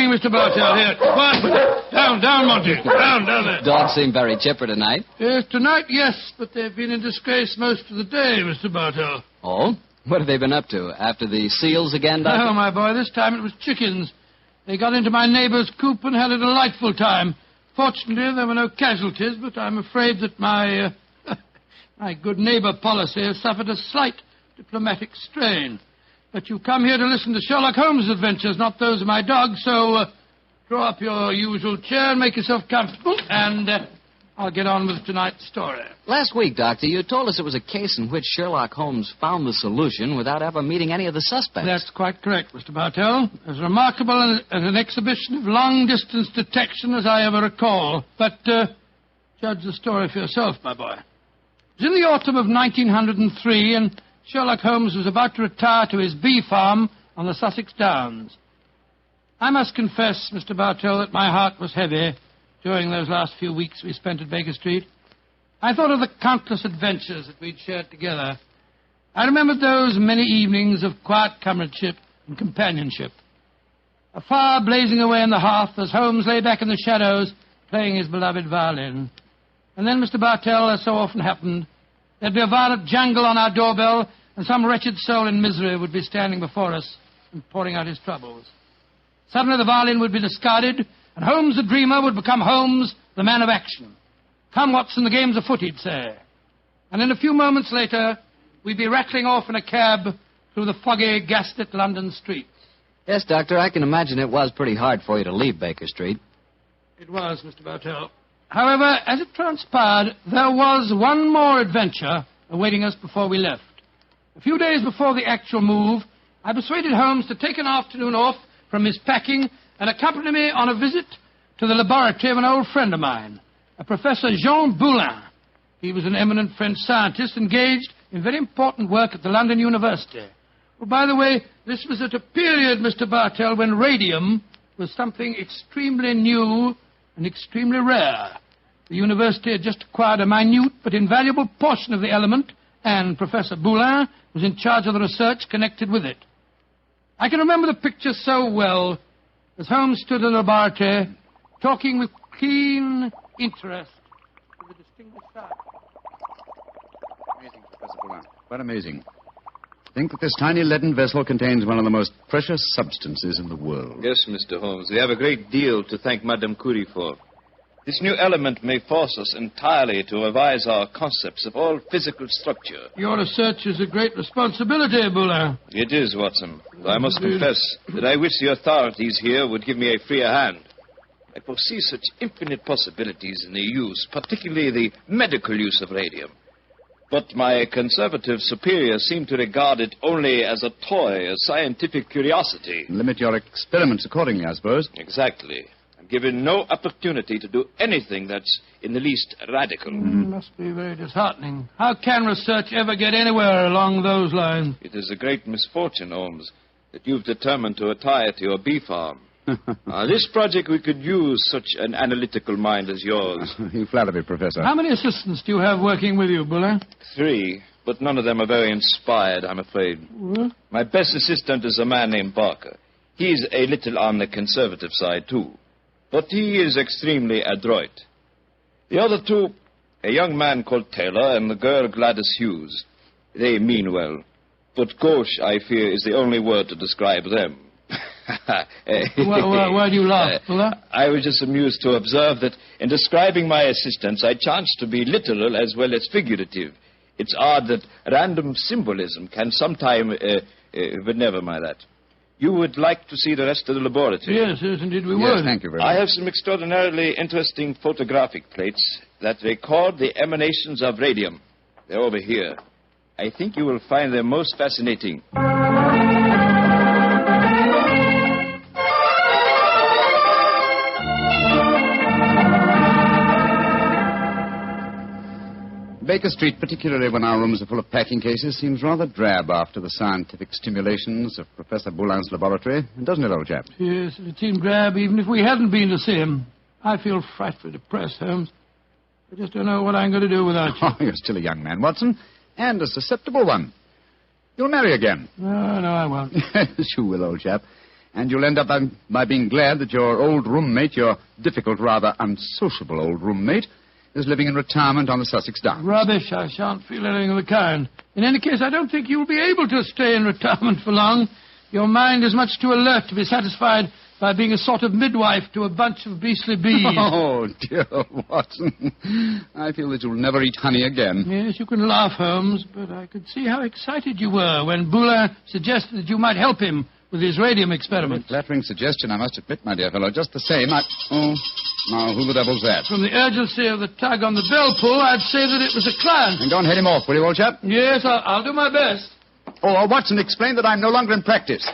morning, Mr. Bartell. Here. Quiet. Down, Monty. Down there. Dogs seem very chipper tonight. Yes, tonight, yes, but they've been in disgrace most of the day, Mr. Bartell. Oh? What have they been up to? After the seals again, Doctor? No, my boy, this time it was chickens. They got into my neighbor's coop and had a delightful time. Fortunately, there were no casualties, but I'm afraid that my good neighbor policy has suffered a slight diplomatic strain. But you come here to listen to Sherlock Holmes' adventures, not those of my dog, so draw up your usual chair and make yourself comfortable, and I'll get on with tonight's story. Last week, Doctor, you told us it was a case in which Sherlock Holmes found the solution without ever meeting any of the suspects. That's quite correct, Mr. Bartell. As remarkable as an exhibition of long-distance detection as I ever recall. But judge the story for yourself, my boy. It was in the autumn of 1903, and Sherlock Holmes was about to retire to his bee farm on the Sussex Downs. I must confess, Mr. Bartell, that my heart was heavy during those last few weeks we spent at Baker Street. I thought of the countless adventures that we'd shared together. I remembered those many evenings of quiet comradeship and companionship. A fire blazing away in the hearth as Holmes lay back in the shadows playing his beloved violin. And then, Mr. Bartell, as so often happened, there'd be a violent jangle on our doorbell, and some wretched soul in misery would be standing before us and pouring out his troubles. Suddenly the violin would be discarded, and Holmes the dreamer would become Holmes the man of action. Come, Watson, the game's afoot, he'd say. And in a few moments later, we'd be rattling off in a cab through the foggy, gaslit London streets. Yes, Doctor, I can imagine it was pretty hard for you to leave Baker Street. It was, Mr. Bartell. However, as it transpired, there was one more adventure awaiting us before we left. A few days before the actual move, I persuaded Holmes to take an afternoon off from his packing and accompany me on a visit to the laboratory of an old friend of mine, a Professor Jean Boulin. He was an eminent French scientist engaged in very important work at the London University. Oh, by the way, this was at a period, Mr. Bartell, when radium was something extremely new and extremely rare. The university had just acquired a minute but invaluable portion of the element, and Professor Boulin was in charge of the research connected with it. I can remember the picture so well as Holmes stood in the laboratory talking with keen interest to the distinguished scientist. Amazing, Professor Boulin. Quite amazing. Think that this tiny leaden vessel contains one of the most precious substances in the world. Yes, Mr. Holmes. We have a great deal to thank Madame Curie for. This new element may force us entirely to revise our concepts of all physical structure. Your research is a great responsibility, Boulin. It is, Watson. I must confess that I wish the authorities here would give me a freer hand. I foresee such infinite possibilities in the use, particularly the medical use of radium. But my conservative superiors seem to regard it only as a toy, a scientific curiosity. Limit your experiments accordingly, I suppose. Exactly. I'm given no opportunity to do anything that's in the least radical. Must be very disheartening. How can research ever get anywhere along those lines? It is a great misfortune, Holmes, that you've determined to retire to your bee farm. This project we could use such an analytical mind as yours. You flatter me, Professor. How many assistants do you have working with you, Boulin? 3, but none of them are very inspired, I'm afraid. What? My best assistant is a man named Barker. He's a little on the conservative side, too. But he is extremely adroit. The other 2, a young man called Taylor and the girl Gladys Hughes. They mean well. But gauche, I fear, is the only word to describe them. Why do you laugh, Boulin? I was just amused to observe that in describing my assistants, I chanced to be literal as well as figurative. It's odd that random symbolism can sometime... but never mind that. You would like to see the rest of the laboratory? Yes, indeed we would. Yes, thank you very much. I have some extraordinarily interesting photographic plates that record the emanations of radium. They're over here. I think you will find them most fascinating. Baker Street, particularly when our rooms are full of packing cases, seems rather drab after the scientific stimulations of Professor Boulin's laboratory, doesn't it, old chap? Yes, it seemed drab even if we hadn't been to see him. I feel frightfully depressed, Holmes. I just don't know what I'm going to do without you. Oh, you're still a young man, Watson, and a susceptible one. You'll marry again. No, I won't. Yes, you will, old chap. And you'll end up by being glad that your old roommate, your difficult, rather unsociable old roommate, is living in retirement on the Sussex Downs. Rubbish. I shan't feel anything of the kind. In any case, I don't think you'll be able to stay in retirement for long. Your mind is much too alert to be satisfied by being a sort of midwife to a bunch of beastly bees. Oh, dear Watson. I feel that you'll never eat honey again. Yes, you can laugh, Holmes, but I could see how excited you were when Boulin suggested that you might help him with his radium experiments. A flattering suggestion, I must admit, my dear fellow. Just the same, Oh, now, who the devil's that? From the urgency of the tug on the bell pull, I'd say that it was a client. And go and head him off, will you, old chap? Yes, I'll do my best. Oh, Watson, explain that I'm no longer in practice.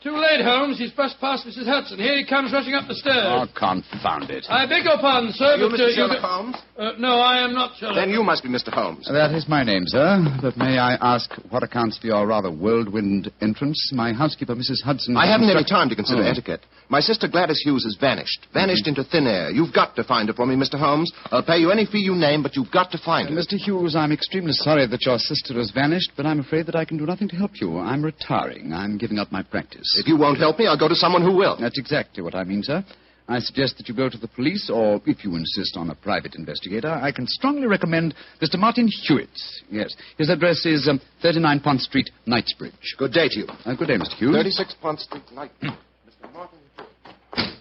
Too late, Holmes. He's brushed past Mrs. Hudson. Here he comes rushing up the stairs. Oh, confound it. I beg your pardon, sir, You but... Mr. Sherlock Holmes? No, I am not Sherlock. Then you must be Mr. Holmes. That is my name, sir. But may I ask what accounts for your rather whirlwind entrance? My housekeeper, Mrs. Hudson... I haven't any time to consider etiquette. My sister Gladys Hughes has vanished. Vanished into thin air. You've got to find her for me, Mr. Holmes. I'll pay you any fee you name, but you've got to find her. Mr. Hughes, I'm extremely sorry that your sister has vanished, but I'm afraid that I can do nothing to help you. I'm retiring. I'm giving up my practice. If you won't help me, I'll go to someone who will. That's exactly what I mean, sir. I suggest that you go to the police, or if you insist on a private investigator, I can strongly recommend Mr. Martin Hewitt. Yes. His address is 39 Pont Street, Knightsbridge. Good day to you. Good day, Mr. Hughes. 36 Pont Street, Knightsbridge. Mr. Martin.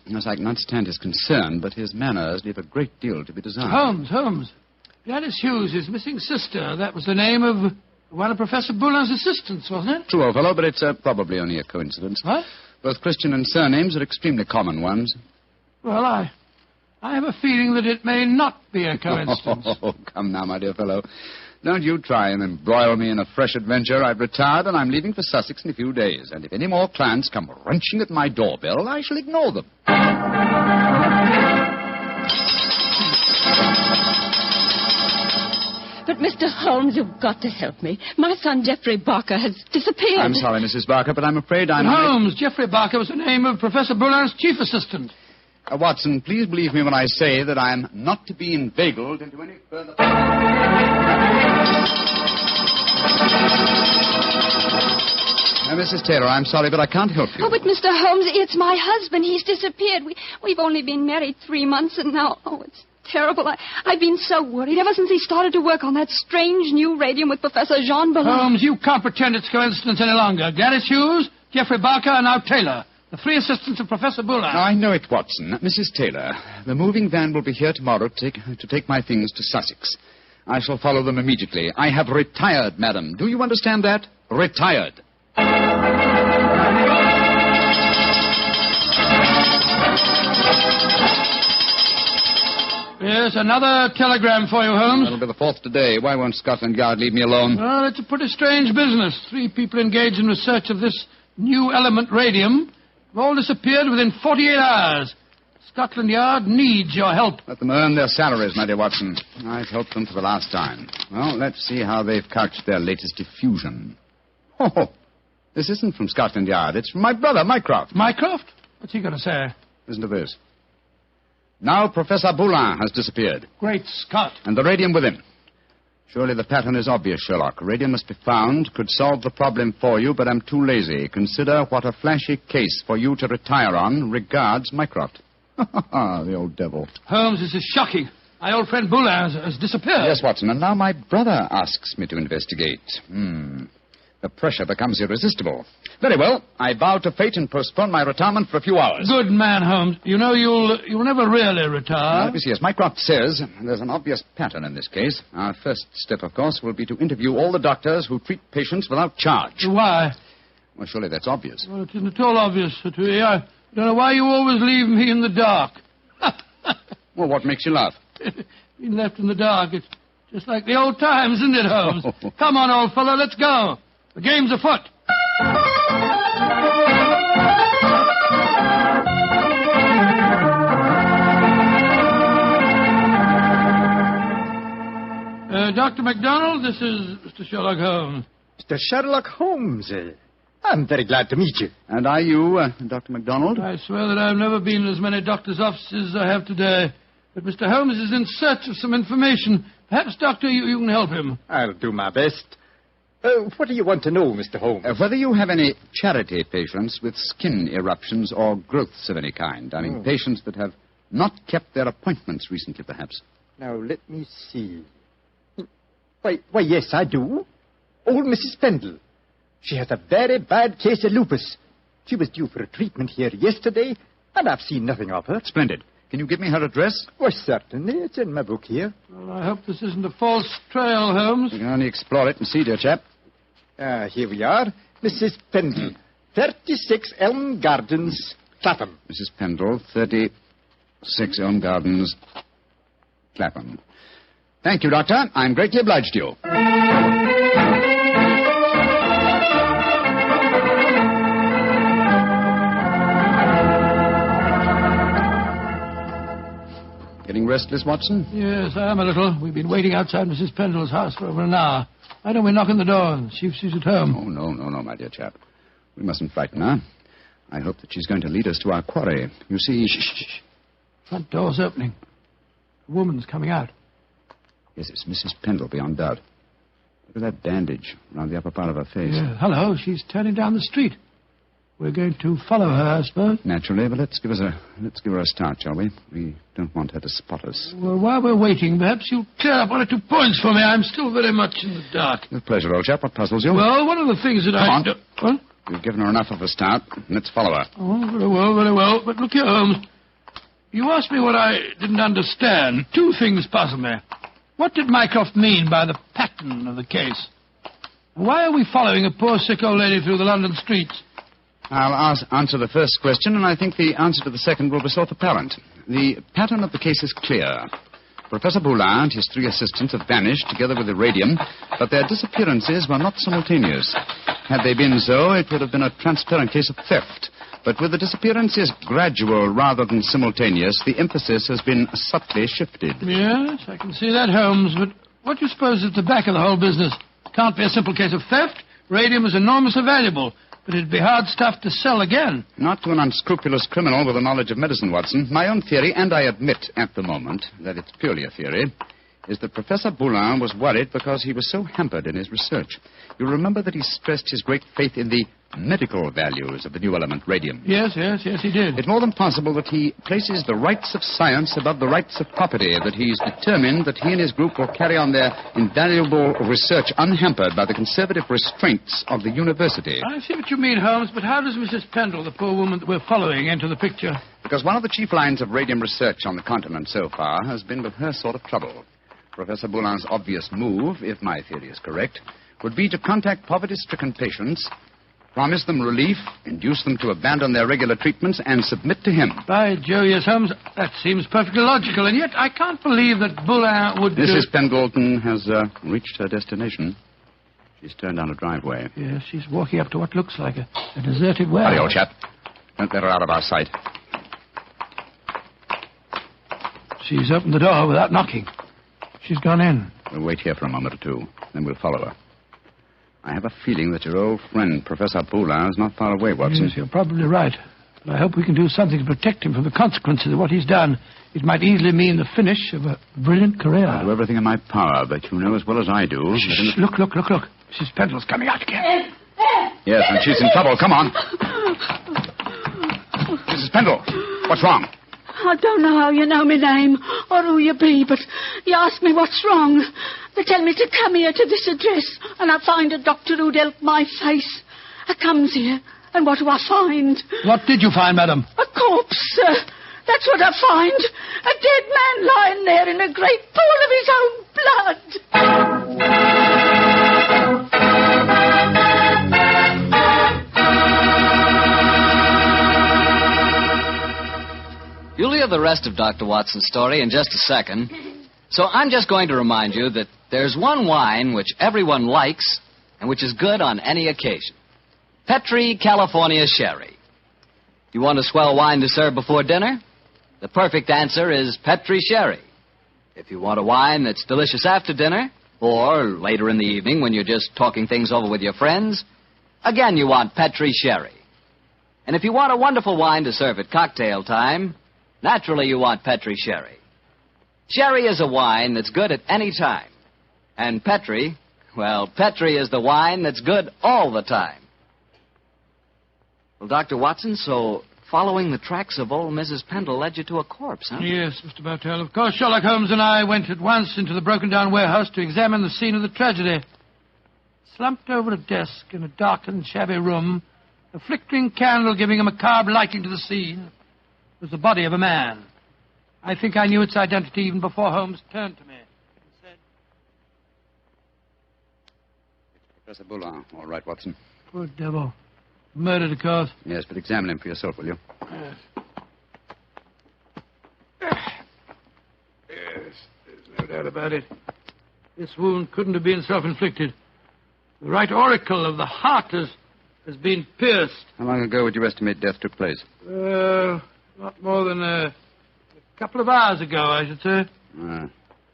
Yes, I can understand his concern, but his manners leave a great deal to be desired. Holmes. Gladys Hughes, his missing sister. That was the name of one of Professor Boulin's assistants, wasn't it? True, old fellow, but it's probably only a coincidence. What? Both Christian and surnames are extremely common ones. Well, I have a feeling that it may not be a coincidence. Oh, come now, my dear fellow. Don't you try and embroil me in a fresh adventure. I've retired and I'm leaving for Sussex in a few days. And if any more clients come wrenching at my doorbell, I shall ignore them. But, Mr. Holmes, you've got to help me. My son, Geoffrey Barker, has disappeared. I'm sorry, Mrs. Barker, but I'm afraid I'm... Holmes, Geoffrey Barker was the name of Professor Boulin's chief assistant. Watson, please believe me when I say that I'm not to be inveigled into any further... Mrs. Taylor, I'm sorry, but I can't help you. Oh, but Mr. Holmes, it's my husband. He's disappeared. We've only been married 3 months, and now... Oh, it's terrible. I've been so worried ever since he started to work on that strange new radium with Professor Jean Ballon. Holmes, you can't pretend it's coincidence any longer. Gladys Hughes, Geoffrey Barker, and now Taylor. The 3 assistants of Professor Boulin. I know it, Watson. Mrs. Taylor, the moving van will be here tomorrow to take my things to Sussex. I shall follow them immediately. I have retired, madam. Do you understand that? Retired. Yes, another telegram for you, Holmes. That'll be the 4th today. Why won't Scotland Yard leave me alone? Well, it's a pretty strange business. 3 people engaged in research of this new element radium have all disappeared within 48 hours. Scotland Yard needs your help. Let them earn their salaries, my dear Watson. I've helped them for the last time. Well, let's see how they've couched their latest diffusion. Oh, this isn't from Scotland Yard. It's from my brother, Mycroft. Mycroft? What's he going to say? Listen to this. Now Professor Boulin has disappeared. Great Scott. And the radium with him. Surely the pattern is obvious, Sherlock. Radium must be found, could solve the problem for you, but I'm too lazy. Consider what a flashy case for you to retire on. Regards, Mycroft. The old devil. Holmes, this is shocking. My old friend Boulin has disappeared. Yes, Watson, and now my brother asks me to investigate. The pressure becomes irresistible. Very well, I bow to fate and postpone my retirement for a few hours. Good man, Holmes. You know you'll never really retire. Yes, Mycroft says there's an obvious pattern in this case. Our first step, of course, will be to interview all the doctors who treat patients without charge. Why? Well, surely that's obvious. Well, it isn't at all obvious, to me. I don't know why you always leave me in the dark. Well, what makes you laugh? Being left in the dark. It's just like the old times, isn't it, Holmes? Come on, old fellow, let's go. The game's afoot. Dr. MacDonald, this is Mr. Sherlock Holmes. Mr. Sherlock Holmes. I'm very glad to meet you. And are you, Dr. MacDonald? I swear that I've never been in as many doctors' offices as I have today. But Mr. Holmes is in search of some information. Perhaps, Doctor, you can help him. I'll do my best. What do you want to know, Mr. Holmes? Whether you have any charity patients with skin eruptions or growths of any kind. I mean, patients that have not kept their appointments recently, perhaps. Now, let me see. Why, yes, I do. Old Mrs. Pendle. She has a very bad case of lupus. She was due for a treatment here yesterday, and I've seen nothing of her. Splendid. Can you give me her address? Why, certainly. It's in my book here. Well, I hope this isn't a false trail, Holmes. You can only explore it and see, dear chap. Here we are. Mrs. Pendle, 36 Elm Gardens, Clapham. Mrs. Pendle, 36 Elm Gardens, Clapham. Thank you, Doctor. I'm greatly obliged to you. Getting restless, Watson? Yes, I am a little. We've been waiting outside Mrs. Pendle's house for over an hour. Why don't we knock on the door and see if she's at home? Oh, no, my dear chap. We mustn't frighten her. I hope that she's going to lead us to our quarry. You see... Shh. Front door's opening. A woman's coming out. Yes, it's Mrs. Pendle, beyond doubt. Look at that bandage around the upper part of her face. Yeah, hello, she's turning down the street. We're going to follow her, I suppose. Naturally, but let's give her a start, shall we? We don't want her to spot us. Well, while we're waiting, perhaps you'll clear up 1 or 2 points for me. I'm still very much in the dark. With pleasure, old chap. What puzzles you? Well, one of the things that Come on. What? We've given her enough of a start. Let's follow her. Oh, very well. But look here, Holmes. You asked me what I didn't understand. 2 things puzzle me. What did Mycroft mean by the pattern of the case? Why are we following a poor sick old lady through the London streets? I'll answer the first question, and I think the answer to the second will be self-apparent. The pattern of the case is clear. Professor Boulin and his 3 assistants have vanished together with the radium, but their disappearances were not simultaneous. Had they been so, it would have been a transparent case of theft. But with the disappearances gradual rather than simultaneous, the emphasis has been subtly shifted. Yes, I can see that, Holmes, but what do you suppose is at the back of the whole business? Can't be a simple case of theft. Radium is enormously valuable. But it'd be hard stuff to sell again. Not to an unscrupulous criminal with a knowledge of medicine, Watson. My own theory, and I admit at the moment that it's purely a theory, is that Professor Boulin was worried because he was so hampered in his research. You remember that he stressed his great faith in the medical values of the new element, radium. Yes, he did. It's more than possible that he places the rights of science above the rights of property, that he's determined that he and his group will carry on their invaluable research unhampered by the conservative restraints of the university. I see what you mean, Holmes, but how does Mrs. Pendle, the poor woman that we're following, enter the picture? Because one of the chief lines of radium research on the continent so far has been with her sort of trouble. Professor Boulin's obvious move, if my theory is correct, would be to contact poverty-stricken patients, promise them relief, induce them to abandon their regular treatments, and submit to him. By Jove, yes, Holmes, that seems perfectly logical, and yet I can't believe that Boulin would... Mrs. Pendleton has reached her destination. She's turned down a driveway. Yes, she's walking up to what looks like a deserted well. Hurry, old chap. Don't let her out of our sight. She's opened the door without knocking. She's gone in. We'll wait here for a moment or 2, then we'll follow her. I have a feeling that your old friend, Professor Boulin, is not far away, Watson. Yes, you're probably right. But I hope we can do something to protect him from the consequences of what he's done. It might easily mean the finish of a brilliant career. I'll do everything in my power, but you know as well as I do... Shh, look. Mrs. Pendle's coming out again. Yes, and she's in trouble. Come on. Mrs. Pendle, what's wrong? I don't know how you know my name or who you be, but you ask me what's wrong. They tell me to come here to this address, and I find a doctor who'd help my face. I comes here, and what do I find? What did you find, madam? A corpse, sir. That's what I find. A dead man lying there in a great pool of his own blood. You'll hear the rest of Dr. Watson's story in just a second. So I'm just going to remind you that there's one wine which everyone likes and which is good on any occasion. Petri California Sherry. You want a swell wine to serve before dinner? The perfect answer is Petri Sherry. If you want a wine that's delicious after dinner, or later in the evening when you're just talking things over with your friends, again you want Petri Sherry. And if you want a wonderful wine to serve at cocktail time, naturally you want Petri Sherry. Sherry is a wine that's good at any time. And Petri, Well, Petri is the wine that's good all the time. Well, Dr. Watson, so following the tracks of old Mrs. Pendle led you to a corpse, huh? Yes, Mr. Bartell. Of course, Sherlock Holmes and I went at once into the broken-down warehouse to examine the scene of the tragedy. Slumped over a desk in a darkened, shabby room, a flickering candle giving a macabre lighting to the scene, was the body of a man. I think I knew its identity even before Holmes turned to me. He said, Professor Boulin. All right, Watson. poor devil. Murdered, of course. Yes, but examine him for yourself, will you? Yes. Yes, there's no doubt about it. This wound couldn't have been self-inflicted. The right auricle of the heart has been pierced. How long ago would you estimate death took place? Not more than a couple of hours ago, I should say.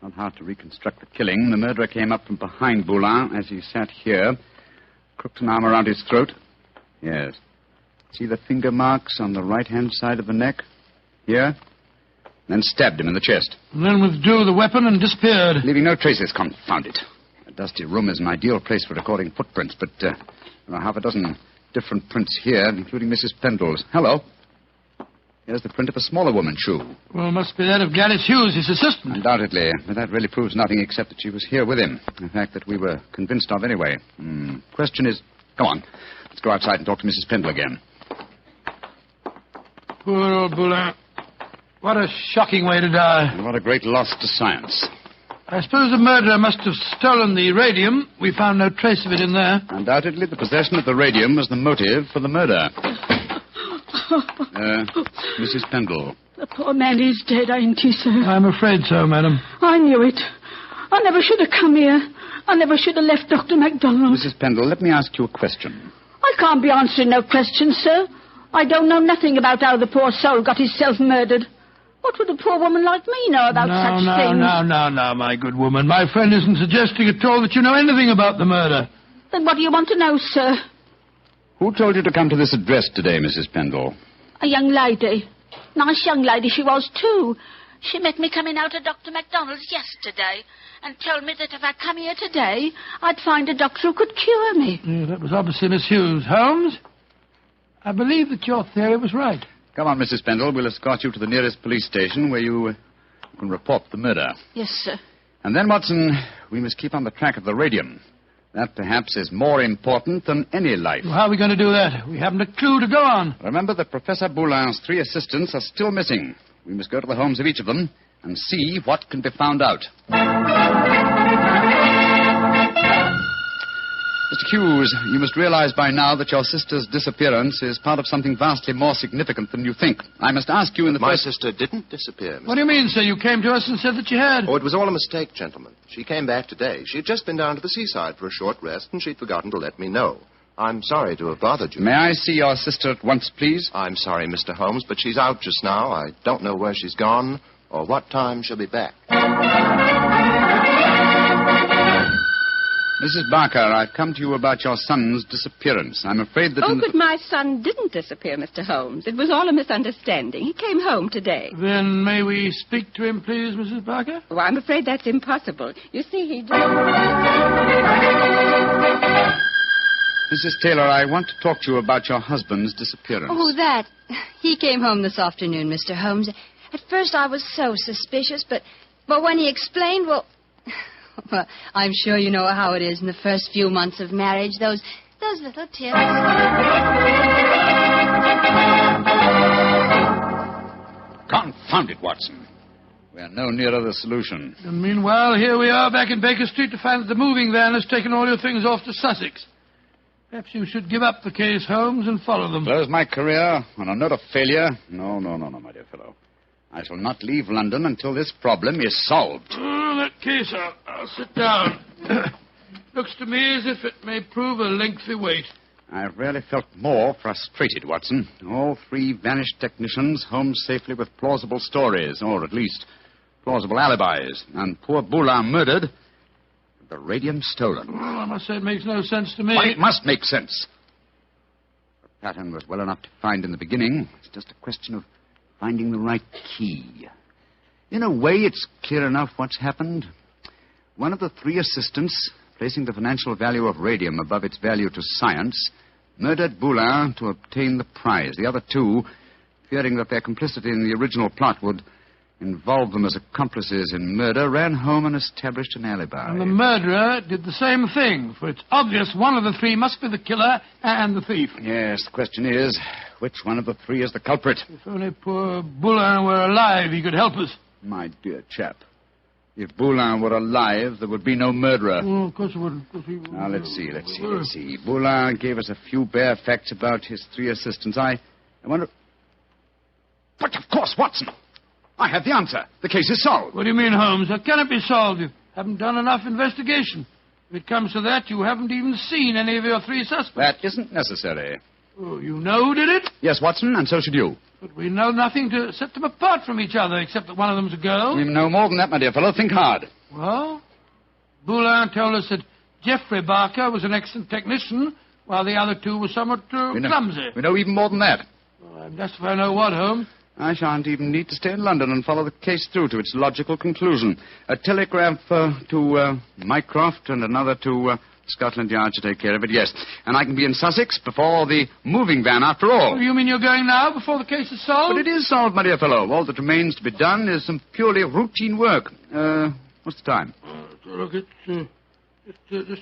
Not hard to reconstruct the killing. The murderer came up from behind Boulin as he sat here, crooked an arm around his throat. Yes. See the finger marks on the right-hand side of the neck? Here. Then stabbed him in the chest. And then withdrew the weapon and disappeared. Leaving no traces, confound it. A dusty room is an ideal place for recording footprints, but there are half a dozen different prints here, including Mrs. Pendle's. Hello. Here's the print of a smaller woman's shoe. Well, it must be that of Guileless Hughes, his assistant. Undoubtedly, but that really proves nothing except that she was here with him. A fact that we were convinced of anyway. Question is, go on. Let's go outside and talk to Mrs. Pendle again. Poor old Boulin. What a shocking way to die. And what a great loss to science. I suppose the murderer must have stolen the radium. We found no trace of it in there. Undoubtedly, the possession of the radium was the motive for the murder. Mrs. Pendle. The poor man is dead, ain't he, sir? I'm afraid so, madam. I knew it. I never should have come here. I never should have left Dr. MacDonald. Mrs. Pendle, let me ask you a question. I can't be answering no questions, sir. I don't know nothing about how the poor soul got himself murdered. What would a poor woman like me know about such things? No, my good woman. My friend isn't suggesting at all that you know anything about the murder. Then what do you want to know, sir? Who told you to come to this address today, Mrs. Pendle? A young lady. Nice young lady she was, too. She met me coming out of Dr. MacDonald's yesterday and told me that if I come here today, I'd find a doctor who could cure me. Yeah, that was obviously Miss Hughes. Holmes, I believe that your theory was right. Come on, Mrs. Pendle. We'll escort you to the nearest police station where you can report the murder. Yes, sir. And then, Watson, we must keep on the track of the radium. That, perhaps, is more important than any life. Well, how are we going to do that? We haven't a clue to go on. Remember that Professor Boulin's 3 assistants are still missing. We must go to the homes of each of them and see what can be found out. Mr. Hughes, you must realize by now that your sister's disappearance is part of something vastly more significant than you think. I must ask you in the My first... sister didn't disappear, Mr. What do you mean, sir? You came to us and said that you had. Oh, it was all a mistake, gentlemen. She came back today. She had just been down to the seaside for a short rest, and she'd forgotten to let me know. I'm sorry to have bothered you. May I see your sister at once, please? I'm sorry, Mr. Holmes, but she's out just now. I don't know where she's gone or what time she'll be back. Mrs. Barker, I've come to you about your son's disappearance. I'm afraid that... But my son didn't disappear, Mr. Holmes. It was all a misunderstanding. He came home today. Then may we speak to him, please, Mrs. Barker? Oh, I'm afraid that's impossible. You see, he... Mrs. Taylor, I want to talk to you about your husband's disappearance. Oh, that. He came home this afternoon, Mr. Holmes. At first I was so suspicious, but when he explained, well, I'm sure you know how it is in the first few months of marriage, those little tears. Confound it, Watson. We are no nearer the solution. And meanwhile, here we are back in Baker Street to find that the moving van has taken all your things off to Sussex. Perhaps you should give up the case, Holmes, and follow them. Close my career on a note of failure? No, my dear fellow. I shall not leave London until this problem is solved. Oh, in that case, I'll sit down. Looks to me as if it may prove a lengthy wait. I've rarely felt more frustrated, Watson. All 3 vanished technicians home safely with plausible stories, or at least plausible alibis. And poor Boulin murdered, the radium stolen. Well, I must say it makes no sense to me. Why, it must make sense. The pattern was well enough to find in the beginning. It's just a question of finding the right key. In a way, it's clear enough what's happened. One of the 3 assistants placing the financial value of radium above its value to science, murdered Boulin to obtain the prize. The other two, fearing that their complicity in the original plot would involve them as accomplices in murder, ran home and established an alibi. And the murderer did the same thing, for it's obvious one of the three must be the killer and the thief. Yes, the question is, which one of the three is the culprit? If only poor Boulin were alive, he could help us. My dear chap, if Boulin were alive, there would be no murderer. Oh, of course it wouldn't. Now, let's see. Boulin gave us a few bare facts about his three assistants. I wonder... But, of course, Watson! I have the answer. The case is solved. What do you mean, Holmes? How can it be solved? You haven't done enough investigation. If it comes to that, you haven't even seen any of your three suspects. That isn't necessary. Oh, you know who did it? Yes, Watson, and so should you. But we know nothing to set them apart from each other, except that one of them's a girl. We know more than that, my dear fellow. Think hard. Well, Boulin told us that Geoffrey Barker was an excellent technician, while the other two were somewhat clumsy. We know even more than that. Well, I'm just if I know what, Holmes. I shan't even need to stay in London and follow the case through to its logical conclusion. A telegraph to Mycroft and another to Scotland Yard to take care of it, yes. And I can be in Sussex before the moving van, after all. You mean you're going now, before the case is solved? But it is solved, my dear fellow. All that remains to be done is some purely routine work. What's the time? Look, it's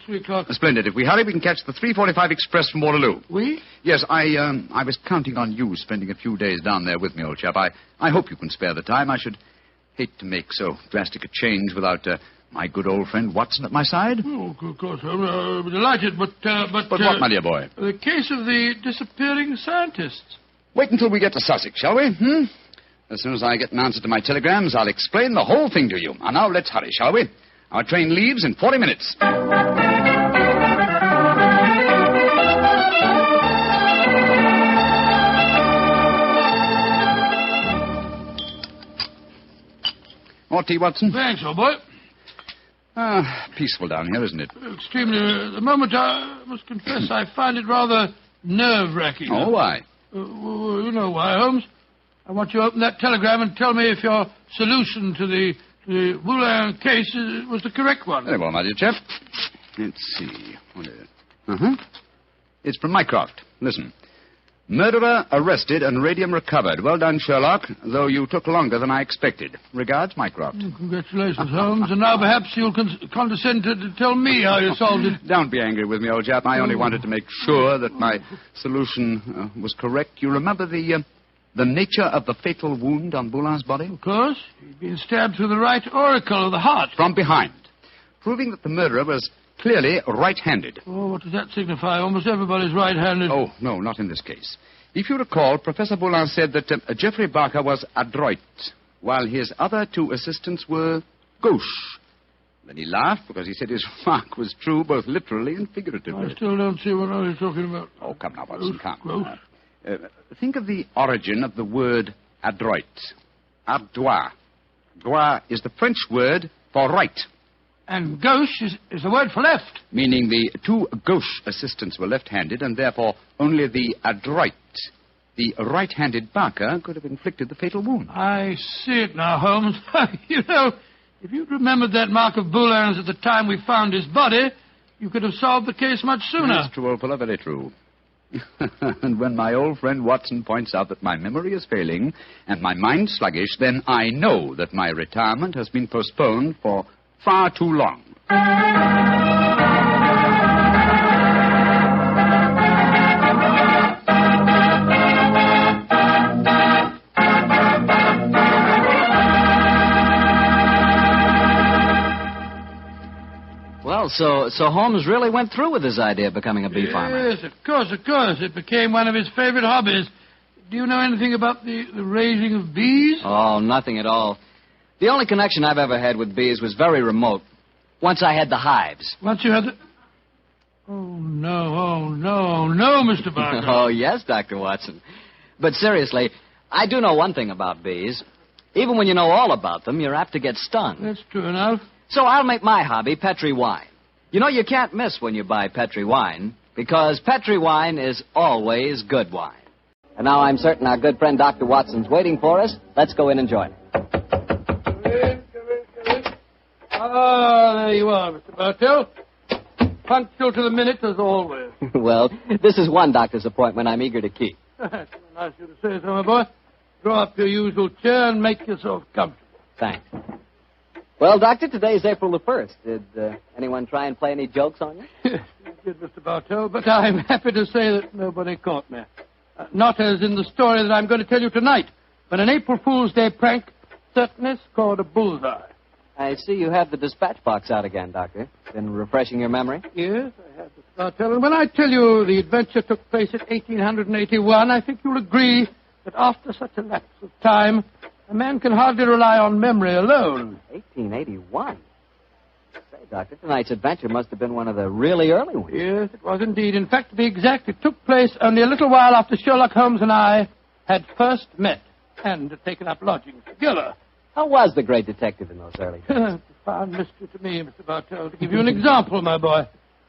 3 o'clock. Splendid. If we hurry, we can catch the 3:45 express from Waterloo. We? Yes, I was counting on you spending a few days down there with me, old chap. I hope you can spare the time. I should hate to make so drastic a change without my good old friend Watson at my side. Oh, of course. I'm delighted, but what, my dear boy? The case of the disappearing scientists. Wait until we get to Sussex, shall we? As soon as I get an answer to my telegrams, I'll explain the whole thing to you. And now let's hurry, shall we? Our train leaves in 40 minutes. More tea, Watson? Thanks, old boy. Peaceful down here, isn't it? Extremely. At the moment, I must confess, I find it rather nerve-wracking. Oh, why? Well, you know why, Holmes. I want you to open that telegram and tell me if your solution to the Boulin case was the correct one. Very well, my dear chap. Let's see. What is it? It's from Mycroft. Listen. Murderer arrested and radium recovered. Well done, Sherlock, though you took longer than I expected. Regards, Mycroft. Congratulations, Holmes. And now perhaps you'll condescend to tell me how you solved it. Don't be angry with me, old chap. I only wanted to make sure that my solution was correct. You remember the nature of the fatal wound on Boulin's body? Of course. He'd been stabbed through the right auricle of the heart. From behind. Proving that the murderer was clearly right-handed. Oh, what does that signify? Almost everybody's right-handed. Oh, no, not in this case. If you recall, Professor Boulin said that Geoffrey Barker was adroit, while his other two assistants were gauche. Then he laughed because he said his remark was true both literally and figuratively. I still don't see what he's talking about. Oh, come now, Watson, come. Think of the origin of the word adroit. Ardois. Droit is the French word for right. And gauche is the word for left. Meaning the two gauche assistants were left-handed, and therefore only the adroit, the right-handed Barker, could have inflicted the fatal wound. I see it now, Holmes. You know, if you'd remembered that mark of Boulin's at the time we found his body, you could have solved the case much sooner. That's true, old fellow, very true. And when my old friend Watson points out that my memory is failing and my mind sluggish, then I know that my retirement has been postponed for far too long. Well, so Holmes really went through with his idea of becoming a bee farmer. Yes, of course. It became one of his favorite hobbies. Do you know anything about the raising of bees? Oh, nothing at all. The only connection I've ever had with bees was very remote. Once I had the hives. Once you had the... Oh, no, Mr. Barker. Oh, yes, Dr. Watson. But seriously, I do know one thing about bees. Even when you know all about them, you're apt to get stung. That's true enough. So I'll make my hobby Petri wine. You know, you can't miss when you buy Petri wine, because Petri wine is always good wine. And now I'm certain our good friend Dr. Watson's waiting for us. Let's go in and join him. Come in. Ah, there you are, Mr. Bartell. punctual to the minute as always. Well, this is one doctor's appointment I'm eager to keep. That's nice of you to say so, my boy. Draw up your usual chair and make yourself comfortable. Thanks. Well, Doctor, today's April the 1st. Did anyone try and play any jokes on you? Yes, you did, Mr. Bartell, but I'm happy to say that nobody caught me. Not as in the story that I'm going to tell you tonight, but an April Fool's Day prank certainly scored a bullseye. I see you have the dispatch box out again, Doctor. Been refreshing your memory? Yes, I have, Mr. Bartell. And when I tell you the adventure took place at 1881, I think you'll agree that after such a lapse of time, a man can hardly rely on memory alone. 1881? Say, Doctor, tonight's adventure must have been one of the really early ones. Yes, it was indeed. In fact, to be exact, it took place only a little while after Sherlock Holmes and I had first met and had taken up lodgings together. How was the great detective in those early days? Profound mystery to me, Mr. Bartell. To give you an example, my boy,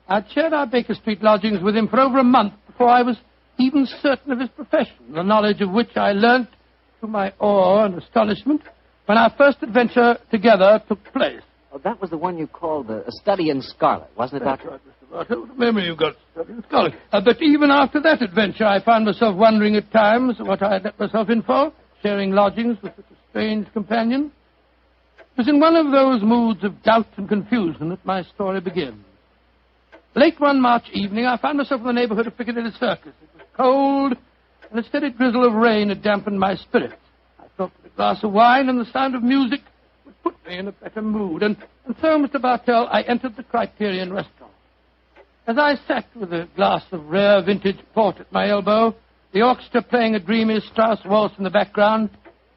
I'd shared our Baker Street lodgings with him for over a month before I was even certain of his profession, the knowledge of which I learnt to my awe and astonishment when our first adventure together took place. Oh, that was the one you called A Study in Scarlet, wasn't it, That's Doctor? right, Mr. Bartell. What a memory you've got, Study in Scarlet. But even after that adventure, I found myself wondering at times what I had let myself in for, sharing lodgings with such a strange companion. It was in one of those moods of doubt and confusion that my story begins. Late one March evening, I found myself in the neighborhood of Piccadilly Circus. It was cold, and a steady drizzle of rain had dampened my spirits. I thought that a glass of wine and the sound of music would put me in a better mood. And so, Mr. Bartell, I entered the Criterion restaurant. As I sat with a glass of rare vintage port at my elbow, the orchestra playing a dreamy Strauss waltz in the background,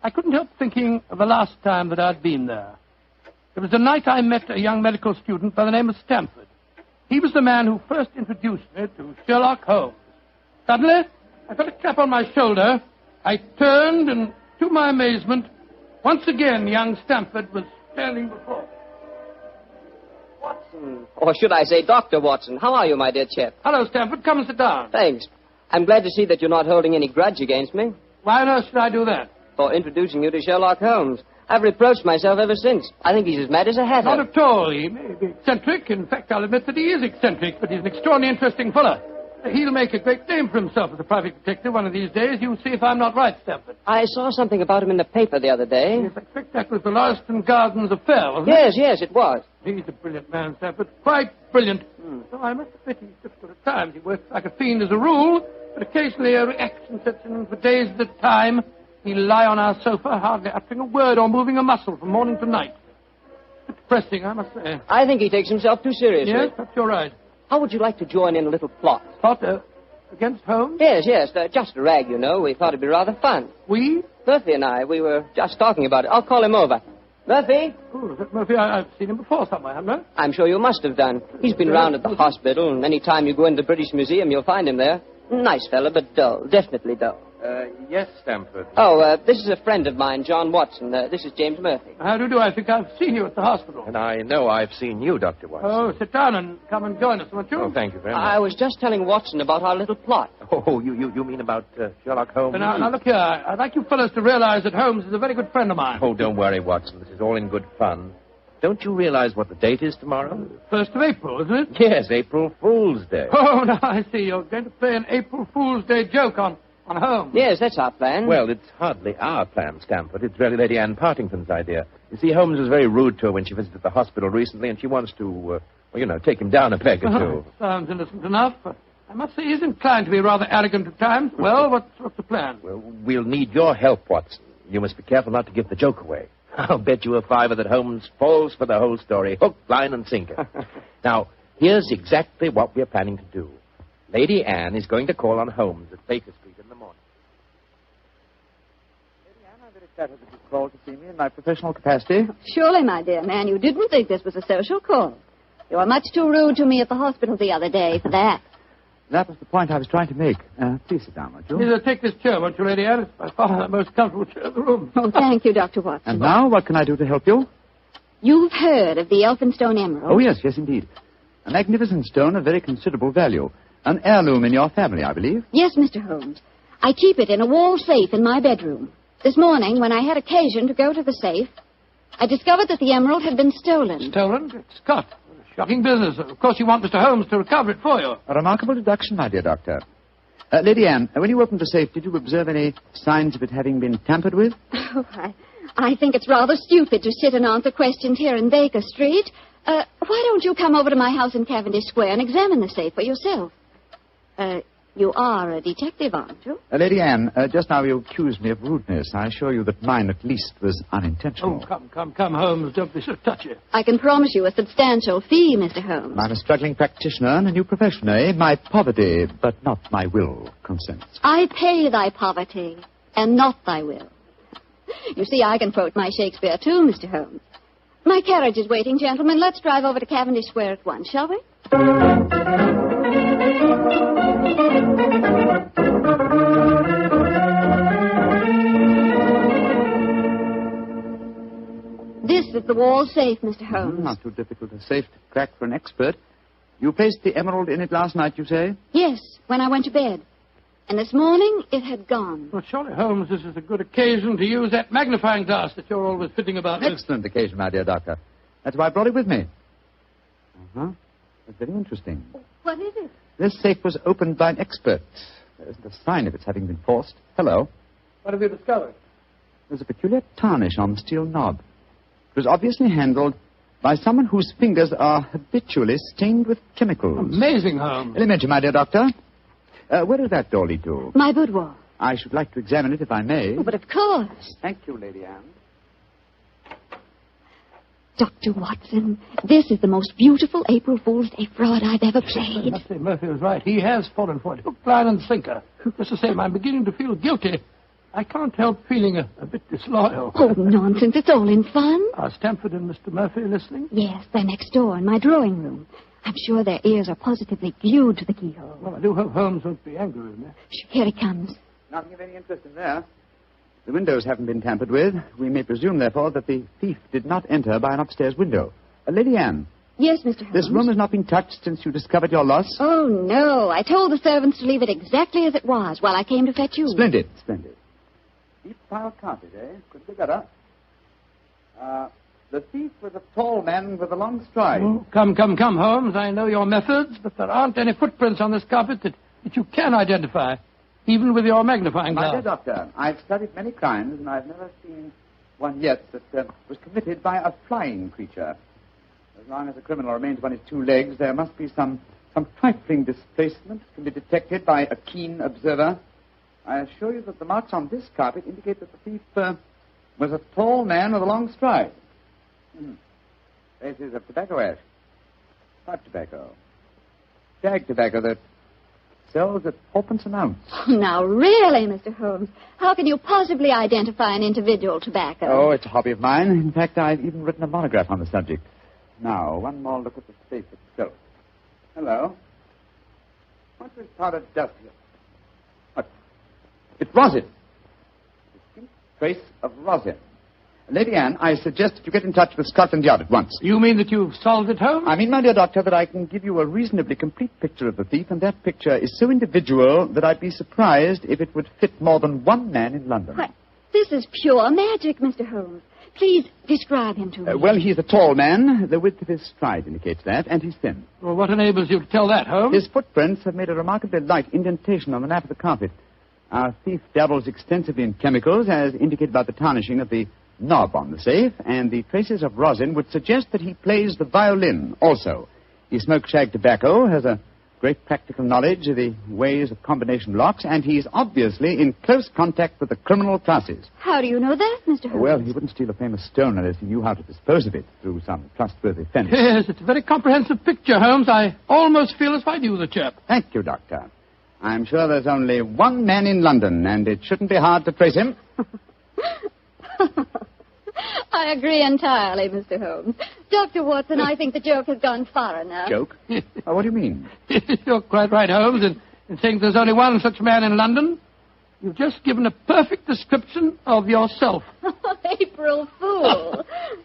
I couldn't help thinking of the last time that I'd been there. It was the night I met a young medical student by the name of Stamford. He was the man who first introduced me to Sherlock Holmes. Suddenly, I felt a tap on my shoulder. I turned, and to my amazement, once again, young Stamford was standing before me. Watson, or should I say Dr. Watson, how are you, my dear chap? Hello, Stamford. Come and sit down. Thanks. I'm glad to see that you're not holding any grudge against me Why on earth should I do that? for introducing you to Sherlock Holmes. I've reproached myself ever since. I think he's as mad as a hatter. Not at all. He may be eccentric. In fact, I'll admit that he is eccentric, but he's an extraordinarily interesting fellow. He'll make a great name for himself as a private detective one of these days. You'll see if I'm not right, Stamford. I saw something about him in the paper the other day. Yes, I expect that was the Lauriston Gardens affair, wasn't Yes, yes, it was. it? He's a brilliant man, Stamford. Quite brilliant. So I must admit he's difficult at times. He works like a fiend as a rule, but occasionally a reaction sets in for days at a time. He'll lie on our sofa, hardly uttering a word or moving a muscle from morning to night. It's depressing, I must say. I think he takes himself too seriously. Yes, perhaps you're right. How would you like to join in a little plot? Plot against Holmes? Yes, just a rag, you know. We thought it'd be rather fun. We? Murphy and I, we were just talking about it. I'll call him over. Murphy? Oh, is that Murphy? I've seen him before somewhere, haven't I? I'm sure you must have done. He's been round at the hospital, and any time you go into the British Museum, you'll find him there. Nice fella, but dull. Definitely dull. Yes, Stamford. Oh, this is a friend of mine, John Watson. This is James Murphy. How do you do? I think I've seen you at the hospital. And I know I've seen you, Dr. Watson. Oh, sit down and come and join us, won't you? Oh, thank you very much. I was just telling Watson about our little plot. Oh, you mean about Sherlock Holmes? Now, look here. I'd like you fellows to realize that Holmes is a very good friend of mine. Oh, don't worry, Watson. This is all in good fun. Don't you realize what the date is tomorrow? 1st of April, isn't it? Yes, April Fool's Day. Oh, now I see. You're going to play an April Fool's Day joke on Holmes. Yes, that's our plan. Well, it's hardly our plan, Stamford. It's really Lady Anne Partington's idea. You see, Holmes was very rude to her when she visited the hospital recently, and she wants to, take him down a peg or two. Sounds innocent enough. I must say he's inclined to be rather arrogant at times. Well, what's the plan? Well, we'll need your help, Watson. You must be careful not to give the joke away. I'll bet you a $5 that Holmes falls for the whole story, hook, line, and sinker. Now, here's exactly what we're planning to do. Lady Anne is going to call on Holmes at Baker Street in the morning. Lady Anne, I'm very flattered that you called to see me in my professional capacity. Surely, my dear man, you didn't think this was a social call. You were much too rude to me at the hospital the other day for that. That was the point I was trying to make. Please sit down, won't you? Please take this chair, won't you, Lady Anne? It's by far the most comfortable chair in the room. Oh, thank you, Dr. Watson. And now, what can I do to help you? You've heard of the Elphinstone Emerald? Oh, yes, indeed. A magnificent stone of very considerable value. An heirloom in your family, I believe. Yes, Mr. Holmes. I keep it in a wall safe in my bedroom. This morning, when I had occasion to go to the safe, I discovered that the emerald had been stolen. Stolen? Good Scott. What a Shocking business. Of course, you want Mr. Holmes to recover it for you. A remarkable deduction, my dear doctor. Lady Anne, when you opened the safe, did you observe any signs of it having been tampered with? Oh, I think it's rather stupid to sit and answer questions here in Baker Street. Why don't you come over to my house in Cavendish Square and examine the safe for yourself? You are a detective, aren't you? Lady Anne, just now you accused me of rudeness. I assure you that mine, at least, was unintentional. Oh, come, Holmes. Don't be so touchy. I can promise you a substantial fee, Mr. Holmes. I'm a struggling practitioner and a new profession, eh? My poverty, but not my will, consents. I pay thy poverty, and not thy will. You see, I can quote my Shakespeare, too, Mr. Holmes. My carriage is waiting, gentlemen. Let's drive over to Cavendish Square at once, shall we? This is the wall safe, Mr. Holmes. Not too difficult a safe to crack for an expert. You placed the emerald in it last night, you say? Yes, when I went to bed. And this morning, it had gone. Well, surely, Holmes, this is a good occasion to use that magnifying glass that you're always fitting about with. Excellent occasion, my dear doctor. That's why I brought it with me. Uh-huh. That's very interesting. What is it? This safe was opened by an expert. There isn't a sign of its having been forced. Hello. What have you discovered? There's a peculiar tarnish on the steel knob. It was obviously handled by someone whose fingers are habitually stained with chemicals. Amazing, Holmes. Elementary, my dear doctor. Where does that door lead to? My boudoir. I should like to examine it, if I may. Oh, but of course. Thank you, Lady Anne. Dr. Watson, this is the most beautiful April Fool's Day fraud I've ever played. I must say, Murphy was right. He has fallen for it. Hook, line, and sinker. Just the same, I'm beginning to feel guilty. I can't help feeling a bit disloyal. Oh, nonsense. It's all in fun. Are Stamford and Mr. Murphy listening? Yes, they're next door in my drawing room. I'm sure their ears are positively glued to the keyhole. Well, I do hope Holmes won't be angry with me. Here he comes. Nothing of any interest in there. The windows haven't been tampered with. We may presume, therefore, that the thief did not enter by an upstairs window. Lady Anne. Yes, Mr. Holmes? This room has not been touched since you discovered your loss? Oh, no. I told the servants to leave it exactly as it was while I came to fetch you. Splendid, splendid. Deep pile carpet, eh? Couldn't be better. The thief was a tall man with a long stride. Oh, come, Holmes. I know your methods, but there aren't any footprints on this carpet that you can identify, even with your magnifying glass. My dear doctor, I've studied many crimes, and I've never seen one yet that was committed by a flying creature. As long as a criminal remains upon his two legs, there must be some trifling displacement can be detected by a keen observer. I assure you that the marks on this carpet indicate that the thief was a tall man with a long stride. Traces of tobacco ash. Pipe tobacco. Shag tobacco that sells at 4p an ounce. Oh, now, really, Mr. Holmes, how can you possibly identify an individual tobacco? Oh, it's a hobby of mine. In fact, I've even written a monograph on the subject. Now, one more look at the safe itself. Hello. What does powder dust here? What? It's rosin. Distinct trace of rosin. Lady Anne, I suggest that you get in touch with Scotland Yard at once. You mean that you've solved it, Holmes? I mean, my dear doctor, that I can give you a reasonably complete picture of the thief, and that picture is so individual that I'd be surprised if it would fit more than one man in London. Why, this is pure magic, Mr. Holmes. Please describe him to me. Well, he's a tall man. The width of his stride indicates that, and he's thin. Well, what enables you to tell that, Holmes? His footprints have made a remarkably light indentation on the nap of the carpet. Our thief dabbles extensively in chemicals, as indicated by the tarnishing of the knob on the safe, and the traces of rosin would suggest that he plays the violin also. He smokes shag tobacco, has a great practical knowledge of the ways of combination locks, and he's obviously in close contact with the criminal classes. How do you know that, Mr. Holmes? Well, he wouldn't steal a famous stone unless he knew how to dispose of it through some trustworthy fence. Yes, it's a very comprehensive picture, Holmes. I almost feel as if I knew the chap. Thank you, Doctor. I'm sure there's only one man in London, and it shouldn't be hard to trace him. I agree entirely, Mr. Holmes. Dr. Watson, I think the joke has gone far enough. Joke? What do you mean? You're quite right, Holmes, in saying there's only one such man in London. You've just given a perfect description of yourself. April Fool.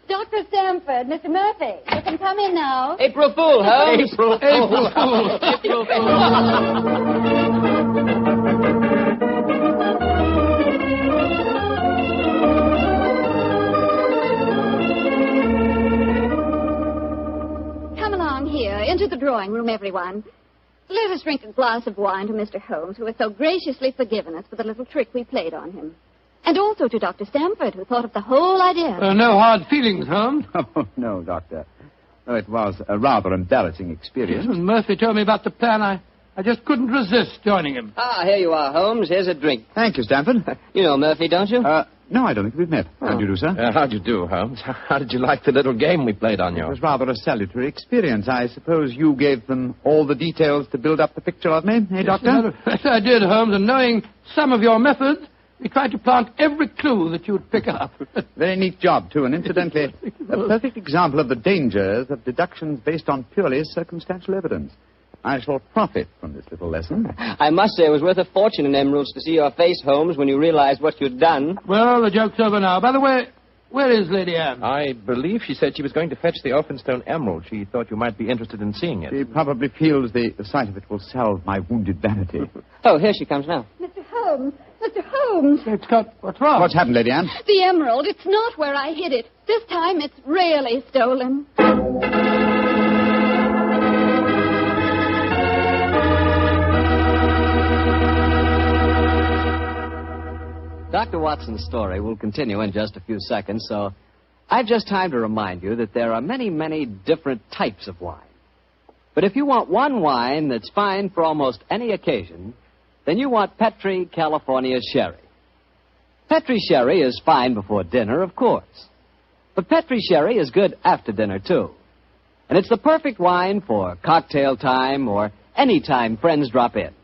Dr. Stamford, Mr. Murphy, you can come in now. April Fool, Holmes. April Fool. April Fool. drawing room, everyone. Let us drink a glass of wine to Mr. Holmes, who has so graciously forgiven us for the little trick we played on him. And also to Dr. Stamford, who thought of the whole idea. No hard feelings, Holmes. Oh, no, Doctor. Oh, it was a rather embarrassing experience. When Murphy told me about the plan, I just couldn't resist joining him. Ah, here you are, Holmes. Here's a drink. Thank you, Stamford. You know Murphy, don't you? No, I don't think we've met. How do you do, sir? How'd you do, Holmes? How did you like the little game we played on you? It was rather a salutary experience. I suppose you gave them all the details to build up the picture of me, eh, Doctor? Yes, I did, Holmes, and knowing some of your methods, we tried to plant every clue that you'd pick up. Very neat job, too, and incidentally, a perfect example of the dangers of deductions based on purely circumstantial evidence. I shall profit from this little lesson. I must say it was worth a fortune in emeralds to see your face, Holmes, when you realized what you'd done. Well, the joke's over now. By the way, where is Lady Anne? I believe she said she was going to fetch the Elphinstone emerald. She thought you might be interested in seeing it. She probably feels the sight of it will salve my wounded vanity. Oh, here she comes now. Mr. Holmes! Mr. Holmes! What's wrong? What's happened, Lady Anne? The emerald. It's not where I hid it. This time it's really stolen. Dr. Watson's story will continue in just a few seconds, so I've just time to remind you that there are many, many different types of wine. But if you want one wine that's fine for almost any occasion, then you want Petri California Sherry. Petri Sherry is fine before dinner, of course. But Petri Sherry is good after dinner, too. And it's the perfect wine for cocktail time or any time friends drop in.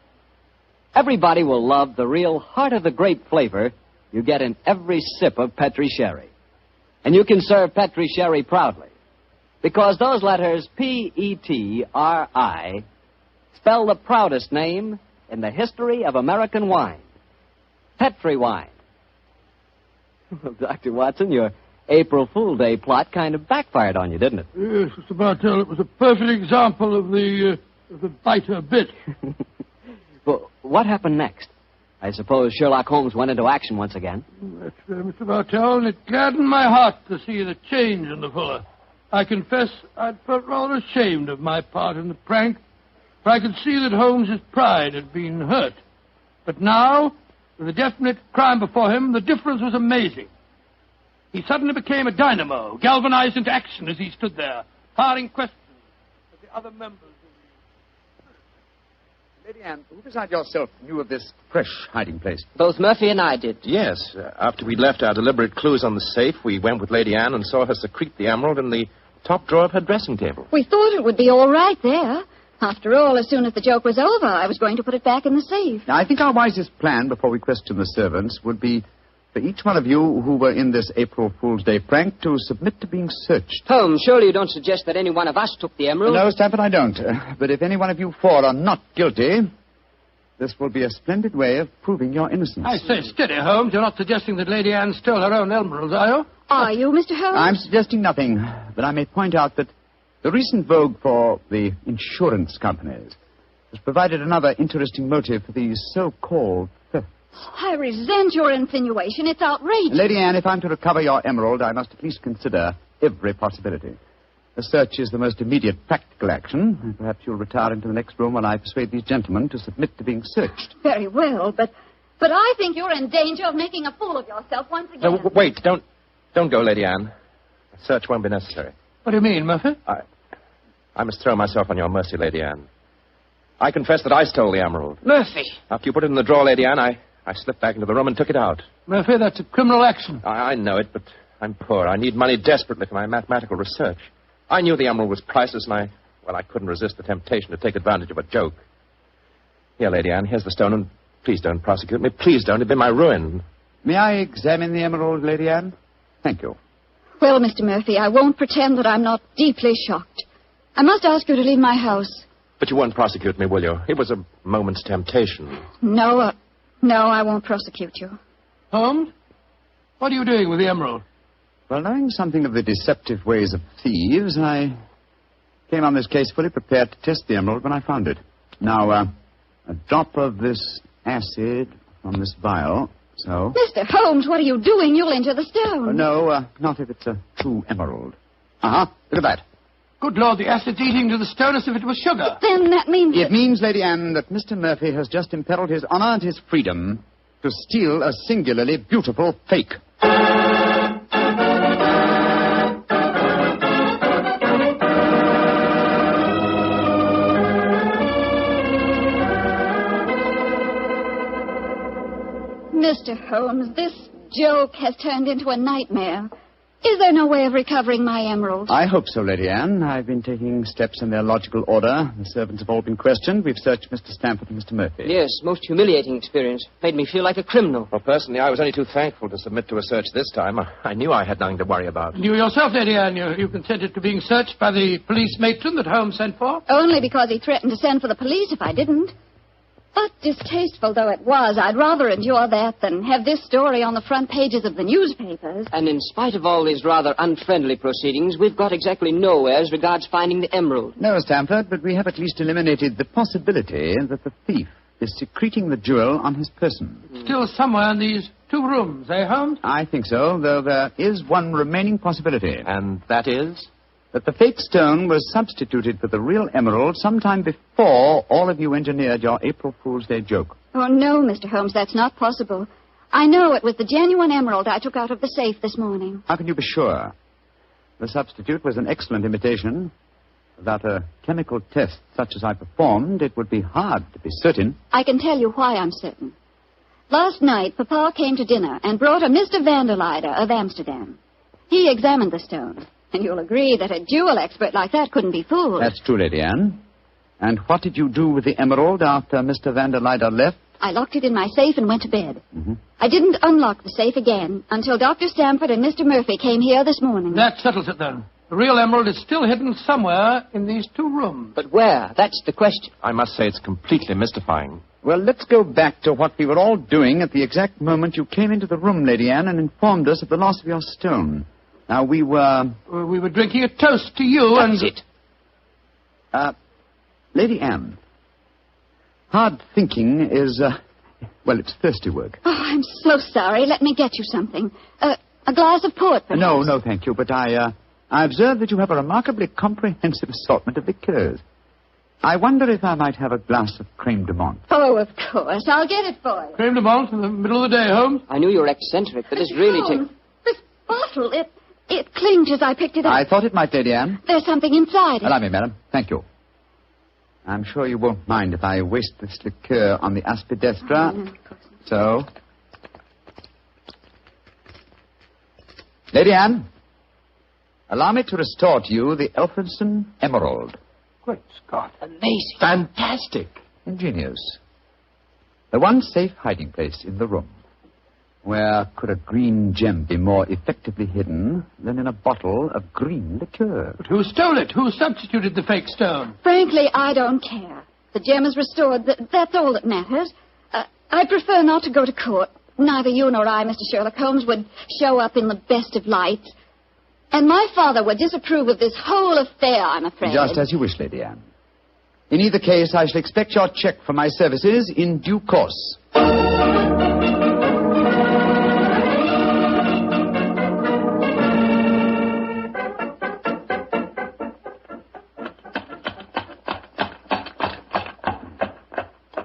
Everybody will love the real heart-of-the-grape flavor you get in every sip of Petri Sherry. And you can serve Petri Sherry proudly, because those letters P-E-T-R-I spell the proudest name in the history of American wine. Petri wine. Well, Dr. Watson, your April Fool Day plot kind of backfired on you, didn't it? Yes, Mr. Bartell, it was a perfect example of the biter bit. Well, what happened next? I suppose Sherlock Holmes went into action once again. That's fair, Mr. Bartell, and it gladdened my heart to see the change in the fella. I confess I'd felt rather ashamed of my part in the prank, for I could see that Holmes's pride had been hurt. But now, with a definite crime before him, the difference was amazing. He suddenly became a dynamo, galvanized into action as he stood there, firing questions at the other members. Lady Anne, who besides yourself knew of this fresh hiding place? Both Murphy and I did. Yes. After we'd left our deliberate clues on the safe, we went with Lady Anne and saw her secrete the emerald in the top drawer of her dressing table. We thought it would be all right there. After all, as soon as the joke was over, I was going to put it back in the safe. Now, I think our wisest plan before we question the servants would be for each one of you who were in this April Fool's Day prank to submit to being searched. Holmes, surely you don't suggest that any one of us took the emerald? No, Stamford, I don't. But if any one of you four are not guilty, this will be a splendid way of proving your innocence. I say, steady, Holmes. You're not suggesting that Lady Anne stole her own emeralds, are you? Are you, Mr. Holmes? I'm suggesting nothing, but I may point out that the recent vogue for the insurance companies has provided another interesting motive for these so-called thefts. I resent your insinuation. It's outrageous. Lady Anne, if I'm to recover your emerald, I must at least consider every possibility. A search is the most immediate practical action. Perhaps you'll retire into the next room while I persuade these gentlemen to submit to being searched. Very well, but I think you're in danger of making a fool of yourself once again. No, wait, don't go, Lady Anne. A search won't be necessary. What do you mean, Murphy? I must throw myself on your mercy, Lady Anne. I confess that I stole the emerald. Murphy! After you put it in the drawer, Lady Anne, I slipped back into the room and took it out. Murphy, that's a criminal action. I know it, but I'm poor. I need money desperately for my mathematical research. I knew the emerald was priceless, and I couldn't resist the temptation to take advantage of a joke. Here, Lady Anne, here's the stone, and please don't prosecute me. Please don't. It'd be my ruin. May I examine the emerald, Lady Anne? Thank you. Well, Mr. Murphy, I won't pretend that I'm not deeply shocked. I must ask you to leave my house. But you won't prosecute me, will you? It was a moment's temptation. No, I won't prosecute you. Holmes, what are you doing with the emerald? Well, knowing something of the deceptive ways of thieves, I came on this case fully prepared to test the emerald when I found it. Now, a drop of this acid from this vial, so... Mr. Holmes, what are you doing? You'll injure the stone. No, not if it's a true emerald. Uh-huh, look at that. Good Lord, the acid's eating to the stone as if it was sugar. Then that means... It means, Lady Anne, that Mr. Murphy has just imperiled his honor and his freedom to steal a singularly beautiful fake. Mr. Holmes, this joke has turned into a nightmare. Is there no way of recovering my emerald? I hope so, Lady Anne. I've been taking steps in their logical order. The servants have all been questioned. We've searched Mr. Stamford and Mr. Murphy. Yes, most humiliating experience. Made me feel like a criminal. Well, personally, I was only too thankful to submit to a search this time. I knew I had nothing to worry about. And you yourself, Lady Anne, you consented to being searched by the police matron that Holmes sent for? Only because he threatened to send for the police if I didn't. But distasteful though it was, I'd rather endure that than have this story on the front pages of the newspapers. And in spite of all these rather unfriendly proceedings, we've got exactly nowhere as regards finding the emerald. No, Stamford, but we have at least eliminated the possibility that the thief is secreting the jewel on his person. Still somewhere in these 2 rooms, eh, Holmes? I think so, though there is one remaining possibility. And that is? That the fake stone was substituted for the real emerald sometime before all of you engineered your April Fool's Day joke. Oh, no, Mr. Holmes, that's not possible. I know it was the genuine emerald I took out of the safe this morning. How can you be sure? The substitute was an excellent imitation. Without a chemical test such as I performed, it would be hard to be certain. I can tell you why I'm certain. Last night, Papa came to dinner and brought a Mr. Vanderleider of Amsterdam. He examined the stone. And you'll agree that a jewel expert like that couldn't be fooled. That's true, Lady Anne. And what did you do with the emerald after Mr. Vanderleider left? I locked it in my safe and went to bed. Mm-hmm. I didn't unlock the safe again until Dr. Stamford and Mr. Murphy came here this morning. That settles it, then. The real emerald is still hidden somewhere in these 2 rooms. But where? That's the question. I must say it's completely mystifying. Well, let's go back to what we were all doing at the exact moment you came into the room, Lady Anne, and informed us of the loss of your stone. Now, we were drinking a toast to you That's and... it. Lady Anne, hard thinking is, well, it's thirsty work. Oh, I'm so sorry. Let me get you something. A glass of port, perhaps. No, thank you. But I observe that you have a remarkably comprehensive assortment of liqueurs. I wonder if I might have a glass of creme de menthe. Oh, of course. I'll get it for you. Creme de menthe in the middle of the day, Holmes? I knew you were eccentric, but this really... Holmes, this bottle, it clinged as I picked it up. I thought it might, Lady Anne. There's something inside it. Allow me, madam. Thank you. I'm sure you won't mind if I waste this liqueur on the aspidestra. No, of course not. So... Lady Anne, allow me to restore to you the Elphinstone Emerald. Great Scott. Amazing. Fantastic. Ingenious. The one safe hiding place in the room. Where could a green gem be more effectively hidden than in a bottle of green liqueur? But who stole it? Who substituted the fake stone? Frankly, I don't care. The gem is restored. That's all that matters. I prefer not to go to court. Neither you nor I, Mr. Sherlock Holmes, would show up in the best of lights. And my father would disapprove of this whole affair, I'm afraid. Just as you wish, Lady Anne. In either case, I shall expect your check for my services in due course.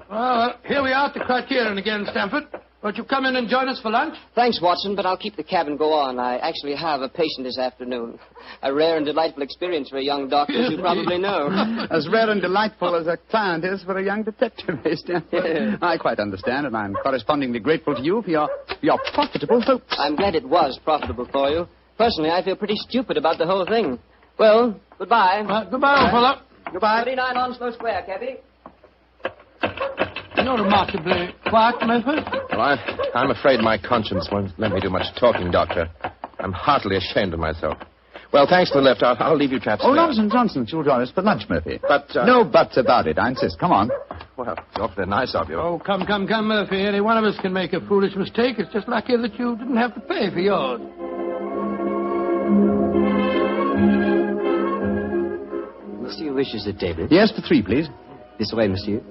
Well, here we are at the Criterion again, Stamford. Won't you come in and join us for lunch? Thanks, Watson, but I'll keep the cab and go on. I actually have a patient this afternoon. A rare and delightful experience for a young doctor, as you probably know. As rare and delightful as a client is for a young detective, eh, Stanford? I quite understand, and I'm correspondingly grateful to you for your profitable hopes. I'm glad it was profitable for you. Personally, I feel pretty stupid about the whole thing. Well, goodbye. Goodbye, old fellow. Goodbye. 39 Onslow Square, cabby. You're remarkably quiet, Murphy. Well, I'm afraid my conscience won't let me do much talking, Doctor. I'm heartily ashamed of myself. Well, thanks for the lift. I'll leave you chaps. Oh, nonsense. You'll join us for lunch, Murphy. But, No buts about it, I insist. Come on. Well, it's awfully nice of you. Oh, come, Murphy. Any one of us can make a foolish mistake. It's just lucky that you didn't have to pay for yours. Monsieur wishes a table. Yes, for 3, please. This way, monsieur.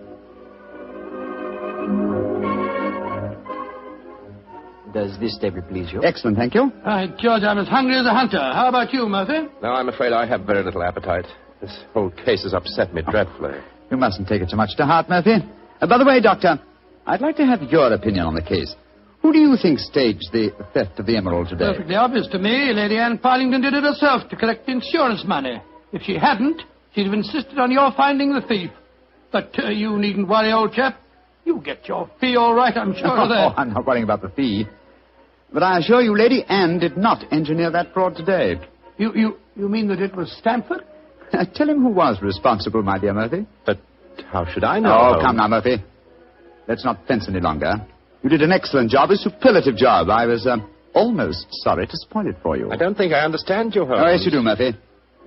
Does this table please you? Excellent, thank you. George, I'm as hungry as a hunter. How about you, Murphy? No, I'm afraid I have very little appetite. This whole case has upset me dreadfully. You mustn't take it too much to heart, Murphy. By the way, Doctor, I'd like to have your opinion on the case. Who do you think staged the theft of the emerald today? Perfectly obvious to me. Lady Anne Partington did it herself to collect insurance money. If she hadn't, she'd have insisted on your finding the thief. But you needn't worry, old chap. You'll get your fee all right, I'm sure of that. Oh, I'm not worrying about the fee. But I assure you, Lady Anne did not engineer that fraud today. You mean that it was Stamford? Tell him who was responsible, my dear Murphy. But how should I know? Oh, come now, Murphy. Let's not fence any longer. You did an excellent job, a superlative job. I was almost sorry to spoil it for you. I don't think I understand you, Holmes. Oh, yes, you do, Murphy.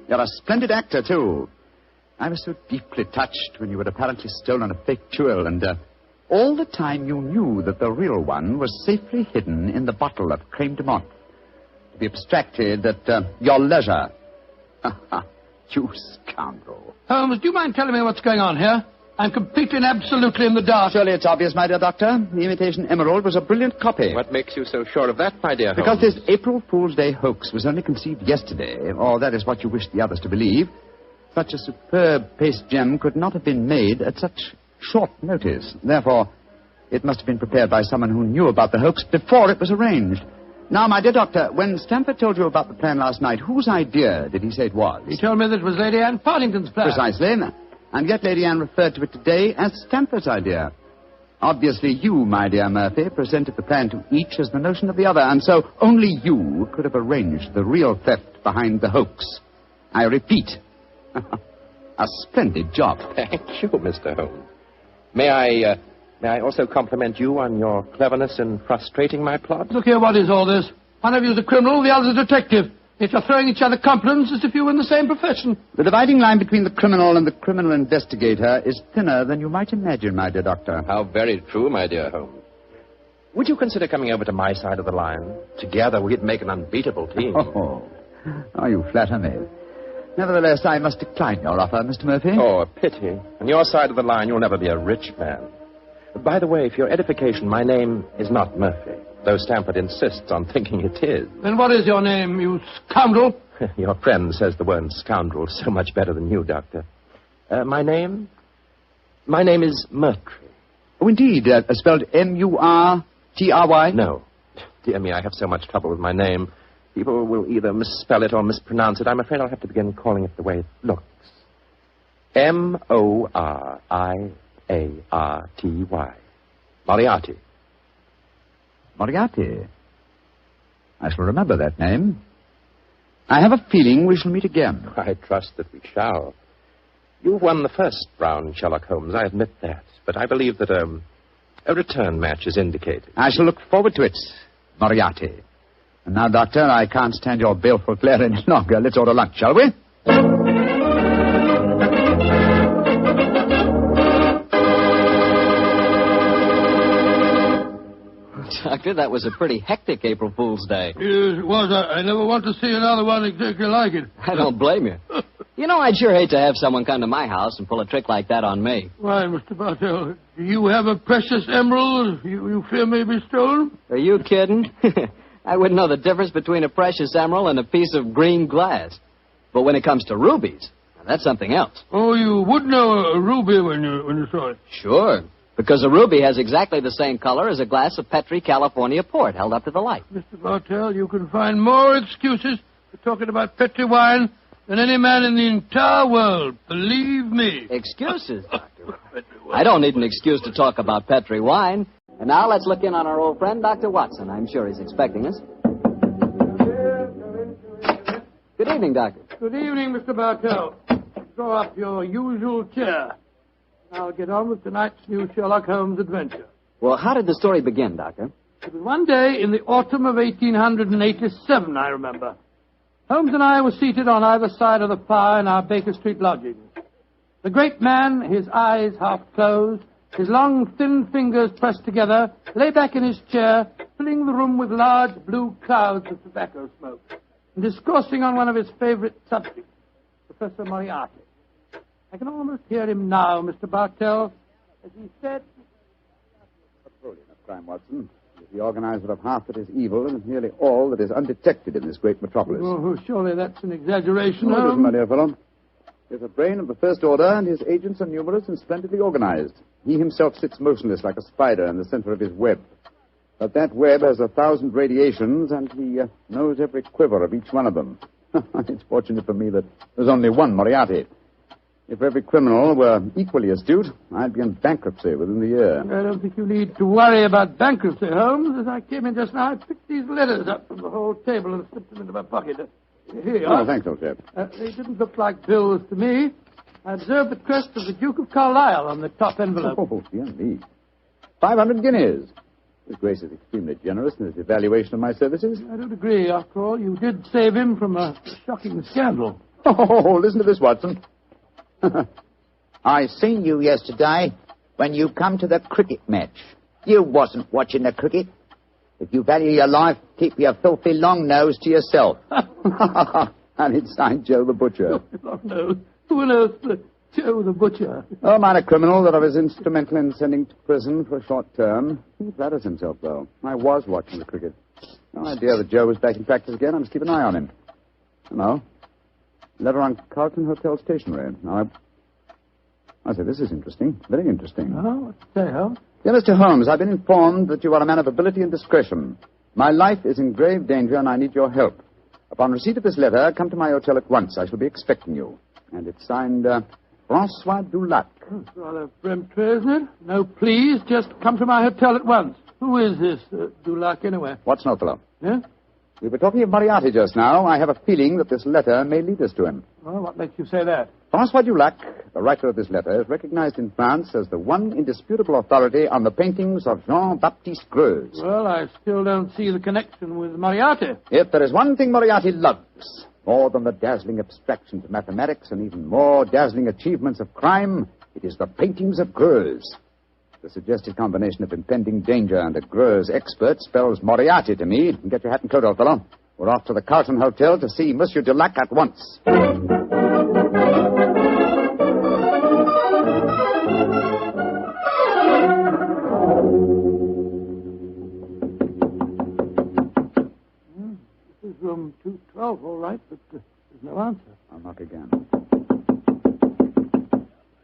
You're a splendid actor, too. I was so deeply touched when you had apparently stolen a fake jewel, and all the time you knew that the real one was safely hidden in the bottle of creme de menthe. To be abstracted at your leisure. You scoundrel. Holmes, do you mind telling me what's going on here? I'm completely and absolutely in the dark. Surely it's obvious, my dear Doctor. The imitation emerald was a brilliant copy. What makes you so sure of that, my dear Because Holmes? this April Fool's Day hoax was only conceived yesterday, or that is what you wish the others to believe. Such a superb paste gem could not have been made at such short notice. Therefore, it must have been prepared by someone who knew about the hoax before it was arranged. Now, my dear Doctor, when Stamford told you about the plan last night, whose idea did he say it was? He told me that it was Lady Anne Partington's plan. Precisely. And yet Lady Anne referred to it today as Stamford's idea. Obviously, you, my dear Murphy, presented the plan to each as the notion of the other, and so only you could have arranged the real theft behind the hoax. I repeat, a splendid job. Thank you, Mr. Holmes. May I also compliment you on your cleverness in frustrating my plot? Look here, what is all this? One of you is a criminal, the other's a detective. Yet you're throwing each other compliments as if you were in the same profession. The dividing line between the criminal and the criminal investigator is thinner than you might imagine, my dear Doctor. How very true, my dear Holmes. Would you consider coming over to my side of the line? Together we'd make an unbeatable team. Oh, you flatter me. Nevertheless, I must decline your offer, Mr. Murphy. Oh, a pity. On your side of the line, you'll never be a rich man. By the way, for your edification, my name is not Murphy, though Stamford insists on thinking it is. Then what is your name, you scoundrel? Your friend says the word scoundrel so much better than you, Doctor. My name is Murtry. Oh, indeed. Spelled M-U-R-T-R-Y? No. Dear me, I have so much trouble with my name. People will either misspell it or mispronounce it. I'm afraid I'll have to begin calling it the way it looks. M-O-R-I-A-R-T-Y. Moriarty. Moriarty. I shall remember that name. I have a feeling we shall meet again. I trust that we shall. You've won the first round, Sherlock Holmes, I admit that. But I believe that a return match is indicated. I shall look forward to it, Moriarty. And now, Doctor, I can't stand your baleful glare any longer. Let's order lunch, shall we? Doctor, that was a pretty hectic April Fool's Day. Yes, it was. I never want to see another one exactly like it. I don't blame you. You know, I'd sure hate to have someone come to my house and pull a trick like that on me. Why, Mr. Bartell, do you have a precious emerald you fear may be stolen? Are you kidding? I wouldn't know the difference between a precious emerald and a piece of green glass. But when it comes to rubies, that's something else. Oh, you would know a ruby when you saw it? Sure, because a ruby has exactly the same color as a glass of Petri California port held up to the light. Mr. Bartell, you can find more excuses for talking about Petri wine than any man in the entire world. Believe me. Excuses, Doctor? I don't need an excuse to talk about Petri wine. And now let's look in on our old friend, Dr. Watson. I'm sure he's expecting us. Good evening, Doctor. Good evening, Mr. Bartell. Draw up your usual chair. I'll get on with tonight's new Sherlock Holmes adventure. Well, how did the story begin, Doctor? It was one day in the autumn of 1887, I remember. Holmes and I were seated on either side of the fire in our Baker Street lodgings. The great man, his eyes half closed, his long, thin fingers pressed together, lay back in his chair, filling the room with large blue clouds of tobacco smoke, and discoursing on one of his favorite subjects, Professor Moriarty. I can almost hear him now, Mr. Bartell, as he said... Napoleon of crime, Watson. It the organizer of half that is evil and nearly all that is undetected in this great metropolis. Oh, surely that's an exaggeration, No, it Holmes. isn't, my dear fellow. He is a brain of the first order, and his agents are numerous and splendidly organized. He himself sits motionless like a spider in the center of his web. But that web has 1,000 radiations, and he knows every quiver of each one of them. It's fortunate for me that there's only one Moriarty. If every criminal were equally astute, I'd be in bankruptcy within the year. I don't think you need to worry about bankruptcy, Holmes. As I came in just now, I picked these letters up from the whole table and slipped them into my pocket. Here you are. Oh, thanks, old chap. They didn't look like bills to me. I observed the crest of the Duke of Carlisle on the top envelope. Oh, dear me. 500 guineas. His Grace is extremely generous in his evaluation of my services. I don't agree. After all, you did save him from a shocking scandal. Oh, listen to this, Watson. I seen you yesterday when you come to the cricket match. You wasn't watching the cricket. If you value your life, keep your filthy long nose to yourself. And it's signed Joe the Butcher. Long nose. Who on earth, Joe the Butcher? Oh, minor criminal that I was instrumental in sending to prison for a short term. He flatters himself, though. I was watching the cricket. No idea that Joe was back in practice again. I must keep an eye on him. Hello. Letter on Carlton Hotel stationery. Now, I say, this is interesting. Very interesting. Oh, what's it say, Holmes? Dear Mr. Holmes, I've been informed that you are a man of ability and discretion. My life is in grave danger, and I need your help. Upon receipt of this letter, come to my hotel at once. I shall be expecting you. And it's signed, Francois Dulac. It's rather peremptory, isn't it? No, please, just come to my hotel at once. Who is this Dulac, anyway? What's no fellow? Yeah? We were talking of Moriarty just now. I have a feeling that this letter may lead us to him. Well, what makes you say that? Francois Dulac, the writer of this letter, is recognized in France as the one indisputable authority on the paintings of Jean-Baptiste Greuze. Well, I still don't see the connection with Moriarty. If there is one thing Moriarty loves, more than the dazzling abstractions of mathematics and even more dazzling achievements of crime, it is the paintings of Greuze. The suggested combination of impending danger and a Greuze expert spells Moriarty to me. Get your hat and coat, old fellow. We're off to the Carlton Hotel to see Monsieur Dulac at once. This is room 212, all right, but there's no answer. I'll knock again.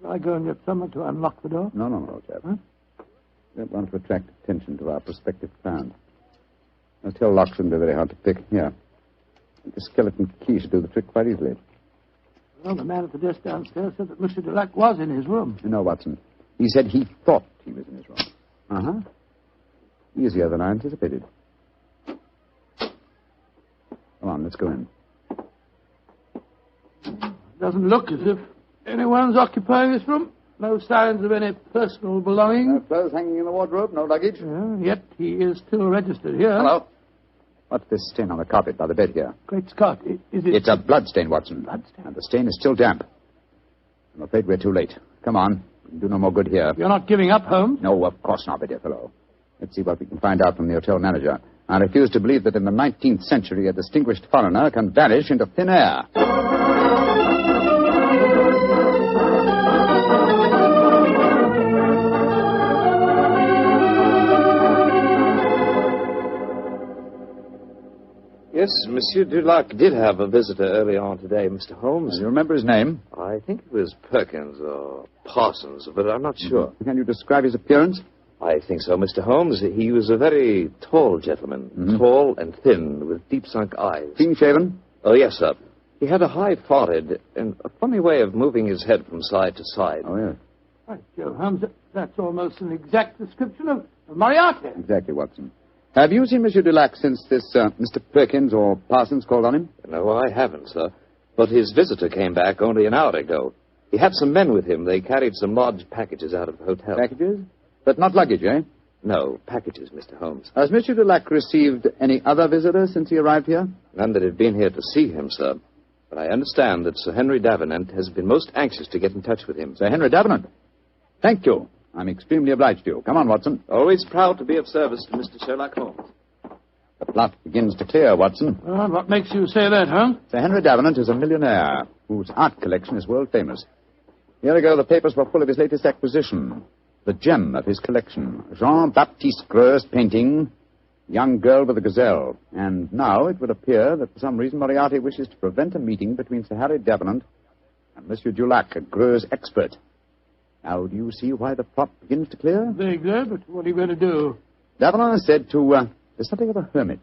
Shall I go and get someone to unlock the door? No, old chap. Huh? Don't want to attract attention to our prospective client. Hotel locks shouldn't be very hard to pick. Here. The skeleton key should do the trick quite easily. Well, the man at the desk downstairs said that Monsieur Dulac was in his room. You know, Watson, he said he thought he was in his room. Uh-huh. Easier than I anticipated. Come on, let's go in. Doesn't look as if anyone's occupying this room. No signs of any personal belongings. No clothes hanging in the wardrobe, no luggage. Yet he is still registered here. Hello. What's this stain on the carpet by the bed here? Great Scott, is it... It's a blood stain, Watson. Blood stain? And the stain is still damp. I'm afraid we're too late. Come on. We can do no more good here. You're not giving up, Holmes? No, of course not, my dear fellow. Let's see what we can find out from the hotel manager. I refuse to believe that in the 19th century a distinguished foreigner can vanish into thin air. Yes, Monsieur Dulac did have a visitor early on today, Mr. Holmes. You remember his name? I think it was Perkins or Parsons, but I'm not sure. Can you describe his appearance? I think so, Mr. Holmes. He was a very tall gentleman, tall and thin, with deep-sunk eyes. Clean-shaven? Oh, yes, sir. He had a high forehead and a funny way of moving his head from side to side. Oh, yes. Right, Joe Holmes, that's almost an exact description of Moriarty. Exactly, Watson. Have you seen Monsieur Dulac since this Mr. Perkins or Parsons called on him? No, I haven't, sir. But his visitor came back only an hour ago. He had some men with him. They carried some large packages out of the hotel. Packages? But not luggage, eh? No, packages, Mr. Holmes. Has Monsieur Dulac received any other visitors since he arrived here? None that have been here to see him, sir. But I understand that Sir Henry Davenant has been most anxious to get in touch with him. Sir Henry Davenant? Thank you. I'm extremely obliged to you. Come on, Watson. Always proud to be of service to Mr. Sherlock Holmes. The plot begins to clear, Watson. Well, what makes you say that, huh? Sir Henry Davenant is a millionaire whose art collection is world famous. Year ago, the papers were full of his latest acquisition, the gem of his collection, Jean-Baptiste Greuze painting, young girl with the Gazelle. And now it would appear that for some reason Moriarty wishes to prevent a meeting between Sir Harry Davenant and Monsieur Dulac, a Greuze expert. Now, do you see why the plot begins to clear? Vaguely, but what are you going to do? Davenant said to, there's something of a hermit.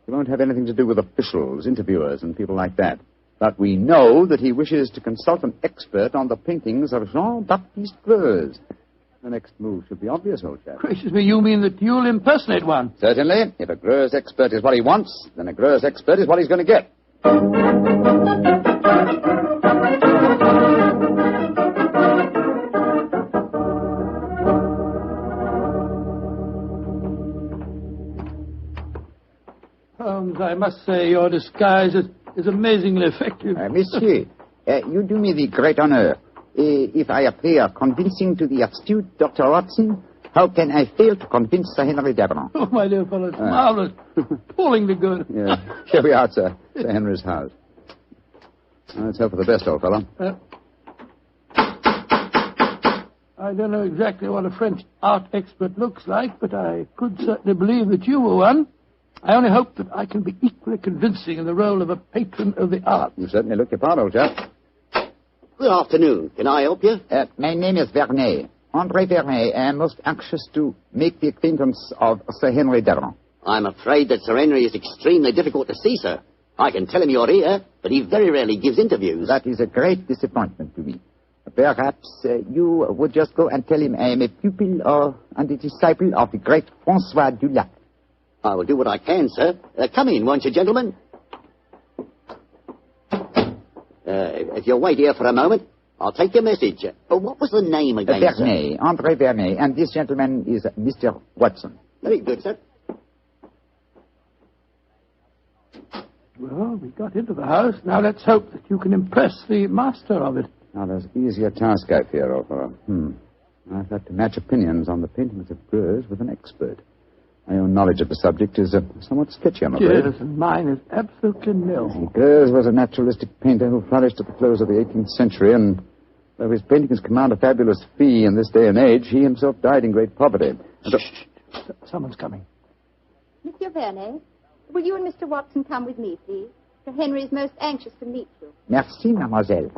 He won't have anything to do with officials, interviewers, and people like that. But we know that he wishes to consult an expert on the paintings of Jean-Baptiste Greuze. The next move should be obvious, old chap. Gracious me, you mean that you'll impersonate one? Certainly. If a Greuze expert is what he wants, then a Greuze expert is what he's going to get. Holmes, I must say your disguise is amazingly effective. Monsieur, you do me the great honor. If I appear convincing to the astute Dr. Watson, how can I fail to convince Sir Henry Davenant? Oh, my dear fellow, it's marvelous. Appallingly good. Yeah. Here we are, sir. Sir Henry's house. Let's hope for the best, old fellow. I don't know exactly what a French art expert looks like, but I could certainly believe that you were one. I only hope that I can be equally convincing in the role of a patron of the arts. You certainly look your part, old chap. Good afternoon. Can I help you? My name is Vernet. André Vernet. I am most anxious to make the acquaintance of Sir Henry Davenant. I'm afraid that Sir Henry is extremely difficult to see, sir. I can tell him you're here, but he very rarely gives interviews. That is a great disappointment to me. Perhaps you would just go and tell him I am a pupil and a disciple of the great Francois Dulac. I will do what I can, sir. Come in, won't you, gentlemen? If you'll wait here for a moment, I'll take your message. What was the name again, Vernet, sir? André Vernet, and this gentleman is Mr. Watson. Very good, sir. Well, we got into the house. Now let's hope that you can impress the master of it. Now, there's easier task, I fear, old fellow. I've had to match opinions on the paintings of Greuze with an expert. My own knowledge of the subject is somewhat sketchy, I'm afraid. Yes, and mine is absolutely nil. Greuze was a naturalistic painter who flourished at the close of the 18th century, and though his paintings command a fabulous fee in this day and age, he himself died in great poverty. Someone's coming. Monsieur Vernet, will you and Mr. Watson come with me, please? Sir Henry is most anxious to meet you. Merci, mademoiselle.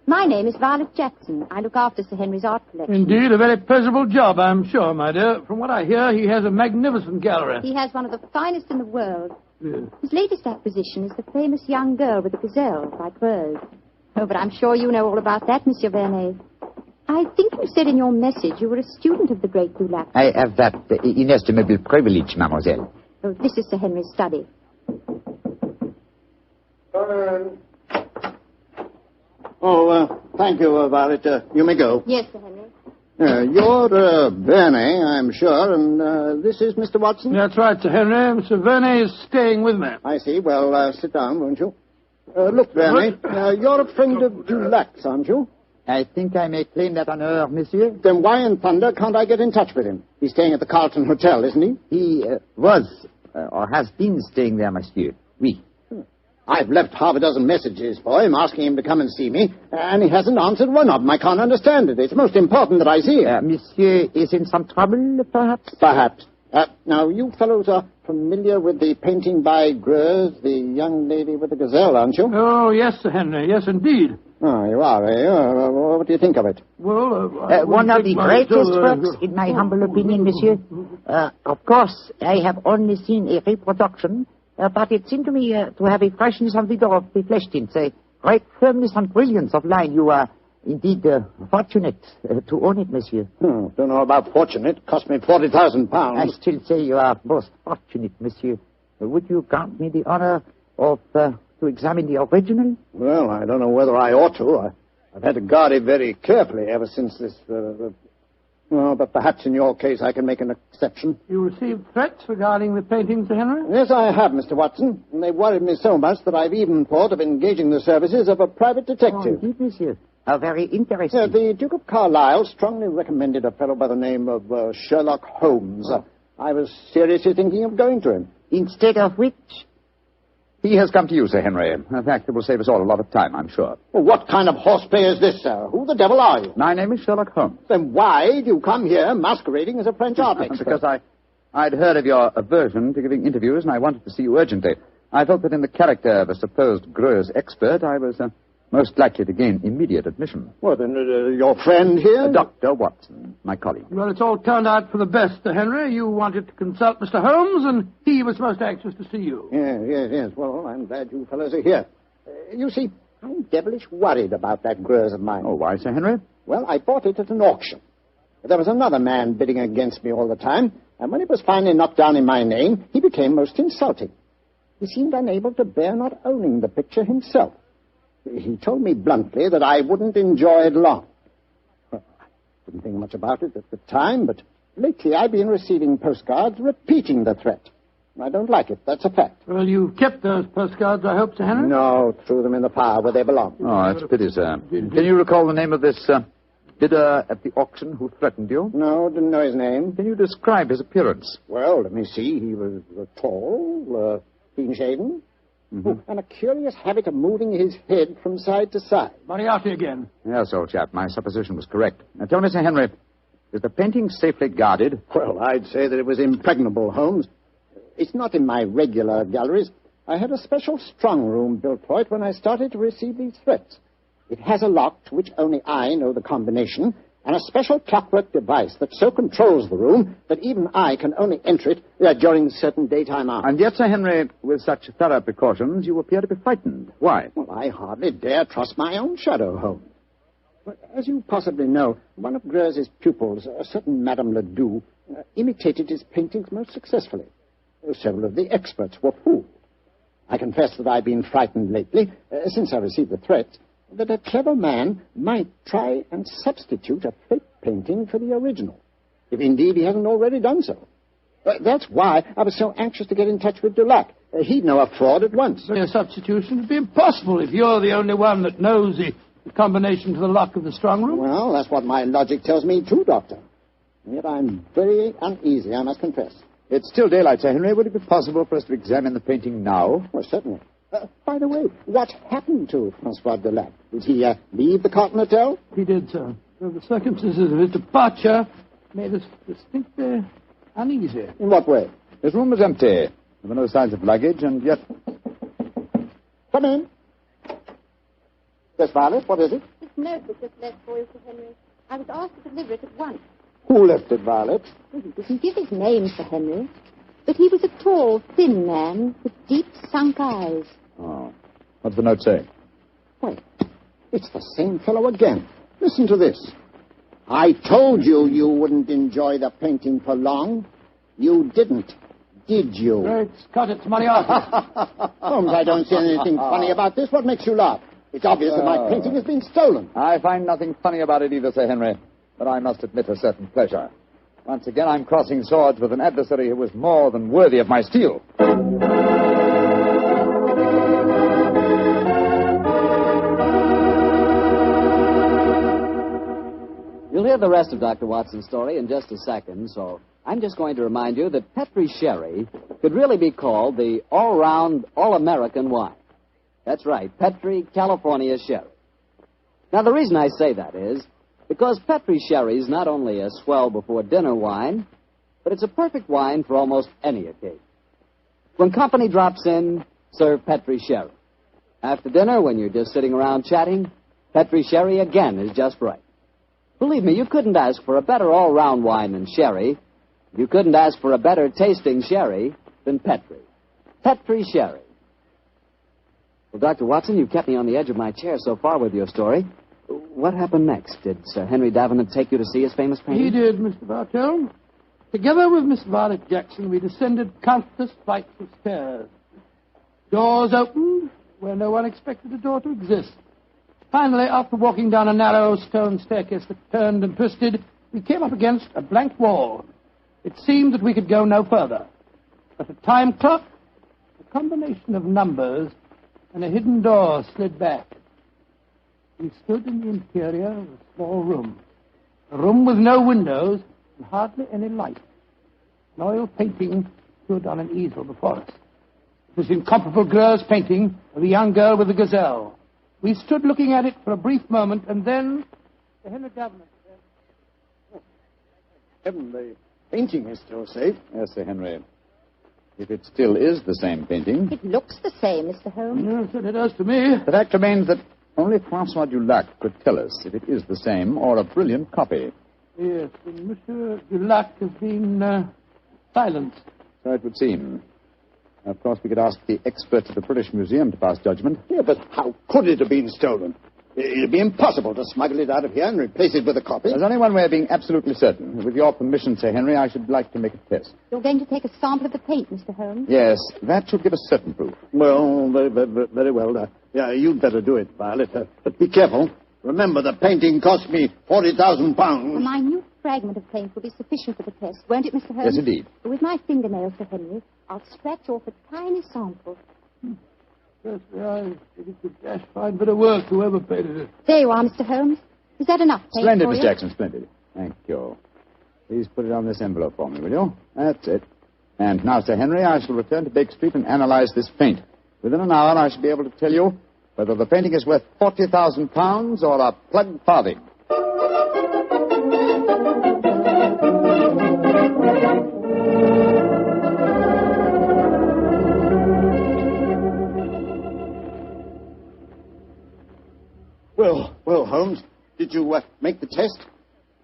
My name is Violet Jackson. I look after Sir Henry's art collection. Indeed, a very pleasurable job, I'm sure, my dear. From what I hear, he has a magnificent gallery. He has one of the finest in the world. Yes. His latest acquisition is the famous young girl with the Gazelle by Greuze. Oh, but I'm sure you know all about that, Monsieur Vernet. I think you said in your message you were a student of the great Dulac. I have that inestimable privilege, mademoiselle. Oh, this is Sir Henry's study. Thank you, Violet. You may go. Yes, Sir Henry. You're Vernet, I'm sure, and this is Mr. Watson? That's right, Sir Henry. Mr. Vernet is staying with me. I see. Well, sit down, won't you? Look, Vernet, you're a friend of Dulac's, aren't you? I think I may claim that honor, monsieur. Then why in thunder can't I get in touch with him? He's staying at the Carlton Hotel, isn't he? He was, or has been staying there, monsieur. Oui. I've left half a dozen messages for him asking him to come and see me, and he hasn't answered one of them. I can't understand it. It's most important that I see him. Monsieur is in some trouble, perhaps? Perhaps. Now, you fellows are familiar with the painting by Greuze, the young lady with the Gazelle, aren't you? Oh, yes, Sir Henry. Yes, indeed. Oh, you are, eh? What do you think of it? Well, one of the greatest works, in my humble opinion, monsieur. Of course, I have only seen a reproduction, but it seemed to me to have a freshness and vigor of the flesh tints, a great firmness and brilliance of line. You are indeed fortunate to own it, monsieur. Don't know about fortunate. It cost me £40,000. I still say you are most fortunate, monsieur. Would you grant me the honor of to examine the original? Well, I don't know whether I ought to. I've had to guard it very carefully ever since this... Well, but perhaps in your case I can make an exception. You received threats regarding the painting, Sir Henry? Yes, I have, Mr. Watson. And they've worried me so much that I've even thought of engaging the services of a private detective. Oh, indeed, monsieur. Very interesting. The Duke of Carlisle strongly recommended a fellow by the name of Sherlock Holmes. I was seriously thinking of going to him. Instead of which? He has come to you, Sir Henry. In fact, it will save us all a lot of time, I'm sure. Well, what kind of horseplay is this, sir? Who the devil are you? My name is Sherlock Holmes. Then why do you come here masquerading as a French art expert? Because I'd heard of your aversion to giving interviews, and I wanted to see you urgently. I felt that in the character of a supposed Greuze expert, I was most likely to gain immediate admission. Well, then, your friend here? Dr. Watson, my colleague. Well, it's all turned out for the best, Sir Henry. You wanted to consult Mr. Holmes, and he was most anxious to see you. Yes. Well, I'm glad you fellows are here. You see, I'm devilish worried about that Greuze of mine. Oh, why, Sir Henry? Well, I bought it at an auction. There was another man bidding against me all the time, and when it was finally knocked down in my name, he became most insulting. He seemed unable to bear not owning the picture himself. He told me bluntly that I wouldn't enjoy it long. Well, I didn't think much about it at the time, but lately I've been receiving postcards repeating the threat. I don't like it, that's a fact. Well, you kept those postcards, I hope, Sir Henry? No, threw them in the fire where they belong. Oh, that's a pity, sir. Can you recall the name of this bidder at the auction who threatened you? No, didn't know his name. Can you describe his appearance? Well, let me see. He was tall, clean-shaven, and a curious habit of moving his head from side to side. Moriarty again. Yes, old chap, my supposition was correct. Now, tell me, Sir Henry, is the painting safely guarded? Well, I'd say that it was impregnable, Holmes. It's not in my regular galleries. I had a special strong room built for it when I started to receive these threats. It has a lock to which only I know the combination, and a special clockwork device that so controls the room that even I can only enter it during certain daytime hours. And yet, Sir Henry, with such thorough precautions, you appear to be frightened. Why? Well, I hardly dare trust my own shadow, Holmes. But as you possibly know, one of Greuze's pupils, a certain Madame Ledoux, imitated his paintings most successfully. Several of the experts were fooled. I confess that I've been frightened lately, since I received the threat, that a clever man might try and substitute a fake painting for the original, if indeed he hasn't already done so. That's why I was so anxious to get in touch with Dulac. He'd know a fraud at once. A substitution would be impossible if you're the only one that knows the combination to the lock of the strong room. Well, that's what my logic tells me too, Doctor. And yet I'm very uneasy, I must confess. It's still daylight, Sir Henry. Would it be possible for us to examine the painting now? Well, certainly. By the way, what happened to Francois Delac? Did he leave the Cotton Hotel? He did, sir. So the circumstances of his departure made us distinctly uneasy. In what way? His room was empty. There were no signs of luggage, and yet... Come in. Yes, Violet, what is it? This note was just left for you, Sir Henry. I was asked to deliver it at once. Who left it, Violet? Well, he didn't give his name, Sir Henry. But he was a tall, thin man with deep, sunk eyes. Oh. What's the note say? Why, it's the same fellow again. Listen to this. I told you you wouldn't enjoy the painting for long. You didn't, did you? Great Scott, it's Moriarty. Holmes, I don't see anything funny about this. What makes you laugh? It's obvious that my painting has been stolen. I find nothing funny about it either, Sir Henry. But I must admit a certain pleasure. Once again, I'm crossing swords with an adversary who was more than worthy of my steel. You'll hear the rest of Dr. Watson's story in just a second, so I'm just going to remind you that Petri Sherry could really be called the all-round, all-American wine. That's right, Petri California Sherry. Now, the reason I say that is because Petri Sherry is not only a swell before dinner wine, but it's a perfect wine for almost any occasion. When company drops in, serve Petri Sherry. After dinner, when you're just sitting around chatting, Petri Sherry again is just right. Believe me, you couldn't ask for a better all-round wine than Sherry. You couldn't ask for a better tasting Sherry than Petri. Petri Sherry. Well, Dr. Watson, you've kept me on the edge of my chair so far with your story. What happened next? Did Sir Henry Davenant take you to see his famous painting? He did, Mr. Bartell. Together with Miss Violet Jackson, we descended countless flights of stairs. Doors opened where no one expected a door to exist. Finally, after walking down a narrow stone staircase that turned and twisted, we came up against a blank wall. It seemed that we could go no further. But a time clock, a combination of numbers, and a hidden door slid back. We stood in the interior of a small room. A room with no windows and hardly any light. An oil painting stood on an easel before us. It was the incomparable Greuze painting of the young girl with the Gazelle. We stood looking at it for a brief moment, and then Sir Henry Davenant said, Heaven, painting is still safe. Yes, Sir Henry. If it still is the same painting. It looks the same, Mr. Holmes. Yes, it does to me. The fact remains that only Francois Dulac could tell us if it is the same or a brilliant copy. Yes, and Monsieur Dulac has been silenced. So it would seem. Of course, we could ask the experts at the British Museum to pass judgment. Yeah, but how could it have been stolen? It'd be impossible to smuggle it out of here and replace it with a copy. There's only one way of being absolutely certain. With your permission, Sir Henry, I should like to make a test. You're going to take a sample of the paint, Mr. Holmes? Yes, that should give us certain proof. Well, very well. Yeah, you'd better do it, Violet. But be careful. Remember, the painting cost me £40,000. A minute fragment of paint will be sufficient for the test, won't it, Mr. Holmes? Yes, indeed. With my fingernails, Sir Henry, I'll scratch off a tiny sample. Yes, I think it's a dash fine bit of work, whoever painted it. There you are, Mr. Holmes. Is that enough paint Splendid, for Miss you? Jackson, splendid. Thank you. Please put it on this envelope for me, will you? That's it. And now, Sir Henry, I shall return to Baker Street and analyze this paint. Within an hour, I shall be able to tell you whether the painting is worth £40,000 or a plug farthing. Well, Holmes, did you make the test?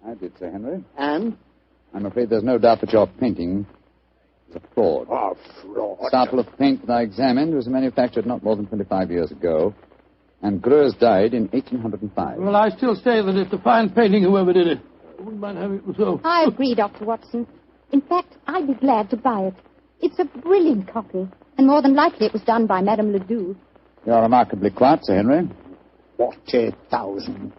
I did, Sir Henry. And? I'm afraid there's no doubt that your painting is a fraud. Oh, fraud. The sample of paint that I examined was manufactured not more than 25 years ago, and Greuze died in 1805. Well, I still say that it's a fine painting, whoever did it. I wouldn't mind having it myself. I agree, Dr. Watson. In fact, I'd be glad to buy it. It's a brilliant copy, and more than likely it was done by Madame Ledoux. You're remarkably quiet, Sir Henry. £40,000.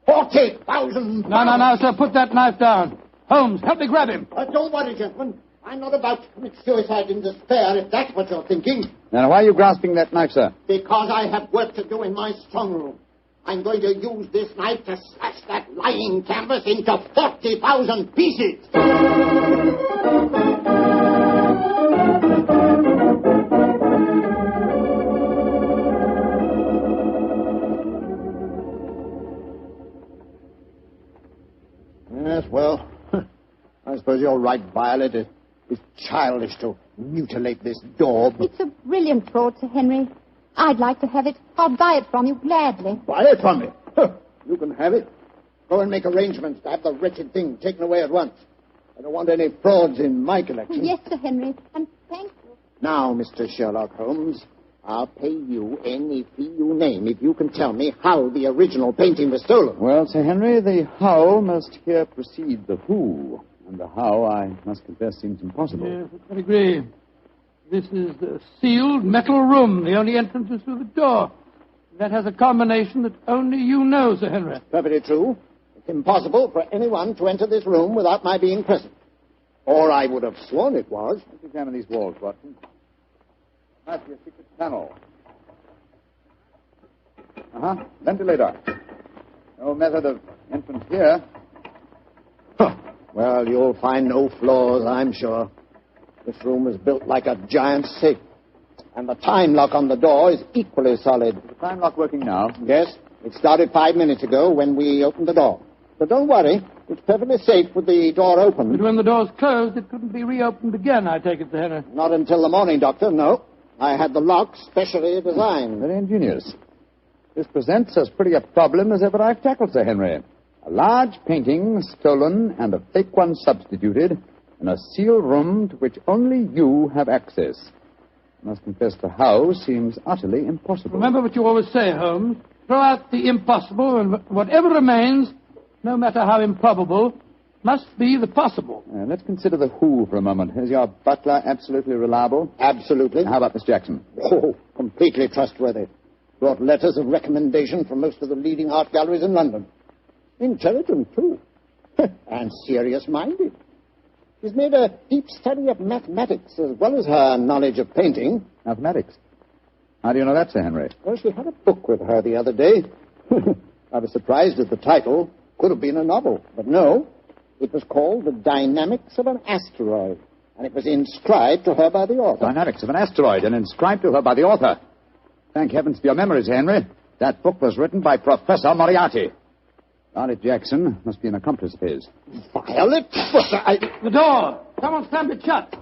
£40,000! No, sir, put that knife down. Holmes, help me grab him. Don't worry, gentlemen. I'm not about to commit suicide in despair, if that's what you're thinking. Now, why are you grasping that knife, sir? Because I have work to do in my strong room. I'm going to use this knife to slash that lying canvas into 40,000 pieces. Yes, well, I suppose you're right, Violet. It's childish to mutilate this daub. It's a brilliant fraud, Sir Henry. I'd like to have it. I'll buy it from you gladly. Buy it from me? You can have it. Go and make arrangements to have the wretched thing taken away at once. I don't want any frauds in my collection. Yes, Sir Henry, and thank you. Now, Mr. Sherlock Holmes, I'll pay you any fee you name if you can tell me how the original painting was stolen. Well, Sir Henry, the how must here precede the who. And the how, I must confess, seems impossible. Yes, I can agree. This is a sealed metal room. The only entrance is through the door. That has a combination that only you know, Sir Henry. Perfectly true. It's impossible for anyone to enter this room without my being present. Or I would have sworn it was. Let's examine these walls, Watson. Might be a secret panel. Ventilator. No method of entrance here. Well, you'll find no flaws, I'm sure. This room is built like a giant safe. And the time lock on the door is equally solid. Is the time lock working now? Yes. It started 5 minutes ago when we opened the door. But don't worry. It's perfectly safe with the door open. But when the door's closed, it couldn't be reopened again, I take it, Sir Henry. Not until the morning, Doctor, no. I had the lock specially designed. Very ingenious. This presents as pretty a problem as ever I've tackled, Sir Henry. A large painting stolen and a fake one substituted in a sealed room to which only you have access. I must confess the how seems utterly impossible. Remember what you always say, Holmes. Throw out the impossible, and whatever remains, no matter how improbable, must be the possible. Let's consider the who for a moment. Is your butler absolutely reliable? Absolutely. How about Miss Jackson? Oh, completely trustworthy. Brought letters of recommendation from most of the leading art galleries in London. Intelligent, too. And serious-minded. She's made a deep study of mathematics as well as her knowledge of painting. Mathematics? How do you know that, Sir Henry? Well, she had a book with her the other day. I was surprised at the title. Could have been a novel, but no. It was called The Dynamics of an Asteroid, and it was inscribed to her by the author. Dynamics of an Asteroid, and inscribed to her by the author. Thank heavens for your memories, Henry. That book was written by Professor Moriarty. Violet Jackson must be an accomplice of his. Violet? The door! Someone slammed it shut.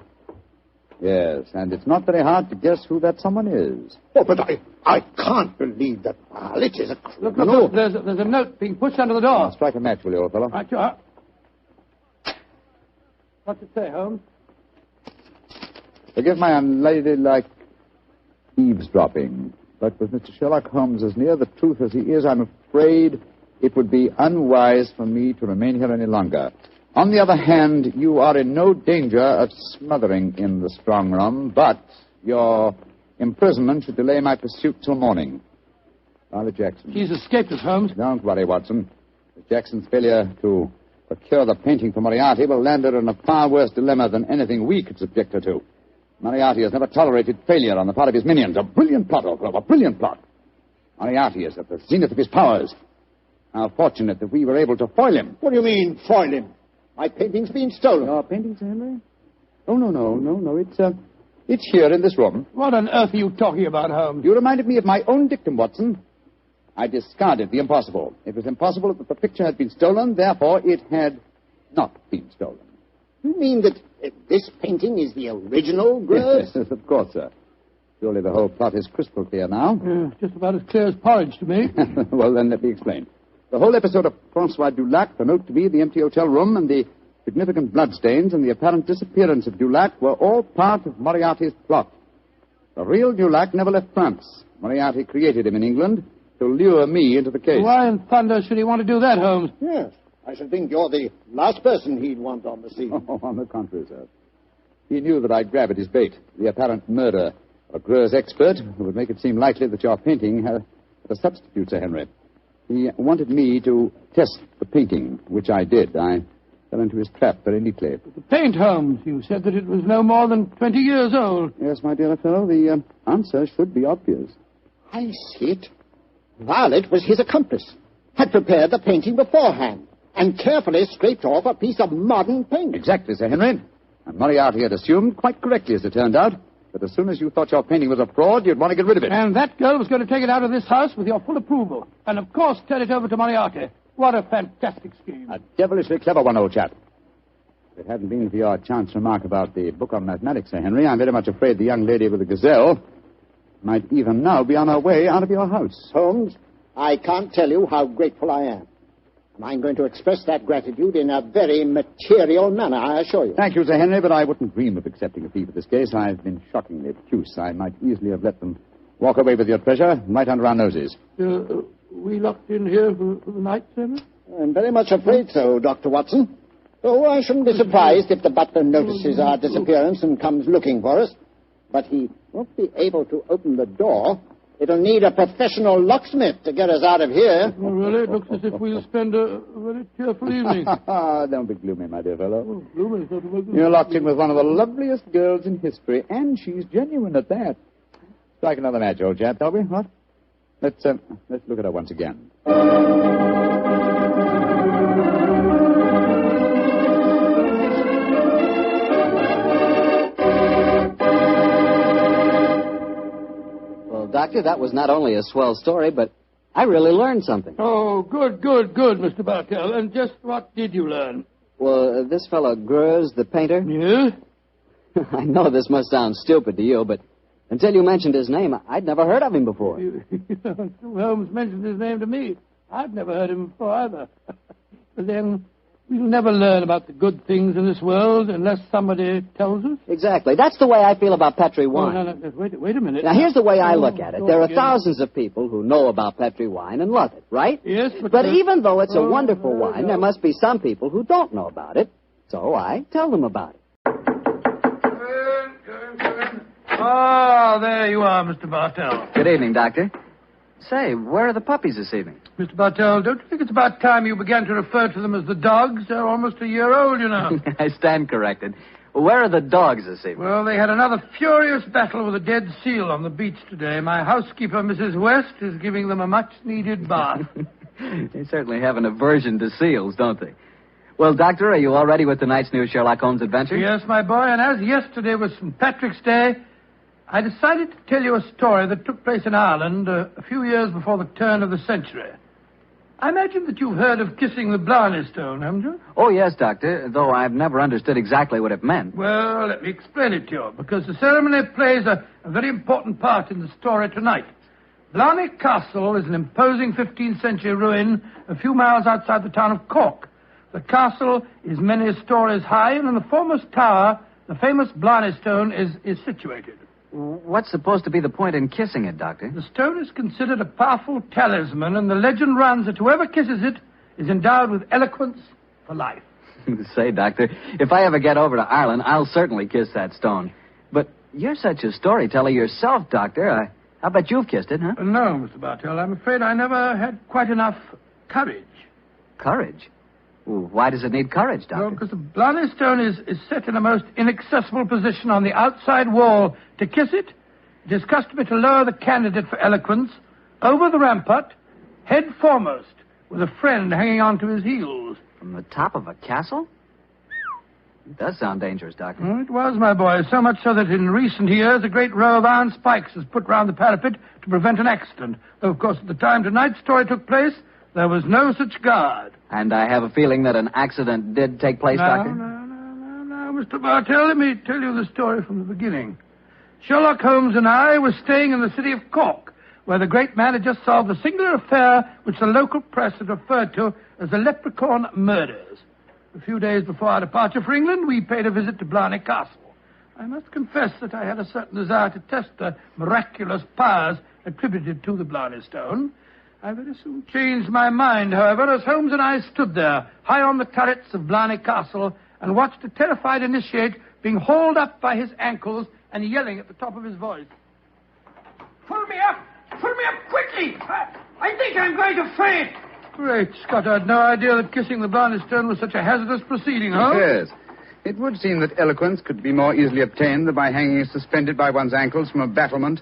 Yes, and it's not very hard to guess who that someone is. Oh, but I can't believe that Violet is a Look, criminal. there's a note being pushed under the door. Now, strike a match, will you, old fellow? Right, you are. What's it say, Holmes? Forgive my unladylike eavesdropping, but with Mr. Sherlock Holmes as near the truth as he is, I'm afraid it would be unwise for me to remain here any longer. On the other hand, you are in no danger of smothering in the strong room, but your imprisonment should delay my pursuit till morning. Violet Jackson. She's escaped us, Holmes. Don't worry, Watson. Miss Jackson's failure to procure the painting for Moriarty will land her in a far worse dilemma than anything we could subject her to. Moriarty has never tolerated failure on the part of his minions. A brilliant plot, old fellow, a brilliant plot. Moriarty is at the zenith of his powers. How fortunate that we were able to foil him. What do you mean, foil him? My painting's been stolen. Your painting, Sir Henry? Oh, no. It's here in this room. What on earth are you talking about, Holmes? You reminded me of my own dictum, Watson. I discarded the impossible. It was impossible that the picture had been stolen, therefore it had not been stolen. You mean that this painting is the original, Grove? Yes, of course, sir. Surely the whole plot is crystal clear now. Just about as clear as porridge to me. Well, then, let me explain. The whole episode of Francois Dulac, the note to me, the empty hotel room, and the significant bloodstains and the apparent disappearance of Dulac were all part of Moriarty's plot. The real Dulac never left France. Moriarty created him in England to lure me into the case. Why in thunder should he want to do that, Holmes? Yes. I should think you're the last person he'd want on the scene. Oh, on the contrary, sir. He knew that I'd grab at his bait, the apparent murder of a Greuze expert who would make it seem likely that your painting had a substitute, Sir Henry. He wanted me to test the painting, which I did. I fell into his trap very neatly. The paint, Holmes. You said that it was no more than 20 years old. Yes, my dear fellow, the answer should be obvious. I see it. Violet was his accomplice, had prepared the painting beforehand, and carefully scraped off a piece of modern paint. Exactly, Sir Henry. And Moriarty had assumed, quite correctly as it turned out, that as soon as you thought your painting was a fraud, you'd want to get rid of it. And that girl was going to take it out of this house with your full approval. And, of course, turn it over to Moriarty. What a fantastic scheme. A devilishly clever one, old chap. If it hadn't been for your chance remark about the book on mathematics, Sir Henry, I'm very much afraid the young lady with the Gazelle might even now be on her way out of your house. Holmes, I can't tell you how grateful I am. And I'm going to express that gratitude in a very material manner, I assure you. Thank you, Sir Henry, but I wouldn't dream of accepting a fee for this case. I've been shockingly obtuse. I might easily have let them walk away with your treasure right under our noses. We locked in here for the night, Sir Henry? I'm very much afraid so, Dr. Watson. Oh, I shouldn't be surprised if the butler notices our disappearance and comes looking for us. But he won't be able to open the door. It'll need a professional locksmith to get us out of here. Oh, really? It looks as if we'll spend a very cheerful evening. Don't be gloomy, my dear fellow. Oh, gloomy. You're locked in with one of the loveliest girls in history, and she's genuine at that. Strike another match, old chap, shall we? What? Let's look at her once again. Doctor, that was not only a swell story, but I really learned something. Oh, good, Mr. Bartell. And just what did you learn? Well, this fellow Greuze, the painter... Yeah? I know this must sound stupid to you, but until you mentioned his name, I'd never heard of him before. Holmes mentioned his name to me. I've never heard him before either. But then... we'll never learn about the good things in this world unless somebody tells us. Exactly. That's the way I feel about Petri wine. Oh, no, wait a minute. Now, here's the way I look at it. There are thousands of people who know about Petri wine and love it, right? Yes, but even though it's a wonderful wine, there must be some people who don't know about it. So I tell them about it. Ah, there you are, Mr. Bartell. Good evening, Doctor. Say, where are the puppies this evening? Mr. Bartell, don't you think it's about time you began to refer to them as the dogs? They're almost a year old, you know. I stand corrected. Where are the dogs this evening? Well, they had another furious battle with a dead seal on the beach today. My housekeeper, Mrs. West, is giving them a much-needed bath. They certainly have an aversion to seals, don't they? Well, Doctor, are you all ready with tonight's new Sherlock Holmes adventure? Yes, my boy, and as yesterday was St. Patrick's Day, I decided to tell you a story that took place in Ireland a few years before the turn of the century. I imagine that you've heard of kissing the Blarney stone, haven't you? Oh, yes, Doctor, though I've never understood exactly what it meant. Well, let me explain it to you, because the ceremony plays a very important part in the story tonight. Blarney Castle is an imposing 15th century ruin a few miles outside the town of Cork. The castle is many stories high, and in the foremost tower, the famous Blarney stone is situated. What's supposed to be the point in kissing it, Doctor? The stone is considered a powerful talisman, and the legend runs that whoever kisses it is endowed with eloquence for life. Say, Doctor, if I ever get over to Ireland, I'll certainly kiss that stone. But you're such a storyteller yourself, Doctor. I bet you've kissed it, huh? No, Mr. Bartell. I'm afraid I never had quite enough courage. Courage? Well, why does it need courage, Doctor? Well, because the Blarney stone is set in a most inaccessible position on the outside wall. To kiss it, it is customary to lower the candidate for eloquence over the rampart, head foremost, with a friend hanging on to his heels. From the top of a castle? It does sound dangerous, Doctor. It was, my boy, so much so that in recent years a great row of iron spikes was put round the parapet to prevent an accident. Though, of course, at the time tonight's story took place, there was no such guard. And I have a feeling that an accident did take place, Doctor? No, Mr. Bartell, let me tell you the story from the beginning. Sherlock Holmes and I were staying in the city of Cork, where the great man had just solved the singular affair which the local press had referred to as the Leprechaun Murders. A few days before our departure for England, we paid a visit to Blarney Castle. I must confess that I had a certain desire to test the miraculous powers attributed to the Blarney stone. I very soon changed my mind, however, as Holmes and I stood there, high on the turrets of Blarney Castle, and watched a terrified initiate being hauled up by his ankles and yelling at the top of his voice. Pull me up! Pull me up quickly! I think I'm going to faint! Great Scott, I had no idea that kissing the Blarney stone was such a hazardous proceeding, huh? Yes. It would seem that eloquence could be more easily obtained than by hanging suspended by one's ankles from a battlement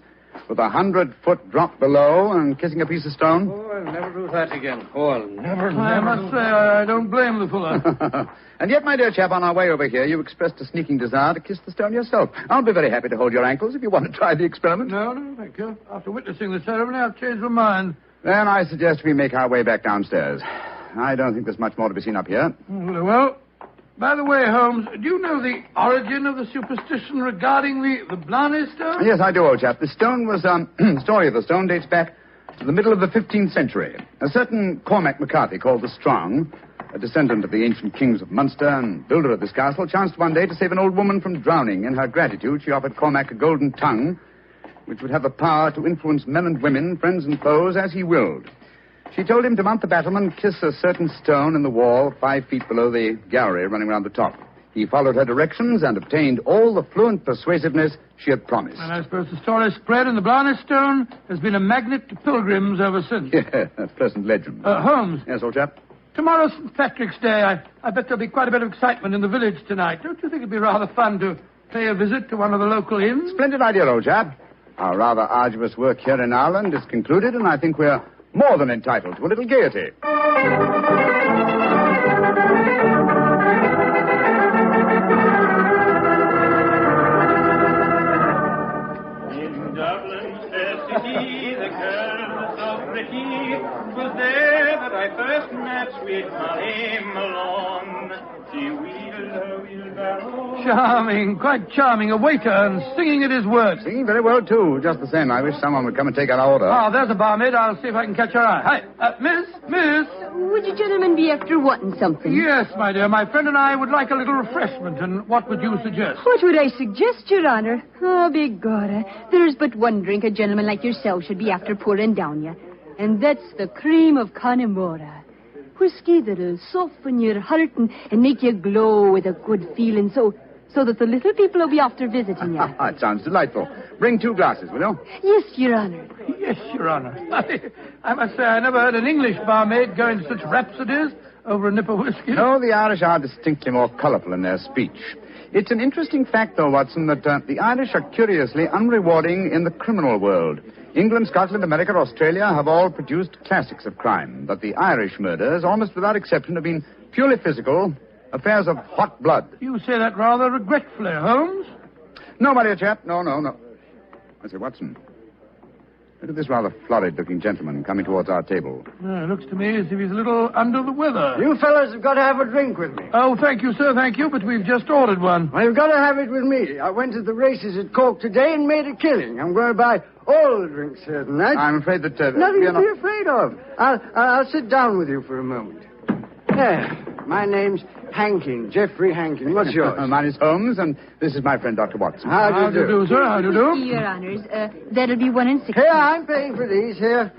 with 100-foot drop below and kissing a piece of stone. Oh, I'll never do that again. Oh, I'll never. I must say, I don't blame the fellow. And yet, my dear chap, on our way over here, you expressed a sneaking desire to kiss the stone yourself. I'll be very happy to hold your ankles if you want to try the experiment. No, thank you. After witnessing the ceremony, I've changed my mind. Then I suggest we make our way back downstairs. I don't think there's much more to be seen up here. Well, by the way, Holmes, do you know the origin of the superstition regarding the Blarney stone? Yes, I do, old chap. The stone was, story of the stone dates back to the middle of the 15th century. A certain Cormac McCarthy, called the Strong, a descendant of the ancient kings of Munster and builder of this castle, chanced one day to save an old woman from drowning. In her gratitude, she offered Cormac a golden tongue, which would have the power to influence men and women, friends and foes, as he willed. She told him to mount the battlement, kiss a certain stone in the wall 5 feet below the gallery running round the top. He followed her directions and obtained all the fluent persuasiveness she had promised. And I suppose the story spread, and the Blarney stone has been a magnet to pilgrims ever since. Yeah, a pleasant legend. Holmes. Yes, old chap? Tomorrow's St. Patrick's Day. I bet there'll be quite a bit of excitement in the village tonight. Don't you think it'd be rather fun to pay a visit to one of the local inns? Splendid idea, old chap. Our rather arduous work here in Ireland is concluded, and I think we're more than entitled to a little gaiety. In Dublin's fair city, the girls so pretty, 'twas there that I first met sweet Molly Malone. She wheeled her wheelbarrow. Charming, quite charming. A waiter and singing at his work. Singing very well, too. Just the same. I wish someone would come and take our order. Ah, there's a barmaid. I'll see if I can catch her eye. Hi, Miss. Would you gentlemen be after wanting something? Yes, my dear. My friend and I would like a little refreshment, and what would you suggest? What would I suggest, Your Honor? Oh, begorra. There's but one drink a gentleman like yourself should be after pouring down you, and that's the cream of Connemara. Whiskey that'll soften your heart and make you glow with a good feeling, so that the little people will be after visiting you. It sounds delightful. Bring 2 glasses, will you? Yes, Your Honor. Yes, Your Honor. I must say I never heard an English barmaid go into such rhapsodies over a nip of whiskey. No, the Irish are distinctly more colourful in their speech. It's an interesting fact, though, Watson, that the Irish are curiously unrewarding in the criminal world. England, Scotland, America, Australia have all produced classics of crime, but the Irish murders, almost without exception, have been purely physical, affairs of hot blood. You say that rather regretfully, Holmes. No, my dear chap. No. I say, Watson, Look at this rather florid-looking gentleman coming towards our table. It looks to me as if he's a little under the weather. You fellas have got to have a drink with me. Oh, thank you, sir, thank you, but we've just ordered one. Well, you've got to have it with me. I went to the races at Cork today and made a killing. I'm going to buy all the drinks here tonight. I'm afraid that... Nothing to be afraid of. I'll sit down with you for a moment. My name's Hankin, Geoffrey Hankin. What's yours? Mine is Holmes, and this is my friend, Dr. Watson. How do you do, sir? How do you do? Your Honours, that'll be 1 and 6. Here, I'm paying for these. Here,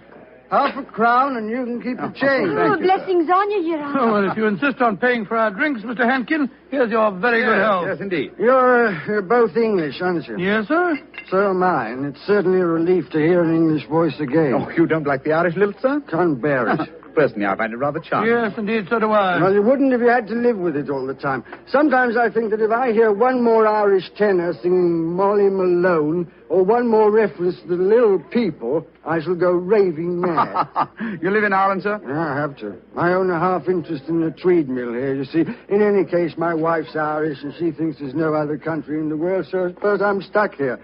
£0.50, and you can keep the change. Oh, blessings on you, Your Honour. Oh, well, if you insist on paying for our drinks, Mr. Hankin, here's your very good health. Yes, indeed. You're both English, aren't you? Yes, sir. So am I, and it's certainly a relief to hear an English voice again. Oh, you don't like the Irish lilt, sir? Can't bear it. Personally, I find it rather charming. Yes, indeed, so do I. Well, you wouldn't if you had to live with it all the time. Sometimes I think that if I hear one more Irish tenor singing Molly Malone, or one more reference to the little people, I shall go raving mad. You live in Ireland, sir? Yeah, I have to. I own a half interest in the Tweed mill here, you see. In any case, my wife's Irish, and she thinks there's no other country in the world, so I suppose I'm stuck here.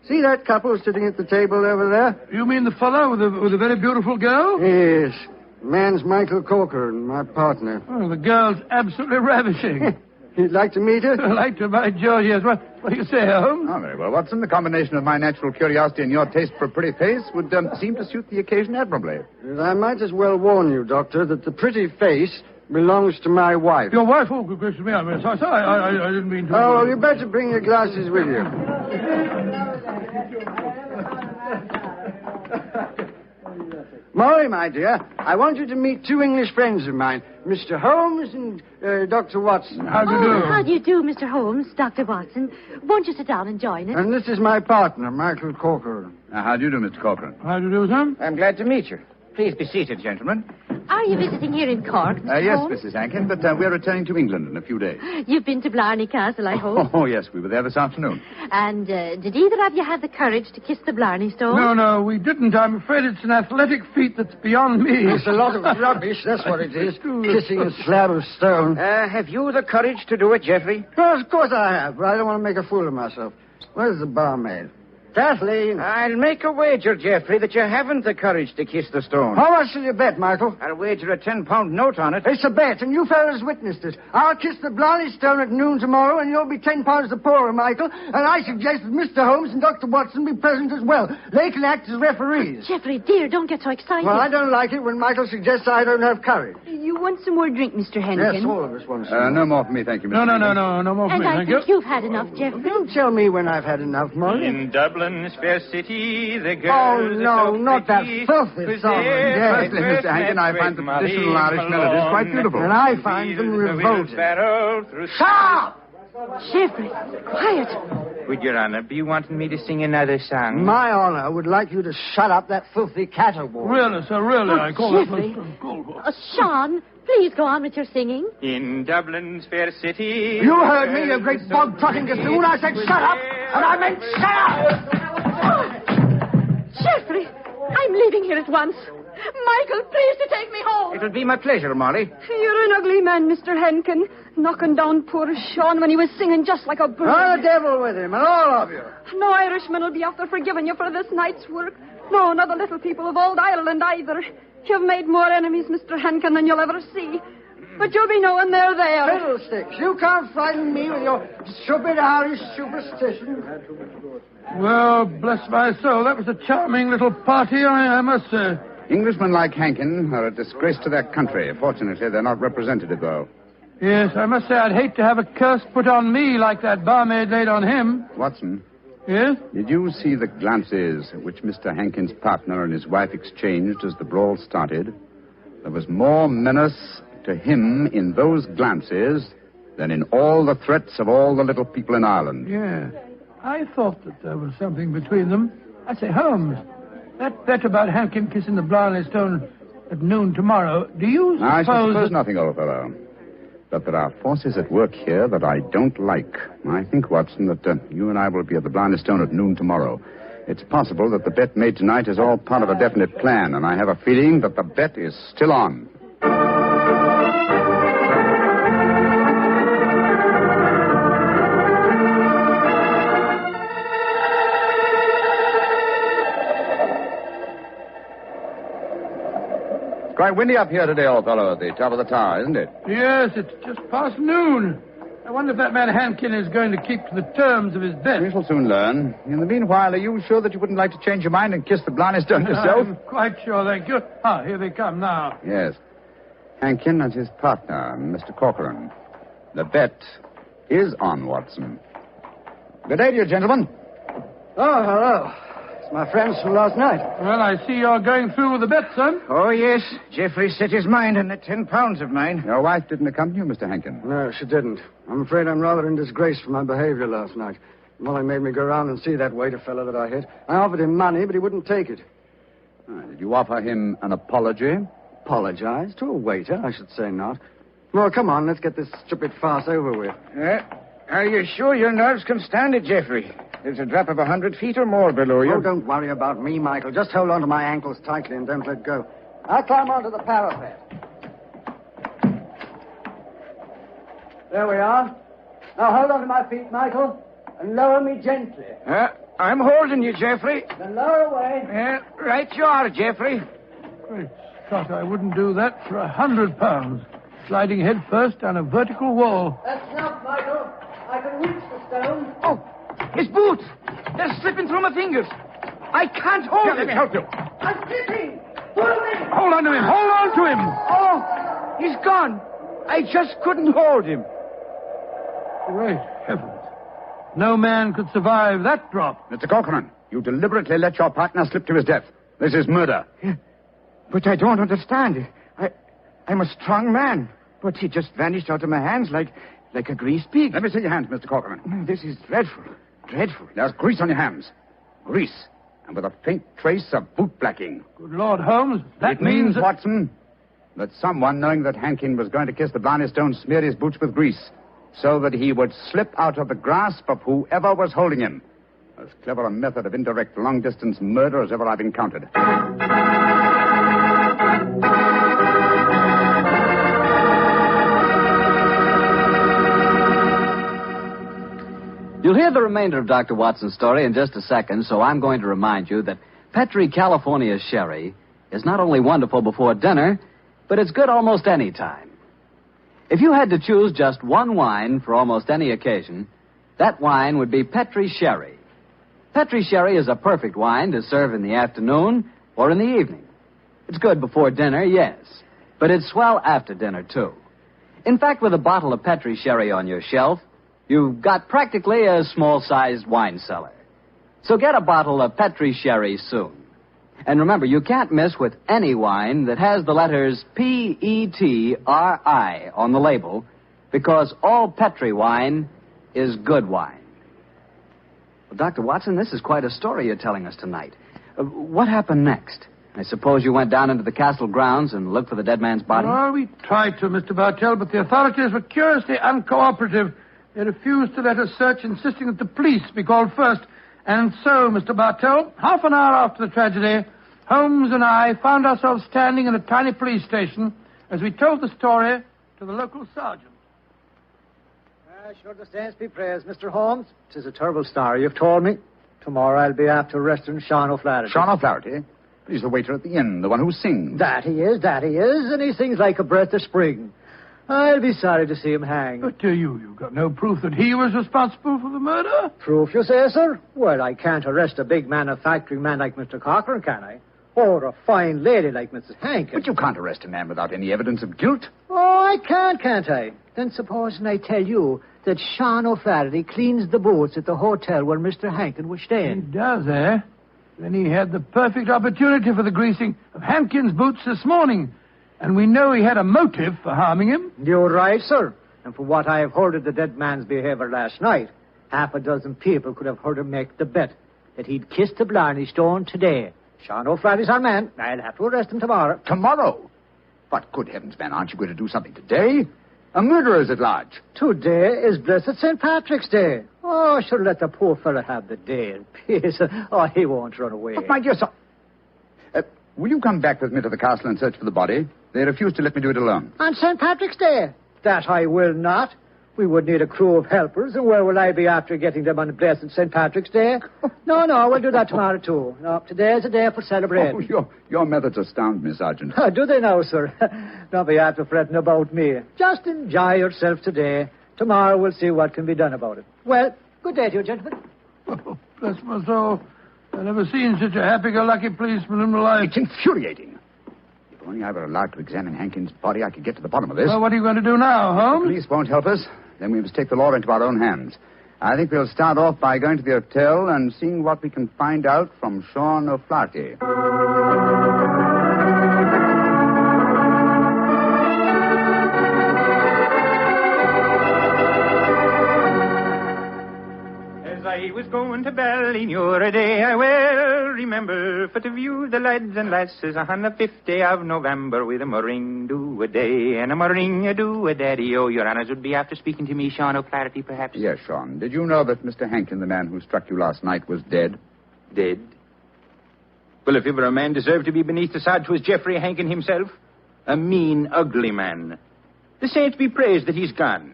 See that couple sitting at the table over there? You mean the fellow with a very beautiful girl? Yes. The man's Michael Corcoran, my partner. Oh, the girl's absolutely ravishing. You'd like to meet her? I'd like to, by George, yes. What do you say, Holmes? Oh, very well, Watson. The combination of my natural curiosity and your taste for a pretty face would seem to suit the occasion admirably. I might as well warn you, Doctor, that the pretty face belongs to my wife. Your wife? Oh, good gracious me. I didn't mean to... Oh, well, you better bring your glasses with you. Molly, my dear, I want you to meet two English friends of mine, Mr. Holmes and Dr. Watson. How do you do? How do you do, Mr. Holmes, Dr. Watson? Won't you sit down and join us? And this is my partner, Michael Corcoran. How do you do, Mr. Corcoran? How do you do, sir? I'm glad to meet you. Please be seated, gentlemen. Are you visiting here in Cork, Mr. Yes, Holmes? Mrs. Hankin, but we're returning to England in a few days. You've been to Blarney Castle, I hope. Oh, yes, we were there this afternoon. And did either of you have the courage to kiss the Blarney stone? No, we didn't. I'm afraid it's an athletic feat that's beyond me. It's a lot of rubbish, that's what it is. Kissing a slab of stone. Have you the courage to do it, Geoffrey? Well, of course I have, but I don't want to make a fool of myself. Where's the barmaid? Kathleen. I'll make a wager, Geoffrey, that you haven't the courage to kiss the stone. How much will you bet, Michael? I'll wager a £10 note on it. It's a bet, and you fellas witnessed it. I'll kiss the Blarney stone at noon tomorrow, and you'll be £10 the poorer, Michael. And I suggest that Mr. Holmes and Dr. Watson be present as well. They can act as referees. Geoffrey, dear, don't get so excited. Well, I don't like it when Michael suggests I don't have courage. You want some more drink, Mr. Henkin? Yes, all of us want some. No more for me, thank you, Mr. No more for and me, I thank you. think you've had enough, Geoffrey. Don't tell me when I've had enough, Molly. In Dublin's fair city, the girls Oh, no, are so not that pretty. filthy song. Yes. Firstly, Mr. Hankin, I find the traditional Irish melodies quite beautiful. And I find them revolting. Stop! Geoffrey, quiet. Would Your Honor be wanting me to sing another song? My honor would like you to shut up that filthy caterwaul. Really, sir, really. I call Geoffrey. that... Sean, please go on with your singing. In Dublin's fair city... You heard me, you great bog-trotting gazoo. I said shut up, and I meant shut up! Geoffrey, I'm leaving here at once. Michael, please to take me home. It'll be my pleasure, Molly. You're an ugly man, Mr. Henkin. Knocking down poor Sean when he was singing just like a bird. Oh, the devil with him, and all of you. No Irishman will be after forgiving you for this night's work. No, not the little people of old Ireland either. You've made more enemies, Mr. Henkin, than you'll ever see. But you'll be knowing they're there. Fiddlesticks, you can't frighten me with your stupid Irish superstition. Well, bless my soul, that was a charming little party, I must say. Englishmen like Hankin are a disgrace to their country. Fortunately, they're not representative, though. Yes, I must say I'd hate to have a curse put on me like that barmaid laid on him. Watson. Yes? Did you see the glances which Mr. Hankin's partner and his wife exchanged as the brawl started? There was more menace to him in those glances than in all the threats of all the little people in Ireland. Yeah. I thought that there was something between them. I say, Holmes, that bet about Hankin kissing the Blarney stone at noon tomorrow, do you suppose... I suppose nothing, old fellow. But there are forces at work here that I don't like. I think, Watson, that you and I will be at the Blarney stone at noon tomorrow. It's possible that the bet made tonight is all part of a definite plan, and I have a feeling that the bet is still on. quite windy up here today, old fellow, at the top of the tower, isn't it? Yes, it's just past noon. I wonder if that man Hankin is going to keep to the terms of his bet. We shall soon learn. In the meanwhile, are you sure that you wouldn't like to change your mind and kiss the Blarney stone yourself? I'm quite sure, thank you. Ah, here they come now. Yes. Hankin and his partner, Mr. Corcoran. The bet is on, Watson. Good day to you, gentlemen. Oh, hello. It's my friends from last night. Well, I see you're going through with the bet, son. Oh, yes. Geoffrey set his mind on the 10 pounds of mine. Your wife didn't accompany you, Mr. Hankin? No, she didn't. I'm afraid I'm rather in disgrace for my behavior last night. Molly made me go round and see that waiter fellow that I hit. I offered him money, but he wouldn't take it. Did you offer him an apology? Apologize? To a waiter? I should say not. Well, come on, let's get this stupid farce over with. Are you sure your nerves can stand it, Geoffrey? There's a drop of 100 feet or more below you. Oh, don't worry about me, Michael. Just hold on to my ankles tightly and don't let go. I'll climb onto the parapet. There we are. Now hold on to my feet, Michael, and lower me gently. I'm holding you, Geoffrey. Then lower away. Right you are, Geoffrey. Great Scott, I wouldn't do that for £100. Sliding head first down a vertical wall. That's enough, Michael. I can reach the stone. Oh, his boots. They're slipping through my fingers. I can't hold him. Let me help you. I'm slipping. Pull me. Hold on to him. Hold on to him. Oh, he's gone. I just couldn't hold him. Great heavens. No man could survive that drop. Mr. Corcoran, you deliberately let your partner slip to his death. This is murder. But I don't understand. I'm a strong man. But he just vanished out of my hands like a greased pig. Let me see your hands, Mr. Corcoran. This is dreadful. Dreadful. There's grease on your hands. Grease. And with a faint trace of boot blacking. Good Lord, Holmes, that It means, that... Watson, that someone, knowing that Hankin was going to kiss the Blarney stone, smeared his boots with grease so that he would slip out of the grasp of whoever was holding him. As clever a method of indirect long-distance murder as ever I've encountered. You'll hear the remainder of Dr. Watson's story in just a second, so I'm going to remind you that Petri California Sherry is not only wonderful before dinner, but it's good almost any time. If you had to choose just one wine for almost any occasion, that wine would be Petri Sherry. Petri Sherry is a perfect wine to serve in the afternoon or in the evening. It's good before dinner, yes, but it's swell after dinner, too. In fact, with a bottle of Petri Sherry on your shelf, you've got practically a small-sized wine cellar. So get a bottle of Petri Sherry soon. And remember, you can't miss with any wine that has the letters Petri on the label, because all Petri wine is good wine. Well, Dr. Watson, this is quite a story you're telling us tonight. What happened next? I suppose you went down into the castle grounds and looked for the dead man's body? Well, we tried to, Mr. Bartell, but the authorities were curiously uncooperative. They refused to let us search, insisting that the police be called first. And so, Mr. Bartell, half an hour after the tragedy, Holmes and I found ourselves standing in a tiny police station as we told the story to the local sergeant. Sure the saints be praised, Mr. Holmes. 'Tis a terrible story you've told me. Tomorrow I'll be after arresting Sean O'Flaherty. Sean O'Flaherty? He's the waiter at the inn, the one who sings. That he is, and he sings like a breath of spring. I'll be sorry to see him hang. But you've got no proof that he was responsible for the murder? Proof, you say, sir? Well, I can't arrest a big manufacturing man like Mr. Corcoran, can I? Or a fine lady like Mrs. Hankin. But you can't arrest a man without any evidence of guilt. Oh, I can't I? Then supposing I tell you that Sean O'Flaherty cleans the boots at the hotel where Mr. Hankin was staying. He does, eh? Then he had the perfect opportunity for the greasing of Hankin's boots this morning. And we know he had a motive for harming him. You're right, sir. And from what I have heard of the dead man's behavior last night, half a dozen people could have heard him make the bet that he'd kiss the Blarney stone today. Sean O'Flaherty's our man. I'll have to arrest him tomorrow. Tomorrow? But good heavens, man, aren't you going to do something today? A murderer is at large. Today is blessed St. Patrick's Day. Oh, sure, let the poor fellow have the day in peace. Oh, he won't run away. But my dear son, will you come back with me to the castle and search for the body? They refuse to let me do it alone. On St. Patrick's Day? That I will not. We would need a crew of helpers, and where will I be after getting them on the blessed St. Patrick's Day? No, we'll do that tomorrow, too. No, today's a day for celebrating. Oh, your methods astound me, Sergeant. Do they now, sir? Don't be after fretting about me. Just enjoy yourself today. Tomorrow we'll see what can be done about it. Well, good day to you, gentlemen. Oh, bless my soul. I've never seen such a happy-go-lucky policeman in my life. It's infuriating. If only I were allowed to examine Hankins' body, I could get to the bottom of this. Well, what are you going to do now, Holmes? The police won't help us. Then we must take the law into our own hands. I think we'll start off by going to the hotel and seeing what we can find out from Sean O'Flaherty. As I was going to Ballymure a day, I well remember for to view the lads and lasses on the 5th day of November with a murring do a day and a murring a do a daddy. Oh, your honors would be after speaking to me, Sean O'Flaherty, perhaps? Yes, Sean. Did you know that Mr. Hankin, the man who struck you last night, was dead? Dead? Well, if ever a man deserved to be beneath the sod, 'twas Geoffrey Hankin himself. A mean, ugly man. The saints be praised that he's gone.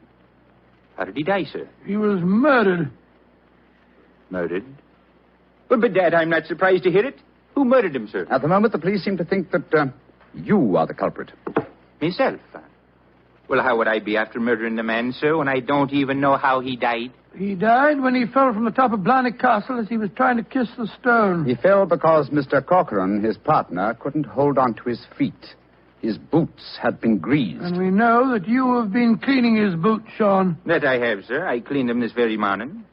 How did he die, sir? He was murdered. Murdered? Well, bedad, I'm not surprised to hear it. Who murdered him, sir? At the moment, the police seem to think that you are the culprit. Myself? Well, how would I be after murdering the man, sir, when I don't even know how he died? He died when he fell from the top of Blarney Castle as he was trying to kiss the stone. He fell because Mr. Corcoran, his partner, couldn't hold on to his feet. His boots had been greased. And we know that you have been cleaning his boots, Sean. That I have, sir. I cleaned them this very morning.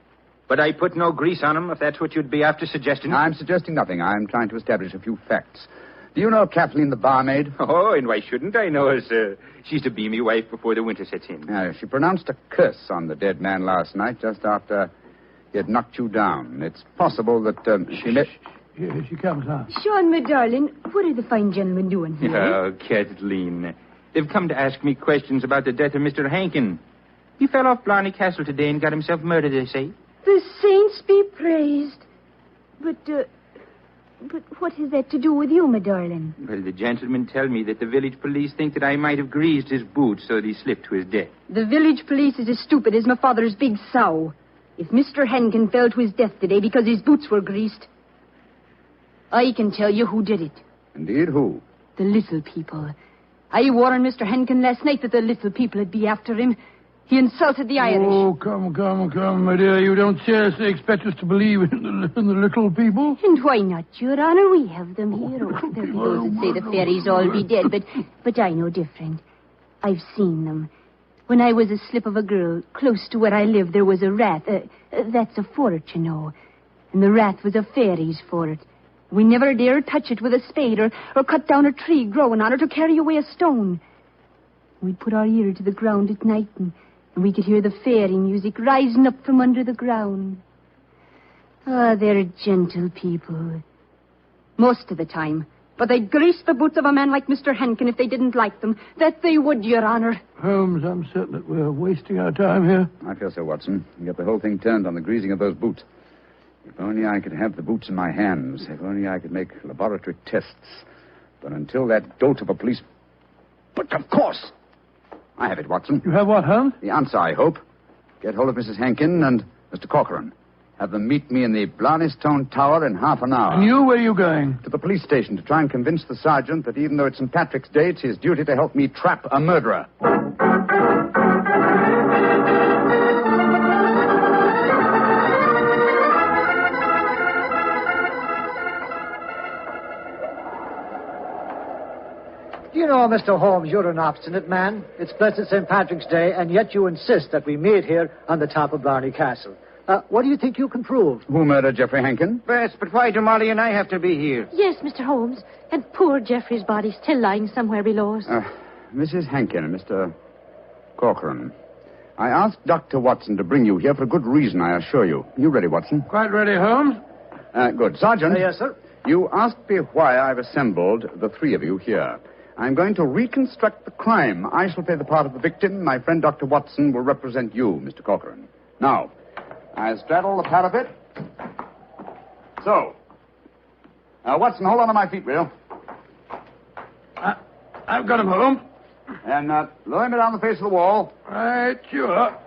But I put no grease on them, if that's what you'd be after suggesting. I'm suggesting nothing. I'm trying to establish a few facts. Do you know Kathleen, the barmaid? Oh, and why shouldn't I know her, sir? She's to be me wife before the winter sets in. She pronounced a curse on the dead man last night, just after he had knocked you down. It's possible that she met... Here she comes now. Sean, my darling, what are the fine gentlemen doing here? Oh, Kathleen. They've come to ask me questions about the death of Mr. Hankin. He fell off Blarney Castle today and got himself murdered, they say. The saints be praised. But what has that to do with you, my darling? Well, the gentlemen tell me that the village police think that I might have greased his boots so that he slipped to his death. The village police is as stupid as my father's big sow. If Mr. Hankin fell to his death today because his boots were greased, I can tell you who did it. Indeed, who? The little people. I warned Mr. Hankin last night that the little people would be after him. He insulted the Irish. Oh, come, my dear. You don't seriously expect us to believe in the little people? And why not, Your Honor? We have them here. Oh, there are those that say the fairies all be dead, but I know different. I've seen them. When I was a slip of a girl, close to where I live, there was a rat. That's a fort, you know. And the rat was a fairy's fort. We never dared touch it with a spade or cut down a tree growing on it or carry away a stone. We'd put our ear to the ground at night and we could hear the fairy music rising up from under the ground. Ah, they're gentle people. Most of the time. But they'd grease the boots of a man like Mr. Hankin if they didn't like them. That they would, Your Honor. Holmes, I'm certain that we're wasting our time here. I feel so, Watson. You get the whole thing turned on the greasing of those boots. If only I could have the boots in my hands. If only I could make laboratory tests. But until that dolt of a police... But of course! I have it, Watson. You have what, Holmes? The answer, I hope. Get hold of Mrs. Hankin and Mr. Corcoran. Have them meet me in the Blarney Stone Tower in half an hour. And you, where are you going? To the police station to try and convince the sergeant that even though it's St. Patrick's Day, it's his duty to help me trap a murderer. You know, Mr. Holmes, you're an obstinate man. It's blessed St. Patrick's Day, and yet you insist that we meet here on the top of Blarney Castle. What do you think you can prove? Who murdered Geoffrey Hankin? Yes, but why do Molly and I have to be here? Yes, Mr. Holmes. And poor Geoffrey's body still lying somewhere below us. Mrs. Hankin and Mr. Corcoran. I asked Dr. Watson to bring you here for a good reason, I assure you. You ready, Watson? Quite ready, Holmes. Good. Sergeant. Yes, sir. You asked me why I've assembled the three of you here. I'm going to reconstruct the crime. I shall play the part of the victim. My friend Dr. Watson will represent you, Mr. Corcoran. Now, I straddle the parapet. So. Watson, hold on to my feet, will you? I've got him, Holmes. And lower me down the face of the wall. Right, sure.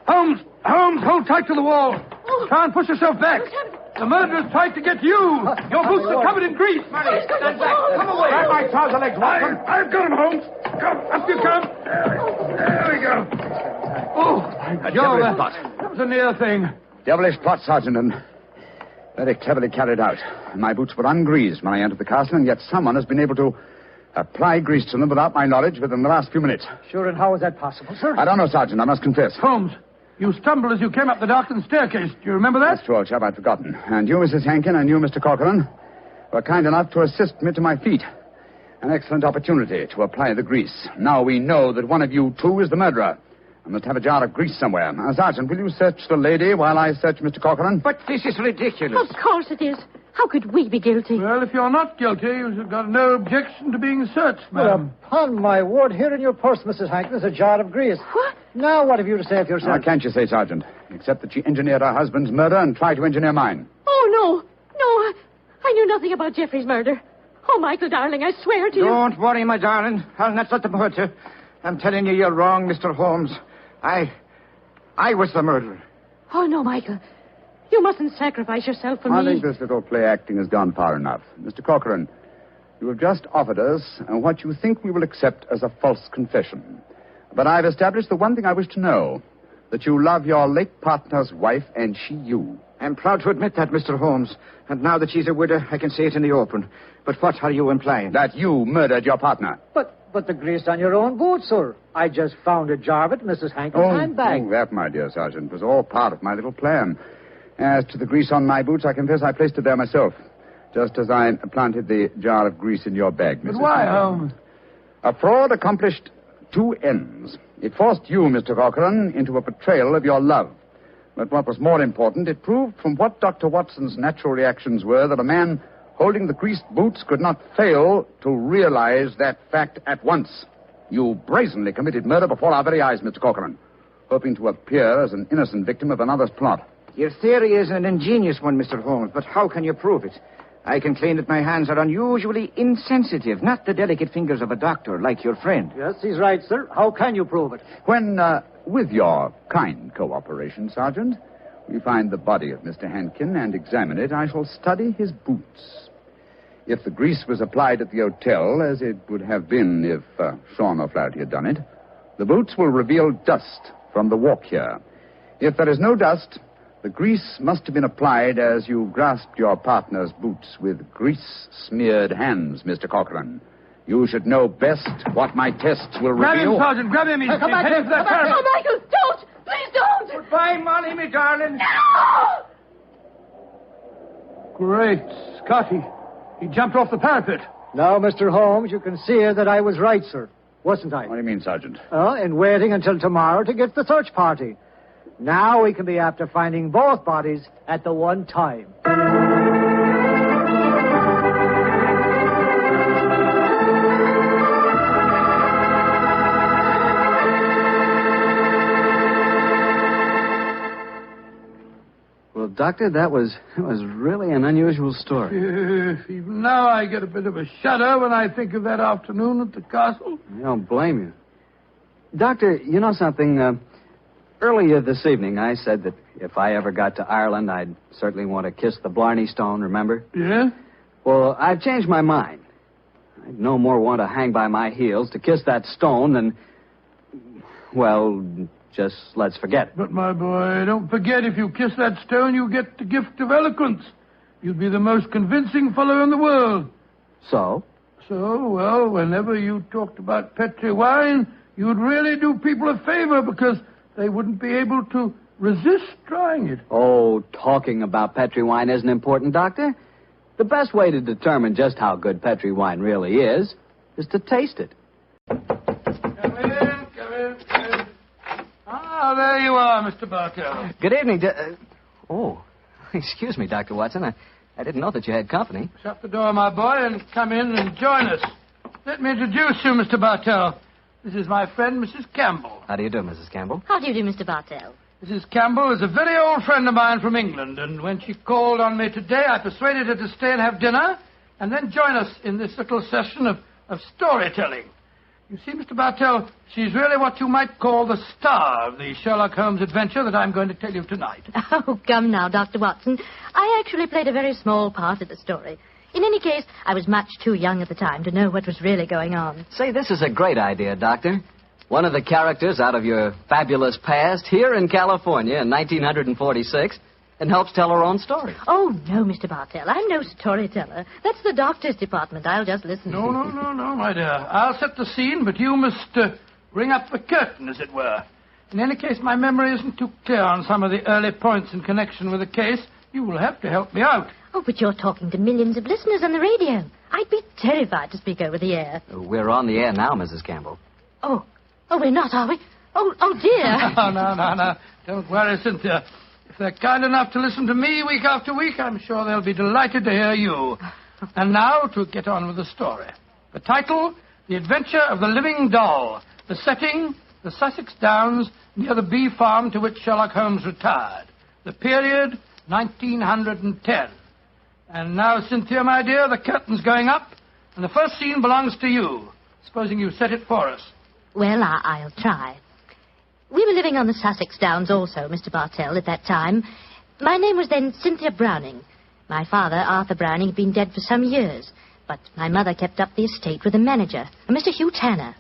Holmes, hold tight to the wall. Try and push yourself back. The murderer's tried to get you. Your boots are covered in grease. Stand back. Come away. Grab my trouser legs, Watson. I've got him, Holmes. Come, up you come. There we go. Oh, Joe, that was a near thing. Devilish plot, Sergeant, and very cleverly carried out. My boots were ungreased when I entered the castle, and yet someone has been able to apply grease to them without my knowledge within the last few minutes. Sure, and how is that possible, sir? I don't know, Sergeant, I must confess. Holmes, you stumbled as you came up the darkened staircase. Do you remember that? That's true, old chap, I'd forgotten. And you, Mrs. Hankin, and you, Mr. Corcoran, were kind enough to assist me to my feet. An excellent opportunity to apply the grease. Now we know that one of you two is the murderer. I must have a jar of grease somewhere. Now, Sergeant, will you search the lady while I search Mr. Corcoran? But this is ridiculous. Of course it is. How could we be guilty? Well, if you're not guilty, you've got no objection to being searched, madam. Well, upon my word, here in your purse, Mrs. Hankin, is a jar of grease. What? Now, what have you to say of yourself? Now, can't you say, Sergeant? Except that she engineered her husband's murder and tried to engineer mine. Oh, no, I knew nothing about Geoffrey's murder. Oh, Michael, darling, I swear to you. Don't worry, my darling. I'll not let them hurt you. I'm telling you, you're wrong, Mr. Holmes. I was the murderer. Oh, no, Michael. You mustn't sacrifice yourself for I me. think this little play acting has gone far enough. Mr. Corcoran, you have just offered us what you think we will accept as a false confession. But I've established the one thing I wish to know, that you love your late partner's wife and she you. I'm proud to admit that, Mr. Holmes. And now that she's a widow, I can say it in the open. But what are you implying? That you murdered your partner. But the grease on your own boots, sir. I just found a jar of it in Mrs. Hankin's handbag. Oh, that, my dear Sergeant, was all part of my little plan. As to the grease on my boots, I confess I placed it there myself, just as I planted the jar of grease in your bag, Mrs. But why, Holmes? A fraud accomplished two ends. It forced you, Mr. Corcoran, into a betrayal of your love. But what was more important, it proved from what Dr. Watson's natural reactions were that a man holding the greased boots could not fail to realize that fact at once. You brazenly committed murder before our very eyes, Mr. Corcoran, hoping to appear as an innocent victim of another's plot. Your theory is an ingenious one, Mr. Holmes, but how can you prove it? I can claim that my hands are unusually insensitive, not the delicate fingers of a doctor like your friend. Yes, he's right, sir. How can you prove it? When, with your kind cooperation, Sergeant, we find the body of Mr. Hankin and examine it, I shall study his boots. If the grease was applied at the hotel, as it would have been if Sean O'Flaherty had done it, the boots will reveal dust from the walk here. If there is no dust, the grease must have been applied as you grasped your partner's boots with grease-smeared hands, Mr. Corcoran. You should know best what my tests will Grab reveal. him, Sergeant. Grab him. He's Come back heading here. for that Come back. parapet. Oh, Michael, don't! Please don't! Goodbye, Molly, me darling. No! Great Scotty. He jumped off the parapet. Now, Mr. Holmes, you can see that I was right, sir. Wasn't I? What do you mean, Sergeant? In waiting until tomorrow to get the search party. Now we can be after finding both bodies at the one time. Well, Doctor, that was really an unusual story. Even now I get a bit of a shudder when I think of that afternoon at the castle. I don't blame you. Doctor, you know something? Earlier this evening, I said that if I ever got to Ireland, I'd certainly want to kiss the Blarney stone, remember? Yeah? Well, I've changed my mind. I'd no more want to hang by my heels to kiss that stone than, well, just let's forget it. But, my boy, don't forget, if you kiss that stone, you get the gift of eloquence. You'd be the most convincing fellow in the world. So? So, well, whenever you talked about Petri wine, you'd really do people a favor because they wouldn't be able to resist trying it. Oh, talking about Petri wine isn't important, Doctor. The best way to determine just how good Petri wine really is to taste it. Come in. Ah, there you are, Mr. Bartell. Good evening. Oh, excuse me, Dr. Watson. I didn't know that you had company. Shut the door, my boy, and come in and join us. Let me introduce you, Mr. Bartell. This is my friend, Mrs. Campbell. How do you do, Mrs. Campbell? How do you do, Mr. Bartell? Mrs. Campbell is a very old friend of mine from England, and when she called on me today, I persuaded her to stay and have dinner, and then join us in this little session of storytelling. You see, Mr. Bartell, she's really what you might call the star of the Sherlock Holmes adventure that I'm going to tell you tonight. Oh, come now, Dr. Watson. I actually played a very small part in the story. In any case, I was much too young at the time to know what was really going on. Say, this is a great idea, Doctor. One of the characters out of your fabulous past here in California in 1946 and helps tell her own story. Oh, no, Mr. Bartell. I'm no storyteller. That's the doctor's department. I'll just listen. No, my dear. I'll set the scene, but you must ring up the curtain, as it were. In any case, my memory isn't too clear on some of the early points in connection with the case. You will have to help me out. Oh, but you're talking to millions of listeners on the radio. I'd be terrified to speak over the air. We're on the air now, Mrs. Campbell. Oh, we're not, are we? Oh, dear. No. Don't worry, Cynthia. If they're kind enough to listen to me week after week, I'm sure they'll be delighted to hear you. And now to get on with the story. The title, The Adventure of the Living Doll. The setting, the Sussex Downs, near the bee farm to which Sherlock Holmes retired. The period, 1910. And now, Cynthia, my dear, the curtain's going up, and the first scene belongs to you. Supposing you set it for us. Well, I'll try. We were living on the Sussex Downs also, Mr. Bartell, at that time. My name was then Cynthia Browning. My father, Arthur Browning, had been dead for some years, but my mother kept up the estate with a manager, a Mr. Hugh Tanner.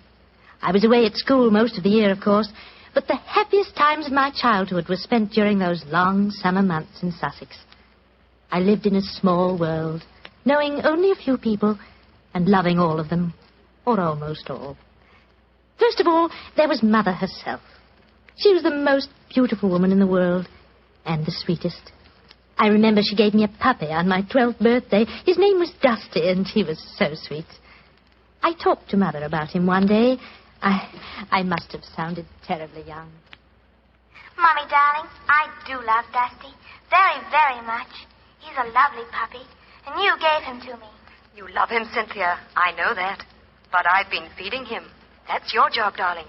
I was away at school most of the year, of course, but the happiest times of my childhood were spent during those long summer months in Sussex. I lived in a small world, knowing only a few people and loving all of them, or almost all. First of all, there was Mother herself. She was the most beautiful woman in the world, and the sweetest. I remember she gave me a puppy on my 12th birthday. His name was Dusty, and he was so sweet. I talked to Mother about him one day. I must have sounded terribly young. Mommy, darling, I do love Dusty. Very, very much. He's a lovely puppy, and you gave him to me. You love him, Cynthia. I know that. But I've been feeding him. That's your job, darling.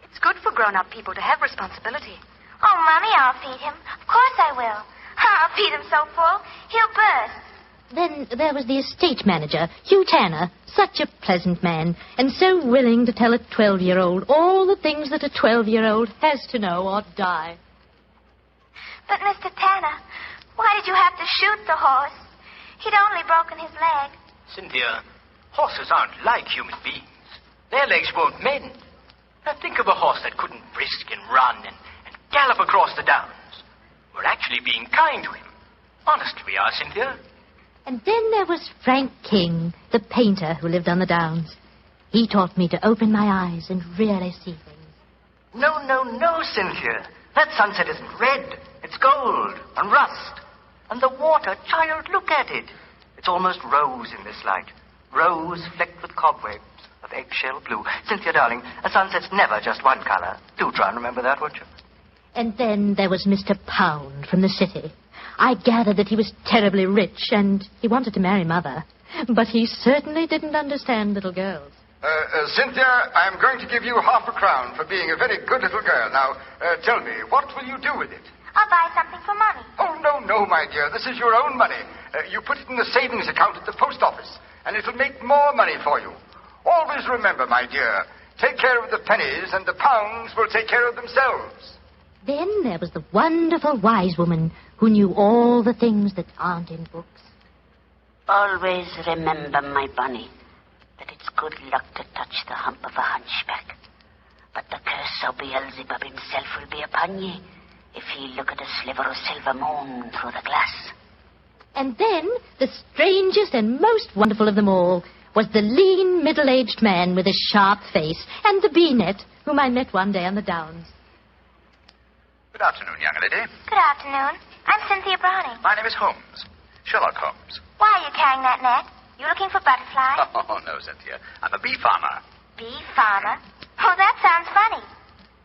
It's good for grown-up people to have responsibility. Oh, Mommy, I'll feed him. Of course I will. I'll feed him so full, he'll burst. Then there was the estate manager, Hugh Tanner, such a pleasant man, and so willing to tell a 12-year-old all the things that a 12-year-old has to know or die. But, Mr. Tanner, why did you have to shoot the horse? He'd only broken his leg. Cynthia, horses aren't like human beings. Their legs won't mend. Now think of a horse that couldn't brisk and run and gallop across the downs. We're actually being kind to him. Honest we are, Cynthia. And then there was Frank King, the painter who lived on the downs. He taught me to open my eyes and really see things. No, Cynthia. That sunset isn't red. It's gold and rust. And the water, child, look at it. It's almost rose in this light. Rose flecked with cobwebs of eggshell blue. Cynthia, darling, a sunset's never just one color. Do try and remember that, won't you? And then there was Mr. Pound from the city. I gathered that he was terribly rich, and he wanted to marry Mother. But he certainly didn't understand little girls. Cynthia, I'm going to give you half a crown for being a very good little girl. Now, tell me, what will you do with it? I'll buy something for Mommy. Oh, no, my dear. This is your own money. You put it in the savings account at the post office, and it'll make more money for you. Always remember, my dear, take care of the pennies, and the pounds will take care of themselves. Then there was the wonderful wise woman who knew all the things that aren't in books. Always remember, my bunny, that it's good luck to touch the hump of a hunchback. But the curse of Beelzebub himself will be upon ye if ye look at a sliver of silver moon through the glass. And then, the strangest and most wonderful of them all was the lean, middle-aged man with a sharp face and the bee-net whom I met one day on the downs. Good afternoon, young lady. Good afternoon. I'm Cynthia Browning. My name is Holmes. Sherlock Holmes. Why are you carrying that net? You looking for butterflies? Oh, no, Cynthia. I'm a bee farmer. Bee farmer? Oh, that sounds funny.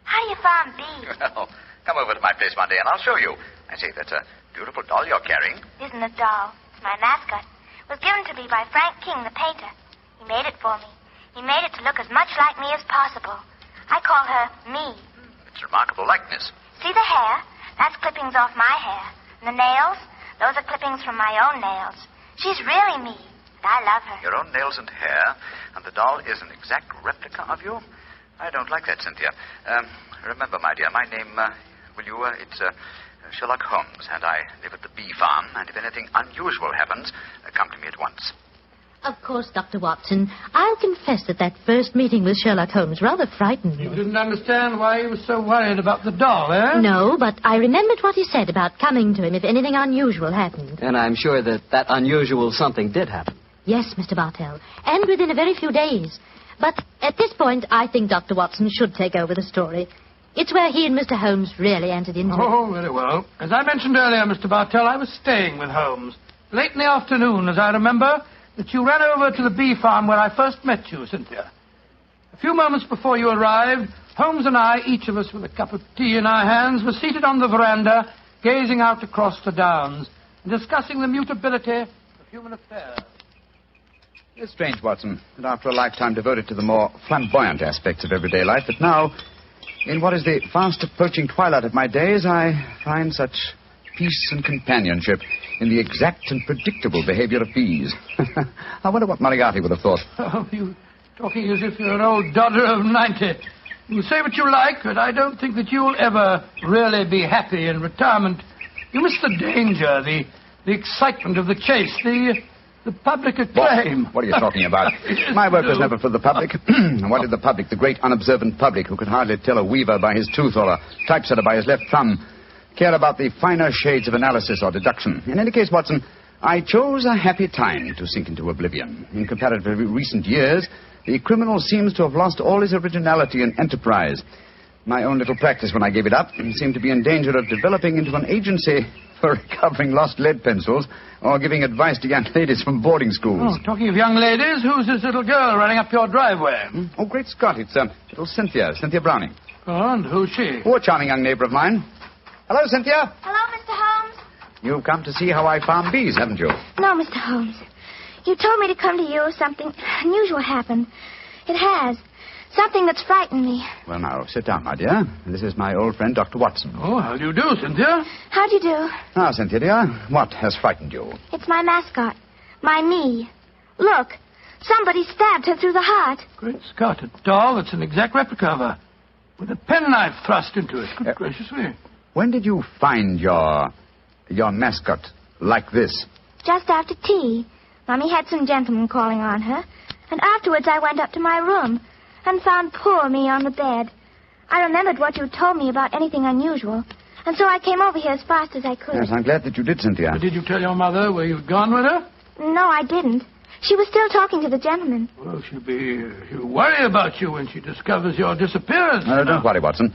How do you farm bees? Well, come over to my place one day and I'll show you. I say, that's a beautiful doll you're carrying. It isn't a doll. It's my mascot. It was given to me by Frank King, the painter. He made it for me. He made it to look as much like me as possible. I call her Me. It's a remarkable likeness. See the hair? That's clippings off my hair. And the nails? Those are clippings from my own nails. She's really me. I love her. Your own nails and hair, and the doll is an exact replica of you? I don't like that, Cynthia. Remember, my dear, my name, it's Sherlock Holmes, and I live at the bee farm, and if anything unusual happens, come to me at once. Of course, Dr. Watson. I'll confess that first meeting with Sherlock Holmes rather frightened me. You didn't understand why he was so worried about the doll, eh? No, but I remembered what he said about coming to him if anything unusual happened. And I'm sure that unusual something did happen. Yes, Mr. Bartell, and within a very few days. But at this point, I think Dr. Watson should take over the story. It's where he and Mr. Holmes really entered into it. Oh, very well. As I mentioned earlier, Mr. Bartell, I was staying with Holmes. Late in the afternoon, as I remember, that you ran over to the bee farm where I first met you, Cynthia. A few moments before you arrived, Holmes and I, each of us with a cup of tea in our hands, were seated on the veranda, gazing out across the downs, and discussing the mutability of human affairs. It's strange, Watson, that after a lifetime devoted to the more flamboyant aspects of everyday life, that now, in what is the fast approaching twilight of my days, I find such peace and companionship in the exact and predictable behavior of bees. I wonder what Moriarty would have thought. Oh, you talking as if you're an old dodder of 90. You say what you like, but I don't think that you'll ever really be happy in retirement. You miss the danger, the excitement of the chase, the public acclaim. What are you talking about? My work was never for the public. What did the public, the great unobservant public, who could hardly tell a weaver by his tooth or a typesetter by his left thumb, care about the finer shades of analysis or deduction? In any case, Watson, I chose a happy time to sink into oblivion. In comparatively recent years, the criminal seems to have lost all his originality and enterprise. My own little practice, when I gave it up, seemed to be in danger of developing into an agency for recovering lost lead pencils or giving advice to young ladies from boarding schools. Oh, talking of young ladies, who's this little girl running up your driveway? Oh, great Scott, it's little Cynthia Browning. Oh, and who's she? Oh, a charming young neighbor of mine. Hello, Cynthia. Hello, Mr. Holmes. You've come to see how I farm bees, haven't you? No, Mr. Holmes. You told me to come to you. Something unusual happened. It has. Something that's frightened me. Well, now, sit down, my dear. This is my old friend, Dr. Watson. Oh, how do you do, Cynthia? How do you do? Now, Cynthia, dear, what has frightened you? It's my mascot. My me. Look. Somebody stabbed her through the heart. Great Scott, a doll that's an exact replica of her, with a penknife thrust into it. Good gracious me. When did you find your mascot like this? Just after tea. Mummy had some gentlemen calling on her. And afterwards I went up to my room and found poor me on the bed. I remembered what you told me about anything unusual. And so I came over here as fast as I could. Yes, I'm glad that you did, Cynthia. But did you tell your mother where you'd gone with her? No, I didn't. She was still talking to the gentleman. Well, she'll worry about you when she discovers your disappearance. No, don't worry, Watson.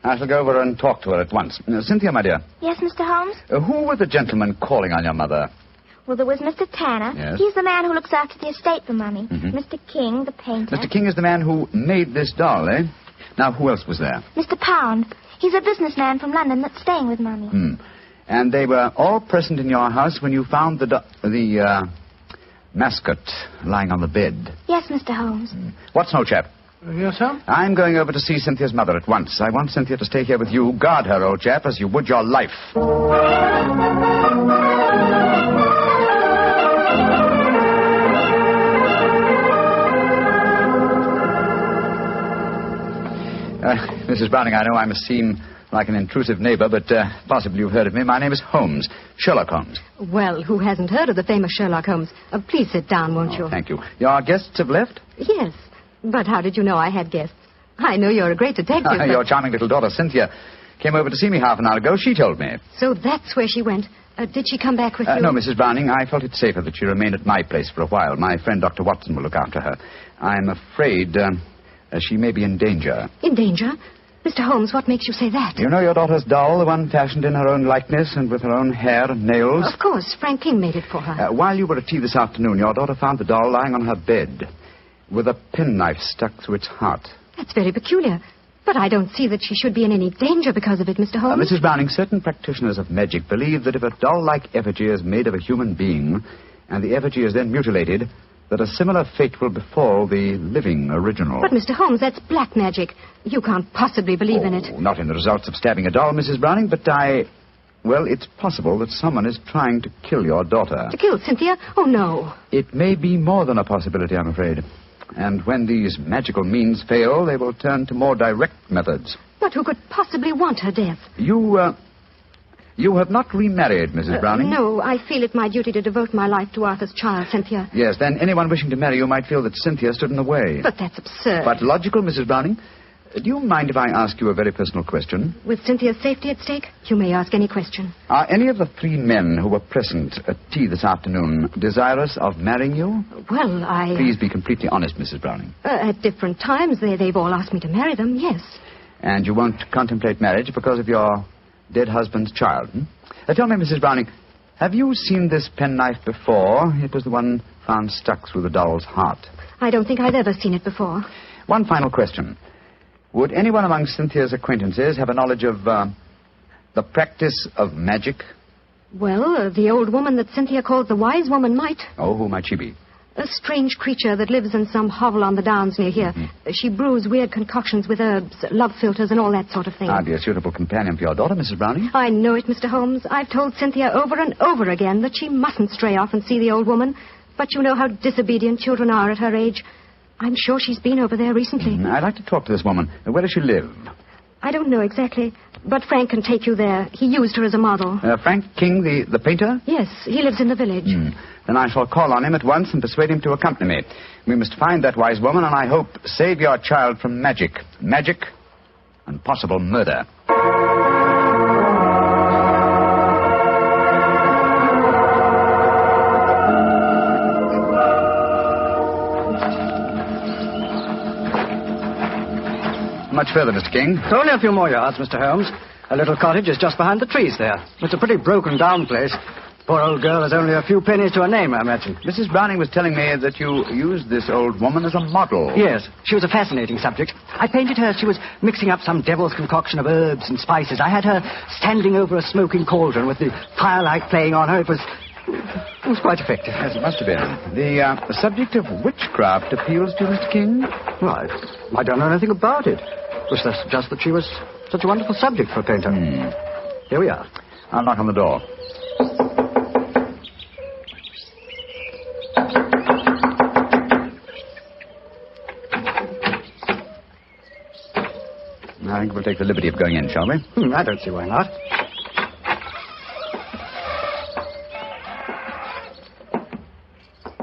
I shall go over and talk to her at once. Cynthia, my dear. Yes, Mr. Holmes? Who were the gentlemen calling on your mother? Well, there was Mr. Tanner. Yes. He's the man who looks after the estate for Mummy. Mm-hmm. Mr. King, the painter. Mr. King is the man who made this doll, eh? Now, who else was there? Mr. Pound. He's a businessman from London that's staying with Mummy. And they were all present in your house when you found the mascot lying on the bed. Yes, Mr. Holmes. Watson, old chap. Yes, sir? I'm going over to see Cynthia's mother at once. I want Cynthia to stay here with you. Guard her, old chap, as you would your life. Mrs. Browning, I know I must seem like an intrusive neighbor, but possibly you've heard of me. My name is Holmes, Sherlock Holmes. Well, who hasn't heard of the famous Sherlock Holmes? Please sit down, won't you? Thank you. Your guests have left? Yes. But how did you know I had guests? I know you're a great detective. Your charming little daughter, Cynthia, came over to see me half an hour ago. She told me. So that's where she went. Did she come back with you? No, Mrs. Browning. I felt it safer that she remained at my place for a while. My friend, Dr. Watson, will look after her. I'm afraid she may be in danger. In danger? Mr. Holmes, what makes you say that? You know your daughter's doll, the one fashioned in her own likeness and with her own hair and nails? Of course. Frank King made it for her. While you were at tea this afternoon, your daughter found the doll lying on her bed with a penknife stuck through its heart. That's very peculiar. But I don't see that she should be in any danger because of it, Mr. Holmes. Mrs. Browning, certain practitioners of magic believe that if a doll-like effigy is made of a human being and the effigy is then mutilated, that a similar fate will befall the living original. But, Mr. Holmes, that's black magic. You can't possibly believe in it. Not in the results of stabbing a doll, Mrs. Browning, but I Well, it's possible that someone is trying to kill your daughter. To kill Cynthia? Oh, no. It may be more than a possibility, I'm afraid. And when these magical means fail, they will turn to more direct methods. But who could possibly want her death? You have not remarried, Mrs. Browning? No, I feel it my duty to devote my life to Arthur's child, Cynthia. Yes, then anyone wishing to marry you might feel that Cynthia stood in the way. But that's absurd. But logical, Mrs. Browning. Do you mind if I ask you a very personal question? With Cynthia's safety at stake, you may ask any question. Are any of the 3 men who were present at tea this afternoon desirous of marrying you? Well, Please be completely honest, Mrs. Browning. At different times, they've all asked me to marry them, yes. And you won't contemplate marriage because of your dead husband's child, Tell me, Mrs. Browning, have you seen this penknife before? It was the one found stuck through the doll's heart. I don't think I've ever seen it before. One final question. Would anyone among Cynthia's acquaintances have a knowledge of the practice of magic? Well, the old woman that Cynthia called the wise woman might. Oh, who might she be? A strange creature that lives in some hovel on the downs near here. She brews weird concoctions with herbs, love philters, and all that sort of thing. I'd be a suitable companion for your daughter, Mrs. Browning. I know it, Mr. Holmes. I've told Cynthia over and over again that she mustn't stray off and see the old woman. But you know how disobedient children are at her age. I'm sure she's been over there recently. I'd like to talk to this woman. Where does she live? I don't know exactly, but Frank can take you there. He used her as a model. Frank King, the painter? Yes, he lives in the village. Then I shall call on him at once and persuade him to accompany me. We must find that wise woman and, I hope, save your child from magic. Magic and possible murder. Much further, Mr. King? Only a few more yards, Mr. Holmes. A little cottage is just behind the trees there. It's a pretty broken-down place. Poor old girl has only a few pennies to her name, I imagine. Mrs. Browning was telling me that you used this old woman as a model. Yes, she was a fascinating subject. I painted her as she was mixing up some devil's concoction of herbs and spices. I had her standing over a smoking cauldron with the firelight playing on her. It was quite effective. Yes, it must have been. The subject of witchcraft appeals to you, Mr. King? Well, I don't know anything about it. It was just that she was such a wonderful subject for a painter. Here we are. I'll knock on the door. I think we'll take the liberty of going in, shall we? I don't see why not.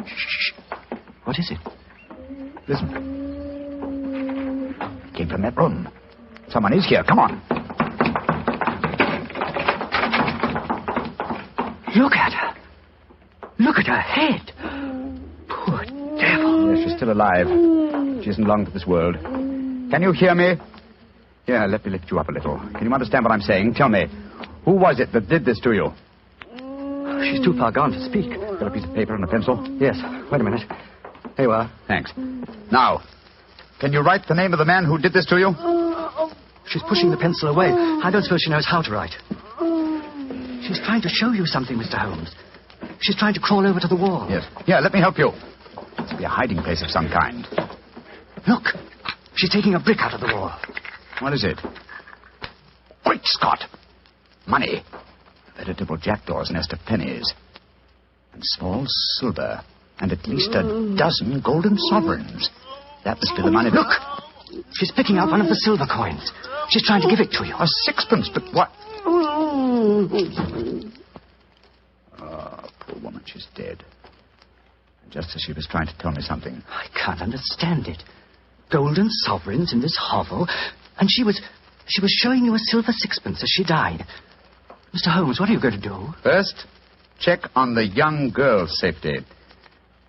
Shh. What is it? Listen. It came from that room. Someone is here. Come on. Look at her. Look at her head. Poor devil. Yes, she's still alive. She isn't long for this world. Can you hear me? Here, let me lift you up a little. Can you understand what I'm saying? Tell me, who was it that did this to you? She's too far gone to speak. Got a piece of paper and a pencil? Yes. Wait a minute. Here you are. Thanks. Now, can you write the name of the man who did this to you? She's pushing the pencil away. I don't suppose she knows how to write. She's trying to show you something, Mr. Holmes. She's trying to crawl over to the wall. Yes. Here, let me help you. Must be a hiding place of some kind. Look. She's taking a brick out of the wall. What is it? Great Scott! Money. A veritable jackdaw's nest of pennies. And small silver. And at least a dozen golden sovereigns. That must be the money. Look! She's picking out one of the silver coins. She's trying to give it to you. A sixpence, but what? Oh, poor woman, she's dead. Just as she was trying to tell me something. I can't understand it. Golden sovereigns in this hovel, and she was showing you a silver sixpence as she died. Mr. Holmes, what are you going to do? First, check on the young girl's safety.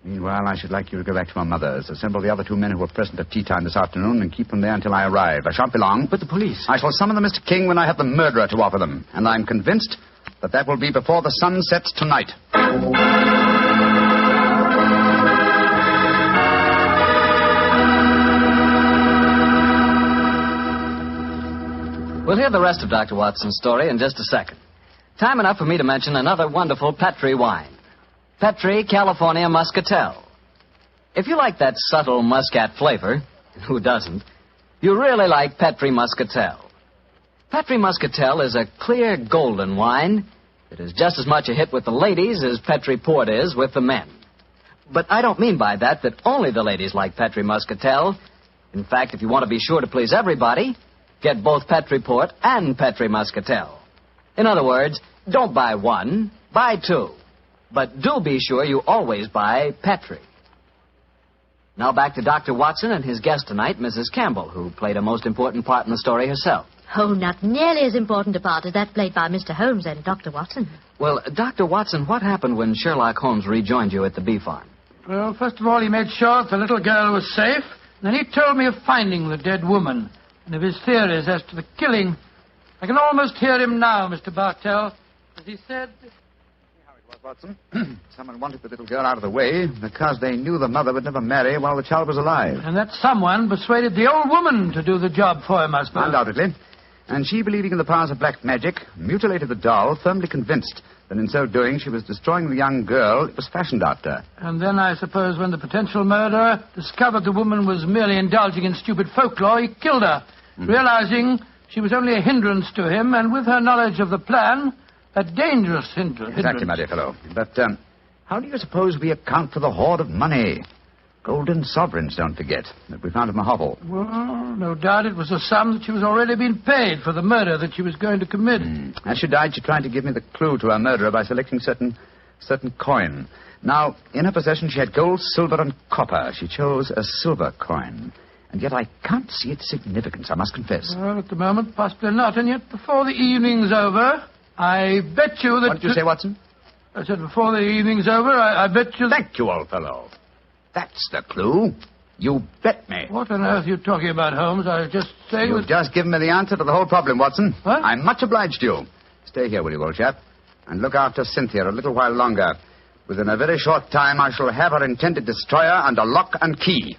Meanwhile, I should like you to go back to my mother's. Assemble the other 2 men who were present at tea time this afternoon and keep them there until I arrive. I shan't be long. But the police? I shall summon them, Mr. King, when I have the murderer to offer them. And I'm convinced that will be before the sun sets tonight. We'll hear the rest of Dr. Watson's story in just a second. Time enough for me to mention another wonderful Petri wine. Petri California Muscatel. If you like that subtle muscat flavor, who doesn't, you really like Petri Muscatel. Petri Muscatel is a clear golden wine. It is just as much a hit with the ladies as Petri Port is with the men. But I don't mean by that only the ladies like Petri Muscatel. In fact, if you want to be sure to please everybody, get both Petri Port and Petri Muscatel. In other words, don't buy one, buy two. But do be sure you always buy Petri. Now back to Dr. Watson and his guest tonight, Mrs. Campbell, who played a most important part in the story herself. Oh, not nearly as important a part as that played by Mr. Holmes and Dr. Watson. Well, Dr. Watson, what happened when Sherlock Holmes rejoined you at the bee farm? Well, first of all, he made sure that the little girl was safe. Then he told me of finding the dead woman and of his theories as to the killing. I can almost hear him now, Mr. Bartell, as he said... How it was, Watson. Someone wanted the little girl out of the way because they knew the mother would never marry while the child was alive. And that someone persuaded the old woman to do the job for him, I suppose. Undoubtedly. And she, believing in the powers of black magic, mutilated the doll, firmly convinced that in so doing she was destroying the young girl it was fashioned after. And then, I suppose, when the potential murderer discovered the woman was merely indulging in stupid folklore, he killed her, realizing she was only a hindrance to him, and with her knowledge of the plan, a dangerous hindrance. Exactly, my dear fellow. But how do you suppose we account for the hoard of money? Golden sovereigns, don't forget, that we found in the hovel. Well, no doubt it was a sum that she was already being paid for the murder that she was going to commit. As she died, she tried to give me the clue to her murderer by selecting certain coin. Now, in her possession, she had gold, silver, and copper. She chose a silver coin. And yet I can't see its significance, I must confess. Well, at the moment, possibly not. And yet, before the evening's over, I bet you that... What did you say, Watson? I said before the evening's over, I bet you... Thank you, old fellow. That's the clue. You bet me. What on earth are you talking about, Holmes? I was just saying... You've just given me the answer to the whole problem, Watson. What? I'm much obliged to you. Stay here, will you, old chap? And look after Cynthia a little while longer. Within a very short time, I shall have her intended destroyer under lock and key.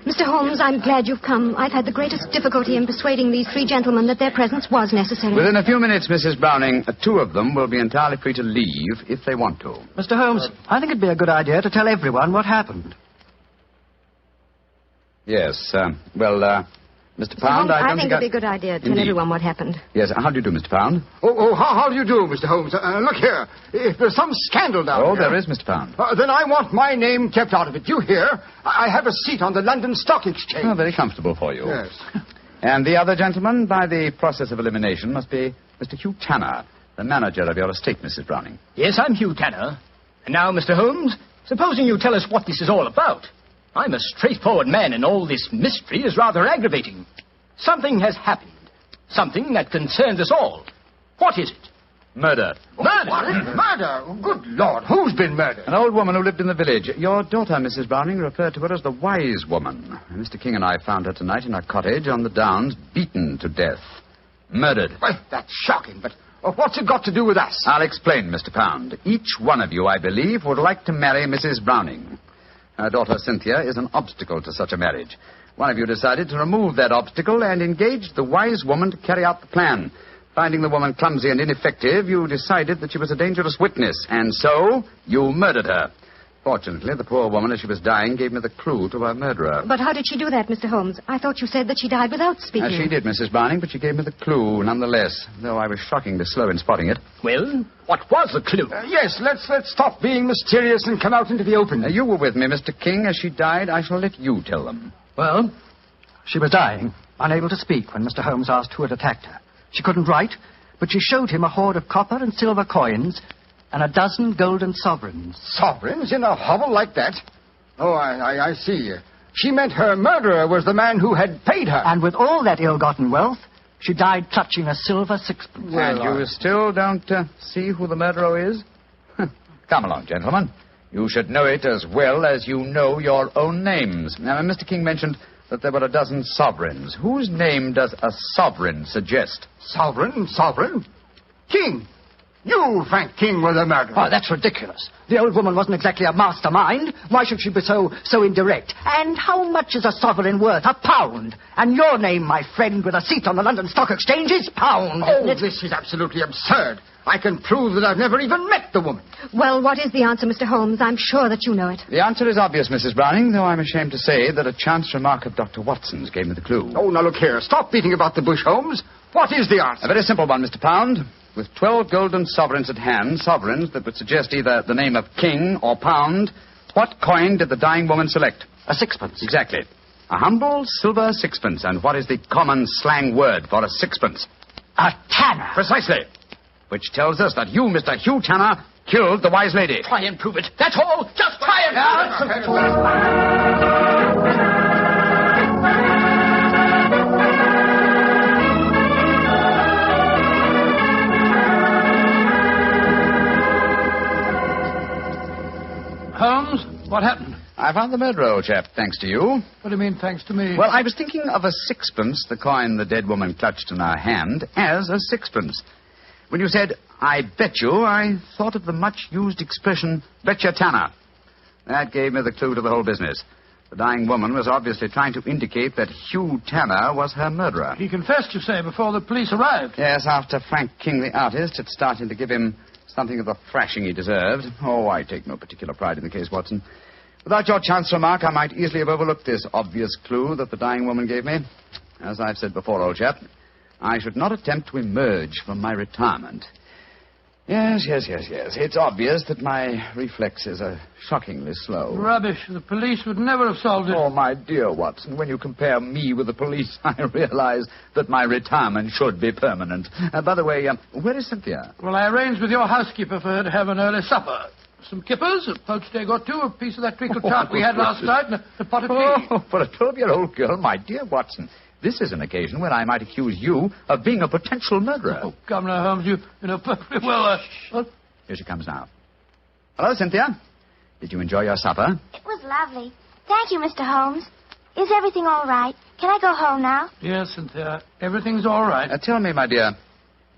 Mr. Holmes, I'm glad you've come. I've had the greatest difficulty in persuading these three gentlemen that their presence was necessary. Within a few minutes, Mrs. Browning, two of them will be entirely free to leave if they want to. Mr. Holmes, I think it'd be a good idea to tell everyone what happened. Yes, Mr. Pound, I think it'd be a good idea to tell everyone what happened. Yes, how do you do, Mr. Pound? How do you do, Mr. Holmes? Look here. If there's some scandal down here... Oh, there is, Mr. Pound. Then I want my name kept out of it. You hear? I have a seat on the London Stock Exchange. Oh, very comfortable for you. Yes. And the other gentleman, by the process of elimination, must be Mr. Hugh Tanner, the manager of your estate, Mrs. Browning. Yes, I'm Hugh Tanner. And now, Mr. Holmes, supposing you tell us what this is all about. I'm a straightforward man, and all this mystery is rather aggravating. Something has happened. Something that concerns us all. What is it? Murder. Murder? What? Murder? Good Lord, who's been murdered? An old woman who lived in the village. Your daughter, Mrs. Browning, referred to her as the wise woman. Mr. King and I found her tonight in her cottage on the Downs, beaten to death. Murdered. Well, that's shocking, but what's it got to do with us? I'll explain, Mr. Pound. Each one of you, I believe, would like to marry Mrs. Browning. Her daughter, Cynthia, is an obstacle to such a marriage. One of you decided to remove that obstacle and engaged the wise woman to carry out the plan. Finding the woman clumsy and ineffective, you decided that she was a dangerous witness, and so you murdered her. Fortunately, the poor woman, as she was dying, gave me the clue to her murderer. But how did she do that, Mr. Holmes? I thought you said that she died without speaking. She did, Mrs. Browning, but she gave me the clue nonetheless, though I was shockingly slow in spotting it. Well, what was the clue? Yes, let's stop being mysterious and come out into the open. You were with me, Mr. King. As she died, I shall let you tell them. Well, she was dying, unable to speak when Mr. Holmes asked who had attacked her. She couldn't write, but she showed him a hoard of copper and silver coins and a dozen golden sovereigns. Sovereigns in a hovel like that? Oh, I see. She meant her murderer was the man who had paid her. And with all that ill-gotten wealth, she died clutching a silver sixpence. And you still don't see who the murderer is? Come along, gentlemen. You should know it as well as you know your own names. Now, Mr. King mentioned that there were a dozen sovereigns. Whose name does a sovereign suggest? Sovereign? King. You, Frank King, were the murderer. Oh, that's ridiculous. The old woman wasn't exactly a mastermind. Why should she be so indirect? And how much is a sovereign worth? £1. And your name, my friend, with a seat on the London Stock Exchange is Pound. Oh, this is absolutely absurd. I can prove that I've never even met the woman. Well, what is the answer, Mr. Holmes? I'm sure that you know it. The answer is obvious, Mrs. Browning, though I'm ashamed to say that a chance remark of Dr. Watson's gave me the clue. Oh, now look here. Stop beating about the bush, Holmes. What is the answer? A very simple one, Mr. Pound. With 12 golden sovereigns at hand, sovereigns that would suggest either the name of King or Pound, what coin did the dying woman select? A sixpence. Exactly. A humble silver sixpence. And what is the common slang word for a sixpence? A tanner. Precisely. Which tells us that you, Mr. Hugh Tanner, killed the wise lady. Try and prove it. That's all. Just try and prove it. Holmes, what happened? I found the murderer, old chap, thanks to you. What do you mean, thanks to me? Well, I was thinking of a sixpence, the coin the dead woman clutched in her hand, as a sixpence. When you said, I bet you, I thought of the much-used expression, bet you Tanner. That gave me the clue to the whole business. The dying woman was obviously trying to indicate that Hugh Tanner was her murderer. He confessed, you say, before the police arrived. Yes, after Frank King, the artist, had started to give him something of the thrashing he deserved. Oh, I take no particular pride in the case, Watson. Without your chance remark, I might easily have overlooked this obvious clue that the dying woman gave me. As I've said before, old chap, I should not attempt to emerge from my retirement. Yes. It's obvious that my reflexes are shockingly slow. Rubbish. The police would never have solved it. Oh, my dear Watson, when you compare me with the police, I realize that my retirement should be permanent. By the way, where is Cynthia? Well, I arranged with your housekeeper for her to have an early supper. Some kippers, a poached egg or two, a piece of that treacle tart we had last night, and a pot of tea. Oh, for a 12-year-old girl, my dear Watson, this is an occasion when I might accuse you of being a potential murderer. Oh, come now, Holmes, you know perfectly well. What? Here she comes now. Hello, Cynthia. Did you enjoy your supper? It was lovely. Thank you, Mr. Holmes. Is everything all right? Can I go home now? Yes, Cynthia. Everything's all right. Tell me, my dear,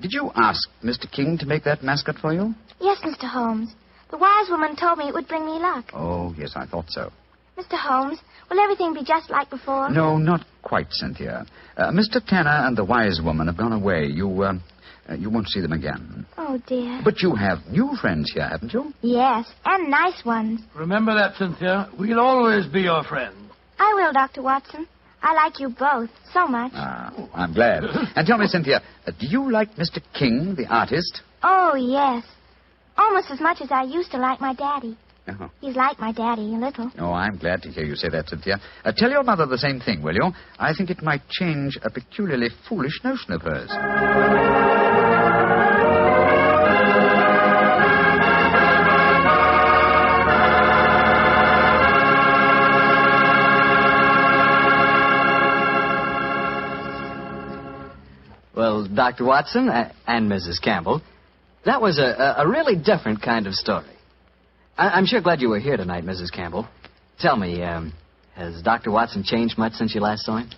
did you ask Mr. King to make that mascot for you? Yes, Mr. Holmes. The wise woman told me it would bring me luck. Oh, yes, I thought so. Mr. Holmes, will everything be just like before? No, not quite, Cynthia. Mr. Tanner and the wise woman have gone away. You won't see them again. Oh, dear. But you have new friends here, haven't you? Yes, and nice ones. Remember that, Cynthia. We'll always be your friend. I will, Dr. Watson. I like you both so much. Ah, I'm glad. And tell me, Cynthia, do you like Mr. King, the artist? Oh, yes. Almost as much as I used to like my daddy. Uh-huh. He's like my daddy, a little. Oh, I'm glad to hear you say that, Cynthia. Tell your mother the same thing, will you? I think it might change a peculiarly foolish notion of hers. Well, Dr. Watson and Mrs. Campbell, that was a really different kind of story. I'm sure glad you were here tonight, Mrs. Campbell. Tell me, has Dr. Watson changed much since you last saw him?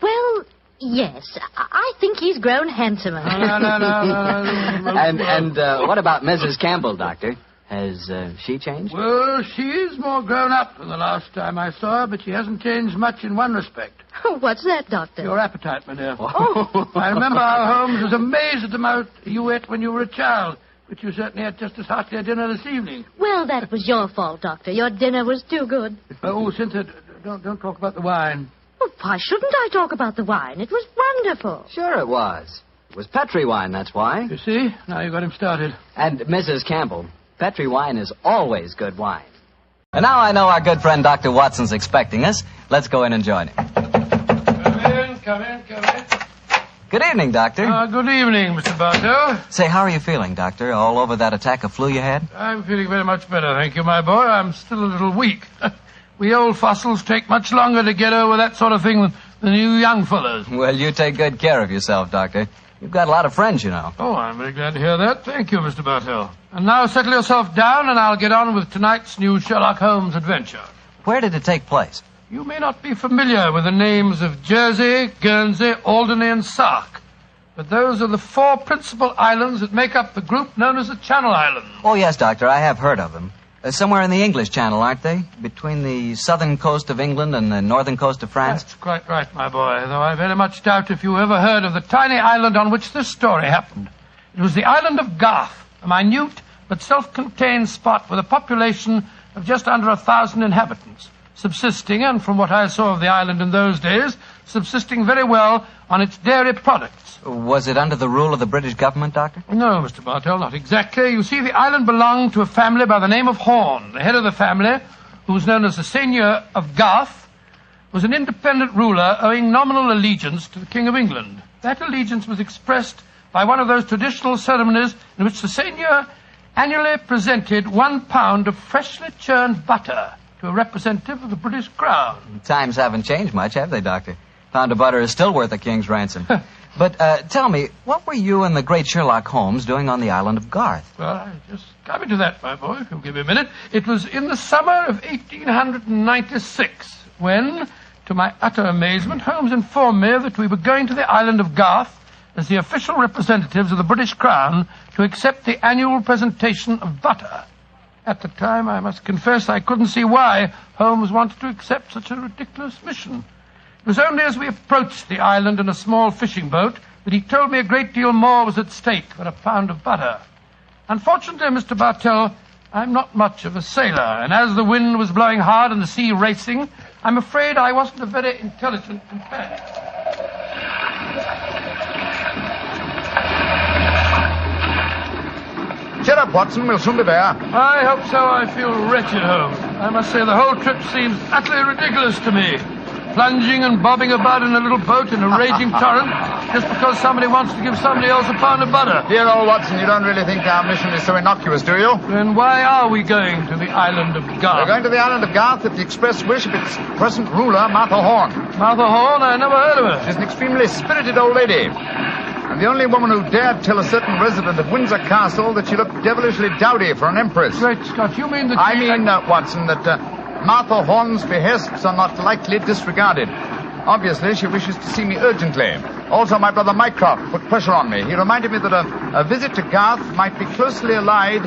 Well, yes. I think he's grown handsomer. No. And what about Mrs. Campbell, Doctor? Has she changed? Well, she is more grown up than the last time I saw her, but she hasn't changed much in one respect. What's that, Doctor? Your appetite, my dear. Oh. I remember how Holmes was amazed at the amount you ate when you were a child, but you certainly had just as hearty a dinner this evening. Well, that was your fault, Doctor. Your dinner was too good. Oh, Cynthia, don't talk about the wine. Well, why shouldn't I talk about the wine? It was wonderful. Sure it was. It was Petri wine, that's why. You see? Now you got him started. And Mrs. Campbell, Petri wine is always good wine. And now I know our good friend Dr. Watson's expecting us. Let's go in and join him. Come in. Good evening, Doctor. Good evening, Mr. Bartell. Say, how are you feeling, Doctor? All over that attack of flu you had? I'm feeling very much better, thank you, my boy. I'm still a little weak. We old fossils take much longer to get over that sort of thing than you young fellows. Well, you take good care of yourself, Doctor. You've got a lot of friends, you know. Oh, I'm very glad to hear that. Thank you, Mr. Bartell. And now settle yourself down, and I'll get on with tonight's new Sherlock Holmes adventure. Where did it take place? You may not be familiar with the names of Jersey, Guernsey, Alderney, and Sark. but those are the 4 principal islands that make up the group known as the Channel Islands. Oh, yes, Doctor, I have heard of them. Somewhere in the English Channel, aren't they? Between the southern coast of England and the northern coast of France? That's quite right, my boy, though I very much doubt if you ever heard of the tiny island on which this story happened. It was the island of Garth, a minute but self-contained spot with a population of just under 1,000 inhabitants, subsisting, and from what I saw of the island in those days, subsisting very well on its dairy products. Was it under the rule of the British government, Doctor? No, Mr. Bartell, not exactly. You see, the island belonged to a family by the name of Horn. The head of the family, who was known as the Seigneur of Garth, was an independent ruler owing nominal allegiance to the King of England. That allegiance was expressed by one of those traditional ceremonies in which the Seigneur annually presented 1 pound of freshly churned butter to a representative of the British Crown. Times haven't changed much, have they, Doctor? Pound of butter is still worth a king's ransom. But tell me, what were you and the great Sherlock Holmes doing on the island of Garth? Well, I just coming to that, my boy, if you'll give me a minute. It was in the summer of 1896 when, to my utter amazement, Holmes informed me that we were going to the island of Garth as the official representatives of the British Crown to accept the annual presentation of butter. At the time, I must confess, I couldn't see why Holmes wanted to accept such a ridiculous mission. It was only as we approached the island in a small fishing boat that he told me a great deal more was at stake than a pound of butter. Unfortunately, Mr. Bartell, I'm not much of a sailor, and as the wind was blowing hard and the sea racing, I'm afraid I wasn't a very intelligent companion. Cheer up, Watson. We'll soon be there. I hope so. I feel wretched, Holmes. I must say the whole trip seems utterly ridiculous to me. Plunging and bobbing about in a little boat in a raging torrent just because somebody wants to give somebody else a pound of butter. Dear old Watson, you don't really think our mission is so innocuous, do you? Then why are we going to the island of Garth? We're going to the island of Garth at the express wish of its present ruler, Martha Horn. Martha Horn? I never heard of her. She's an extremely spirited old lady. And the only woman who dared tell a certain resident of Windsor Castle that she looked devilishly dowdy for an empress. Great Scott, you mean that I mean, Watson, that Martha Horn's behests are not lightly disregarded. Obviously, she wishes to see me urgently. Also, my brother Mycroft put pressure on me. He reminded me that a visit to Garth might be closely allied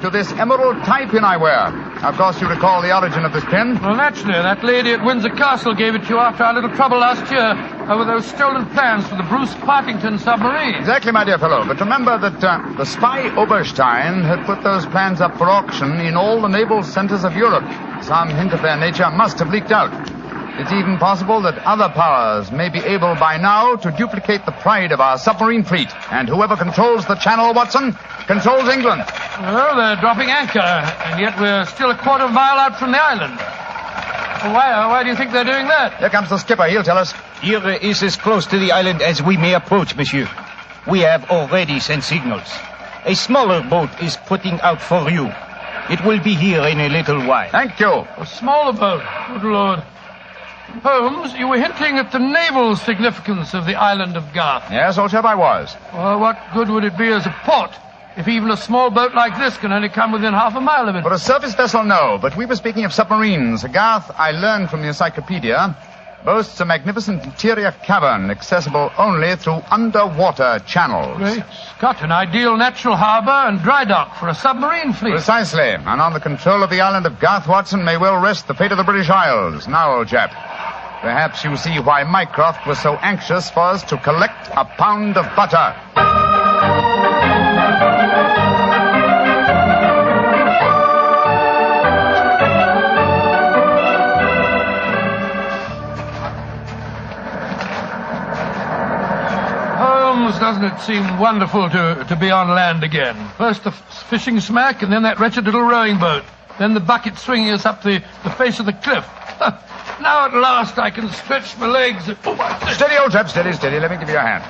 to this emerald tie pin I wear. Of course, you recall the origin of this pin. Well, naturally. That lady at Windsor Castle gave it to you after our little trouble last year over those stolen plans for the Bruce Partington submarine. Exactly, my dear fellow. But remember that the spy Oberstein had put those plans up for auction in all the naval centers of Europe. Some hint of their nature must have leaked out. It's even possible that other powers may be able by now to duplicate the pride of our submarine fleet. And whoever controls the channel, Watson, controls England. Well, they're dropping anchor, and yet we're still a quarter of a mile out from the island. Well, why do you think they're doing that? Here comes the skipper. He'll tell us. Here is as close to the island as we may approach, monsieur. We have already sent signals. A smaller boat is putting out for you. It will be here in a little while. Thank you. A smaller boat? Good Lord. Holmes, you were hinting at the naval significance of the island of Garth. Yes, old chap, I was. Well, what good would it be as a port if even a small boat like this can only come within half a mile of it? For a surface vessel, no. But we were speaking of submarines. Garth, I learned from the encyclopedia, boasts a magnificent interior cavern accessible only through underwater channels. Great Scott, an ideal natural harbor and dry dock for a submarine fleet. Precisely. And on the control of the island of Garth, Watson, may well rest the fate of the British Isles. Now, old chap, perhaps you see why Mycroft was so anxious for us to collect a pound of butter. Doesn't it seem wonderful to be on land again? First the fishing smack, and then that wretched little rowing boat. Then the bucket swinging us up the face of the cliff. Now at last I can stretch my legs. Steady, old chap, steady. Let me give you a hand.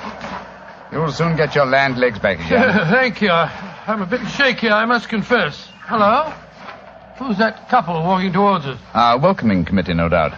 You'll soon get your land legs back again. Thank you. I'm a bit shaky, I must confess. Hello? Who's that couple walking towards us? Our welcoming committee, no doubt.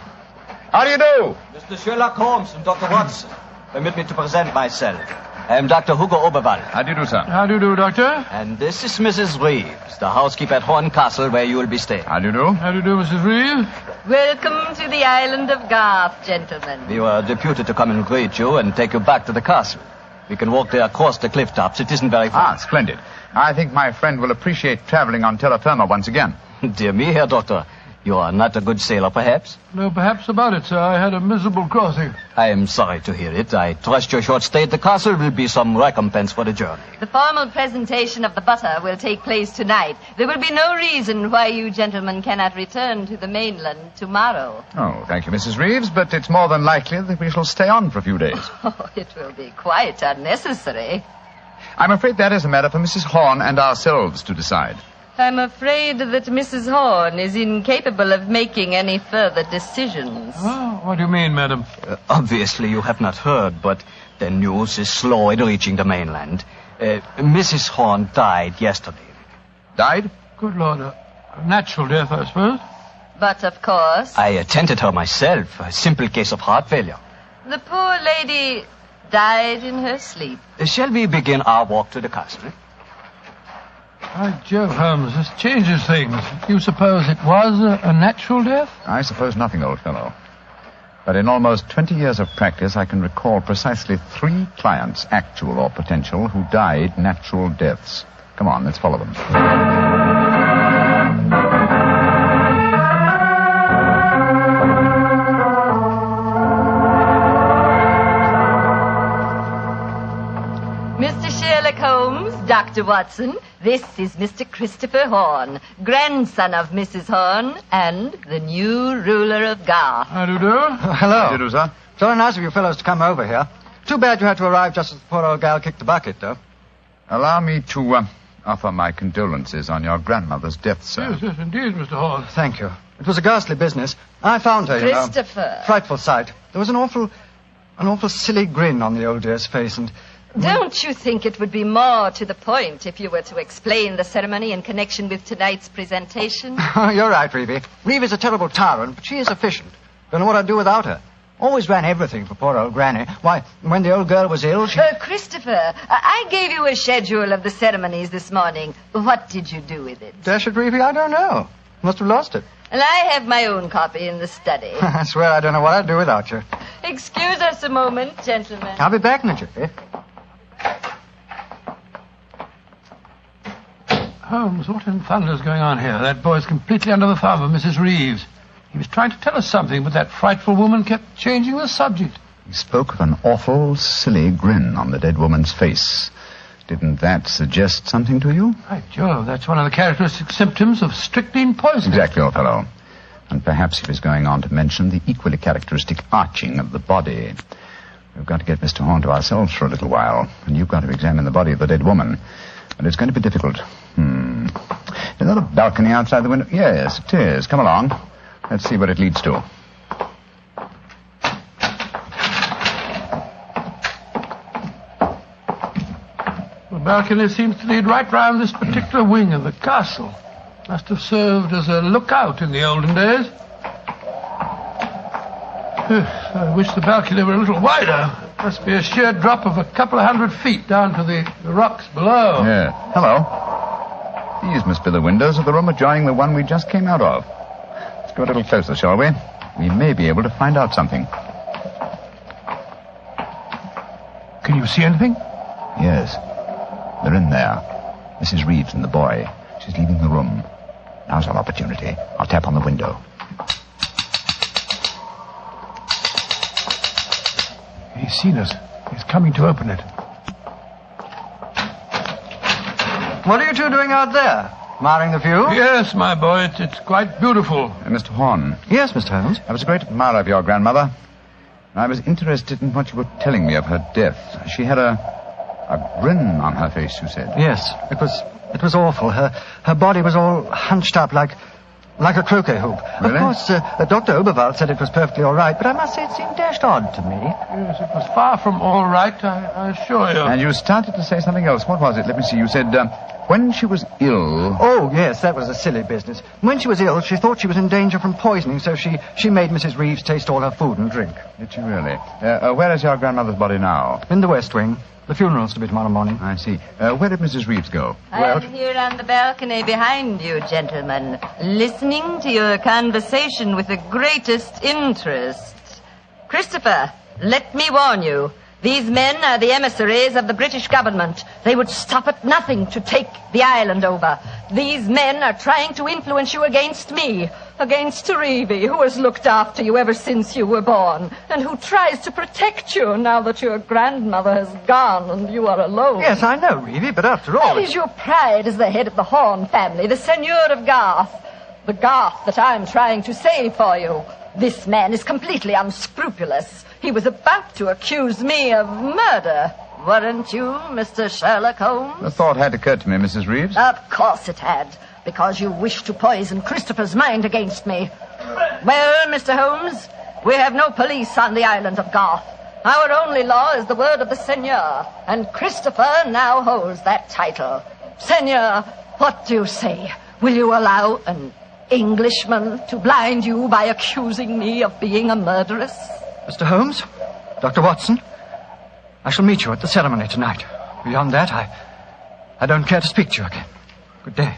How do you do? Mr. Sherlock Holmes and Dr. Watson. Permit me to present myself. I am Dr. Hugo Oberwald. How do you do, sir? How do you do, Doctor? And this is Mrs. Reeves, the housekeeper at Horn Castle, where you will be staying. How do you do? How do you do, Mrs. Reeves? Welcome to the island of Garth, gentlemen. We were deputed to come and greet you and take you back to the castle. We can walk there across the cliff tops. It isn't very far. Ah, splendid. I think my friend will appreciate traveling on terra firma once again. Dear me, Herr Doctor. You are not a good sailor, perhaps? No, perhaps about it, sir. I had a miserable crossing. I am sorry to hear it. I trust your short stay at the castle will be some recompense for the journey. The formal presentation of the butter will take place tonight. There will be no reason why you gentlemen cannot return to the mainland tomorrow. Oh, thank you, Mrs. Reeves, but it's more than likely that we shall stay on for a few days. Oh, it will be quite unnecessary. I'm afraid that is a matter for Mrs. Horn and ourselves to decide. I'm afraid that Mrs. Horn is incapable of making any further decisions. Oh, what do you mean, madam? Obviously, you have not heard, but the news is slow in reaching the mainland. Mrs. Horn died yesterday. Died? Good Lord. A natural death, I suppose. But, of course, I attended her myself. A simple case of heart failure. the poor lady died in her sleep. Shall we begin our walk to the castle? By Jove, Holmes, this changes things. You suppose it was a natural death? I suppose nothing, old fellow. But in almost 20 years of practice, I can recall precisely 3 clients, actual or potential, who died natural deaths. Come on, let's follow them. Mr. Sherlock Holmes, Dr. Watson, this is Mr. Christopher Horn, grandson of Mrs. Horn and the new ruler of Gar. How do you do? Hello. How do you do, sir? Very nice of you fellows to come over here. Too bad you had to arrive just as the poor old gal kicked the bucket, though. Allow me to offer my condolences on your grandmother's death, sir. Yes, indeed, Mr. Horn. Thank you. It was a ghastly business. I found her, you know. Christopher. Frightful sight. There was an awful silly grin on the old dear's face, and... Don't you think it would be more to the point if you were to explain the ceremony in connection with tonight's presentation? You're right, Reeve. Reeve is a terrible tyrant, but she is efficient. Don't know what I'd do without her. Always ran everything for poor old Granny. Why, when the old girl was ill, she... Christopher, I gave you a schedule of the ceremonies this morning. What did you do with it? Dash it, Reeve, I don't know. Must have lost it. And I have my own copy in the study. I swear I don't know what I'd do without you. Excuse us a moment, gentlemen. I'll be back in a jiffy. Holmes, what in thunder's going on here? That boy's completely under the thumb of Mrs. Reeves. He was trying to tell us something, but that frightful woman kept changing the subject. He spoke of an awful, silly grin on the dead woman's face. Didn't that suggest something to you? By Jove, that's one of the characteristic symptoms of strychnine poisoning. Exactly, old fellow. And perhaps he was going on to mention the equally characteristic arching of the body. We've got to get Mr. Horn to ourselves for a little while, and you've got to examine the body of the dead woman. And it's going to be difficult. Is that a balcony outside the window? Yes, it is. Come along. Let's see what it leads to. The balcony seems to lead right round this particular wing of the castle. Must have served as a lookout in the olden days. I wish the balcony were a little wider. Must be a sheer drop of a couple of 100 feet down to the rocks below. Yeah. Hello. These must be the windows of the room adjoining the one we just came out of. Let's go a little closer, shall we? We may be able to find out something. Can you see anything? Yes. They're in there. Mrs. Reeves and the boy. She's leaving the room. Now's our opportunity. I'll tap on the window. He's seen us. He's coming to open it. What are you two doing out there? Admiring the view? Yes, my boy. It's quite beautiful. Mr. Horn. Yes, Mr. Holmes. I was a great admirer of your grandmother. I was interested in what you were telling me of her death. She had a grin on her face, you said. Yes, it was awful. Her body was all hunched up like a croquet hoop. Really? Of course, Dr. Oberwald said it was perfectly all right, but I must say it seemed dashed odd to me. Yes, it was far from all right, I assure you. And you started to say something else. What was it? Let me see. You said, when she was ill... Oh, yes, that was a silly business. When she was ill, she thought she was in danger from poisoning, so she made Mrs. Reeves taste all her food and drink. Did she really? Where is your grandmother's body now? In the West Wing. The funeral's to be tomorrow morning. I see. Where did Mrs. Reeves go? I'm here on the balcony behind you, gentlemen, listening to your conversation with the greatest interest. Christopher, let me warn you. These men are the emissaries of the British government. They would stop at nothing to take the island over. These men are trying to influence you against me, against Reevy, who has looked after you ever since you were born, and who tries to protect you now that your grandmother has gone and you are alone. Yes, I know, Reevy, but after all... That is your pride as the head of the Horn family, the Seigneur of Garth. The Garth that I'm trying to save for you. This man is completely unscrupulous. He was about to accuse me of murder. Weren't you, Mr. Sherlock Holmes? The thought had occurred to me, Mrs. Reeves. Of course it had, because you wished to poison Christopher's mind against me. Well, Mr. Holmes, we have no police on the island of Garth. Our only law is the word of the Seigneur, and Christopher now holds that title. Seigneur, what do you say? Will you allow an Englishman to blind you by accusing me of being a murderess? Mr. Holmes, Dr. Watson, I shall meet you at the ceremony tonight. Beyond that, I don't care to speak to you again. Good day.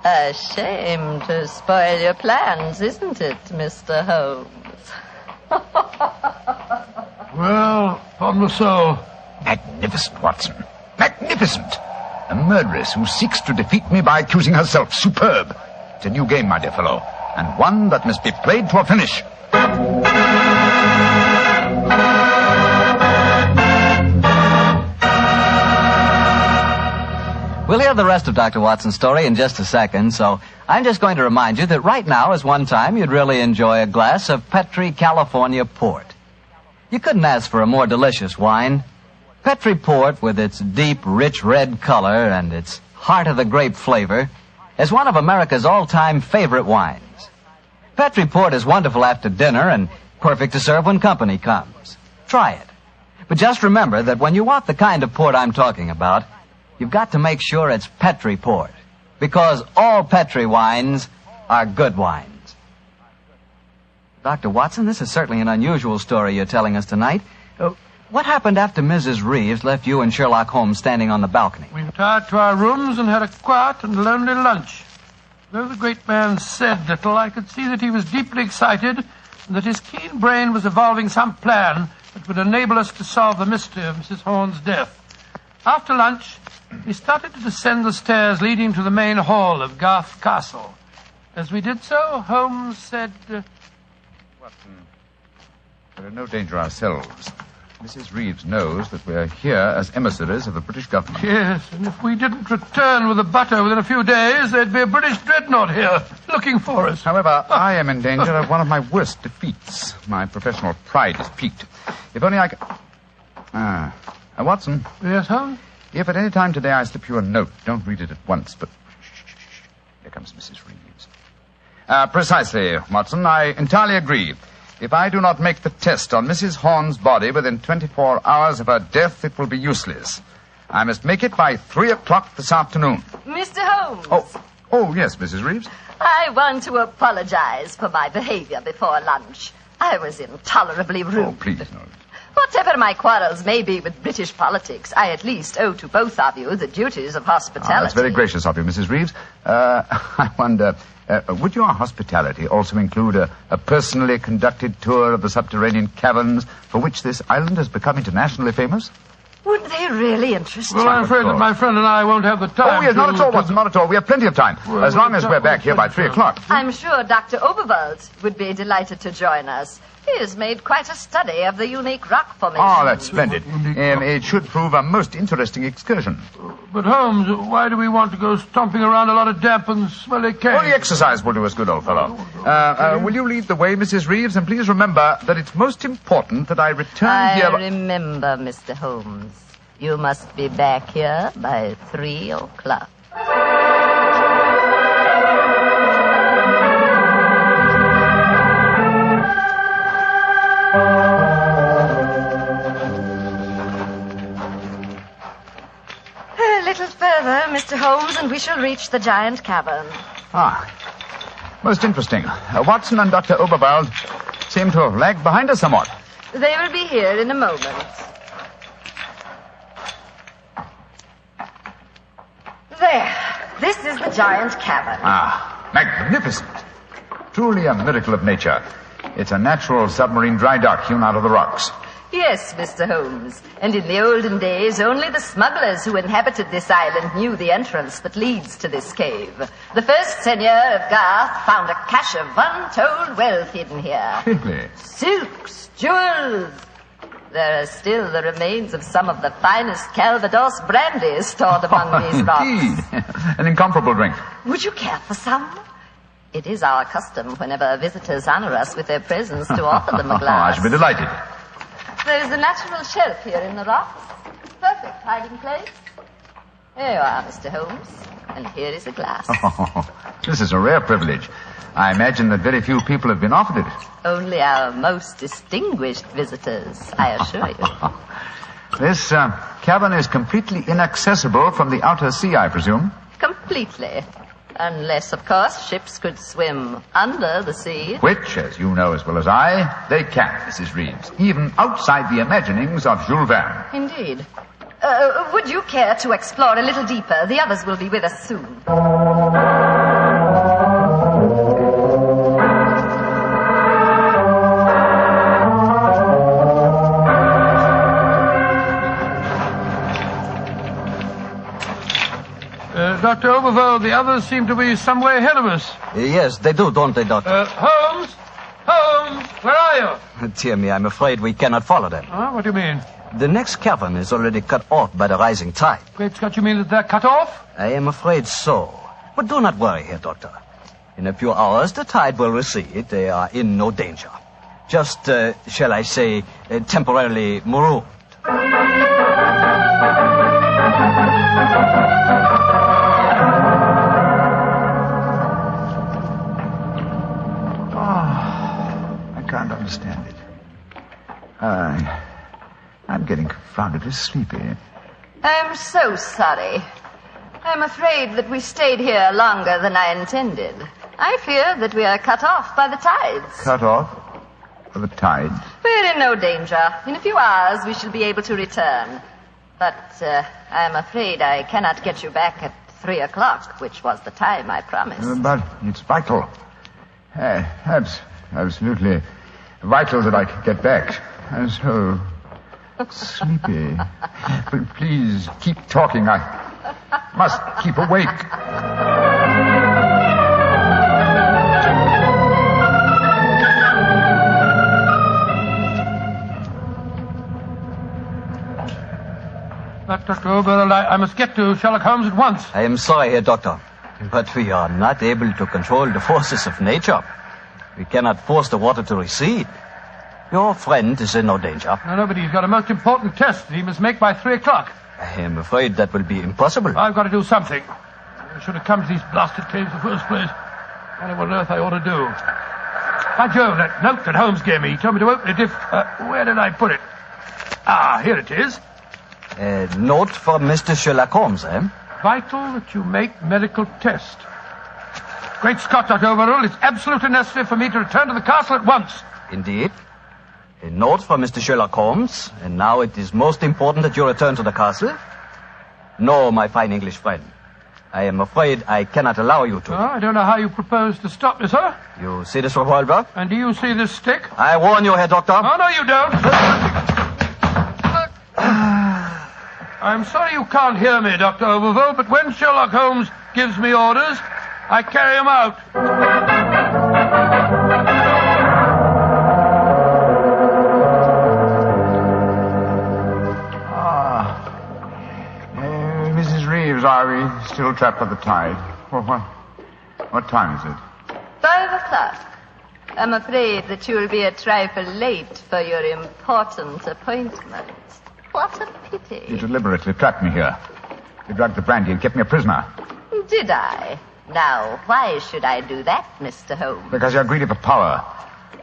A shame to spoil your plans, isn't it, Mr. Holmes? Well, upon my soul. Magnificent, Watson. Magnificent. A murderess who seeks to defeat me by accusing herself. Superb. It's a new game, my dear fellow, and one that must be played to a finish. We'll hear the rest of Dr. Watson's story in just a second, so I'm just going to remind you that right now is one time you'd really enjoy a glass of Petri California Port. You couldn't ask for a more delicious wine. Petri Port, with its deep, rich red color and its heart-of-the-grape flavor, is one of America's all-time favorite wines. Petri Port is wonderful after dinner and perfect to serve when company comes. Try it. But just remember that when you want the kind of port I'm talking about, you've got to make sure it's Petri Port, because all Petri wines are good wines. Dr. Watson, this is certainly an unusual story you're telling us tonight. What happened after Mrs. Reeves left you and Sherlock Holmes standing on the balcony? We retired to our rooms and had a quiet and lonely lunch. Though the great man said little, I could see that he was deeply excited and that his keen brain was evolving some plan that would enable us to solve the mystery of Mrs. Horne's death. After lunch, we started to descend the stairs leading to the main hall of Garth Castle. As we did so, Holmes said... Watson, we're in no danger ourselves. Mrs. Reeves knows that we're here as emissaries of the British government. Yes, and if we didn't return with the butter within a few days, there'd be a British dreadnought here looking for us. However, I am in danger of one of my worst defeats. My professional pride is piqued. If only I could... Watson. Yes, Holmes? If at any time today I slip you a note, don't read it at once, but... Shh. Here comes Mrs. Reeves. Precisely, Watson. I entirely agree. If I do not make the test on Mrs. Horne's body within 24 hours of her death, it will be useless. I must make it by 3 o'clock this afternoon. Mr. Holmes. Oh, yes, Mrs. Reeves. I want to apologize for my behavior before lunch. I was intolerably rude. Oh, please, no. Whatever my quarrels may be with British politics, I at least owe to both of you the duties of hospitality. That's very gracious of you, Mrs. Reeves. I wonder, would your hospitality also include a personally conducted tour of the subterranean caverns for which this island has become internationally famous? Would they really interest you? Well, I'm afraid that my friend and I won't have the time. Oh, yes, not at all, Watson, not at all. We have plenty of time, as long as we're back here by 3 o'clock. I'm sure Dr. Oberwald would be delighted to join us. He has made quite a study of the unique rock formation. Oh, that's splendid. It should prove a most interesting excursion. But, Holmes, why do we want to go stomping around a lot of damp and smelly caves? Only exercise will do us good, old fellow. Will you lead the way, Mrs. Reeves? And please remember that it's most important that I return here... I remember, Mr. Holmes. You must be back here by 3 o'clock. A little further, Mr. Holmes, and we shall reach the giant cavern. Most interesting. Watson and Dr. Oberwald seem to have lagged behind us somewhat. They will be here in a moment. There. This is the giant cavern. Magnificent. Truly a miracle of nature. It's a natural submarine dry dock hewn out of the rocks. Yes, Mr. Holmes. And in the olden days, only the smugglers who inhabited this island knew the entrance that leads to this cave. The first seigneur of Garth found a cache of untold wealth hidden here. Really? Silks, jewels. There are still the remains of some of the finest Calvados brandy stored among these rocks. Indeed. An incomparable drink. Would you care for some? It is our custom whenever visitors honor us with their presence to offer them a glass. I should be delighted. There is a natural shelf here in the rocks. Perfect hiding place. Here you are, Mr. Holmes. And here is a glass. This is a rare privilege. I imagine that very few people have been offered it. Only our most distinguished visitors, I assure you. This cavern is completely inaccessible from the outer sea, I presume. Completely. Unless, of course, ships could swim under the sea. Which, as you know as well as I, they can, Mrs. Reeves. Even outside the imaginings of Jules Verne. Indeed. Would you care to explore a little deeper? The others will be with us soon. Dr. Overville, the others seem to be some way ahead of us. Yes, they do, don't they, Doctor? Holmes! Holmes! Where are you? Dear me, I'm afraid we cannot follow them. What do you mean? The next cavern is already cut off by the rising tide. Great Scott, you mean that they're cut off? I am afraid so. But do not worry here, Doctor. In a few hours, the tide will recede. They are in no danger. Just, shall I say, temporarily marooned. I can't understand it. I'm getting confoundedly sleepy. I'm so sorry. I'm afraid that we stayed here longer than I intended. I fear that we are cut off by the tides. Cut off? By the tides? We're in no danger. In a few hours, we shall be able to return. But I'm afraid I cannot get you back at 3 o'clock, which was the time I promised. But it's vital. Absolutely vital that I could get back. I'm so sleepy. But please, keep talking. I must keep awake. Dr. Overville, I must get to Sherlock Holmes at once. I am sorry, Herr Doctor, but we are not able to control the forces of nature. We cannot force the water to recede. Your friend is in no danger. No, but he's got a most important test that he must make by 3 o'clock. I am afraid that will be impossible. I've got to do something. I should have come to these blasted caves in the first place. I don't know what on earth I ought to do. By Jove, that note that Holmes gave me, he told me to open it if... where did I put it? Ah, here it is. A note from Mr. Sherlock Holmes, eh? Vital that you make medical test. Great Scott, Dr. Overall, it's absolutely necessary for me to return to the castle at once. Indeed. A note from Mr. Sherlock Holmes, and now it is most important that you return to the castle. No, my fine English friend. I am afraid I cannot allow you to. I don't know how you propose to stop me, sir. You see this revolver? And do you see this stick? I warn you, Herr Doctor. Oh, no, you don't. I'm sorry you can't hear me, Dr. Overville, but when Sherlock Holmes gives me orders, I carry them out. Mrs. Reeves, are we still trapped by the tide? What time is it? 5 o'clock. I'm afraid that you will be a trifle late for your important appointment. What a pity. You deliberately trapped me here. You drugged the brandy and kept me a prisoner. Did I? Now, why should I do that, Mr. Holmes? Because you're greedy for power.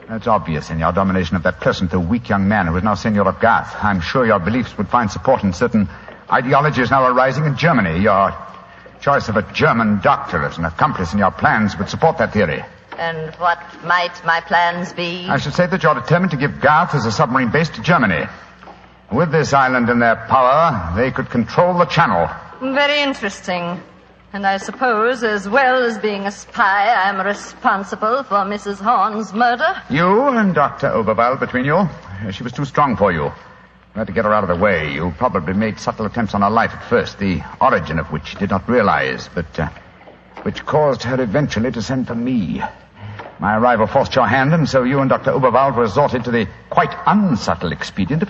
That's obvious in your domination of that pleasant though weak young man who is now Seigneur of Garth. I'm sure your beliefs would find support in certain ideologies now arising in Germany. Your choice of a German doctor as an accomplice in your plans would support that theory. And what might my plans be? I should say that you're determined to give Garth as a submarine base to Germany. With this island in their power, they could control the channel. Very interesting. And I suppose, as well as being a spy, I'm responsible for Mrs. Horn's murder? You and Dr. Oberwald between you? She was too strong for you. You had to get her out of the way. You probably made subtle attempts on her life at first, the origin of which you did not realize, but which caused her eventually to send for me. My arrival forced your hand, and so you and Dr. Oberwald resorted to the quite unsubtle expedient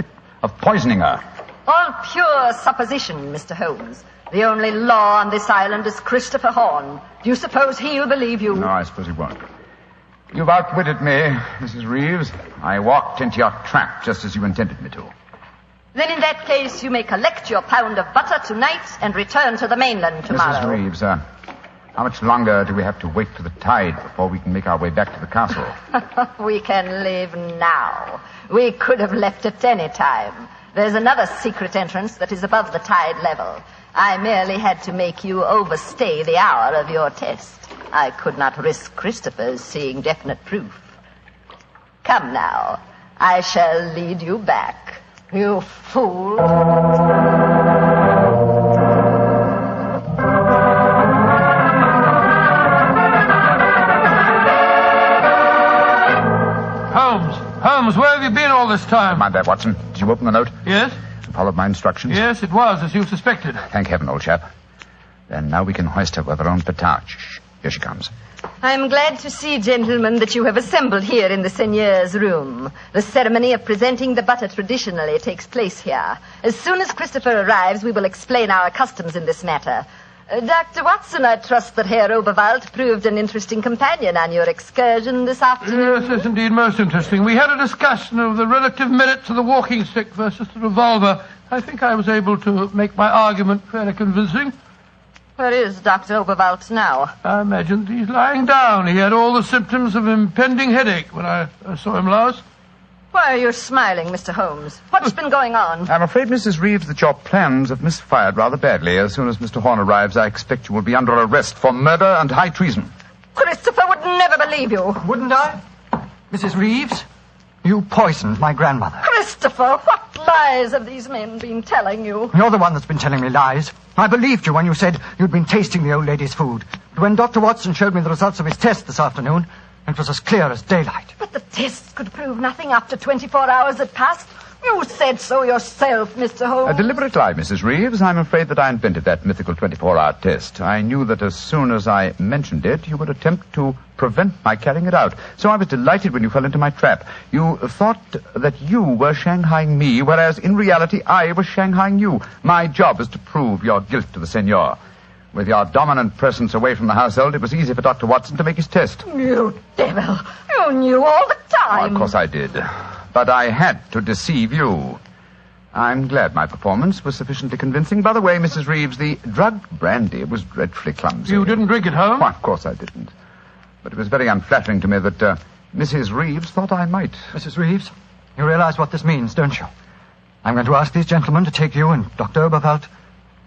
of poisoning her. All pure supposition, Mr. Holmes. The only law on this island is Christopher Horn. Do you suppose he'll believe you? No, I suppose he won't. You've outwitted me, Mrs. Reeves. I walked into your trap just as you intended me to. Then in that case, you may collect your pound of butter tonight and return to the mainland tomorrow. Mrs. Reeves, how much longer do we have to wait for the tide before we can make our way back to the castle? We can leave now. We could have left at any time. There's another secret entrance that is above the tide level. I merely had to make you overstay the hour of your test. I could not risk Christopher's seeing definite proof. Come now. I shall lead you back. You fool. Holmes, where have you been all this time? Mind that, Watson. Did you open the note? Yes. Followed my instructions? Yes, it was, as you suspected. Thank heaven, old chap. Then now we can hoist her with our own petard. Shh. Here she comes. I'm glad to see, gentlemen, that you have assembled here in the seigneur's room. The ceremony of presenting the butter traditionally takes place here. As soon as Christopher arrives, we will explain our customs in this matter. Dr. Watson, I trust that Herr Oberwald proved an interesting companion on your excursion this afternoon. Yes, indeed, most interesting. We had a discussion of the relative merits of the walking stick versus the revolver. I think I was able to make my argument fairly convincing. Where is Dr. Oberwald now? I imagine he's lying down. He had all the symptoms of impending headache when I saw him last. Why are you smiling, Mr. Holmes? What's been going on? I'm afraid, Mrs. Reeves, that your plans have misfired rather badly. As soon as Mr. Horn arrives, I expect you will be under arrest for murder and high treason. Christopher would never believe you. Wouldn't I? Mrs. Reeves, you poisoned my grandmother. Christopher, what lies have these men been telling you? You're the one that's been telling me lies. I believed you when you said you'd been tasting the old lady's food. But when Dr. Watson showed me the results of his test this afternoon, it was as clear as daylight. But the tests could prove nothing after 24 hours had passed. You said so yourself, Mr. Holmes. A deliberate lie, Mrs. Reeves. I'm afraid that I invented that mythical 24-hour test. I knew that as soon as I mentioned it, you would attempt to prevent my carrying it out. So I was delighted when you fell into my trap. You thought that you were shanghaiing me, whereas in reality I was shanghaiing you. My job is to prove your guilt to the senor. With your dominant presence away from the household, it was easy for Dr. Watson to make his test. You devil! You knew all the time. Oh, of course I did. But I had to deceive you. I'm glad my performance was sufficiently convincing. By the way, Mrs. Reeves, the drugged brandy was dreadfully clumsy. You didn't drink it home? Why, of course I didn't. But it was very unflattering to me that Mrs. Reeves thought I might. Mrs. Reeves, you realize what this means, don't you? I'm going to ask these gentlemen to take you and Dr. Oberwald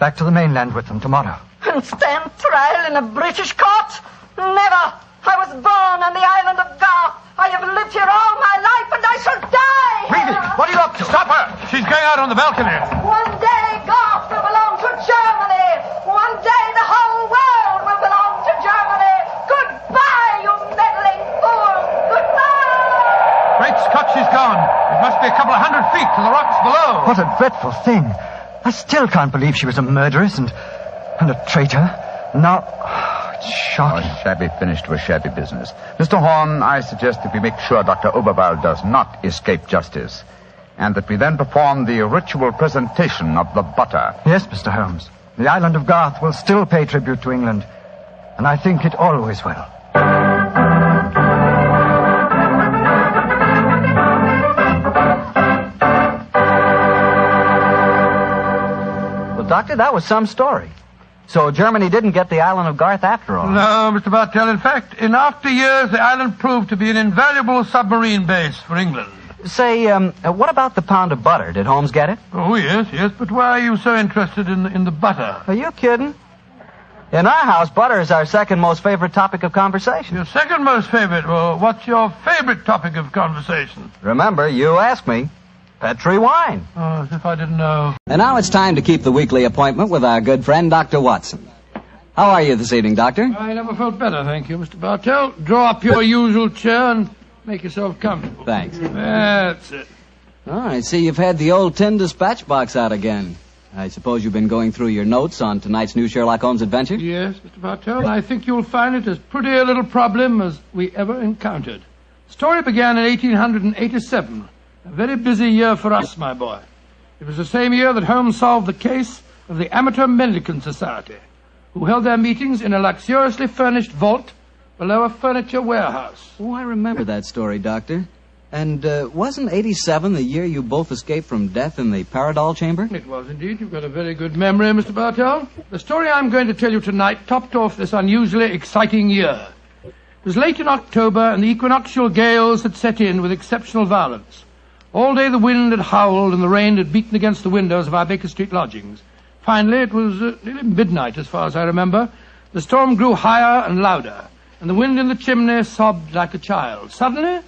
back to the mainland with them tomorrow. And stand trial in a British court? Never! I was born on the island of Garth. I have lived here all my life, and I shall die! Reeves, what are you up to? Stop her! She's going out on the balcony. One day, Garth will belong to Germany. One day, the whole world will belong to Germany. Goodbye, you meddling fool! Goodbye! Great Scott, she's gone. It must be a couple of 100 feet to the rocks below. What a dreadful thing. I still can't believe she was a murderess and a traitor. Now, it's shocking. A shabby finish to a shabby business. Mr. Horn, I suggest that we make sure Dr. Oberwald does not escape justice, and that we then perform the ritual presentation of the butter. Yes, Mr. Holmes. The island of Garth will still pay tribute to England, and I think it always will. Well, Doctor, that was some story. So Germany didn't get the island of Garth after all. No, Mr. Bartell. In fact, in after years, the island proved to be an invaluable submarine base for England. Say, what about the pound of butter? Did Holmes get it? Oh, yes. But why are you so interested in the butter? Are you kidding? In our house, butter is our second most favorite topic of conversation. Your second most favorite? Well, what's your favorite topic of conversation? Remember, you asked me. Petri wine. Oh, as if I didn't know. And now it's time to keep the weekly appointment with our good friend, Dr. Watson. How are you this evening, Doctor? I never felt better, thank you, Mr. Bartell. Draw up your usual chair and make yourself comfortable. Thanks. That's it. Oh, I see you've had the old tin dispatch box out again. I suppose you've been going through your notes on tonight's new Sherlock Holmes adventure? Yes, Mr. Bartell. I think you'll find it as pretty a little problem as we ever encountered. The story began in 1887. A very busy year for us, my boy. It was the same year that Holmes solved the case of the Amateur Mendicant Society, who held their meetings in a luxuriously furnished vault below a furniture warehouse. Oh, I remember that story, Doctor. And wasn't 87 the year you both escaped from death in the Paradol chamber? It was indeed. You've got a very good memory, Mr. Bartell. The story I'm going to tell you tonight topped off this unusually exciting year. It was late in October, and the equinoctial gales had set in with exceptional violence. All day the wind had howled and the rain had beaten against the windows of our Baker Street lodgings. Finally, it was nearly midnight, as far as I remember. The storm grew higher and louder, and the wind in the chimney sobbed like a child. Suddenly,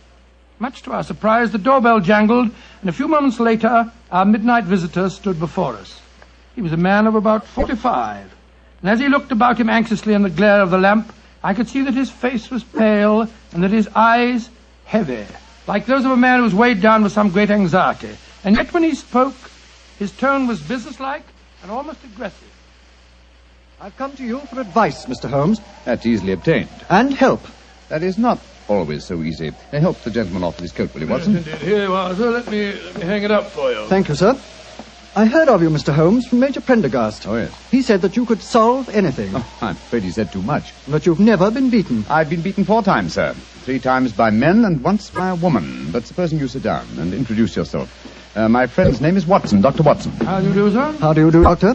much to our surprise, the doorbell jangled, and a few moments later, our midnight visitor stood before us. He was a man of about 45, and as he looked about him anxiously in the glare of the lamp, I could see that his face was pale and that his eyes heavy, like those of a man who was weighed down with some great anxiety. And yet when he spoke, his tone was businesslike and almost aggressive. I've come to you for advice, Mr. Holmes. That's easily obtained. And help. That is not always so easy. Help the gentleman off with his coat, will you, Watson? Yes, indeed. Here you are, sir. Let me hang it up for you. Thank you, sir. I heard of you, Mr. Holmes, from Major Prendergast. Oh, yes. He said that you could solve anything. Oh, I'm afraid he said too much. But you've never been beaten. I've been beaten 4 times, sir. 3 times by men and once by a woman. But supposing you sit down and introduce yourself. My friend's name is Watson, Dr. Watson. How do you do, sir? How do you do, Doctor?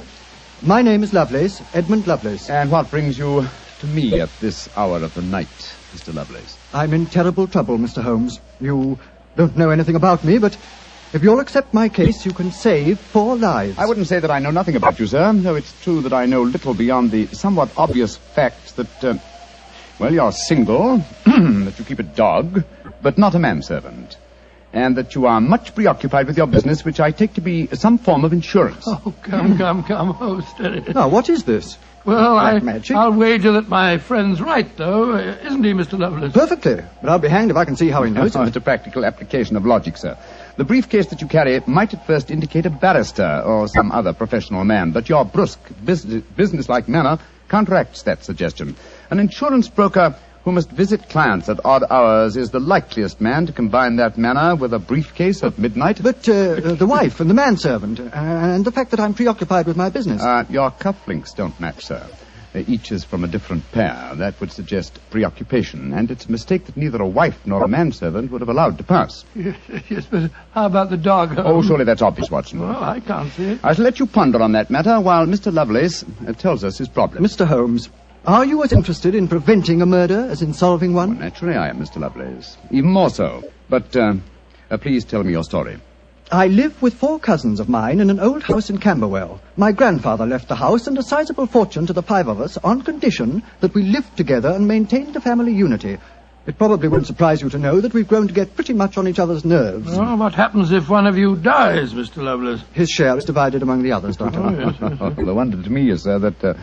My name is Lovelace, Edmund Lovelace. And what brings you to me at this hour of the night, Mr. Lovelace? I'm in terrible trouble, Mr. Holmes. You don't know anything about me, but if you'll accept my case, you can save 4 lives. I wouldn't say that I know nothing about you, sir, though it's true that I know little beyond the somewhat obvious fact that, you're single, that you keep a dog, but not a manservant, and that you are much preoccupied with your business, which I take to be some form of insurance. Oh, come. Oh, steady. Now, what is this? Well, magic? I'll wager that my friend's right, though. Isn't he, Mr. Lovelace? Perfectly. But I'll be hanged if I can see how he knows it. It's a practical application of logic, sir. The briefcase that you carry might at first indicate a barrister or some other professional man, but your brusque, businesslike manner counteracts that suggestion. An insurance broker who must visit clients at odd hours is the likeliest man to combine that manner with a briefcase at midnight. But the wife and the manservant, and the fact that I'm preoccupied with my business. Your cufflinks don't match, sir. Each is from a different pair. That would suggest preoccupation, and it's a mistake that neither a wife nor a manservant would have allowed to pass. Yes, but how about the dog? Oh, surely that's obvious, Watson. Well, I can't see it. I shall let you ponder on that matter while Mr. Lovelace tells us his problem. Mr. Holmes, are you as interested in preventing a murder as in solving one? Well, naturally I am, Mr. Lovelace. Even more so. But please tell me your story. I live with 4 cousins of mine in an old house in Camberwell. My grandfather left the house and a sizable fortune to the 5 of us on condition that we lived together and maintained a family unity. It probably won't surprise you to know that we've grown to get pretty much on each other's nerves. Well, what happens if one of you dies, Mr. Lovelace? His share is divided among the others, Doctor. Oh, yes. The wonder to me is, sir, that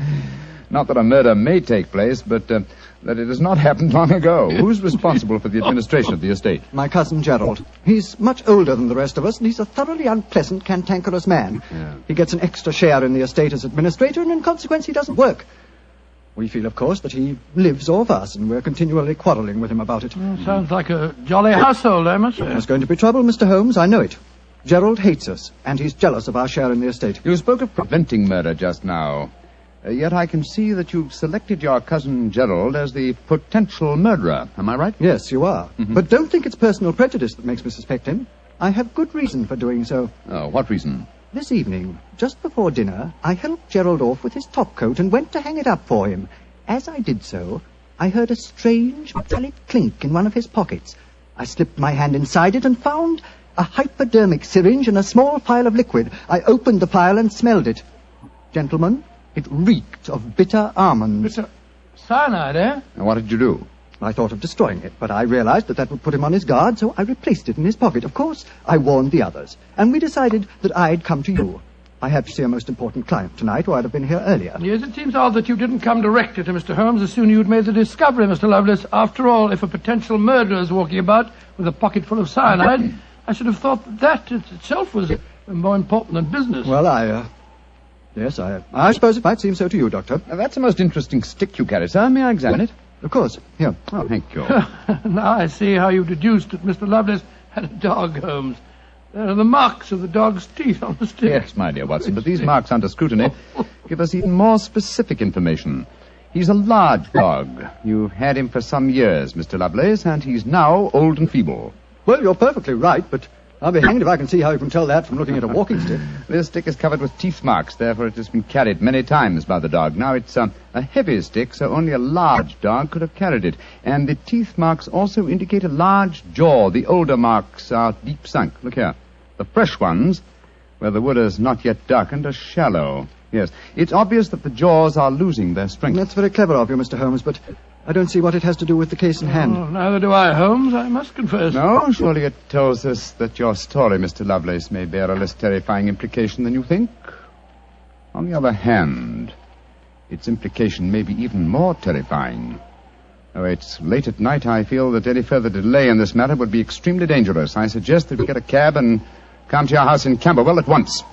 not that a murder may take place, but that it has not happened long ago. Who's responsible for the administration of the estate? My cousin Gerald. He's much older than the rest of us, and he's a thoroughly unpleasant, cantankerous man. Yeah. He gets an extra share in the estate as administrator, and in consequence he doesn't work. We feel, of course, that he lives off us, and we're continually quarrelling with him about it. Sounds like a jolly household, I must say. There's going to be trouble, Mr. Holmes, I know it. Gerald hates us, and he's jealous of our share in the estate. You spoke of preventing murder just now. Yet I can see that you've selected your cousin Gerald as the potential murderer. Am I right? Yes, you are. Mm-hmm. But don't think it's personal prejudice that makes me suspect him. I have good reason for doing so. Oh, what reason? This evening, just before dinner, I helped Gerald off with his topcoat and went to hang it up for him. As I did so, I heard a strange metallic clink in one of his pockets. I slipped my hand inside it and found a hypodermic syringe and a small phial of liquid. I opened the phial and smelled it. Gentlemen, it reeked of bitter almonds. Bitter cyanide, eh? And what did you do? I thought of destroying it, but I realized that would put him on his guard, so I replaced it in his pocket. Of course, I warned the others, and we decided that I'd come to you. I had to see a most important client tonight, or I'd have been here earlier. Yes, it seems odd that you didn't come directly to Mr. Holmes as soon as you'd made the discovery, Mr. Lovelace. After all, if a potential murderer is walking about with a pocket full of cyanide, I should have thought that itself was more important than business. Well, Yes, I suppose it might seem so to you, Doctor. That's a most interesting stick you carry, sir. May I examine it? Of course. Here. Oh, thank you. Now I see how you deduced that Mr. Lovelace had a dog, Holmes. There are the marks of the dog's teeth on the stick. Yes, my dear Watson, but these marks under scrutiny give us even more specific information. He's a large dog. You've had him for some years, Mr. Lovelace, and he's now old and feeble. Well, you're perfectly right, but I'll be hanged if I can see how you can tell that from looking at a walking stick. This stick is covered with teeth marks, therefore it has been carried many times by the dog. Now, it's a heavy stick, so only a large dog could have carried it. And the teeth marks also indicate a large jaw. The older marks are deep sunk. Look here. The fresh ones, where the wood is not yet darkened, are shallow. Yes, it's obvious that the jaws are losing their strength. That's very clever of you, Mr. Holmes, but I don't see what it has to do with the case in hand. Oh, neither do I, Holmes, I must confess. No, surely it tells us that your story, Mr. Lovelace, may bear a less terrifying implication than you think. On the other hand, its implication may be even more terrifying. Oh, it's late at night. I feel that any further delay in this matter would be extremely dangerous. I suggest that we get a cab and come to your house in Camberwell at once.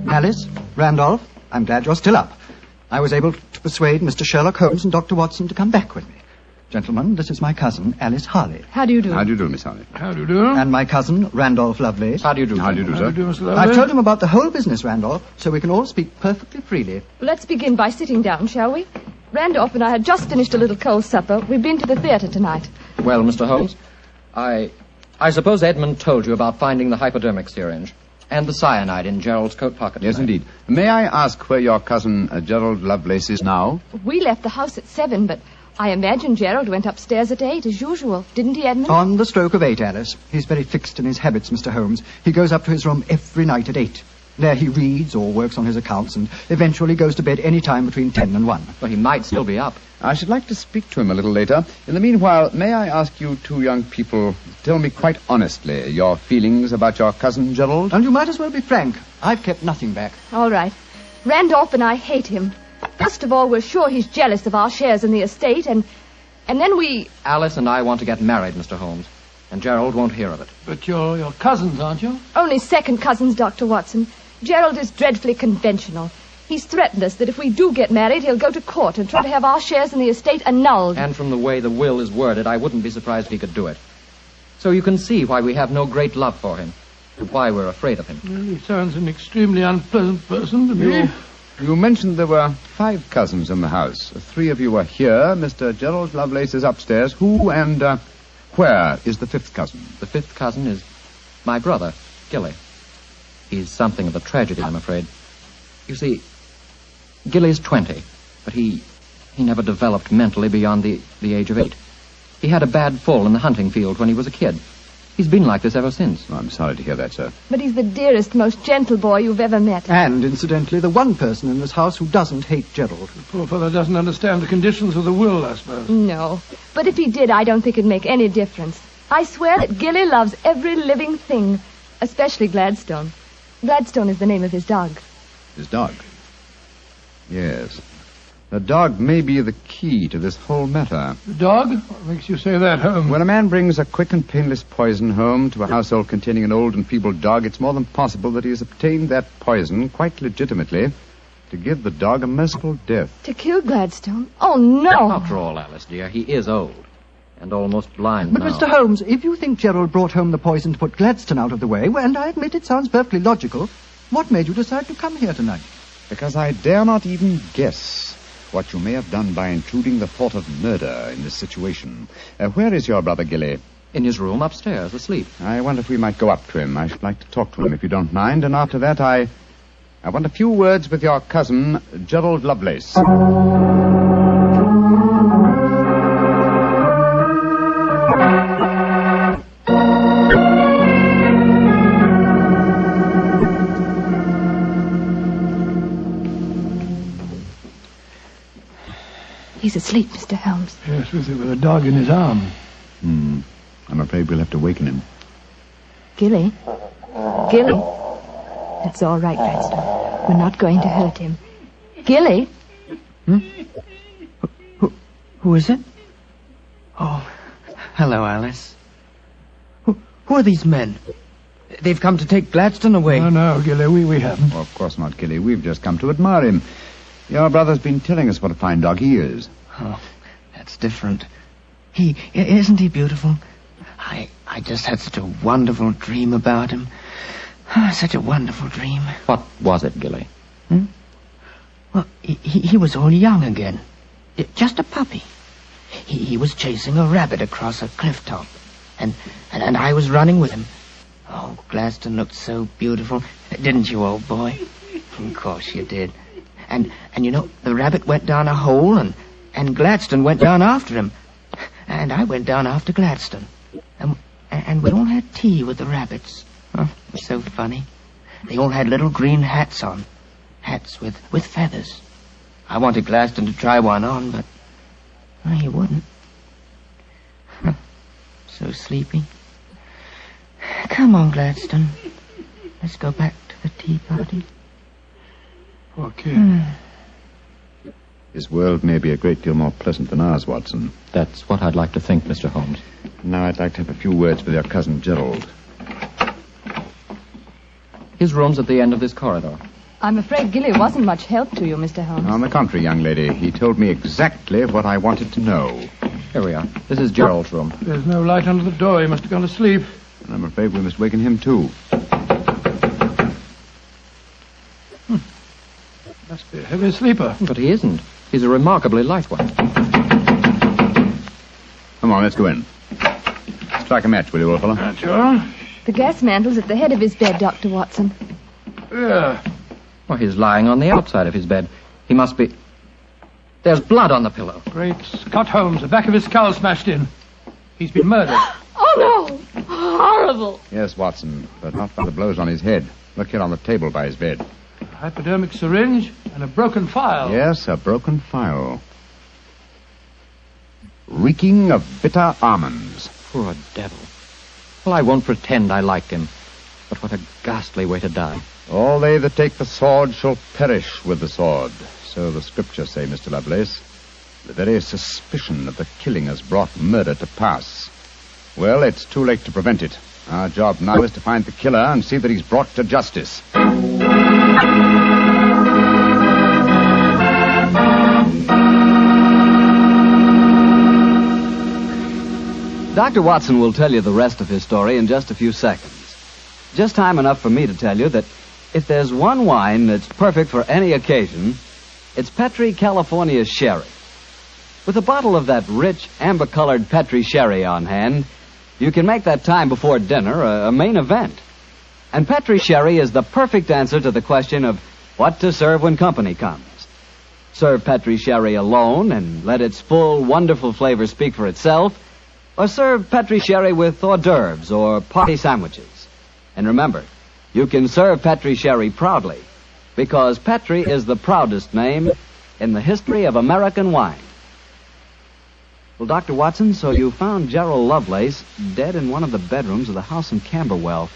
Alice, Randolph, I'm glad you're still up. I was able to persuade Mr. Sherlock Holmes and Dr. Watson to come back with me. Gentlemen, this is my cousin, Alice Harley. How do you do? How do you do, Miss Harley? How do you do? And my cousin, Randolph Lovelace. How do you do? How do you do, sir? How do you do, Mr. Lovelace? I've told him about the whole business, Randolph, so we can all speak perfectly freely. Let's begin by sitting down, shall we? Randolph and I had just finished a little cold supper. We've been to the theatre tonight. Well, Mr. Holmes, I suppose Edmund told you about finding the hypodermic syringe and the cyanide in Gerald's coat pocket. Yes, indeed. May I ask where your cousin, Gerald Lovelace, is now? We left the house at 7, but I imagine Gerald went upstairs at 8, as usual. Didn't he, Edmund? On the stroke of 8, Alice. He's very fixed in his habits, Mr. Holmes. He goes up to his room every night at 8. There he reads or works on his accounts and eventually goes to bed any time between 10 and 1. Well, he might still be up. I should like to speak to him a little later. In the meanwhile, may I ask you two young people to tell me quite honestly your feelings about your cousin Gerald? And you might as well be frank. I've kept nothing back. All right. Randolph and I hate him. First of all, we're sure he's jealous of our shares in the estate, and then we... Alice and I want to get married, Mr. Holmes, and Gerald won't hear of it. But you're your cousins, aren't you? Only second cousins, Dr. Watson. Gerald is dreadfully conventional. He's threatened us that if we do get married, he'll go to court and try to have our shares in the estate annulled. And from the way the will is worded, I wouldn't be surprised if he could do it. So you can see why we have no great love for him, and why we're afraid of him. Well, he sounds an extremely unpleasant person to me. You mentioned there were 5 cousins in the house. 3 of you were here. Mr. Gerald Lovelace is upstairs. Who and where is the 5th cousin? The 5th cousin is my brother, Gilly. He's something of a tragedy, I'm afraid. You see, Gilly's 20, but he never developed mentally beyond the age of 8. He had a bad fall in the hunting field when he was a kid. He's been like this ever since. Oh, I'm sorry to hear that, sir. But he's the dearest, most gentle boy you've ever met. And, incidentally, the one person in this house who doesn't hate Gerald. The poor fellow doesn't understand the conditions of the will, I suppose. No. But if he did, I don't think it'd make any difference. I swear that Gilly loves every living thing, especially Gladstone. Gladstone is the name of his dog. His dog? Yes. The dog may be the key to this whole matter. The dog? What makes you say that, Holmes? When a man brings a quick and painless poison home to a household containing an old and feeble dog, it's more than possible that he has obtained that poison, quite legitimately, to give the dog a merciful death. To kill Gladstone? Oh, no. After all, Alice, dear, he is old and almost blind But, now. Mr. Holmes, if you think Gerald brought home the poison to put Gladstone out of the way, well, and I admit it sounds perfectly logical, what made you decide to come here tonight? Because I dare not even guess what you may have done by intruding the thought of murder in this situation. Where is your brother Gilly? In his room upstairs, asleep. I wonder if we might go up to him. I should like to talk to him, if you don't mind. And after that, I want a few words with your cousin, Gerald Lovelace. He's asleep, Mr. Holmes. Yes, with a dog in his arm. I'm afraid we'll have to waken him. Gilly? Gilly? That's all right, Gladstone. We're not going to hurt him. Gilly? Who is it? Oh, hello, Alice. Who are these men? They've come to take Gladstone away. No, Gilly, we haven't. Oh, of course not, Gilly. We've just come to admire him. Your brother's been telling us what a fine dog he is. Oh, that's different. Isn't he beautiful? I just had such a wonderful dream about him. Such a wonderful dream. What was it, Gilly? Well, he was all young again. Just a puppy. He was chasing a rabbit across a cliff top. And I was running with him. Oh, Gladstone looked so beautiful. Didn't you, old boy? Of course you did. And you know, the rabbit went down a hole, and Gladstone went down after him. And I went down after Gladstone. And we all had tea with the rabbits. Oh, it was so funny. They all had little green hats on. Hats with feathers. I wanted Gladstone to try one on, but he wouldn't. So sleepy. Come on, Gladstone. Let's go back to the tea party. Poor kid. His world may be a great deal more pleasant than ours, Watson. That's what I'd like to think, Mr. Holmes. Now I'd like to have a few words with your cousin Gerald. His room's at the end of this corridor. I'm afraid Gilly wasn't much help to you, Mr. Holmes. On the contrary, young lady, he told me exactly what I wanted to know. Here we are. This is Gerald's room. There's no light under the door. He must have gone to sleep. And I'm afraid we must waken him, too. Must be a heavy sleeper. But he isn't. He's a remarkably light one. Come on, let's go in. Strike a match, will you, old fellow? Sure. The gas mantle's at the head of his bed, Dr. Watson. Yeah. Well, he's lying on the outside of his bed. He must be... There's blood on the pillow. Great Scott, Holmes. The back of his skull smashed in. He's been murdered. Oh, no! Horrible! Yes, Watson, but not by the blows on his head. Look here on the table by his bed. A hypodermic syringe and a broken file. Yes, a broken file. Reeking of bitter almonds. Poor devil. Well, I won't pretend I liked him. But what a ghastly way to die. All they that take the sword shall perish with the sword. So the scriptures say, Mr. Lovelace. The very suspicion of the killing has brought murder to pass. Well, it's too late to prevent it. Our job now is to find the killer and see that he's brought to justice. Dr. Watson will tell you the rest of his story in just a few seconds. Just time enough for me to tell you that if there's one wine that's perfect for any occasion, it's Petri California Sherry. With a bottle of that rich, amber-colored Petri Sherry on hand, you can make that time before dinner a main event. And Petri Sherry is the perfect answer to the question of what to serve when company comes. Serve Petri Sherry alone and let its full, wonderful flavor speak for itself, or serve Petri Sherry with hors d'oeuvres or party sandwiches. And remember, you can serve Petri Sherry proudly, because Petri is the proudest name in the history of American wine. Well, Dr. Watson, so you found Gerald Lovelace dead in one of the bedrooms of the house in Camberwell.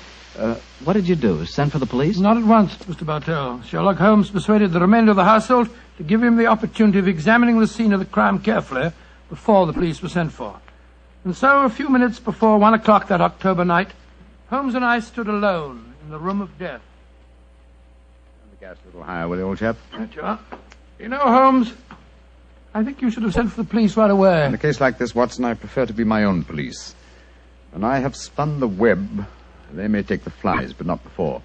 What did you do? Send for the police? Not at once, Mr. Bartell. Sherlock Holmes persuaded the remainder of the household to give him the opportunity of examining the scene of the crime carefully before the police were sent for. And so, a few minutes before 1 o'clock that October night, Holmes and I stood alone in the room of death. Turn the gas a little higher, will you, old chap? Right you are. You know, Holmes, I think you should have sent for the police right away. In a case like this, Watson, I prefer to be my own police. When I have spun the web, they may take the flies, but not before.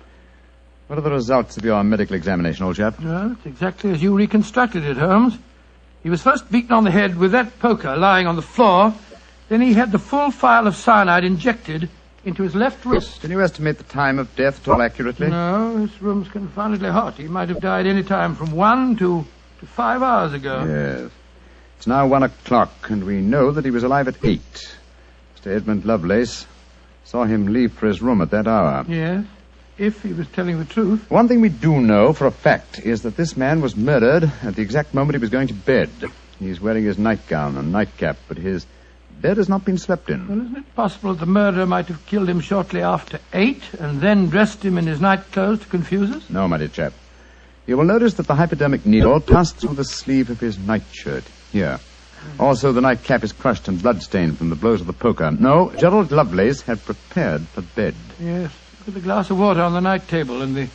What are the results of your medical examination, old chap? Well, it's exactly as you reconstructed it, Holmes. He was first beaten on the head with that poker lying on the floor. Then he had the full phial of cyanide injected into his left wrist. Can you estimate the time of death at all accurately? No, this room's confoundedly hot. He might have died any time from 1 to 5 hours ago. Yes. It's now 1 o'clock, and we know that he was alive at 8. Mr. Edmund Lovelace saw him leave for his room at that hour. Yes, if he was telling the truth. One thing we do know for a fact is that this man was murdered at the exact moment he was going to bed. He's wearing his nightgown and nightcap, but his bed has not been slept in. Well, isn't it possible that the murderer might have killed him shortly after 8 and then dressed him in his nightclothes to confuse us? No, my dear chap. You will notice that the hypodermic needle passed through the sleeve of his nightshirt. Here. Also, the nightcap is crushed and bloodstained from the blows of the poker. No, Gerald Lovelace had prepared for bed. Yes. Look at the glass of water on the night table and the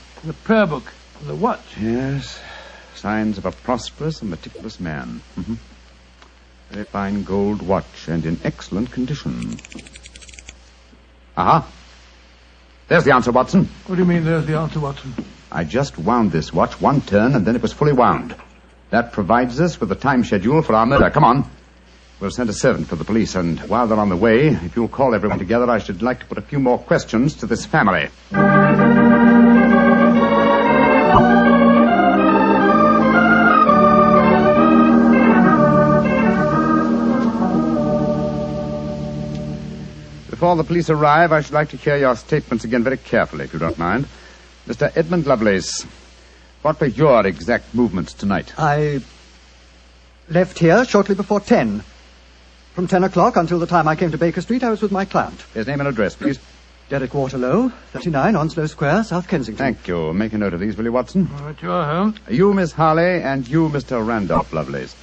prayer book and the watch. Yes. Signs of a prosperous and meticulous man. Mm-hmm. Very fine gold watch and in excellent condition. Aha. There's the answer, Watson. What do you mean, there's the answer, Watson? I just wound this watch one turn, and then it was fully wound. That provides us with a time schedule for our murder. Come on. We'll send a servant for the police, and while they're on the way, if you'll call everyone together, I should like to put a few more questions to this family. Before the police arrive, I should like to hear your statements again very carefully, if you don't mind. Mr. Edmund Lovelace, what were your exact movements tonight? I left here shortly before 10. From 10 o'clock until the time I came to Baker Street, I was with my client. His name and address, please. Derek Waterlow, 39 Onslow Square, South Kensington. Thank you. Make a note of these, will you, Watson? All right, you are home. You, Miss Harley, and you, Mr. Randolph Lovelace,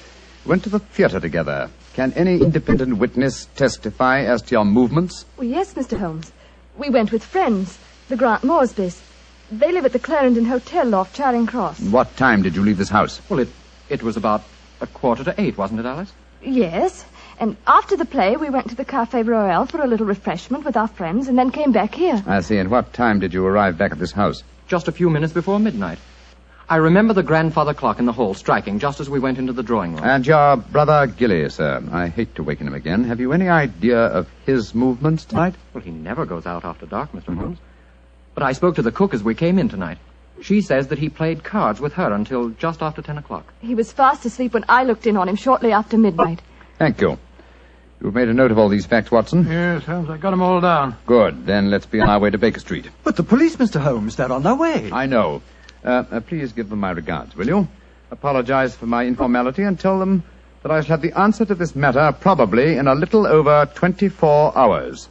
went to the theatre together. Can any independent witness testify as to your movements? Well, yes, Mr. Holmes. We went with friends, the Grant Moresbys. They live at the Clarendon Hotel off Charing Cross. What time did you leave this house? Well, it was about 7:45, wasn't it, Alice? Yes. And after the play, we went to the Café Royal for a little refreshment with our friends and then came back here. I see. And what time did you arrive back at this house? Just a few minutes before midnight. I remember the grandfather clock in the hall striking just as we went into the drawing room. And your brother Gilly, sir. I hate to waken him again. Have you any idea of his movements tonight? Well, he never goes out after dark, Mr. Holmes. But I spoke to the cook as we came in tonight. She says that he played cards with her until just after 10 o'clock. He was fast asleep when I looked in on him shortly after midnight. Thank you. You've made a note of all these facts, Watson? Yes, Holmes, I got them all down. Good. Then let's be on our way to Baker Street. But the police, Mr. Holmes, they're on their way. I know. Please give them my regards, will you? Apologize for my informality and tell them that I shall have the answer to this matter probably in a little over 24 hours.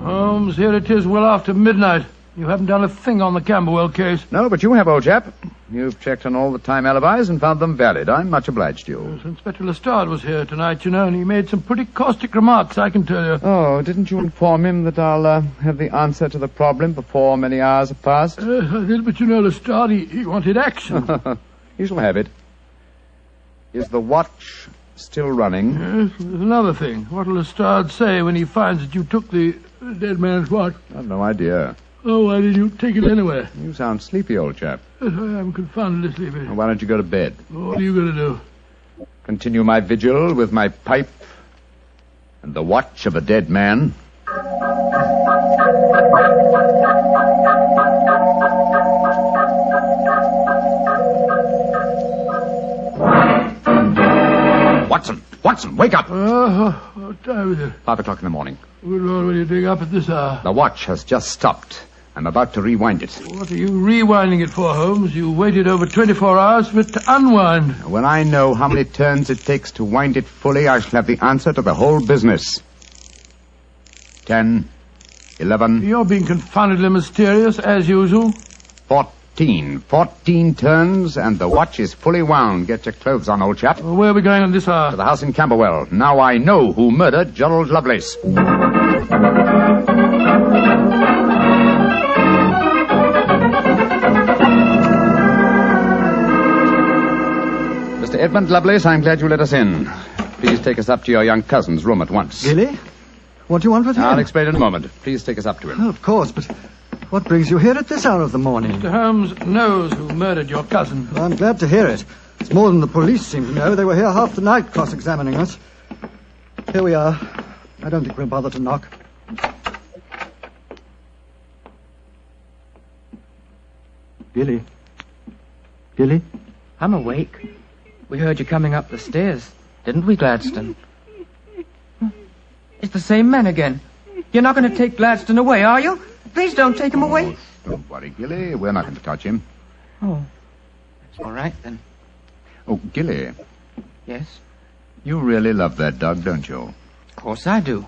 Holmes, here it is well after midnight. You haven't done a thing on the Camberwell case. No, but you have, old chap. You've checked on all the time alibis and found them valid. I'm much obliged to you. Yes, Inspector Lestrade was here tonight, you know, and he made some pretty caustic remarks, I can tell you. Oh, didn't you inform him that I'll have the answer to the problem before many hours have passed? I did, but you know, Lestrade, he wanted action. You shall have it. Is the watch still running? Yes, there's another thing. What'll Lestrade say when he finds that you took the dead man's watch? I've no idea. Oh, why did you take it anyway? You sound sleepy, old chap. Yes, I am confoundedly sleepy. Well, why don't you go to bed? What are you going to do? Continue my vigil with my pipe and the watch of a dead man. Watson, wake up! What time is it? 5 o'clock in the morning. Good Lord, what are you doing up at this hour? The watch has just stopped. I'm about to rewind it. What are you rewinding it for, Holmes? You waited over 24 hours for it to unwind. When I know how many turns it takes to wind it fully, I shall have the answer to the whole business. 10, 11... You're being confoundedly mysterious, as usual. 14 turns, and the watch is fully wound. Get your clothes on, old chap. Well, where are we going at this hour? To the house in Camberwell. Now I know who murdered Gerald Lovelace. Mr. Edmund Lovelace, I'm glad you let us in. Please take us up to your young cousin's room at once. Really? What do you want with him? I'll explain in a moment. Please take us up to him. Oh, of course, but what brings you here at this hour of the morning? Mr. Holmes knows who murdered your cousin. Well, I'm glad to hear it. It's more than the police seem to know. They were here half the night cross-examining us. Here we are. I don't think we'll bother to knock. Billy? Billy? I'm awake. We heard you coming up the stairs, didn't we, Gladstone? It's the same man again. You're not going to take Gladstone away, are you? Please don't take him away. Don't worry, Gilly. We're not going to touch him. Oh, that's all right, then. Oh, Gilly. Yes? You really love that dog, don't you? Of course I do.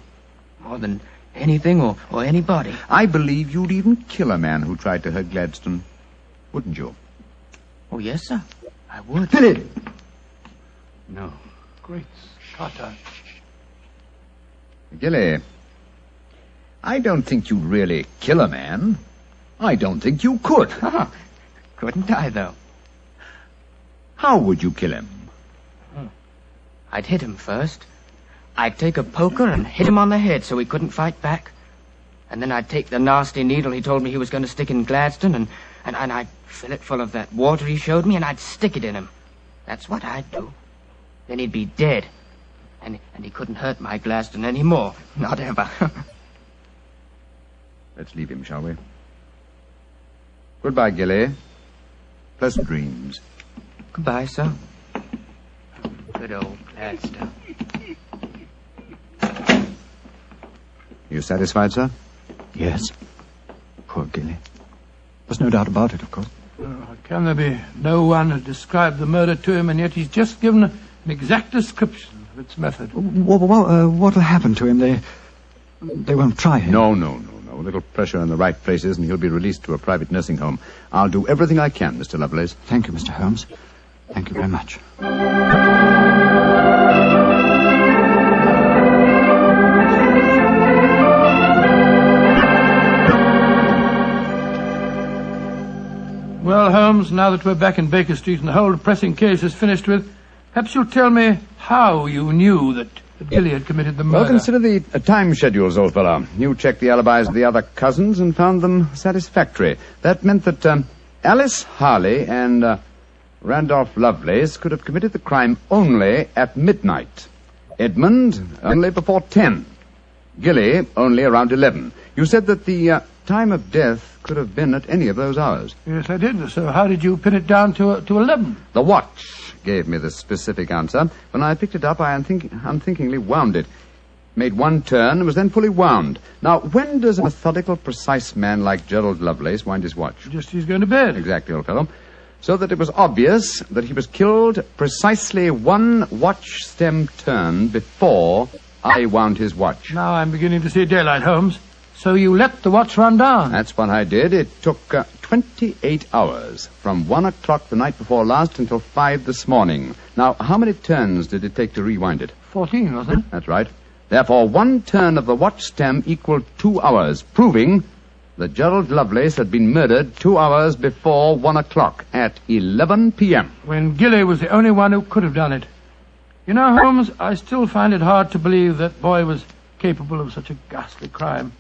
More than anything or anybody. I believe you'd even kill a man who tried to hurt Gladstone. Wouldn't you? Oh, yes, sir. I would. Gilly! No. Great Scott. Gilly, I don't think you'd really kill a man. I don't think you could. Couldn't I, though? How would you kill him? I'd hit him first. I'd take a poker and hit him on the head so he couldn't fight back. And then I'd take the nasty needle he told me he was going to stick in Gladstone, and I'd fill it full of that water he showed me, and I'd stick it in him. That's what I'd do. Then he'd be dead. And he couldn't hurt my Gladstone anymore. Not ever. Let's leave him, shall we? Goodbye, Gilly. Pleasant dreams. Goodbye, sir. Good old Gladstone. You satisfied, sir? Yes. Poor Gilly. There's no doubt about it, of course. Can there be no one to describe the murder to him, and yet he's just given an exact description of its method? What'll happen to him? They won't try him. No. A little pressure in the right places, and he'll be released to a private nursing home. I'll do everything I can, Mr. Lovelace. Thank you, Mr. Holmes. Thank you very much. Well, Holmes, now that we're back in Baker Street and the whole depressing case is finished with, perhaps you'll tell me how you knew that Gilly had committed the murder. Well, consider the time schedules, old fellow. You checked the alibis of the other cousins and found them satisfactory. That meant that Alice Harley and Randolph Lovelace could have committed the crime only at midnight. Edmund only before 10. Gilly only around 11. You said that the time of death could have been at any of those hours. Yes, I did. So how did you pin it down to 11? The watch gave me the specific answer. When I picked it up, I unthinkingly wound it. Made one turn and was then fully wound. Now, when does a methodical, precise man like Gerald Lovelace wind his watch? Just as he's going to bed. Exactly, old fellow. So that it was obvious that he was killed precisely one watch stem turn before I wound his watch. Now I'm beginning to see daylight, Holmes. So you let the watch run down? That's what I did. It took 28 hours, from 1 o'clock the night before last until 5 this morning. Now, how many turns did it take to rewind it? 14, wasn't it? That's right. Therefore, one turn of the watch stem equaled 2 hours, proving that Gerald Lovelace had been murdered 2 hours before 1 o'clock at 11 p.m. When Gilly was the only one who could have done it. You know, Holmes, I still find it hard to believe that boy was capable of such a ghastly crime.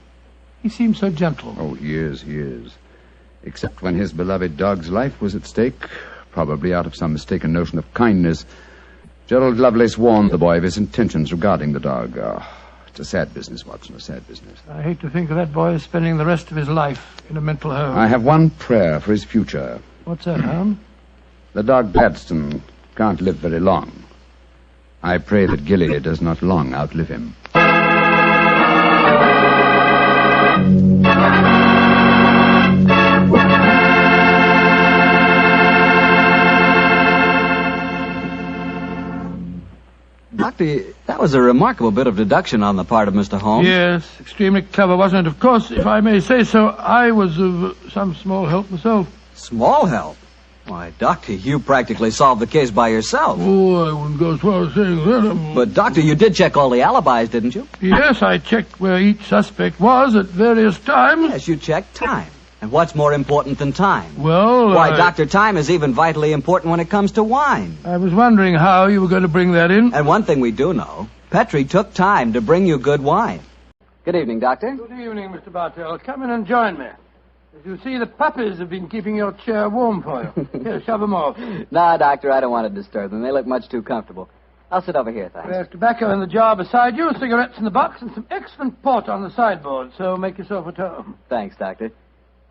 He seemed so gentle. Oh, he is. Except when his beloved dog's life was at stake, probably out of some mistaken notion of kindness. Gerald Lovelace warned the boy of his intentions regarding the dog. It's a sad business, Watson, a sad business. I hate to think of that boy spending the rest of his life in a mental home. I have one prayer for his future. What's that, Holmes? The dog Gladstone can't live very long. I pray that Gilly does not long outlive him. Doctor, that was a remarkable bit of deduction on the part of Mr. Holmes. Yes, extremely clever, wasn't it? Of course, if I may say so, I was of some small help myself. Small help? Why, Doctor, you practically solved the case by yourself. Oh, I wouldn't go as far as saying that. But, Doctor, you did check all the alibis, didn't you? Yes, I checked where each suspect was at various times. Yes, you checked time. And what's more important than time? Well, Why, Doctor, time is even vitally important when it comes to wine. I was wondering how you were going to bring that in. And one thing we do know, Petrie took time to bring you good wine. Good evening, Doctor. Good evening, Mr. Bartell. Come in and join me. As you see, the puppies have been keeping your chair warm for you. Here, shove them off. No, Doctor, I don't want to disturb them. They look much too comfortable. I'll sit over here, thanks. There's tobacco in the jar beside you, cigarettes in the box, and some excellent port on the sideboard, so make yourself at home. Thanks, Doctor.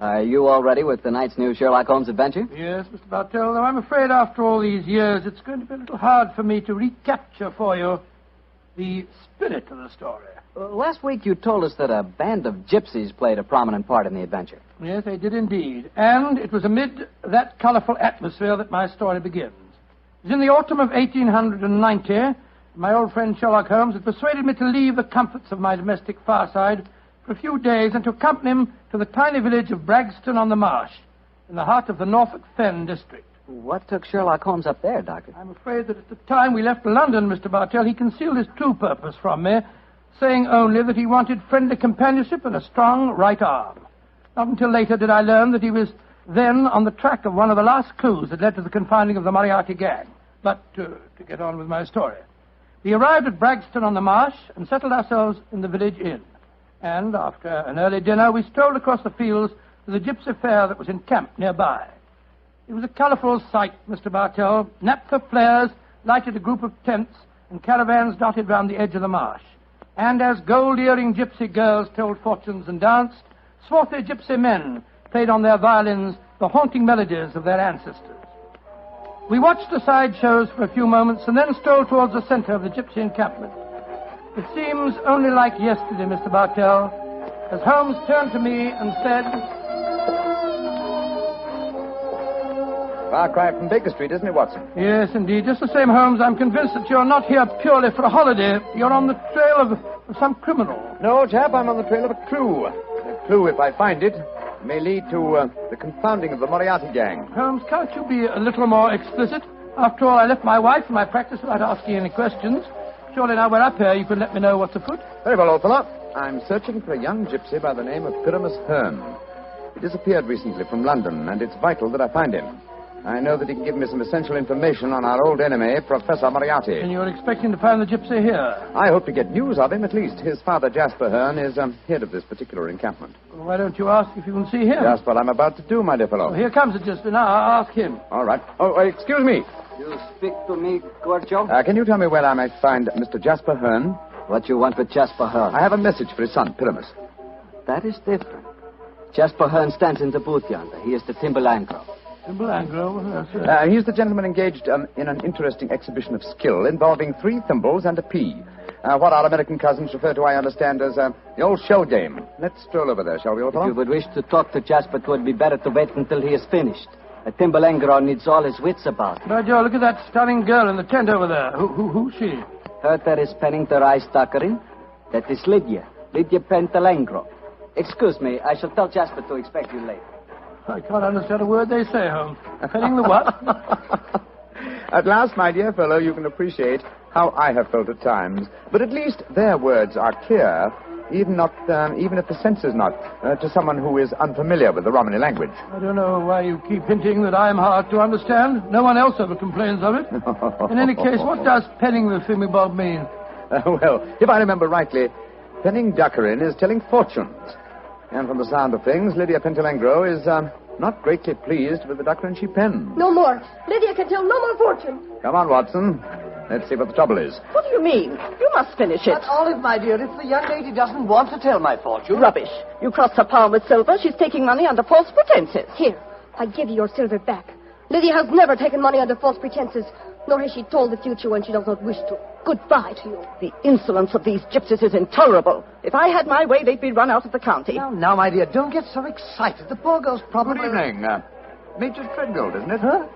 Are you all ready with tonight's new Sherlock Holmes adventure? Yes, Mr. Bartell, though I'm afraid after all these years it's going to be a little hard for me to recapture for you the spirit of the story. Last week you told us that a band of gypsies played a prominent part in the adventure. Yes, they did indeed. And it was amid that colourful atmosphere that my story begins. It was in the autumn of 1890. My old friend Sherlock Holmes had persuaded me to leave the comforts of my domestic fireside for a few days and to accompany him to the tiny village of Bragston-on-the-Marsh, in the heart of the Norfolk Fen district. What took Sherlock Holmes up there, Doctor? I'm afraid that at the time we left London, Mr. Bartell, he concealed his true purpose from me, saying only that he wanted friendly companionship and a strong right arm. Not until later did I learn that he was then on the track of one of the last clues that led to the confining of the Moriarty gang. But to get on with my story. We arrived at Bragston-on-the-Marsh and settled ourselves in the village inn. And after an early dinner, we strolled across the fields to the gypsy fair that was encamped nearby. It was a colourful sight, Mr. Bartell. Naphtha flares lighted a group of tents and caravans dotted round the edge of the marsh. And as gold-earring gypsy girls told fortunes and danced, swarthy gypsy men played on their violins the haunting melodies of their ancestors. We watched the side shows for a few moments and then strolled towards the centre of the gypsy encampment. It seems only like yesterday, Mr. Bartell, as Holmes turned to me and said... Far cry from Baker Street, isn't it, Watson? Yes, indeed. Just the same, Holmes, I'm convinced that you're not here purely for a holiday. You're on the trail of some criminal. No, chap, I'm on the trail of a clue. A clue, if I find it, may lead to the confounding of the Moriarty gang. Holmes, can't you be a little more explicit? After all, I left my wife and my practice without asking any questions. Surely now we're up here, you can let me know what's afoot. Very well, old fellow. I'm searching for a young gypsy by the name of Pyramus Hearn. He disappeared recently from London, and it's vital that I find him. I know that he can give me some essential information on our old enemy, Professor Moriarty. And you're expecting to find the gypsy here? I hope to get news of him, at least. His father, Jasper Hearn, is head of this particular encampment. Well, why don't you ask if you can see him? Just what I'm about to do, my dear fellow. Well, here comes the gypsy. Now, I'll ask him. All right. Oh, excuse me. You speak to me, Gorgio? Can you tell me where I might find Mr. Jasper Hearn? What you want with Jasper Hearn? I have a message for his son, Pyramus. That is different. Jasper Hearn stands in the booth yonder. He is the Timberlangro. Timberlangro? He's the gentleman engaged in an interesting exhibition of skill involving 3 thimbles and a pea. What our American cousins refer to, I understand, as the old shell game. Let's stroll over there, shall we, old fellow? If you would wish to talk to Jasper, it would be better to wait until he is finished. A Timberlangro needs all his wits about him. By Joe, look at that stunning girl in the tent over there. Who's she? Her that is penning the rice tuckering. That is Lydia Pentalangro. Excuse me, I shall tell Jasper to expect you later. I can't understand a word they say, Holmes. Penning the what? At last, my dear fellow, you can appreciate how I have felt at times. But at least their words are clear, even if the sense is not, to someone who is unfamiliar with the Romany language. I don't know why you keep hinting that I'm hard to understand. No one else ever complains of it. In any case, what does penning the thingamabob mean? Well, if I remember rightly, penning duckerin is telling fortunes. And from the sound of things, Lydia Pentalangro is not greatly pleased with the duckerin she pens. No more. Lydia can tell no more fortune. Come on, Watson. Let's see what the trouble is. What do you mean? You must finish it. But, Olive, my dear, if the young lady doesn't want to tell my fortune... Rubbish. You crossed her palm with silver. She's taking money under false pretenses. Here, I give you your silver back. Lydia has never taken money under false pretenses, nor has she told the future when she does not wish to. Goodbye to you. The insolence of these gypsies is intolerable. If I had my way, they'd be run out of the county. Now, my dear, don't get so excited. The poor girl's probably... Good evening. Major Treadgold, isn't it? Huh?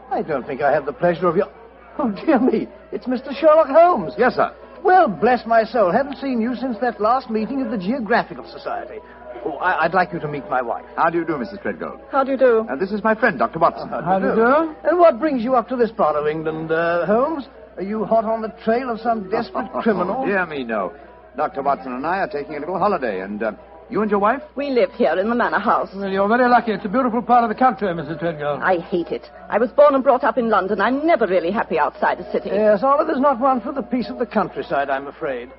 I don't think I have the pleasure of your... Oh, dear me. It's Mr. Sherlock Holmes. Yes, sir. Well, bless my soul. Haven't seen you since that last meeting of the Geographical Society. Oh, I'd like you to meet my wife. How do you do, Mrs. Treadgold? How do you do? This is my friend, Dr. Watson. How do you do? And what brings you up to this part of England, Holmes? Are you hot on the trail of some desperate criminal? Dear me, no. Dr. Watson and I are taking a little holiday, and you and your wife? We live here in the Manor house. Well, you're very lucky. It's a beautiful part of the country, Mrs. Treadgold. I hate it. I was born and brought up in London. I'm never really happy outside the city. Yes, Oliver's not one for the peace of the countryside, I'm afraid.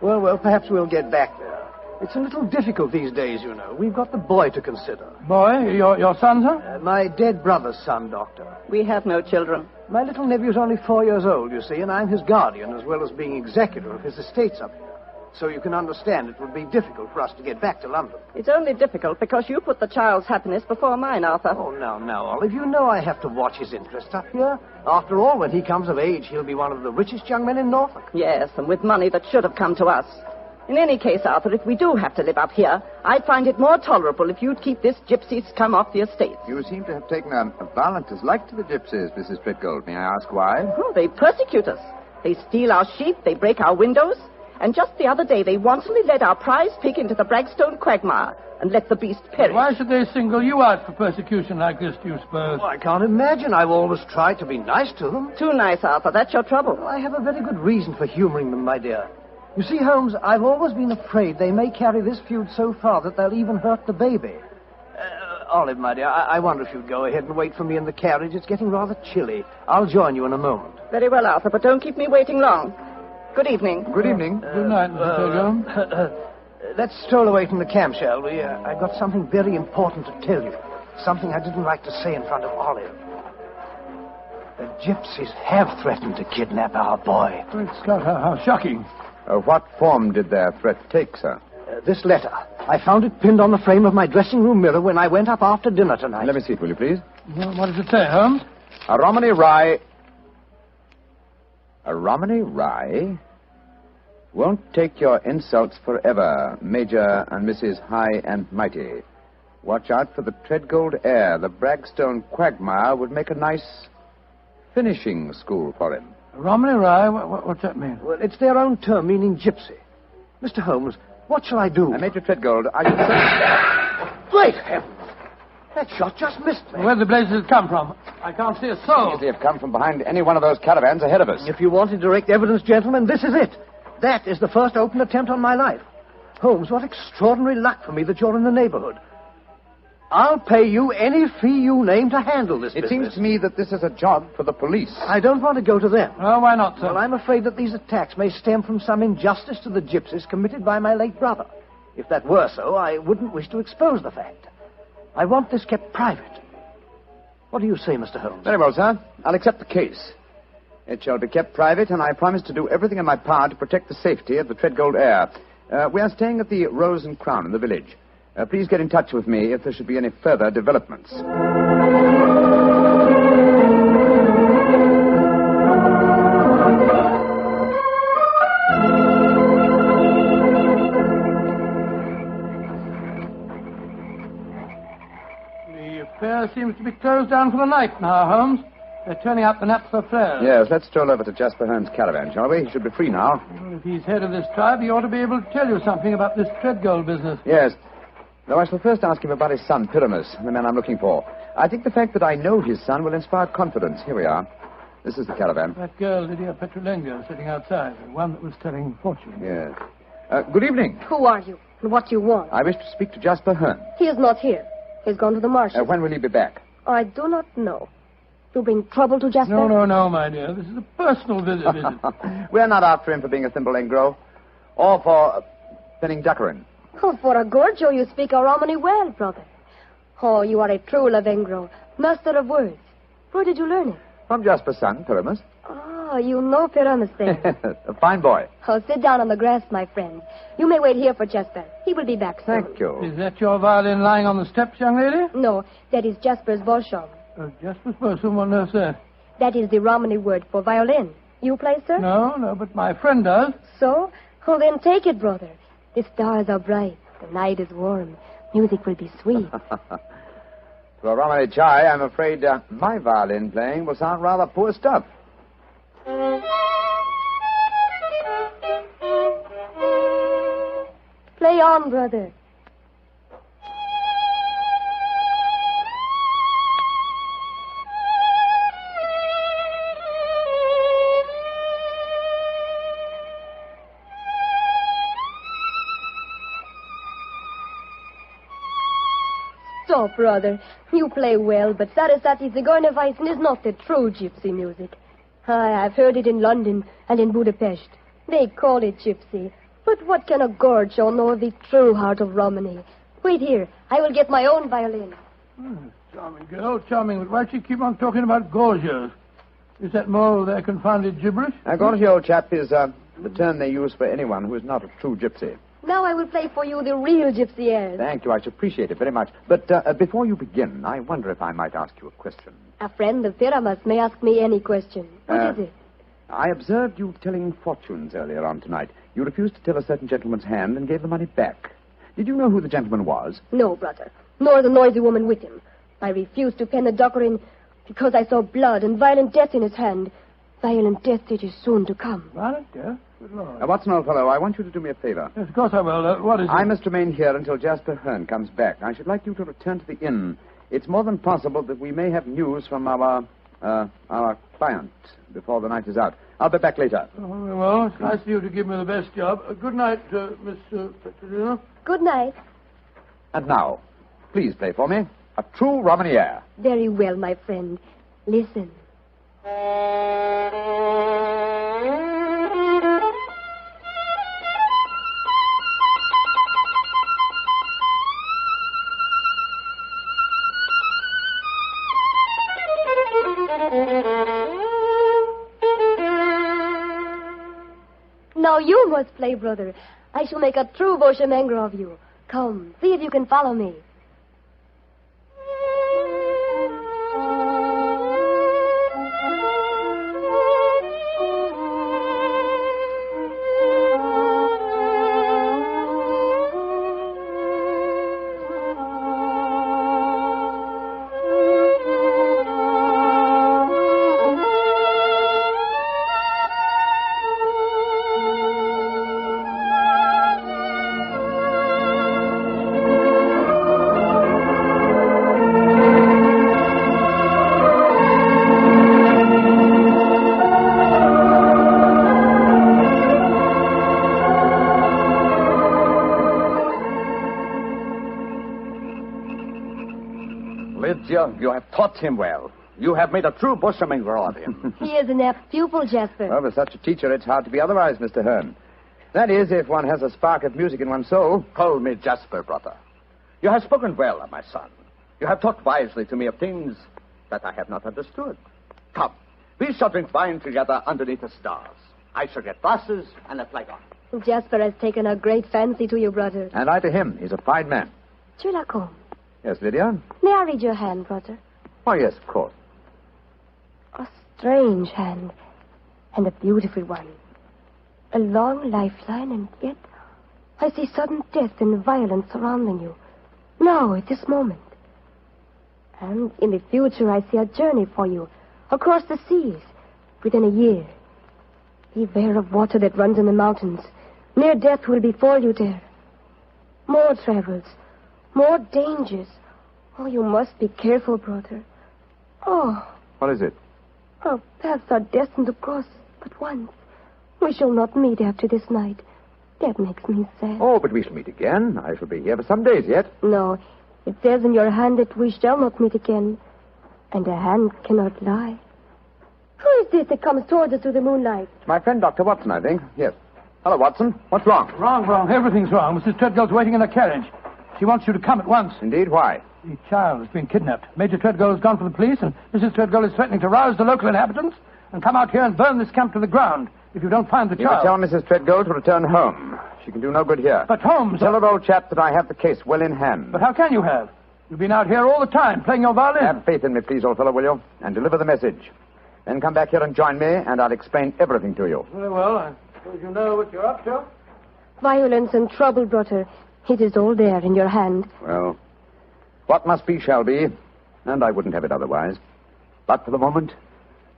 Well, perhaps we'll get back there. It's a little difficult these days, you know. We've got the boy to consider. Boy? Your son, sir? My dead brother's son, Doctor. We have no children. My little nephew's only 4 years old, you see, and I'm his guardian, as well as being executor of his estates up here. So you can understand it would be difficult for us to get back to London. It's only difficult because you put the child's happiness before mine, Arthur. Oh, now, Olive, you know I have to watch his interests up here. After all, when he comes of age, he'll be one of the richest young men in Norfolk. Yes, and with money that should have come to us. In any case, Arthur, if we do have to live up here, I'd find it more tolerable if you'd keep this gypsy scum off the estate. You seem to have taken a violent dislike to the gypsies, Mrs. Treadgold. May I ask why? Oh, they persecute us. They steal our sheep, they break our windows, and just the other day they wantonly led our prize pig into the Bragstone quagmire and let the beast perish. Why should they single you out for persecution like this, do you suppose? Well, I can't imagine. I've always tried to be nice to them. Too nice, Arthur. That's your trouble. Well, I have a very good reason for humoring them, my dear. You see, Holmes, I've always been afraid they may carry this feud so far that they'll even hurt the baby. Olive, my dear, I wonder if you'd go ahead and wait for me in the carriage. It's getting rather chilly. I'll join you in a moment. Very well, Arthur, but don't keep me waiting long. Good evening. Good evening. Good night, Mr. Pilgrim. Let's stroll away from the camp, shall we? I've got something very important to tell you. Something I didn't like to say in front of Olive. The gypsies have threatened to kidnap our boy. Great Scott, how shocking. What form did their threat take, sir? This letter. I found it pinned on the frame of my dressing room mirror when I went up after dinner tonight. Let me see it, will you, please? Well, what does it say, Holmes? A Romany Rye... A Romany Rye won't take your insults forever, Major and Mrs. High and Mighty. Watch out for the Treadgold heir. The Bragstone quagmire would make a nice finishing school for him. Romany Rye? What's that mean? Well, it's their own term meaning gypsy. Mr. Holmes, what shall I do? Major Treadgold, I should say... Great heavens! That shot just missed me. Where the blazes come from? I can't see a soul. They have come from behind any one of those caravans ahead of us. If you wanted direct evidence, gentlemen, this is it. That is the first open attempt on my life. Holmes, what extraordinary luck for me that you're in the neighborhood. I'll pay you any fee you name to handle this business. It seems to me that this is a job for the police. I don't want to go to them. Oh, why not, sir? Well, I'm afraid that these attacks may stem from some injustice to the gypsies committed by my late brother. If that were so, I wouldn't wish to expose the fact. I want this kept private. What do you say, Mr. Holmes? Very well, sir. I'll accept the case. It shall be kept private, and I promise to do everything in my power to protect the safety of the Treadgold heir. We are staying at the Rose and Crown in the village. Please get in touch with me if there should be any further developments. The affair seems to be closed down for the night now, Holmes. They're turning out the naphtha flares. Yes, let's stroll over to Jasper Hearn's caravan, shall we? He should be free now. Well, if he's head of this tribe, he ought to be able to tell you something about this Treadgold business. Yes. Though I shall first ask him about his son, Pyramus, the man I'm looking for. I think the fact that I know his son will inspire confidence. Here we are. This is the caravan. That girl, Lydia Petrulengo, sitting outside. The one that was telling fortunes. Yes. Good evening. Who are you? And what do you want? I wish to speak to Jasper Hearn. He is not here. He's gone to the marshes. When will he be back? I do not know. You bring trouble to Jasper? No, my dear. This is a personal visit. We're not after him for being a thimble engro. Or for penning duckerin. Oh, for a Gorgio, you speak a Romany well, brother. Oh, you are a true Lavengro, master of words. Where did you learn it? From Jasper's son, Pyramus. Oh, you know Pyramus then. A fine boy. Oh, sit down on the grass, my friend. You may wait here for Jasper. He will be back soon. Thank you. Is that your violin lying on the steps, young lady? No, that is Jasper's Bolshov. Jasper's Bolshov, what on earth, sir? That is the Romany word for violin. You play, sir? No, but my friend does. So? Oh, then take it, brother. The stars are bright. The night is warm. Music will be sweet. To a Romany chai, I'm afraid my violin playing will sound rather poor stuff. Play on, brother. Stop, brother. You play well, but Sarasate Zigeunerweisen is not the true gypsy music. I've heard it in London and in Budapest. They call it gypsy. But what can a Gorgio know of the true heart of Romany? Wait here. I will get my own violin. Charming girl, charming. But why do you keep on talking about Gorgios? Is that more of their confounded gibberish? Gorgio, old chap, is the term they use for anyone who is not a true gypsy. Now I will play for you the real gypsy airs. Thank you. I should appreciate it very much. But before you begin, I wonder if I might ask you a question. A friend of Pyramus may ask me any question. What is it? I observed you telling fortunes earlier on tonight. You refused to tell a certain gentleman's hand and gave the money back. Did you know who the gentleman was? No, brother. Nor the noisy woman with him. I refused to pen the doggerin because I saw blood and violent death in his hand. Violent death it is soon to come. Violent death? Good Lord. Watson, old fellow, I want you to do me a favor. Yes, of course I will. What is it? I must remain here until Jasper Hearn comes back. I should like you to return to the inn. It's more than possible that we may have news from our client before the night is out. I'll be back later. Oh, well, it's nice of you to give me the best job. Good night, Miss Petrolina. Good night. And now, please play for me a true Romany air. Very well, my friend. Listen. Now you must play, brother. I shall make a true Bohemia of you. Come, see if you can follow me. You have taught him well. You have made a true Bohemia of him. He is an apt pupil, Jasper. Well, with such a teacher, it's hard to be otherwise, Mr. Hearn. That is, if one has a spark of music in one's soul. Call me Jasper, brother. You have spoken well of my son. You have talked wisely to me of things that I have not understood. Come, we shall drink wine together underneath the stars. I shall get glasses and a flagon. Jasper has taken a great fancy to you, brother. And I to him. He's a fine man. Sherlock Holmes. Yes, Lydia? May I read your hand, brother? Oh, yes, of course. A strange hand, and a beautiful one. A long lifeline, and yet I see sudden death and violence surrounding you. Now, at this moment. And in the future, I see a journey for you across the seas within a year. Beware of water that runs in the mountains. Near death will befall you there. More travels, more dangers. Oh, you must be careful, brother. Oh. What is it? Our paths are destined to cross but once. We shall not meet after this night. That makes me sad. Oh, but we shall meet again. I shall be here for some days yet. No, it says in your hand that we shall not meet again. And a hand cannot lie. Who is this that comes towards us through the moonlight? It's my friend, Dr. Watson, I think. Yes. Hello, Watson. What's wrong? Wrong. Everything's wrong. Mrs. Treadgold's waiting in the carriage. She wants you to come at once. Indeed? Why? The child has been kidnapped. Major Treadgold has gone for the police, and Mrs. Treadgold is threatening to rouse the local inhabitants and come out here and burn this camp to the ground if you don't find the You child. tell Mrs. Treadgold to return home. She can do no good here. But Holmes... Tell her, old chap, that I have the case well in hand. But how can you have? You've been out here all the time playing your violin. Have faith in me, please, old fellow, will you? And deliver the message. Then come back here and join me, and I'll explain everything to you. Very well. I suppose you know what you're up to. Violence and trouble, brother. It is all there in your hand. Well, what must be shall be, and I wouldn't have it otherwise. But for the moment,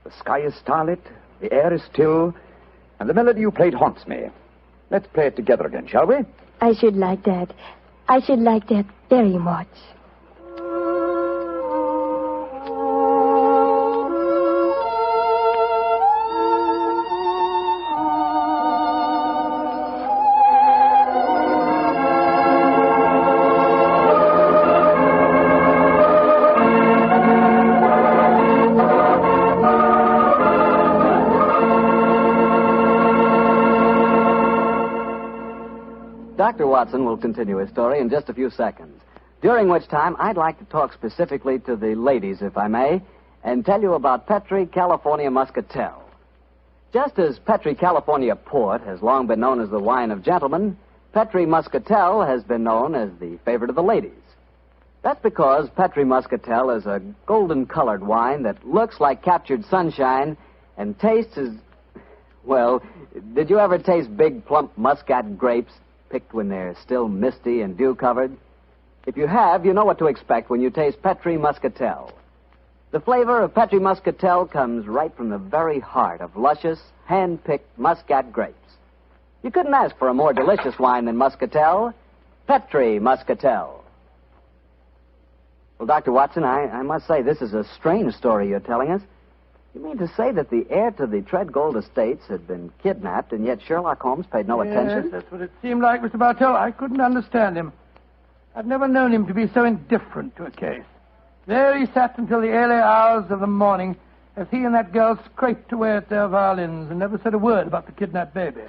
the sky is starlit, the air is still, and the melody you played haunts me. Let's play it together again, shall we? I should like that. I should like that very much. Dr. Watson will continue his story in just a few seconds, during which time I'd like to talk specifically to the ladies, if I may, and tell you about Petri California Muscatel. Just as Petri California Port has long been known as the wine of gentlemen, Petri Muscatel has been known as the favorite of the ladies. That's because Petri Muscatel is a golden-colored wine that looks like captured sunshine and tastes as... Well, did you ever taste big, plump muscat grapes picked when they're still misty and dew-covered? If you have, you know what to expect when you taste Petri Muscatel. The flavor of Petri Muscatel comes right from the very heart of luscious, hand-picked muscat grapes. You couldn't ask for a more delicious wine than Muscatel. Petri Muscatel. Well, Dr. Watson, I must say this is a strange story you're telling us. You mean to say that the heir to the Treadgold estates had been kidnapped, and yet Sherlock Holmes paid no attention? Yes, that's what it seemed like, Mr. Bartell. I couldn't understand him. I've never known him to be so indifferent to a case. There he sat until the early hours of the morning as he and that girl scraped away at their violins and never said a word about the kidnapped baby.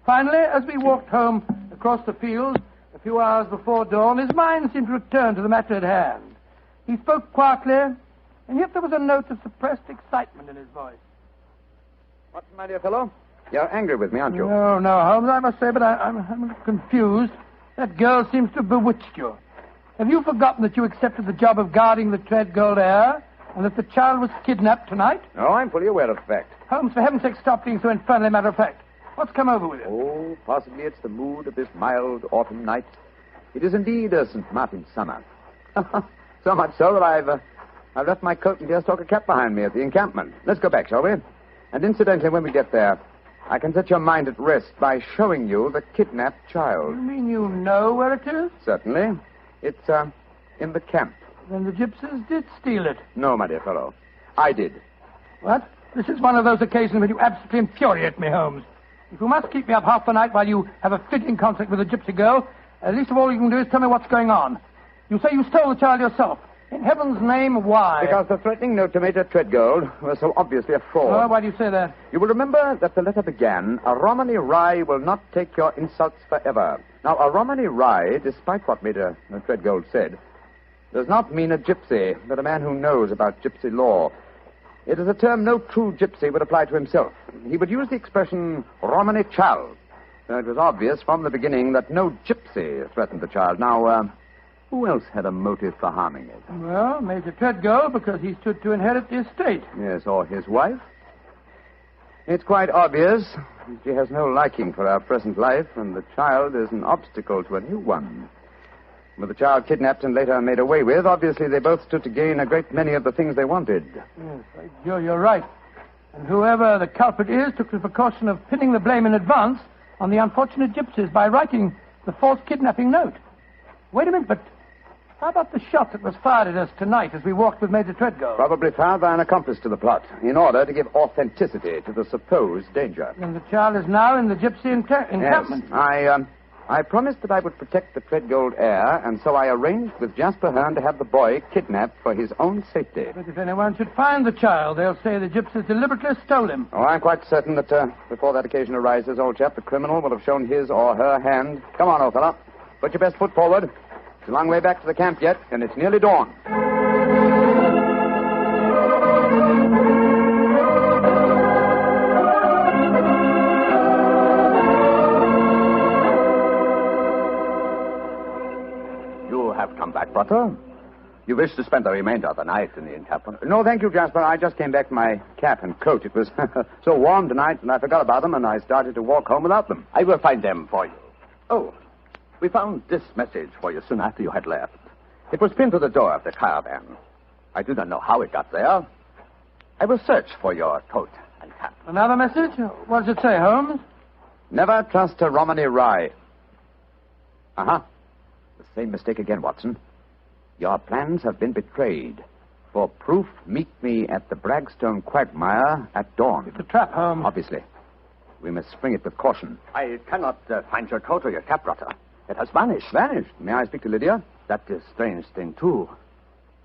Finally, as we walked home across the fields a few hours before dawn, his mind seemed to return to the matter at hand. He spoke quietly, and yet there was a note of suppressed excitement in his voice. Watson, my dear fellow, you're angry with me, aren't you? No, Holmes, I must say, but I'm confused. That girl seems to have bewitched you. Have you forgotten that you accepted the job of guarding the Treadgold heir, and that the child was kidnapped tonight? No, I'm fully aware of the fact. Holmes, for heaven's sake, stop being so infernally matter-of-fact. What's come over with you? Oh, possibly it's the mood of this mild autumn night. It is indeed a St. Martin's summer. So much so that I've left my coat and deerstalker cap behind me at the encampment. Let's go back, shall we? And incidentally, when we get there, I can set your mind at rest by showing you the kidnapped child. You mean you know where it is? Certainly. It's, in the camp. Then the gypsies did steal it. No, my dear fellow. I did. What? This is one of those occasions when you absolutely infuriate me, Holmes. If you must keep me up half the night while you have a fitting concert with a gypsy girl, at least of all you can do is tell me what's going on. You say you stole the child yourself. In heaven's name, why? Because the threatening note to Major Treadgold was so obviously a fraud. Oh, why do you say that? You will remember that the letter began, "A Romany Rye will not take your insults forever." Now, a Romany Rye, despite what Major Treadgold said, does not mean a gypsy, but a man who knows about gypsy law. It is a term no true gypsy would apply to himself. He would use the expression Romany child. So it was obvious from the beginning that no gypsy threatened the child. Now, who else had a motive for harming it? Well, Major Treadgold, because he stood to inherit the estate. Yes, or his wife. It's quite obvious. She has no liking for our present life, and the child is an obstacle to a new one. With the child kidnapped and later made away with, obviously they both stood to gain a great many of the things they wanted. Yes, you're right. And whoever the culprit is took the precaution of pinning the blame in advance on the unfortunate gypsies by writing the false kidnapping note. Wait a minute, but how about the shot that was fired at us tonight as we walked with Major Treadgold? Probably fired by an accomplice to the plot, in order to give authenticity to the supposed danger. And the child is now in the gypsy encampment. Yes, I promised that I would protect the Treadgold heir, and so I arranged with Jasper Hearn to have the boy kidnapped for his own safety. But if anyone should find the child, they'll say the gypsies deliberately stole him. Oh, I'm quite certain that before that occasion arises, old chap, the criminal will have shown his or her hand. Come on, old fellow. Put your best foot forward. It's a long way back to the camp yet, and it's nearly dawn. You have come back, Butter. You wish to spend the remainder of the night in the encampment? No, thank you, Jasper. I just came back to my cap and coat. It was so warm tonight, and I forgot about them, and I started to walk home without them. I will find them for you. Oh, we found this message for you soon after you had left. It was pinned to the door of the caravan. I do not know how it got there. I will search for your coat and cap. Another message? What does it say, Holmes? Never trust a Romany Rye. Uh-huh. The same mistake again, Watson. Your plans have been betrayed. For proof, meet me at the Bragstone quagmire at dawn. It's a trap, Holmes. Obviously. We must spring it with caution. I cannot find your coat or your cap, Rutter. It has vanished. Vanished? May I speak to Lydia? That is a strange thing, too.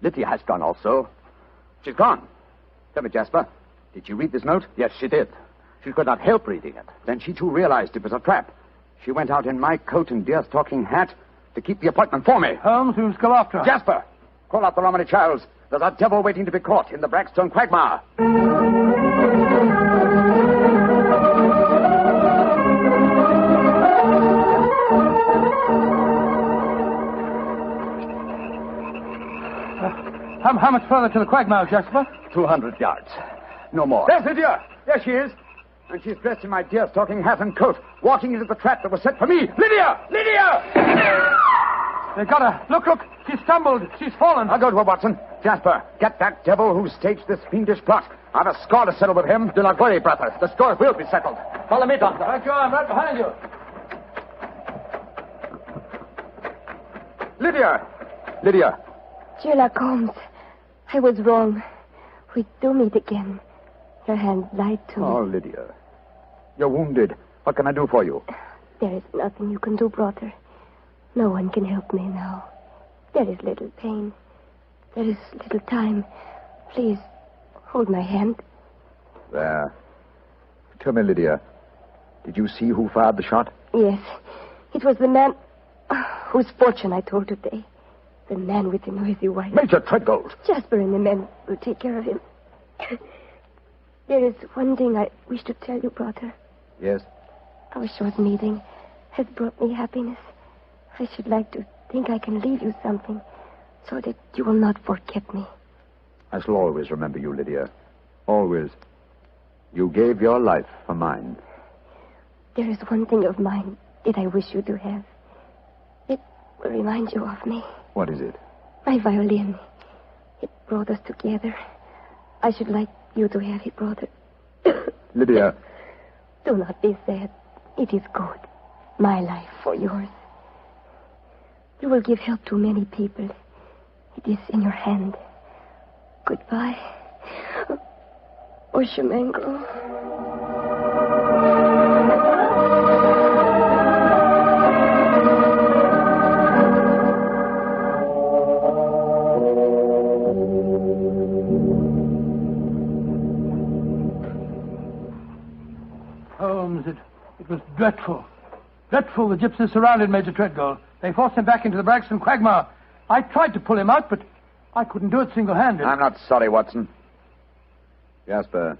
Lydia has gone also. She's gone. Tell me, Jasper, did you read this note? Yes, she did. She could not help reading it. Then she, too, realized it was a trap. She went out in my coat and deer-stalking hat to keep the appointment for me. Holmes, we must go after her. Jasper, call out the Romany Childs. There's a devil waiting to be caught in the Bragstone quagmire. how much further to the quagmire, Jasper? 200 yards. No more. There's Lydia. There she is. And she's dressed in my deer-stalking hat and coat, walking into the trap that was set for me. Lydia! Lydia! They got her. Look. She stumbled. She's fallen. I'll go to her, Watson. Jasper, get that devil who staged this fiendish plot. I've a score to settle with him. Do not worry, brother. The score will be settled. Follow me, Doctor. Right you are. I'm right behind you. Lydia. Sherlock Holmes, I was wrong. We do meet again. Your hand lied to me. Oh, Lydia. You're wounded. What can I do for you? There is nothing you can do, brother. No one can help me now. There is little pain. There is little time. Please, hold my hand. There. Tell me, Lydia, did you see who fired the shot? Yes. It was the man whose fortune I told today. The man with the noisy wife. Major Treadgold. Jasper and the men will take care of him. There is one thing I wish to tell you, brother. Yes? Our short meeting has brought me happiness. I should like to think I can leave you something so that you will not forget me. I shall always remember you, Lydia. Always. You gave your life for mine. There is one thing of mine that I wish you to have. It will remind you of me. What is it? My violin. It brought us together. I should like you to have it, brother. Lydia. Do not be sad. It is good. My life for yours. You will give help to many people. It is in your hand. Goodbye. Oshemengo. Holmes, it was dreadful. Dreadful. The gypsies surrounded Major Treadgold. They forced him back into the Braxton quagmire. I tried to pull him out, but I couldn't do it single-handed. I'm not sorry, Watson. Jasper,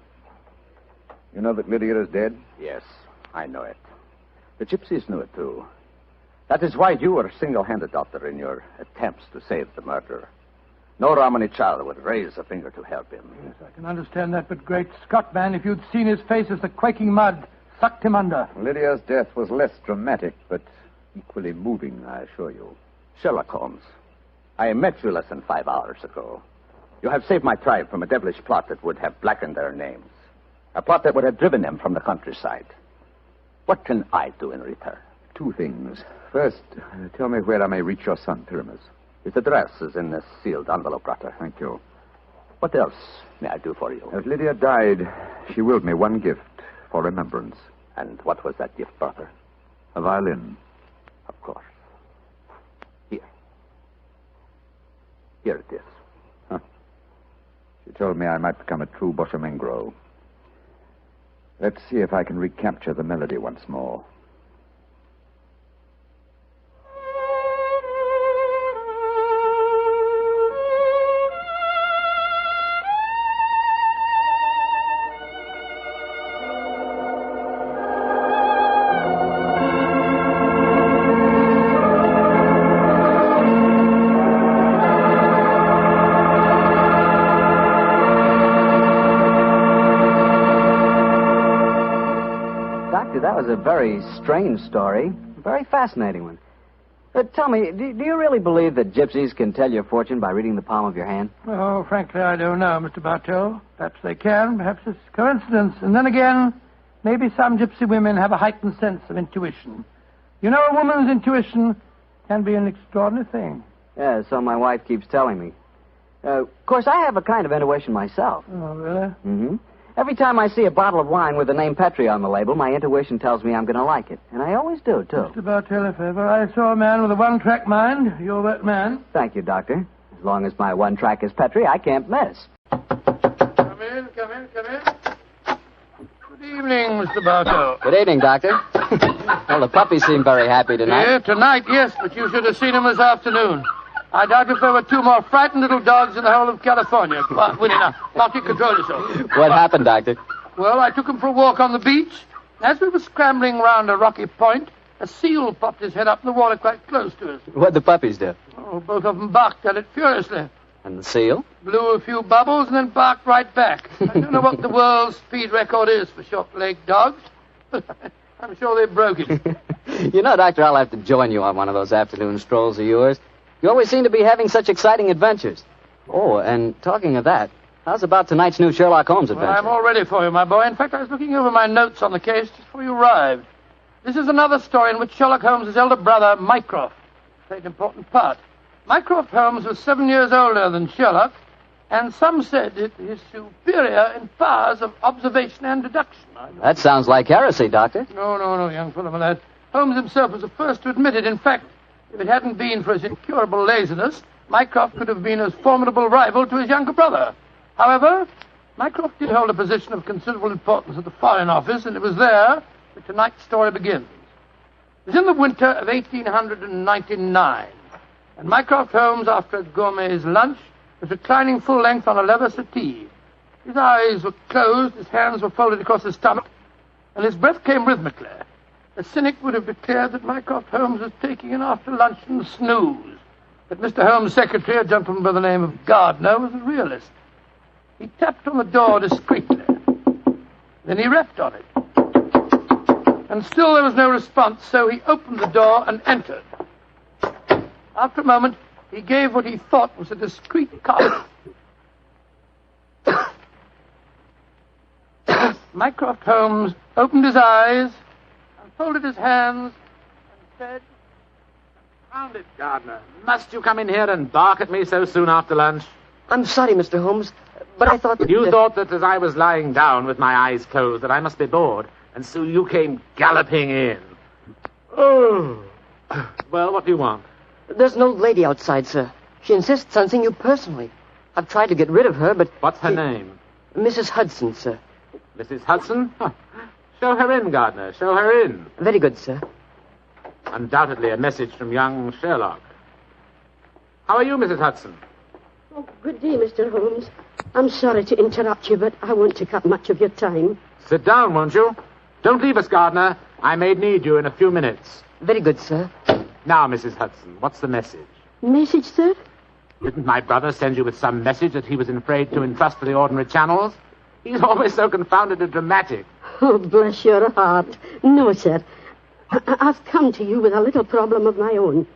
you know that Lydia is dead? Yes, I know it. The gypsies knew it, too. That is why you were single-handed, Doctor, in your attempts to save the murderer. No Romany child would raise a finger to help him. Yes, I can understand that, but great Scott, man, if you'd seen his face as the quaking mud sucked him under. Lydia's death was less dramatic, but equally moving, I assure you. Sherlock Holmes, I met you less than 5 hours ago. You have saved my tribe from a devilish plot that would have blackened their names. A plot that would have driven them from the countryside. What can I do in return? 2 things. First, tell me where I may reach your son, Pyramus. His address is in this sealed envelope, Doctor. Thank you. What else may I do for you? As Lydia died, she willed me one gift for remembrance. And what was that gift, brother? A violin. Of course. Here. Here it is. Huh. She told me I might become a true Bohemia. Let's see if I can recapture the melody once more. That was a very strange story. A very fascinating one. But tell me, do you really believe that gypsies can tell your fortune by reading the palm of your hand? Oh, frankly, I don't know, Mr. Bartell. Perhaps they can. Perhaps it's coincidence. And then again, maybe some gypsy women have a heightened sense of intuition. You know, a woman's intuition can be an extraordinary thing. Yeah, so my wife keeps telling me. Of course, I have a kind of intuition myself. Oh, really? Mm-hmm. Every time I see a bottle of wine with the name Petri on the label, my intuition tells me I'm going to like it. And I always do, too. Mr. Bartell, if ever I saw a man with a one-track mind, you're that man. Thank you, Doctor. As long as my one track is Petri, I can't miss. Come in. Good evening, Mr. Bartell. Good evening, Doctor. Well, the puppies seem very happy tonight. Yeah, tonight, yes, but you should have seen them this afternoon. I doubt if there were 2 more frightened little dogs in the whole of California. Come on, Winnie, now you control yourself. What happened, Doctor? Well, I took him for a walk on the beach. As we were scrambling round a rocky point, a seal popped his head up in the water quite close to us. What'd the puppies do? Oh, both of them barked at it furiously. And the seal? Blew a few bubbles and then barked right back. I don't know what the world's speed record is for short-legged dogs, but I'm sure they broke it. You know, Doctor, I'll have to join you on one of those afternoon strolls of yours. You always seem to be having such exciting adventures. Oh, and talking of that, how's about tonight's new Sherlock Holmes adventure? Well, I'm all ready for you, my boy. In fact, I was looking over my notes on the case just before you arrived. This is another story in which Sherlock Holmes' elder brother, Mycroft, played an important part. Mycroft Holmes was 7 years older than Sherlock, and some said it is superior in powers of observation and deduction. That sounds like heresy, Doctor. No, young fellow, my lad. Holmes himself was the first to admit it. In fact, if it hadn't been for his incurable laziness, Mycroft could have been a formidable rival to his younger brother. However, Mycroft did hold a position of considerable importance at the Foreign Office, and it was there that tonight's story begins. It was in the winter of 1899, and Mycroft Holmes, after a gourmet's lunch, was reclining full length on a leather settee. His eyes were closed, his hands were folded across his stomach, and his breath came rhythmically. A cynic would have declared that Mycroft Holmes was taking an after-luncheon snooze. But Mr. Holmes' secretary, a gentleman by the name of Gardner, was a realist. He tapped on the door discreetly. Then he rapped on it. And still there was no response, so he opened the door and entered. After a moment, he gave what he thought was a discreet cough. Mycroft Holmes opened his eyes and folded his hands and said, "Found it, Gardner. Must you come in here and bark at me so soon after lunch?" I'm sorry, Mr. Holmes, but I thought that... You thought that as I was lying down with my eyes closed that I must be bored, and so you came galloping in. Oh. Well, what do you want? There's an old lady outside, sir. She insists on seeing you personally. I've tried to get rid of her, but... What's her name? Mrs. Hudson, sir. Mrs. Hudson? Huh. Show her in, Gardner. Show her in. Very good, sir. Undoubtedly a message from young Sherlock. How are you, Mrs. Hudson? Oh, good day, Mr. Holmes. I'm sorry to interrupt you, but I won't take up much of your time. Sit down, won't you? Don't leave us, Gardner. I may need you in a few minutes. Very good, sir. Now, Mrs. Hudson, what's the message? Message, sir? Didn't my brother send you with some message that he was afraid to entrust to the ordinary channels? He's always so confoundedly dramatic. Oh, bless your heart. No, sir. I've come to you with a little problem of my own.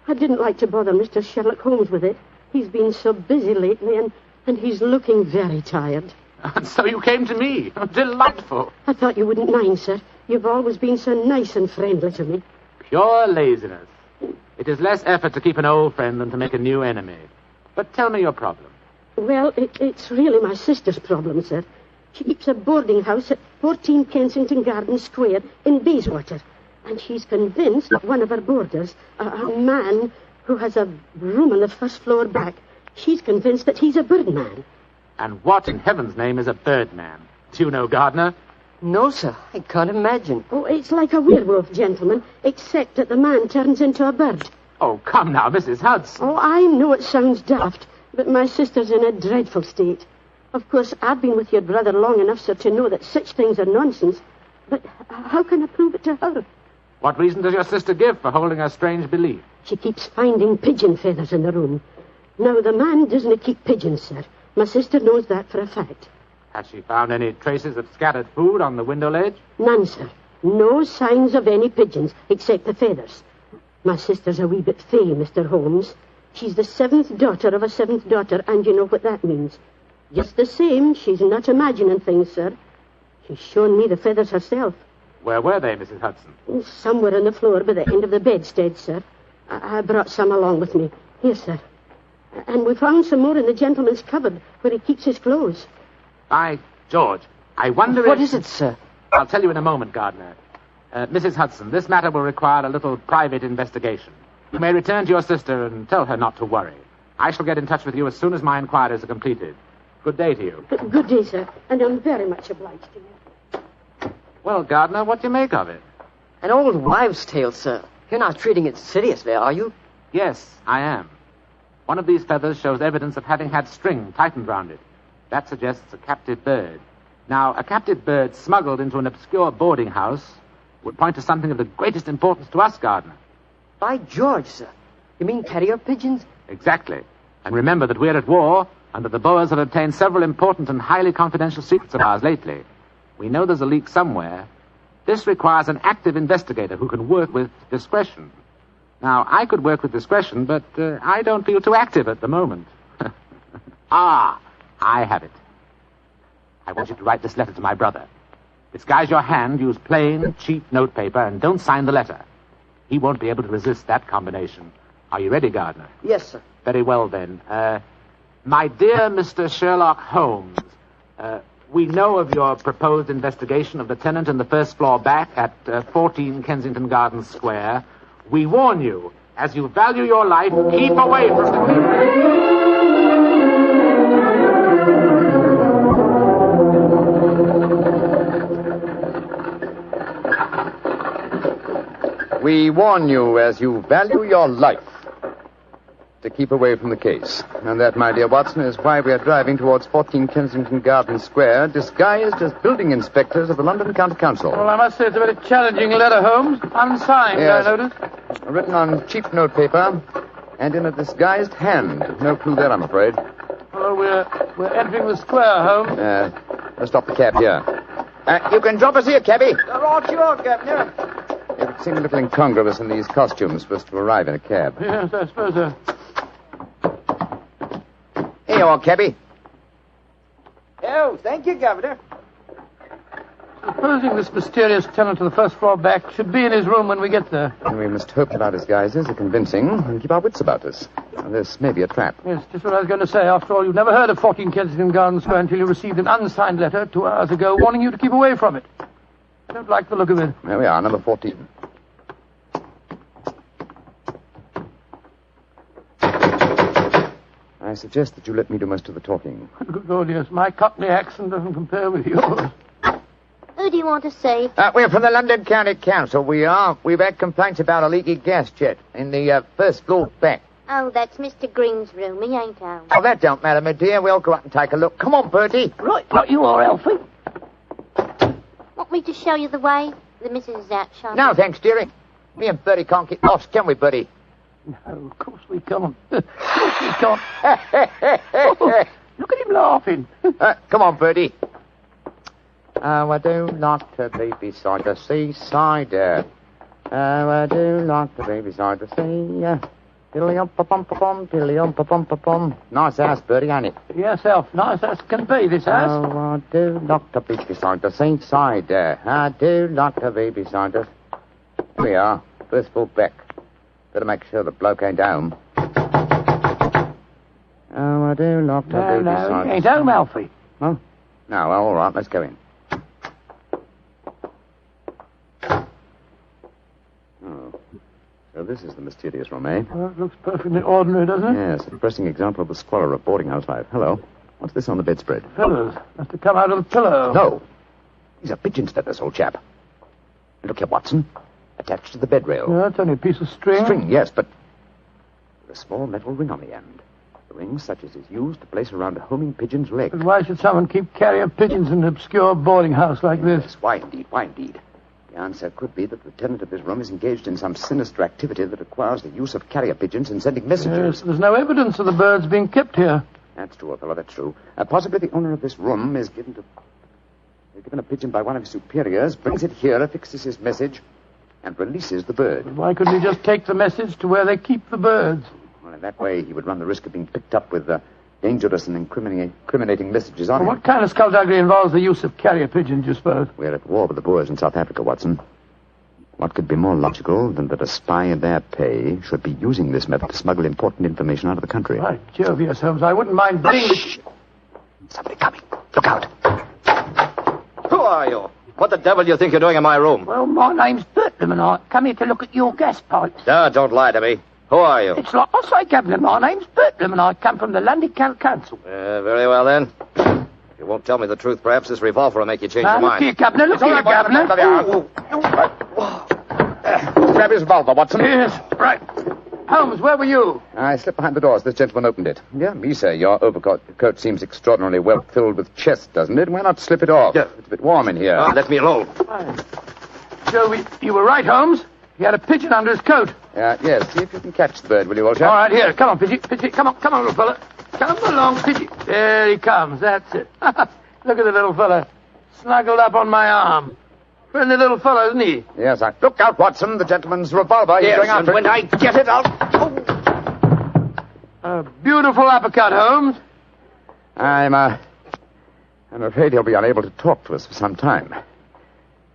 I didn't like to bother Mr. Sherlock Holmes with it. He's been so busy lately, and he's looking very tired. And so you came to me. Delightful. I thought you wouldn't mind, sir. You've always been so nice and friendly to me. Pure laziness. It is less effort to keep an old friend than to make a new enemy. But tell me your problem. Well, it's really my sister's problem, sir. She keeps a boarding house at 14 Kensington Gardens Square in Bayswater. And she's convinced that one of her boarders, a man who has a room on the first floor back, she's convinced that he's a birdman. And what in heaven's name is a birdman? Do you know, Gardner? No, sir. I can't imagine. Oh, it's like a werewolf, gentlemen, except that the man turns into a bird. Oh, come now, Mrs. Hudson. Oh, I know it sounds daft, but my sister's in a dreadful state. Of course, I've been with your brother long enough, sir, to know that such things are nonsense. But how can I prove it to her? What reason does your sister give for holding a strange belief? She keeps finding pigeon feathers in the room. Now, the man doesn't keep pigeons, sir. My sister knows that for a fact. Has she found any traces of scattered food on the window ledge? None, sir. No signs of any pigeons, except the feathers. My sister's a wee bit fey, Mr. Holmes. She's the 7th daughter of a 7th daughter, and you know what that means. Just the same, she's not imagining things, sir. She's shown me the feathers herself. Where were they, Mrs. Hudson? Somewhere on the floor by the end of the bedstead, sir. I brought some along with me. Here, sir. And we found some more in the gentleman's cupboard where he keeps his clothes. By George, I wonder What is it, sir? I'll tell you in a moment, Gardner. Mrs. Hudson, this matter will require a little private investigation. You may return to your sister and tell her not to worry. I shall get in touch with you as soon as my inquiries are completed. Good day to you. Good day, sir. And I'm very much obliged to you. Well, Gardner, what do you make of it? An old wives' tale, sir. You're not treating it seriously, are you? Yes, I am. One of these feathers shows evidence of having had string tightened round it. That suggests a captive bird. Now, a captive bird smuggled into an obscure boarding house would point to something of the greatest importance to us, Gardner. By George, sir. You mean carrier pigeons? Exactly. And remember that we're at war, and that the Boers have obtained several important and highly confidential secrets of ours lately. We know there's a leak somewhere. This requires an active investigator who can work with discretion. Now, I could work with discretion, but I don't feel too active at the moment. I have it. I want you to write this letter to my brother. Disguise your hand, use plain, cheap notepaper, and don't sign the letter. He won't be able to resist that combination. Are you ready, Gardner? Yes, sir. Very well, then. My dear Mr. Sherlock Holmes, we know of your proposed investigation of the tenant in the first floor back at 14 Kensington Gardens Square. We warn you, as you value your life, keep away from the... We warn you, as you value your life, to keep away from the case. And that, my dear Watson, is why we are driving towards 14 Kensington Gardens Square, disguised as building inspectors of the London County Council. Well, I must say it's a very challenging letter, Holmes. Unsigned, Yes. I notice. Written on cheap notepaper and in a disguised hand. No clue there, I'm afraid. Well, we're entering the square, Holmes. Let's stop the cab here. You can drop us here, cabby. Right you are, Governor. It would seem a little incongruous in these costumes for us to arrive in a cab. Yes, I suppose so. Here you are, cabby. Oh, thank you, Governor. Supposing this mysterious tenant of the first floor back should be in his room when we get there. And we must hope that our disguises are convincing and keep our wits about us. Now, this may be a trap. Yes, just what I was going to say. After all, you've never heard of 14 Kensington Gardens Square until you received an unsigned letter 2 hours ago warning you to keep away from it. I don't like the look of it. There we are, number 14. I suggest that you let me do most of the talking. Good Lord, yes. My Cockney accent doesn't compare with yours. Who do you want to see? We're from the London County Council, we are. We've had complaints about a leaky gas jet in the first floor back. Oh, that's Mr. Green's room. He ain't home. Oh, that don't matter, my dear. We'll go up and take a look. Come on, Bertie. Right you are, Alfie. Want me to show you the way? The missus is out shopping. No, thanks, dearie. Me and Bertie can't get lost, can we, Bertie? No, of course we can't. Of course we can't. Oh, look at him laughing. Come on, Bertie. Oh, I do like to be beside the seaside. Oh, I do like to be beside the sea. Dilly-um-pa-pum-pa-pum, dilly-um-pa-pum-pa-pum. Nice house, Bertie, ain't it? Yes, Elf. Nice as can be, this house. Oh, I do like to be beside the seaside. I do like to be beside the... Here we are. First floor back. Better make sure the bloke ain't home. Oh, I do like to be beside... No, ain't home, Alfie. Oh? No, well, all right, let's go in. So this is the mysterious room, eh? Well, it looks perfectly ordinary, doesn't it? Yes, a depressing example of the squalor of boarding house life. Hello. What's this on the bedspread? Feathers. Must have come out of the pillow. No. These are pigeon's feathers, old chap. Look here, Watson. Attached to the bed rail. Yeah, it's only a piece of string. String, yes, but with a small metal ring on the end. A ring such as is used to place around a homing pigeon's leg. But why should someone keep carrier pigeons in an obscure boarding house like this? Yes, why indeed, why indeed? The answer could be that the tenant of this room is engaged in some sinister activity that requires the use of carrier pigeons in sending messages. Yes, there's no evidence of the birds being kept here. That's true, Othello, that's true. Possibly the owner of this room is given a pigeon by one of his superiors, brings it here, affixes his message, and releases the bird. But why couldn't he just take the message to where they keep the birds? Well, in that way, he would run the risk of being picked up with dangerous and incriminating messages on him. What kind of skullduggery involves the use of carrier pigeons, you suppose? We're at war with the Boers in South Africa, Watson. What could be more logical than that a spy in their pay should be using this method to smuggle important information out of the country? By Jove, yes, Holmes. I wouldn't mind being... Somebody coming. Look out. Who are you? What the devil do you think you're doing in my room? Well, my name's Bertram, and I come here to look at your gas pipes. Don't lie to me. Who are you? It's like I say, Governor, my name's Bertram, and I come from the London County Council. Very well, then. If you won't tell me the truth, perhaps this revolver will make you change your Look mind. here, Governor, look here, Governor. Grab his revolver, Watson. Yes, right. Holmes, where were you? I slipped behind the doors. This gentleman opened it. Yeah, me, sir. Your overcoat seems extraordinarily well filled with chest, doesn't it? Why not slip it off? Yeah. It's a bit warm in here. Let me alone. Joe, you were right, Holmes. He had a pigeon under his coat. Yes, see if you can catch the bird, will you, old chap? All right, here. Come on, Pigeon. Pigeon, come on, little fella. Come along, Pigeon. There he comes. That's it. Look at the little fella. Snuggled up on my arm. Friendly little fellow, isn't he? Yes, I... Look out, Watson. The gentleman's revolver. Yes, going after and when I get it, I'll... A beautiful uppercut, Holmes. I'm afraid he'll be unable to talk to us for some time.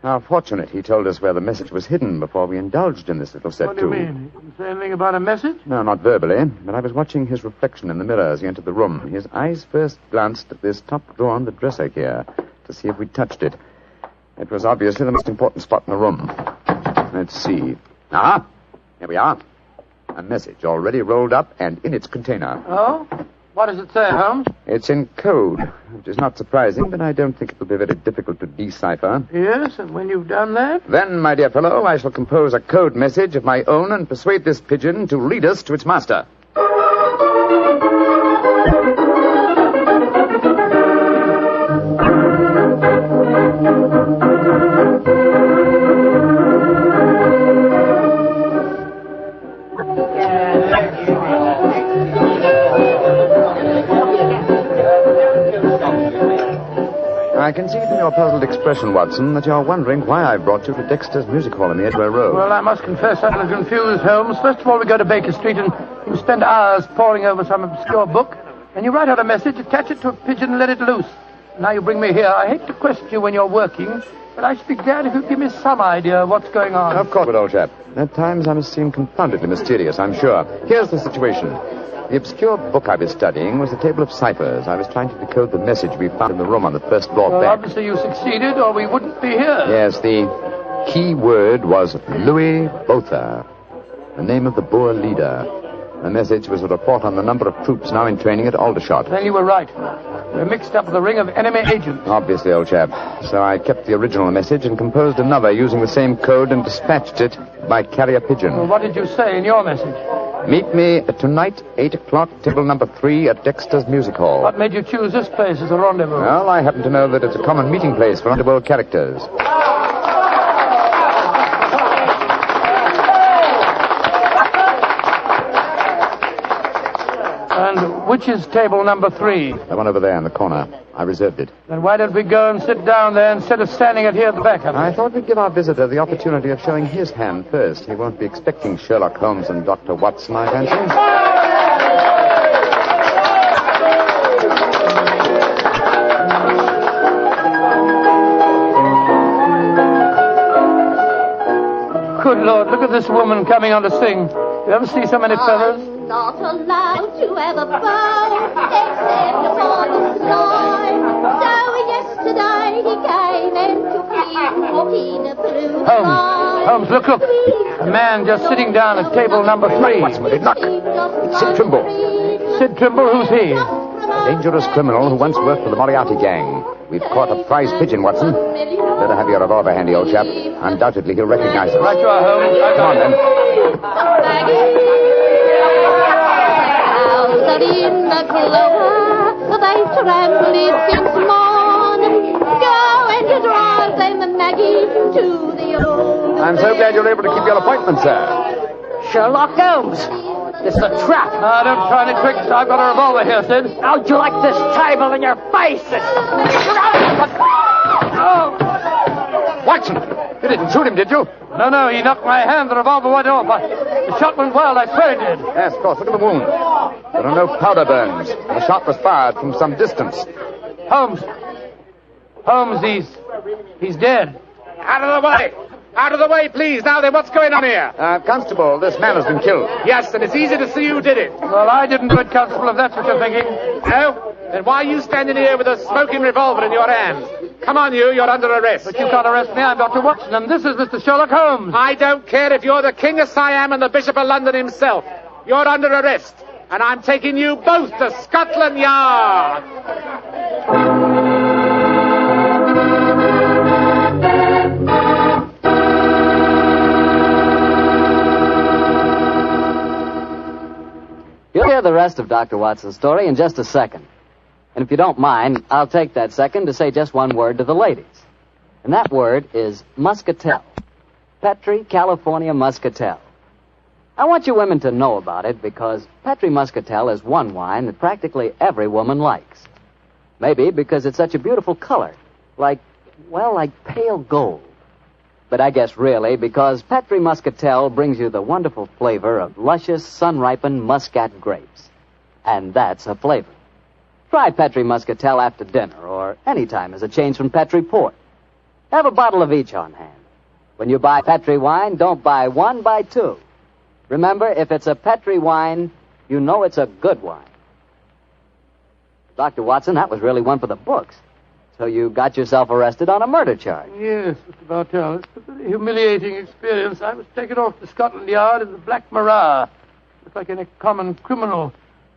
How fortunate he told us where the message was hidden before we indulged in this little set, What do you mean? You say anything about a message? No, not verbally, but I was watching his reflection in the mirror as he entered the room. His eyes first glanced at this top drawer on the dresser here to see if we'd touched it. It was obviously the most important spot in the room. Let's see. Ah, here we are. A message already rolled up and in its container. Oh? What does it say, Holmes? It's in code, which is not surprising, but I don't think it will be very difficult to decipher. Yes, and when you've done that? Then, my dear fellow, I shall compose a code message of my own and persuade this pigeon to lead us to its master. I can see from your puzzled expression, Watson, that you're wondering why I brought you to Dexter's Music Hall in the Edgware Road. Well, I must confess I'm a little confused, Holmes. First of all, we go to Baker Street and you spend hours poring over some obscure book, and you write out a message, attach it to a pigeon, and let it loose. Now you bring me here. I hate to question you when you're working, but I should be glad if you'd give me some idea of what's going on. Of course, old chap. At times I must seem confoundedly mysterious, I'm sure. Here's the situation. The obscure book I was studying was the table of ciphers. I was trying to decode the message we found in the room on the first floor Well, back. obviously you succeeded, or we wouldn't be here. Yes, the key word was Louis Botha, the name of the Boer leader. The message was a report on the number of troops now in training at Aldershot. Then you were right. We're mixed up with a ring of enemy agents. Obviously, old chap. So I kept the original message and composed another using the same code and dispatched it by carrier pigeon. Well, what did you say in your message? Meet me tonight, 8 o'clock, table number 3 at Dexter's Music Hall. What made you choose this place as a rendezvous? Well, I happen to know that it's a common meeting place for underworld characters. And which is table number 3? The one over there in the corner. I reserved it. Then why don't we go and sit down there instead of standing here at the back of it? I thought we'd give our visitor the opportunity of showing his hand first. He won't be expecting Sherlock Holmes and Dr. Watson, I fancy. Good Lord, look at this woman coming on to sing. You ever see so many feathers? I'm not allowed to have a bow except upon the sky. So yesterday he came and took me walking through the sky. Holmes, look. A man just sitting down at table number 3. What's with it? Look. It's Sid Trimble. Sid Trimble, who's he? A dangerous criminal who once worked for the Moriarty gang. We've caught a prize pigeon, Watson. Better have your revolver handy, old chap. Undoubtedly he'll recognize us. Right you are, Holmes. Come on, then. Out in the clover, they trample it since morning. Go and drive them, Maggie, to the old... I'm so glad you're able to keep your appointment, sir. Sherlock Holmes. It's a trap. Don't try any tricks. I've got a revolver here, Sid. How'd you like this table in your face? Watson, you didn't shoot him, did you? No, he knocked my hand. The revolver went off. The shot went wild. I swear it did. Yes, of course. Look at the wound. There are no powder burns. The shot was fired from some distance. Holmes, he's dead. Out of the way! Out of the way, please. Now then, what's going on here? Constable, this man has been killed. Yes, and it's easy to see who did it. Well, I didn't do it, Constable, if that's what you're thinking. No? Then why are you standing here with a smoking revolver in your hand? Come on, you're under arrest. But you can't arrest me. I'm Dr. Watson, and this is Mr. Sherlock Holmes. I don't care if you're the King of Siam and the Bishop of London himself. You're under arrest, and I'm taking you both to Scotland Yard. You'll hear the rest of Dr. Watson's story in just a second. And if you don't mind, I'll take that second to say just one word to the ladies. And that word is muscatel. Petri California Muscatel. I want you women to know about it because Petri Muscatel is one wine that practically every woman likes. Maybe because it's such a beautiful color, like pale gold. But I guess really because Petri Muscatel brings you the wonderful flavor of luscious, sun-ripened Muscat grapes. And that's a flavor. Try Petri Muscatel after dinner or any time as a change from Petri Port. Have a bottle of each on hand. When you buy Petri wine, don't buy one, buy two. Remember, if it's a Petri wine, you know it's a good wine. Dr. Watson, that was really one for the books. So you got yourself arrested on a murder charge. Yes, Mr. Bartell. It's a very humiliating experience. I was taken off to Scotland Yard in the Black Maria. Just like any common criminal.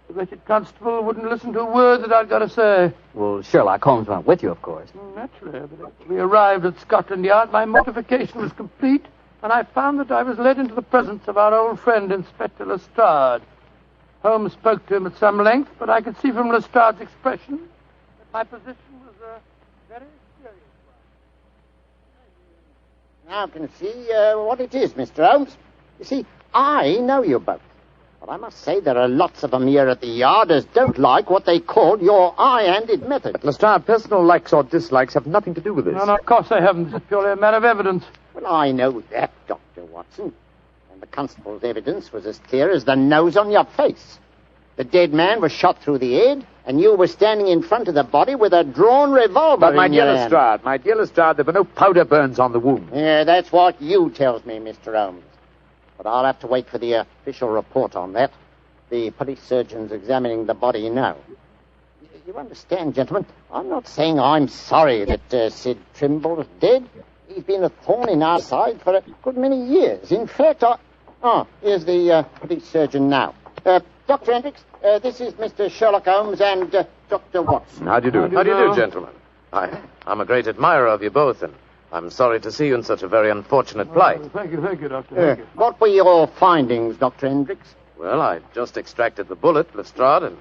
The wretched constable wouldn't listen to a word that I'd got to say. Well, Sherlock Holmes went with you, of course. Naturally. But after we arrived at Scotland Yard, my mortification was complete, and I found that I was led into the presence of our old friend, Inspector Lestrade. Holmes spoke to him at some length, but I could see from Lestrade's expression that my position was very serious. Now I can see what it is, Mr. Holmes. You see, I know you both. But I must say there are lots of them here at the yard as don't like what they call your high-handed method. But, Lestrade, personal likes or dislikes have nothing to do with this. No, of course they haven't. It's purely a matter of evidence. Well, I know that, Dr. Watson. And the constable's evidence was as clear as the nose on your face. The dead man was shot through the head, and you were standing in front of the body with a drawn revolver But, my in dear your hand. Lestrade, there were no powder burns on the wound. Yeah, that's what you tells me, Mr. Holmes. But I'll have to wait for the official report on that. The police surgeon's examining the body now. You understand, gentlemen, I'm not saying I'm sorry that Sid Trimble's dead. He's been a thorn in our side for a good many years. In fact, here's the police surgeon now. Dr. Hendricks, this is Mr. Sherlock Holmes and Dr. Watson. How do you do? How do you do, gentlemen? I'm a great admirer of you both, and I'm sorry to see you in such a very unfortunate plight. Thank you, Doctor. Thank you. What were your findings, Dr. Hendricks? Well, I just extracted the bullet, Lestrade, and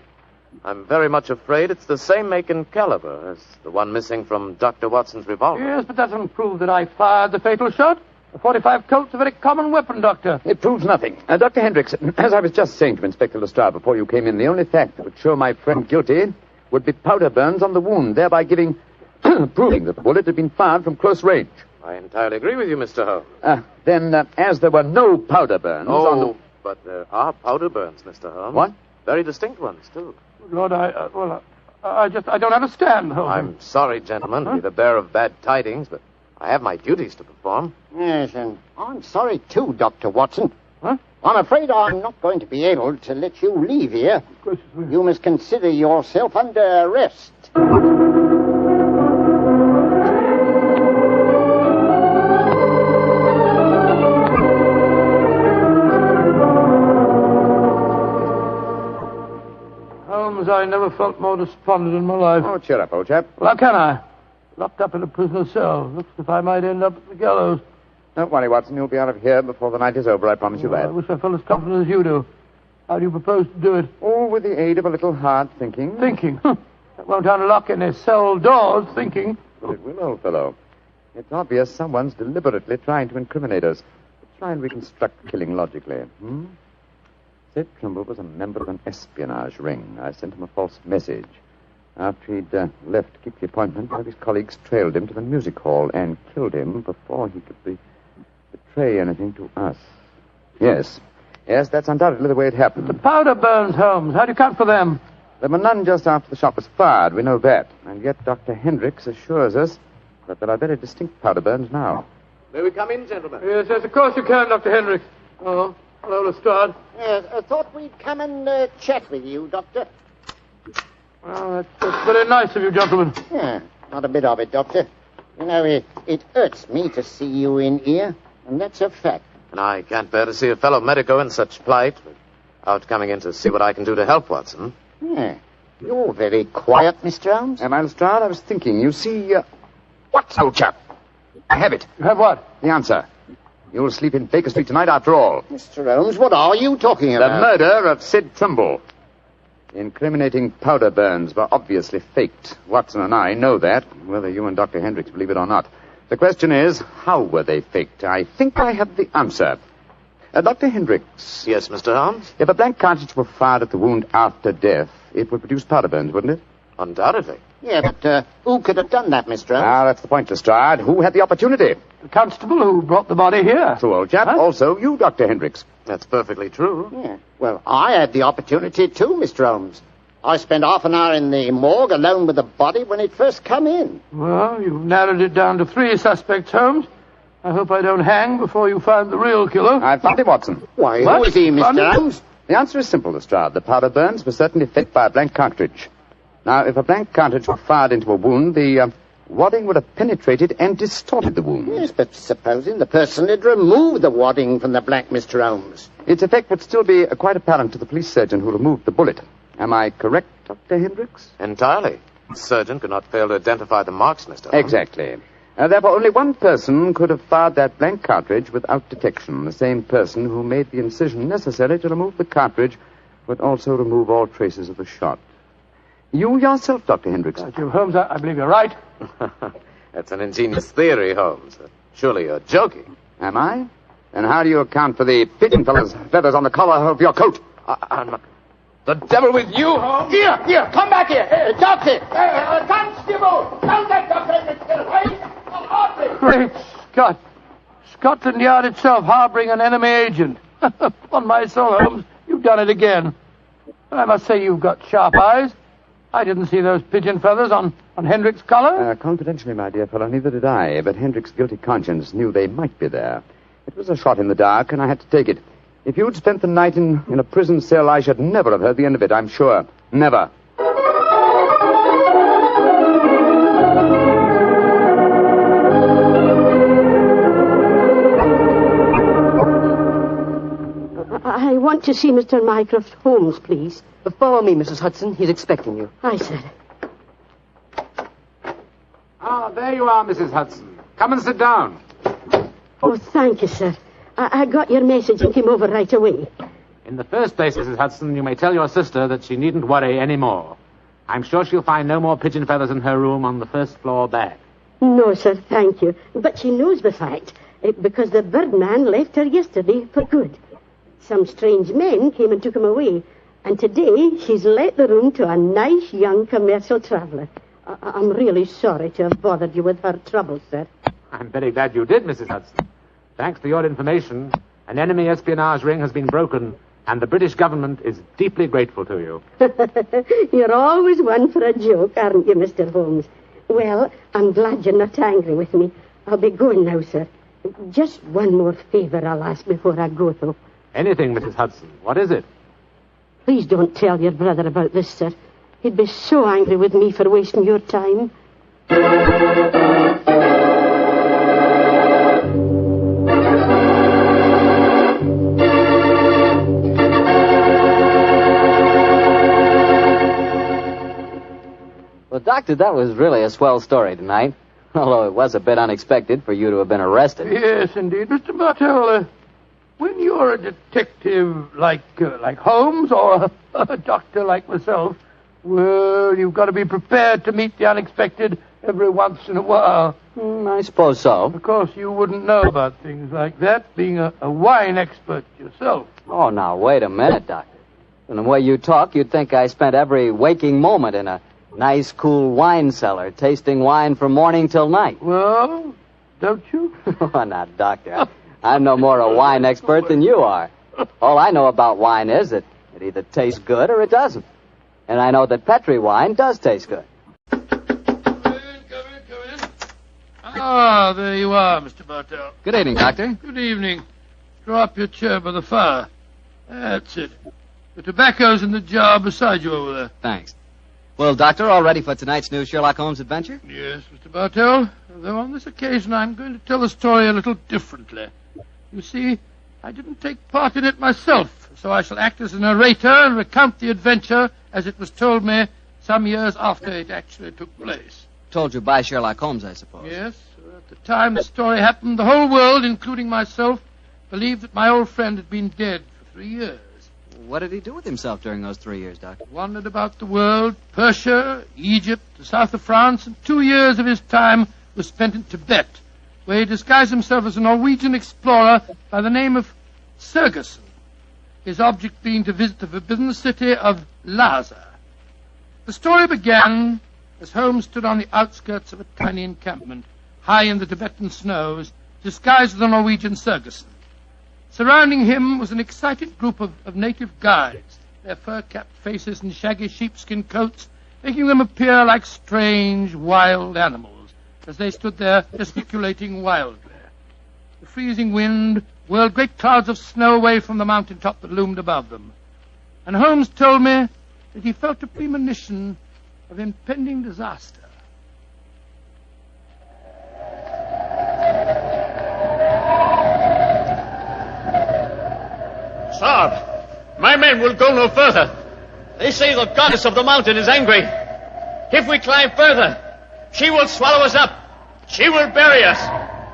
I'm very much afraid it's the same make and caliber as the one missing from Dr. Watson's revolver. Yes, but that doesn't prove that I fired the fatal shot. A .45 Colt's a very common weapon, Doctor. It proves nothing. Dr. Hendricks, as I was just saying to Inspector Lestrade before you came in, the only fact that would show my friend guilty would be powder burns on the wound, thereby proving that the bullet had been fired from close range. I entirely agree with you, Mr. Holmes. Then, as there were no powder burns on the... But there are powder burns, Mr. Holmes. What? Very distinct ones, too. Lord, I don't understand, Holmes. I'm sorry, gentlemen, to be the bearer of bad tidings, but I have my duties to perform. Yes, and I'm sorry, too, Dr. Watson. Huh? I'm afraid I'm not going to be able to let you leave here. Of course. You must consider yourself under arrest. I never felt more despondent in my life. Oh, cheer up, old chap. Well, how can I? Locked up in a prisoner's cell. Looks as if I might end up at the gallows. Don't worry, Watson. You'll be out of here before the night is over, I promise you that. I wish I felt as confident as you do. How do you propose to do it? Oh, with the aid of a little hard thinking. Thinking? That won't unlock any cell doors, thinking. Well, it will, old fellow. It's obvious someone's deliberately trying to incriminate us. Let's try and reconstruct the killing logically. Sid Trimble was a member of an espionage ring. I sent him a false message. After he'd left to keep the appointment, one of his colleagues trailed him to the music hall and killed him before he could betray anything to us. Yes, that's undoubtedly the way it happened. The powder burns, Holmes. How do you account for them? There were none just after the shot was fired. We know that. And yet Dr. Hendricks assures us that there are very distinct powder burns now. May we come in, gentlemen? Yes, of course you can, Dr. Hendricks. Oh, hello, Lestrade. I thought we'd come and chat with you, Doctor. Well, that's very nice of you, gentlemen. Yeah, not a bit of it, Doctor. You know, it hurts me to see you in here, and that's a fact. And I can't bear to see a fellow medico in such plight, without coming in to see what I can do to help Watson. Yeah. You're very quiet, Mr. Holmes. Am I, Lestrade? I was thinking. You see, What, old chap? I have it. You have what? The answer. You'll sleep in Baker Street tonight after all. Mr. Holmes, what are you talking about? The murder of Sid Trimble. The incriminating powder burns were obviously faked. Watson and I know that, whether you and Dr. Hendricks believe it or not. The question is, how were they faked? I think I have the answer. Dr. Hendricks. Yes, Mr. Holmes? If a blank cartridge were fired at the wound after death, it would produce powder burns, wouldn't it? Undoubtedly. Yeah, but who could have done that, Mr. Holmes? Ah, that's the point, Lestrade. Who had the opportunity? The constable who brought the body here. True, old chap. Huh? Also, you, Dr. Hendricks. That's perfectly true. Yeah. Well, I had the opportunity too, Mr. Holmes. I spent half an hour in the morgue alone with the body when it first come in. Well, you've narrowed it down to 3 suspects, Holmes. I hope I don't hang before you find the real killer. I found him, Watson. Why, who is he, Mr. Holmes? The answer is simple, Lestrade. The powder burns were certainly faked by a blank cartridge. Now, if a blank cartridge were fired into a wound, the wadding would have penetrated and distorted the wound. Yes, but supposing the person had removed the wadding from the blank, Mr. Holmes? Its effect would still be quite apparent to the police surgeon who removed the bullet. Am I correct, Dr. Hendricks? Entirely. The surgeon could not fail to identify the marks, Mr. Holmes. Exactly. Therefore, only one person could have fired that blank cartridge without detection. The same person who made the incision necessary to remove the cartridge would also remove all traces of the shot. You yourself, Dr. Hendricks. Holmes, I believe you're right. That's an ingenious theory, Holmes. Surely you're joking. Am I? Then how do you account for the pigeon feathers on the collar of your coat? The devil with you, Holmes? Here, come back here. Doctor! Constable! Don't let Dr. Hendricks get away! Great Scott. Scotland Yard itself harboring an enemy agent. Upon my soul, Holmes, you've done it again. I must say you've got sharp eyes. I didn't see those pigeon feathers on Hendricks' collar. Confidentially, my dear fellow, neither did I. But Hendricks' guilty conscience knew they might be there. It was a shot in the dark, and I had to take it. If you'd spent the night in a prison cell, I should never have heard the end of it, I'm sure. Never. I want to see Mr. Mycroft Holmes, please. Follow me, Mrs. Hudson. He's expecting you. Aye, sir. Ah, there you are, Mrs. Hudson. Come and sit down. Oh, thank you, sir. I got your message and came over right away. In the first place, Mrs. Hudson, you may tell your sister that she needn't worry any more. I'm sure she'll find no more pigeon feathers in her room on the first floor bag. No, sir, thank you. But she knows the fact, because the birdman left her yesterday for good. Some strange men came and took him away, and today she's let the room to a nice young commercial traveller. I'm really sorry to have bothered you with her trouble, sir. I'm very glad you did, Mrs. Hudson. Thanks to your information, an enemy espionage ring has been broken, and the British government is deeply grateful to you. You're always one for a joke, aren't you, Mr. Holmes? Well, I'm glad you're not angry with me. I'll be going now, sir. Just one more favour I'll ask before I go, though. Anything, Mrs. Hudson. What is it? Please don't tell your brother about this, sir. He'd be so angry with me for wasting your time. Well, Doctor, that was really a swell story tonight. Although it was a bit unexpected for you to have been arrested. Yes, indeed. Mr. Bartell, when you're a detective like Holmes or a doctor like myself, well, you've got to be prepared to meet the unexpected every once in a while. I suppose so. Of course, you wouldn't know about things like that, being a wine expert yourself. Oh, now, wait a minute, Doctor. From the way you talk, you'd think I spent every waking moment in a nice, cool wine cellar, tasting wine from morning till night. Well, don't you? Oh, now, Doctor, I'm no more a wine expert than you are. All I know about wine is that it either tastes good or it doesn't. And I know that Petri wine does taste good. Come in. Ah, there you are, Mr. Bartell. Good evening, Doctor. Good evening. Draw up your chair by the fire. That's it. The tobacco's in the jar beside you over there. Thanks. Well, Doctor, all ready for tonight's new Sherlock Holmes adventure? Yes, Mr. Bartell. Though on this occasion I'm going to tell the story a little differently. You see, I didn't take part in it myself, so I shall act as a narrator and recount the adventure as it was told me some years after it actually took place. Told you by Sherlock Holmes, I suppose. Yes. At the time the story happened, the whole world, including myself, believed that my old friend had been dead for 3 years. What did he do with himself during those 3 years, Doctor? Wandered about the world, Persia, Egypt, the south of France, and 2 years of his time was spent in Tibet, where he disguised himself as a Norwegian explorer by the name of Sergersen, his object being to visit the forbidden city of Lhasa. The story began as Holmes stood on the outskirts of a tiny encampment, high in the Tibetan snows, disguised as the Norwegian Sergersen. Surrounding him was an excited group of native guides, their fur-capped faces and shaggy sheepskin coats making them appear like strange, wild animals as they stood there gesticulating wildly. The freezing wind whirled great clouds of snow away from the mountaintop that loomed above them. And Holmes told me that he felt a premonition of impending disaster. Sir, my men will go no further. They say the goddess of the mountain is angry. If we climb further, she will swallow us up. She will bury us.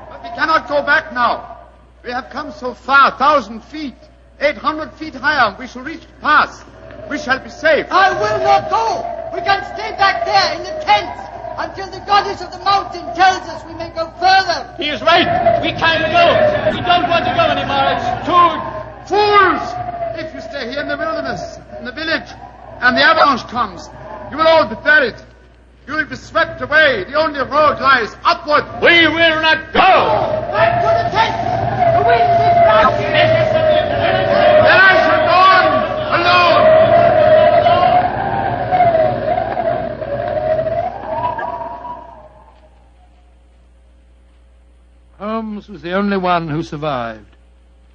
But we cannot go back now. We have come so far, 1,000 feet, 800 feet higher. We shall reach the pass. We shall be safe. I will not go. We can stay back there in the tents until the goddess of the mountain tells us we may go further. He is right. We can't go. We don't want to go anymore. It's too... Fools! If you stay here in the wilderness, in the village, and the avalanche comes, you will all be buried. You will be swept away. The only road lies upward. We will not go! Back to the tent! The wind is rising! Then I shall go on, alone! Holmes was the only one who survived.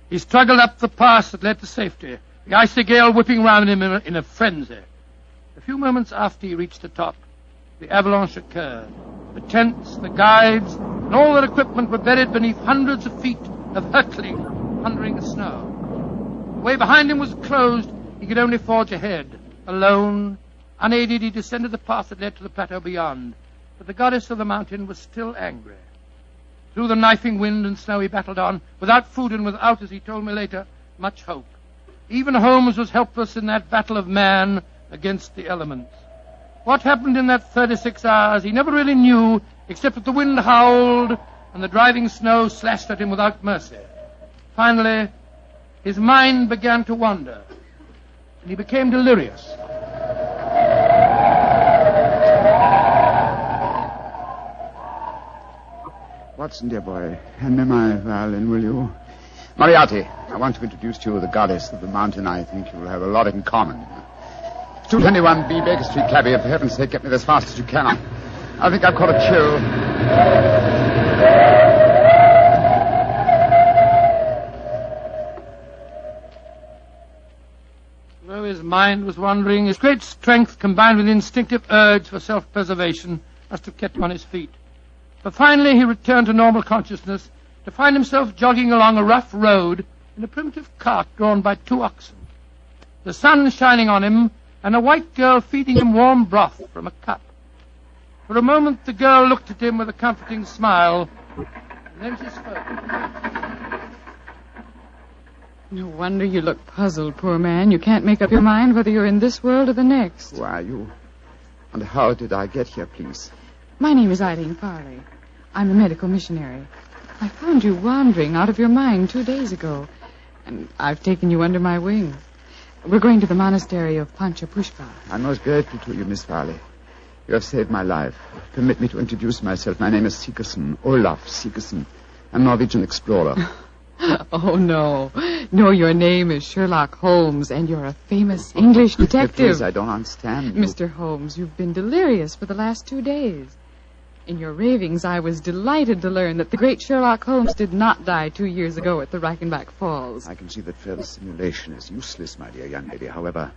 He struggled up the pass that led to safety, the icy gale whipping round him in a frenzy. A few moments after he reached the top, the avalanche occurred. The tents, the guides, and all their equipment were buried beneath hundreds of feet of hurtling, thundering snow. The way behind him was closed. He could only forge ahead. Alone, unaided, he descended the path that led to the plateau beyond. But the goddess of the mountain was still angry. Through the knifing wind and snow he battled on, without food and without, as he told me later, much hope. Even Holmes was helpless in that battle of man against the elements. What happened in that 36 hours he never really knew, except that the wind howled and the driving snow slashed at him without mercy. Finally, his mind began to wander, and he became delirious. Watson, dear boy, hand me my violin, will you? Moriarty, I want to introduce to you the goddess of the mountain. I think you will have a lot in common. 221B Baker Street, cabby. For heaven's sake, get me as fast as you can. I think I've caught a chill. Though his mind was wandering, his great strength combined with instinctive urge for self-preservation must have kept him on his feet. But finally he returned to normal consciousness to find himself jogging along a rough road in a primitive cart drawn by 2 oxen. The sun shining on him and a white girl feeding him warm broth from a cup. For a moment the girl looked at him with a comforting smile, and then she spoke. No wonder you look puzzled, poor man. You can't make up your mind whether you're in this world or the next. Who are you? And how did I get here, please? My name is Eileen Farley. I'm a medical missionary. I found you wandering out of your mind 2 days ago, and I've taken you under my wing. We're going to the monastery of Panchapushpa. I'm most grateful to you, Miss Farley. You have saved my life. Permit me to introduce myself. My name is Sigerson, Olaf Sigerson. I'm a Norwegian explorer. Oh, no. No, your name is Sherlock Holmes, and you're a famous English detective. Please, I don't understand. Mr. Holmes, you've been delirious for the last 2 days. In your ravings, I was delighted to learn that the great Sherlock Holmes did not die 2 years ago at the Reichenbach Falls. I can see that further simulation is useless, my dear young lady. However,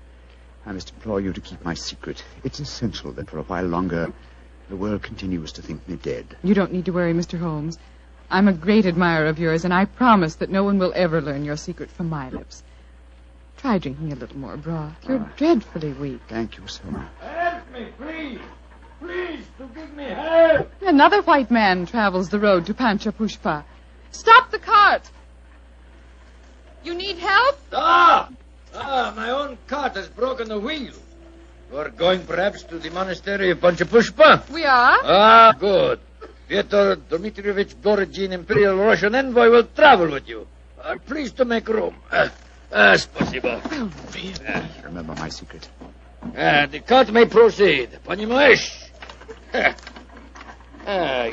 I must implore you to keep my secret. It's essential that for a while longer the world continues to think me dead. You don't need to worry, Mr. Holmes. I'm a great admirer of yours, and I promise that no one will ever learn your secret from my lips. Try drinking a little more broth. You're dreadfully weak. Thank you so much. Help me, please. Please, to give me help. Another white man travels the road to Panchapushpa. Stop the cart! You need help? My own cart has broken the wheel. You're going perhaps to the monastery of Panchapushpa? We are. Good. Fyodor Dmitrievich Borodin, Imperial Russian envoy, will travel with you. Please to make room. Спасибо. Remember my secret. The cart may proceed. Понимаешь?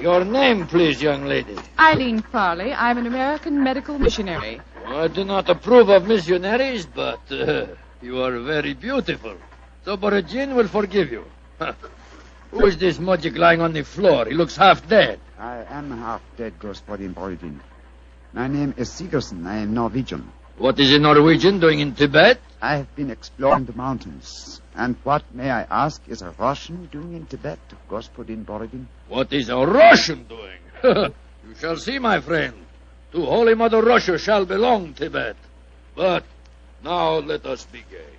Your name, please, young lady. Eileen Farley. I'm an American medical missionary. I do not approve of missionaries, but you are very beautiful. So Borodin will forgive you. Who is this mujik lying on the floor? He looks half dead. I am half dead, Господин Borodin. My name is Sigerson. I am Norwegian. What is a Norwegian doing in Tibet? I have been exploring the mountains. And what, may I ask, is a Russian doing in Tibet, Господин Borodin? What is a Russian doing? You shall see, my friend. To Holy Mother Russia shall belong Tibet. But now let us be gay.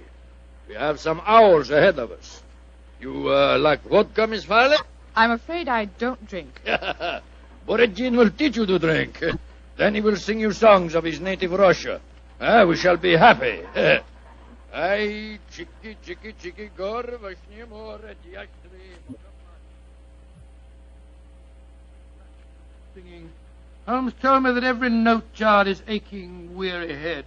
We have some hours ahead of us. You like vodka, Miss Farley? I'm afraid I don't drink. Borodin will teach you to drink. Then he will sing you songs of his native Russia. We shall be happy. Ay, chiki, chiki, chiki, gor, vashnie more, diashtri. Singing. Holmes told me that every note jarred his aching, weary head.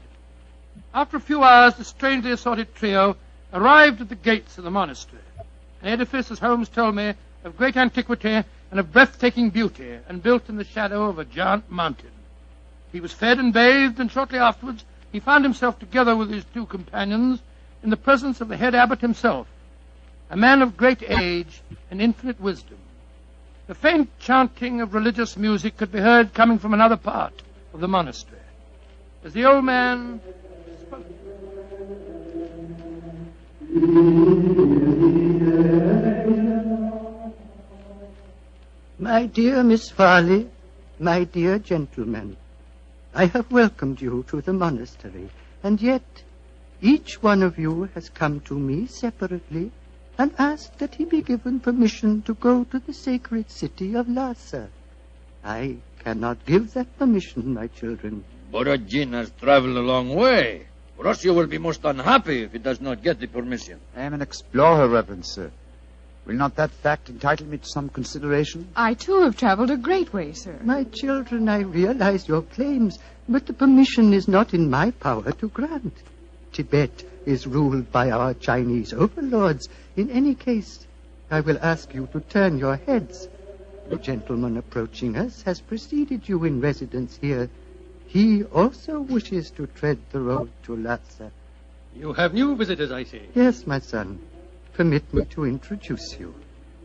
After a few hours, the strangely assorted trio arrived at the gates of the monastery. An edifice, as Holmes told me, of great antiquity and of breathtaking beauty, and built in the shadow of a giant mountain. He was fed and bathed, and shortly afterwards he found himself together with his two companions in the presence of the head abbot himself, a man of great age and infinite wisdom. The faint chanting of religious music could be heard coming from another part of the monastery. As the old man spoke, My dear Miss Farley, my dear gentlemen, I have welcomed you to the monastery, and yet each one of you has come to me separately and asked that he be given permission to go to the sacred city of Lhasa. I cannot give that permission, my children. Borodin has traveled a long way. Russia will be most unhappy if he does not get the permission. I am an explorer, Reverend Sir. Will not that fact entitle me to some consideration? I, too, have traveled a great way, sir. My children, I realize your claims, but the permission is not in my power to grant. Tibet is ruled by our Chinese overlords. In any case, I will ask you to turn your heads. The gentleman approaching us has preceded you in residence here. He also wishes to tread the road to Lhasa. You have new visitors, I see. Yes, my son. Permit me to introduce you.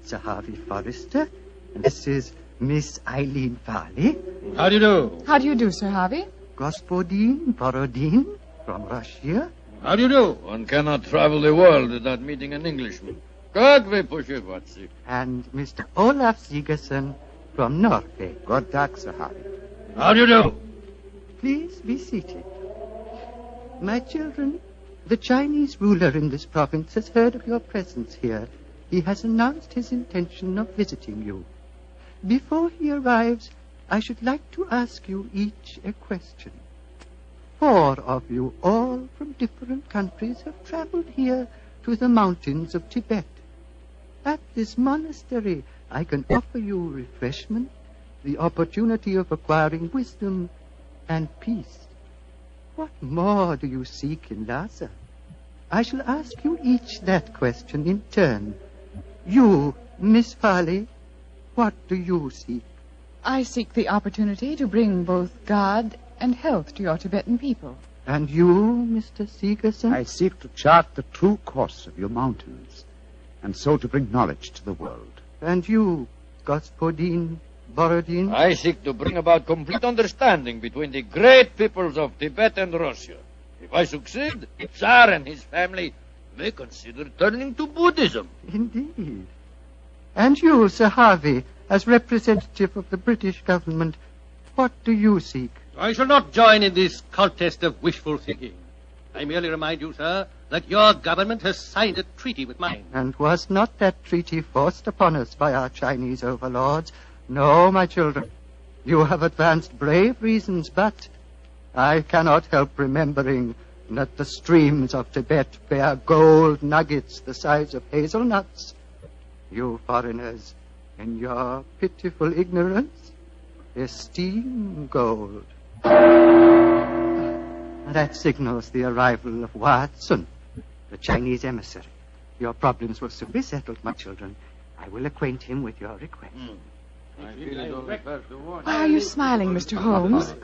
Sir Harvey Forrester, and this is Miss Eileen Farley. How do you do? How do you do, Sir Harvey? Господин Borodin from Russia. How do you do? One cannot travel the world without meeting an Englishman. God we push it, Watsy. And Mr. Olaf Sigerson from Norway. God dag, Sir Harvey. How do you do? Please be seated. My children, the Chinese ruler in this province has heard of your presence here. He has announced his intention of visiting you. Before he arrives, I should like to ask you each a question. 4 of you, all from different countries, have traveled here to the mountains of Tibet. At this monastery, I can offer you refreshment, the opportunity of acquiring wisdom, and peace. What more do you seek in Lhasa? I shall ask you each that question in turn. You, Miss Farley, what do you seek? I seek the opportunity to bring both God and health to your Tibetan people. And you, Mr. Sigerson? I seek to chart the true course of your mountains, and so to bring knowledge to the world. And you, Господин Borodin? I seek to bring about complete understanding between the great peoples of Tibet and Russia. If I succeed, the Tsar and his family may consider turning to Buddhism. Indeed. And you, Sir Harvey, as representative of the British government, what do you seek? I shall not join in this contest of wishful thinking. I merely remind you, sir, that your government has signed a treaty with mine. And was not that treaty forced upon us by our Chinese overlords? No, my children. You have advanced brave reasons, but I cannot help remembering that the streams of Tibet bear gold nuggets the size of hazelnuts. You foreigners, And your pitiful ignorance? Esteem gold. That signals the arrival of Watson, the Chinese emissary. Your problems will soon be settled, my children. I will acquaint him with your request. Why are you smiling, Mr. Holmes?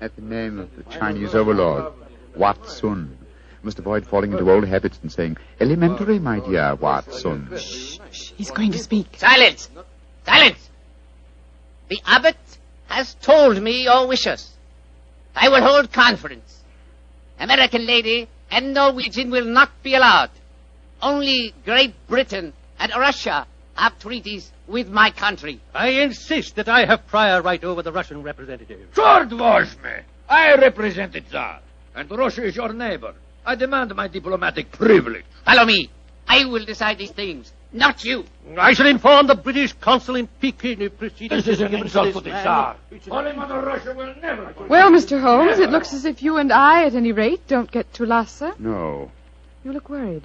At the name of the Chinese overlord, Watson. Must avoid falling into old habits and saying, elementary, my dear Watson. Shh. He's going to speak. Silence! Silence! The abbot has told me your wishes. I will hold conference. American lady and Norwegian will not be allowed. Only Great Britain and Russia have treaties with my country. I insist that I have prior right over the Russian representative. Short wash me. I represent the Tsar, and Russia is your neighbor. I demand my diplomatic privilege. Follow me. I will decide these things, not you. I shall inform the British consul in Peking if proceedings... This is an insult to the Tsar. Holy Mother Russia will never... Well, Mr. Holmes, it looks as if you and I, at any rate, don't get to Lhasa. No. You look worried.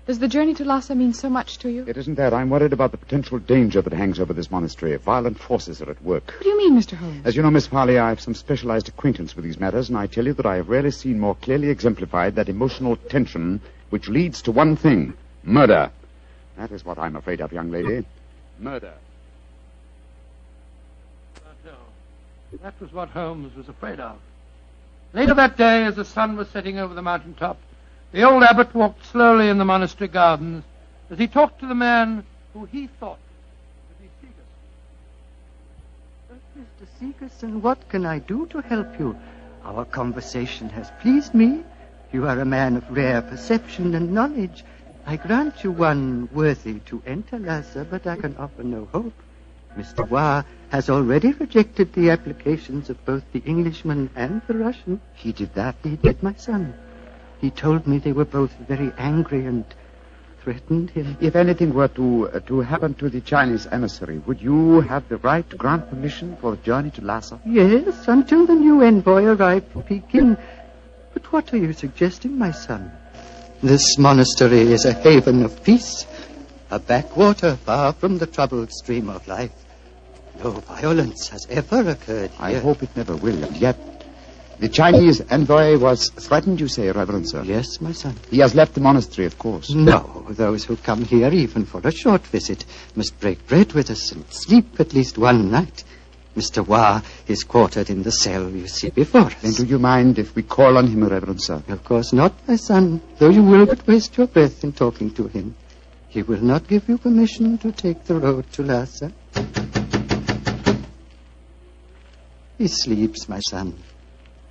Does the journey to Lhasa mean so much to you? It isn't that. I'm worried about the potential danger that hangs over this monastery. Violent forces are at work. What do you mean, Mr. Holmes? As you know, Miss Farley, I have some specialized acquaintance with these matters, and I tell you that I have rarely seen more clearly exemplified that emotional tension which leads to one thing, murder. That is what I'm afraid of, young lady. Murder. That was what Holmes was afraid of. Later that day, as the sun was setting over the mountaintop, the old abbot walked slowly in the monastery gardens as he talked to the man who he thought to be Segerson. Mr. Segerson, what can I do to help you? Our conversation has pleased me. You are a man of rare perception and knowledge. I grant you one worthy to enter Lhasa, but I can offer no hope. Mr. Wa has already rejected the applications of both the Englishman and the Russian. He did that? He did, my son. He told me they were both very angry and threatened him. If anything were to happen to the Chinese emissary, would you have the right to grant permission for the journey to Lhasa? Yes, until the new envoy arrived from Peking. But what are you suggesting, my son? This monastery is a haven of peace, a backwater far from the troubled stream of life. No violence has ever occurred here. I hope it never will, and yet the Chinese envoy was threatened, you say, Reverend Sir? Yes, my son. He has left the monastery, of course. No, those who come here, even for a short visit, must break bread with us and sleep at least one night. Mr. Wa is quartered in the cell you see before us. Then do you mind if we call on him, Reverend Sir? Of course not, my son, though you will but waste your breath in talking to him. He will not give you permission to take the road to Lhasa. He sleeps, my son.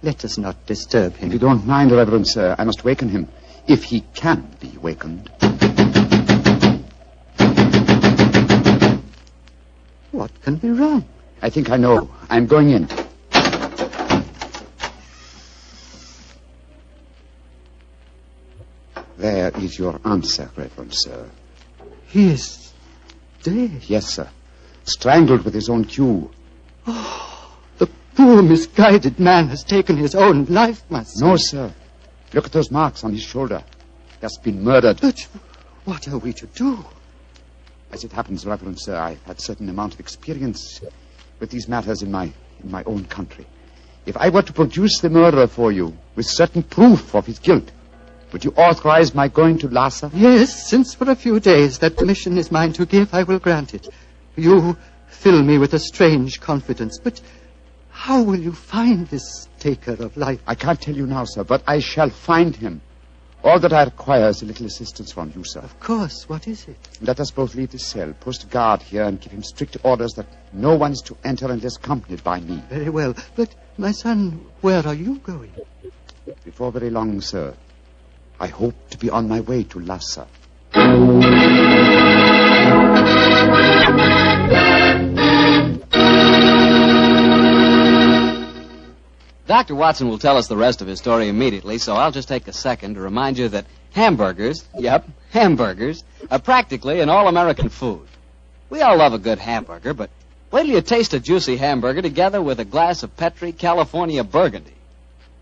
Let us not disturb him. If you don't mind, Reverend Sir, I must waken him, if he can be wakened. What can be wrong? I think I know. I'm going in. There is your answer, Reverend Sir. He is dead. Yes, sir. Strangled with his own cue. Oh, the poor misguided man has taken his own life, my son. No, sir. Look at those marks on his shoulder. He has been murdered. But what are we to do? As it happens, Reverend Sir, I've had certain amount of experience with these matters in my own country. If I were to produce the murderer for you with certain proof of his guilt, would you authorize my going to Lhasa? Yes, since for a few days that permission is mine to give, I will grant it. You fill me with a strange confidence, but how will you find this taker of life? I can't tell you now, sir, but I shall find him. All that I require is a little assistance from you, sir. Of course. What is it? Let us both leave the cell, post a guard here, and give him strict orders that no one is to enter unless accompanied by me. Very well. But, my son, where are you going? Before very long, sir. I hope to be on my way to Lhasa. Dr. Watson will tell us the rest of his story immediately, so I'll just take a second to remind you that hamburgers, hamburgers, are practically an all-American food. We all love a good hamburger, but wait till you taste a juicy hamburger together with a glass of Petri California Burgundy.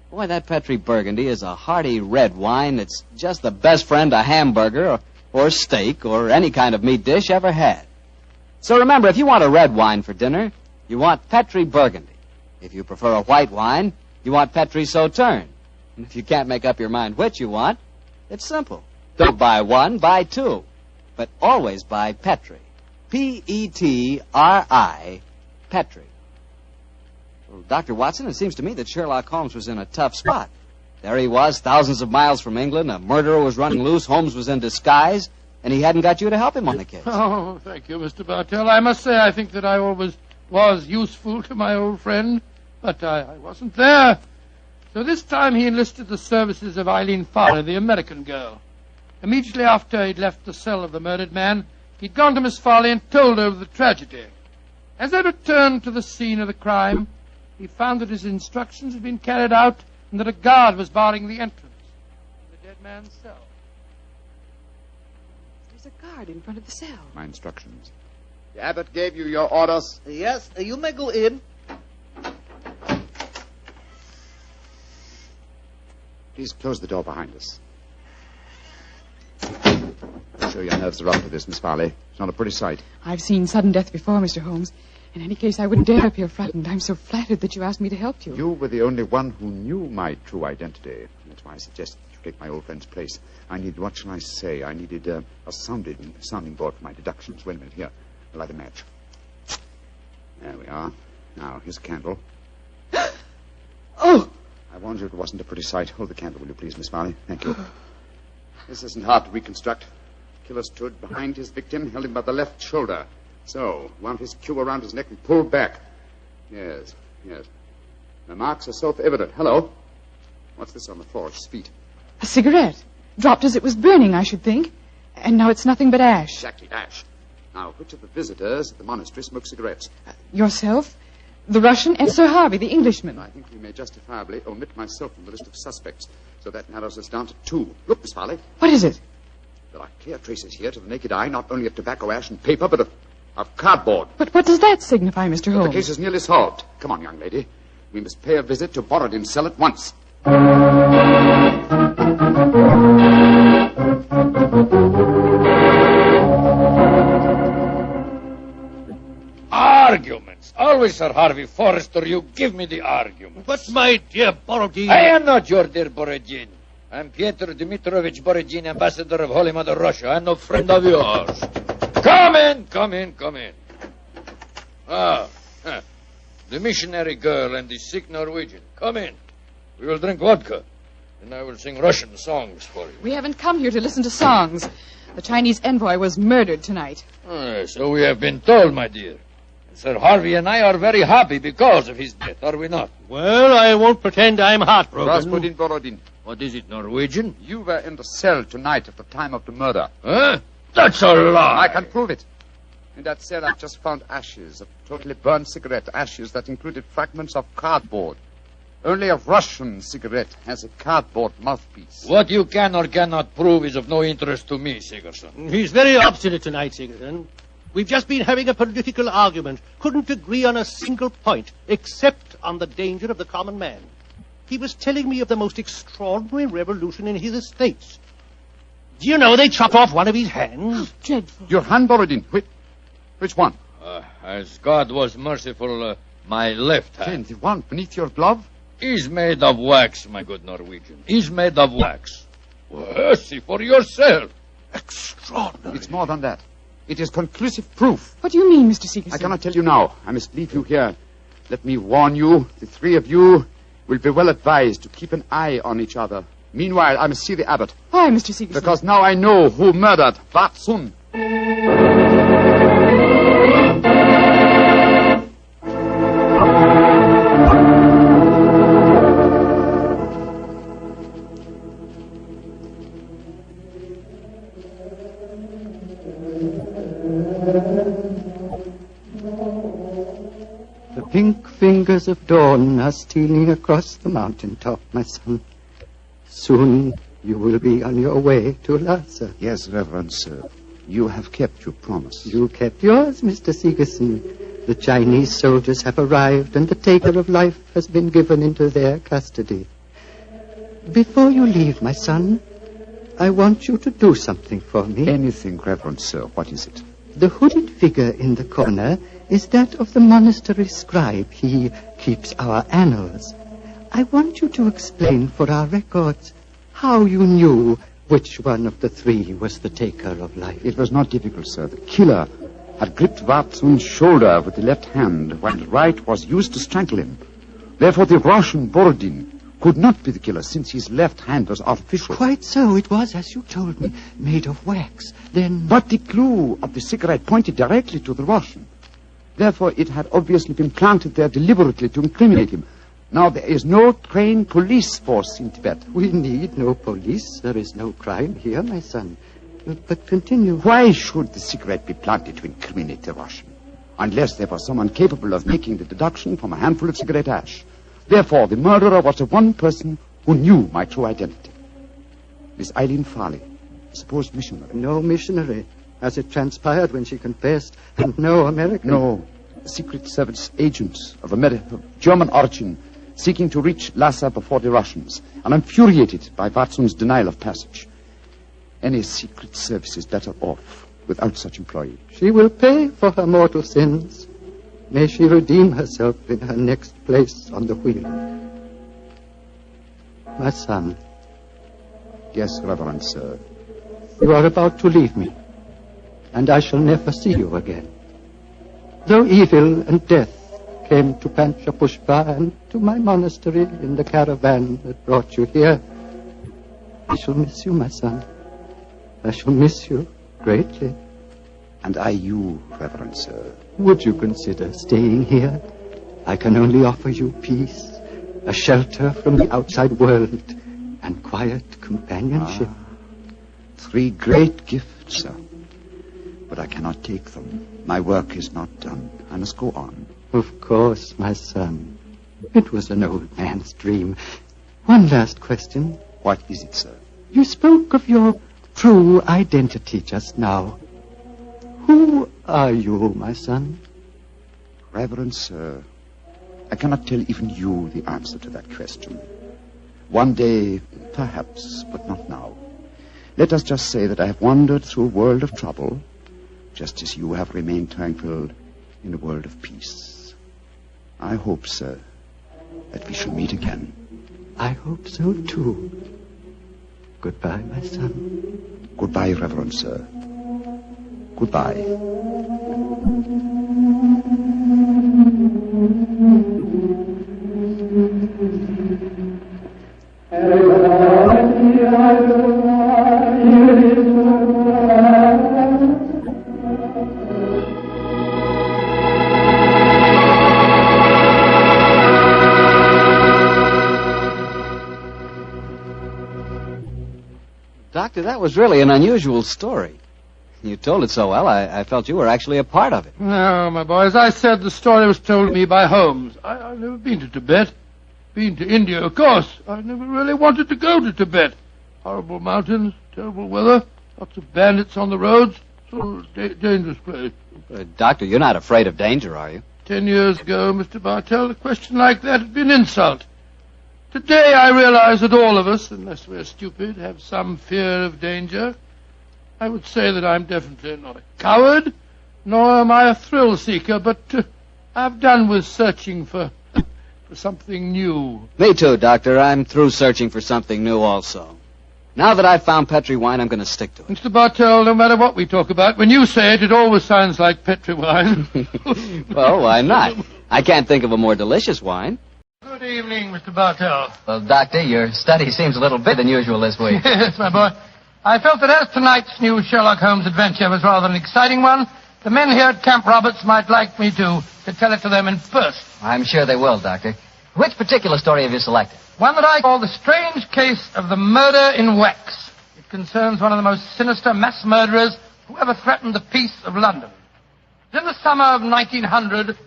Boy, that Petri Burgundy is a hearty red wine that's just the best friend a hamburger or steak or any kind of meat dish ever had. So remember, if you want a red wine for dinner, you want Petri Burgundy. If you prefer a white wine, you want Petri Sauterne. And if you can't make up your mind which you want, it's simple. Don't buy one, buy two. But always buy Petri. Petri. Petri. Well, Dr. Watson, it seems to me that Sherlock Holmes was in a tough spot. There he was, thousands of miles from England. A murderer was running loose. Holmes was in disguise. And he hadn't got you to help him on the case. Oh, thank you, Mr. Bartell. I must say I think that I always was useful to my old friend. But I wasn't there. So this time he enlisted the services of Eileen Farley, the American girl. Immediately after he'd left the cell of the murdered man, he'd gone to Miss Farley and told her of the tragedy. As they returned to the scene of the crime, he found that his instructions had been carried out and that a guard was barring the entrance to the dead man's cell. There's a guard in front of the cell. My instructions. The abbot gave you your orders. Yes, you may go in. Please close the door behind us. I'm sure your nerves are up to this, Miss Farley. It's not a pretty sight. I've seen sudden death before, Mr. Holmes. In any case, I wouldn't dare appear frightened. I'm so flattered that you asked me to help you. You were the only one who knew my true identity. That's why I suggested you take my old friend's place. I needed, what shall I say? I needed a sounding board for my deductions. Wait a minute, here. I'll light a match. There we are. Now, here's a candle. Oh! I warned you it wasn't a pretty sight. Hold the candle, will you please, Miss Farley? Thank you. This isn't hard to reconstruct. The killer stood behind his victim, held him by the left shoulder. So, wound his cue around his neck and pulled back. Yes. The marks are self-evident. Hello? What's this on the floor at his feet? A cigarette. Dropped as it was burning, I should think. And now it's nothing but ash. Exactly, ash. Now, which of the visitors at the monastery smoke cigarettes? Yourself, the Russian, and Sir Harvey, the Englishman. I think we may justifiably omit myself from the list of suspects. So that narrows us down to 2. Look, Miss Farley. What is it? There are clear traces here to the naked eye, not only of tobacco ash and paper, but of cardboard. But what does that signify, Mr. Holmes? The case is nearly solved. Come on, young lady. We must pay a visit to Borodin's cell at once. Arguments. Always, Sir Harvey Forrester, you give me the argument. But, my dear Borodin... I am not your dear Borodin. I'm Pyotr Dmitrovich Borodin, ambassador of Holy Mother Russia. I'm no friend of yours. Come in. The missionary girl and the sick Norwegian. Come in. We will drink vodka, and I will sing Russian songs for you. We haven't come here to listen to songs. The Chinese envoy was murdered tonight. So we have been told, my dear. Sir Harvey and I are very happy because of his death, are we not? Well, I won't pretend I'm heartbroken. Rasputin Borodin. What is it, Norwegian? You were in the cell tonight at the time of the murder. Huh? That's a lie. I can prove it. In that cell, I've just found ashes, of totally burned cigarette ashes that included fragments of cardboard. Only a Russian cigarette has a cardboard mouthpiece. What you can or cannot prove is of no interest to me, Sigerson. He's very obstinate tonight, Sigerson. We've just been having a political argument. Couldn't agree on a single point, except on the danger of the common man. He was telling me of the most extraordinary revolution in his estates. Do you know they chopped off one of his hands? Dreadful. Your hand, Borodin. Which one? As God was merciful, my left hand. The one beneath your glove? Is made of wax, my good Norwegian. Is made of wax. Well, see for yourself. Extraordinary. It's more than that. It is conclusive proof. What do you mean, Mr. Sigerson? I cannot tell you now. I must leave you here. Let me warn you, the 3 of you will be well advised to keep an eye on each other. Meanwhile, I must see the abbot. Why, Mr. Sigerson? Because now I know who murdered Vatsun. The pink fingers of dawn are stealing across the mountaintop, my son. Soon you will be on your way to Lhasa. Yes, Reverend Sir. You have kept your promise. You kept yours, Mr. Sigerson. The Chinese soldiers have arrived, and the taker of life has been given into their custody. Before you leave, my son, I want you to do something for me. Anything, Reverend Sir. What is it? The hooded figure in the corner is that of the monastery scribe. He keeps our annals. I want you to explain for our records how you knew which one of the three was the taker of life. It was not difficult, sir. The killer had gripped Watson's shoulder with the left hand, while the right was used to strangle him. Therefore, the Russian Borodin could not be the killer, since his left hand was artificial. Quite so. It was, as you told me, made of wax. Then... But the clue of the cigarette pointed directly to the Russian. Therefore, it had obviously been planted there deliberately to incriminate him. Now, there is no trained police force in Tibet. We need no police. There is no crime here, my son. But continue. Why should the cigarette be planted to incriminate the Russian? Unless there was someone capable of making the deduction from a handful of cigarette ash. Therefore, the murderer was the one person who knew my true identity. Miss Eileen Farley, supposed missionary. No missionary, as it transpired when she confessed, and no American. No, Secret Service agent of German origin, seeking to reach Lhasa before the Russians, and infuriated by Watson's denial of passage. Any Secret Service is better off without such employee. She will pay for her mortal sins. May she redeem herself in her next place on the wheel. My son. Yes, Reverend Sir. You are about to leave me, and I shall never see you again. Though evil and death came to Panchapushpa and to my monastery in the caravan that brought you here, I shall miss you, my son. I shall miss you greatly. And I you, Reverend Sir. Would you consider staying here? I can only offer you peace, a shelter from the outside world, and quiet companionship. Three great gifts, sir. But I cannot take them. My work is not done. I must go on. Of course, my son. It was an old man's dream. One last question. What is it, sir? You spoke of your true identity just now. Who are you, my son? Reverend Sir, I cannot tell even you the answer to that question. One day, perhaps, but not now. Let us just say that I have wandered through a world of trouble, just as you have remained tranquil in a world of peace. I hope, sir, that we shall meet again. I hope so, too. Goodbye, my son. Goodbye, Reverend Sir. Goodbye. Doctor, that was really an unusual story. You told it so well, I felt you were actually a part of it. No, my boy, as I said, the story was told me by Holmes. I've never been to Tibet. Been to India, of course. I never really wanted to go to Tibet. Horrible mountains, terrible weather, lots of bandits on the roads. Sort of dangerous place. Doctor, you're not afraid of danger, are you? 10 years ago, Mr. Bartell, a question like that would be an insult. Today I realize that all of us, unless we're stupid, have some fear of danger. I would say that I'm definitely not a coward, nor am I a thrill seeker, but I've done with searching for something new. Me too, Doctor. I'm through searching for something new also. Now that I've found Petri wine, I'm going to stick to it. Mr. Bartell, no matter what we talk about, when you say it, it always sounds like Petri wine. Well, why not? I can't think of a more delicious wine. Good evening, Mr. Bartell. Well, Doctor, your study seems a little bit than usual this week. Yes, my boy. I felt that as tonight's new Sherlock Holmes adventure was rather an exciting one, the men here at Camp Roberts might like me to tell it to them in person. I'm sure they will, Doctor. Which particular story have you selected? One that I call The Strange Case of the Murder in Wax. It concerns one of the most sinister mass murderers who ever threatened the peace of London. It was in the summer of 1900,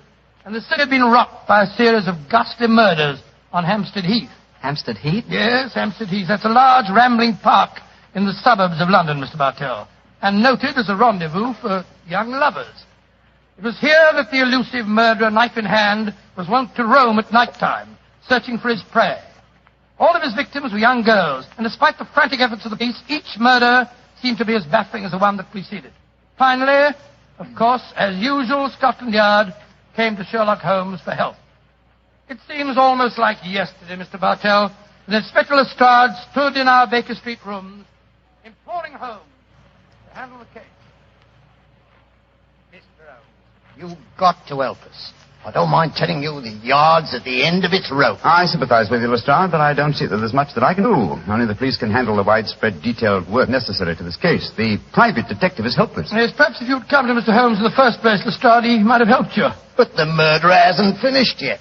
and the city had been rocked by a series of ghastly murders on Hampstead Heath. Hampstead Heath? Yes, Hampstead Heath. That's a large, rambling park in the suburbs of London, Mr. Bartell, and noted as a rendezvous for young lovers. It was here that the elusive murderer, knife in hand, was wont to roam at night time, searching for his prey. All of his victims were young girls, and despite the frantic efforts of the police, each murder seemed to be as baffling as the one that preceded. Finally, Of course, as usual, Scotland Yard came to Sherlock Holmes for help. It seems almost like yesterday, Mr. Bartell, that Inspector Lestrade stood in our Baker Street rooms, imploring Holmes to handle the case. Mr. Holmes, you've got to help us. I don't mind telling you the yard's at the end of its rope. I sympathize with you, Lestrade, but I don't see that there's much that I can do. Only the police can handle the widespread, detailed work necessary to this case. The private detective is helpless. Yes, perhaps if you'd come to Mr. Holmes in the first place, Lestrade, he might have helped you. But the murderer hasn't finished yet.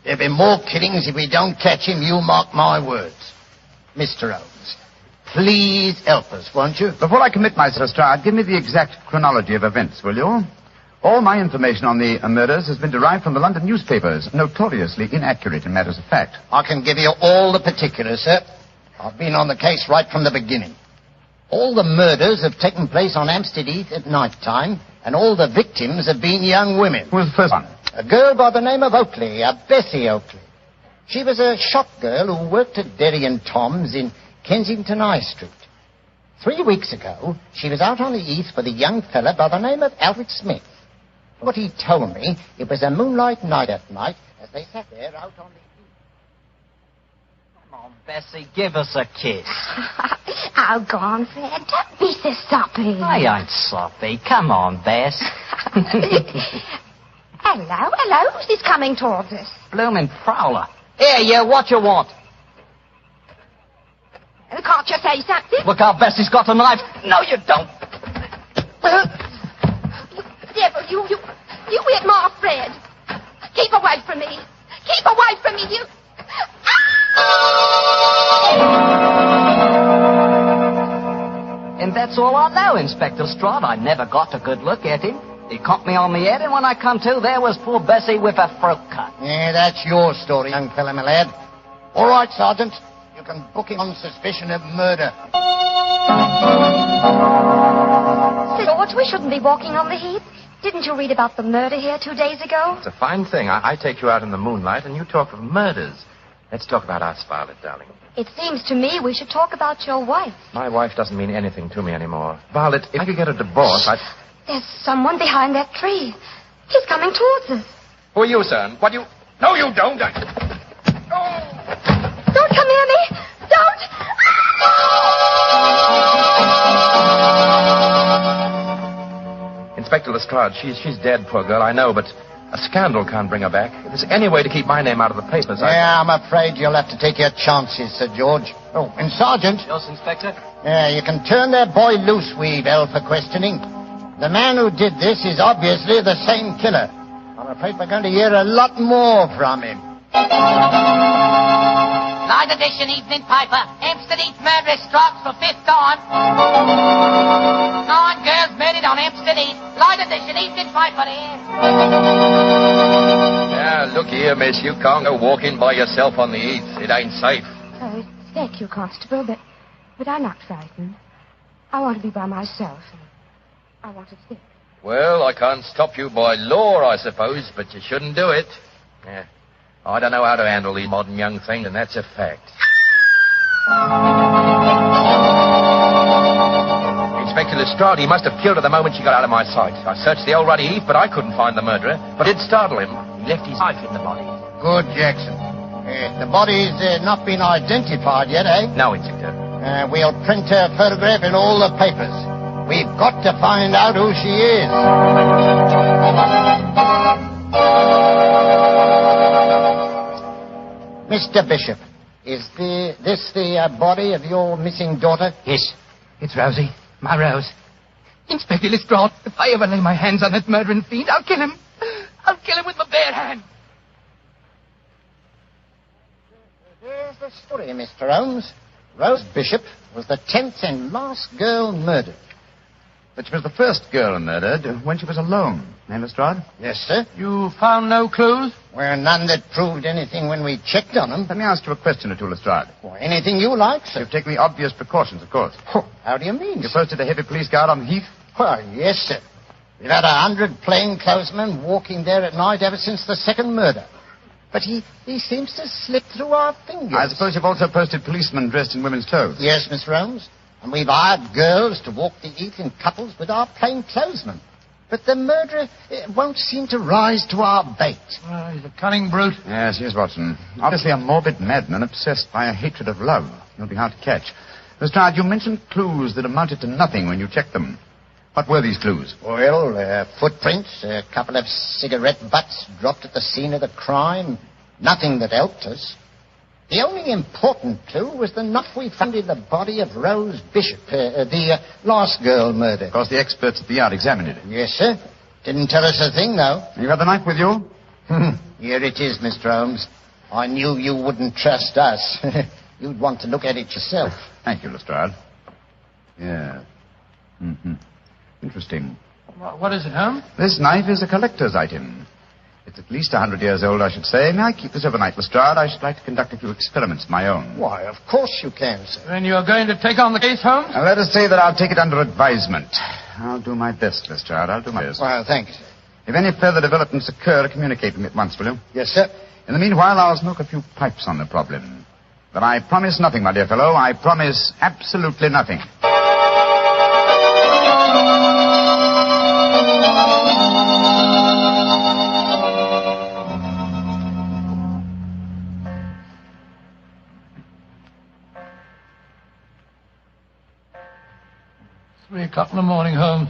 There'll be more killings if we don't catch him, you mark my words. Mr. Holmes, please help us, won't you? Before I commit myself, Lestrade, give me the exact chronology of events, will you? All my information on the murders has been derived from the London newspapers, notoriously inaccurate in matters of fact. I can give you all the particulars, sir. I've been on the case right from the beginning. All the murders have taken place on Hampstead Heath at night time, and all the victims have been young women. Who was the first one? A girl by the name of Oakley, Bessie Oakley. She was a shop girl who worked at Derry and Tom's in Kensington High Street. 3 weeks ago, she was out on the heath with a young fella by the name of Alfred Smith. What he told me, it was a moonlight night at night as they sat there out on the heath. Come on, Bessie, give us a kiss. Oh, go on, Fred. Don't be so soppy. I ain't soppy. Come on, Bess. Hello. Who's this coming towards us? Bloomin' prowler. Here, you, what you want? Can't you say something? Look out, Bessie's got a knife. No, you don't. Devil, you hit my Fred. Keep away from me. Keep away from me, you... And that's all I know, Inspector Lestrade. I never got a good look at him. He conked me on the head, and when I come to, there was poor Bessie with her throat cut. Yeah, that's your story, young fella, my lad. All right, Sergeant. You can book him on suspicion of murder. George, we shouldn't be walking on the heath. Didn't you read about the murder here 2 days ago? It's a fine thing. I take you out in the moonlight, and you talk of murders. Let's talk about us, Violet, darling. It seems to me we should talk about your wife. My wife doesn't mean anything to me anymore. Violet, if I could get a divorce, I'd... There's someone behind that tree. He's coming towards us. Who are you, son? What do you... No, you don't. Don't come near me. Don't. Inspector Lestrade, she's dead, poor girl, I know, but a scandal can't bring her back. If there's any way to keep my name out of the papers, Yeah, I'm afraid you'll have to take your chances, Sir George. Oh, and Sergeant... Yes, Inspector? Yeah, you can turn that boy loose, Weevil, for questioning. The man who did this is obviously the same killer. I'm afraid we're going to hear a lot more from him. Night edition evening paper. Hampstead Heath murderess strikes for 5th time. 9 girls murdered on Hampstead Heath. Night edition evening paper here. Yeah, look here, miss. You can't go walking by yourself on the heath. It ain't safe. Oh, thank you, Constable, but I'm not frightened. I want to be by myself. I want to think. Well, I can't stop you by law, I suppose, but you shouldn't do it. Yeah. I don't know how to handle these modern young things, and that's a fact. Inspector Lestrade, he must have killed her the moment she got out of my sight. I searched the old ruddy heath, but I couldn't find the murderer. But it startled him. He left his knife in the body. Good, Jackson. The body's not been identified yet, eh? No, Inspector. We'll print her photograph in all the papers. We've got to find out who she is. Mr. Bishop, is this the body of your missing daughter? Yes, it's Rosie, my Rose. Inspector Lestrade, if I ever lay my hands on that murdering fiend, I'll kill him. I'll kill him with my bare hand. Here's the story, Mr. Holmes. Rose Bishop was the 10th and last girl murdered. But she was the first girl murdered when she was alone. Eh, Lestrade? Yes, sir. You found no clues? Well, none that proved anything when we checked on them. Let me ask you a question or two, Lestrade. Well, anything you like, sir. You've taken the obvious precautions, of course. How do you mean, You sir? posted a heavy police guard on the heath? Well, yes, sir. We've had 100 plainclothesmen walking there at night ever since the second murder. But he seems to slip through our fingers. I suppose you've also posted policemen dressed in women's clothes. Yes, Mr. Holmes. And we've hired girls to walk the heath in couples with our plainclothesmen. But the murderer won't seem to rise to our bait. He's a cunning brute. Yes, he is, Watson. Obviously a morbid madman obsessed by a hatred of love. He'll be hard to catch. Lestrade, you mentioned clues that amounted to nothing when you checked them. What were these clues? Well, footprints, a couple of cigarette butts dropped at the scene of the crime. Nothing that helped us. The only important clue was the knife we found in the body of Rose Bishop, the last girl murdered. Of course, the experts at the yard examined it. Yes, sir. Didn't tell us a thing, though. You had the knife with you? Here it is, Mr. Holmes. I knew you wouldn't trust us. You'd want to look at it yourself. Thank you, Lestrade. Yeah. Interesting. What is it, Holmes? This knife is a collector's item. It's at least 100 years old, I should say. May I keep this overnight, Lestrade? I should like to conduct a few experiments of my own. Why, of course you can, sir. Then you're going to take on the case, Holmes? Now, let us say that I'll take it under advisement. I'll do my best, Lestrade. I'll do my best. Well, thanks. If any further developments occur, communicate with me at once, will you? Yes, sir. In the meanwhile, I'll smoke a few pipes on the problem. But I promise nothing, my dear fellow. I promise absolutely nothing. 3 o'clock in the morning, Holmes.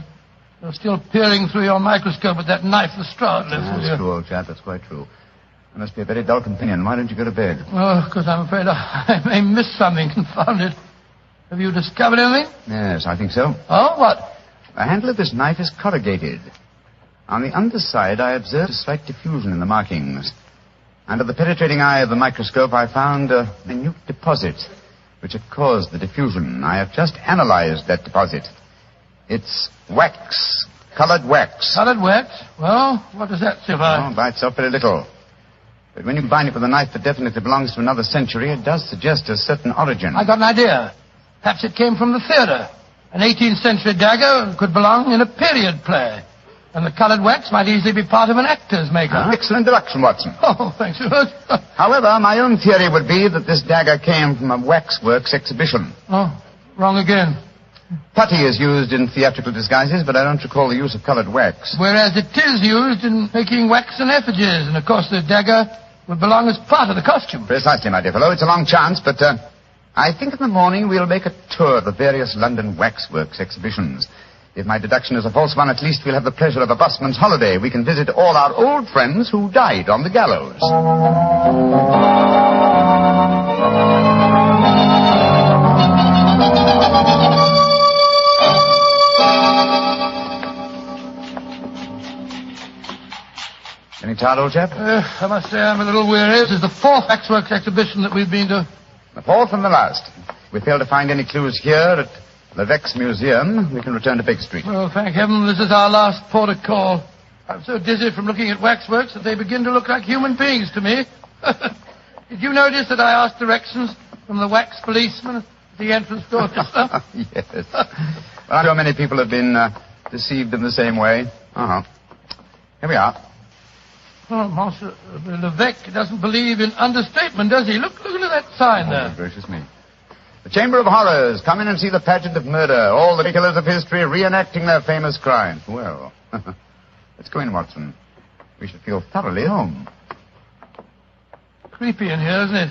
You're still peering through your microscope at that knife Lestrade left with you. That's true, old chap. That's quite true. You must be a very dull companion. Why don't you go to bed? Oh, because I'm afraid I may miss something, confound it. Have you discovered anything? Yes, I think so. Oh, what? The handle of this knife is corrugated. On the underside, I observed a slight diffusion in the markings. Under the penetrating eye of the microscope, I found a minute deposit, which had caused the diffusion. I have just analyzed that deposit. It's wax, colored wax. Colored wax? Well, what does that signify? Oh, by itself, very little. But when you combine it with a knife that definitely belongs to another century, it does suggest a certain origin. I got an idea. Perhaps it came from the theater. An 18th century dagger could belong in a period play. And the colored wax might easily be part of an actor's makeup. Excellent deduction, Watson. Oh, thanks, Stuart. However, my own theory would be that this dagger came from a waxworks exhibition. Oh, wrong again. Putty is used in theatrical disguises, but I don't recall the use of colored wax. Whereas it is used in making waxen effigies, and of course the dagger would belong as part of the costume. Precisely, my dear fellow. It's a long chance, but I think in the morning we'll make a tour of the various London waxworks exhibitions. If my deduction is a false one, at least we'll have the pleasure of a busman's holiday. We can visit all our old friends who died on the gallows. Any tired, old chap? I must say I'm a little weary. This is the 4th waxworks exhibition that we've been to. The 4th and the last. If we fail to find any clues here at the Vex Museum, we can return to Baker Street. Oh, thank heaven this is our last port of call. I'm so dizzy from looking at waxworks that they begin to look like human beings to me. Did you notice that I asked directions from the wax policeman at the entrance door just now? Yes. Well, I'm sure many people have been deceived in the same way. Here we are. Oh, Monsieur Levesque doesn't believe in understatement, does he? Look at that sign there. Oh, gracious me. The Chamber of Horrors. Come in and see the pageant of murder. All the killers of history reenacting their famous crime. Well, let's go in, Watson. We should feel thoroughly at home. Creepy in here, isn't it?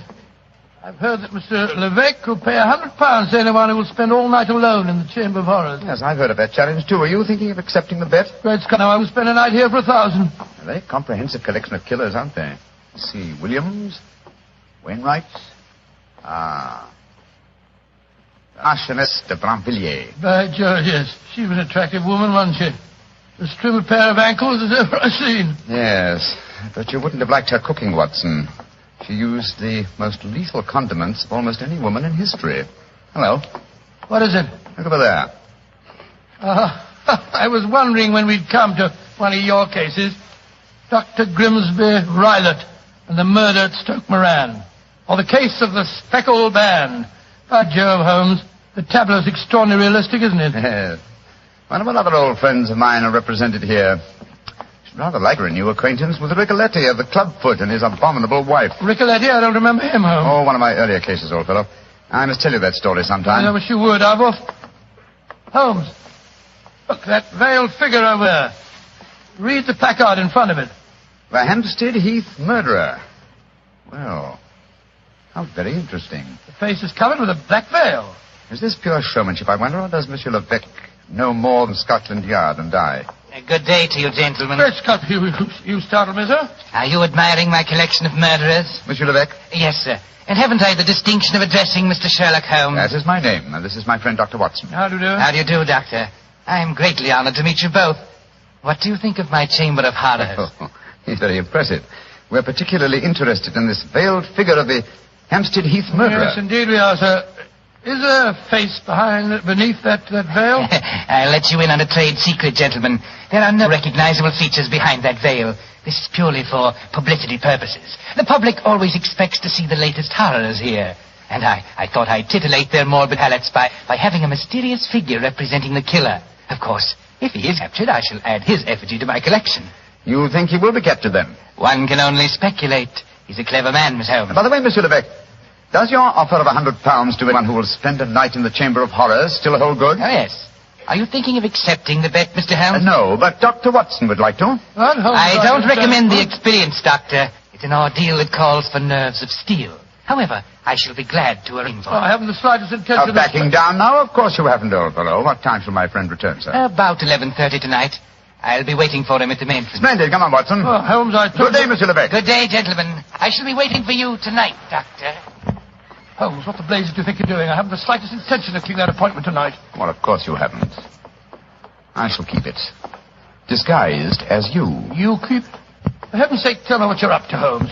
I've heard that Mr. Levesque will pay £100 to anyone who will spend all night alone in the Chamber of Horrors. Yes, I've heard of that challenge, too. Are you thinking of accepting the bet? Great Scott, now I will spend a night here for £1,000. A very comprehensive collection of killers, aren't they? Let's see. Williams, Wainwright, Marchioness de Brinvilliers. By George, yes. She was an attractive woman, wasn't she? As trim a pair of ankles as ever I've seen. Yes, but you wouldn't have liked her cooking, Watson. She used the most lethal condiments of almost any woman in history. Hello. What is it? Look over there. I was wondering when we'd come to one of your cases. Dr. Grimsby Rylott and the murder at Stoke Moran. Or the case of the Speckled band. By Jove, Holmes, the tableau's extraordinarily realistic, isn't it? Yes. One of other old friends of mine are represented here. Should rather like a new acquaintance with Ricoletti of the Clubfoot and his abominable wife. Ricoletti? I don't remember him, Holmes. Oh, one of my earlier cases, old fellow. I must tell you that story sometime. I wish you would. Holmes, look, that veiled figure over there. read the placard in front of it. The Hampstead Heath murderer. Well, how very interesting. The face is covered with a black veil. Is this pure showmanship, I wonder, or does Monsieur Levesque know more than Scotland Yard and I? Good day to you, gentlemen. You startled me, sir. Are you admiring my collection of murderers? Monsieur Levesque? Yes, sir. And haven't I the distinction of addressing Mr. Sherlock Holmes? That is my name, and this is my friend Dr. Watson. How do you do? How do you do, Doctor? I am greatly honored to meet you both. What do you think of my Chamber of Horrors? He's very impressive. We're particularly interested in this veiled figure of the Hampstead Heath murderer. Yes, indeed we are, sir. Is there a face beneath that veil? I'll let you in on a trade secret, gentlemen. There are no recognizable features behind that veil. This is purely for publicity purposes. The public always expects to see the latest horrors here. And I thought I'd titillate their morbid palates by having a mysterious figure representing the killer. Of course, if he is captured, I shall add his effigy to my collection. You think he will be captured, then? One can only speculate. He's a clever man, Miss Holmes. By the way, Monsieur Levesque, does your offer of £100 to anyone who will spend a night in the Chamber of Horrors still hold good? Oh, yes. Are you thinking of accepting the bet, Mr. Holmes? No, but Dr. Watson would like to. I don't recommend the experience, Doctor. It's an ordeal that calls for nerves of steel. However, I shall be glad to arrange for it. I haven't the slightest intention of... backing down now? Of course you haven't, old fellow. What time shall my friend return, sir? About 11:30 tonight. I'll be waiting for him at the main. Splendid. Come on, Watson. Oh, Holmes, Good day, Monsieur Levesque. Good day, gentlemen. I shall be waiting for you tonight, Doctor. Holmes, what the blazes do you think you're doing? I haven't the slightest intention of keeping that appointment tonight. Well, of course you haven't. I shall keep it. Disguised as you. You keep... For heaven's sake, tell me what you're up to, Holmes.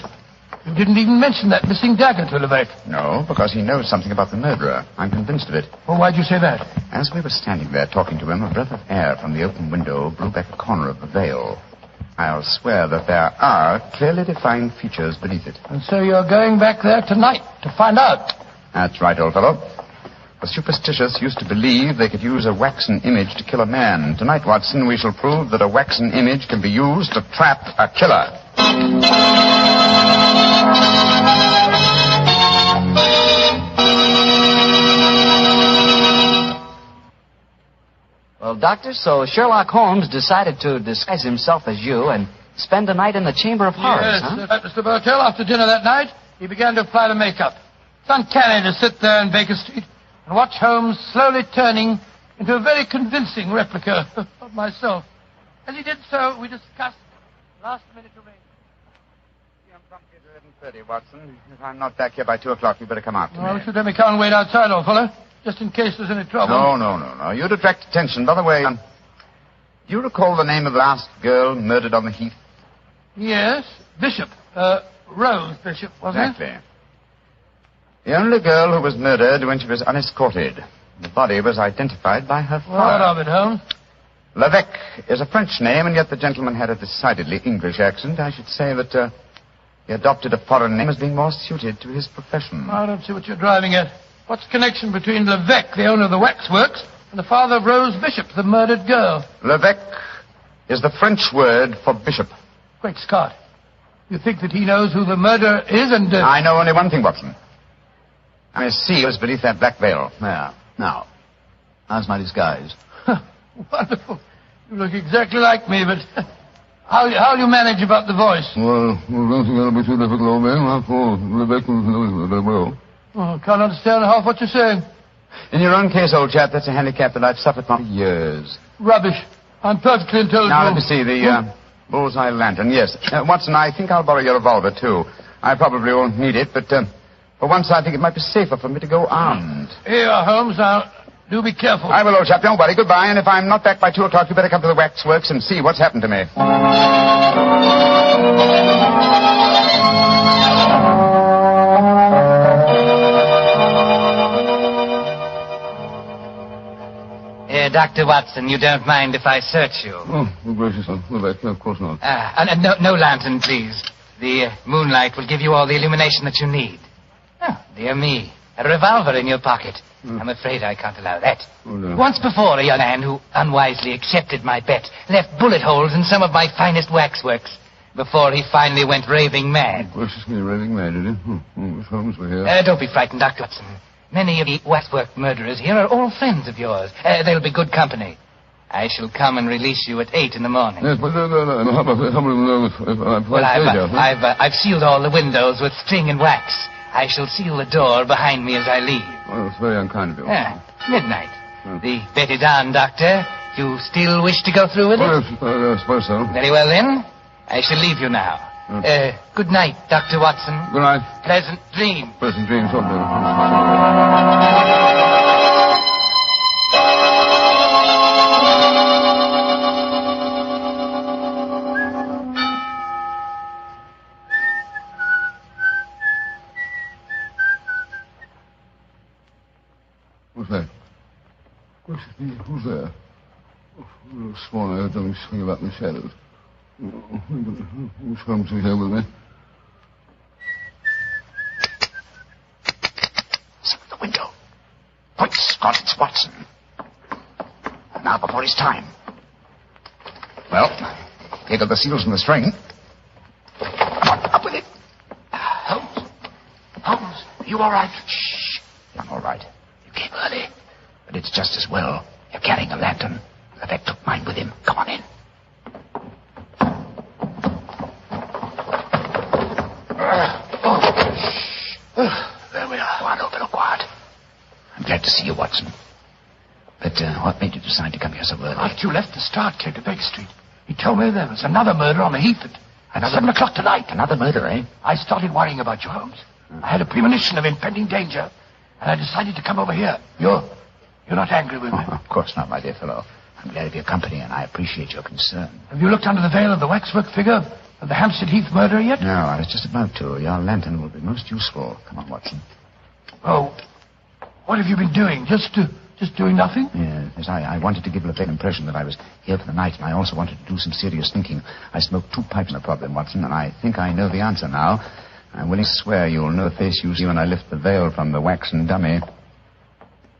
You didn't even mention that missing dagger to Levesque. No, because he knows something about the murderer. I'm convinced of it. Well, why'd you say that? As we were standing there talking to him, a breath of air from the open window blew back a corner of the veil. I'll swear that there are clearly defined features beneath it. And so you're going back there tonight to find out? That's right, old fellow. The superstitious used to believe they could use a waxen image to kill a man. Tonight, Watson, we shall prove that a waxen image can be used to trap a killer. Well, Doctor, so Sherlock Holmes decided to disguise himself as you and spend a night in the Chamber of Horrors, Yes, Mr. Bartell, after dinner that night, he began to apply the makeup. It's uncanny to sit there in Baker Street and watch Holmes slowly turning into a very convincing replica of myself. As he did so, we discussed last-minute arrangements. I'm promptly at 11:30, Watson. If I'm not back here by 2 o'clock, you'd better come out to me. Well, we should let me come and wait outside, old fellow, just in case there's any trouble. No. You'd attract attention. By the way, do you recall the name of the last girl murdered on the Heath? Yes, Bishop. Rose Bishop, wasn't it? Exactly. The only girl who was murdered when she was unescorted. The body was identified by her father. What of it, Holmes? Levesque is a French name, and yet the gentleman had a decidedly English accent. I should say that he adopted a foreign name as being more suited to his profession. I don't see what you're driving at. What's the connection between Levesque, the owner of the waxworks, and the father of Rose Bishop, the murdered girl? Levesque is the French word for bishop. Great Scott. You think that he knows who the murderer is and... I know only one thing, Watson. I see what's beneath that black veil. There. Now, how's my disguise? Wonderful. You look exactly like me, but how do you manage about the voice? Well, I don't think that'll be too difficult, old man. After all, Rebecca knows very well. Oh, can't understand half what you're saying. In your own case, old chap, that's a handicap that I've suffered from for years. Rubbish. I'm perfectly intelligible. Now, let me see, the bullseye lantern. Yes. Watson, I think I'll borrow your revolver, too. I probably won't need it, but for once I think it might be safer for me to go armed. Here you are, Holmes. Now, do be careful. I will, old chap. Don't worry. Goodbye. And if I'm not back by 2 o'clock, you better come to the waxworks and see what's happened to me. Dr. Watson, you don't mind if I search you? Oh, gracious, of course not. No lantern, please. The moonlight will give you all the illumination that you need. Oh, dear me. A revolver in your pocket. I'm afraid I can't allow that. Oh, no. Once before, a young man who unwisely accepted my bet left bullet holes in some of my finest waxworks before he finally went raving mad. Graciously raving mad, did he? Holmes were here. Don't be frightened, Dr. Watson. Many of the waxwork murderers here are all friends of yours. They'll be good company. I shall come and release you at 8 in the morning. Yes, but Well, I've sealed all the windows with string and wax. I shall seal the door behind me as I leave. Well, it's very unkind of you. Midnight. The bet is on, Doctor. You still wish to go through with it? Well, I suppose so. Very well, then. I shall leave you now. Good night, Dr. Watson. Good night. Pleasant dreams. Pleasant dreams. What's that? Who's there? I have sworn I heard something swing about in the shadows. Who's Holmes here with me? Listen at the window. Quick, Scott, it's Watson. Now before his time. Well, here go the seals and the string. Come on, up with it. Holmes, are you all right? Shh. I'm all right. You came early. But it's just as well. You're carrying a lantern. Levesque took mine with him. Come on in. There we are. Go on over, quiet. I'm glad to see you, Watson. But what made you decide to come here so early? After you left the start, came to Baker Street. He told me there was another murder on the Heath at 7 o'clock tonight. Another murder, eh? I started worrying about you, Holmes. I had a premonition of impending danger, and I decided to come over here. You're not angry with me? Of course not, my dear fellow. I'm glad of your company, and I appreciate your concern. Have you looked under the veil of the waxwork figure of the Hampstead Heath murderer yet? No, I was just about to. Your lantern will be most useful. Come on, Watson. Oh, what have you been doing? Just doing nothing? Yes, I wanted to give Levesque an impression that I was here for the night, and I also wanted to do some serious thinking. I smoked 2 pipes on the problem, Watson, and I think I know the answer now. I'm willing to swear you'll know the face you see when I lift the veil from the waxen dummy.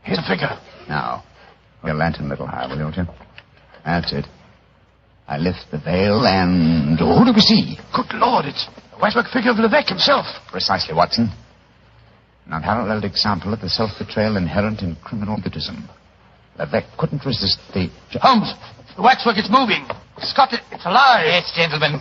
Here's a figure. Now, your lantern a little higher, will you, won't you? That's it. I lift the veil and... who do we see? Good Lord, it's the waxwork figure of Levesque himself. Precisely, Watson. An unparalleled example of the self-betrayal inherent in criminal egotism. Levesque couldn't resist the... Holmes, the waxwork is moving. Scott, it's alive. Yes, gentlemen.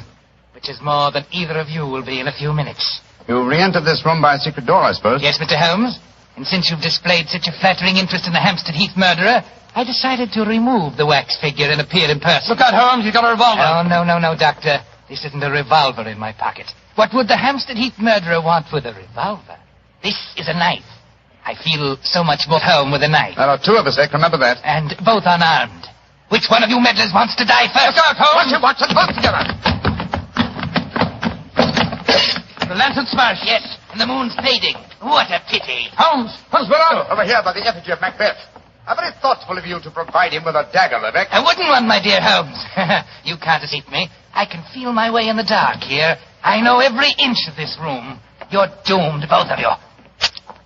Which is more than either of you will be in a few minutes. You re-entered this room by a secret door, I suppose? Yes, Mr. Holmes. And since you've displayed such a flattering interest in the Hampstead Heath murderer, I decided to remove the wax figure and appear in person. Look out, Holmes, you've got a revolver. Oh, no, Doctor. This isn't a revolver in my pocket. What would the Hampstead Heath murderer want with a revolver? This is a knife. I feel so much more at home with a knife. There are 2 of us, Dick. Remember that. And both unarmed. Which one of you meddlers wants to die first? Look out, Holmes! Watson, both together. The lantern smashed. Yes, and the moon's fading. What a pity. Holmes, where are you? Over here by the effigy of Macbeth. How very thoughtful of you to provide him with a dagger, Levesque. I wouldn't one, my dear Holmes. You can't deceive me. I can feel my way in the dark here. I know every inch of this room. You're doomed, both of you.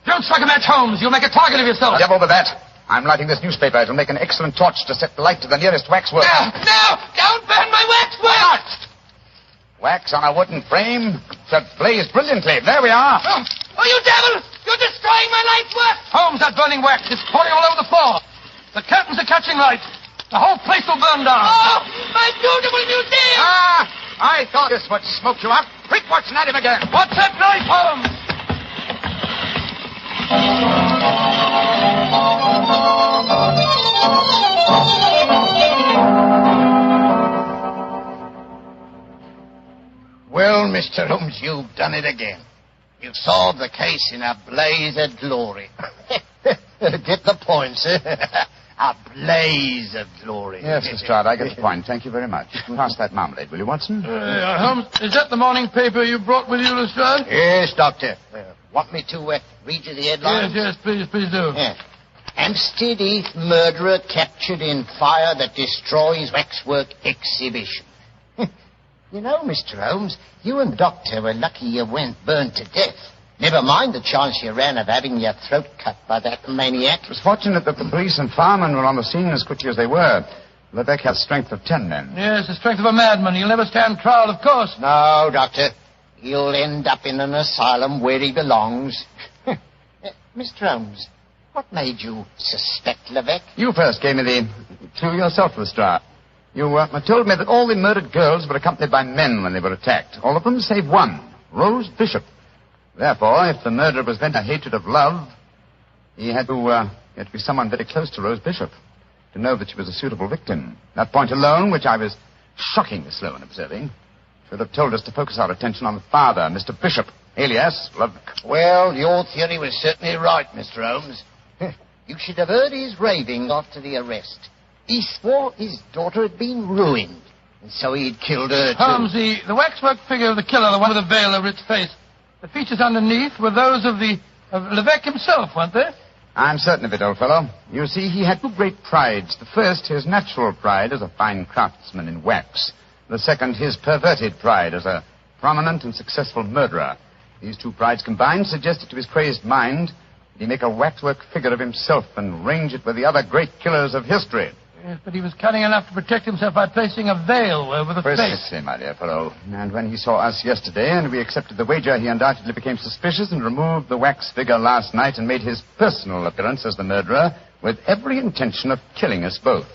Don't strike a match, Holmes. You'll make a target of yourself. Devil with that. I'm lighting this newspaper. It'll make an excellent torch to set light to the nearest waxwork. No! Don't burn my waxwork! Wax on a wooden frame should blaze brilliantly. There we are. Oh, you devil! You're destroying my life's work! Holmes, that burning wax is pouring all over the floor. The curtains are catching light. The whole place will burn down. Oh, my beautiful museum! I thought this would smoke you up. Quick, Watson, at him again. What's that knife, Holmes? Well, Mr. Holmes, you've done it again. You've solved the case in a blaze of glory. Get the point, sir. A blaze of glory. Yes, Lestrade, I get the point. Thank you very much. Pass that marmalade, will you, Watson? Holmes, is that the morning paper you brought with you, Lestrade? Yes, Doctor. Want me to read you the headlines? Yes, please do. Yeah. Hampstead Heath murderer captured in fire that destroys waxwork exhibition. You know, Mr. Holmes, you and Doctor were lucky you weren't burned to death. Never mind the chance you ran of having your throat cut by that maniac. It was fortunate that the police and firemen were on the scene as quickly as they were. Levesque had strength of 10 men. Yes, the strength of a madman. He'll never stand trial, of course. No, Doctor. He'll end up in an asylum where he belongs. Mr. Holmes, what made you suspect Levesque? You first gave me the True yourself, Lestrade. You told me that all the murdered girls were accompanied by men when they were attacked. All of them save one, Rose Bishop. Therefore, if the murderer was bent a hatred of love, he had to be someone very close to Rose Bishop to know that she was a suitable victim. That point alone, which I was shockingly slow in observing, should have told us to focus our attention on the father, Mr. Bishop, alias Lovelock. Well, your theory was certainly right, Mr. Holmes. You should have heard his raving after the arrest. He swore his daughter had been ruined, and so he'd killed her, too. Holmes, the waxwork figure of the killer, the one with the veil over its face, the features underneath were those of Levesque himself, weren't they? I'm certain of it, old fellow. You see, he had two great prides. The first, his natural pride as a fine craftsman in wax. The second, his perverted pride as a prominent and successful murderer. These two prides combined suggested to his crazed mind that he make a waxwork figure of himself and range it with the other great killers of history. Yes, but he was cunning enough to protect himself by placing a veil over the face. Precisely, my dear fellow. And when he saw us yesterday and we accepted the wager, he undoubtedly became suspicious and removed the wax figure last night and made his personal appearance as the murderer with every intention of killing us both.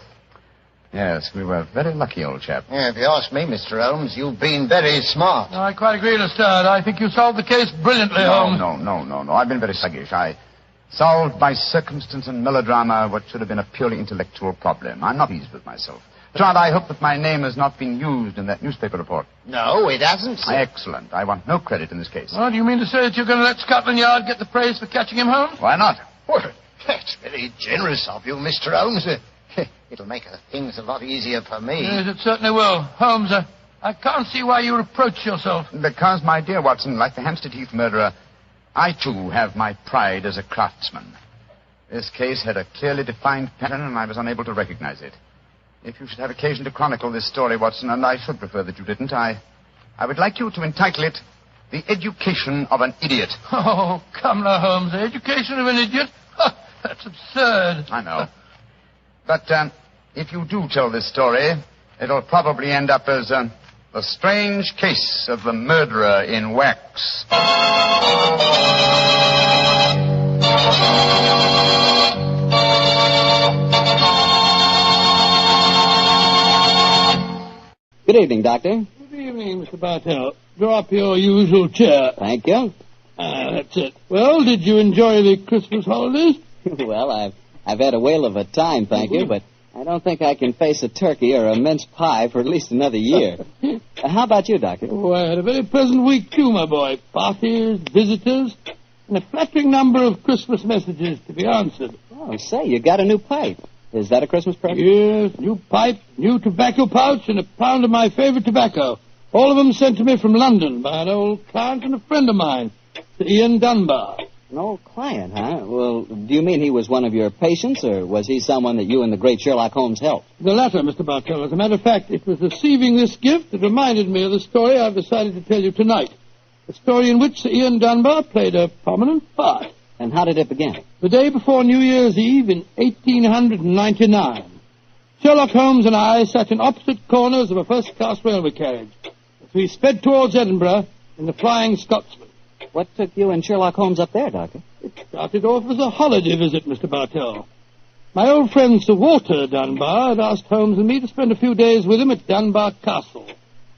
Yes, we were very lucky, old chap. Yeah, if you ask me, Mr. Holmes, you've been very smart. No, I quite agree, Lestrade. I think you solved the case brilliantly, Holmes. No. I've been very sluggish. I solved by circumstance and melodrama what should have been a purely intellectual problem. I'm not pleased with myself. Lestrade, I hope that my name has not been used in that newspaper report. No, it hasn't, sir. Excellent. I want no credit in this case. Oh, do you mean to say that you're going to let Scotland Yard get the praise for catching him, Holmes? Why not? Well, that's very generous of you, Mr. Holmes. It'll make things a lot easier for me. Yes, it certainly will. Holmes, I can't see why you reproach yourself. Because, my dear Watson, like the Hampstead Heath murderer, I, too, have my pride as a craftsman. This case had a clearly defined pattern, and I was unable to recognize it. If you should have occasion to chronicle this story, Watson, and I should prefer that you didn't, I would like you to entitle it The Education of an Idiot. Oh, come now, Holmes. The education of an idiot? That's absurd. I know. But if you do tell this story, it'll probably end up as The Strange Case of the Murderer in Wax. Good evening, Doctor. Good evening, Mr. Bartell. Draw up your usual chair. Thank you. That's it. Well, did you enjoy the Christmas holidays? Well, I've had a whale of a time, thank you, but I don't think I can face a turkey or a mince pie for at least another year. How about you, Doctor? Oh, I had a very pleasant week, too, my boy. Parties, visitors, and a flattering number of Christmas messages to be answered. Oh, say, you got a new pipe. Is that a Christmas present? Yes, new pipe, new tobacco pouch, and a pound of my favorite tobacco. All of them sent to me from London by an old client and a friend of mine, Sir Ian Dunbar. An old client, huh? Well, do you mean he was one of your patients, or was he someone that you and the great Sherlock Holmes helped? The latter, Mr. Bartell. As a matter of fact, it was receiving this gift that reminded me of the story I've decided to tell you tonight. A story in which Sir Ian Dunbar played a prominent part. And how did it begin? The day before New Year's Eve in 1899. Sherlock Holmes and I sat in opposite corners of a first-class railway carriage as we sped towards Edinburgh in the Flying Scotsman. What took you and Sherlock Holmes up there, Doctor? It started off as a holiday visit, Mr. Bartell. My old friend Sir Walter Dunbar had asked Holmes and me to spend a few days with him at Dunbar Castle,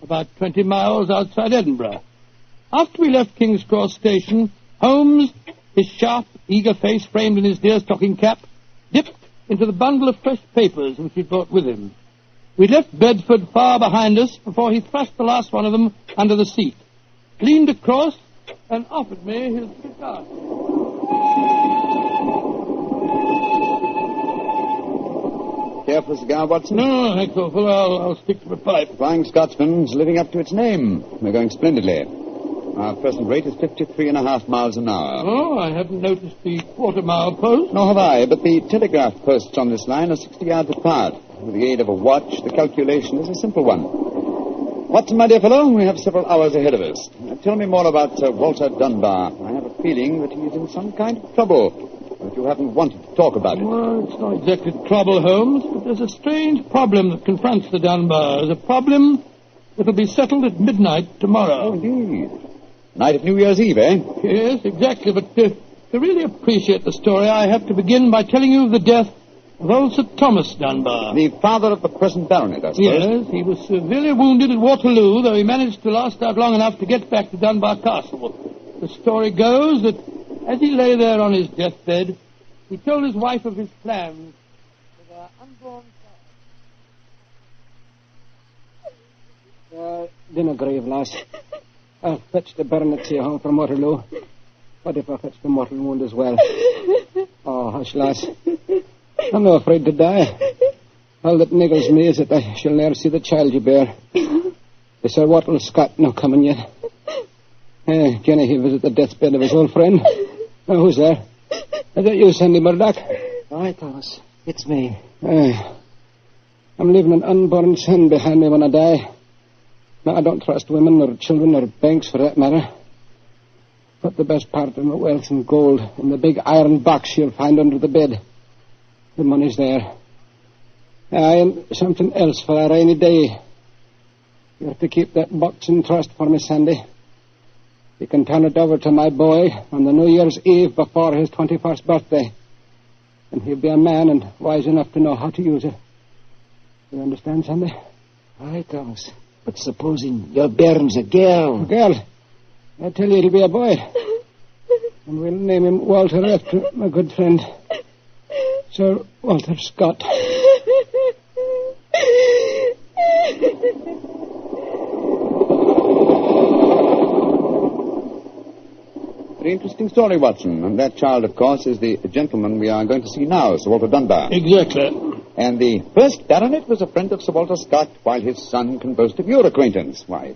about 20 miles outside Edinburgh. After we left King's Cross Station, Holmes, his sharp, eager face framed in his deerstalking cap, dipped into the bundle of fresh papers which he'd brought with him. We left Bedford far behind us before he thrust the last one of them under the seat, leaned across, and offered me his cigar. Care for a cigar, Watson? No, thanks, old fellow. I'll stick to the pipe. Flying Scotsman's living up to its name. We're going splendidly. Our present rate is 53.5 miles an hour. Oh, I haven't noticed the quarter-mile post. Nor have I, but the telegraph posts on this line are 60 yards apart. With the aid of a watch, the calculation is a simple one. Watson, my dear fellow, we have several hours ahead of us. Tell me more about Walter Dunbar. I have a feeling that he is in some kind of trouble, but you haven't wanted to talk about it. Well, it's not exactly trouble, Holmes, but there's a strange problem that confronts the Dunbars. A problem that'll be settled at midnight tomorrow. Oh, indeed. Night of New Year's Eve, eh? Yes, exactly, but to really appreciate the story, I have to begin by telling you of the death of old Sir Thomas Dunbar. The father of the present baronet, I suppose. Yes, he was severely wounded at Waterloo, though he managed to last out long enough to get back to Dunbar Castle. The story goes that as he lay there on his deathbed, he told his wife of his plans for their unborn child. Dinna grieve, lass. I'll fetch the baronet to you home from Waterloo. What if I fetch the mortal wound as well? Oh, hush, lass. I'm not afraid to die. All that niggles me is that I shall never see the child you bear. Is Sir Wattle Scott no coming yet? Jenny, he'll visit the deathbed of his old friend. Oh, who's there? Is that you, Sandy Murdoch? Aye, Thomas. It's me. I'm leaving an unborn son behind me when I die. Now, I don't trust women or children or banks for that matter. Put the best part of my wealth and gold in the big iron box you'll find under the bed. The money's there. Aye, and something else for a rainy day. You have to keep that box in trust for me, Sandy. You can turn it over to my boy on the New Year's Eve before his 21st birthday. And he'll be a man and wise enough to know how to use it. You understand, Sandy? Aye, Thomas. But supposing your bairn's a girl. A girl? I tell you, it'll be a boy. And we'll name him Walter after my good friend, Sir Walter Scott. Very interesting story, Watson. And that child, of course, is the gentleman we are going to see now, Sir Walter Dunbar. Exactly. And the first baronet was a friend of Sir Walter Scott, while his son can boast of your acquaintance. Why,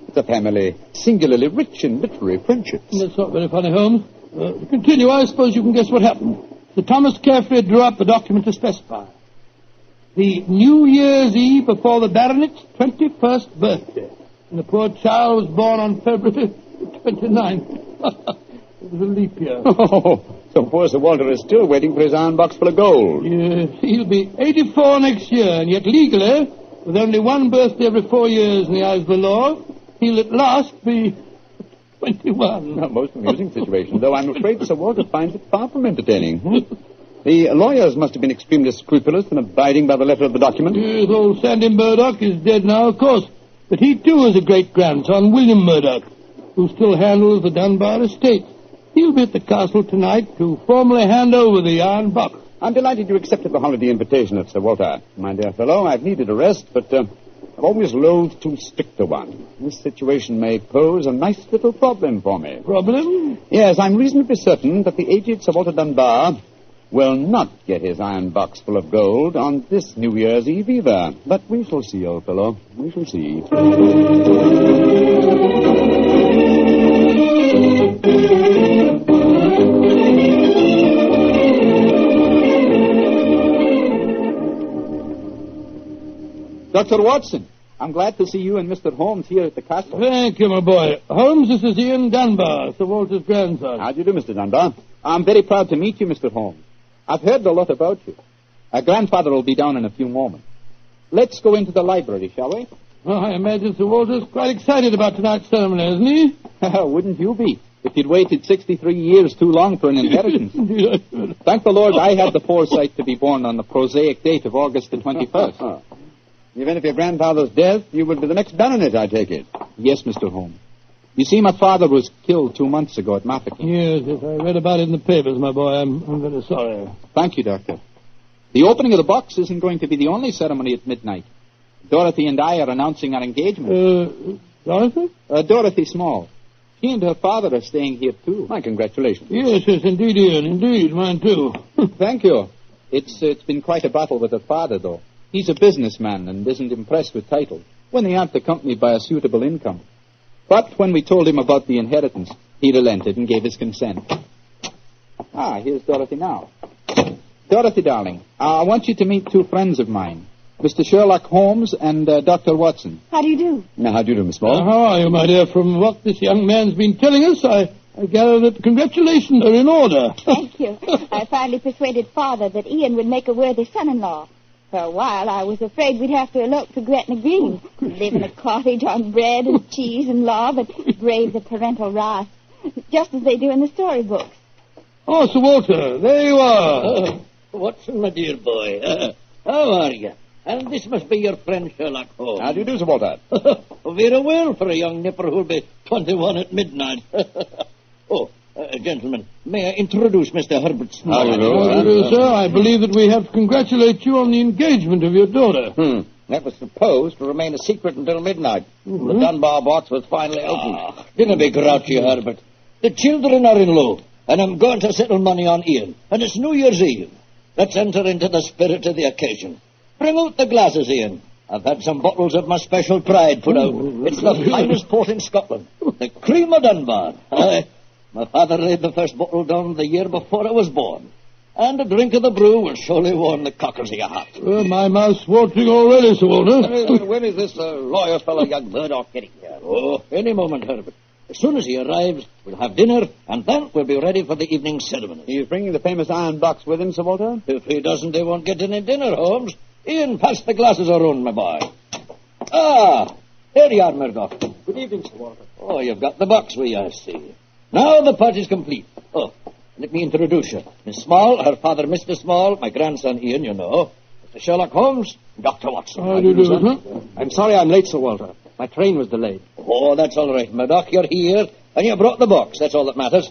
it's a family singularly rich in literary friendships. That's not very funny, Holmes. To continue, I suppose you can guess what happened. Sir Thomas carefully drew up the document to specify. The New Year's Eve before the baronet's 21st birthday. And the poor child was born on February 29th. It was a leap year. Oh, so poor Sir Walter is still waiting for his iron box full of gold. Yes, he'll be 84 next year, and yet legally, with only one birthday every 4 years in the eyes of the law, he'll at last be 21. A most amusing situation, though I'm afraid Sir Walter finds it far from entertaining. The lawyers must have been extremely scrupulous in abiding by the letter of the document. Yes, old Sandy Murdoch is dead now, of course. But he, too, is a great-grandson, William Murdoch, who still handles the Dunbar estate. He'll be at the castle tonight to formally hand over the iron box. I'm delighted you accepted the holiday invitation of Sir Walter. My dear fellow, I've needed a rest, but I've always loathed too strict a one. This situation may pose a nice little problem for me. Problem? Yes, I'm reasonably certain that the aged Sir Walter Dunbar will not get his iron box full of gold on this New Year's Eve either. But we shall see, old fellow. We shall see. Dr. Watson, I'm glad to see you and Mr. Holmes here at the castle. Thank you, my boy. Holmes, this is Ian Dunbar, Sir Walter's grandson. How do you do, Mr. Dunbar? I'm very proud to meet you, Mr. Holmes. I've heard a lot about you. Our grandfather will be down in a few moments. Let's go into the library, shall we? Well, I imagine Sir Walter's quite excited about tonight's ceremony, isn't he? Wouldn't you be, if you'd waited 63 years too long for an inheritance? Thank the Lord I had the foresight to be born on the prosaic date of August the 21st. Even if your grandfather's death, you will be the next baronet, I take it. Yes, Mr. Holmes. You see, my father was killed 2 months ago at Mafeking. Yes, I read about it in the papers, my boy. I'm very sorry. Thank you, Doctor. The opening of the box isn't going to be the only ceremony at midnight. Dorothy and I are announcing our engagement. Dorothy? Dorothy Small. She and her father are staying here, too. My congratulations. Yes, indeed, Ian. Indeed, mine, too. Thank you. It's been quite a battle with her father, though. He's a businessman and isn't impressed with titles when they aren't accompanied by a suitable income. But when we told him about the inheritance, he relented and gave his consent. Here's Dorothy now. Dorothy, darling, I want you to meet 2 friends of mine, Mr. Sherlock Holmes and Dr. Watson. How do you do? Now, how do you do, Miss Small? How are you, my dear? From what this young man's been telling us, I gather that congratulations are in order. Thank you. I finally persuaded Father that Ian would make a worthy son-in-law. For a while, I was afraid we'd have to elope to Gretna Green, live in a cottage on bread and cheese and law, but brave the parental wrath, just as they do in the storybooks. Oh, Sir Walter, there you are. Watson, my dear boy. How are you? And this must be your friend Sherlock Holmes. How do you do, Sir Walter? Very well for a young nipper who'll be 21 at midnight. Gentlemen, may I introduce Mr. Herbert Small? How do you do, sir? I believe that we have to congratulate you on the engagement of your daughter. That was supposed to remain a secret until midnight. The Dunbar box was finally opened. Dinna be grouchy, Herbert. The children are in low, and I'm going to settle money on Ian. And it's New Year's Eve. Let's enter into the spirit of the occasion. Bring out the glasses, Ian. I've had some bottles of my special pride put out. It's the finest port in Scotland. The cream of Dunbar. Aye. My father laid the first bottle down the year before I was born. And a drink of the brew will surely warm the cockles of your heart. Well, my mouth's watering already, Sir Walter. When is this lawyer fellow, young Murdoch, getting here? Oh, any moment, Herbert. As soon as he arrives, we'll have dinner, and then we'll be ready for the evening ceremony. He's bringing the famous iron box with him, Sir Walter? If he doesn't, they won't get any dinner, Holmes. Ian, pass the glasses around, my boy. Ah, there you are, Murdoch. Good evening, Sir Walter. Oh, you've got the box with you, I see. Now the party's complete. Oh, let me introduce you. Miss Small, her father, Mr. Small, my grandson, Ian, you know. Mr. Sherlock Holmes, Dr. Watson. How do you do, sir? I'm sorry I'm late, Sir Walter. My train was delayed. Oh, that's all right, Murdoch. You're here, and you brought the box. That's all that matters.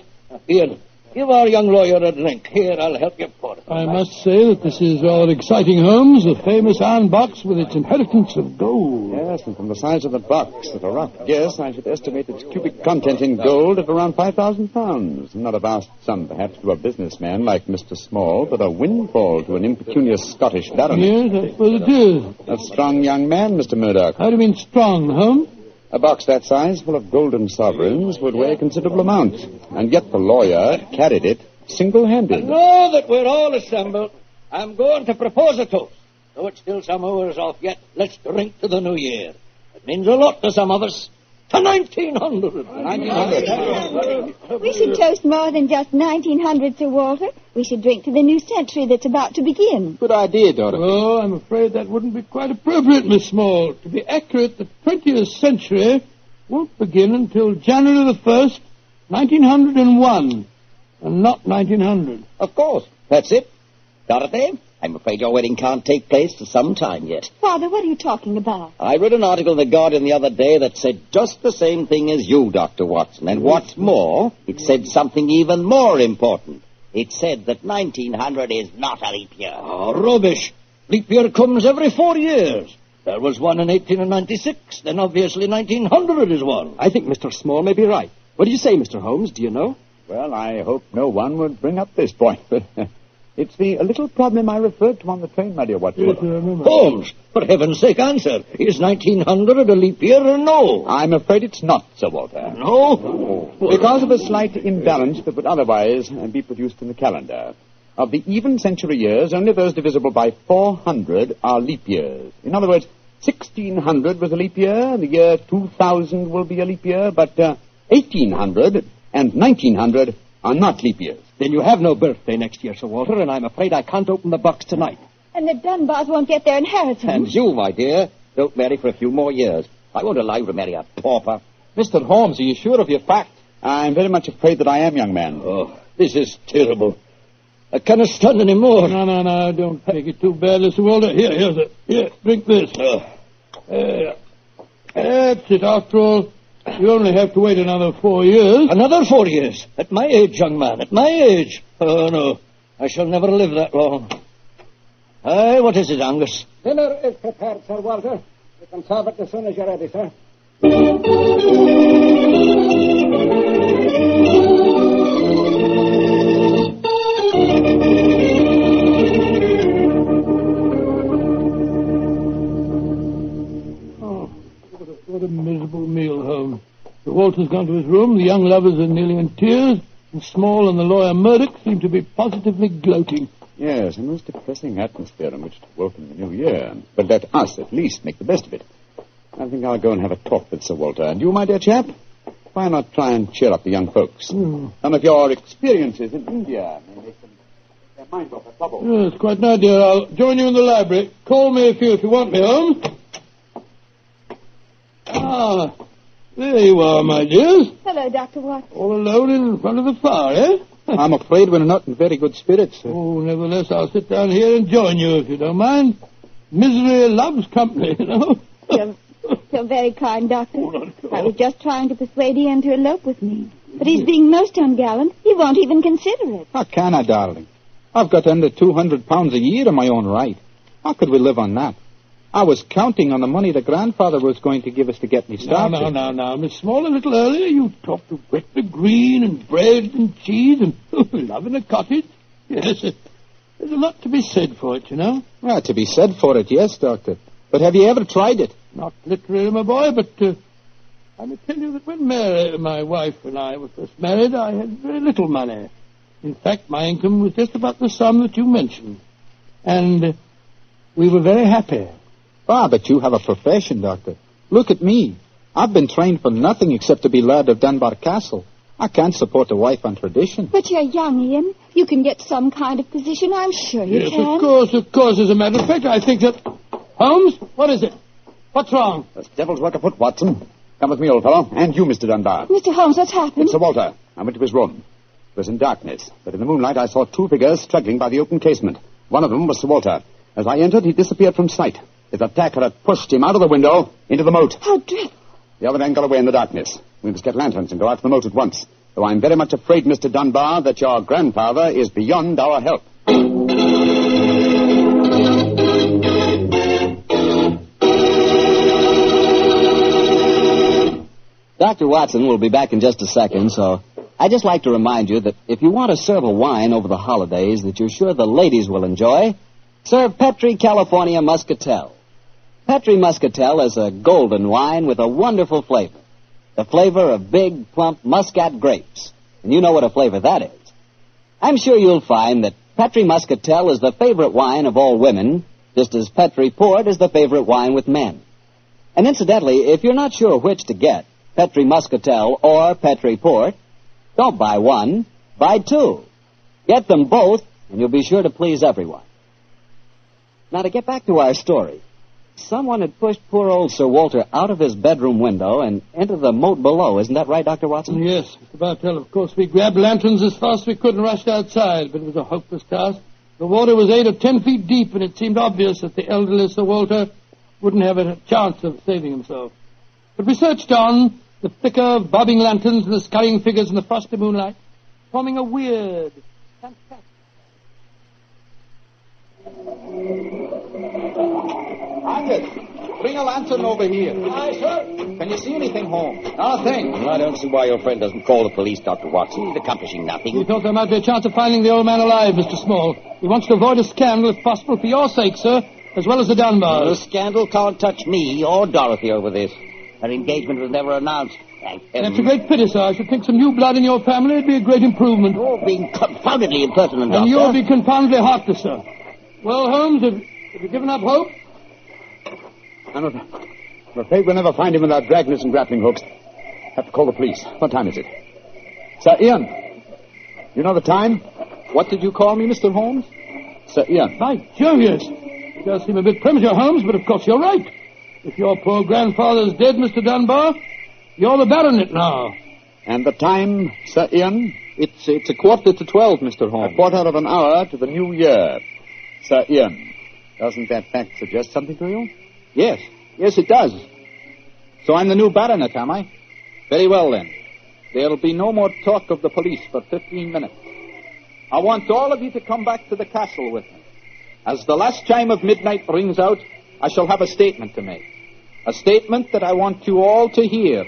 Ian, give our young lawyer a drink. Here, I'll help you pour it. I must say that this is rather exciting, Holmes. The famous iron box with its inheritance of gold. Yes, and from the size of the box, at a rough guess, I should estimate its cubic content in gold at around 5,000 pounds. Not a vast sum, perhaps, to a businessman like Mr. Small, but a windfall to an impecunious Scottish baron. Yes, I suppose it is. A strong young man, Mr. Murdoch. How do you mean strong, Holmes? A box that size, full of golden sovereigns, would weigh a considerable amount. And yet the lawyer carried it single-handed. Now that we're all assembled, I'm going to propose a toast. Though it's still some hours off yet, let's drink to the new year. It means a lot to some of us. To 1900. 1900. We should toast more than just 1900, Sir Walter. We should drink to the new century that's about to begin. Good idea, Dorothy. Oh, I'm afraid that wouldn't be quite appropriate, Miss Small. To be accurate, the 20th century won't begin until January the 1st, 1901, and not 1900. Of course. That's it. Dorothy, I'm afraid your wedding can't take place for some time yet. Father, what are you talking about? I read an article in The Guardian the other day that said just the same thing as you, Dr. Watson. And what's more, it said something even more important. It said that 1900 is not a leap year. Oh, rubbish. Leap year comes every 4 years. There was one in 1896. Then obviously 1900 is one. I think Mr. Small may be right. What do you say, Mr. Holmes? Do you know? Well, I hope no one would bring up this point, but it's the little problem I referred to on the train, my dear Watson. Yes, I remember. Holmes, for heaven's sake, answer. Is 1900 a leap year or no? I'm afraid it's not, Sir Walter. No? Because of a slight imbalance that would otherwise be produced in the calendar. Of the even century years, only those divisible by 400 are leap years. In other words, 1600 was a leap year, the year 2000 will be a leap year, but 1800 and 1900 are not leap years. Then you have no birthday next year, Sir Walter, and I'm afraid I can't open the box tonight. And the Dunbars won't get their inheritance. And you, my dear, don't marry for a few more years. I won't allow you to marry a pauper. Mr. Holmes, are you sure of your facts? I'm very much afraid that I am, young man. Oh, this is terrible. I cannot stand any more. No, don't take it too badly, Sir Walter. Here, drink this. That's it. After all, you only have to wait another 4 years. Another 4 years? At my age, young man, at my age. Oh, no, I shall never live that long. Aye, what is it, Angus? Dinner is prepared, Sir Walter. You can serve it as soon as you're ready, sir. What a miserable meal, Holmes. Sir Walter's gone to his room, the young lovers are nearly in tears, and Small and the lawyer Murdoch seem to be positively gloating. Yes, a most depressing atmosphere in which to welcome the new year. But let us, at least, make the best of it. I think I'll go and have a talk with Sir Walter. And you, my dear chap, why not try and cheer up the young folks? Some of your experiences in India may make them their minds off the trouble. Yes, quite an idea. I'll join you in the library. Call me if you want me, Holmes. There you are, my dears. Hello, Dr. Watson. All alone in front of the fire, eh? I'm afraid we're not in very good spirits, sir. Oh, nevertheless, I'll sit down here and join you, if you don't mind. Misery loves company, you know. You're very kind, Doctor. I was just trying to persuade Ian to elope with me. But he's being most ungallant. He won't even consider it. How can I, darling? I've got under £200 a year in my own right. How could we live on that? I was counting on the money the grandfather was going to give us to get me started. Now, Miss Small, a little earlier you talked of Gretna Green and bread and cheese and loving a cottage. Yes, there's a lot to be said for it, you know. Well, to be said for it, yes, Doctor. But have you ever tried it? Not literally, my boy, but I may tell you that when Mary, my wife, and I were first married, I had very little money. In fact, my income was just about the sum that you mentioned. And we were very happy. Ah, but you have a profession, Doctor. Look at me. I've been trained for nothing except to be Laird of Dunbar Castle. I can't support a wife on tradition. But you're young, Ian. You can get some kind of position. I'm sure you yes, can. Of course. As a matter of fact, I think that... Holmes, what is it? What's wrong? There's devil's work afoot, Watson. Come with me, old fellow. And you, Mr. Dunbar. Mr. Holmes, what's happened? It's Sir Walter. I went to his room. It was in darkness, but in the moonlight I saw two figures struggling by the open casement. One of them was Sir Walter. As I entered, he disappeared from sight. His attacker had pushed him out of the window into the moat. How dreadful. The other man got away in the darkness. We must get lanterns and go out to the moat at once. Though I'm very much afraid, Mr. Dunbar, that your grandfather is beyond our help. Dr. Watson will be back in just a second, so I'd just like to remind you that if you want to serve a wine over the holidays that you're sure the ladies will enjoy, serve Petri California Muscatel. Petri Muscatel is a golden wine with a wonderful flavor. The flavor of big, plump Muscat grapes. And you know what a flavor that is. I'm sure you'll find that Petri Muscatel is the favorite wine of all women, just as Petri Port is the favorite wine with men. And incidentally, if you're not sure which to get, Petri Muscatel or Petri Port, don't buy one, buy two. Get them both, and you'll be sure to please everyone. Now, to get back to our story, someone had pushed poor old Sir Walter out of his bedroom window and into the moat below. Isn't that right, Dr. Watson? Yes, Mr. Bartell. Of course, we grabbed lanterns as fast as we could and rushed outside, but it was a hopeless task. The water was 8 or 10 feet deep, and it seemed obvious that the elderly Sir Walter wouldn't have a chance of saving himself. But we searched on, the flicker of bobbing lanterns and the scurrying figures in the frosty moonlight, forming a weird, fantastic... Angus, bring a lantern over here. Aye, sir. Can you see anything, Holmes? Not a thing. I don't see why your friend doesn't call the police, Dr. Watson. He's accomplishing nothing. We thought there might be a chance of finding the old man alive, Mr. Small. He wants to avoid a scandal, if possible, for your sake, sir, as well as the Dunbars. The scandal can't touch me or Dorothy over this. Her engagement was never announced. Thank heaven. That's a great pity, sir. I should think some new blood in your family would be a great improvement. You're being confoundedly impertinent, Doctor. And you'll be confoundedly heartless, sir. Well, Holmes, have you given up hope? I'm afraid we'll never find him without dragnets and grappling hooks. Have to call the police. What time is it? Sir Ian, you know the time? What did you call me, Mr. Holmes? Sir Ian. By Jove, yes. It does seem a bit premature, Holmes, but of course you're right. If your poor grandfather's dead, Mr. Dunbar, you're the baronet now. And the time, Sir Ian? It's 11:45, Mr. Holmes. A quarter of an hour to the new year. Sir Ian, doesn't that fact suggest something to you? Yes, it does. So I'm the new baronet, am I? Very well, then. There'll be no more talk of the police for 15 minutes. I want all of you to come back to the castle with me. As the last chime of midnight rings out, I shall have a statement to make. A statement that I want you all to hear.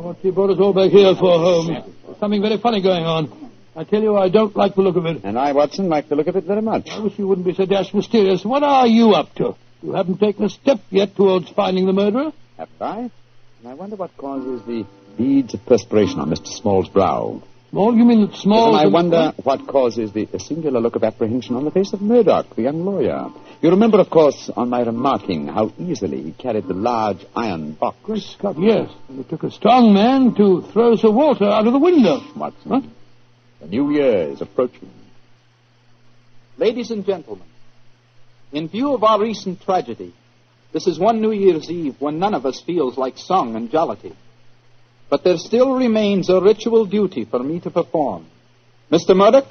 What you brought us all back here for, Holmes? There's something very funny going on. I tell you, I don't like the look of it. And I, Watson, like the look of it very much. I wish you wouldn't be so dashed mysterious. What are you up to? You haven't taken a step yet towards finding the murderer. Haven't I? And I wonder what causes the beads of perspiration on Mr. Small's brow. Small? You mean that Small... Yes, and I wonder what causes the singular look of apprehension on the face of Murdoch, the young lawyer. You remember, of course, on my remarking how easily he carried the large iron box. Great Scott, yes. And it took a strong man to throw Sir Walter out of the window. Watson, huh? The new year is approaching. Ladies and gentlemen, In view of our recent tragedy, this is one New Year's Eve when none of us feels like song and jollity. But there still remains a ritual duty for me to perform. Mr. Murdoch,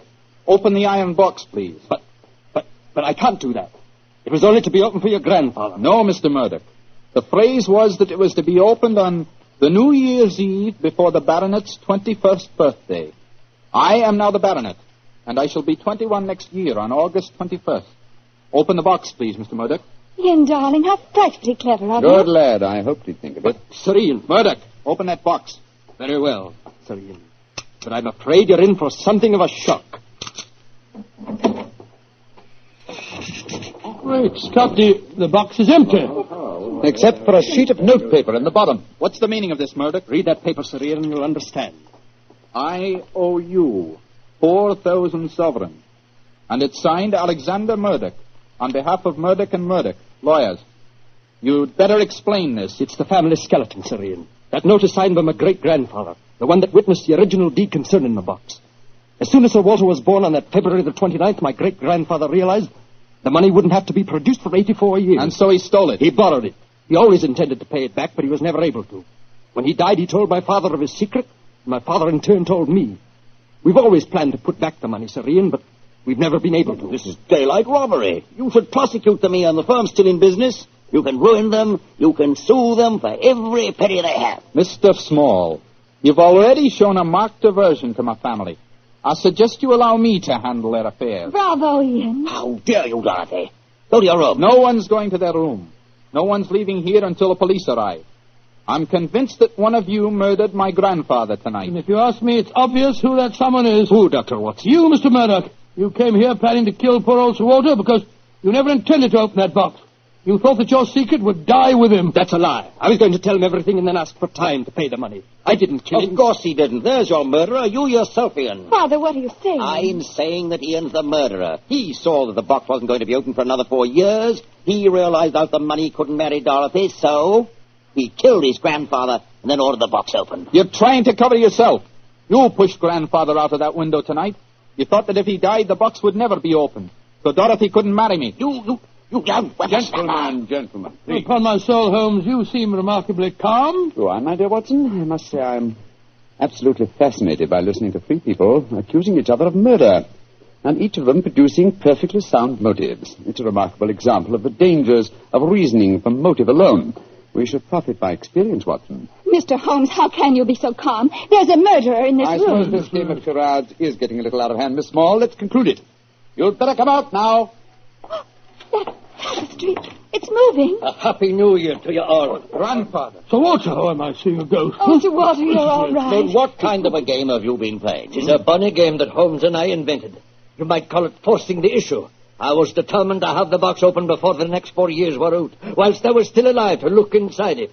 open the iron box, please. But I can't do that. It was only to be opened for your grandfather. No, Mr. Murdoch. The phrase was that it was to be opened on the New Year's Eve before the baronet's 21st birthday. I am now the baronet, and I shall be 21 next year on August 21st. Open the box, please, Mr. Murdoch. Ian, darling, how frightfully clever of you. Good lad. I hoped he'd think of it. Sir Ian. Murdoch, open that box. Very well, Sir Ian. But I'm afraid you're in for something of a shock. Great Scott, the box is empty. Except for a sheet of notepaper in the bottom. What's the meaning of this, Murdoch? Read that paper, Sir Ian, and you'll understand. I owe you 4,000 sovereigns. And it's signed Alexander Murdoch, on behalf of Murdoch and Murdoch, lawyers. You'd better explain this. It's the family skeleton, Sir Ian. That note is signed by my great-grandfather, the one that witnessed the original deed concerning the box. As soon as Sir Walter was born on that February the 29th, my great-grandfather realized the money wouldn't have to be produced for 84 years. And so he stole it. He borrowed it. He always intended to pay it back, but he was never able to. When he died, he told my father of his secret, and my father in turn told me. We've always planned to put back the money, Sir Ian, but we've never been able to. This is daylight robbery. You should prosecute them, Ian. The firm's still in business. You can ruin them. You can sue them for every penny they have. Mr. Small, you've already shown a marked aversion to my family. I suggest you allow me to handle their affairs. Bravo, Ian. How dare you, Dorothy? Go to your room. No one's going to their room. No one's leaving here until the police arrive. I'm convinced that one of you murdered my grandfather tonight. And if you ask me, it's obvious who that someone is. Who, Dr. Watson? You, Mr. Murdoch. You came here planning to kill poor old Sir Walter because you never intended to open that box. You thought that your secret would die with him. That's a lie. I was going to tell him everything and then ask for time to pay the money. I didn't kill him. Of course he didn't. There's your murderer. You yourself, Ian. Father, what are you saying? I'm saying that Ian's the murderer. He saw that the box wasn't going to be open for another 4 years. He realized out the money couldn't marry Dorothy, so he killed his grandfather and then ordered the box opened. You're trying to cover yourself. You pushed grandfather out of that window tonight. You thought that if he died, the box would never be opened. So Dorothy couldn't marry me. You young Gentlemen. Upon my soul, Holmes, you seem remarkably calm. Go on, my dear Watson. I must say I'm absolutely fascinated by listening to three people accusing each other of murder, and each of them producing perfectly sound motives. It's a remarkable example of the dangers of reasoning from motive alone. We should profit by experience, Watson. Mr. Holmes, how can you be so calm? There's a murderer in this I room. suppose this game of charades is getting a little out of hand, Miss Small. Let's conclude it. You'd better come out now. That tapestry, it's moving. A happy new year to you all. Grandfather. Sir Walter, oh, am I seeing a ghost? Oh, Sir Walter, you're all right. But what kind of a game have you been playing? It's a bunny game that Holmes and I invented. You might call it forcing the issue. I was determined to have the box open before the next 4 years were out, whilst I was still alive to look inside it.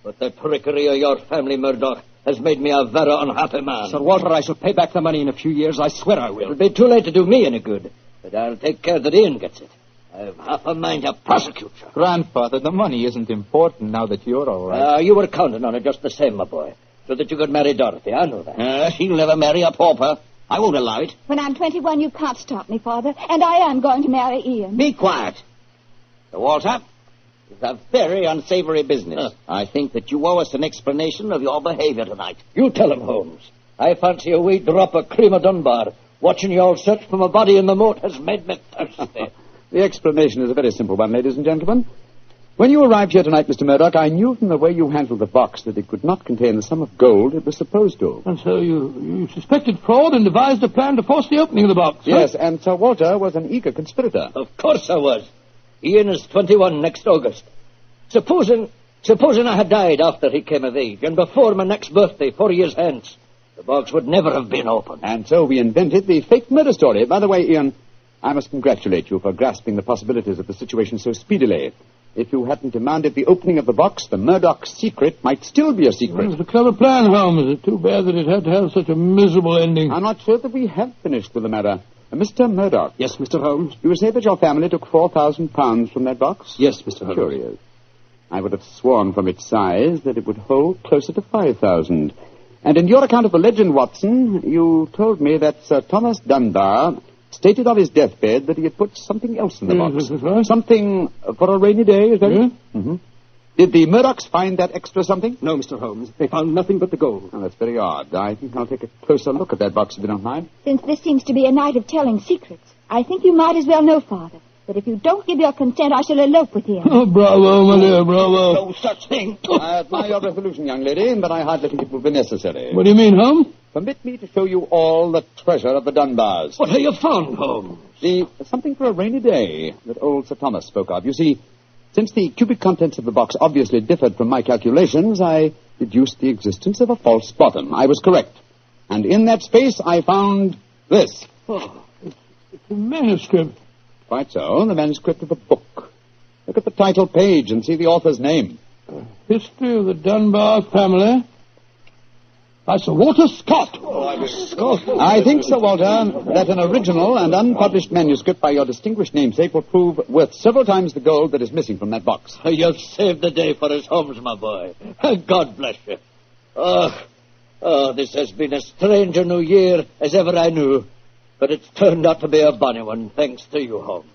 But the trickery of your family, Murdoch, has made me a very unhappy man. Sir Walter, I shall pay back the money in a few years. I swear I will. It'll be too late to do me any good, but I'll take care that Ian gets it. I've half a mind to prosecute you. Grandfather, the money isn't important now that you're all right. You were counting on it just the same, my boy, so that you could marry Dorothy. I know that. She'll never marry a pauper. I won't allow it. When I'm 21, you can't stop me, Father, and I am going to marry Ian. Be quiet. Sir Walter, it's a very unsavory business. I think that you owe us an explanation of your behavior tonight. You tell him, Holmes. I fancy a wee drop of cream of Dunbar. Watching you all search for my body in the moat has made me thirsty. The explanation is a very simple one, ladies and gentlemen. When you arrived here tonight, Mr. Murdoch, I knew from the way you handled the box that it could not contain the sum of gold it was supposed to. And so you suspected fraud and devised a plan to force the opening of the box. Yes, and Sir Walter was an eager conspirator. Of course I was. Ian is 21 next August. Supposing I had died after he came of age, and before my next birthday, 4 years hence, the box would never have been opened. And so we invented the fake murder story. By the way, Ian, I must congratulate you for grasping the possibilities of the situation so speedily. If you hadn't demanded the opening of the box, the Murdoch secret might still be a secret. It's a clever plan, Holmes. It's too bad that it had to have such a miserable ending. I'm not sure that we have finished with the matter. Mr. Murdoch. Yes, Mr. Holmes? You say that your family took £4,000 from that box? Yes, Mr. Holmes. Curious. I would have sworn from its size that it would hold closer to 5,000. And in your account of the legend, Watson, you told me that Sir Thomas Dunbar stated on his deathbed that he had put something else in the box. Something for a rainy day, is that it? Mm-hmm. Did the Murdochs find that extra something? No, Mr. Holmes. They found nothing but the gold. Oh, that's very odd. I think I'll take a closer look at that box if you don't mind. Since this seems to be a night of telling secrets, I think you might as well know, Father, that if you don't give your consent, I shall elope with him. Oh, bravo, my dear, bravo. No such thing. I admire your resolution, young lady, but I hardly think it will be necessary. What do you mean, Holmes? Permit me to show you all the treasure of the Dunbars. What have you found, Holmes? Something for a rainy day that old Sir Thomas spoke of. You see, since the cubic contents of the box obviously differed from my calculations, I deduced the existence of a false bottom. I was correct. And in that space, I found this. Oh, it's a manuscript. Quite so, the manuscript of a book. Look at the title page and see the author's name. History of the Dunbar Family. By Sir Walter Scott. I think, Sir Walter, that an original and unpublished manuscript by your distinguished namesake will prove worth several times the gold that is missing from that box. You've saved the day for us, Holmes, my boy. God bless you. Oh, this has been as strange a new year as ever I knew. But it's turned out to be a bonny one, thanks to you, Holmes.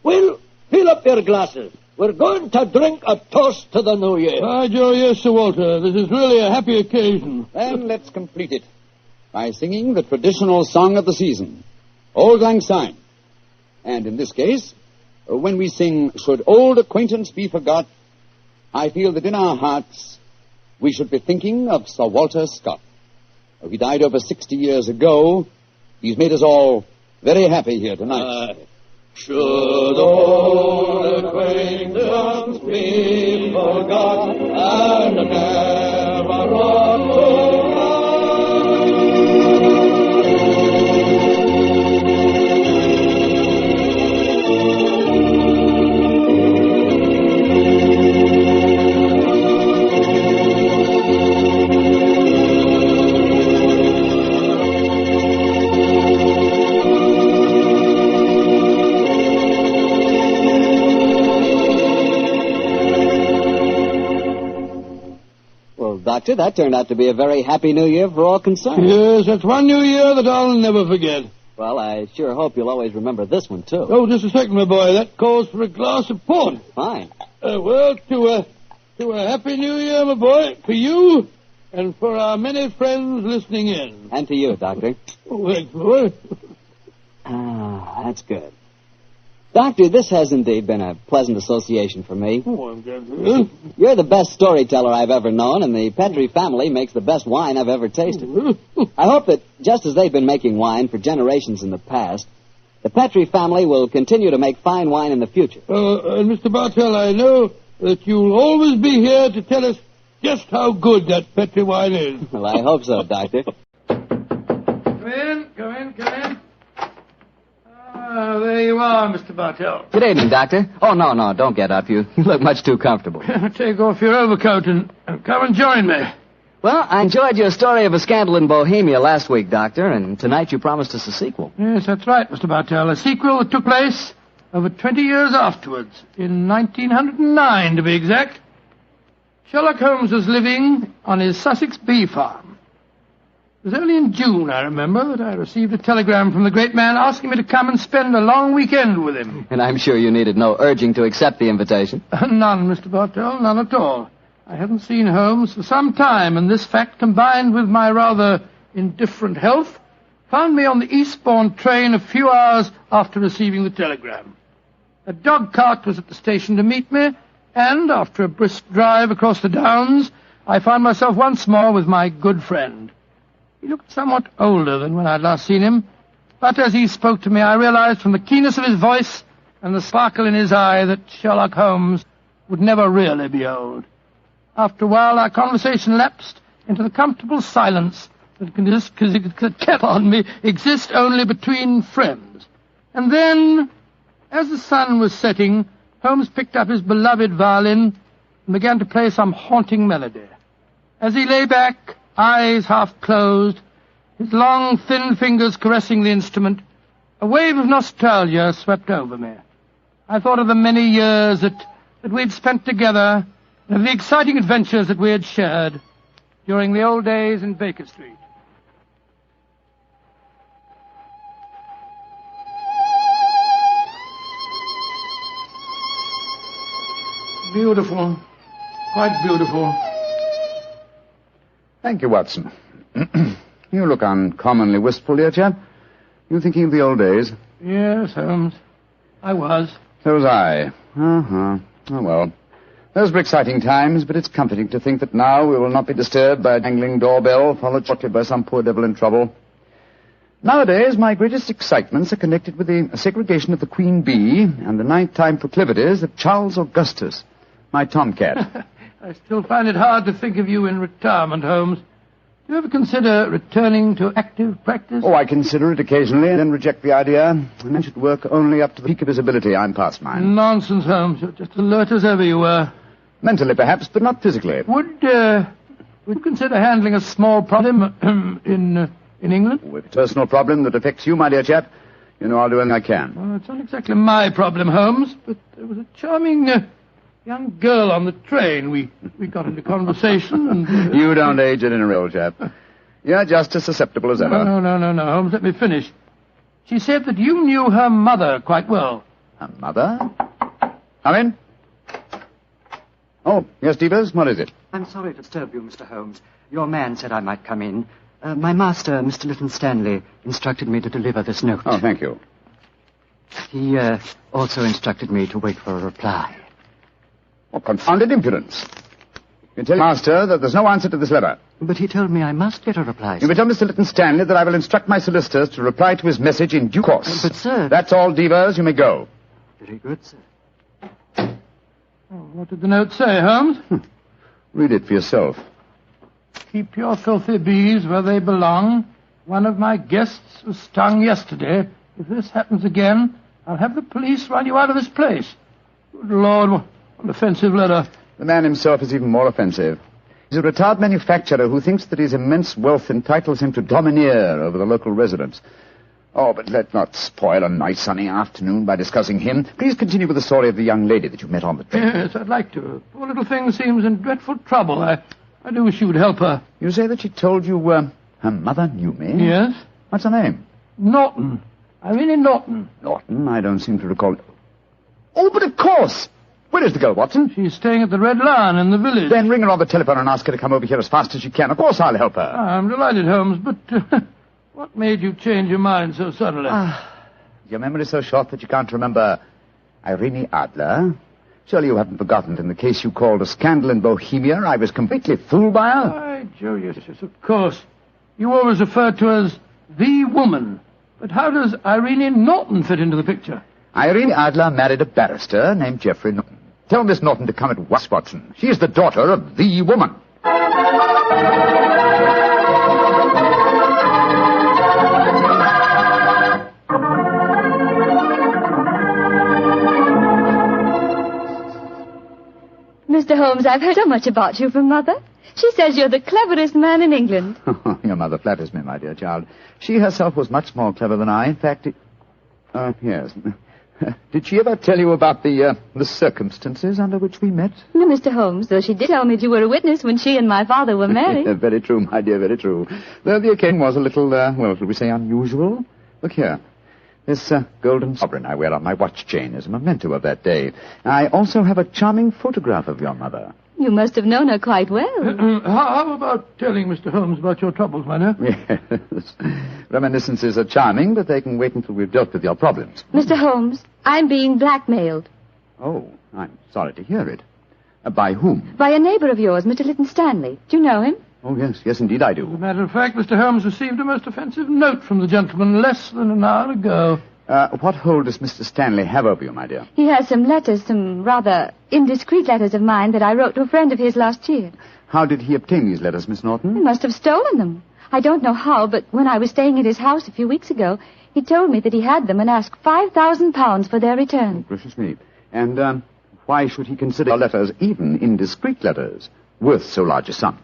Well, fill up your glasses. We're going to drink a toast to the new year. By Joe, yes, Sir Walter. This is really a happy occasion. Then let's complete it by singing the traditional song of the season, Auld Lang Syne. And in this case, when we sing, Should Old Acquaintance Be Forgot, I feel that in our hearts we should be thinking of Sir Walter Scott. He died over 60 years ago. He's made us all very happy here tonight. Should old acquaintance be forgot and never brought to Doctor, that turned out to be a very happy new year for all concerned. Yes, that's one new year that I'll never forget. Well, I sure hope you'll always remember this one, too. Oh, just a second, my boy. That calls for a glass of port. Fine. Well, to a happy new year, my boy, for you and for our many friends listening in. And to you, Doctor. Oh, thanks, boy. Ah, that's good. Doctor, this has indeed been a pleasant association for me. Oh, I'm glad to hear. You're the best storyteller I've ever known, and the Petrie family makes the best wine I've ever tasted. I hope that, just as they've been making wine for generations in the past, the Petrie family will continue to make fine wine in the future. Mr. Bartell, I know that you'll always be here to tell us just how good that Petrie wine is. Well, I hope so, Doctor. Come in. There you are, Mr. Bartell. Good evening, Doctor. Oh, no, don't get up. You look much too comfortable. Take off your overcoat and come and join me. Well, I enjoyed your story of a scandal in Bohemia last week, Doctor, and tonight you promised us a sequel. Yes, that's right, Mr. Bartell. A sequel that took place over 20 years afterwards, in 1909 to be exact. Sherlock Holmes was living on his Sussex bee farm. It was only in June, I remember, that I received a telegram from the great man asking me to come and spend a long weekend with him. And I'm sure you needed no urging to accept the invitation. None, Mr. Bartell, none at all. I hadn't seen Holmes for some time, and this fact, combined with my rather indifferent health, found me on the eastbourne train a few hours after receiving the telegram. A dog cart was at the station to meet me, and after a brisk drive across the downs, I found myself once more with my good friend. He looked somewhat older than when I'd last seen him, but as he spoke to me, I realized from the keenness of his voice and the sparkle in his eye that Sherlock Holmes would never really be old. After a while, our conversation lapsed into the comfortable silence that can exist only between friends. And then, as the sun was setting, Holmes picked up his beloved violin and began to play some haunting melody. As he lay back, eyes half closed, his long, thin fingers caressing the instrument, a wave of nostalgia swept over me. I thought of the many years that we'd spent together, and of the exciting adventures that we had shared during the old days in Baker Street. Beautiful. Quite beautiful. Thank you, Watson. You look uncommonly wistful, dear chap. You thinking of the old days? Yes, Holmes. I was. So was I. Uh-huh. Oh, well. Those were exciting times, but it's comforting to think that now we will not be disturbed by a jangling doorbell, followed shortly by some poor devil in trouble. Nowadays, my greatest excitements are connected with the segregation of the queen bee and the nighttime proclivities of Charles Augustus, my tomcat. I still find it hard to think of you in retirement, Holmes. Do you ever consider returning to active practice? Oh, I consider it occasionally, and then reject the idea. And I should work only up to the peak of his ability. I'm past mine. Nonsense, Holmes. You're just alert as ever you were. Mentally, perhaps, but not physically. Would you consider handling a small problem in England? With a personal problem that affects you, my dear chap, you know I'll do anything I can. Well, it's not exactly my problem, Holmes, but there was a charming young girl on the train. We got into conversation and... You don't age it in a real chap. You're just as susceptible as ever. No, Holmes, let me finish. She said that you knew her mother quite well. Her mother? Come in. Oh, yes, Devers, what is it? I'm sorry to disturb you, Mr. Holmes. Your man said I might come in. My master, Mr. Lytton Stanley, instructed me to deliver this note. Oh, thank you. He also instructed me to wait for a reply. Oh, confounded impudence. You tell master that there's no answer to this letter. But he told me I must get a reply. You may tell Mr. Lytton Stanley that I will instruct my solicitors to reply to his message in due course. But, sir... That's all, Devers. You may go. Very good, sir. Oh, what did the note say, Holmes? Read it for yourself. Keep your filthy bees where they belong. One of my guests was stung yesterday. If this happens again, I'll have the police run you out of this place. Good Lord, what an offensive letter. The man himself is even more offensive. He's a retired manufacturer who thinks that his immense wealth entitles him to domineer over the local residents. Oh, but let's not spoil a nice sunny afternoon by discussing him. Please continue with the story of the young lady that you met on the train. Yes, I'd like to. Poor little thing seems in dreadful trouble. I do wish you would help her. You say that she told you her mother knew me? Yes. What's her name? Norton. Irene Norton. Norton? I don't seem to recall... Oh, but of course! Where is the girl, Watson? She's staying at the Red Lion in the village. Then ring her on the telephone and ask her to come over here as fast as she can. Of course I'll help her. I'm delighted, Holmes, but what made you change your mind so suddenly? Your memory's so short that you can't remember Irene Adler. Surely you haven't forgotten that in the case you called a scandal in Bohemia, I was completely fooled by her? Why, Joe, yes, of course. You always refer to her as the woman. But how does Irene Norton fit into the picture? Irene Adler married a barrister named Geoffrey Norton. Tell Miss Norton to come at once, Watson. She is the daughter of the woman. Mr. Holmes, I've heard so much about you from Mother. She says you're the cleverest man in England. Your mother flatters me, my dear child. She herself was much more clever than I. In fact, yes. Did she ever tell you about the circumstances under which we met? No, Mr. Holmes, though she did tell me that you were a witness when she and my father were married. Very true, my dear, very true. Though the occasion was a little, shall we say, unusual. Look here. This golden sovereign I wear on my watch chain is a memento of that day. I also have a charming photograph of your mother. You must have known her quite well. How about telling Mr. Holmes about your troubles, Manor? Yes. Reminiscences are charming, but they can wait until we've dealt with your problems. Mr. Holmes, I'm being blackmailed. Oh, I'm sorry to hear it. By whom? By a neighbor of yours, Mr. Lytton Stanley. Do you know him? Oh, yes, indeed I do. As a matter of fact, Mr. Holmes received a most offensive note from the gentleman less than an hour ago. What hold does Mr. Stanley have over you, my dear? He has some letters, some rather indiscreet letters of mine that I wrote to a friend of his last year. How did he obtain these letters, Miss Norton? He must have stolen them. I don't know how, but when I was staying at his house a few weeks ago, he told me that he had them and asked £5,000 for their return. Oh, gracious me. And why should he consider your letters, even indiscreet letters, worth so large a sum?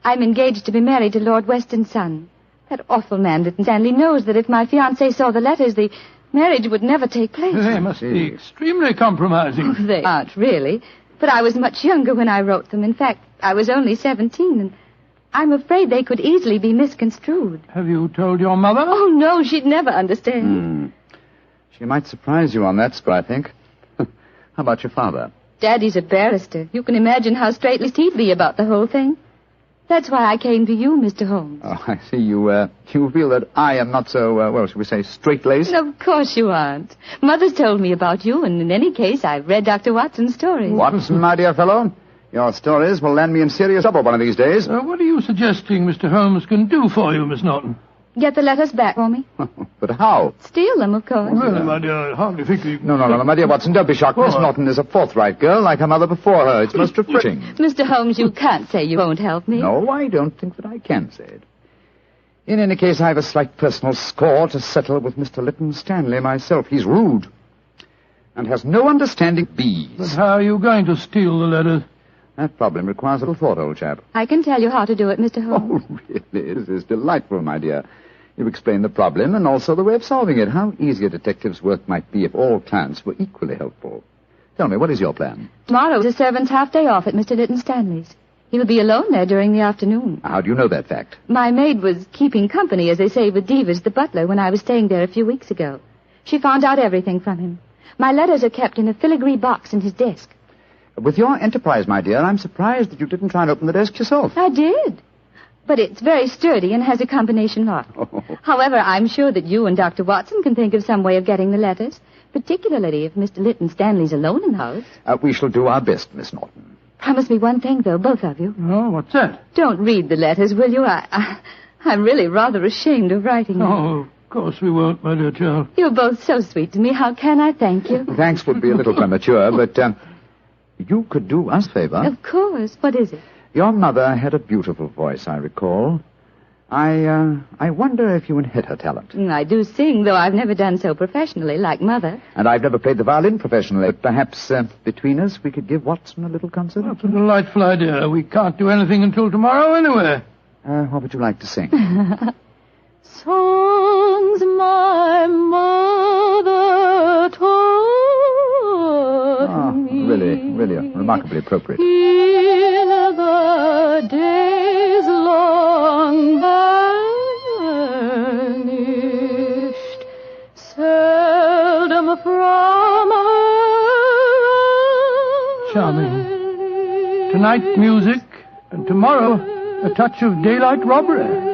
I'm engaged to be married to Lord Weston's son. That awful man, Lytton Stanley, knows that if my fiancé saw the letters, the marriage would never take place. They must be extremely compromising. Oh, they aren't, really. But I was much younger when I wrote them. In fact, I was only 17, and I'm afraid they could easily be misconstrued. Have you told your mother? Oh, no, she'd never understand. She might surprise you on that score, I think. How about your father? Daddy's a barrister. You can imagine how straight-laced he'd be about the whole thing. That's why I came to you, Mr. Holmes. Oh, I see. You feel that I am not so, well, shall we say, straight-laced? Of course you aren't. Mother's told me about you, and in any case, I've read Dr. Watson's stories. Watson, my dear fellow, your stories will land me in serious trouble one of these days. What are you suggesting Mr. Holmes can do for you, Miss Norton? Get the letters back for me. But how? Steal them, of course. Really, my dear, I hardly think you... No, my dear Watson, don't be shocked. Miss Norton is a forthright girl, like her mother before her. It's most refreshing. Mr. Holmes, you can't say you won't help me. No, I don't think that I can say it. In any case, I have a slight personal score to settle with Mr. Lytton Stanley myself. He's rude and has no understanding of bees. But how are you going to steal the letters? That problem requires a little thought, old chap. I can tell you how to do it, Mr. Holmes. Oh, really? This is delightful, my dear. You've explained the problem and also the way of solving it. How easy a detective's work might be if all clients were equally helpful. Tell me, what is your plan? Tomorrow's a servant's half-day off at Mr. Lytton Stanley's. He'll be alone there during the afternoon. How do you know that fact? My maid was keeping company, as they say, with Devers, the butler, when I was staying there a few weeks ago. She found out everything from him. My letters are kept in a filigree box in his desk. With your enterprise, my dear, I'm surprised that you didn't try and open the desk yourself. I did. But it's very sturdy and has a combination lock. Oh. However, I'm sure that you and Dr. Watson can think of some way of getting the letters, particularly if Mr. Lytton Stanley's alone in the house. We shall do our best, Miss Norton. Promise me one thing, though, both of you. Oh, what's that? Don't read the letters, will you? I'm really rather ashamed of writing them. Oh, of course we won't, my dear child. You're both so sweet to me. How can I thank you? Thanks would be a little premature, but you could do us a favor. Of course. What is it? Your mother had a beautiful voice, I recall. I wonder if you inherit her talent. I do sing, though I've never done so professionally, like Mother. And I've never played the violin professionally. But perhaps between us we could give Watson a little concert? That's a delightful idea. We can't do anything until tomorrow anyway. What would you like to sing? Songs my mother taught me. Really remarkably appropriate. In the days long vanished, seldom from her. Charming. Tonight, music, and tomorrow, a touch of daylight robbery.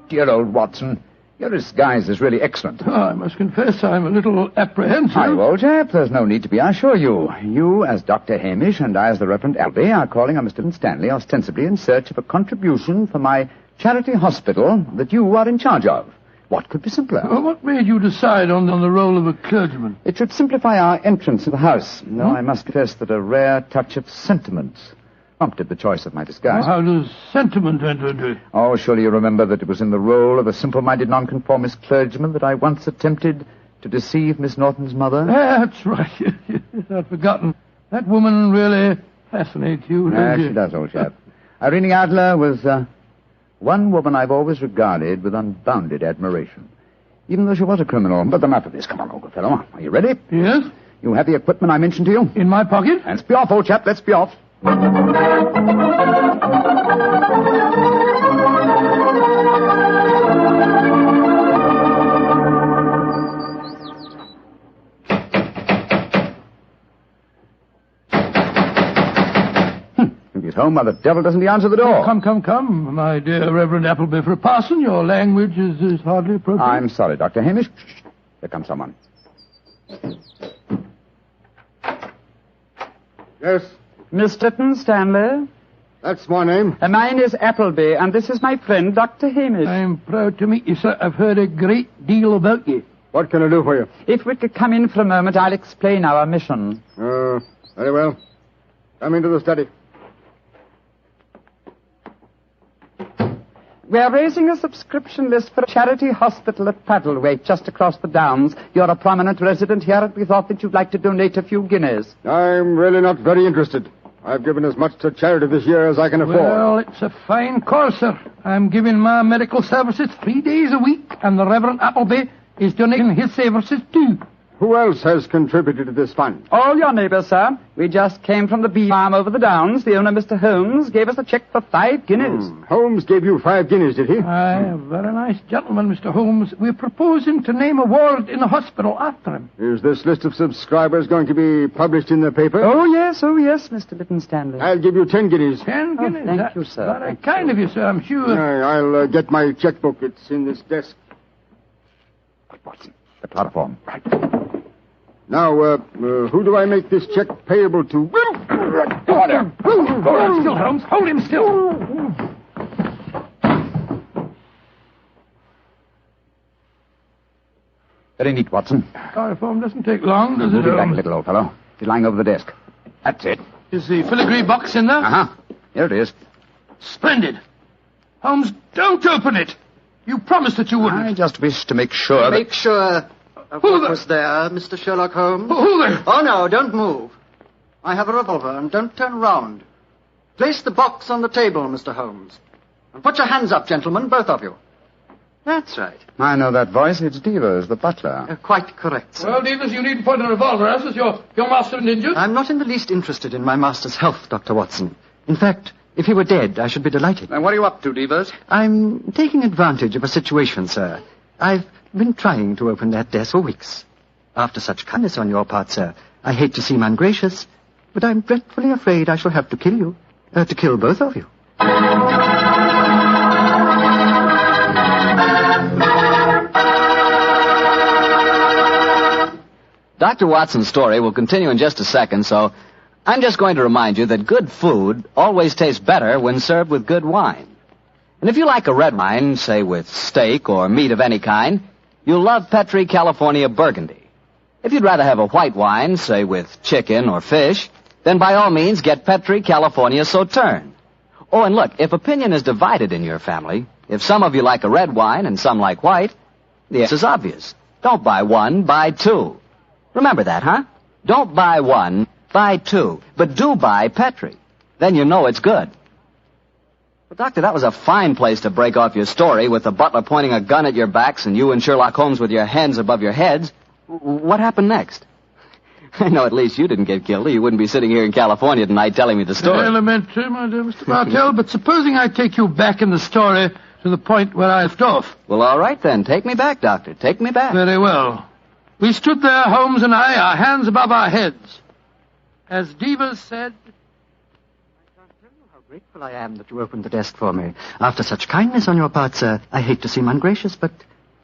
Dear old Watson, your disguise is really excellent. Oh, I must confess I'm a little apprehensive. Hi, old chap. There's no need to be, I assure you. You, as Dr. Hamish, and I, as the Reverend Albee, are calling on Mr. Stanley ostensibly in search of a contribution for my charity hospital that you are in charge of. What could be simpler? Well, what made you decide on the role of a clergyman? It should simplify our entrance to the house. Though I must confess that a rare touch of sentiment prompted the choice of my disguise. Well, how does sentiment enter into it? Oh, surely you remember that it was in the role of a simple-minded nonconformist clergyman that I once attempted to deceive Miss Norton's mother. That's right. I'd forgotten. That woman really fascinates you, doesn't she? She does, old chap. Irene Adler was one woman I've always regarded with unbounded admiration, even though she was a criminal. But enough of this. Come on, old fellow. Are you ready? Yes. You have the equipment I mentioned to you? In my pocket. Let's be off, old chap. Let's be off. If he's home, why the devil doesn't he answer the door? Come, my dear Reverend Appleby. For a parson, your language is hardly appropriate. I'm sorry, Dr. Hamish. Here comes someone. Yes? Miss Lytton Stanley? That's my name. Mine is Appleby, and this is my friend, Dr. Hamish. I'm proud to meet you, sir. I've heard a great deal about you. What can I do for you? If we could come in for a moment, I'll explain our mission. Very well. Come into the study. We are raising a subscription list for a charity hospital at Paddlewaite, just across the downs. You're a prominent resident here, and we thought that you'd like to donate a few guineas. I'm really not very interested. I've given as much to charity this year as I can afford. Well, it's a fine cause, sir. I'm giving my medical services 3 days a week, and the Reverend Appleby is donating his services too. Who else has contributed to this fund? All your neighbours, sir. We just came from the bee farm over the downs. The owner, Mr. Holmes, gave us a cheque for 5 guineas. Holmes gave you 5 guineas, did he? Aye, a very nice gentleman, Mr. Holmes. We're proposing to name a ward in the hospital after him. Is this list of subscribers going to be published in the paper? Oh, yes, Mr. Lytton Stanley. I'll give you 10 guineas. 10 guineas? Thank you, sir. Very kind of you, sir, I'm sure. I'll get my checkbook. It's in this desk. Watson, the platform. Right. Now, who do I make this check payable to? Go on there. Hold still, Holmes. Hold him still. Very neat, Watson. Chloroform doesn't take long, does it, Move it back a Holmes? little, old fellow. It's lying over the desk. That's it. Is the filigree box in there? Uh-huh. Here it is. Splendid. Holmes, don't open it. You promised that you wouldn't. I just wish to make sure that... Make sure of what was there, Mr. Sherlock Holmes. Who there? Oh, no, don't move. I have a revolver, and don't turn round. Place the box on the table, Mr. Holmes. And put your hands up, gentlemen, both of you. That's right. I know that voice. It's Devers, the butler. Quite correct, sir. Well, Devers, you needn't point a revolver at us. Your master been injured? I'm not in the least interested in my master's health, Dr. Watson. In fact, if he were dead, I should be delighted. And what are you up to, Devers? I'm taking advantage of a situation, sir. I've been trying to open that desk for weeks. After such kindness on your part, sir, I hate to seem ungracious, but I'm dreadfully afraid I shall have to kill you. To kill both of you. Dr. Watson's story will continue in just a second, so I'm just going to remind you that good food always tastes better when served with good wine. And if you like a red wine, say with steak or meat of any kind, you'll love Petri California Burgundy. If you'd rather have a white wine, say with chicken or fish, then by all means get Petri California Sauterne. Oh, and look, if opinion is divided in your family, if some of you like a red wine and some like white, the answer's obvious. Don't buy one, buy two. Remember that, huh? Don't buy one, buy two. But do buy Petri. Then you know it's good. Well, Doctor, that was a fine place to break off your story with the butler pointing a gun at your backs and you and Sherlock Holmes with your hands above your heads. What happened next? I know at least you didn't get killed, or you wouldn't be sitting here in California tonight telling me the story. Elementary, my dear Mr. Bartell, but supposing I take you back in the story to the point where I left off. Well, all right then. Take me back, Doctor. Take me back. Very well. We stood there, Holmes and I, our hands above our heads. As Devers said... I can't tell you how grateful I am that you opened the desk for me. After such kindness on your part, sir, I hate to seem ungracious, but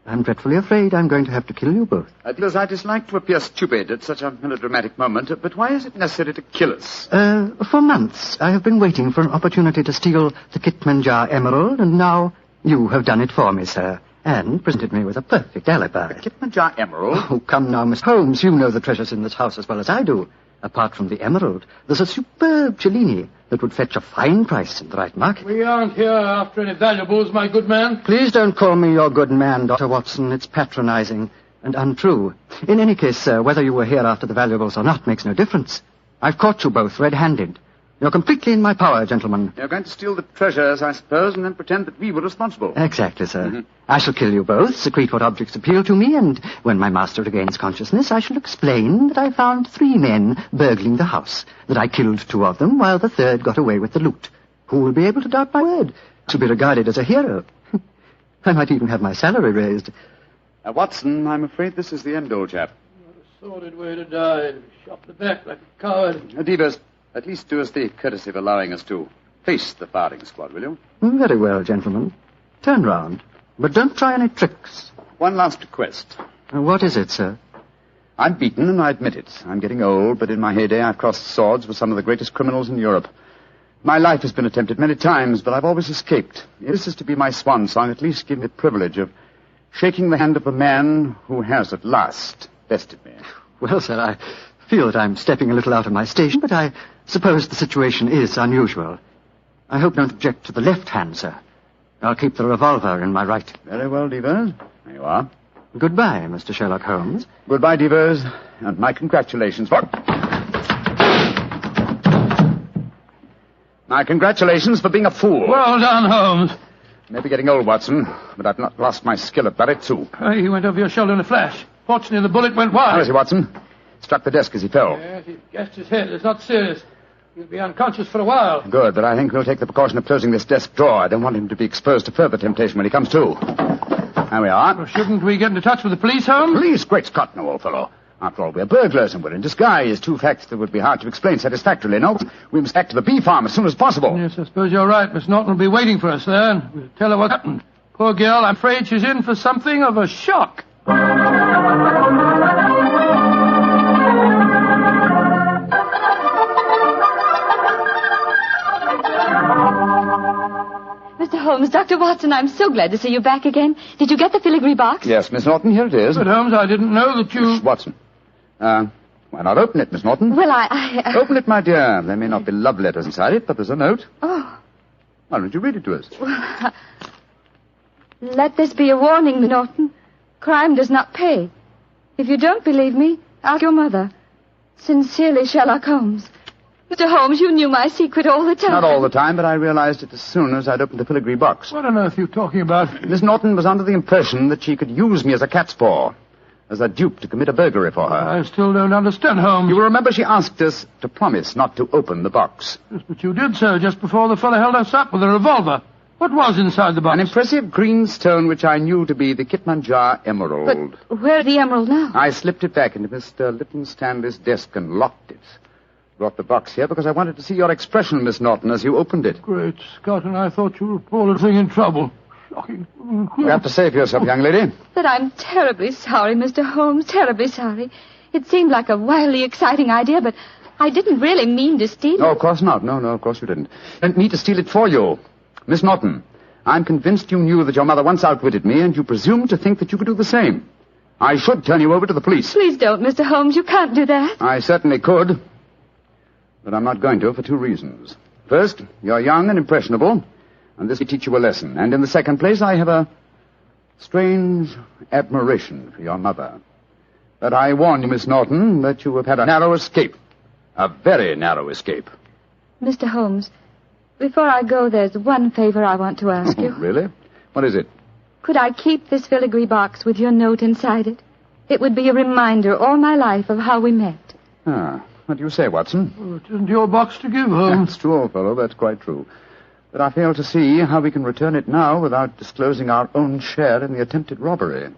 I'm dreadfully afraid I'm going to have to kill you both. Because I dislike to appear stupid at such a melodramatic moment, but why is it necessary to kill us? For months, I have been waiting for an opportunity to steal the Kitmanjar emerald, and now you have done it for me, sir, and presented me with a perfect alibi. The Kitmanjar emerald? Oh, come now, Miss Holmes, you know the treasures in this house as well as I do. Apart from the emerald, there's a superb Cellini that would fetch a fine price in the right market. We aren't here after any valuables, my good man. Please don't call me your good man, Dr. Watson. It's patronizing and untrue. In any case, sir, whether you were here after the valuables or not makes no difference. I've caught you both red-handed. You're completely in my power, gentlemen. You're going to steal the treasures, I suppose, and then pretend that we were responsible. Exactly, sir. I shall kill you both, secrete what objects appeal to me, and when my master regains consciousness, I shall explain that I found 3 men burgling the house, that I killed 2 of them, while the third got away with the loot. Who will be able to doubt my word? To be regarded as a hero. I might even have my salary raised. Watson, I'm afraid this is the end, old chap. What a sordid way to die. Shot in the back like a coward. Devers, at least do us the courtesy of allowing us to face the firing squad, will you? Very well, gentlemen. Turn round. But don't try any tricks. One last request. What is it, sir? I'm beaten, and I admit it. I'm getting old, but in my heyday I've crossed swords with some of the greatest criminals in Europe. My life has been attempted many times, but I've always escaped. If this is to be my swan song, at least give me the privilege of shaking the hand of a man who has at last bested me. Well, sir, I feel that I'm stepping a little out of my station, but I suppose the situation is unusual. I hope you don't object to the left hand, sir. I'll keep the revolver in my right. Very well, Devers. There you are. Goodbye, Mr. Sherlock Holmes. Goodbye, Devers, and my congratulations for... My congratulations for being a fool. Well done, Holmes. Maybe getting old, Watson, but I've not lost my skill at that, too. He went over your shoulder in a flash. Fortunately, the bullet went wide. How is he, Watson? Struck the desk as he fell. Yes, he gassed his head. It's not serious. He'll be unconscious for a while. Good, but I think we'll take the precaution of closing this desk drawer. I don't want him to be exposed to further temptation when he comes to. There we are. Well, shouldn't we get into touch with the police, Holmes? Police? Great Scott, no, old fellow. After all, we're burglars and we're in disguise. Two facts that would be hard to explain satisfactorily. No, we must back to the bee farm as soon as possible. Yes, I suppose you're right. Miss Norton will be waiting for us there, and we'll tell her what happened. Poor girl, I'm afraid she's in for something of a shock. Mr. Holmes, Dr. Watson, I'm so glad to see you back again. Did you get the filigree box? Yes, Miss Norton, here it is. But, Holmes, I didn't know that you... Shh, Watson. Why not open it, Miss Norton? Well, I... Open it, my dear. There may not be love letters inside it, but there's a note. Oh. Why don't you read it to us? Well, let this be a warning, Miss Norton. Crime does not pay. If you don't believe me, ask your mother. Sincerely, Sherlock Holmes. Mr. Holmes, you knew my secret all the time. Not all the time, but I realized it as soon as I'd opened the filigree box. What on earth are you talking about? Miss Norton was under the impression that she could use me as a cat's paw, as a dupe to commit a burglary for her. I still don't understand, Holmes. You will remember she asked us to promise not to open the box. Yes, but you did so just before the fellow held us up with a revolver. What was inside the box? An impressive green stone which I knew to be the Kitmanjar emerald. But where's the emerald now? I slipped it back into Mr. Lytton Stanley's desk and locked it. Brought the box here because I wanted to see your expression, Miss Norton, as you opened it. Great Scott, and I thought you were poor little thing in trouble. Shocking. You have to save yourself, young lady. But I'm terribly sorry, Mr. Holmes, terribly sorry. It seemed like a wildly exciting idea, but I didn't really mean to steal it. No, of course not. No, of course you didn't. I didn't mean to steal it for you. Miss Norton, I'm convinced you knew that your mother once outwitted me, and you presumed to think that you could do the same. I should turn you over to the police. Please don't, Mr. Holmes. You can't do that. I certainly could. But I'm not going to for two reasons. First, you're young and impressionable, and this will teach you a lesson. And in the second place, I have a strange admiration for your mother. But I warn you, Miss Norton, that you have had a narrow escape. A very narrow escape. Mr. Holmes, before I go, there's one favor I want to ask you. Really? What is it? Could I keep this filigree box with your note inside it? It would be a reminder all my life of how we met. Ah. What do you say, Watson? Well, it isn't your box to give, Holmes. That's true, old fellow. That's quite true. But I fail to see how we can return it now without disclosing our own share in the attempted robbery.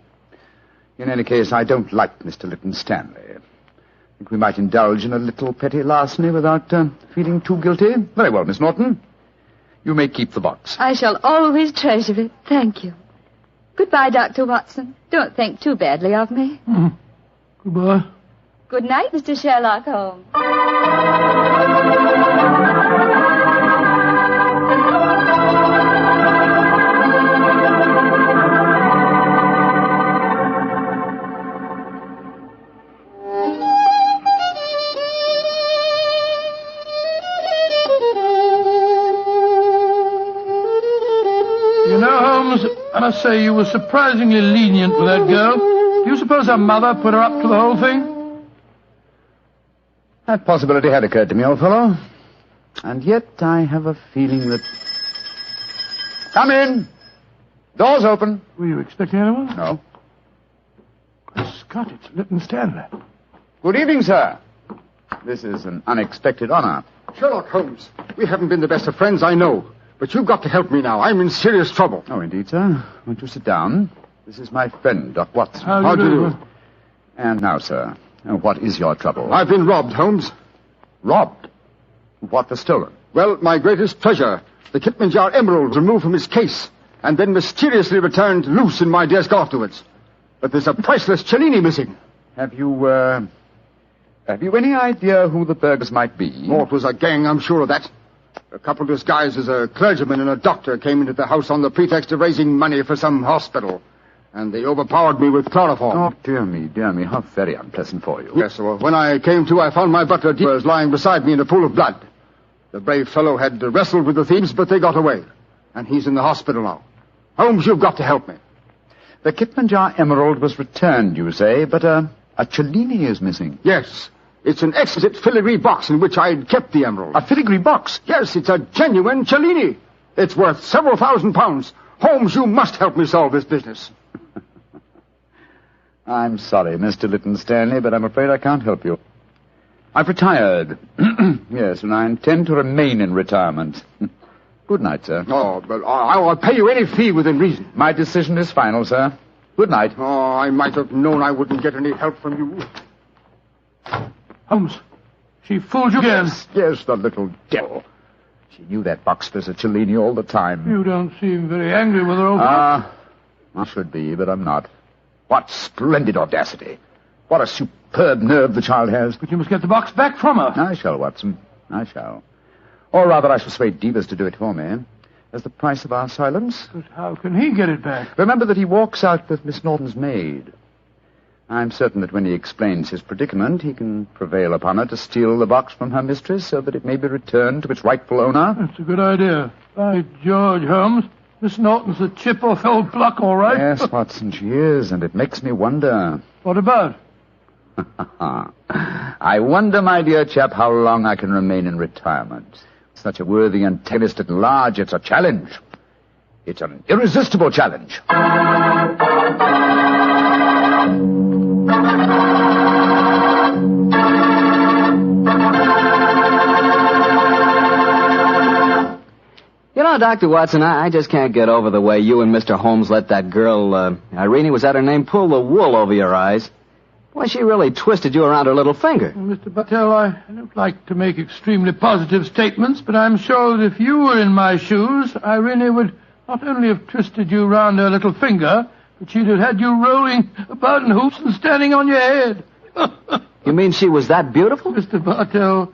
In any case, I don't like Mr. Lytton Stanley. I think we might indulge in a little petty larceny without feeling too guilty. Very well, Miss Norton. You may keep the box. I shall always treasure it. Thank you. Goodbye, Dr. Watson. Don't think too badly of me. Goodbye. Good night, Mr. Sherlock Holmes. You know, Holmes, I must say you were surprisingly lenient with that girl. Do you suppose her mother put her up to the whole thing? That possibility had occurred to me, old fellow. And yet I have a feeling that... Come in. Door's open. Were you expecting anyone? No. Scott, it's Lytton Stanley. Good evening, sir. This is an unexpected honor. Sherlock Holmes, we haven't been the best of friends, I know. But you've got to help me now. I'm in serious trouble. Oh, indeed, sir. Won't you sit down? This is my friend, Doc Watson. How do you do? And now, sir, what is your trouble? I've been robbed, Holmes. Robbed? What was stolen? Well, my greatest treasure, the Kitmanjar emerald, removed from his case, and then mysteriously returned loose in my desk afterwards. But there's a priceless Cellini missing. Have you any idea who the burglars might be? Oh, it was a gang, I'm sure of that. A couple disguised as a clergyman and a doctor came into the house on the pretext of raising money for some hospital. And they overpowered me with chloroform. Oh, dear me, how very unpleasant for you. Yes, well, when I came to, I found my butler was lying beside me in a pool of blood. The brave fellow had wrestled with the thieves, but they got away. And he's in the hospital now. Holmes, you've got to help me. The Kitmanjar emerald was returned, you say, but a Cellini is missing. Yes. It's an exquisite filigree box in which I'd kept the emerald. A filigree box? Yes, it's a genuine Cellini. It's worth several £1,000s. Holmes, you must help me solve this business. I'm sorry, Mr. Lytton Stanley, but I'm afraid I can't help you. I've retired. Yes, and I intend to remain in retirement. Good night, sir. Oh, but I'll pay you any fee within reason. My decision is final, sir. Good night. Oh, I might have known I wouldn't get any help from you. Holmes, she fooled you again. Yes, the little devil. She knew that box was a Cellini all the time. You don't seem very angry with her, old fellow. I should be, but I'm not. What splendid audacity. What a superb nerve the child has. But you must get the box back from her. I shall, Watson. I shall. Or rather, I shall persuade Devers to do it for me. As the price of our silence. But how can he get it back? Remember that he walks out with Miss Norton's maid. I'm certain that when he explains his predicament, he can prevail upon her to steal the box from her mistress so that it may be returned to its rightful owner. That's a good idea. By George, Holmes, Miss Norton's a chip off old block, all right. Yes, Watson, she is, and it makes me wonder. What about? I wonder, my dear chap, how long I can remain in retirement. Such a worthy antagonist at large, it's a challenge. It's an irresistible challenge. You know, Dr. Watson, I just can't get over the way you and Mr. Holmes let that girl, Irene, was that her name, pull the wool over your eyes. Why, she really twisted you around her little finger. Well, Mr. Bartell, I don't like to make extremely positive statements, but I'm sure that if you were in my shoes, Irene would not only have twisted you round her little finger, but she'd have had you rolling about in hoops and standing on your head. You mean she was that beautiful? Mr. Bartell,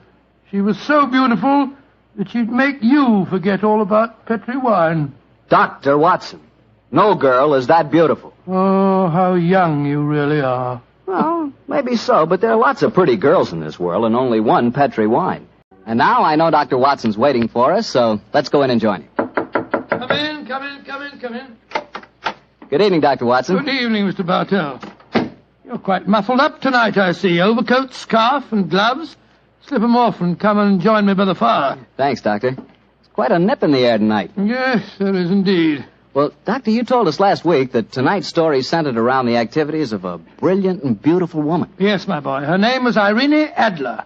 she was so beautiful that she'd make you forget all about Petri wine. Dr. Watson, no girl is that beautiful. Oh, how young you really are. Well, maybe so, but there are lots of pretty girls in this world and only one Petri wine. And now I know Dr. Watson's waiting for us, so let's go in and join him. Come in, come in, come in, come in. Good evening, Dr. Watson. Good evening, Mr. Bartell. You're quite muffled up tonight, I see. Overcoat, scarf, and gloves. Slip 'em off and come and join me by the fire. Thanks, Doctor. It's quite a nip in the air tonight. Yes, there is indeed. Well, Doctor, you told us last week that tonight's story centered around the activities of a brilliant and beautiful woman. Yes, my boy. Her name was Irene Adler.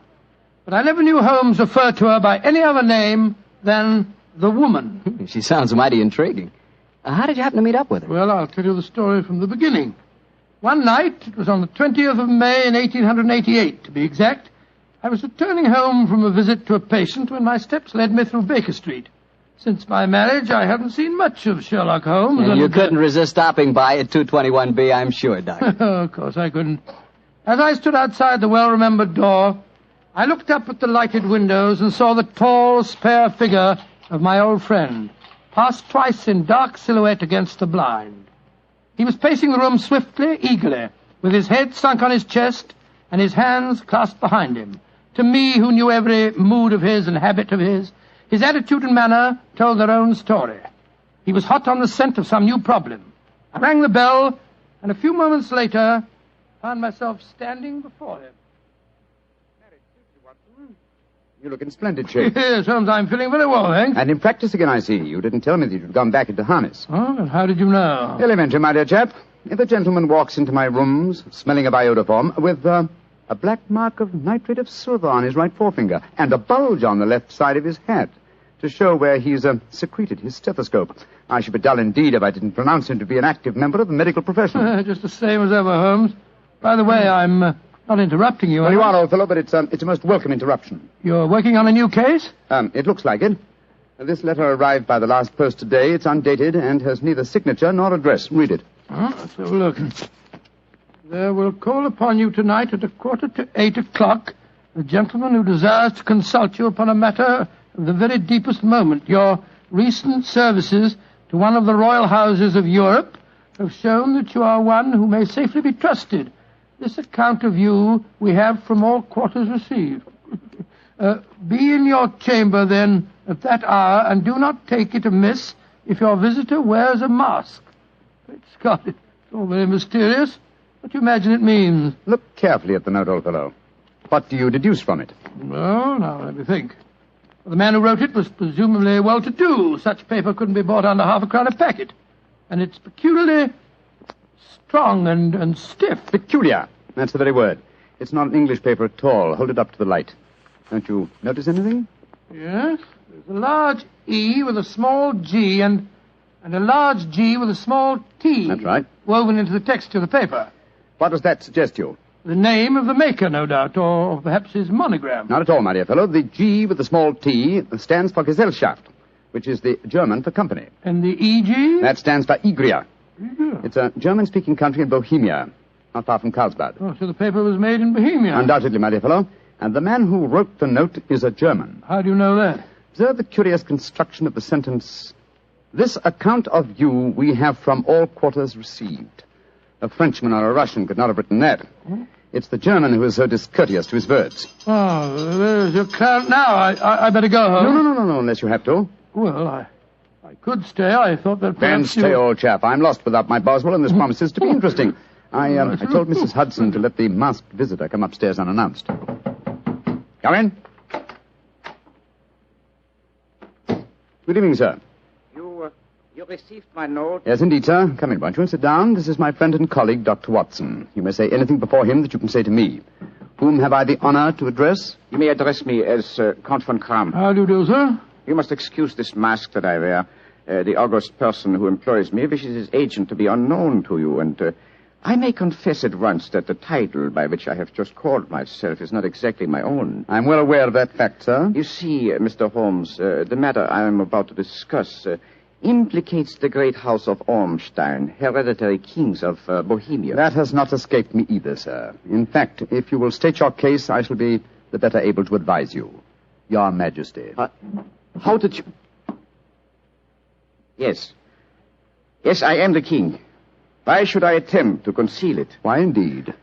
But I never knew Holmes refer to her by any other name than the woman. She sounds mighty intriguing. How did you happen to meet up with her? Well, I'll tell you the story from the beginning. One night, it was on the 20th of May in 1888, to be exact, I was returning home from a visit to a patient when my steps led me through Baker Street. Since my marriage, I haven't seen much of Sherlock Holmes. And you couldn't resist stopping by at 221B, I'm sure, Doctor. Of course I couldn't. As I stood outside the well-remembered door, I looked up at the lighted windows and saw the tall, spare figure of my old friend, pass twice in dark silhouette against the blind. He was pacing the room swiftly, eagerly, with his head sunk on his chest and his hands clasped behind him. To me, who knew every mood of his and habit of his attitude and manner told their own story. He was hot on the scent of some new problem. I rang the bell, and a few moments later, found myself standing before him. You look in splendid shape. Yes, Holmes, I'm feeling very well, thanks. And in practice again, I see. You didn't tell me that you'd gone back into harness. Oh, and how did you know? Elementary, my dear chap. If a gentleman walks into my rooms smelling of iodoform with a black mark of nitrate of silver on his right forefinger and a bulge on the left side of his hat to show where he's secreted his stethoscope, I should be dull indeed if I didn't pronounce him to be an active member of the medical profession. Just the same as ever, Holmes. By the way, I'm not interrupting you. Well, you are, old fellow, but it's a most welcome interruption. You're working on a new case? It looks like it. This letter arrived by the last post today. It's undated and has neither signature nor address. Read it. Let's have a look. There will call upon you tonight at 7:45 a gentleman who desires to consult you upon a matter of the very deepest moment. Your recent services to one of the royal houses of Europe have shown that you are one who may safely be trusted. This account of you we have from all quarters received. Be in your chamber, then, at that hour, and do not take it amiss if your visitor wears a mask. Great Scott, it's all very mysterious. What do you imagine it means? Look carefully at the note, old fellow. What do you deduce from it? Well, now, let me think. The man who wrote it was presumably well-to-do. Such paper couldn't be bought under half a crown a packet. And it's peculiarly strong and stiff. Peculiar. That's the very word. It's not an English paper at all. Hold it up to the light. Don't you notice anything? Yes. There's a large E with a small G and a large G with a small T. That's right. Woven into the text of the paper. What does that suggest to you? The name of the maker, no doubt, or perhaps his monogram. Not at all, my dear fellow. The G with the small T stands for Gesellschaft, which is the German for company. And the EG? That stands for Igria. It's a German-speaking country in Bohemia, not far from Carlsbad. Oh, so the paper was made in Bohemia? Undoubtedly, my dear fellow. And the man who wrote the note is a German. How do you know that? Observe the curious construction of the sentence. This account of you we have from all quarters received. A Frenchman or a Russian could not have written that. It's the German who is so discourteous to his words. Oh, there's your crowd now. I better go home. No, unless you have to. Well, I could stay. I thought that Then perhaps stay, old chap. I'm lost without my Boswell, and this promises to be interesting. I told Mrs. Hudson to let the masked visitor come upstairs unannounced. Come in. Good evening, sir. You received my note? Yes, indeed, sir. Come in, won't you? Sit down. This is my friend and colleague, Dr. Watson. You may say anything before him that you can say to me. Whom have I the honor to address? You may address me as Count von Kram. How do you do, sir? You must excuse this mask that I wear. The august person who employs me wishes his agent to be unknown to you, and I may confess at once that the title by which I have just called myself is not exactly my own. I'm well aware of that fact, sir. You see, Mr. Holmes, the matter I am about to discuss implicates the great house of Ormstein, hereditary kings of Bohemia. That has not escaped me either, sir. In fact, if you will state your case, I shall be the better able to advise you. Your Majesty. How did you... Yes. Yes, I am the king. Why should I attempt to conceal it? Why, indeed?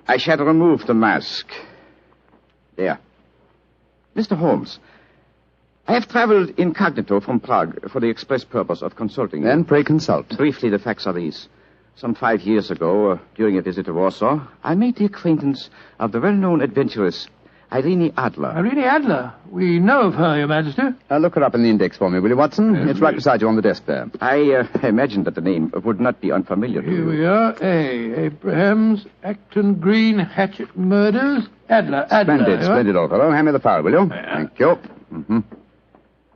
I shall remove the mask. There. Mr. Holmes, I have traveled incognito from Prague for the express purpose of consulting you. Then pray consult. Briefly, the facts are these. Some 5 years ago, during a visit to Warsaw, I made the acquaintance of the well-known adventuress Irene Adler. Irene Adler? We know of her, Your Majesty. Look her up in the index for me, will you, Watson? It's right beside you on the desk there. I imagined that the name would not be unfamiliar to you. Here we are. Abraham's, Acton Green, Hatchet Murders. Adler. Splendid, old fellow. Hand me the file, will you? Thank you. Mm-hmm.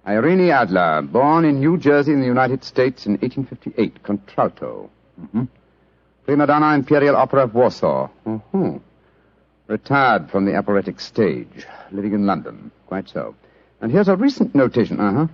Irene Adler, born in New Jersey in the United States in 1858. Contralto. Mm-hmm. Prima donna Imperial Opera of Warsaw. Mm-hmm. Retired from the operatic stage. Living in London. Quite so. And here's a recent notation.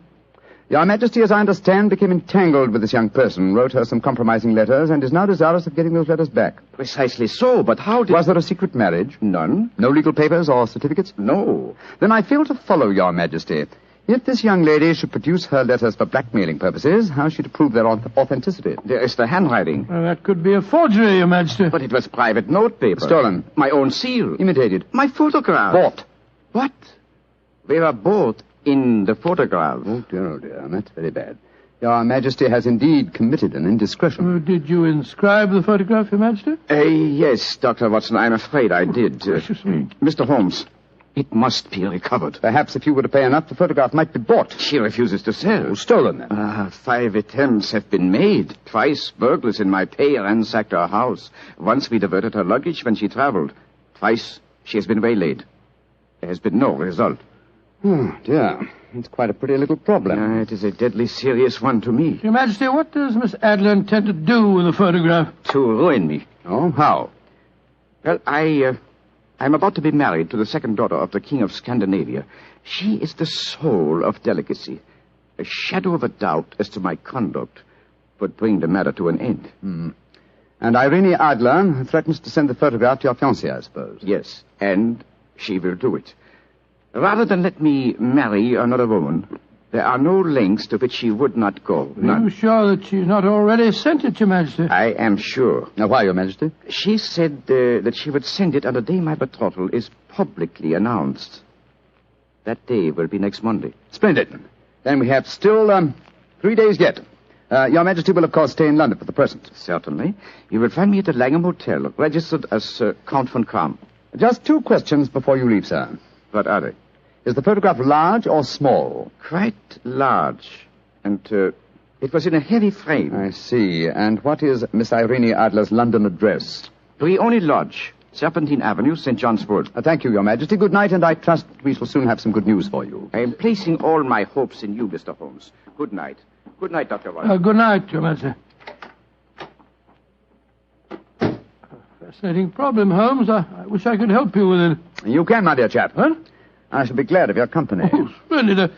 Your Majesty, as I understand, became entangled with this young person, wrote her some compromising letters, and is now desirous of getting those letters back. Precisely so, but how did... Was there a secret marriage? None. No legal papers or certificates? No. Then I fail to follow, Your Majesty. If this young lady should produce her letters for blackmailing purposes, how is she to prove their authenticity? There is the handwriting. Well, that could be a forgery, Your Majesty. But it was private note paper. Stolen. My own seal. Imitated. My photograph. Bought. What? They were bought in the photograph. Oh, dear. That's very bad. Your Majesty has indeed committed an indiscretion. Did you inscribe the photograph, Your Majesty? Yes, Dr. Watson, I'm afraid I did. Gracious me. Mr. Holmes, it must be recovered. Perhaps if you were to pay enough, the photograph might be bought. She refuses to sell. Oh, stolen, then. 5 attempts have been made. Twice burglars in my pay ransacked her house. Once we diverted her luggage when she traveled. Twice she has been waylaid. There has been no result. Oh, dear. It's quite a pretty little problem. It is a deadly serious one to me. Your Majesty, what does Miss Adler intend to do with the photograph? To ruin me. Oh, how? Well, I'm about to be married to the second daughter of the King of Scandinavia. She is the soul of delicacy. A shadow of a doubt as to my conduct would bring the matter to an end. And Irene Adler threatens to send the photograph to your fiancée, I suppose. Yes, and she will do it. Rather than let me marry another woman, there are no lengths to which she would not go. Are you sure that she's not already sent it, Your Majesty? I am sure. Now, why, Your Majesty? She said that she would send it on the day my betrothal is publicly announced. That day will be next Monday. Splendid. Then we have still 3 days yet. Your Majesty will, of course, stay in London for the present. Certainly. You will find me at the Langham Hotel, registered as Count von Kram. Just 2 questions before you leave, sir. What are they? Is the photograph large or small? Quite large. And It was in a heavy frame. I see. And what is Miss Irene Adler's London address? Briony Lodge, Serpentine Avenue, St. John's Wood. Thank you, Your Majesty. Good night, and I trust we shall soon have some good news for you. I am placing all my hopes in you, Mr. Holmes. Good night. Good night, Dr. Watson. Good night, Your Majesty. Fascinating problem, Holmes. I wish I could help you with it. You can, my dear chap. Huh? I shall be glad of your company. Oh, splendid.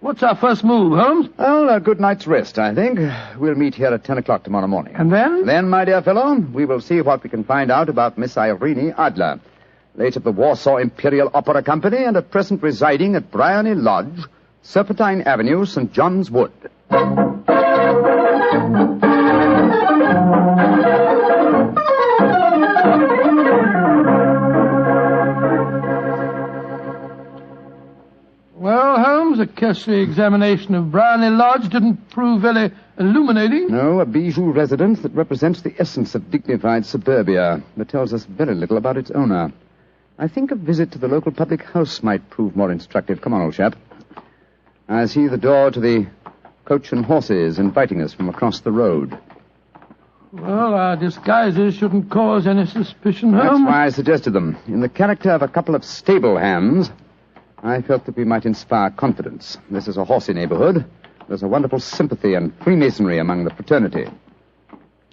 What's our first move, Holmes? Well, a good night's rest, I think. We'll meet here at 10 o'clock tomorrow morning. And then? Then, my dear fellow, we will see what we can find out about Miss Irene Adler, late of the Warsaw Imperial Opera Company and at present residing at Briony Lodge, Serpentine Avenue, St. John's Wood. Well, Holmes, a cursory examination of Briony Lodge didn't prove very illuminating. No, a bijou residence that represents the essence of dignified suburbia, but tells us very little about its owner. I think a visit to the local public house might prove more instructive. Come on, old chap. I see the door to the Coach and Horses inviting us from across the road. Well, our disguises shouldn't cause any suspicion, Holmes. That's why I suggested them. In the character of a couple of stable hands, I felt that we might inspire confidence. This is a horsey neighborhood. There's a wonderful sympathy and Freemasonry among the fraternity.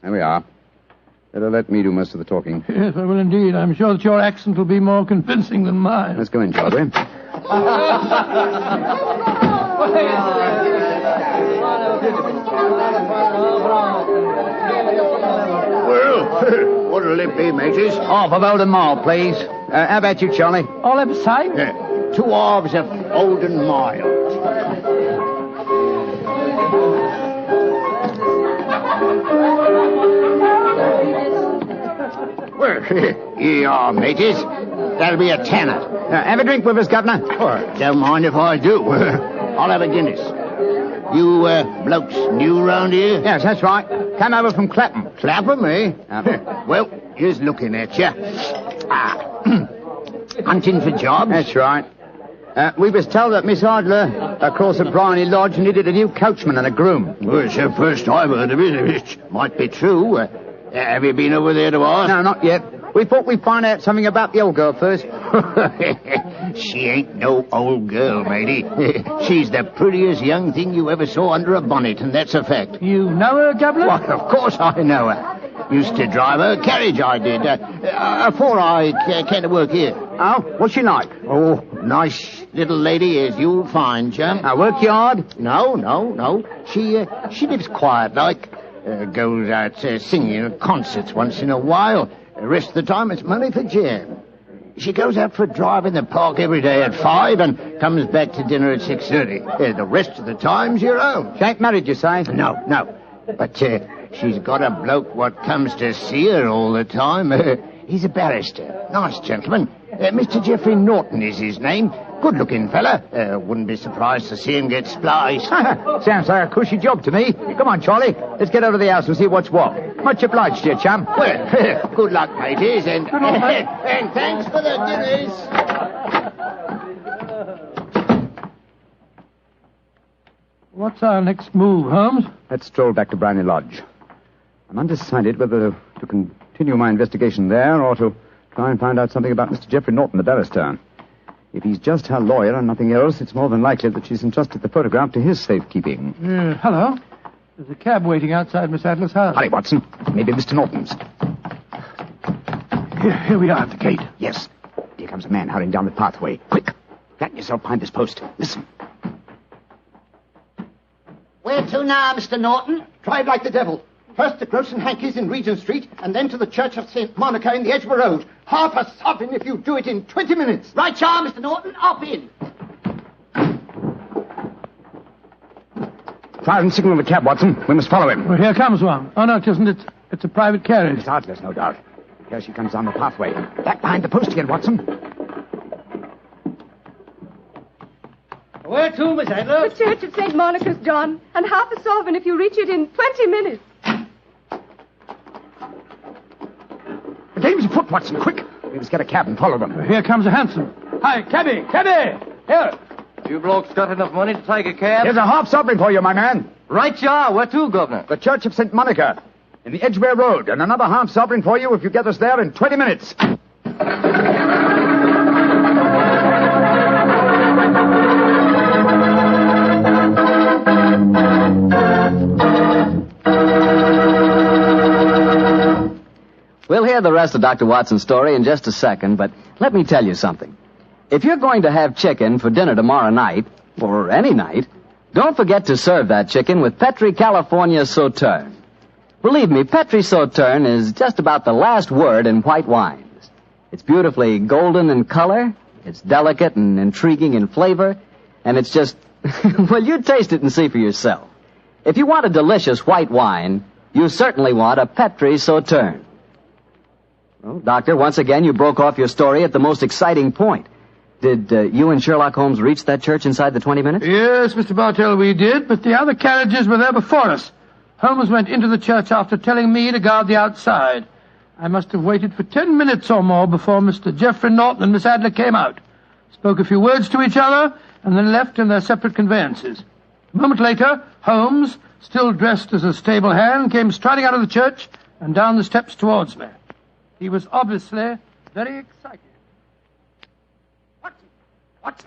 There we are. Better let me do most of the talking. Yes, I will indeed. I'm sure that your accent will be more convincing than mine. Let's go in, shall we? Well, what'll it be, mateys? Half of Old and Mild, please. How about you, Charlie? All ever side? Yeah. 2 halves of Old and Mild. Well, here you are, mateys. That'll be a tenner. Have a drink with us, Governor. Oh, don't mind if I do. I'll have a Guinness. You blokes new round here? Yes, that's right. Come over from Clapham. Clapham, eh? Well, here's looking at you. Hunting for jobs? That's right. We was told that Miss Adler, across at Briony Lodge, needed a new coachman and a groom. Well, it's the first I've heard of it. It might be true. Have you been over there to ask? No, not yet. We thought we'd find out something about the old girl first. She ain't no old girl, matey. She's the prettiest young thing you ever saw under a bonnet, and that's a fact. You know her, Governor? Why, of course I know her. Used to drive her carriage, I did. Before I came to work here. Oh, what's she like? Oh, nice little lady, as you'll find, chum. Work you hard? No. She lives quiet, like. Goes out singing at concerts once in a while. The rest of the time it's money for jam. She goes out for a drive in the park every day at 5 and comes back to dinner at 6:30. The rest of the time's your own. She ain't married, you say? No. But she's got a bloke what comes to see her all the time. He's a barrister. Nice gentleman. Mr. Geoffrey Norton is his name. Good-looking fella. Wouldn't be surprised to see him get spliced. Sounds like a cushy job to me. Come on, Charlie. Let's get over to the house and see what's what. Much obliged to you, chum. Well, good luck, mateys, and thanks for the dinners. What's our next move, Holmes? Let's stroll back to Briony Lodge. I'm undecided whether to continue my investigation there or to try and find out something about Mr. Geoffrey Norton, the barrister. If he's just her lawyer and nothing else, it's more than likely that she's entrusted the photograph to his safekeeping. Hello. There's a cab waiting outside Miss Adler's house. Hurry, Watson. Maybe Mr. Norton's. Here we are at the gate. Yes. Here comes a man hurrying down the pathway. Quick. Flatten yourself behind this post. Listen. Where to now, Mr. Norton? Drive like the devil. First to Gross and Hankey's in Regent Street, and then to the Church of St. Monica in the Edgware Road. Half a sovereign if you do it in 20 minutes. Right, Charles, Mr. Norton. Up in. Fire and signal the cab, Watson. We must follow him. Well, here comes one. Oh, no, it isn't. It's a private carriage. Miss Adler's, no doubt. Here she comes down the pathway. Back behind the post again, Watson. Where to, Miss Adler? The Church of St. Monica's, John. And half a sovereign if you reach it in 20 minutes. The dame's afoot, Watson. Quick. We must get a cab and follow them. Here comes a hansom. Hi, cabby! Here! You blokes got enough money to take a cab? Here's a half sovereign for you, my man. Right you are. Where to, Governor? The Church of St. Monica, in the Edgware Road, and another half sovereign for you if you get us there in 20 minutes. We'll hear the rest of Dr. Watson's story in just a second, but let me tell you something. If you're going to have chicken for dinner tomorrow night, or any night, don't forget to serve that chicken with Petri California Sauterne. Believe me, Petri Sauterne is just about the last word in white wines. It's beautifully golden in color, it's delicate and intriguing in flavor, and it's just, well, you taste it and see for yourself. If you want a delicious white wine, you certainly want a Petri Sauterne. Well, Doctor, once again, you broke off your story at the most exciting point. Did you and Sherlock Holmes reach that church inside the 20 minutes? Yes, Mr. Bartell, we did, but the other carriages were there before us. Holmes went into the church after telling me to guard the outside. I must have waited for 10 minutes or more before Mr. Geoffrey Norton and Miss Adler came out, spoke a few words to each other, and then left in their separate conveyances. A moment later, Holmes, still dressed as a stable hand, came striding out of the church and down the steps towards me. He was obviously very excited. What?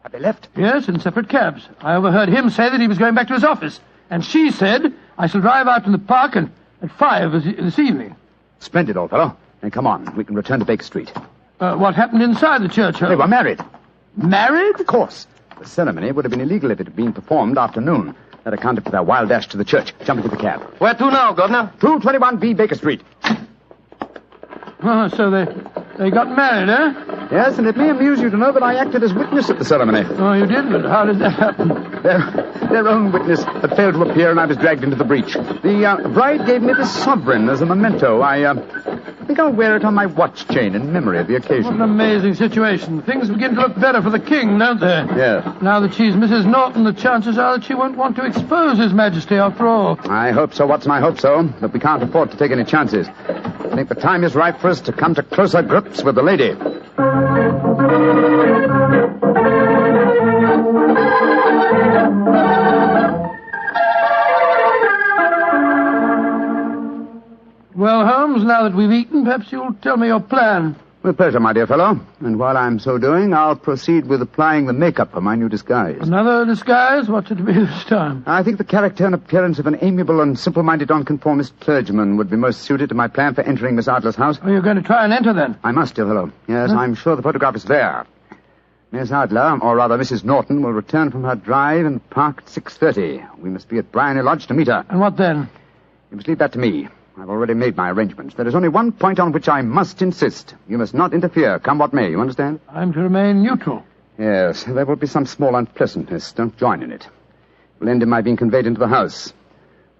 Have they left? Yes, in separate cabs. I overheard him say that he was going back to his office. And she said, I shall drive out in the park at 5 this evening. Splendid, old fellow. Then come on. We can return to Baker Street. What happened inside the church, Holmes? They were married. Married? Of course. The ceremony would have been illegal if it had been performed after noon. That accounted for their wild dash to the church. Jump into the cab. Where to now, Governor? 221B Baker Street. Oh, so they got married, eh? Yes, and it may amuse you to know that I acted as witness at the ceremony. Oh, you did? But how did that happen? Their own witness had failed to appear, and I was dragged into the breach. The bride gave me this sovereign as a memento. I think I'll wear it on my watch chain in memory of the occasion. What an amazing situation. Things begin to look better for the king, don't they? Yes. Now that she's Mrs. Norton, the chances are that she won't want to expose His Majesty after all. I hope so, Watson, I hope so. But we can't afford to take any chances. I think the time is ripe for us to come to closer grips with the lady. Well, Holmes, now that we've eaten, perhaps you'll tell me your plan. With pleasure, my dear fellow. And while I'm so doing, I'll proceed with applying the makeup for my new disguise. Another disguise? What's it to be this time? I think the character and appearance of an amiable and simple-minded nonconformist clergyman would be most suited to my plan for entering Miss Adler's house. Oh, you're going to try and enter, then? I must, dear fellow. Yes, huh? I'm sure the photograph is there. Miss Adler, or rather Mrs. Norton, will return from her drive in the park at 6:30. We must be at Blarney Lodge to meet her. And what then? You must leave that to me. I've already made my arrangements. There is only one point on which I must insist. You must not interfere, come what may. You understand? I'm to remain neutral. Yes, there will be some small unpleasantness. Don't join in it. It will end in my being conveyed into the house.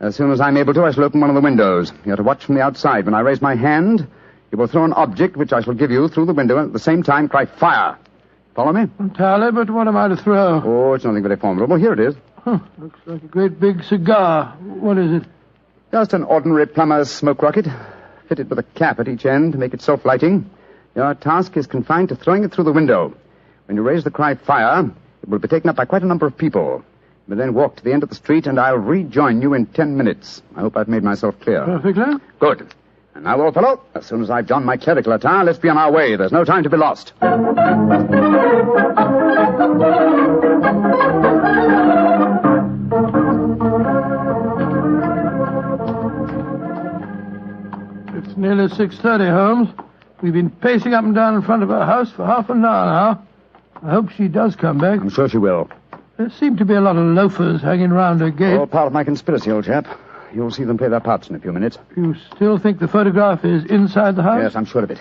As soon as I'm able to, I shall open one of the windows. You're to watch from the outside. When I raise my hand, you will throw an object which I shall give you through the window and at the same time cry, fire. Follow me? Entirely, but what am I to throw? Oh, it's nothing very formidable. Here it is. Huh, looks like a great big cigar. What is it? Just an ordinary plumber's smoke rocket, fitted with a cap at each end to make it self-lighting. Your task is confined to throwing it through the window. When you raise the cry, fire, it will be taken up by quite a number of people. You will then walk to the end of the street, and I'll rejoin you in 10 minutes. I hope I've made myself clear. Perfectly. Good. And now, old fellow, as soon as I've donned my clerical attire, let's be on our way. There's no time to be lost. It's nearly 6:30, Holmes. We've been pacing up and down in front of her house for half an hour now. I hope she does come back. I'm sure she will. There seem to be a lot of loafers hanging round her gate. All part of my conspiracy, old chap. You'll see them play their parts in a few minutes. You still think the photograph is inside the house? Yes, I'm sure of it.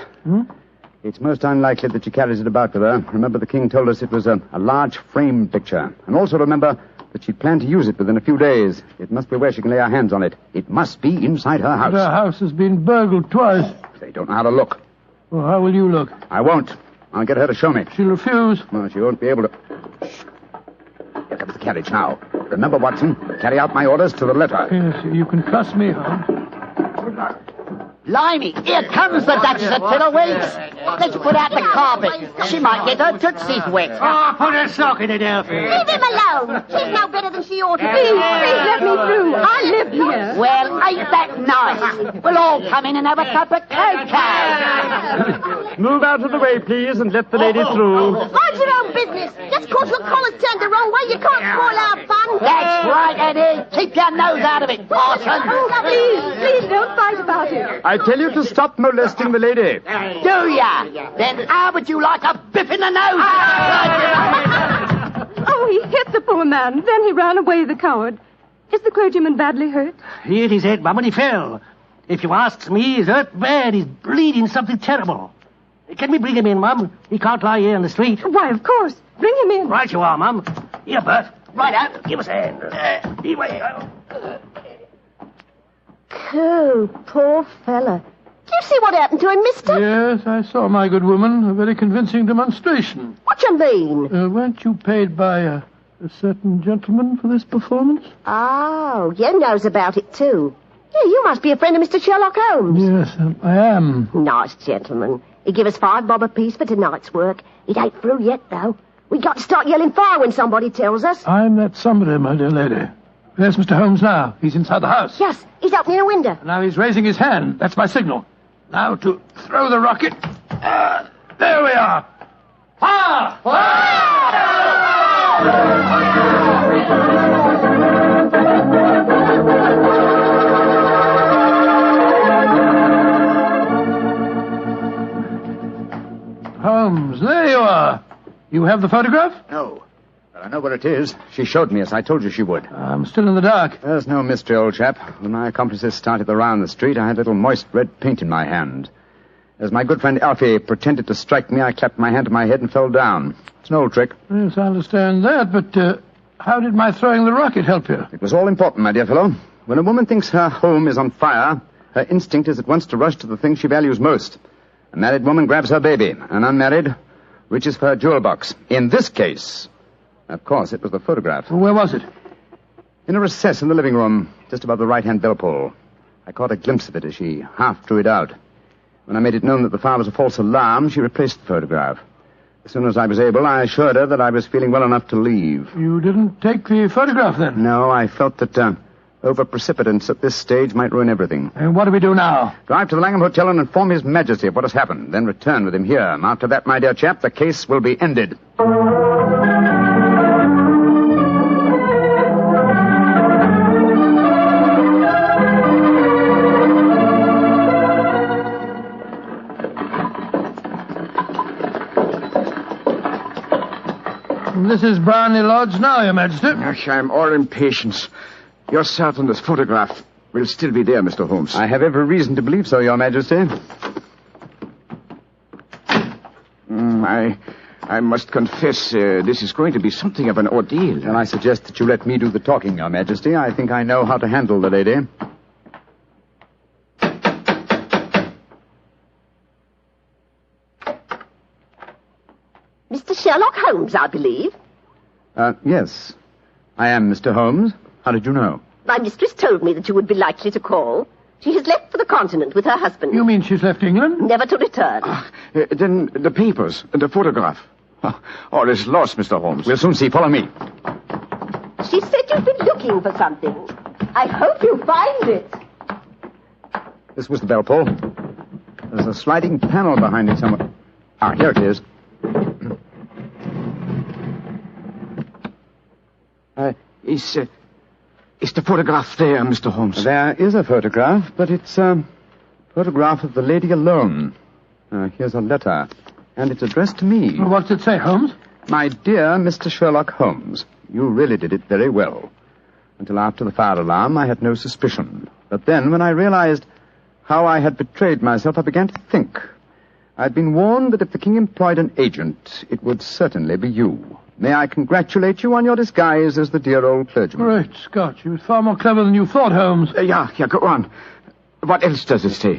It's most unlikely that she carries it about with her. Remember, the king told us it was a large frame picture. And also remember that she planned to use it within a few days. It must be where she can lay her hands on it. It must be inside her house. But her house has been burgled twice. They don't know how to look. Well, how will you look? I won't. I'll get her to show me. She'll refuse. No, she won't be able to. Shh. Here comes the carriage now. Remember, Watson, carry out my orders to the letter. Yes, you can trust me, Holmes. Blimey, here comes the Duchess of Fiddlewigs. Let's put out the carpet. She might get her tootsies wet. Oh, put a sock in it, Elfie. Leave him alone. She's no better than she ought to be. Please let me through. I live here. Well, ain't that nice? We'll all come in and have a cup of cocoa. Move out of the way, please, and let the lady through. Mind your own business. Just 'cause your collar's turned the wrong way, you can't spoil our fun. That's right, Eddie. Keep your nose out of it, parson. Please don't fight about it. I tell you to stop molesting the lady. Do ya? Then how would you like a biff in the nose? Oh, he hit the poor man. Then he ran away, the coward. Is the clergyman badly hurt? He hit his head, Mum, and he fell. If you asks me, he's hurt bad. He's bleeding something terrible. Can we bring him in, Mum? He can't lie here in the street. Why, of course. Bring him in. Right you are, Mum. Here, Bert. Right out. Give us a hand. Oh, poor fella. Do you see what happened to him, mister? Yes, I saw, my good woman. A very convincing demonstration. What you mean? Weren't you paid by a certain gentleman for this performance? Oh, you knows about it, too. Yeah, you must be a friend of Mr. Sherlock Holmes. Yes, I am. Nice gentleman. He give us $5 bob apiece for tonight's work. It ain't through yet, though. We got to start yelling fire when somebody tells us. I'm that somebody, my dear lady. There's Mr. Holmes now. He's inside the house. Yes, he's opening a window. Now he's raising his hand. That's my signal. Now to throw the rocket. There we are. Fire! Holmes, there you are. You have the photograph? No. But I know where it is. She showed me, as I told you she would. I'm still in the dark. There's no mystery, old chap. When my accomplices started the round the street, I had a little moist red paint in my hand. As my good friend Alfie pretended to strike me, I clapped my hand to my head and fell down. It's an old trick. Yes, I understand that, but how did my throwing the rocket help you? It was all important, my dear fellow. When a woman thinks her home is on fire, her instinct is at once to rush to the thing she values most. A married woman grabs her baby. An unmarried reaches for her jewel box. In this case, of course, it was the photograph. Where was it? In a recess in the living room, just above the right-hand bell pull. I caught a glimpse of it as she half drew it out. When I made it known that the fire was a false alarm, she replaced the photograph. As soon as I was able, I assured her that I was feeling well enough to leave. You didn't take the photograph, then? No, I felt that over-precipitance at this stage might ruin everything. And what do we do now? Drive to the Langham Hotel and inform His Majesty of what has happened. Then return with him here. After that, my dear chap, the case will be ended. This is Blarney Lodge now, Your Majesty. I'm all impatience. Your Southerner's photograph will still be there, Mr. Holmes. I have every reason to believe so, Your Majesty. I must confess, this is going to be something of an ordeal. Then I suggest that you let me do the talking, Your Majesty. I think I know how to handle the lady. Mr. Sherlock Holmes, I believe. Yes. I am Mr. Holmes. How did you know? My mistress told me that you would be likely to call. She has left for the continent with her husband. You mean she's left England? Never to return. Then the papers and the photograph. All is lost, Mr. Holmes. We'll soon see. Follow me. She said you've been looking for something. I hope you find it. This was the bell pull. There's a sliding panel behind it somewhere. Ah, here it is. Is the photograph there, Mr. Holmes? There is a photograph, but it's a photograph of the lady alone. Here's a letter, and it's addressed to me. Well, what's it say, Holmes? My dear Mr. Sherlock Holmes, you really did it very well. Until after the fire alarm, I had no suspicion. But then, when I realized how I had betrayed myself, I began to think. I'd been warned that if the king employed an agent, it would certainly be you. May I congratulate you on your disguise as the dear old clergyman? Great Scott, you was far more clever than you thought, Holmes. Yeah, go on. What else does it say?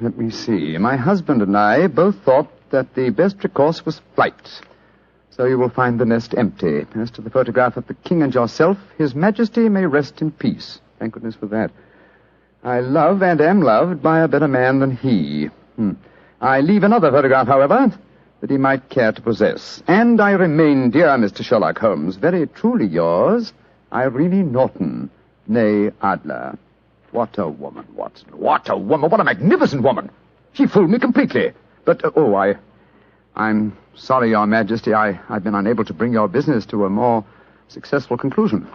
Let me see. My husband and I both thought that the best recourse was flight. So you will find the nest empty. As to the photograph of the king and yourself, His Majesty may rest in peace. Thank goodness for that. I love and am loved by a better man than he. I leave another photograph, however, that he might care to possess. And I remain, dear Mr. Sherlock Holmes, very truly yours, Irene Norton, née Adler. What a woman, Watson. What a woman. What a magnificent woman. She fooled me completely. But, I'm sorry, Your Majesty, I've been unable to bring your business to a more successful conclusion.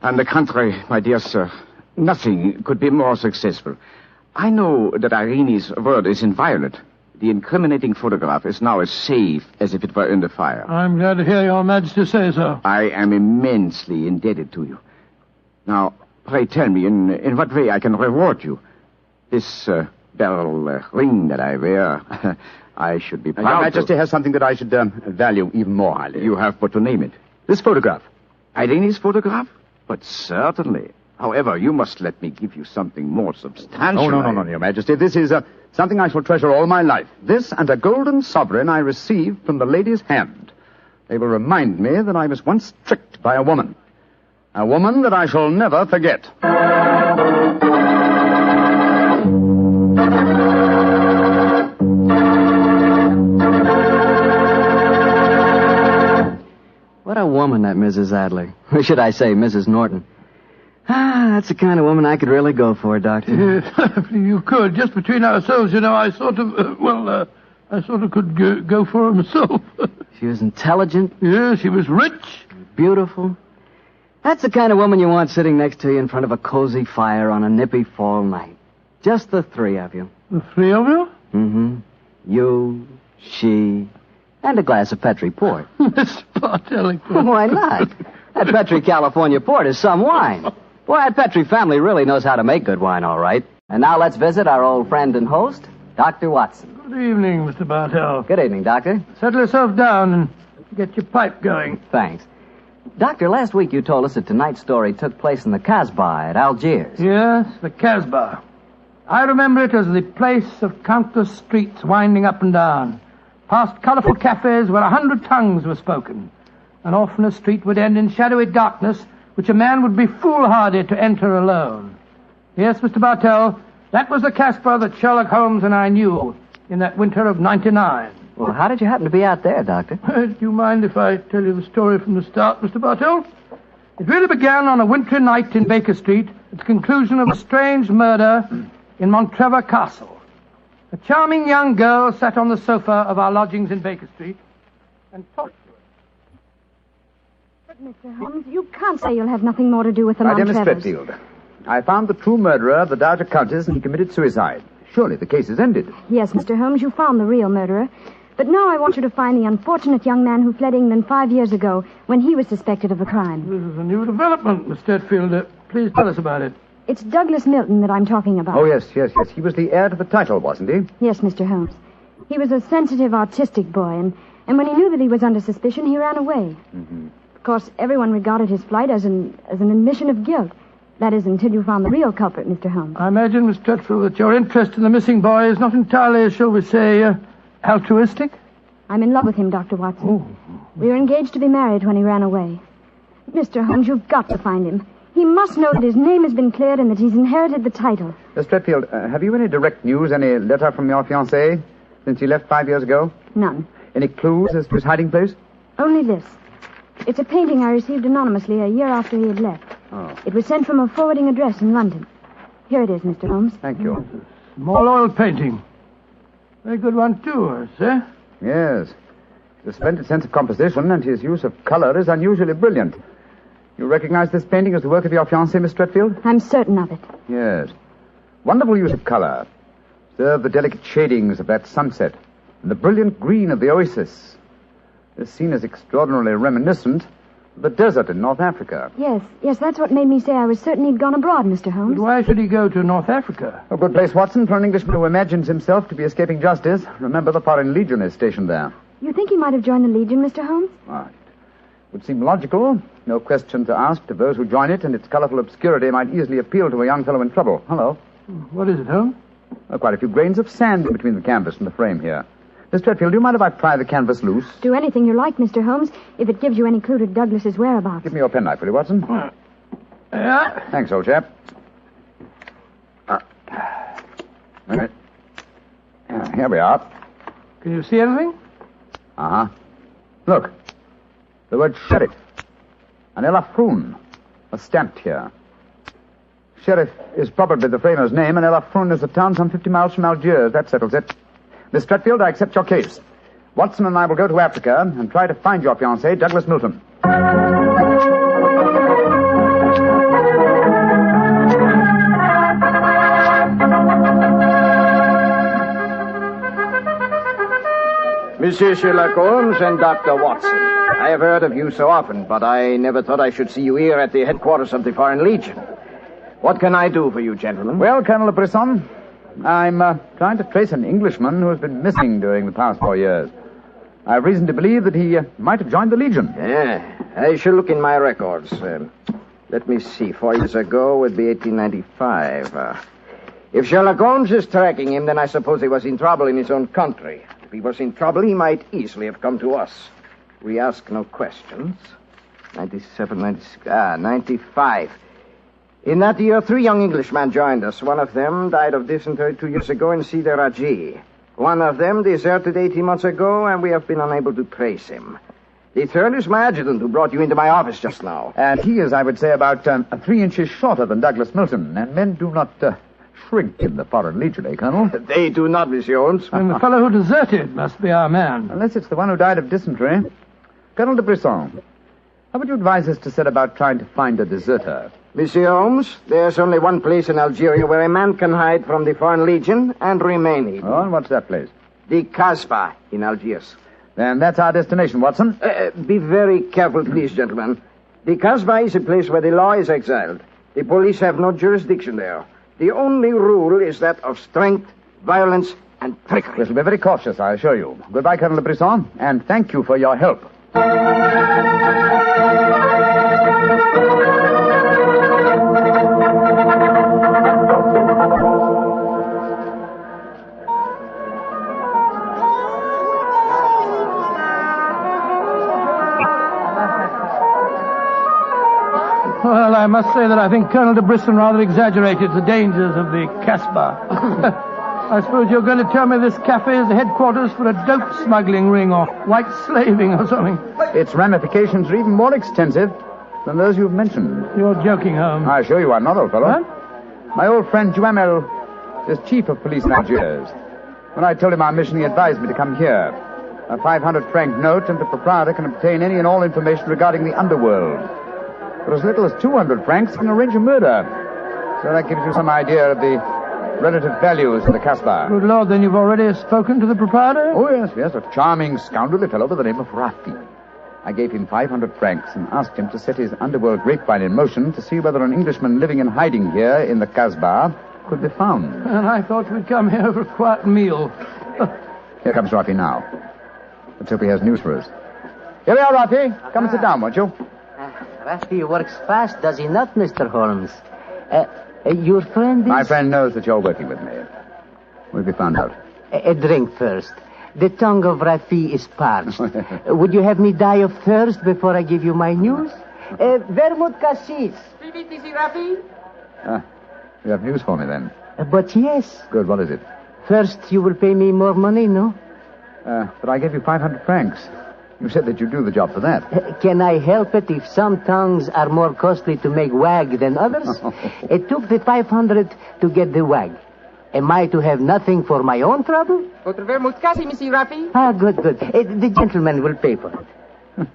On the contrary, my dear sir, nothing could be more successful. I know that Irene's word is inviolate. The incriminating photograph is now as safe as if it were under fire. I'm glad to hear Your Majesty say so. I am immensely indebted to you. Now, pray tell me in what way I can reward you. This beryl ring that I wear, I should be proud Your Majesty has something that I should value even more highly. You have but to name it. This photograph. Irene's photograph? But certainly. However, you must let me give you something more substantial. Oh, no, Your Majesty. This is something I shall treasure all my life. This and a golden sovereign I received from the lady's hand. They will remind me that I was once tricked by a woman. A woman that I shall never forget. What a woman, that Mrs. Adler. Or should I say, Mrs. Norton. That's the kind of woman I could really go for, Doctor. Yes, you could. Just between ourselves, I sort of could go for her myself. She was intelligent. Yeah, she was rich. Beautiful. That's the kind of woman you want sitting next to you in front of a cozy fire on a nippy fall night. Just the three of you. The three of you? Mm-hmm. You, she, and a glass of Petri port. Mr. Bartelli. Why not? That Petri California port is some wine. Boy, that Petri family really knows how to make good wine, all right. And now let's visit our old friend and host, Dr. Watson. Good evening, Mr. Bartell. Good evening, Doctor. Settle yourself down and get your pipe going. Thanks. Doctor, last week you told us that tonight's story took place in the Casbah at Algiers. Yes, the Casbah. I remember it as the place of countless streets winding up and down, past colourful cafes where 100 tongues were spoken. And often a street would end in shadowy darkness, which a man would be foolhardy to enter alone. Yes, Mr. Bartell, that was the Casbah that Sherlock Holmes and I knew in that winter of '99. Well, how did you happen to be out there, Doctor? Do you mind if I tell you the story from the start, Mr. Bartell? It really began on a wintry night in Baker Street at the conclusion of a strange murder in Montrevor Castle. A charming young girl sat on the sofa of our lodgings in Baker Street and talked. Mr. Holmes, you can't say you'll have nothing more to do with the My dear Montrevors. Miss Stretfield, I found the true murderer of the Dowager Countess and he committed suicide. Surely the case is ended. Yes, Mr. Holmes, you found the real murderer. But now I want you to find the unfortunate young man who fled England 5 years ago when he was suspected of the crime. This is a new development, Miss Stretfield. Please tell us about it. It's Douglas Milton that I'm talking about. Oh, yes. He was the heir to the title, wasn't he? Yes, Mr. Holmes. He was a sensitive, artistic boy, and when he knew that he was under suspicion, he ran away. Mm-hmm. Of course, everyone regarded his flight as an admission of guilt. That is, until you found the real culprit, Mr. Holmes. I imagine, Miss Stretfield, that your interest in the missing boy is not entirely, shall we say, altruistic? I'm in love with him, Dr. Watson. Oh. We were engaged to be married when he ran away. Mr. Holmes, you've got to find him. He must know that his name has been cleared and that he's inherited the title. Miss Stretfield, have you any direct news, any letter from your fiancé since he left 5 years ago? None. Any clues as to his hiding place? Only this. It's a painting I received anonymously a year after he had left. Oh. It was sent from a forwarding address in London. Here it is, Mr. Holmes. Thank you. Small oil painting. Very good one, too, I say. Yes. He has a splendid sense of composition, and his use of color is unusually brilliant. You recognize this painting as the work of your fiancé, Miss Stretfield? I'm certain of it. Yes. Wonderful use of color. Observe the delicate shadings of that sunset and the brilliant green of the oasis. This scene is extraordinarily reminiscent of the desert in North Africa. Yes, that's what made me say I was certain he'd gone abroad, Mr. Holmes. But why should he go to North Africa? A good place, Watson, for an Englishman who imagines himself to be escaping justice. Remember, the Foreign Legion is stationed there. You think he might have joined the Legion, Mr. Holmes? It would seem logical. No question to ask to those who join it, and its colorful obscurity might easily appeal to a young fellow in trouble. Hello. What is it, Holmes? Quite a few grains of sand in between the canvas and the frame here. Miss Stretfield, do you mind if I pry the canvas loose? Do anything you like, Mr. Holmes, if it gives you any clue to Douglas's whereabouts. Give me your penknife, will you, Watson? Yeah? Thanks, old chap. Here we are. Can you see anything? Uh-huh. Look. The word sheriff. And Elafrun. A stamped here. Sheriff is probably the framer's name, and Elafrun is a town some 50 miles from Algiers. That settles it. Miss Stretfield, I accept your case. Watson and I will go to Africa and try to find your fiancé, Douglas Milton. Monsieur Sherlock Holmes and Dr. Watson. I have heard of you so often, but I never thought I should see you here at the headquarters of the Foreign Legion. What can I do for you, gentlemen? Well, Colonel Brisson, I'm trying to trace an Englishman who has been missing during the past 4 years. I have reason to believe that he might have joined the Legion. Yeah, I shall look in my records. Let me see. 4 years ago would be 1895. If Sherlock Holmes is tracking him, then I suppose he was in trouble in his own country. If he was in trouble, he might easily have come to us. We ask no questions. 97, 96, 95. In that year, 3 young Englishmen joined us. One of them died of dysentery 2 years ago in Sidi Raji. One of them deserted 18 months ago, and we have been unable to trace him. The third is my adjutant, who brought you into my office just now. And he is, I would say, about 3 inches shorter than Douglas Milton, and men do not shrink in the Foreign Legion, eh, Colonel? They do not, Monsieur Holmes. And the fellow who deserted must be our man. Unless it's the one who died of dysentery. Colonel de Brisson, how would you advise us to set about trying to find a deserter? Monsieur Holmes, there's only one place in Algeria where a man can hide from the Foreign Legion and remain hidden. Oh, and what's that place? The Casbah in Algiers. Then that's our destination, Watson. Be very careful, please, gentlemen. The Casbah is a place where the law is exiled. The police have no jurisdiction there. The only rule is that of strength, violence, and trickery. We shall be very cautious, I assure you. Goodbye, Colonel de Brisson, and thank you for your help. Well, I must say that I think Colonel de Brisson rather exaggerated the dangers of the Casbah. I suppose you're going to tell me this cafe is the headquarters for a dope smuggling ring or white slaving or something. Its ramifications are even more extensive than those you've mentioned. You're joking, Holmes. I assure you I'm not, old fellow. What? My old friend Duhamel is chief of police in Algiers. When I told him our mission, he advised me to come here. A 500-franc note, and the proprietor can obtain any and all information regarding the underworld. For as little as 200 francs, he can arrange a murder. So that gives you some idea of the relative values of the Casbah. Good Lord, then you've already spoken to the proprietor? Oh, yes, a charming, scoundrelly fellow by the name of Rafi. I gave him 500 francs and asked him to set his underworld grapevine in motion to see whether an Englishman living in hiding here in the Casbah could be found. And I thought we'd come here for a quiet meal. Here comes Rafi now. Let's hope he has news for us. Here we are, Rafi. Come and sit down, won't you? Rafi works fast, does he not, Mr. Holmes? Your friend is... My friend knows that you're working with me. We'll be found out. A drink first. The tongue of Rafi is parched. Would you have me die of thirst before I give you my news? Vermouth cassis. You have news for me, then? But yes. Good, what is it? First, you will pay me more money, no? But I gave you 500 francs. You said that you'd do the job for that. Can I help it if some tongues are more costly to make wag than others? It took the 500 to get the wag. Am I to have nothing for my own trouble? Votre vermouth cassis, Monsieur Rafi. Ah, good. The gentleman will pay for it.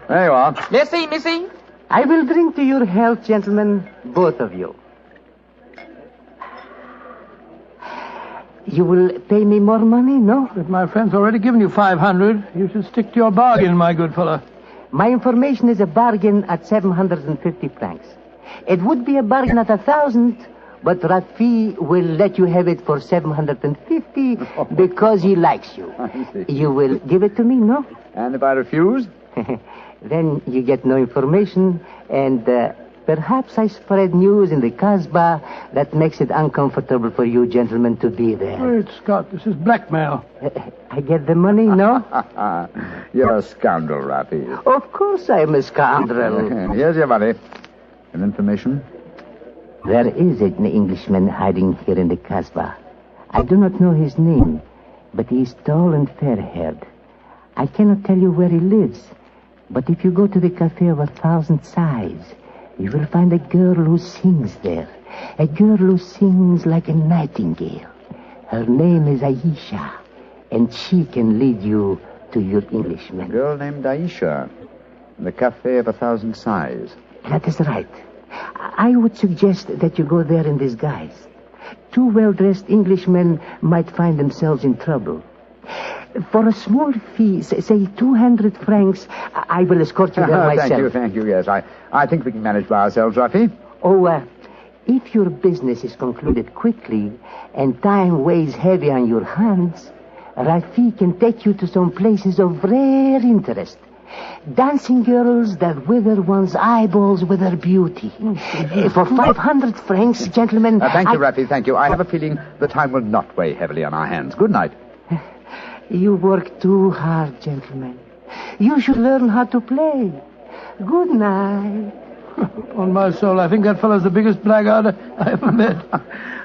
There you are. Merci, Missy. I will drink to your health, gentlemen, both of you. You will pay me more money, no? But my friend's already given you 500. You should stick to your bargain, my good fellow. My information is a bargain at 750 francs. It would be a bargain at 1,000, but Rafi will let you have it for 750 because he likes you. You will give it to me, no? And if I refuse? Then you get no information, and perhaps I spread news in the Casbah that makes it uncomfortable for you gentlemen to be there. Wait, Scott, this is blackmail. I get the money, no? You're a scoundrel, Rafi. Of course I'm a scoundrel. Here's your money. And information. There is an Englishman hiding here in the Casbah. I do not know his name, but he is tall and fair-haired. I cannot tell you where he lives, but if you go to the Cafe of 1,000 Sighs, you will find a girl who sings there. A girl who sings like a nightingale. Her name is Aisha, and she can lead you to your Englishman. A girl named Aisha, in the Cafe of 1,000 Sighs. That is right. I would suggest that you go there in disguise. 2 well-dressed Englishmen might find themselves in trouble. For a small fee, say 200 francs, I will escort you there myself. Thank you, yes. I think we can manage by ourselves, Rafi. Oh, if your business is concluded quickly and time weighs heavy on your hands, Rafi can take you to some places of rare interest. Dancing girls that wither one's eyeballs with their beauty. For 500 francs, gentlemen... Thank you, Rafi, thank you. I have a feeling the time will not weigh heavily on our hands. Good night. You work too hard, gentlemen. You should learn how to play. Good night. On my soul, I think that fellow's the biggest blackguard I ever met.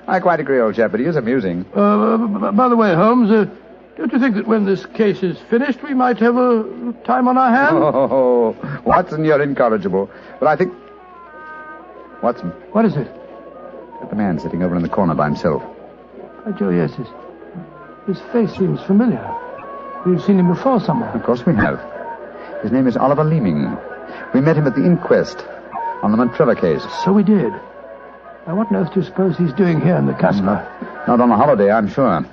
I quite agree, old chap, but he is amusing. By the way, Holmes, don't you think that when this case is finished, we might have a time on our hands? Oh, Watson, you're incorrigible. But I think... Watson. What is it? The man sitting over in the corner by himself. By Joe, yes, his face seems familiar. We've seen him before somewhere. Of course we have. His name is Oliver Leeming. We met him at the inquest on the Montrevor case. So we did. Now, what on earth do you suppose he's doing here in the Casbah? Not on a holiday, I'm sure.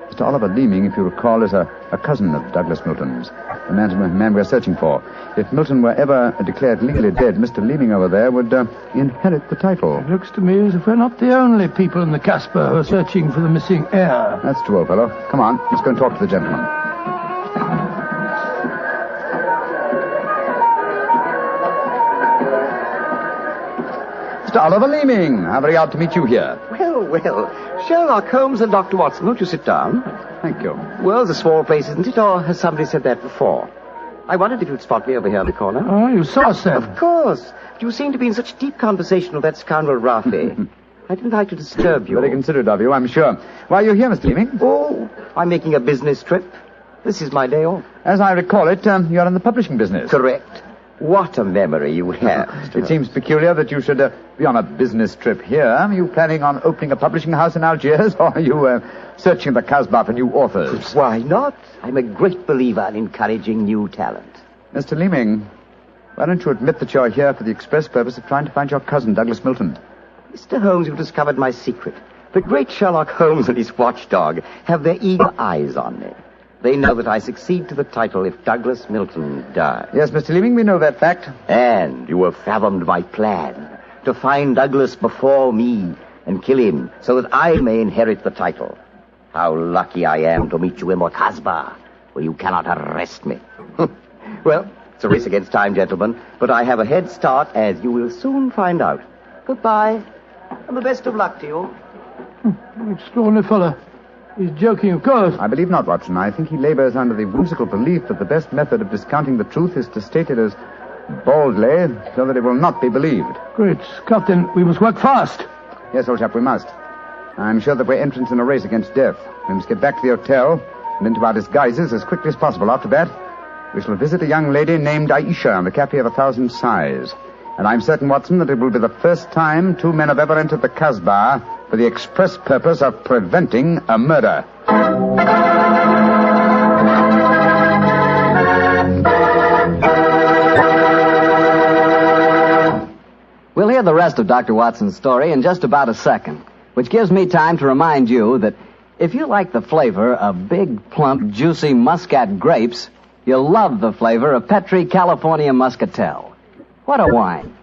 Mr. Oliver Leeming, if you recall, is a cousin of Douglas Milton's, the man we're searching for. If Milton were ever declared legally dead, Mr. Leeming over there would inherit the title. It looks to me as if we're not the only people in the Casbah who are searching for the missing heir. That's true, old fellow. Come on, let's go and talk to the gentleman. Mr. Oliver Leeming, how very odd to meet you here. Well, Sherlock Holmes and Dr. Watson, won't you sit down? Thank you. Well, it's a small place, isn't it? Or has somebody said that before? I wondered if you'd spot me over here in the corner. Oh, you saw us then? Of course. You seem to be in such deep conversation with that scoundrel Rafi. I didn't like to disturb you. Very considerate of you, I'm sure. Why are you here, Mr. Leeming? Oh, I'm making a business trip. This is my day off. As I recall it, you're in the publishing business. Correct. What a memory you have. It seems peculiar that you should be on a business trip here. Are you planning on opening a publishing house in Algiers, or are you searching the Casbah for new authors? Why not? I'm a great believer in encouraging new talent. Mr. Leeming, why don't you admit that you're here for the express purpose of trying to find your cousin, Douglas Milton? Mr. Holmes, you've discovered my secret. The great Sherlock Holmes and his watchdog have their eager eyes on me. They know that I succeed to the title if Douglas Milton dies. Yes, Mr. Leeming, we know that fact. And you have fathomed my plan to find Douglas before me and kill him so that I may inherit the title. How lucky I am to meet you in the Casbah, where you cannot arrest me. Well, it's a race against time, gentlemen, but I have a head start, as you will soon find out. Goodbye, and the best of luck to you. Extraordinary fellow. He's joking, of course. I believe not, Watson. I think he labors under the whimsical belief that the best method of discounting the truth is to state it as boldly so that it will not be believed. Great Scott, then we must work fast. Yes, old chap, we must. I'm sure that we're entrants in a race against death. We must get back to the hotel and into our disguises as quickly as possible. After that, we shall visit a young lady named Aisha in the Cafe of 1,000 Sighs. And I'm certain, Watson, that it will be the first time 2 men have ever entered the Casbah for the express purpose of preventing a murder. We'll hear the rest of Dr. Watson's story in just about a second, which gives me time to remind you that if you like the flavor of big, plump, juicy Muscat grapes, you'll love the flavor of Petri California Muscatel. What a wine.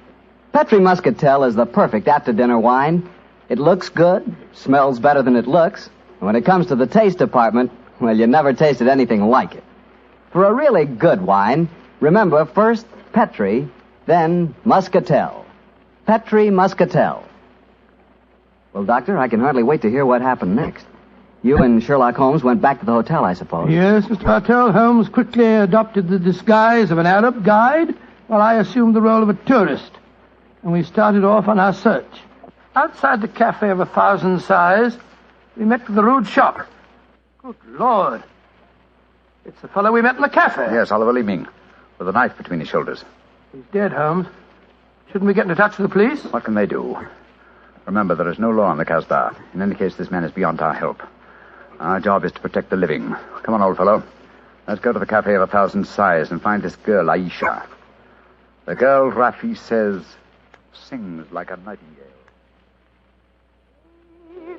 Petri Muscatel is the perfect after-dinner wine. It looks good, smells better than it looks, and when it comes to the taste department, well, you never tasted anything like it. For a really good wine, remember first Petri, then Muscatel. Petri Muscatel. Well, Doctor, I can hardly wait to hear what happened next. You and Sherlock Holmes went back to the hotel, I suppose. Yes, Mr. Martell. Holmes quickly adopted the disguise of an Arab guide, while I assumed the role of a tourist. And we started off on our search. Outside the Cafe of 1,000 Sighs, we met with the rude shock. Good Lord. It's the fellow we met in the cafe. Yes, Oliver Limping, with a knife between his shoulders. He's dead, Holmes. Shouldn't we get into touch with the police? What can they do? Remember, there is no law on the Casbah. In any case, this man is beyond our help. Our job is to protect the living. Come on, old fellow. Let's go to the Cafe of 1,000 Sighs and find this girl, Aisha. The girl, Rafi says, sings like a nightingale.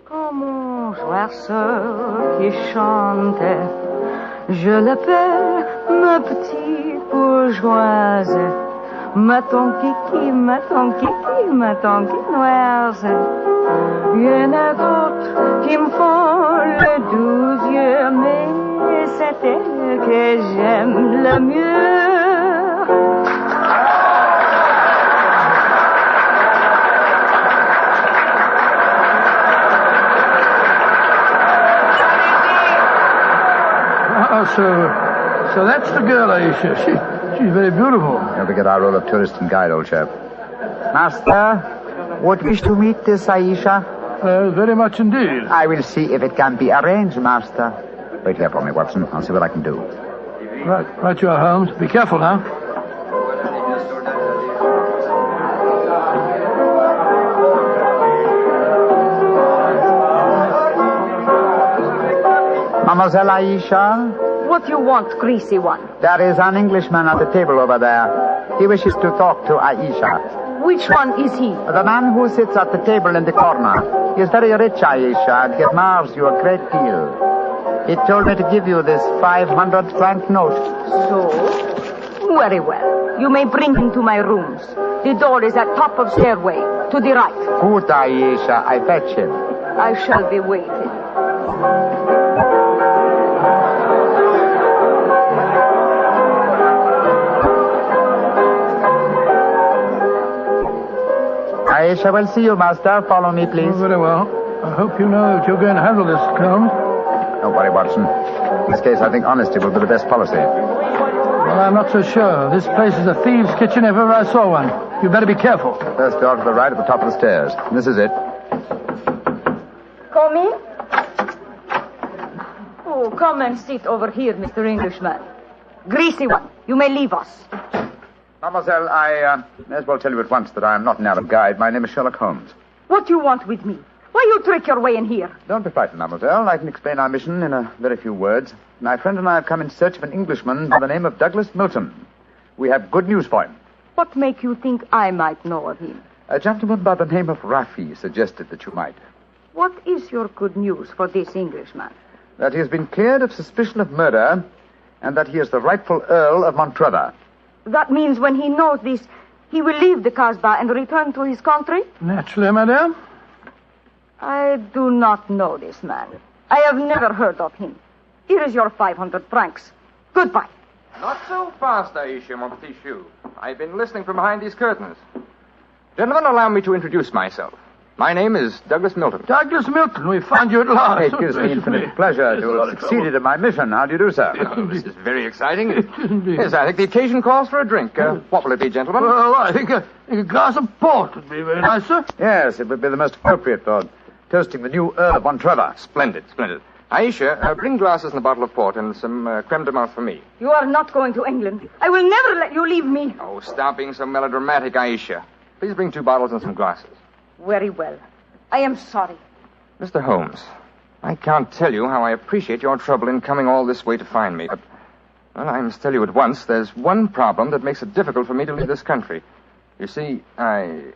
Comme un oiseau qui chante, je l'appelle ma petite bourgeoise, ma ton kiki, ma ton kiki, ma ton kinoise. Il y en a d'autres qui me font le doux yeux, mais c'est elle que j'aime le mieux. So that's the girl, Aisha. She's very beautiful. Don't forget our role of tourist and guide, old chap. Master, would wish to meet this Aisha? Very much indeed. I will see if it can be arranged, Master. Wait here for me, Watson. I'll see what I can do. Right you are, Holmes. Be careful now. Mademoiselle Aisha? What do you want, greasy one? There is an Englishman at the table over there. He wishes to talk to Aisha. Which one is he? The man who sits at the table in the corner. He is very rich, Aisha, and he admires you a great deal. He told me to give you this 500-franc note. So? Very well. You may bring him to my rooms. The door is at top of stairway, to the right. Good, Aisha. I fetch him. I shall be waiting. Aisha will see you, Master. Follow me, please. Oh, very well. I hope you know that you're going to handle this, Holmes. Don't worry, Watson. In this case, I think honesty will be the best policy. Well, I'm not so sure. This place is a thieves' kitchen if ever I saw one. You better be careful. First door to the right at the top of the stairs. This is it. Come in. Oh, come and sit over here, Mr. Englishman. Greasy one, you may leave us. Mademoiselle, I may as well tell you at once that I am not an Arab guide. My name is Sherlock Holmes. What do you want with me? Why you trick your way in here? Don't be frightened, mademoiselle. I can explain our mission in a very few words. My friend and I have come in search of an Englishman by the name of Douglas Milton. We have good news for him. What make you think I might know of him? A gentleman by the name of Rafi suggested that you might. What is your good news for this Englishman? That he has been cleared of suspicion of murder, and that he is the rightful Earl of Montrevor. That means when he knows this, he will leave the Casbah and return to his country? Naturally, madame. I do not know this man. I have never heard of him. Here is your 500 francs. Goodbye. Not so fast, Aisha, mon petit chou. I've been listening from behind these curtains. Gentlemen, allow me to introduce myself. My name is Douglas Milton. Douglas Milton, we found you at last. It gives me infinite pleasure to have succeeded in my mission. How do you do, sir? This is very exciting. Yes, I think the occasion calls for a drink. What will it be, gentlemen? Well, I think a glass of port would be very nice, sir. Yes, it would be the most appropriate for toasting the new Earl of Montrevor. Splendid, splendid. Aisha, bring glasses and a bottle of port and some creme de menthe for me. You are not going to England. I will never let you leave me. Oh, stop being so melodramatic, Aisha. Please bring 2 bottles and some glasses. Very well. I am sorry. Mr. Holmes, I can't tell you how I appreciate your trouble in coming all this way to find me, but, well, I must tell you at once, there's one problem that makes it difficult for me to leave this country. You see, I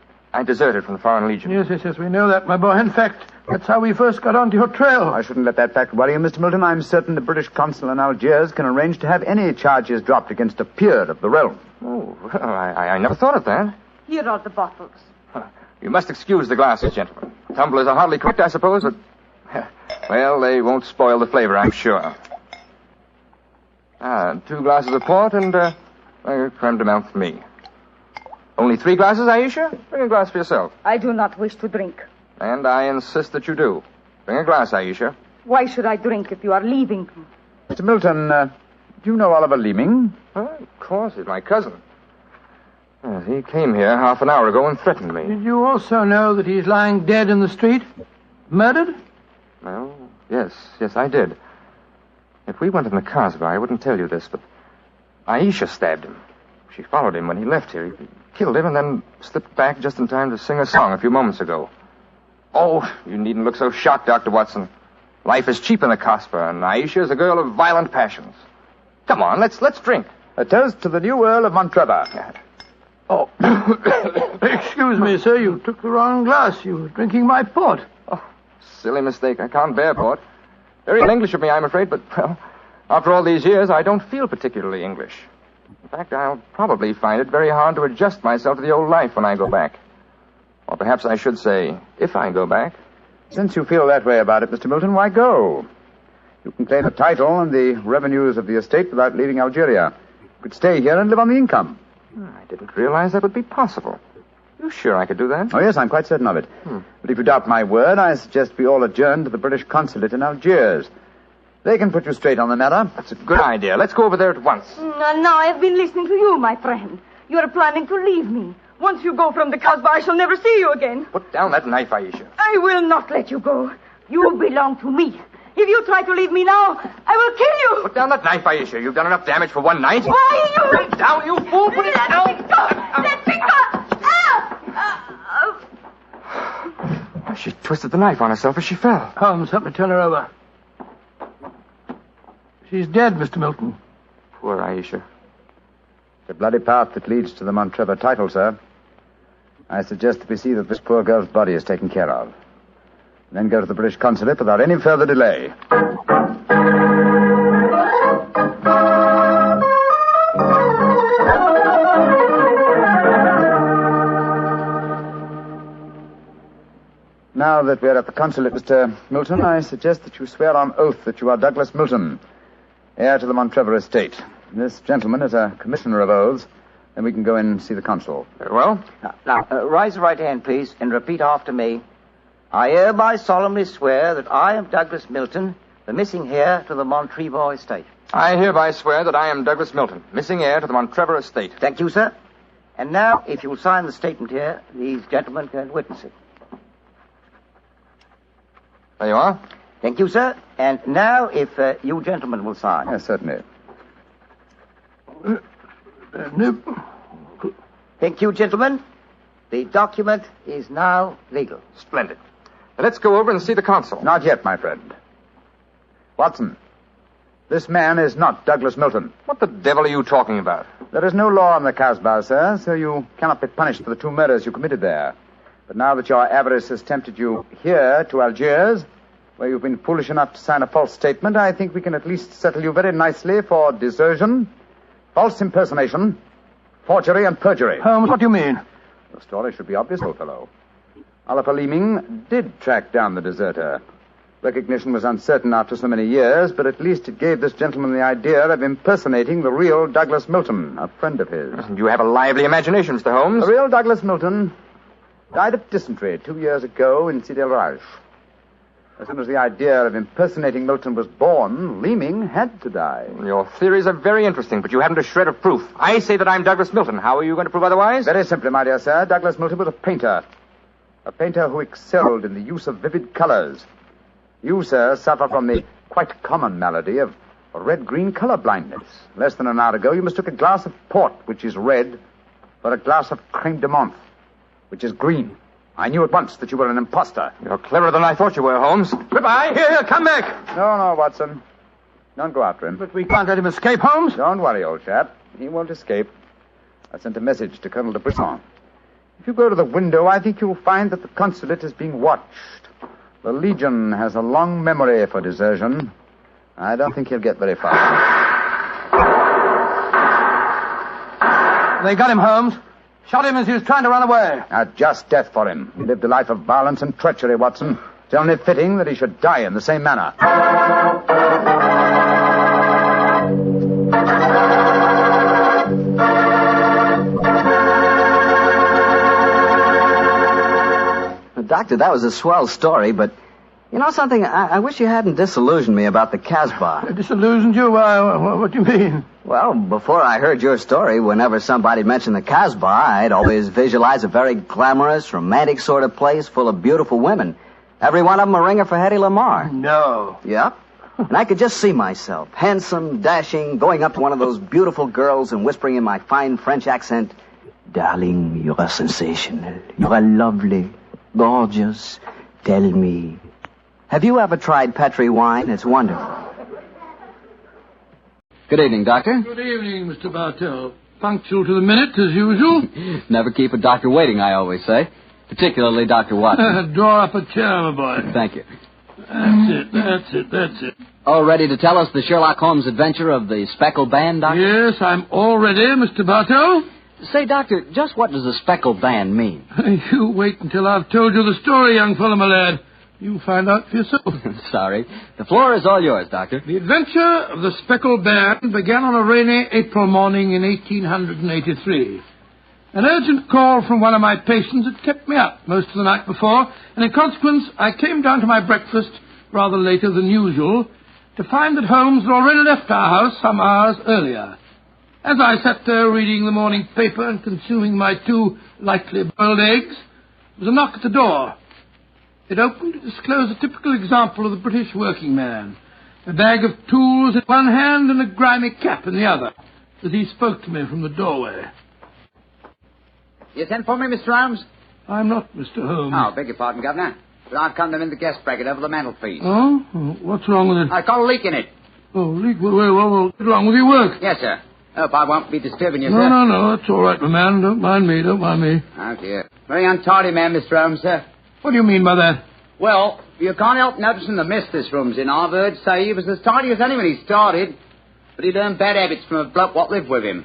deserted from the Foreign Legion. Yes, we know that, my boy. In fact, that's how we first got onto your trail. I shouldn't let that fact worry you, Mr. Milton. I'm certain the British consul in Algiers can arrange to have any charges dropped against a peer of the realm. Oh, well, I never thought of that. Here are the bottles. You must excuse the glasses, gentlemen. Tumblers are hardly cooked, I suppose, but... Well, they won't spoil the flavor, I'm sure. 2 glasses of port and creme de menthe for me. Only 3 glasses, Aisha? Bring a glass for yourself. I do not wish to drink. And I insist that you do. Bring a glass, Aisha. Why should I drink if you are leaving? Mr. Milton, do you know Oliver Limping? Of course, he's my cousin. Yes, he came here half an hour ago and threatened me. Did you also know that he's lying dead in the street? Murdered? Well, yes, I did. If we went in the Casbah, I wouldn't tell you this, but Aisha stabbed him. She followed him when he left here. He killed him and then slipped back just in time to sing a song a few moments ago. Oh, you needn't look so shocked, Dr. Watson. Life is cheap in the Casbah, and Aisha is a girl of violent passions. Come on, let's drink. A toast to the new Earl of Montrevor. Oh, excuse me, sir. You took the wrong glass. You were drinking my port. Oh, silly mistake. I can't bear port. Very English of me, I'm afraid, but, well, after all these years, I don't feel particularly English. In fact, I'll probably find it very hard to adjust myself to the old life when I go back. Or perhaps I should say, if I go back. Since you feel that way about it, Mr. Milton, why go? You can claim the title and the revenues of the estate without leaving Algeria. You could stay here and live on the income. I didn't realize that would be possible. You sure I could do that? Oh, yes, I'm quite certain of it. But if you doubt my word, I suggest we all adjourn to the British consulate in Algiers. They can put you straight on the matter. That's a good idea. Let's go over there at once. Now I've been listening to you, my friend. You're planning to leave me. Once you go from the Casbah, I shall never see you again. Put down that knife, Aisha. I will not let you go. You belong to me. If you try to leave me now, I will kill you. Put down that knife, Aisha. You've done enough damage for one night. Why you... Put it down, you fool. Put it down. Let me go. She twisted the knife on herself as she fell. Holmes, help me turn her over. She's dead, Mr. Milton. Poor Aisha. The bloody path that leads to the Montrevor title, sir. I suggest that we see that this poor girl's body is taken care of. And then go to the British consulate without any further delay. Now that we're at the consulate, Mr. Milton, I suggest that you swear on oath that you are Douglas Milton, heir to the Montrevor estate. This gentleman is a commissioner of oaths. Then we can go in and see the consul. Very well. Now, raise your right hand, please, and repeat after me. I hereby solemnly swear that I am Douglas Milton, the missing heir to the Montrevor estate. I hereby swear that I am Douglas Milton, missing heir to the Montrevor estate. Thank you, sir. And now, if you'll sign the statement here, these gentlemen can witness it. There you are. Thank you, sir. And now, if you gentlemen will sign. Yes, certainly. Thank you, gentlemen. The document is now legal. Splendid. Now, let's go over and see the consul. Not yet, my friend. Watson, this man is not Douglas Milton. What the devil are you talking about? There is no law in the Casbah, sir, so you cannot be punished for the two murders you committed there. But now that your avarice has tempted you here to Algiers, where you've been foolish enough to sign a false statement, I think we can at least settle you very nicely for desertion, false impersonation, forgery, and perjury. Holmes, what do you mean? The story should be obvious, old fellow. Oliver Leeming did track down the deserter. Recognition was uncertain after so many years, but at least it gave this gentleman the idea of impersonating the real Douglas Milton, a friend of his. You have a lively imagination, Mr. Holmes. The real Douglas Milton died of dysentery 2 years ago in Sidi El Raj. As soon as the idea of impersonating Milton was born, Leeming had to die. Your theories are very interesting, but you haven't a shred of proof. I say that I'm Douglas Milton. How are you going to prove otherwise? Very simply, my dear sir. Douglas Milton was a painter. A painter who excelled in the use of vivid colors. You, sir, suffer from the quite common malady of red-green color blindness. Less than an hour ago, you mistook a glass of port, which is red, for a glass of creme de menthe, which is green. I knew at once that you were an impostor. You're cleverer than I thought you were, Holmes. Goodbye. Here, come back. No, Watson. Don't go after him. But we can't let him escape, Holmes. Don't worry, old chap. He won't escape. I sent a message to Colonel de Brisson. If you go to the window, I think you'll find that the consulate is being watched. The Legion has a long memory for desertion. I don't think he'll get very far. They got him, Holmes. Shot him as he was trying to run away. A just death for him. He lived a life of violence and treachery, Watson. It's only fitting that he should die in the same manner. Doctor, that was a swell story, but you know something? I wish you hadn't disillusioned me about the Casbah. Disillusioned you? What do you mean? Well, before I heard your story, whenever somebody mentioned the Casbah, I'd always visualize a very glamorous, romantic sort of place full of beautiful women. Every one of them a ringer for Hedy Lamarr. No. Yep. And I could just see myself, handsome, dashing, going up to one of those beautiful girls and whispering in my fine French accent, "Darling, you are sensational. You are lovely, gorgeous. Tell me. Have you ever tried Petri wine? It's wonderful." Good evening, Doctor. Good evening, Mr. Bartell. Punctual to the minute, as usual. Never keep a doctor waiting, I always say. Particularly Dr. Watson. Draw up a chair, my boy. Thank you. That's it. All ready to tell us the Sherlock Holmes adventure of the Speckled Band, Doctor? Yes, I'm all ready, Mr. Bartell. Say, Doctor, just what does a Speckled Band mean? You wait until I've told you the story, young fellow, my lad. You find out for yourself. Sorry. The floor is all yours, Doctor. The adventure of the Speckled Band began on a rainy April morning in 1883. An urgent call from one of my patients had kept me up most of the night before, and in consequence I came down to my breakfast rather later than usual to find that Holmes had already left our house some hours earlier. As I sat there reading the morning paper and consuming my 2 lightly boiled eggs, there was a knock at the door. It opened to disclose a typical example of the British working man, a bag of tools in one hand and a grimy cap in the other, as he spoke to me from the doorway. You sent for me, Mr. Holmes? I'm not Mr. Holmes. Oh, beg your pardon, Governor. But I've come to in the guest bracket over the mantelpiece. Oh? What's wrong with it? I got a leak in it. Oh, leak? Well, what's wrong with your work? Yes, sir. Hope I won't be disturbing you, sir. No, that's all right, my man. Don't mind me. Oh, dear. Very untidy man, Mr. Holmes, sir. What do you mean by that? Well, you can't help noticing the mess this room's in. I've heard say he was as tidy as any when he started, but he learned bad habits from a bloke what lived with him.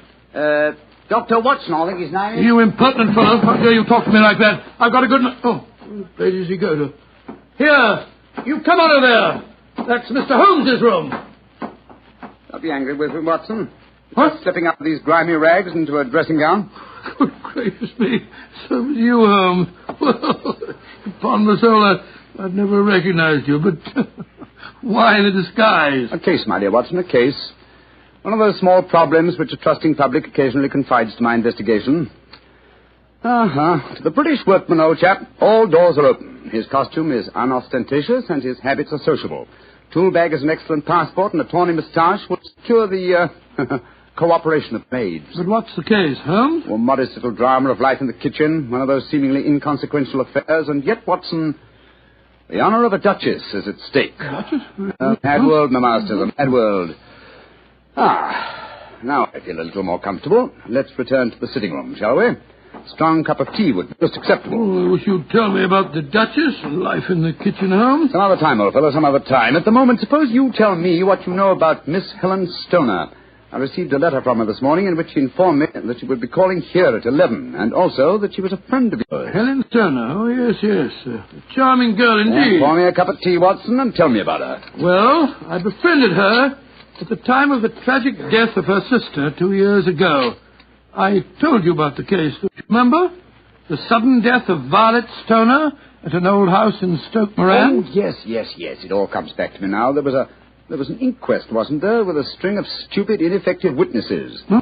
Dr. Watson, I think his name is. You impertinent fellow. How dare you talk to me like that? I've got a good... Oh, where does he go to? Here, you come out of there. That's Mr. Holmes's room. Don't be angry with him, Watson. What? Just slipping out of these grimy rags into a dressing gown. Good gracious me. So was you, Holmes. Well, upon my soul, I'd never recognized you, but why the disguise? A case, my dear Watson, a case. One of those small problems which a trusting public occasionally confides to my investigation. To the British workman, old chap, all doors are open. His costume is unostentatious and his habits are sociable. Tool bag is an excellent passport, and a tawny moustache will secure the cooperation of maids. But what's the case, Holmes? Well, modest little drama of life in the kitchen, one of those seemingly inconsequential affairs, and yet, Watson, the honour of a duchess is at stake. Duchess? Mad world, my master, the mad world. Now I feel a little more comfortable. Let's return to the sitting room, shall we? A strong cup of tea would be most acceptable. Oh, I wish you'd tell me about the Duchess and life in the kitchen, Holmes. Some other time, old fellow, some other time. At the moment, suppose you tell me what you know about Miss Helen Stoner. I received a letter from her this morning in which she informed me that she would be calling here at 11, and also that she was a friend of yours. Helen Stoner? Oh, yes. A charming girl indeed. Pour me a cup of tea, Watson, and tell me about her. Well, I befriended her at the time of the tragic death of her sister 2 years ago. I told you about the case, don't you remember? The sudden death of Violet Stoner at an old house in Stoke Moran. Oh, yes. It all comes back to me now. There was an inquest, wasn't there, with a string of stupid, ineffective witnesses. Huh?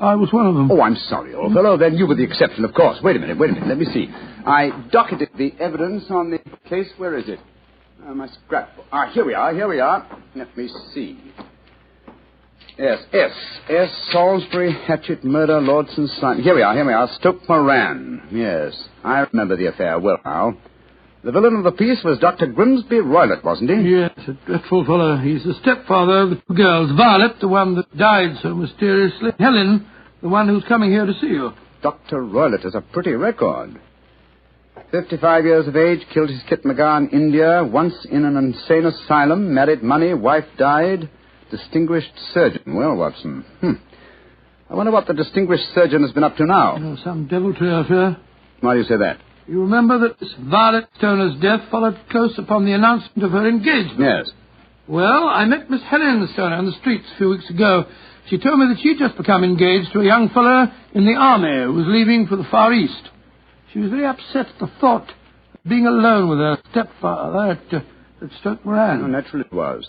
I was one of them. Oh, I'm sorry, old fellow. Then you were the exception, of course. Wait a minute. Let me see. I docketed the evidence on the case. Where is it? My scrapbook. Here we are. Let me see. Yes, S. Salisbury, Hatchet, Murder, Lordson, Simon. Here we are. Stoke Moran. Yes, I remember the affair well now. The villain of the piece was Dr. Grimsby Roylott, wasn't he? Yes, a dreadful fellow. He's the stepfather of the two girls. Violet, the one that died so mysteriously. Helen, the one who's coming here to see you. Dr. Roylott has a pretty record. 55 years of age, killed his kit McGar in India, once in an insane asylum, married money, wife died, distinguished surgeon. Well, Watson, I wonder what the distinguished surgeon has been up to now. Oh, some deviltry affair. Why do you say that? You remember that Miss Violet Stoner's death followed close upon the announcement of her engagement? Yes. Well, I met Miss Helen Stoner on the streets a few weeks ago. She told me that she'd just become engaged to a young fellow in the army who was leaving for the Far East. She was very upset at the thought of being alone with her stepfather at Stoke Moran. Oh, naturally it was.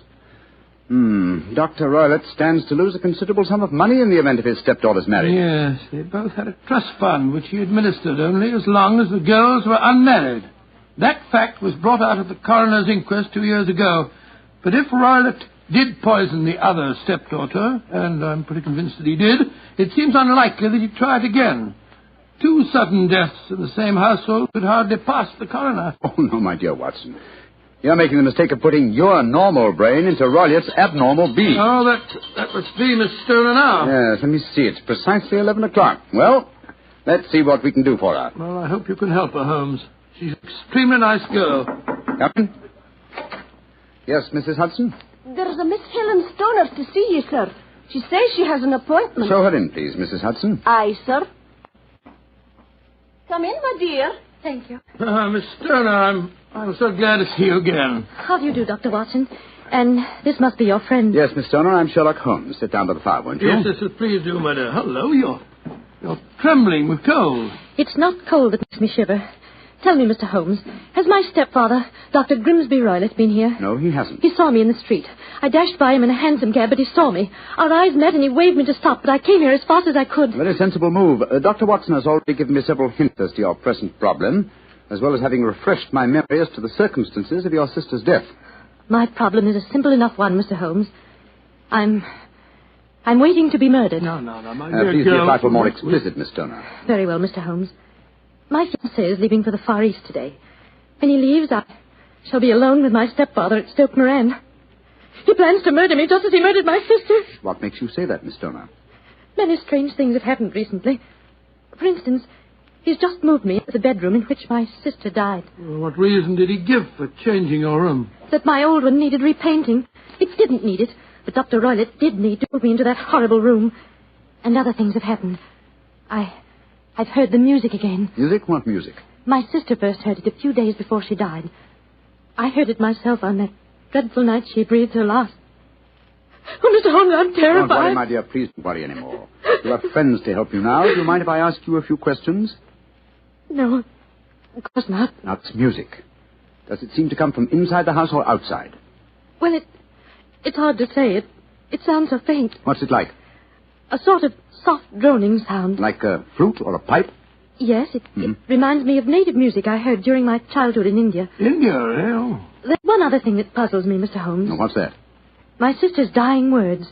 Dr. Roylott stands to lose a considerable sum of money in the event of his stepdaughter's marriage. Yes, they both had a trust fund which he administered only as long as the girls were unmarried. That fact was brought out at the coroner's inquest 2 years ago. But if Roylott did poison the other stepdaughter, and I'm pretty convinced that he did, it seems unlikely that he'd try it again. 2 sudden deaths in the same household could hardly pass the coroner. Oh, no, my dear Watson. You're making the mistake of putting your normal brain into Roylott's abnormal being. Oh, that must be Miss Stoner now. Yes, let me see. It's precisely 11 o'clock. Well, let's see what we can do for her. Well, I hope you can help her, Holmes. She's an extremely nice girl. Come in. Yes, Mrs. Hudson? There's a Miss Helen Stoner to see you, sir. She says she has an appointment. Show her in, please, Mrs. Hudson. Aye, sir. Come in, my dear. Thank you. Miss Stoner, I'm so glad to see you again. How do you do, Dr. Watson? And this must be your friend. Yes, Miss Stoner, I'm Sherlock Holmes. Sit down by the fire, won't you? Yes, please do, my dear. Hello, you're trembling with cold. It's not cold that makes me shiver. Tell me, Mr. Holmes, has my stepfather, Dr. Grimsby Roylott, been here? No, he hasn't. He saw me in the street. I dashed by him in a hansom cab, but he saw me. Our eyes met and he waved me to stop, but I came here as fast as I could. Very sensible move. Dr. Watson has already given me several hints as to your present problem, as well as having refreshed my memory as to the circumstances of your sister's death. My problem is a simple enough one, Mr. Holmes. I'm waiting to be murdered. No, my dear please be a girl. trifle more explicit, Miss Stoner. Very well, Mr. Holmes. My fiancé is leaving for the Far East today. When he leaves, I shall be alone with my stepfather at Stoke Moran. He plans to murder me just as he murdered my sister. What makes you say that, Miss Stoner? Many strange things have happened recently. For instance, he's just moved me into the bedroom in which my sister died. Well, what reason did he give for changing your room? That my old one needed repainting. It didn't need it, but Dr. Roylott did need to move me into that horrible room. And other things have happened. I've heard the music again. Music? What music? My sister first heard it a few days before she died. I heard it myself on that dreadful night she breathed her last. Oh, Mr. Holmes, I'm terrified. Don't worry, my dear. Please don't worry anymore. You have friends to help you now. Do you mind if I ask you a few questions? No, of course not. Now, it's music. Does it seem to come from inside the house or outside? Well, it's hard to say. It sounds so faint. What's it like? A sort of soft droning sound. Like a flute or a pipe? Yes, it reminds me of native music I heard during my childhood in India. India, eh? Oh. There's one other thing that puzzles me, Mr. Holmes. What's that? My sister's dying words.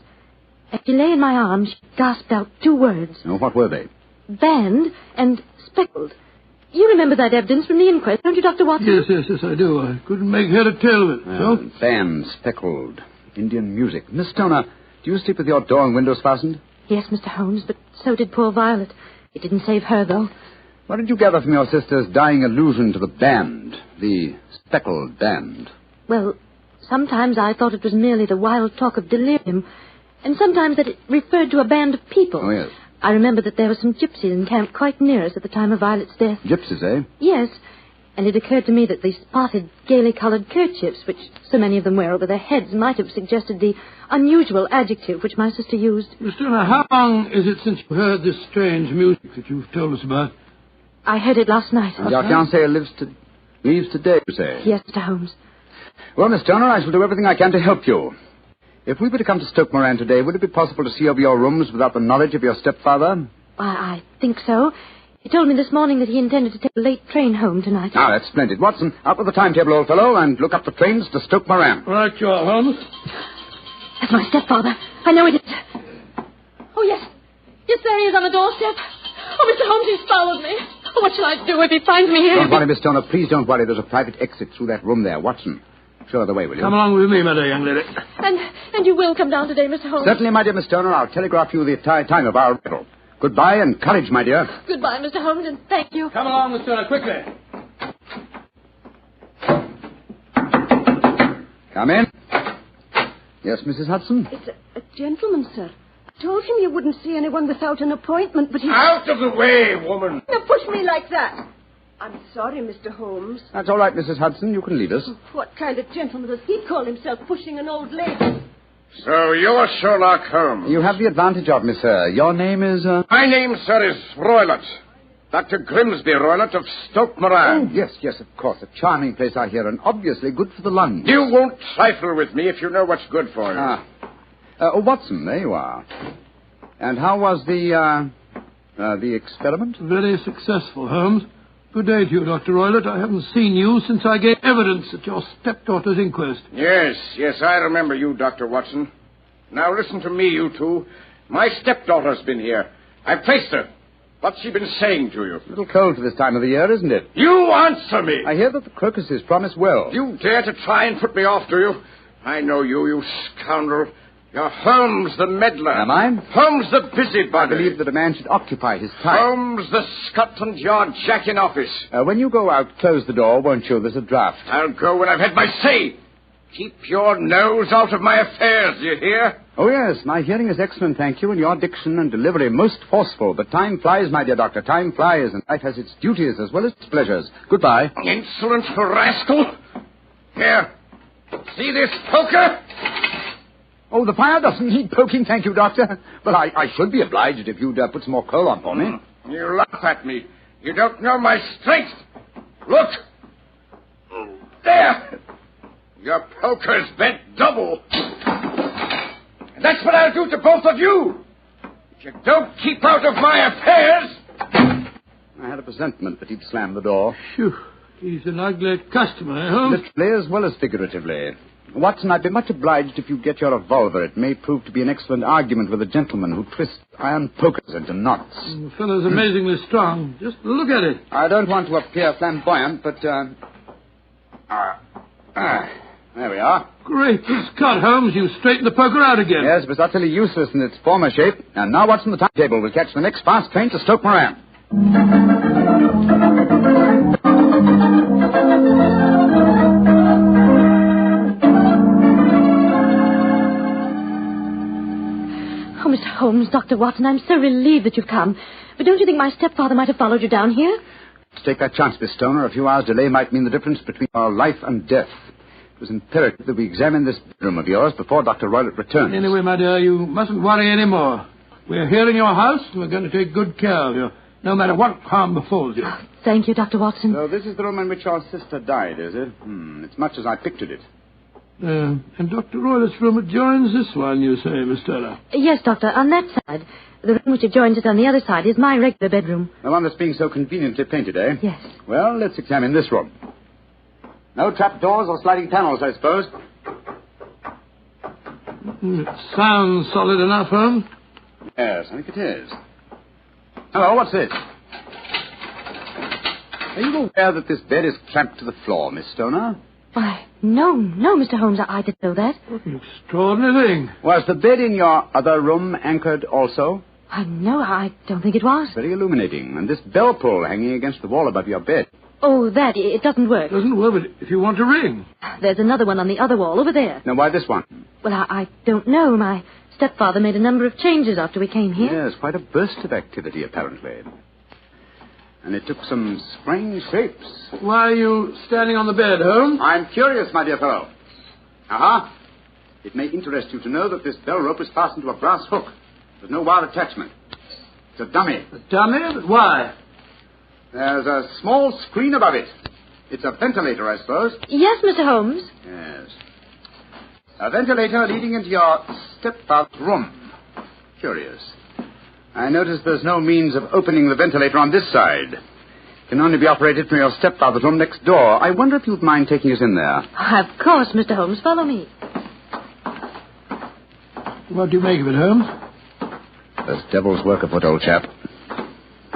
As she lay in my arms, she gasped out 2 words. Oh, what were they? Banned and speckled. You remember that evidence from the inquest, don't you, Dr. Watson? Yes, I do. I couldn't make head or tail of it. So? Band, speckled, Indian music. Miss Stoner, do you sleep with your door and windows fastened? Yes, Mr. Holmes, but so did poor Violet. It didn't save her, though. What did you gather from your sister's dying allusion to the band, the speckled band? Well, sometimes I thought it was merely the wild talk of delirium, and sometimes that it referred to a band of people. Oh, yes. I remember that there were some gypsies encamped quite near us at the time of Violet's death. Gypsies, eh? Yes, and it occurred to me that the spotted, gaily coloured kerchiefs, which so many of them wear over their heads, might have suggested the unusual adjective which my sister used. Miss Stoner, how long is it since you heard this strange music that you've told us about? I heard it last night. And your fiancé leaves today, you say? Yes, Mr. Holmes. Well, Miss Stoner, I shall do everything I can to help you. If we were to come to Stoke Moran today, would it be possible to see over your rooms without the knowledge of your stepfather? I think so. He told me this morning that he intended to take a late train home tonight. Ah, that's splendid. Watson, out with the timetable, old fellow, and look up the trains to Stoke Moran. Right, you are, Holmes. That's my stepfather. I know it is. Oh, yes. Yes, there he is on the doorstep. Oh, Mr. Holmes, he's followed me. Oh, what shall I do if he finds me here? Don't worry, Miss Stoner. Please don't worry. There's a private exit through that room there. Watson, show her the way, will you? Come along with me, my dear young lady. And you will come down today, Mr. Holmes? Certainly, my dear Miss Stoner. I'll telegraph you the time of our arrival. Goodbye and courage, my dear. Goodbye, Mr. Holmes, and thank you. Come along, Miss Stoner, quickly. Come in. Yes, Mrs. Hudson? It's a gentleman, sir. I told him you wouldn't see anyone without an appointment, but he... Out of the way, woman! Now push me like that. I'm sorry, Mr. Holmes. That's all right, Mrs. Hudson. You can leave us. What kind of gentleman does he call himself, pushing an old lady? So you're Sherlock Holmes. You have the advantage of me, sir. Your name is, My name, sir, is Roylott. Dr. Grimsby, Roylott of Stoke Moran. Oh, yes, of course. A charming place, I hear, and obviously good for the lungs. You won't trifle with me if you know what's good for you. Watson, there you are. And how was the experiment? Very successful, Holmes. Good day to you, Dr. Roylott. I haven't seen you since I gave evidence at your stepdaughter's inquest. Yes, I remember you, Dr. Watson. Now listen to me, you two. My stepdaughter's been here. I've traced her. What's she been saying to you? A little cold for this time of the year, isn't it? You answer me! I hear that the crocuses promise well. You dare to try and put me off, do you? I know you, you scoundrel. You're Holmes the meddler. Am I? Holmes the busybody. I believe that a man should occupy his time. Holmes the Scotland Yard Jack in office. When you go out, close the door, won't you? There's a draft. I'll go when I've had my say. Keep your nose out of my affairs, do you hear? Oh, yes, my hearing is excellent, thank you, and your diction and delivery most forceful. But time flies, my dear doctor, time flies, and life has its duties as well as its pleasures. Goodbye. Insolent rascal. Here, see this poker? Oh, the fire doesn't need poking, thank you, Doctor. But I should be obliged if you'd put some more coal on for me. You laugh at me. You don't know my strength. Look. There. Your poker's bent double. And that's what I'll do to both of you. If you don't keep out of my affairs. I had a presentiment that he'd slam the door. Phew. He's an ugly customer, eh, Holmes? Literally as well as figuratively. Watson, I'd be much obliged if you'd get your revolver. It may prove to be an excellent argument with a gentleman who twists iron pokers into knots. The fellow's amazingly strong. Just look at it. I don't want to appear flamboyant, but, there we are. Great Scott, Holmes. You straightened the poker out again. Yes, it was utterly useless in its former shape. And now Watson, the timetable. We'll catch the next fast train to Stoke Moran. Oh, Mr. Holmes, Dr. Watson, I'm so relieved that you've come. But don't you think my stepfather might have followed you down here? To take that chance, Miss Stoner, a few hours' delay might mean the difference between our life and death. It was imperative that we examine this bedroom of yours before Dr. Roylott returns. Anyway, my dear, you mustn't worry any more. We're here in your house, and we're going to take good care of you, no matter what harm befalls you. Thank you, Dr. Watson. So this is the room in which your sister died, is it? It's much as I pictured it. And Dr. Roylott's room adjoins this one, you say, Miss Turner? Yes, Doctor, on that side. The room which adjoins it on the other side is my regular bedroom. The one that's being so conveniently painted, eh? Yes. Well, let's examine this room. No trapdoors or sliding panels, I suppose. It sounds solid enough, Holmes. Yes, I think it is. Hello, what's this? Are you aware that this bed is clamped to the floor, Miss Stoner? Why, no, Mr. Holmes, I didn't know that. What an extraordinary thing. Was the bed in your other room anchored also? No, I don't think it was. Very illuminating. And this bell pull hanging against the wall above your bed. Oh, that, it doesn't work. It doesn't work, but if you want to ring. There's another one on the other wall over there. Now, why this one? Well, I don't know. My stepfather made a number of changes after we came here. Yes, quite a burst of activity, apparently. And it took some strange shapes. Why are you standing on the bed, Holmes? I'm curious, my dear fellow. Aha. It may interest you to know that this bell rope is fastened to a brass hook. There's no wire attachment. It's a dummy. A dummy? But why? There's a small screen above it. It's a ventilator, I suppose. Yes, Mr. Holmes. Yes. A ventilator leading into your stepfather's room. Curious. I notice there's no means of opening the ventilator on this side. It can only be operated from your stepfather's room next door. I wonder if you'd mind taking us in there. Of course, Mr. Holmes. Follow me. What do you make of it, Holmes? There's devil's work afoot, old chap.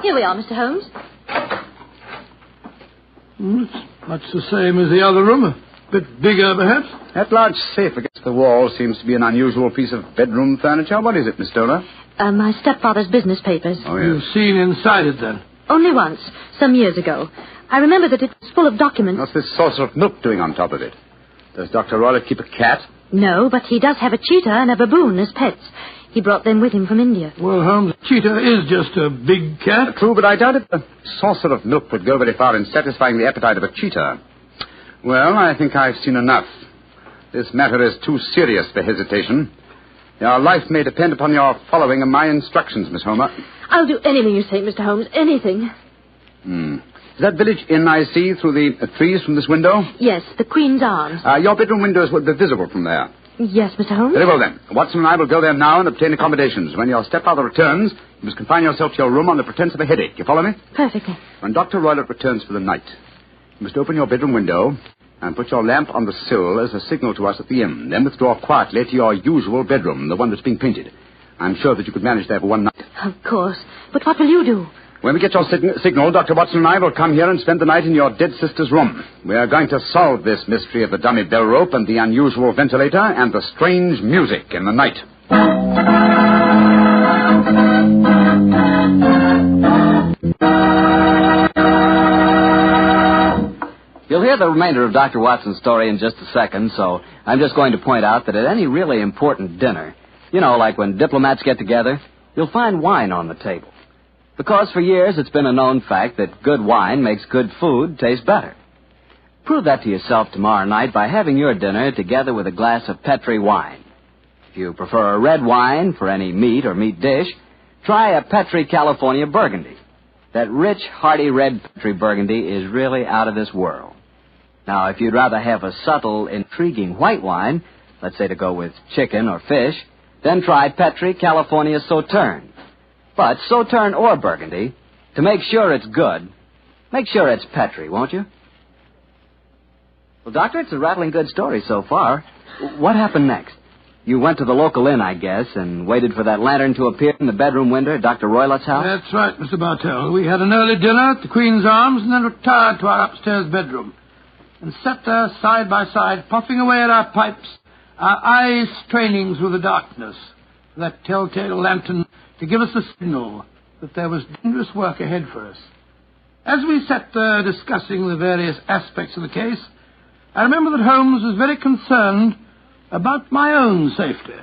Here we are, Mr. Holmes. It's much the same as the other room. A bit bigger, perhaps. That large safe against the wall seems to be an unusual piece of bedroom furniture. What is it, Miss Stoner? My stepfather's business papers. Oh, yes. You've seen inside it, then? Only once, some years ago. I remember that it was full of documents. What's this saucer of milk doing on top of it? Does Dr. Roylott keep a cat? No, but he does have a cheetah and a baboon as pets. He brought them with him from India. Well, Holmes, a cheetah is just a big cat. True, but I doubt if a saucer of milk would go very far in satisfying the appetite of a cheetah. Well, I think I've seen enough. This matter is too serious for hesitation. Your life may depend upon your following of my instructions, Miss Homer. I'll do anything you say, Mr. Holmes, anything. Is that village inn I see through the trees from this window? Yes, the Queen's Arms. Your bedroom windows would be visible from there. Yes, Mr. Holmes? Very well, then. Watson and I will go there now and obtain accommodations. When your stepfather returns, you must confine yourself to your room on the pretense of a headache. You follow me? Perfectly. When Dr. Roylott returns for the night, you must open your bedroom window and put your lamp on the sill as a signal to us at the inn. Then withdraw quietly to your usual bedroom, the one that's being painted. I'm sure that you could manage there for one night. Of course. But what will you do? When we get your signal, Dr. Watson and I will come here and spend the night in your dead sister's room. We are going to solve this mystery of the dummy bell rope and the unusual ventilator and the strange music in the night. You'll hear the remainder of Dr. Watson's story in just a second, so I'm just going to point out that at any really important dinner, you know, like when diplomats get together, you'll find wine on the table. Because for years it's been a known fact that good wine makes good food taste better. Prove that to yourself tomorrow night by having your dinner together with a glass of Petri wine. If you prefer a red wine for any meat or meat dish, try a Petri California Burgundy. That rich, hearty red Petri Burgundy is really out of this world. Now, if you'd rather have a subtle, intriguing white wine, let's say to go with chicken or fish, then try Petri California Sauterne. But Sauterne or Burgundy, to make sure it's good, make sure it's Petri, won't you? Well, Doctor, it's a rattling good story so far. What happened next? You went to the local inn, I guess, and waited for that lantern to appear in the bedroom window at Dr. Roylott's house? That's right, Mr. Bartell. We had an early dinner at the Queen's Arms and then retired to our upstairs bedroom and sat there side by side, puffing away at our pipes, our eyes straining through the darkness for that telltale lantern to give us the signal that there was dangerous work ahead for us. As we sat there discussing the various aspects of the case, I remember that Holmes was very concerned about my own safety.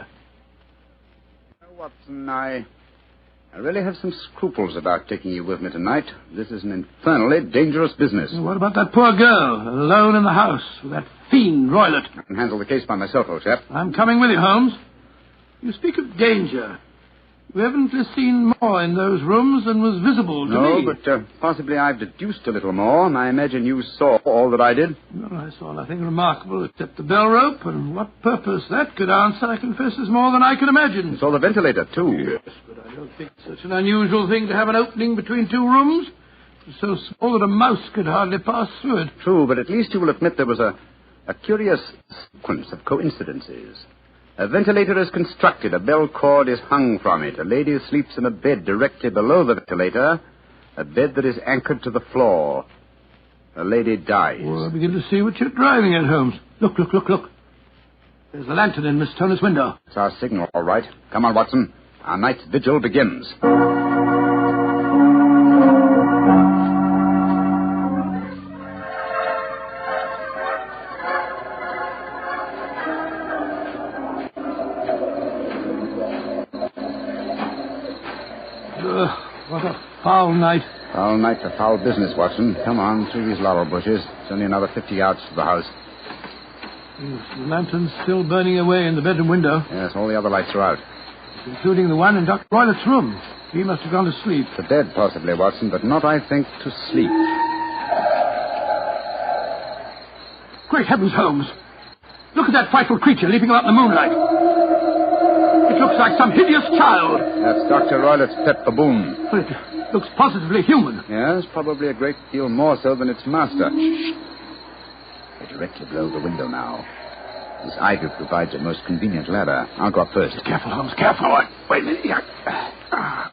Watson, I really have some scruples about taking you with me tonight. This is an infernally dangerous business. What about that poor girl, alone in the house with that fiend Roylott? I can handle the case by myself, old chap. I'm coming with you, Holmes. You speak of danger. You haven't seen more in those rooms than was visible to me. No, but possibly I've deduced a little more, and I imagine you saw all that I did. No, I saw nothing remarkable except the bell rope, and what purpose that could answer, I confess, is more than I can imagine. You saw the ventilator, too. Yes, but I don't think it's such an unusual thing to have an opening between two rooms. It's so small that a mouse could hardly pass through it. True, but at least you will admit there was a curious sequence of coincidences. A ventilator is constructed. A bell cord is hung from it. A lady sleeps in a bed directly below the ventilator, a bed that is anchored to the floor. A lady dies. Well, I begin to see what you're driving at, Holmes. Look. There's the lantern in Miss Turner's window. It's our signal, all right. Come on, Watson. Our night's vigil begins. What a foul night. Foul night for foul business, Watson. Come on, through these laurel bushes. It's only another 50 yards to the house. Yes, the lantern's still burning away in the bedroom window. Yes, all the other lights are out. Including the one in Dr. Roylott's room. He must have gone to sleep. To bed, possibly, Watson, but not, I think, to sleep. Great heavens, Holmes. Look at that frightful creature leaping about in the moonlight. It looks like some hideous child. That's Dr. Roylott's pet baboon. Well, it looks positively human. Yes, probably a great deal more so than its master. They're directly below the window now. This ivy provides a most convenient ladder. I'll go up first. Careful, Holmes, careful. Wait a minute. I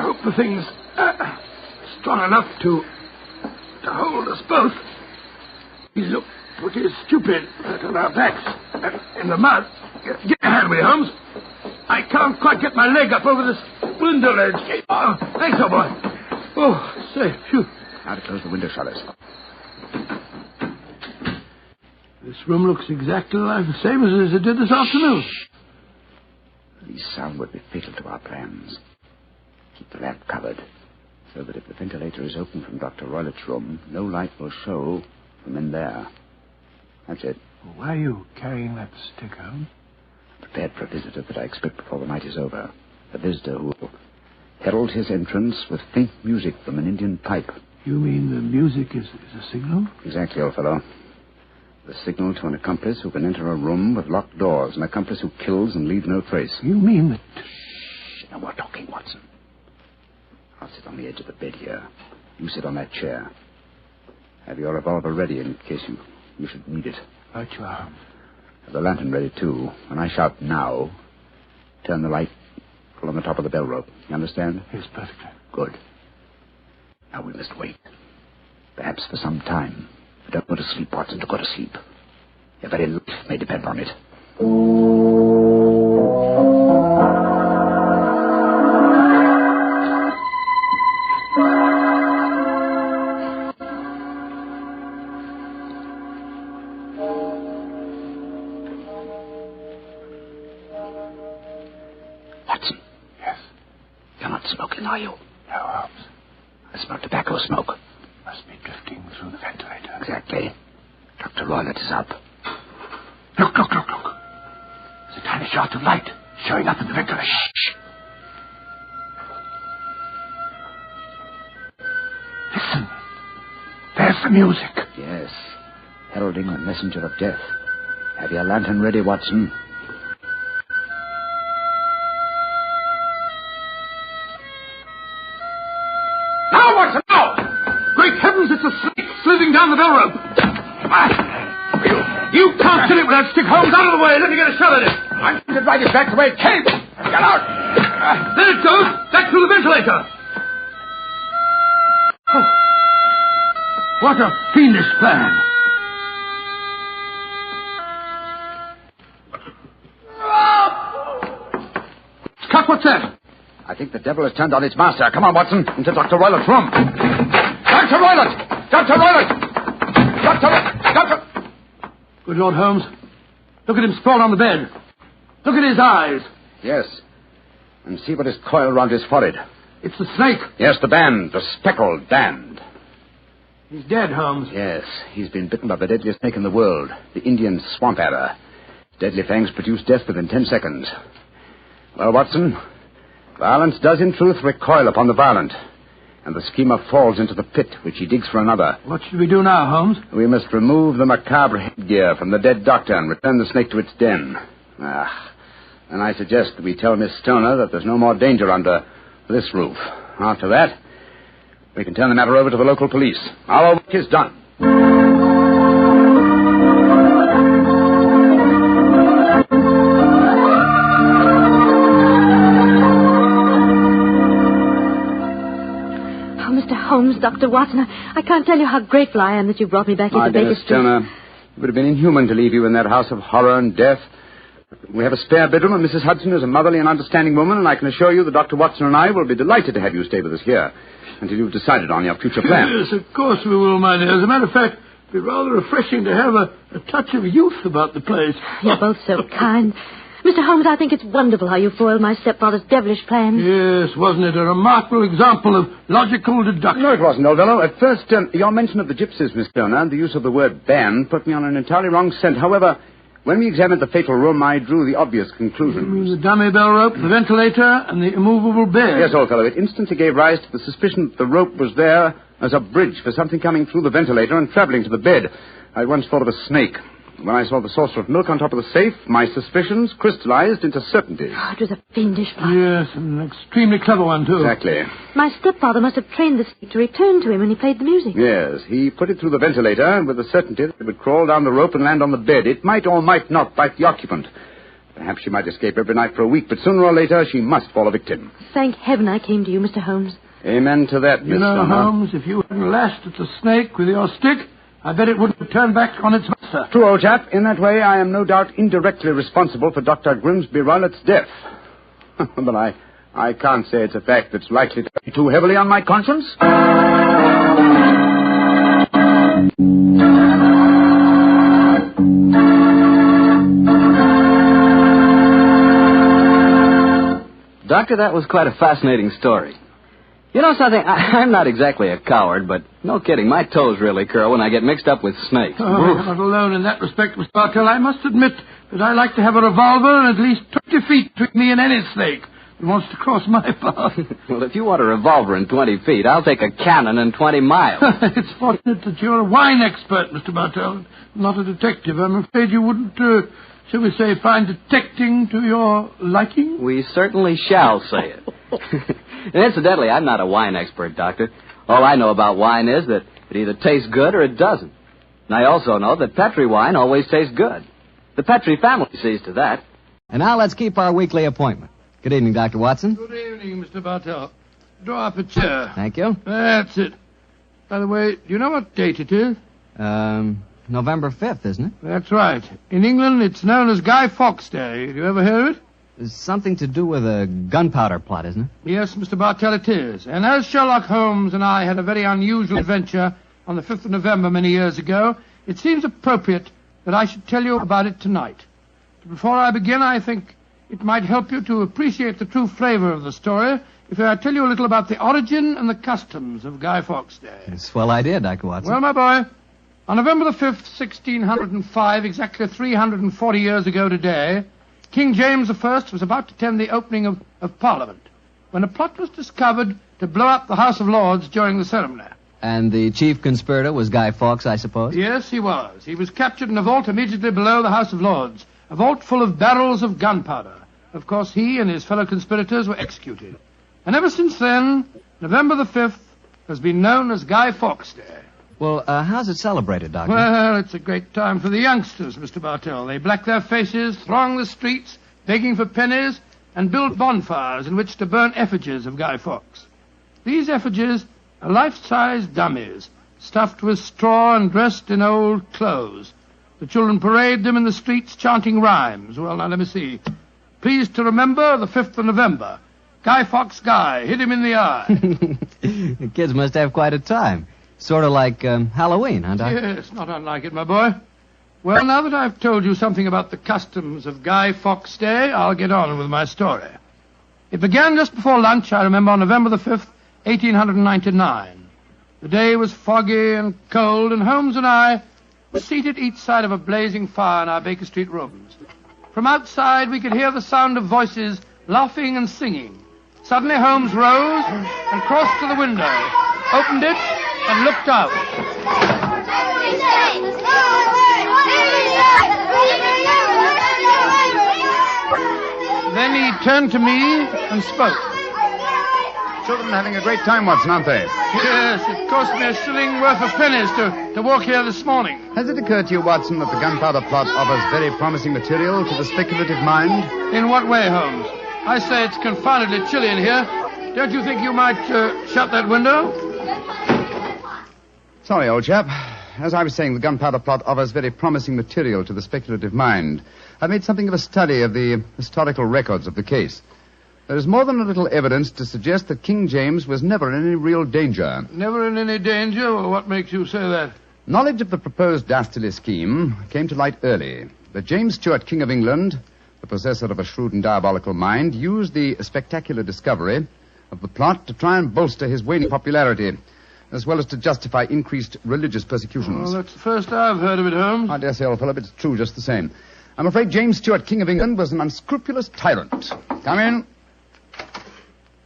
hope the thing's strong enough to hold us both. We look pretty stupid on our backs in the mud. Get a hand with me, Holmes. I can't quite get my leg up over this window ledge. Oh, thanks, old boy. Oh, safe. Phew. Now to close the window shutters. This room looks exactly like the same as it did this afternoon. These sound would be fatal to our plans. Keep the lamp covered, so that if the ventilator is open from Dr. Roylott's room, no light will show from in there. That's it. Well, why are you carrying that stick, Holmes? Prepared for a visitor that I expect before the night is over. A visitor who will herald his entrance with faint music from an Indian pipe. You mean the music is a signal? Exactly, old fellow. The signal to an accomplice who can enter a room with locked doors, an accomplice who kills and leaves no trace. You mean that... Shh, now we're talking, Watson. I'll sit on the edge of the bed here. You sit on that chair. Have your revolver ready in case you should need it. Right you are. Have the lantern ready, too. When I shout now, turn the light, pull on the top of the bell rope. You understand? Yes, perfectly. Good. Now we must wait. Perhaps for some time. But don't go to sleep, Watson, to go to sleep. Your very life may depend on it. Watson. Yes? You're not smoking, are you? No, Holmes. I smell tobacco smoke. Must be drifting through the ventilator. Exactly. Dr. Roylott is up. Look. There's a tiny shaft of light showing up in the ventilator. Shh. Listen. There's the music. Yes. Heralding the messenger of death. Have your lantern ready, Watson. Now, Watson, now! Great heavens, it's a snake slithering down the bell rope. You can't sit it without stick Holmes out of the way. Let me get a shot at it. I'm going to drive it back the way it came. Get out. There it goes. Back through the ventilator. Oh. What a fiendish plan. Cut, what's that? I think the devil has turned on its master. Come on, Watson, into Dr. Roylott's room. Dr. Roylott! Dr. Roylott! Doctor! Good Lord, Holmes. Look at him sprawled on the bed. Look at his eyes. Yes. And see what is coiled round his forehead. It's the snake. Yes, the band. The speckled band. He's dead, Holmes. Yes. He's been bitten by the deadliest snake in the world. The Indian swamp adder. Deadly fangs produce death within 10 seconds. Well, Watson, violence does in truth recoil upon the violent. And the schemer falls into the pit which he digs for another. What should we do now, Holmes? We must remove the macabre headgear from the dead doctor and return the snake to its den. And I suggest that we tell Miss Stoner that there's no more danger under this roof. After that, we can turn the matter over to the local police. Our work is done. Holmes, Dr. Watson, I can't tell you how grateful I am that you brought me back into Baker Street. Stoner, it would have been inhuman to leave you in that house of horror and death. We have a spare bedroom, and Mrs. Hudson is a motherly and understanding woman, and I can assure you that Dr. Watson and I will be delighted to have you stay with us here until you've decided on your future plans. Yes, of course we will, my dear. As a matter of fact, it'd be rather refreshing to have a touch of youth about the place. You're both so kind. Mr. Holmes, I think it's wonderful how you foiled my stepfather's devilish plans. Yes, wasn't it a remarkable example of logical deduction? No, it wasn't, old fellow. At first, your mention of the gypsies, Miss Stoner, and the use of the word band put me on an entirely wrong scent. However, when we examined the fatal room, I drew the obvious conclusion. You mean the dummy bell rope, the ventilator, and the immovable bed? Yes, old fellow. It instantly gave rise to the suspicion that the rope was there as a bridge for something coming through the ventilator and traveling to the bed. I once thought of a snake. When I saw the saucer of milk on top of the safe, my suspicions crystallized into certainty. Oh, it was a fiendish plot. Yes, and an extremely clever one, too. Exactly. My stepfather must have trained the snake to return to him when he played the music. Yes, he put it through the ventilator with the certainty that it would crawl down the rope and land on the bed. It might or might not bite the occupant. Perhaps she might escape every night for a week, but sooner or later she must fall a victim. Thank heaven I came to you, Mr. Holmes. Amen to that, Miss Stoner. Stoner. Holmes, if you hadn't lashed at the snake with your stick, I bet it wouldn't have turned back on its master. True, old chap. In that way, I am no doubt indirectly responsible for Dr. Grimsby Roylott's death. But I can't say it's a fact that's likely to weigh too heavily on my conscience. Doctor, that was quite a fascinating story. You know something? I'm not exactly a coward, but no kidding, my toes really curl when I get mixed up with snakes. Oh, I'm not alone in that respect, Mr. Bartell. I must admit that I like to have a revolver and at least 20 feet between me and any snake. He wants to cross my path. Well, if you want a revolver in 20 feet, I'll take a cannon in 20 miles. It's fortunate that you're a wine expert, Mr. Bartell, not a detective. I'm afraid you wouldn't, shall we say, find detecting to your liking? We certainly shall say it. And incidentally, I'm not a wine expert, Doctor. All I know about wine is that it either tastes good or it doesn't. And I also know that Petri wine always tastes good. The Petri family sees to that. And now let's keep our weekly appointment. Good evening, Dr. Watson. Good evening, Mr. Bartell. Draw up a chair. Thank you. That's it. By the way, do you know what date it is? November 5th, isn't it? That's right. In England, it's known as Guy Fawkes Day. Have you ever heard of it? It's something to do with a gunpowder plot, isn't it? Yes, Mr. Bartell, it is. And as Sherlock Holmes and I had a very unusual adventure on the 5th of November many years ago, it seems appropriate that I should tell you about it tonight. But before I begin, I think it might help you to appreciate the true flavor of the story if I tell you a little about the origin and the customs of Guy Fawkes Day. It's a swell idea, Dr. Watson. Well, my boy, on November the 5th, 1605, exactly 340 years ago today, King James I was about to attend the opening of Parliament when a plot was discovered to blow up the House of Lords during the ceremony. And the chief conspirator was Guy Fawkes, I suppose? Yes, he was. He was captured in a vault immediately below the House of Lords, a vault full of barrels of gunpowder. Of course, he and his fellow conspirators were executed. And ever since then, November the 5th has been known as Guy Fawkes Day. Well, how's it celebrated, Doctor? Well, it's a great time for the youngsters, Mr. Bartell. They black their faces, throng the streets, begging for pennies, and build bonfires in which to burn effigies of Guy Fawkes. These effigies are life-size dummies, stuffed with straw and dressed in old clothes. The children parade them in the streets chanting rhymes. Well, now, let me see. Pleased to remember the 5th of November. Guy Fawkes Guy, hit him in the eye. The kids must have quite a time. Sort of like Halloween, huh, Doctor? Yes, not unlike it, my boy. Well, now that I've told you something about the customs of Guy Fawkes Day, I'll get on with my story. It began just before lunch, I remember, on November the 5th, 1899. The day was foggy and cold, and Holmes and I were seated each side of a blazing fire in our Baker Street rooms. From outside, we could hear the sound of voices laughing and singing. Suddenly, Holmes rose and crossed to the window, opened it, and looked out. Then he turned to me and spoke. Children having a great time, Watson, aren't they? Yes, it cost me a shilling worth of pennies to walk here this morning. Has it occurred to you, Watson, that the gunpowder plot offers very promising material to the speculative mind? In what way, Holmes? I say it's confoundedly chilly in here. Don't you think you might shut that window? Sorry, old chap. As I was saying, the gunpowder plot offers very promising material to the speculative mind. I've made something of a study of the historical records of the case. There is more than a little evidence to suggest that King James was never in any real danger. Never in any danger? Well, what makes you say that? Knowledge of the proposed dastardly scheme came to light early. But James Stuart, King of England, the possessor of a shrewd and diabolical mind, used the spectacular discovery of the plot to try and bolster his waning popularity, as well as to justify increased religious persecutions. Well, that's the first I've heard of it, Holmes. I dare say, old fellow, but it's true just the same. I'm afraid James Stuart, King of England, was an unscrupulous tyrant. Come in.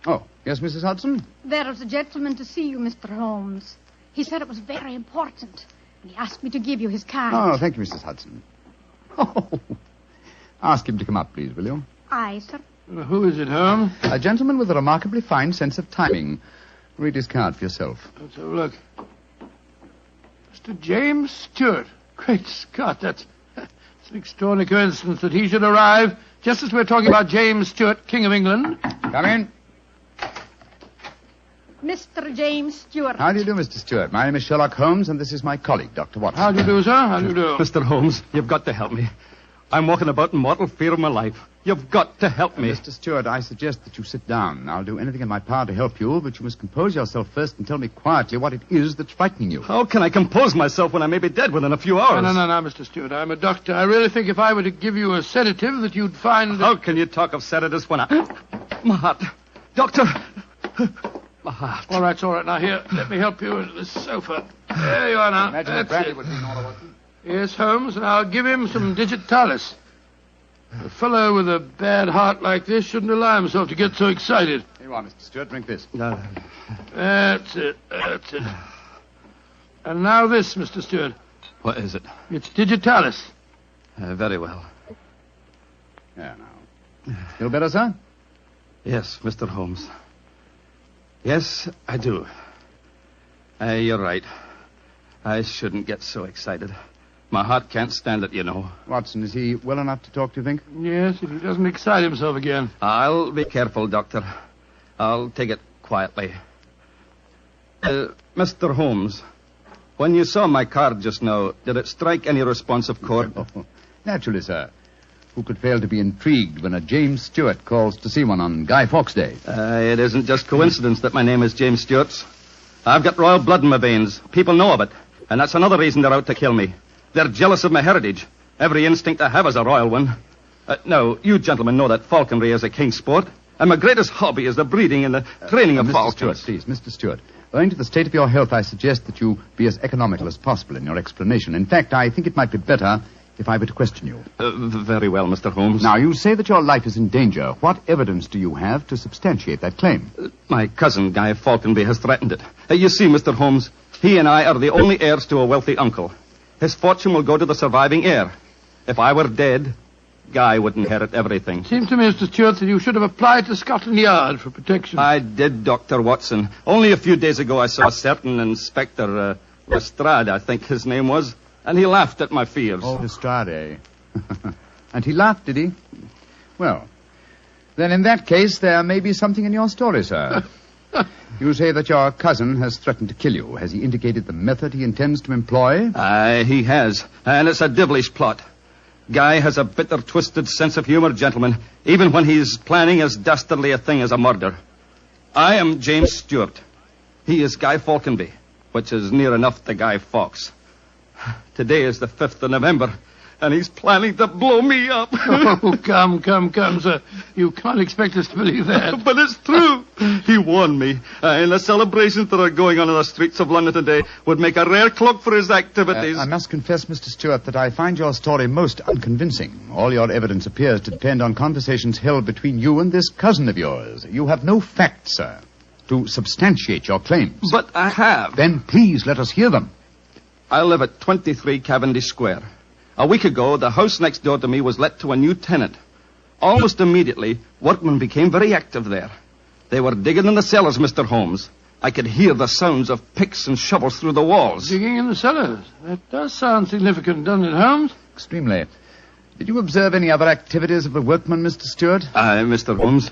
Oh, yes, Mrs. Hudson? There is a gentleman to see you, Mr. Holmes. He said it was very important, and he asked me to give you his card. Oh, thank you, Mrs. Hudson. Oh, ask him to come up, please, will you? Aye, sir. Who is it, Holmes? A gentleman with a remarkably fine sense of timing. Read his card for yourself. Let's have a look. Mr. James Stuart. Great Scott, that's an extraordinary coincidence that he should arrive just as we're talking about James Stuart, King of England. Come in. Mr. James Stuart. How do you do, Mr. Stuart? My name is Sherlock Holmes, and this is my colleague, Dr. Watson. How do you do, sir? How do you do? Mr. Holmes, you've got to help me. I'm walking about in mortal fear of my life. You've got to help me. Mr. Stuart, I suggest that you sit down. I'll do anything in my power to help you, but you must compose yourself first and tell me quietly what it is that's frightening you. How can I compose myself when I may be dead within a few hours? No, Mr. Stuart. I'm a doctor. I really think if I were to give you a sedative that you'd find... How can you talk of sedatives when I... My heart. Doctor... My heart. All right, it's all right. Now, here, let me help you into this sofa. There you are now. Imagine that brandy would be in order, Watson. Yes, Holmes, and I'll give him some digitalis. A fellow with a bad heart like this shouldn't allow himself to get so excited. Here you are, Mr. Stewart. Drink this. That's it. That's it. And now this, Mr. Stewart. What is it? It's digitalis. Very well. Yeah, now. Feel better, sir? Yes, Mr. Holmes. Yes, I do. You're right. I shouldn't get so excited. My heart can't stand it, you know. Watson, is he well enough to talk, do you think? Yes, if he doesn't excite himself again. I'll be careful, Doctor. I'll take it quietly. Mr. Holmes, when you saw my card just now, did it strike any responsive chord? Naturally, sir. Who could fail to be intrigued when a James Stewart calls to see one on Guy Fawkes Day? It isn't just coincidence that my name is James Stewart. I've got royal blood in my veins. People know of it. And that's another reason they're out to kill me. They're jealous of my heritage. Every instinct I have is a royal one. Now, you gentlemen know that falconry is a king's sport. And my greatest hobby is the breeding and the training of falcons. Mr. Stewart, please, Mr. Stewart. Owing to the state of your health, I suggest that you be as economical as possible in your explanation. In fact, I think it might be better if I were to question you. Very well, Mr. Holmes. Now, you say that your life is in danger. What evidence do you have to substantiate that claim? My cousin, Guy Falconby, has threatened it. You see, Mr. Holmes, he and I are the only heirs to a wealthy uncle. His fortune will go to the surviving heir. If I were dead, Guy would inherit everything. Seems to me, Mr. Stewart, that you should have applied to Scotland Yard for protection. I did, Dr. Watson. Only a few days ago I saw a certain Inspector Lestrade, I think his name was, and he laughed at my fears. Oh, Lestrade. And he laughed, did he? Well, then in that case, there may be something in your story, sir. You say that your cousin has threatened to kill you. Has he indicated the method he intends to employ? He has. And it's a devilish plot. Guy has a bitter, twisted sense of humor, gentlemen, even when he's planning as dastardly a thing as a murder. I am James Stewart. He is Guy Falconby, which is near enough to Guy Fawkes. Today is the 5th of November, and he's planning to blow me up. Oh, come, sir. You can't expect us to believe that. But it's true. He warned me. And the celebrations that are going on in the streets of London today would make a rare cloak for his activities. I must confess, Mr. Stewart, that I find your story most unconvincing. All your evidence appears to depend on conversations held between you and this cousin of yours. You have no facts, sir, to substantiate your claims. But I have. Then please let us hear them. I live at 23 Cavendish Square. A week ago, the house next door to me was let to a new tenant. Almost immediately, workmen became very active there. They were digging in the cellars, Mr. Holmes. I could hear the sounds of picks and shovels through the walls. Digging in the cellars? That does sound significant, doesn't it, Holmes? Extremely. Did you observe any other activities of the workmen, Mr. Stewart? Mr. Holmes,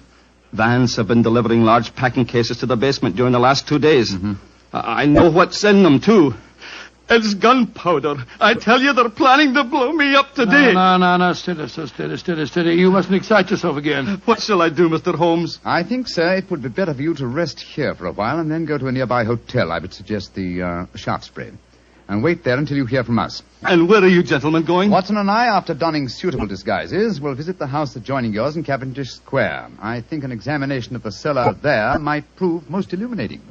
vans have been delivering large packing cases to the basement during the last 2 days. Mm-hmm. I know what's in them, too. It's gunpowder. I tell you, they're planning to blow me up today. No. Steady. You mustn't excite yourself again. What shall I do, Mr. Holmes? I think, sir, it would be better for you to rest here for a while and then go to a nearby hotel. I would suggest the Shaftesbury. And wait there until you hear from us. And where are you gentlemen going? Watson and I, after donning suitable disguises, will visit the house adjoining yours in Cavendish Square. I think an examination of the cellar there might prove most illuminating.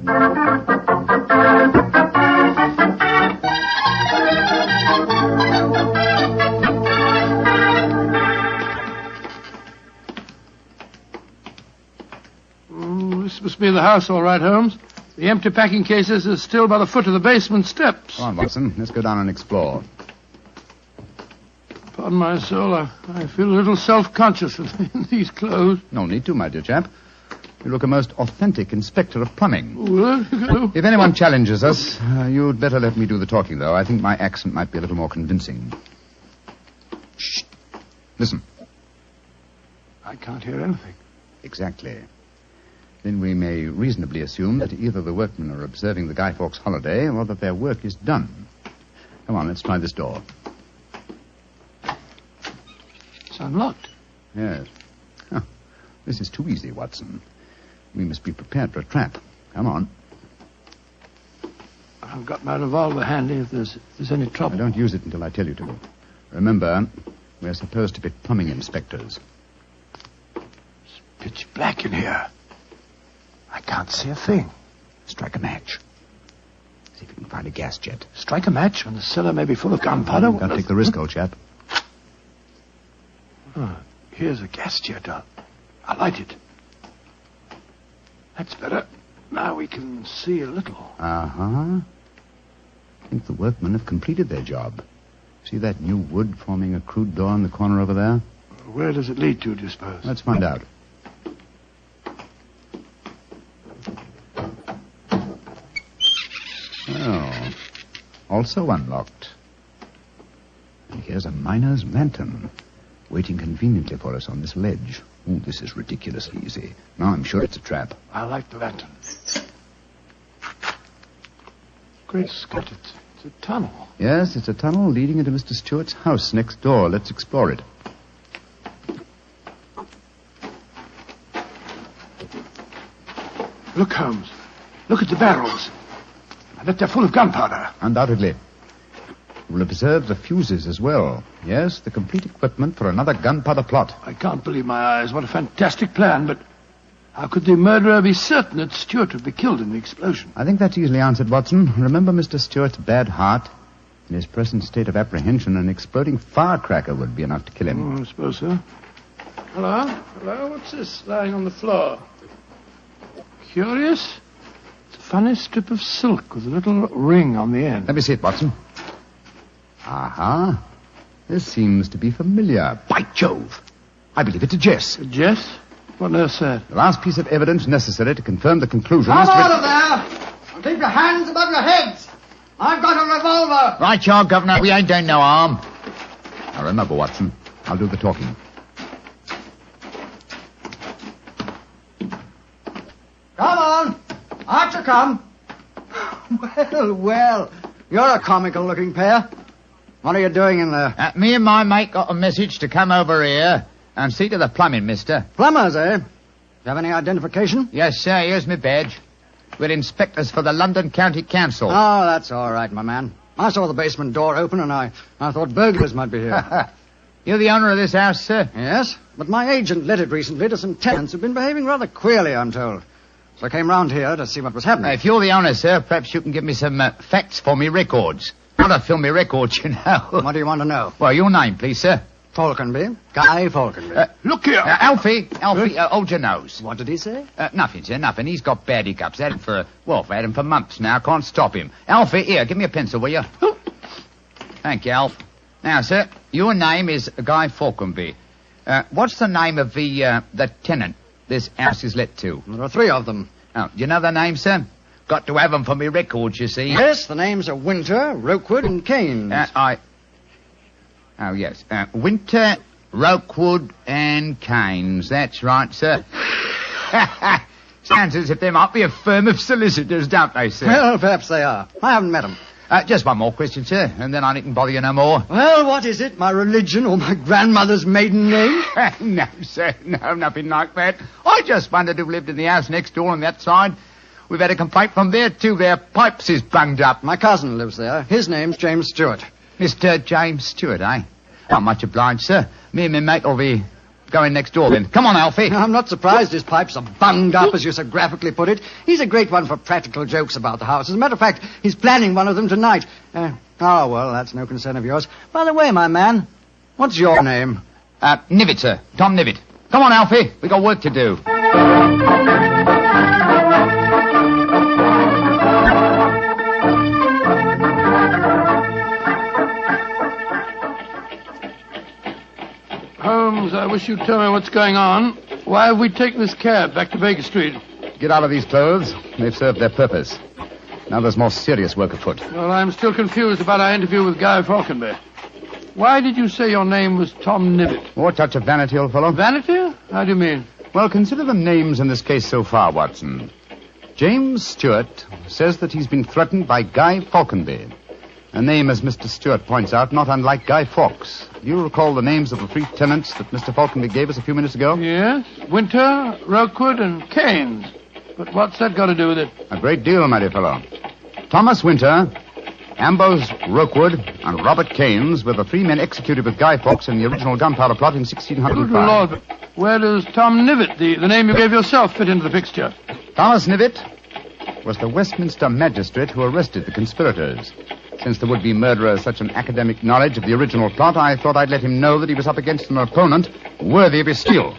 This must be the house, all right, Holmes. The empty packing cases are still by the foot of the basement steps. Come on, Watson. Let's go down and explore. Pardon my soul, I feel a little self-conscious in these clothes. No need to, my dear chap. You look a most authentic inspector of plumbing. Well, if anyone challenges us, you'd better let me do the talking, though. I think my accent might be a little more convincing. Shh. Listen. I can't hear anything. Exactly. Then we may reasonably assume that either the workmen are observing the Guy Fawkes holiday or that their work is done. Come on, let's try this door. It's unlocked. Yes. Huh. This is too easy, Watson. We must be prepared for a trap. Come on. I've got my revolver handy if there's any trouble. I don't use it until I tell you to. Remember, we're supposed to be plumbing inspectors. It's pitch black in here. I can't see a thing. Strike a match. See if you can find a gas jet. Strike a match when the cellar may be full of gunpowder? Can't take the risk, old chap. Oh, Here's a gas jet. I'll light it. That's better. Now we can see a little. Uh-huh. I think the workmen have completed their job. See that new wood forming a crude door in the corner over there? Where does it lead to, do you suppose? Let's find out. Oh, also unlocked. And here's a miner's lantern, waiting conveniently for us on this ledge. Oh, this is ridiculously easy. Now I'm sure it's a trap. I like the lantern. Great Scott, it's a tunnel. Yes, it's a tunnel leading into Mr. Stewart's house next door. Let's explore it. Look, Holmes. Look at the barrels. I bet they're full of gunpowder. Undoubtedly. You will observe the fuses as well. Yes, the complete equipment for another gunpowder plot. I can't believe my eyes. What a fantastic plan, but how could the murderer be certain that Stewart would be killed in the explosion? I think that's easily answered, Watson. Remember Mr. Stewart's bad heart? In his present state of apprehension, an exploding firecracker would be enough to kill him. Oh, I suppose so. Hello? Hello? What's this lying on the floor? Curious? It's a funny strip of silk with a little ring on the end. Let me see it, Watson. Aha. This seems to be familiar. By Jove! I believe it's a Jess. A Jess? What on earth's that? The last piece of evidence necessary to confirm the conclusion. Come out of there! And keep your hands above your heads! I've got a revolver! Right, you Governor. We ain't doing no harm. Now remember, Watson, I'll do the talking. Come on! Out you come! Well, you're a comical-looking pair. What are you doing in there? Me and my mate got a message to come over here and see to the plumbing, mister. Plumbers, eh? You have any identification? Yes, sir. Here's my badge. We're inspectors for the London County Council. Oh, that's all right, my man. I saw the basement door open and I thought burglars might be here. You're the owner of this house, sir? Yes, but my agent let it recently to some tenants who've been behaving rather queerly, I'm told. So I came round here to see what was happening. If you're the owner, sir, perhaps you can give me some facts for me records. Not to film me records, you know. What do you want to know? Well, your name, please, sir. Falconby. Guy Falconby. Look here. Alfie, hold your nose. What did he say? Nothing, sir, nothing. He's got bad hiccups. I've had him for months now. Can't stop him. Alfie, here, give me a pencil, will you? Thank you, Alf. Now, sir, your name is Guy Falconby. What's the name of the tenant this house is let to? There are three of them. Oh, do you know their names, sir? Got to have them for me records, you see. Yes, the names are Winter, Rokewood, and Keynes. Oh, yes. Winter, Rokewood, and Keynes. That's right, sir. Sounds as if they might be a firm of solicitors, don't they, sir? Well, perhaps they are. I haven't met them. Just one more question, sir, and then I needn't bother you no more. Well, what is it? My religion or my grandmother's maiden name? No, sir. No, nothing like that. I just wondered who lived in the house next door on that side. We've had a complaint from there, too. Their pipes is bunged up. My cousin lives there. His name's James Stewart. Mr. James Stewart, eh? Not much obliged, sir. Me and my mate will be going next door, then. Come on, Alfie. I'm not surprised his pipes are bunged up, as you so graphically put it. He's a great one for practical jokes about the house. As a matter of fact, he's planning one of them tonight. Well, that's no concern of yours. By the way, my man, what's your name? Nivitt, sir. Tom Nivitt. Come on, Alfie. We got work to do. Holmes, I wish you'd tell me what's going on. Why have we taken this cab back to Baker Street? Get out of these clothes. They've served their purpose. Now there's more serious work afoot. Well, I'm still confused about our interview with Guy Falconby. Why did you say your name was Tom Nivitt? More touch of vanity, old fellow. Vanity? How do you mean? Well, consider the names in this case so far, Watson. James Stewart says that he's been threatened by Guy Falconby. A name, as Mr. Stewart points out, not unlike Guy Fawkes. Do you recall the names of the three tenants that Mr. Falconby gave us a few minutes ago? Yes. Winter, Rokewood, and Keynes. But what's that got to do with it? A great deal, my dear fellow. Thomas Winter, Ambrose Rokewood, and Robert Keynes were the three men executed with Guy Fawkes in the original gunpowder plot in 1605. Good Lord, where does Tom Nivitt, the name you gave yourself, fit into the picture? Thomas Nivitt was the Westminster magistrate who arrested the conspirators. Since the would-be murderer has such an academic knowledge of the original plot, I thought I'd let him know that he was up against an opponent worthy of his skill.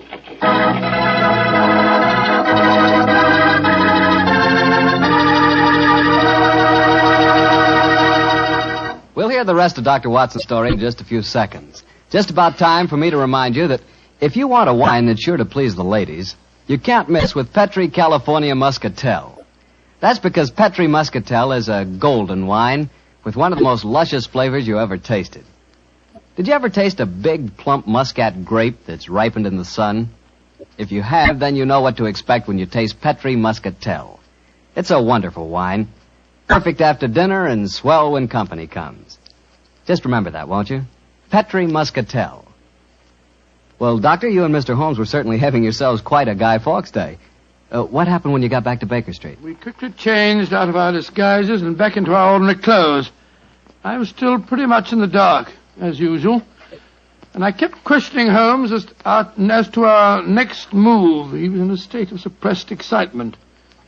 We'll hear the rest of Dr. Watson's story in just a few seconds. Just about time for me to remind you that if you want a wine that's sure to please the ladies, you can't miss with Petri California Muscatel. That's because Petri Muscatel is a golden wine with one of the most luscious flavors you ever tasted. Did you ever taste a big, plump muscat grape that's ripened in the sun? If you have, then you know what to expect when you taste Petri Muscatel. It's a wonderful wine. Perfect after dinner and swell when company comes. Just remember that, won't you? Petri Muscatel. Well, Doctor, you and Mr. Holmes were certainly having yourselves quite a Guy Fawkes day. What happened when you got back to Baker Street? We quickly changed out of our disguises and back into our ordinary clothes. I was still pretty much in the dark, as usual. And I kept questioning Holmes as to our next move. He was in a state of suppressed excitement.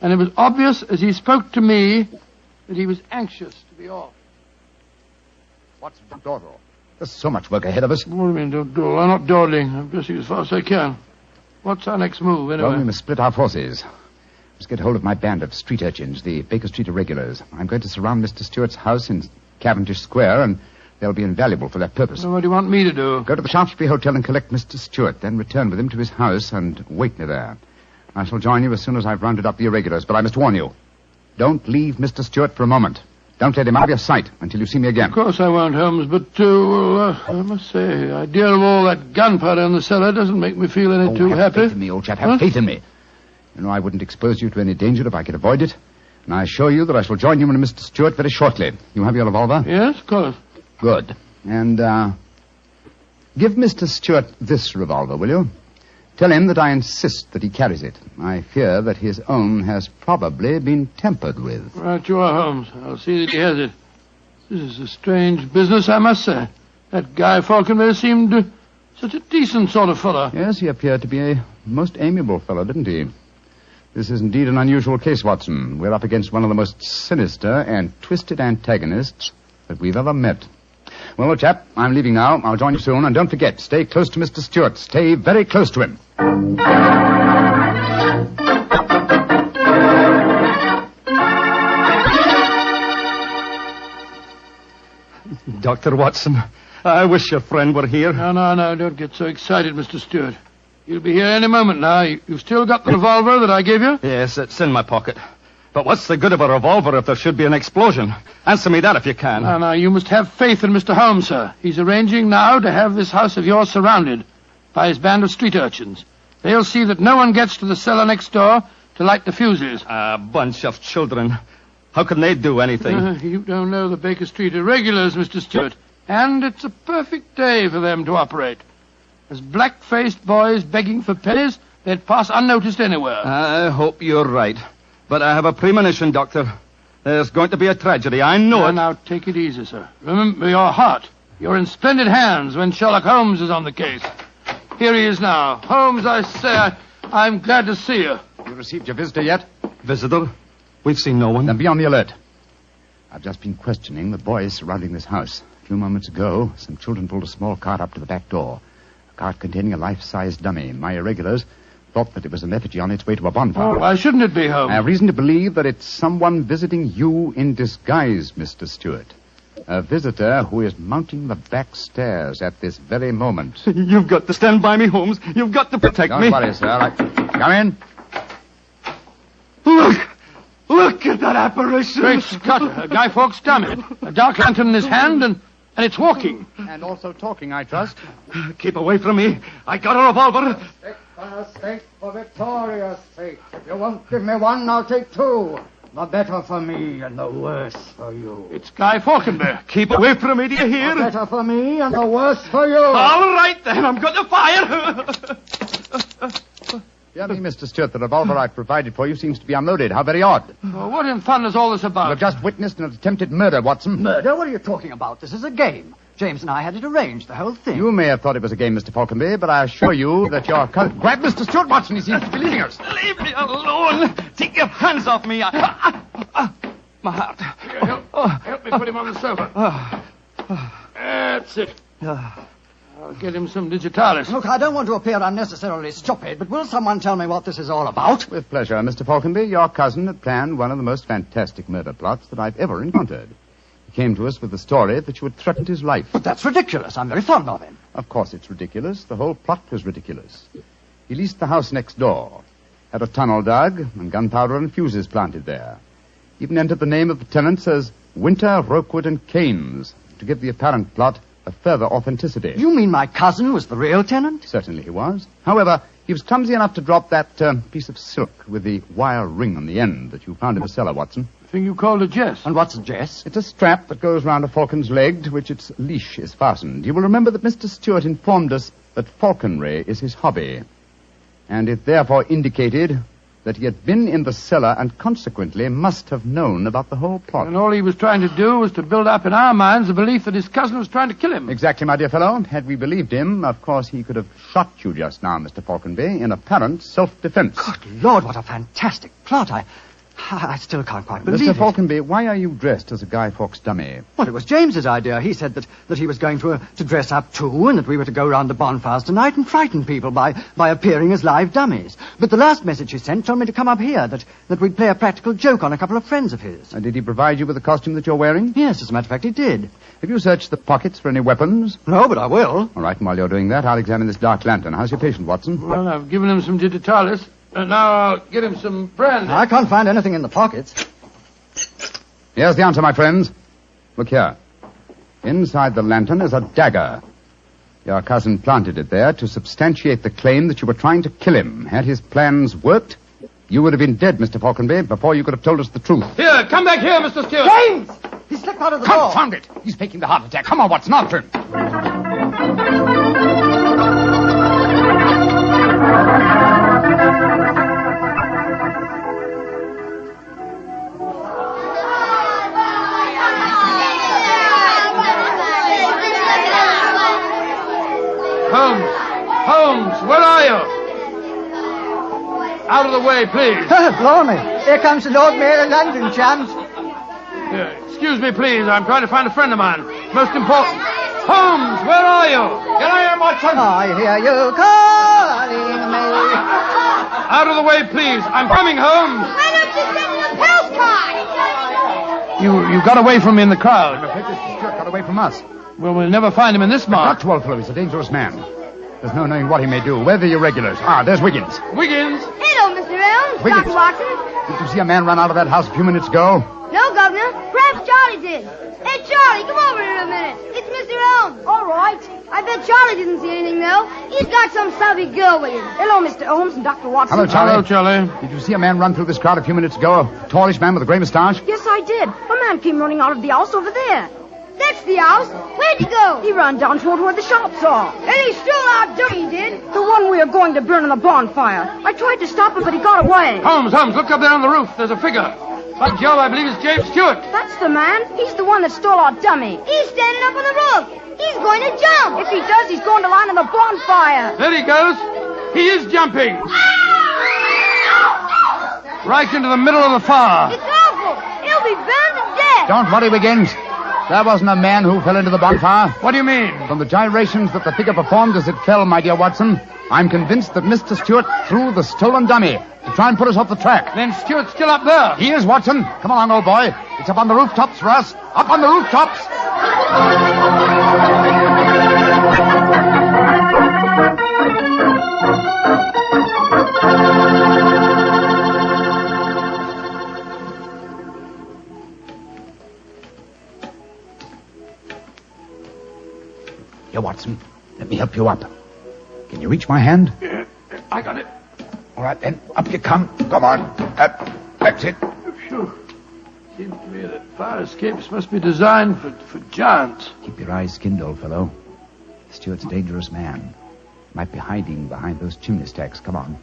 And it was obvious as he spoke to me that he was anxious to be off. What's the dawdle? There's so much work ahead of us. What do you mean, don't dawdle? I'm not dawdling. I'm dressing as fast as I can. What's our next move, anyway? Well, we must split our forces. Must get hold of my band of street urchins, the Baker Street irregulars. I'm going to surround Mr. Stewart's house in Cavendish Square, and they'll be invaluable for that purpose. Well, what do you want me to do? Go to the Shaftesbury Hotel and collect Mr. Stewart, then return with him to his house and wait me there. I shall join you as soon as I've rounded up the irregulars, but I must warn you. Don't leave Mr. Stewart for a moment. Don't let him out of your sight until you see me again. Of course I won't, Holmes, but, I must say, the idea of all that gunpowder in the cellar doesn't make me feel any too have happy. Faith in me, old chap. Have faith in me. You know, I wouldn't expose you to any danger if I could avoid it. And I assure you that I shall join you and Mr. Stewart very shortly. You have your revolver? Yes, of course. Good. And, give Mr. Stewart this revolver, will you? Tell him that I insist that he carries it. I fear that his own has probably been tampered with. Right you are, Holmes. I'll see that he has it. This is a strange business, I must say. That Guy Falconberry seemed such a decent sort of fellow. Yes, he appeared to be a most amiable fellow, didn't he? This is indeed an unusual case, Watson. We're up against one of the most sinister and twisted antagonists that we've ever met. Well, old chap, I'm leaving now. I'll join you soon. And don't forget, stay close to Mr. Stewart. Stay very close to him. Dr. Watson, I wish your friend were here. No, don't get so excited, Mr. Stewart. You'll be here any moment now. You've still got the revolver that I gave you? Yes, it's in my pocket. But what's the good of a revolver if there should be an explosion? Answer me that if you can. No, you must have faith in Mr. Holmes, sir. He's arranging now to have this house of yours surrounded by his band of street urchins. They'll see that no one gets to the cellar next door to light the fuses. A bunch of children. How can they do anything? You don't know the Baker Street irregulars, Mr. Stewart. And it's a perfect day for them to operate. As black-faced boys begging for pennies, they'd pass unnoticed anywhere. I hope you're right. But I have a premonition, Doctor. There's going to be a tragedy. I know it. Now, take it easy, sir. Remember your heart. You're in splendid hands when Sherlock Holmes is on the case. Here he is now. Holmes, I say, I'm glad to see you. You received your visitor yet? Visitor? We've seen no one. Then be on the alert. I've just been questioning the boys surrounding this house. A few moments ago, some children pulled a small cart up to the back door. A cart containing a life-size dummy. My irregulars thought that it was an effigy on its way to a bonfire. Oh, why shouldn't it be, Holmes? I have reason to believe that it's someone visiting you in disguise, Mr. Stewart. A visitor who is mounting the back stairs at this very moment. You've got to stand by me, Holmes. You've got to protect me. Don't worry, sir. Come in. Look at that apparition. Great Scott, Guy Fawkes' dummy. A dark lantern in his hand, and it's walking. And also talking, I trust. Keep away from me. I got a revolver. For sake, for Victoria's sake. If you won't give me one, I'll take two. The better for me and the worse for you. It's Guy Falconberry. Keep away from me, do you hear? The better for me and the worse for you. All right, then. I'm going to fire. Dear me, Mr. Stewart, the revolver I've provided for you seems to be unloaded. How very odd. Well, what in thunder is all this about? You've just witnessed an attempted murder, Watson. Murder? What are you talking about? This is a game. James and I had it arranged, the whole thing. You may have thought it was a game, Mr. Falconberry, but I assure you that your... Grab Mr. Stewart, Watson. He seems to be leaving us. Leave me alone. Take your hands off me. My heart. Help me put him on the sofa. That's it. I'll get him some digitalis. Look, I don't want to appear unnecessarily stupid, but will someone tell me what this is all about? With pleasure, Mr. Falconby. Your cousin had planned one of the most fantastic murder plots that I've ever encountered. He came to us with the story that you had threatened his life. But that's ridiculous. I'm very fond of him. Of course it's ridiculous. The whole plot was ridiculous. He leased the house next door, had a tunnel dug, and gunpowder and fuses planted there. Even entered the name of the tenants as Winter, Rokewood, and Keynes, to give the apparent plot a further authenticity. You mean my cousin was the real tenant? Certainly he was. However, he was clumsy enough to drop that piece of silk with the wire ring on the end that you found in the cellar, Watson. The thing you called a jess. And what's a jess? It's a strap that goes round a falcon's leg to which its leash is fastened. You will remember that Mr. Stewart informed us that falconry is his hobby, and it therefore indicated that he had been in the cellar and consequently must have known about the whole plot. And all he was trying to do was to build up in our minds the belief that his cousin was trying to kill him. Exactly, my dear fellow. Had we believed him, of course he could have shot you just now, Mr. Falconby, in apparent self-defense. Good Lord, what a fantastic plot. I still can't quite believe Mr. Falconby, why are you dressed as a Guy Fawkes dummy? Well, it was James's idea. He said that he was going to dress up too, and that we were to go round the bonfires tonight and frighten people by appearing as live dummies. But the last message he sent told me to come up here, that we'd play a practical joke on a couple of friends of his. And did he provide you with the costume that you're wearing? Yes, as a matter of fact, he did. Have you searched the pockets for any weapons? No, but I will. All right, and while you're doing that, I'll examine this dark lantern. How's your patient, Watson? Well, I've given him some digitalis. And now I'll get him some brandy. I can't find anything in the pockets. Here's the answer, my friends. Look here. Inside the lantern is a dagger. Your cousin planted it there to substantiate the claim that you were trying to kill him. Had his plans worked, you would have been dead, Mr. Falconby, before you could have told us the truth. Here, come back here, Mr. Stewart. James! He slipped out of the door. Confound it! He's faking the heart attack. Come on, Watson, after him. Holmes, where are you? Out of the way, please. Blarney, here comes the Lord Mayor of London, chums. Excuse me, please. I'm trying to find a friend of mine. Most important. Holmes, where are you? Here I am, Watson. I hear you calling me. Out of the way, please. I'm coming, Holmes. Why don't you get in the post car? You got away from me in the crowd. I'm afraid Mr. Stewart got away from us. Well, we'll never find him in this mark. Not too old, fellow. He's a dangerous man. There's no knowing what he may do. Where are the irregulars? There's Wiggins. Wiggins? Hello, Mr. Elms. Wiggins. Dr. Watson. Did you see a man run out of that house a few minutes ago? No, Governor. Perhaps Charlie did. Hey, Charlie, come over here a minute. It's Mr. Elms. All right. I bet Charlie didn't see anything, though. He's got some savvy girl with him. Hello, Mr. Holmes and Dr. Watson. Hello, Charlie. Hello, Charlie. Did you see a man run through this crowd a few minutes ago? A tallish man with a grey moustache? Yes, I did. A man came running out of the house over there. That's the house. Where'd he go? He ran down toward where the shops are. And he stole our dirt, he did. The one we are going to burn on the bonfire. I tried to stop him, but he got away. Holmes, look up there on the roof. There's a figure. By Jove, I believe it's James Stewart. That's the man. He's the one that stole our dummy. He's standing up on the roof. He's going to jump. If he does, he's going to land on the bonfire. There he goes. He is jumping. Right into the middle of the fire. It's awful. He'll be burned to death. Don't worry, Wiggins. There wasn't a man who fell into the bonfire. What do you mean? From the gyrations that the figure performed as it fell, my dear Watson, I'm convinced that Mr. Stewart threw the stolen dummy to try and put us off the track. Then Stewart's still up there. He is, Watson. Come along, old boy. It's up on the rooftops for us. Up on the rooftops. Here, Watson. Let me help you up. Can you reach my hand? I got it. All right, then. Up you come. Come on. That's it. Phew. Seems to me that fire escapes must be designed for giants. Keep your eyes skinned, old fellow. Stewart's a dangerous man. Might be hiding behind those chimney stacks. Come on.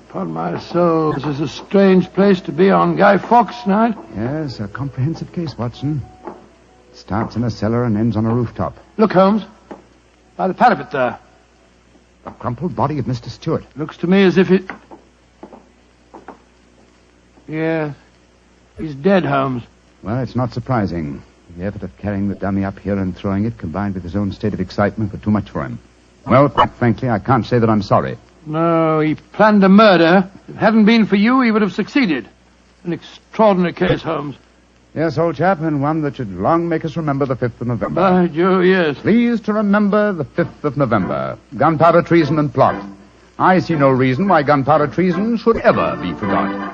Upon my soul, this is a strange place to be on Guy Fawkes night. Yes, a comprehensive case, Watson. Starts in a cellar and ends on a rooftop. Look, Holmes. By the parapet there. The crumpled body of Mr. Stewart. Looks to me as if it... Yeah. He's dead, Holmes. Well, it's not surprising. The effort of carrying the dummy up here and throwing it, combined with his own state of excitement, were too much for him. Well, quite frankly, I can't say that I'm sorry. No, he planned a murder. If it hadn't been for you, he would have succeeded. An extraordinary case, Holmes. Yes, old chap, and one that should long make us remember the 5th of November. By Jove, yes. Please to remember the 5th of November. Gunpowder treason and plot. I see no reason why gunpowder treason should ever be forgot.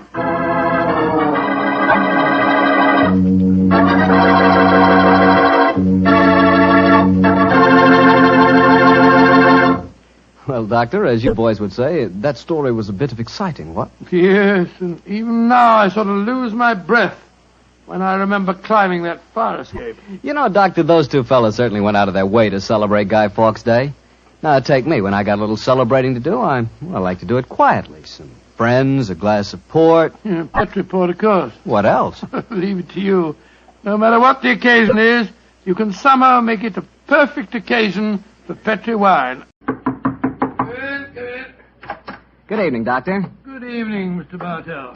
Well, Doctor, as you boys would say, that story was a bit of exciting, what? Yes, and even now I sort of lose my breath when I remember climbing that fire escape. You know, Doctor, those two fellas certainly went out of their way to celebrate Guy Fawkes Day. Now, take me. When I got a little celebrating to do, I like to do it quietly. Some friends, a glass of port. Yeah, Petri port, of course. What else? Leave it to you. No matter what the occasion is, you can somehow make it a perfect occasion for Petri wine. Come in. Good evening, Doctor. Good evening, Mr. Bartell.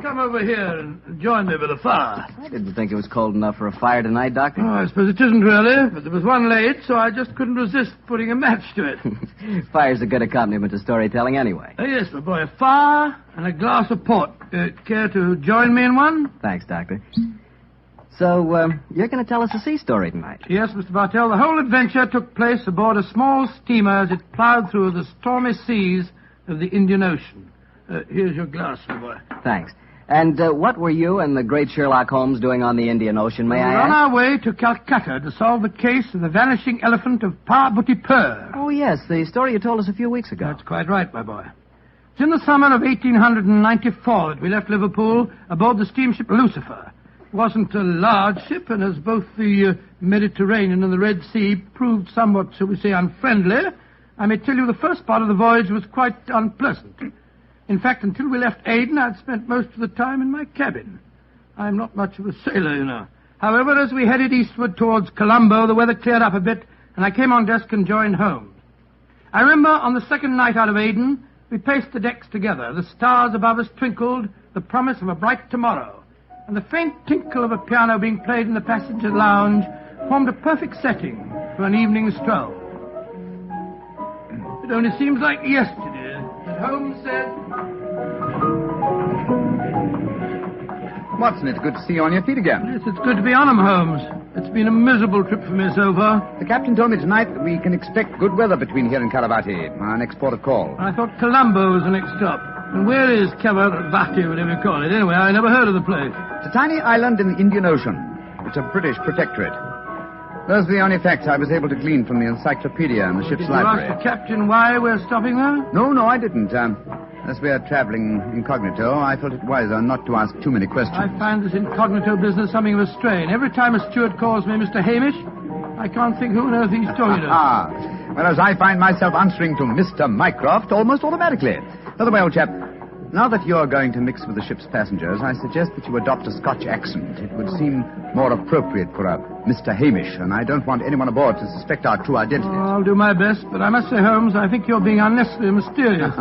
Come over here and join me by the fire. I didn't think it was cold enough for a fire tonight, Doctor. Oh, I suppose it isn't really, but there was one late, so I just couldn't resist putting a match to it. Fire's a good accompaniment to storytelling anyway. Yes, my boy, a fire and a glass of port. Care to join me in one? Thanks, Doctor. So, you're going to tell us a sea story tonight? Yes, Mr. Bartell. The whole adventure took place aboard a small steamer as it plowed through the stormy seas of the Indian Ocean. Here's your glass, my boy. Thanks. And what were you and the great Sherlock Holmes doing on the Indian Ocean, may I ask? We're on our way to Calcutta to solve the case of the vanishing elephant of Parbhuti-Pur. Oh, yes, the story you told us a few weeks ago. That's quite right, my boy. It's in the summer of 1894 that we left Liverpool aboard the steamship Lucifer. It wasn't a large ship, and as both the Mediterranean and the Red Sea proved somewhat, shall we say, unfriendly, I may tell you the first part of the voyage was quite unpleasant. In fact, until we left Aden, I'd spent most of the time in my cabin. I'm not much of a sailor, you know. However, as we headed eastward towards Colombo, the weather cleared up a bit, and I came on deck and joined Holmes. I remember on the second night out of Aden, we paced the decks together. The stars above us twinkled, the promise of a bright tomorrow, and the faint tinkle of a piano being played in the passenger lounge formed a perfect setting for an evening stroll. It only seems like yesterday that Holmes said... Watson, it's good to see you on your feet again. Yes, it's good to be on 'em, Holmes. It's been a miserable trip for me so far. The captain told me tonight that we can expect good weather between here and Karavati, our next port of call. I thought Colombo was the next stop. And where is Karavati, whatever you call it? Anyway, I never heard of the place. It's a tiny island in the Indian Ocean. It's a British protectorate. Those are the only facts I was able to glean from the encyclopedia and the ship's library. Did you ask the captain why we're stopping there? No, I didn't. As we're traveling incognito, I felt it wiser not to ask too many questions. I find this incognito business something of a strain. Every time a steward calls me Mr. Hamish, I can't think who on earth he's talking to. Whereas I find myself answering to Mr. Mycroft almost automatically. By the way, old chap, now that you're going to mix with the ship's passengers, I suggest that you adopt a Scotch accent. It would seem more appropriate for a Mr. Hamish, and I don't want anyone aboard to suspect our true identities. Oh, I'll do my best, but I must say, Holmes, I think you're being unnecessarily mysterious.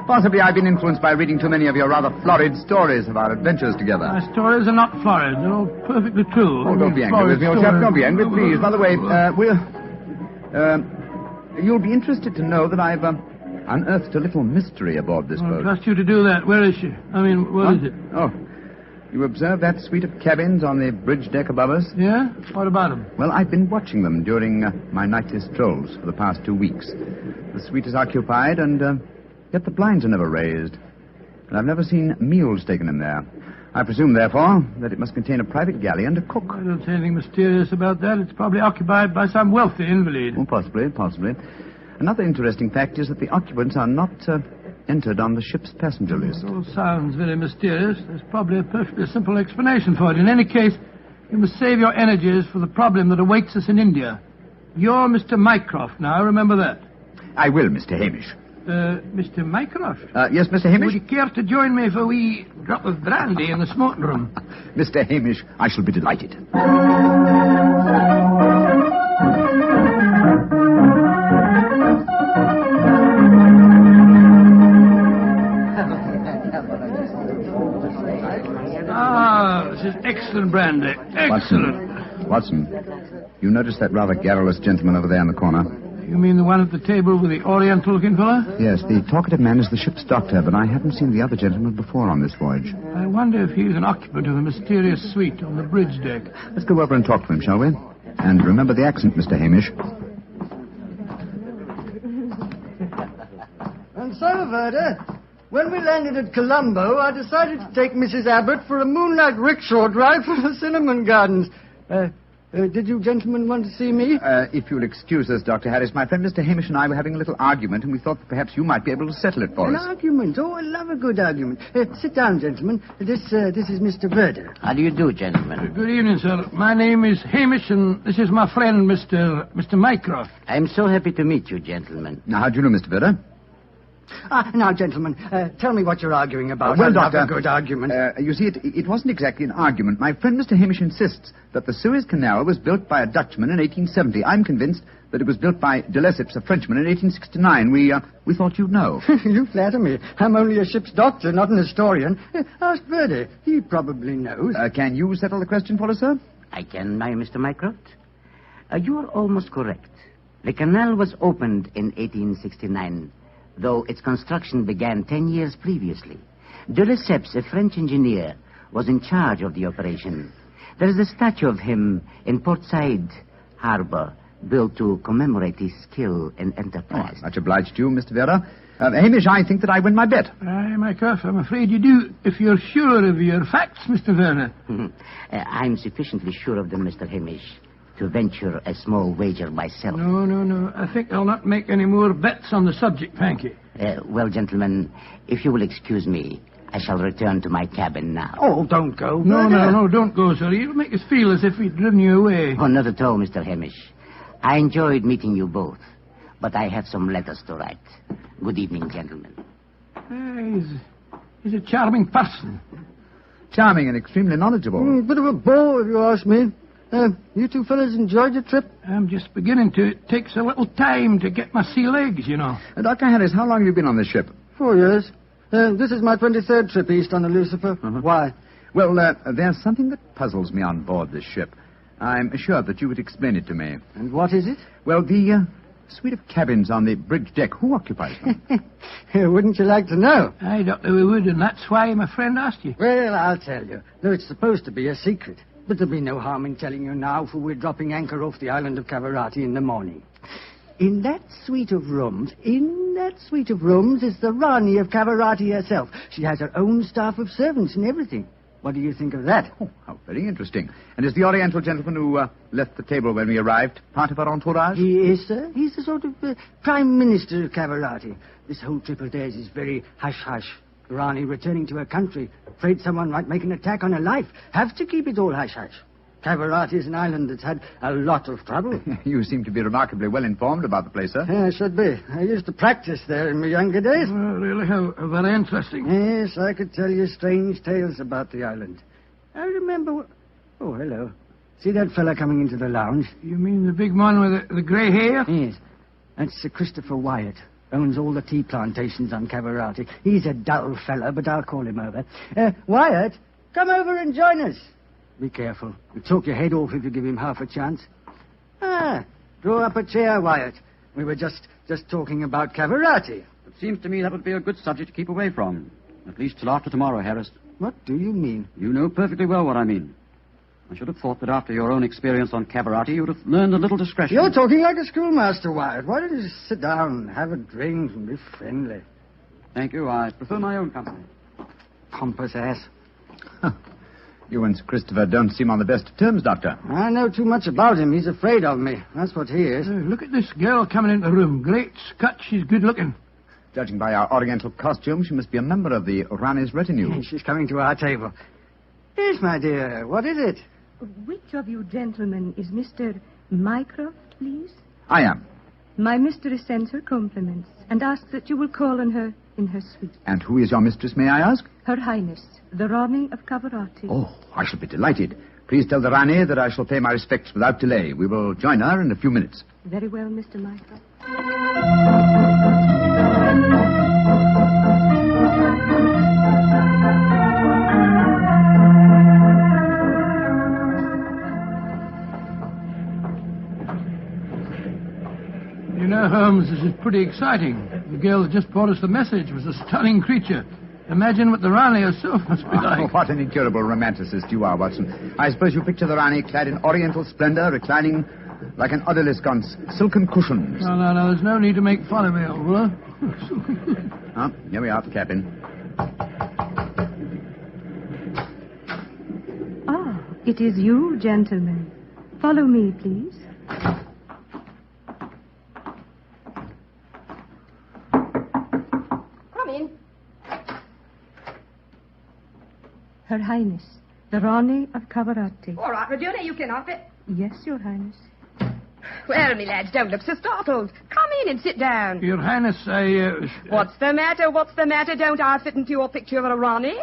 Possibly I've been influenced by reading too many of your rather florid stories of our adventures together. My stories are not florid. They're all perfectly true. Oh, don't be angry with me, old chap. Don't be angry, please. By the way, you'll be interested to know that I've unearthed a little mystery aboard this boat. I trust you to do that. Where is she? I mean, what is it? Oh, you observe that suite of cabins on the bridge deck above us? Yeah? What about them? Well, I've been watching them during my nightly strolls for the past 2 weeks. The suite is occupied, and yet the blinds are never raised. And I've never seen meals taken in there. I presume, therefore, that it must contain a private galley and a cook. I don't see anything mysterious about that. It's probably occupied by some wealthy invalid. Oh, possibly. Another interesting fact is that the occupants are not entered on the ship's passenger list. It all sounds very mysterious. There's probably a perfectly simple explanation for it. In any case, you must save your energies for the problem that awaits us in India. You're Mr. Mycroft now, remember that. I will, Mr. Hamish. Mr. Mycroft? Yes, Mr. Hamish? Would you care to join me for a wee drop of brandy in the smoking room? Mr. Hamish, I shall be delighted. brandy. Excellent. Watson, you notice that rather garrulous gentleman over there in the corner? You mean the one at the table with the Oriental-looking fella? Yes, the talkative man is the ship's doctor, but I haven't seen the other gentleman before on this voyage. I wonder if he's an occupant of the mysterious suite on the bridge deck. Let's go over and talk to him, shall we? And remember the accent, Mr. Hamish. And so, Verda, when we landed at Colombo, I decided to take Mrs. Abbott for a moonlight rickshaw drive through the cinnamon gardens. Did you gentlemen want to see me? If you'll excuse us, Dr. Harris, my friend Mr. Hamish and I were having a little argument, and we thought that perhaps you might be able to settle it for us. An argument? Oh, I love a good argument. Sit down, gentlemen. This is Mr. Verda. How do you do, gentlemen? Good evening, sir. My name is Hamish, and this is my friend, Mr. Mycroft. I'm so happy to meet you, gentlemen. Now, how do you know, Mr. Verda? Now, gentlemen, tell me what you're arguing about. Well, I love Doctor, a good argument. You see, it wasn't exactly an argument. My friend Mr. Hamish insists that the Suez Canal was built by a Dutchman in 1870. I'm convinced that it was built by de Lesseps, a Frenchman, in 1869. We thought you'd know. You flatter me. I'm only a ship's doctor, not an historian. Ask Verdi. He probably knows. Can you settle the question for us, sir? I can, Mr. Mycroft. You are almost correct. The canal was opened in 1869. Though its construction began 10 years previously. De Lesseps, a French engineer, was in charge of the operation. There is a statue of him in Port Said Harbor, built to commemorate his skill and enterprise. Much obliged to you, Mr. Vera. Hamish, I think that I win my bet. Aye, Mycroft, I'm afraid you do, if you're sure of your facts, Mr. Werner. I'm sufficiently sure of them, Mr. Hamish, to venture a small wager myself. No. I think I'll not make any more bets on the subject, thank you. Well, gentlemen, if you will excuse me, I shall return to my cabin now. Oh, don't go. No, don't go, sir. You'll make us feel as if we'd driven you away. Oh, not at all, Mr. Hamish. I enjoyed meeting you both, but I have some letters to write. Good evening, gentlemen. He's a charming person. Charming and extremely knowledgeable. Bit of a bore, if you ask me. You two fellas enjoyed your trip? I'm just beginning to. It takes a little time to get my sea legs, you know. Dr. Harris, how long have you been on this ship? 4 years. This is my 23rd trip east on the Lucifer. Why? Well, there's something that puzzles me on board this ship. I'm assured that you would explain it to me. And what is it? Well, the suite of cabins on the bridge deck. Who occupies them? Wouldn't you like to know? Aye, Doctor, we would, and that's why my friend asked you. Well, I'll tell you. Though it's supposed to be a secret. But there'll be no harm in telling you now, for we're dropping anchor off the island of Cavarati in the morning. In that suite of rooms is the Rani of Cavarati herself. She has her own staff of servants and everything. What do you think of that? Oh, how very interesting. And is the Oriental gentleman who left the table when we arrived part of our entourage? He is, sir. He's the sort of Prime Minister of Cavarati. This whole trip of theirs is very hush-hush. Rani returning to her country, afraid someone might make an attack on her life. Have to keep it all hush-hush. Cavarati is an island that's had a lot of trouble. You seem to be remarkably well informed about the place, sir. Yeah, I should be. I used to practice there in my younger days. Oh, really? How very interesting. Yes, I could tell you strange tales about the island. I remember... Oh, hello. See that fella coming into the lounge? You mean the big one with the grey hair? Yes. That's Sir Christopher Wyatt. Owns all the tea plantations on Cavarati. He's a dull fella, but I'll call him over. Wyatt, come over and join us. Be careful. He'll talk your head off if you give him half a chance. Draw up a chair, Wyatt. We were just talking about Cavarati. It seems to me that would be a good subject to keep away from. At least till after tomorrow, Harris. What do you mean? You know perfectly well what I mean. I should have thought that after your own experience on Cavarati, you would have learned a little discretion. You're talking like a schoolmaster, Wyatt. Why don't you just sit down, have a drink, and be friendly? Thank you. I prefer my own company. Pompous ass. You and Sir Christopher don't seem on the best of terms, Doctor. I know too much about him. He's afraid of me. That's what he is. Look at this girl coming into the room. Great Scott, she's good looking. Judging by our Oriental costume, she must be a member of the Rani's retinue. She's coming to our table. Yes, my dear. What is it? Which of you gentlemen is Mr. Mycroft, please? I am. My mistress sends her compliments and asks that you will call on her in her suite. And who is your mistress, may I ask? Her Highness, the Rani of Cavarati. Oh, I shall be delighted. Please tell the Rani that I shall pay my respects without delay. We will join her in a few minutes. Very well, Mr. Mycroft. You know, Holmes, this is pretty exciting. The girl that just brought us the message was a stunning creature. Imagine what the Rani herself must be like. What an incurable romanticist you are, Watson. I suppose you picture the Rani clad in oriental splendor, reclining like an odalisque on silken cushions. No, there's no need to make fun of me, old fellow. Oh, here we are at the cabin. Ah, it is you, gentlemen. Follow me, please. Come in. Her Highness, the Rani of Cavarati. All right, Regina, you can off it. Yes, Your Highness. Well, me lads, don't look so startled. Come in and sit down. Your Highness, What's the matter? What's the matter? Don't I fit into your picture of a Rani?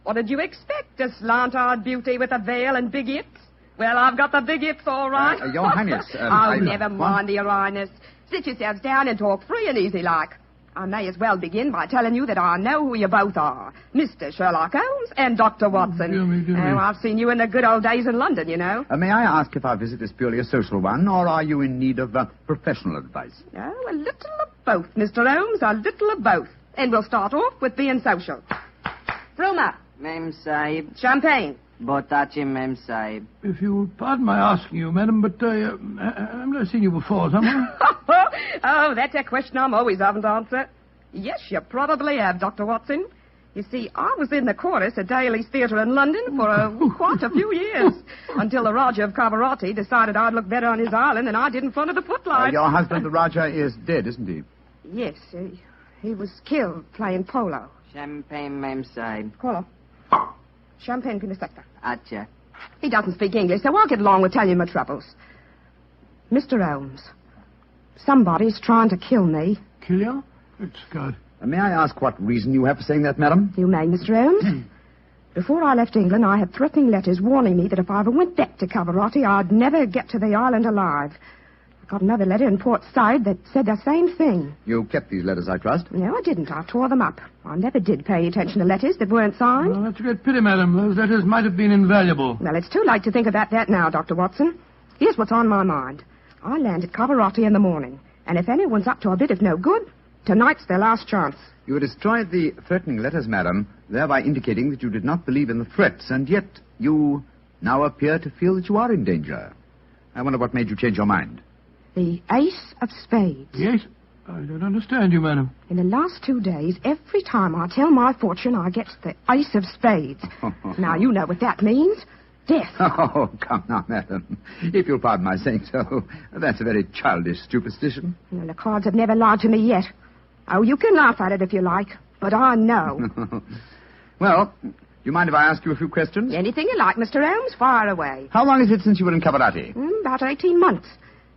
What did you expect? A slant-eyed beauty with a veil and big hips? Well, I've got the big hips, all right. Your Highness... never mind, Your Highness. Sit yourselves down and talk free and easy like. I may as well begin by telling you that I know who you both are. Mr. Sherlock Holmes and Dr. Watson. Dear me. Oh, I've seen you in the good old days in London, you know. May I ask if our visit is purely a social one, or are you in need of professional advice? Oh, a little of both, Mr. Holmes, a little of both. And we'll start off with being social. Roma. Mem Sahib. Champagne. Botachi, Mem Sahib. If you pardon my asking you, madam, but I've never seen you before, have I? Oh, that's a question I'm always having to answer. Yes, you probably have, Dr. Watson. You see, I was in the chorus at Daly's Theatre in London for quite a few years, until the Rajah of Cavarati decided I'd look better on his island than I did in front of the footlights. Your husband, the Rajah, is dead, isn't he? Yes, he was killed playing polo. Champagne, Mem Sahib. Polo. Champagne in the sector. Acha. He doesn't speak English, so I'll get along with telling you my troubles. Mr. Holmes, somebody's trying to kill me. Kill you? It's good. May I ask what reason you have for saying that, madam? You may, Mr. Holmes. Before I left England, I had threatening letters warning me that if I ever went back to Cavarati, I'd never get to the island alive. I got another letter in Port Said that said the same thing. You kept these letters, I trust? No, I didn't. I tore them up. I never did pay attention to letters that weren't signed. Well, that's a great pity, madam. Those letters might have been invaluable. Well, it's too late to think about that now, Dr. Watson. Here's what's on my mind. I land at Cavarati in the morning, and if anyone's up to a bit of no good, tonight's their last chance. You destroyed the threatening letters, madam, thereby indicating that you did not believe in the threats, and yet you now appear to feel that you are in danger. I wonder what made you change your mind. The Ace of Spades. Yes? I don't understand you, madam. In the last 2 days, every time I tell my fortune, I get the Ace of Spades. Now, you know what that means. Death. Oh, come now, madam. If you'll pardon my saying so, that's a very childish superstition. Well, the cards have never lied to me yet. Oh, you can laugh at it if you like, but I know. Well, do you mind if I ask you a few questions? Anything you like, Mr. Holmes. Fire away. How long is it since you were in Cavarati? About 18 months.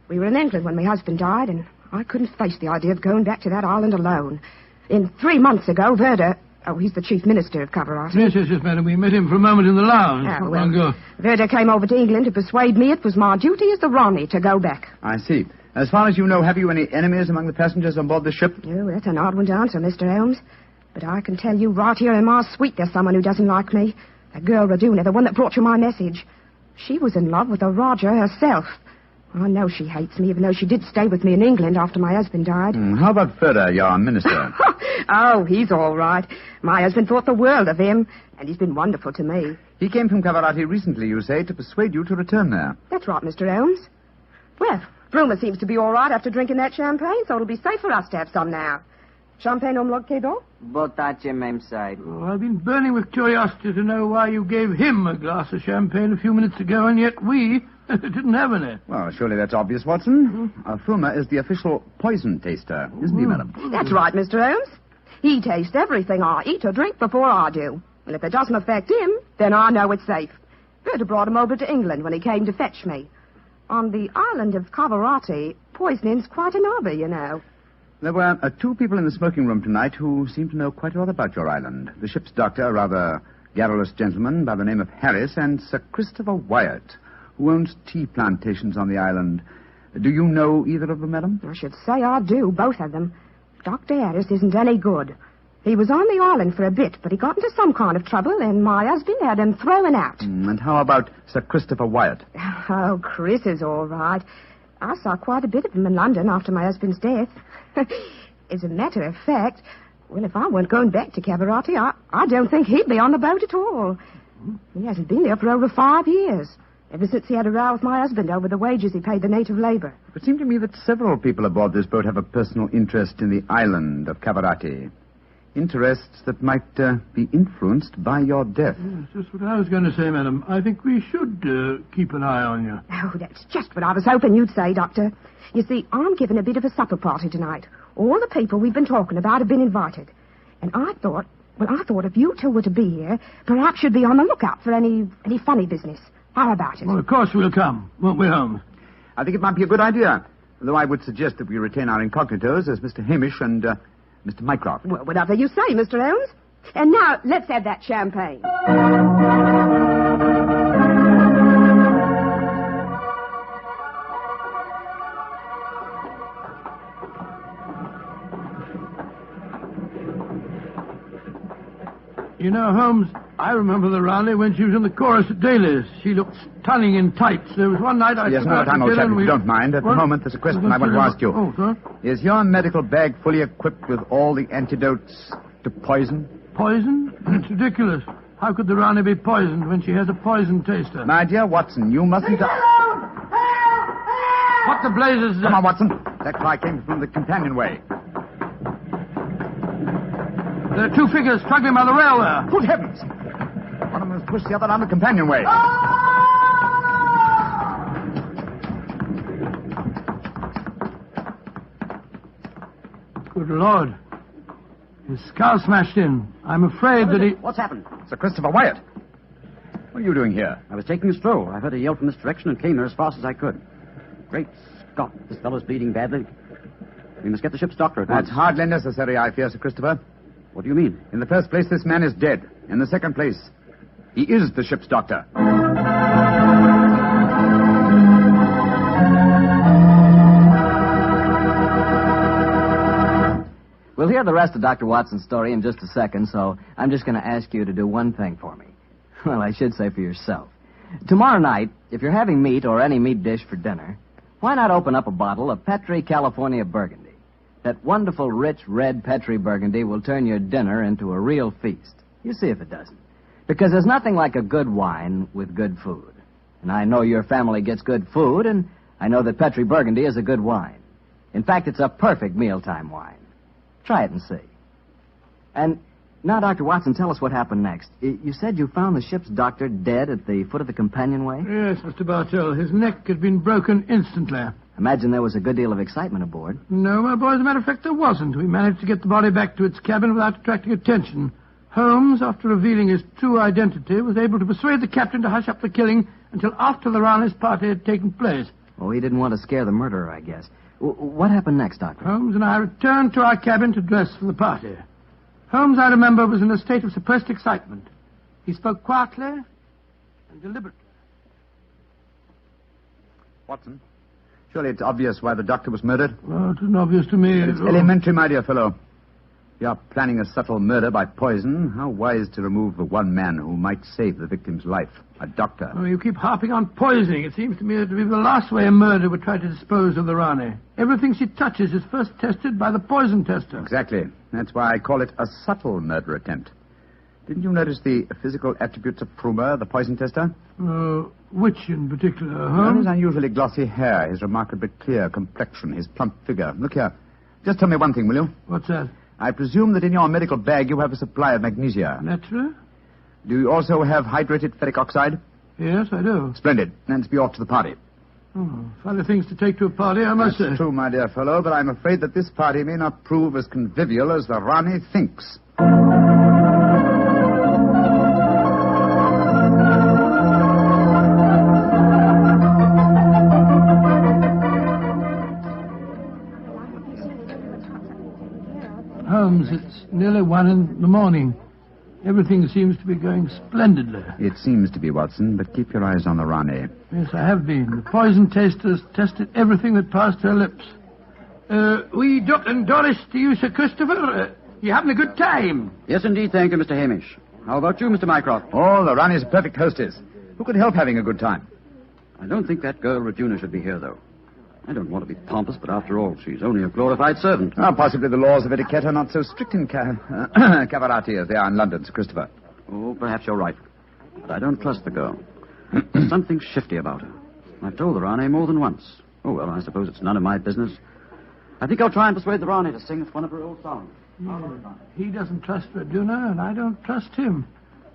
We were in England when my husband died, and I couldn't face the idea of going back to that island alone. 3 months ago, Verda... Oh, he's the chief minister of Cavarati. Yes, madam. We met him for a moment in the lounge. Oh, well, Verda came over to England to persuade me it was my duty as the Rani to go back. I see. As far as you know, have you any enemies among the passengers on board the ship? Oh, that's an odd one to answer, Mr. Holmes. But I can tell you right here in my suite there's someone who doesn't like me. That girl Raduna, the one that brought you my message. She was in love with the Rajah herself. I know she hates me, even though she did stay with me in England after my husband died. How about Ferda, your minister? Oh, he's all right. My husband thought the world of him, and he's been wonderful to me. He came from Cavarati recently, you say, to persuade you to return there. That's right, Mr. Holmes. Well, Bruma seems to be all right after drinking that champagne, so it'll be safe for us to have some now. Champagne omlog kedo? Botache, Mem Sahib. Oh, I've been burning with curiosity to know why you gave him a glass of champagne a few minutes ago, and yet we didn't have any. Well, surely that's obvious, Watson. Fruma is the official poison taster, isn't he, madam? That's right, Mr. Holmes. He tastes everything I eat or drink before I do. And if it doesn't affect him, then I know it's safe. Berta brought him over to England when he came to fetch me. On the island of Cavarati, poisoning's quite an hobby, you know. There were 2 people in the smoking room tonight who seemed to know quite a lot about your island. The ship's doctor, a rather garrulous gentleman by the name of Harris, and Sir Christopher Wyatt, who owns tea plantations on the island. Do you know either of them, madam? I should say I do, both of them. Dr. Harris isn't any good. He was on the island for a bit, but he got into some kind of trouble, and my husband had him thrown out. And how about Sir Christopher Wyatt? Oh, Chris is all right. I saw quite a bit of him in London after my husband's death. As a matter of fact, well, if I weren't going back to Cabarati, I don't think he'd be on the boat at all. He hasn't been there for over 5 years, ever since he had a row with my husband over the wages he paid the native labor. It seemed to me that several people aboard this boat have a personal interest in the island of Cabarati. Interests that might be influenced by your death. Yes, that's what I was going to say, madam. I think we should keep an eye on you. Oh, that's just what I was hoping you'd say, Doctor. You see, I'm giving a bit of a supper party tonight. All the people we've been talking about have been invited. And I thought if you two were to be here, perhaps you'd be on the lookout for any funny business. How about it? Well, of course we'll come, won't we, Holmes? I think it might be a good idea, though I would suggest that we retain our incognitos as Mr. Hamish and Mr. Mycroft. Well, whatever you say, Mr. Holmes. And now, let's have that champagne. You know, Holmes, I remember the Raleigh when she was in the chorus at Daly's. She looked stunning in tights. There was one night I... Yes, no time, old chap, if you don't mind. At the moment, there's a question I want to ask you. Oh, sir? Is your medical bag fully equipped with all the antidotes to poison? Poison? That's ridiculous. How could the Raleigh be poisoned when she has a poison taster? My dear Watson, you mustn't... What the blazes... Come on, Watson. That cry came from the companionway. There are two figures struggling by the rail there. Good heavens! One of them has pushed the other down the companionway. Good Lord. His skull smashed in. I'm afraid that he... What's happened? Sir Christopher Wyatt. What are you doing here? I was taking a stroll. I heard a yell from this direction and came here as fast as I could. Great Scott, this fellow's bleeding badly. We must get the ship's doctor at once. That's hardly necessary, I fear, Sir Christopher. What do you mean? In the first place, this man is dead. In the second place, he is the ship's doctor. We'll hear the rest of Dr. Watson's story in just a second, so I'm just going to ask you to do one thing for me. Well, I should say for yourself. Tomorrow night, if you're having meat or any meat dish for dinner, why not open up a bottle of Petri California Burgundy? That wonderful, rich, red Petri Burgundy will turn your dinner into a real feast. You see if it doesn't. Because there's nothing like a good wine with good food. And I know your family gets good food, and I know that Petri Burgundy is a good wine. In fact, it's a perfect mealtime wine. Try it and see. And now, Dr. Watson, tell us what happened next. You said you found the ship's doctor dead at the foot of the companionway? Yes, Mr. Bartell. His neck had been broken instantly. Imagine there was a good deal of excitement aboard. No, my boy, as a matter of fact, there wasn't. We managed to get the body back to its cabin without attracting attention. Holmes, after revealing his true identity, was able to persuade the captain to hush up the killing until after the Raleigh's party had taken place. Oh, he didn't want to scare the murderer, I guess. What happened next, Doctor? Holmes and I returned to our cabin to dress for the party. Holmes, I remember, was in a state of suppressed excitement. He spoke quietly and deliberately. Watson? Surely it's obvious why the doctor was murdered. Well, it isn't obvious to me. It's elementary, my dear fellow. If you're planning a subtle murder by poison, how wise to remove the one man who might save the victim's life, a doctor. Oh, you keep harping on poisoning. It seems to me to be the last way a murderer would try to dispose of the Rani. Everything she touches is first tested by the poison tester. Exactly. That's why I call it a subtle murder attempt. Didn't you notice the physical attributes of Prumer, the poison tester? Which in particular, Well, his unusually glossy hair, his remarkably clear complexion, his plump figure. Look here. Just tell me one thing, will you? What's that? I presume that in your medical bag you have a supply of magnesia. Naturally. Do you also have hydrated ferric oxide? Yes, I do. Splendid. Let's be off to the party. Oh, funny things to take to a party, I must say. That's true, my dear fellow, but I'm afraid that this party may not prove as convivial as the Rani thinks. Holmes, it's nearly 1 in the morning. Everything seems to be going splendidly. It seems to be, Watson, but keep your eyes on the Rani. Yes, I have been. The poison testers tested everything that passed her lips. We dropped and Doris to you, Sir Christopher. You having a good time? Yes, indeed, thank you, Mr. Hamish. How about you, Mr. Mycroft? Oh, the Rani's a perfect hostess. Who could help having a good time? I don't think that girl Regina should be here, though. I don't want to be pompous, but after all, she's only a glorified servant. Possibly the laws of etiquette are not so strict in Cavarati as they are in London, Sir Christopher. Oh, perhaps you're right. But I don't trust the girl. There's something shifty about her. I've told the Rani more than once. Oh, well, I suppose it's none of my business. I think I'll try and persuade the Rani to sing us one of her old songs. He doesn't trust Verduna, and I don't trust him.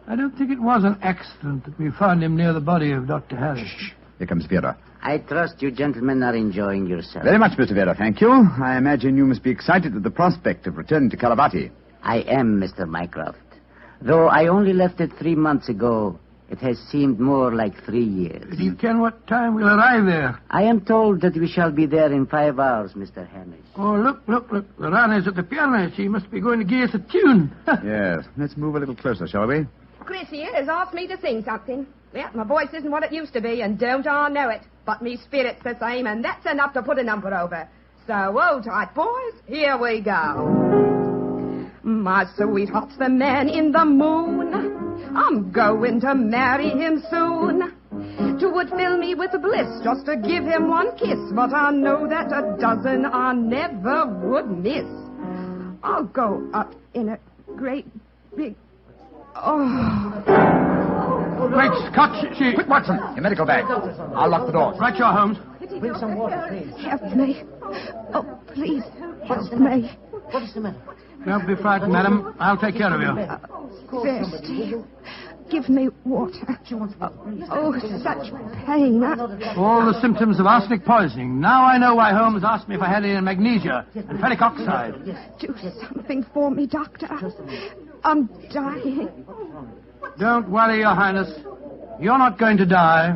I don't think it was an accident that we found him near the body of Dr. Harris. Shh. Here comes Vera. I trust you gentlemen are enjoying yourselves. Very much, Mr. Vera, thank you. I imagine you must be excited at the prospect of returning to Caravati. I am, Mr. Mycroft. Though I only left it 3 months ago, it has seemed more like 3 years. Do you ken what time we'll arrive there? I am told that we shall be there in 5 hours, Mr. Hamish. Oh, look. The Rani's at the piano. She must be going to give us a tune. Yes. Let's move a little closer, shall we? Chris here has asked me to sing something. Yeah, my voice isn't what it used to be, and don't I know it. But me spirit's the same, and that's enough to put a number over. So, hold tight, boys. Here we go. My sweetheart's the man in the moon. I'm going to marry him soon. 'Twould fill me with bliss just to give him one kiss, but I know that a dozen I never would miss. I'll go up in a great big... Oh. Great Scott, she... Quick, Watson, your medical bag. I'll lock the doors. Right, your Holmes. Bring some water, please. Help me. Oh, please, help me. What is the matter? Don't be frightened, madam. I'll take care of you. Thirsty. Give me water. Oh, such pain. All the symptoms of arsenic poisoning. Now I know why Holmes asked me if I had any magnesia and ferric oxide. Do something for me, Doctor. I'm dying. Don't worry, Your Highness. You're not going to die.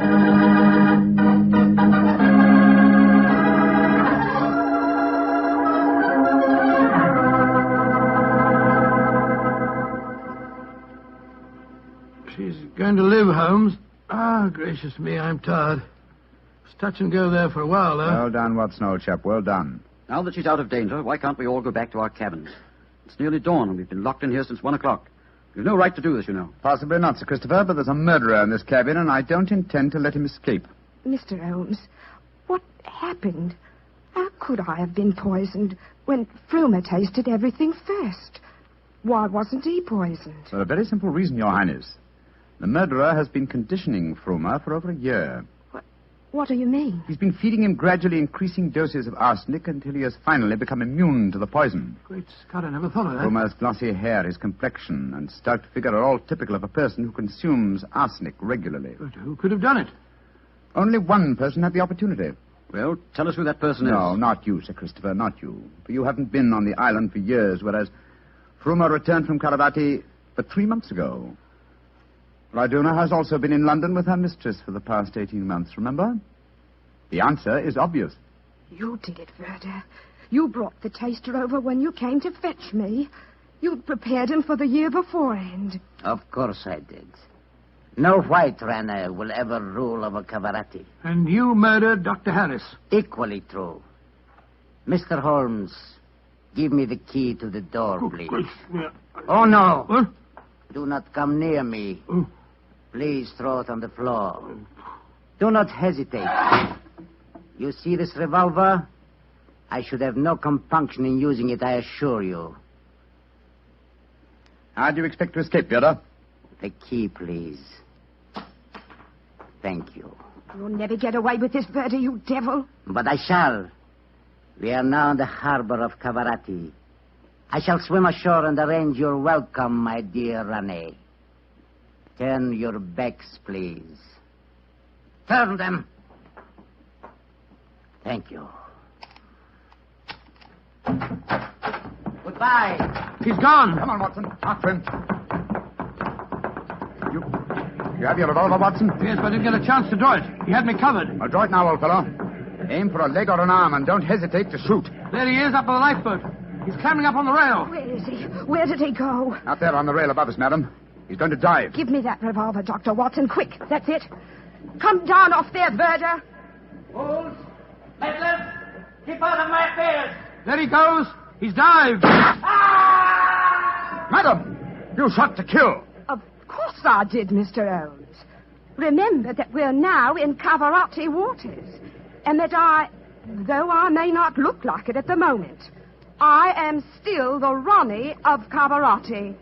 She's going to live, Holmes. Ah, gracious me, I'm tired. It's touch and go there for a while, though. Well done, Watson, old chap. Well done. Now that she's out of danger, why can't we all go back to our cabins? It's nearly dawn, and we've been locked in here since 1 o'clock. You've no right to do this, you know. Possibly not, Sir Christopher, but there's a murderer in this cabin, and I don't intend to let him escape. Mr. Holmes, what happened? How could I have been poisoned when Frumer tasted everything first? Why wasn't he poisoned? For a very simple reason, Your Highness. The murderer has been conditioning Frumer for over a year. What do you mean? He's been feeding him gradually increasing doses of arsenic until he has finally become immune to the poison. Great Scott, I never thought of that. Frumer's glossy hair, his complexion, and stout figure are all typical of a person who consumes arsenic regularly. But who could have done it? Only one person had the opportunity. Well, tell us who that person is. No, not you, Sir Christopher, not you. For you haven't been on the island for years, whereas Frumer returned from Caravati but 3 months ago. Raduna has also been in London with her mistress for the past 18 months, remember? The answer is obvious. You did it, Verda. You brought the taster over when you came to fetch me. You'd prepared him for the year beforehand. Of course I did. No white runner will ever rule over Cavarati. And you murdered Dr. Harris. Equally true. Mr. Holmes, give me the key to the door, please. Oh, no. What? Do not come near me. Please throw it on the floor. Do not hesitate. You see this revolver? I should have no compunction in using it, I assure you. How do you expect to escape, Vera? The key, please. Thank you. You'll never get away with this, Verda, you devil. But I shall. We are now in the harbor of Cavarati. I shall swim ashore and arrange your welcome, my dear Rane. Turn your backs, please. Turn them. Thank you. Goodbye. He's gone. Come on, Watson. Talk to him. You have your revolver, Watson? Yes, but I didn't get a chance to draw it. He had me covered. Well, draw it now, old fellow. Aim for a leg or an arm, and don't hesitate to shoot. There he is, up on the lifeboat. He's climbing up on the rail. Where is he? Where did he go? Out there on the rail above us, madam. He's going to dive. Give me that revolver, Dr. Watson, quick. That's it. Come down off there, Verda. Wolves, Maitland, keep out of my affairs. There he goes. He's dived. Madam, you shot to kill. Of course I did, Mr. Holmes. Remember that we're now in Cavarati waters, and that I Though I may not look like it at the moment, I am still the Ronnie of Cabarati.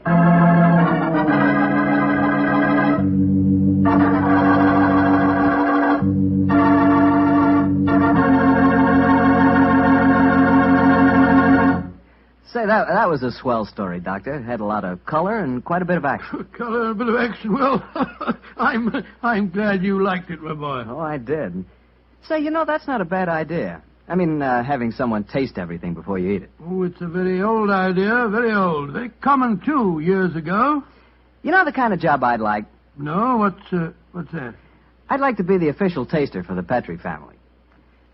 Say, that was a swell story, Doctor. It had a lot of color and quite a bit of action. Color and a bit of action. Well, I'm glad you liked it, my boy. Oh, I did. Say, that's not a bad idea. I mean, having someone taste everything before you eat it. Oh, it's a very old idea, very old. Very common, too, years ago. You know the kind of job I'd like? No, what's that? I'd like to be the official taster for the Petrie family.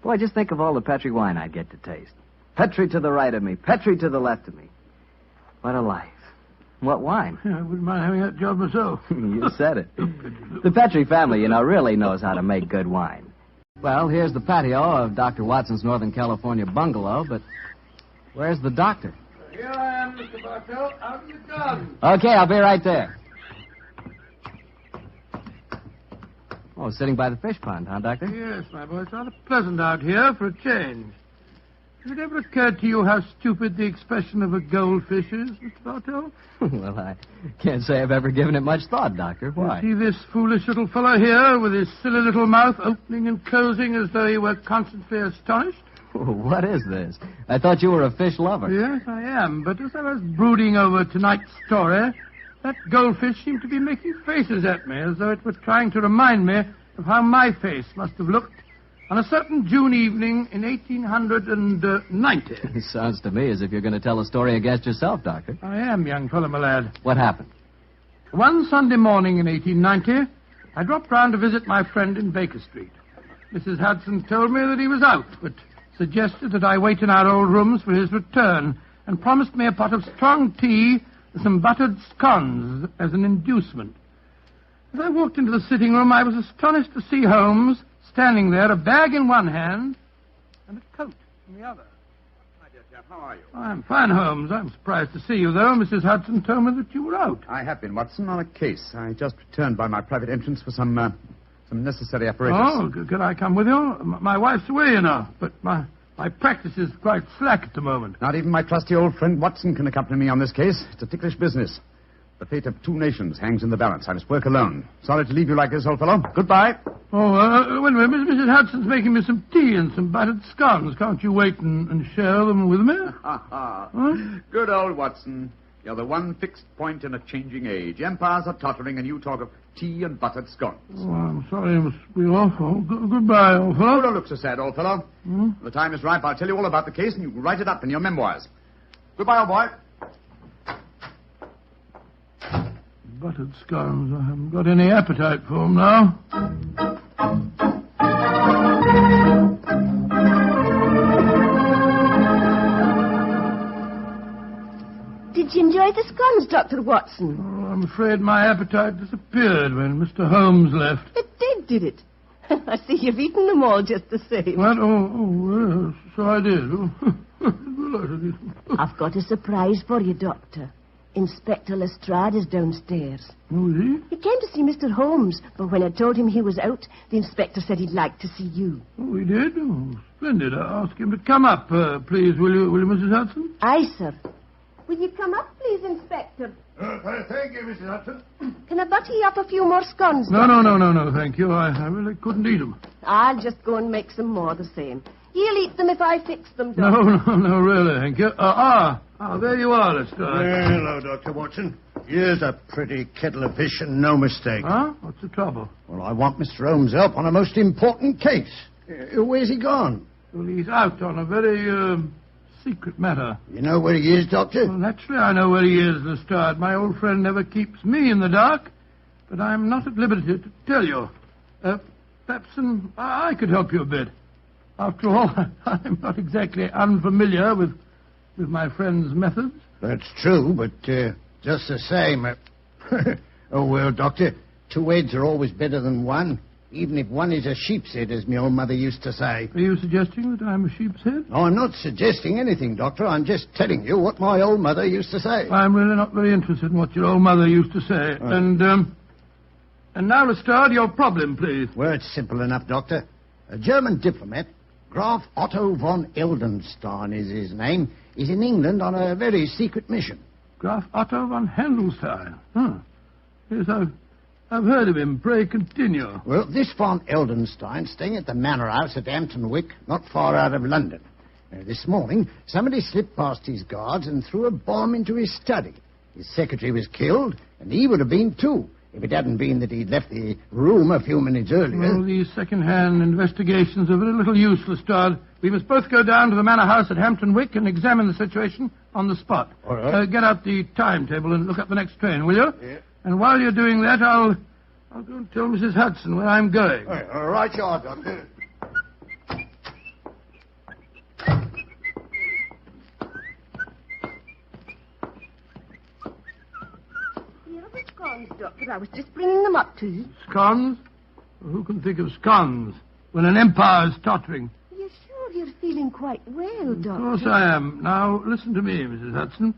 Boy, just think of all the Petrie wine I'd get to taste. Petrie to the right of me, Petrie to the left of me. What a life. What wine? Yeah, I wouldn't mind having that job myself. You said it. The Petrie family, really knows how to make good wine. Well, here's the patio of Dr. Watson's Northern California bungalow, but where's the doctor? Here I am, Mr. Bartell, out in the garden. Okay, I'll be right there. Oh, sitting by the fish pond, huh, Doctor? Yes, my boy. It's rather pleasant out here for a change. Has it ever occurred to you how stupid the expression of a goldfish is, Mr. Bartell? Well, I can't say I've ever given it much thought, Doctor. Why? You see this foolish little fellow here with his silly little mouth opening and closing as though he were constantly astonished? What is this? I thought you were a fish lover. Yes, I am. But as I was brooding over tonight's story, that goldfish seemed to be making faces at me as though it were trying to remind me of how my face must have looked on a certain June evening in 1890. It sounds to me as if you're going to tell a story against yourself, Doctor. I am, young fellow, my lad. What happened? One Sunday morning in 1890, I dropped round to visit my friend in Baker Street. Mrs. Hudson told me that he was out, but suggested that I wait in our old rooms for his return, and promised me a pot of strong tea and some buttered scones as an inducement. As I walked into the sitting room, I was astonished to see Holmes standing there, a bag in one hand and a coat in the other. My dear chap, how are you? I'm fine, Holmes. I'm surprised to see you, though. Mrs. Hudson told me that you were out. I have been, Watson, on a case. I just returned by my private entrance for some necessary apparatus. Oh, could I come with you? My wife's away, but my practice is quite slack at the moment. Not even my trusty old friend Watson can accompany me on this case. It's a ticklish business. The fate of 2 nations hangs in the balance. I must work alone. Sorry to leave you like this, old fellow. Goodbye. Oh, wait a minute. Mrs. Hudson's making me some tea and some buttered scones. Can't you wait and share them with me? Good old Watson. You're the one fixed point in a changing age. Empires are tottering, and you talk of tea and buttered scones. Oh, I'm sorry I must be off. Goodbye, old fellow. Oh, don't look so sad, old fellow. When the time is ripe, I'll tell you all about the case, and you can write it up in your memoirs. Goodbye, old boy. Buttered scones. I haven't got any appetite for them now. Did you enjoy the scones, Dr. Watson? Oh, I'm afraid my appetite disappeared when Mr. Holmes left. It did it? I see you've eaten them all just the same. What? Oh, yes, so I did. I've got a surprise for you, Doctor. Inspector Lestrade is downstairs. Oh, is he? He came to see Mr. Holmes, but when I told him he was out, the inspector said he'd like to see you. Oh, he did? Oh, splendid. I'll ask him to come up, please, will you, Mrs. Hudson? Aye, sir. Will you come up, please, Inspector? Thank you, Mrs. Hudson. Can I butter you up a few more scones? No, thank you. I really couldn't eat them. I'll just go and make some more the same. You'll eat them if I fix them, Doctor. No, really, thank you. There you are, Lestrade. Hello, Dr. Watson. Here's a pretty kettle of fish and no mistake. Huh? What's the trouble? Well, I want Mr. Holmes' help on a most important case. Where's he gone? Well, he's out on a very, secret matter. You know where he is, Doctor? Well, naturally I know where he is, Lestrade. My old friend never keeps me in the dark, but I'm not at liberty to tell you. Perhaps I could help you a bit. After all, I'm not exactly unfamiliar with my friend's methods. That's true, but just the same... Oh, well, Doctor, 2 heads are always better than one, even if one is a sheep's head, as my old mother used to say. Are you suggesting that I'm a sheep's head? No, I'm not suggesting anything, Doctor. I'm just telling you what my old mother used to say. I'm really not very interested in what your old mother used to say. And now, Lestrade, your problem, please. Well, it's simple enough, Doctor. A German diplomat, Graf Otto von Ildenstein is his name. He's in England on a very secret mission. Graf Otto von Heldenstein. Huh. Yes, I've heard of him. Pray continue. Well, this von Ildenstein staying at the Manor House at Hampton Wick, not far out of London. This morning, somebody slipped past his guards and threw a bomb into his study. His secretary was killed, and he would have been too, if it hadn't been that he'd left the room a few minutes earlier. Well, these second-hand investigations are very little use, Lestrade. We must both go down to the Manor House at Hampton Wick and examine the situation on the spot. All right. Get out the timetable and look up the next train, will you? Yeah. And while you're doing that, I'll go and tell Mrs. Hudson where I'm going. All right, you are, Doctor. Scones, Doctor. I was just bringing them up to you. Scones? Well, who can think of scones when an empire's tottering? Are you sure you're feeling quite well, Doctor? Of course I am. Now, listen to me, Mrs. Hudson.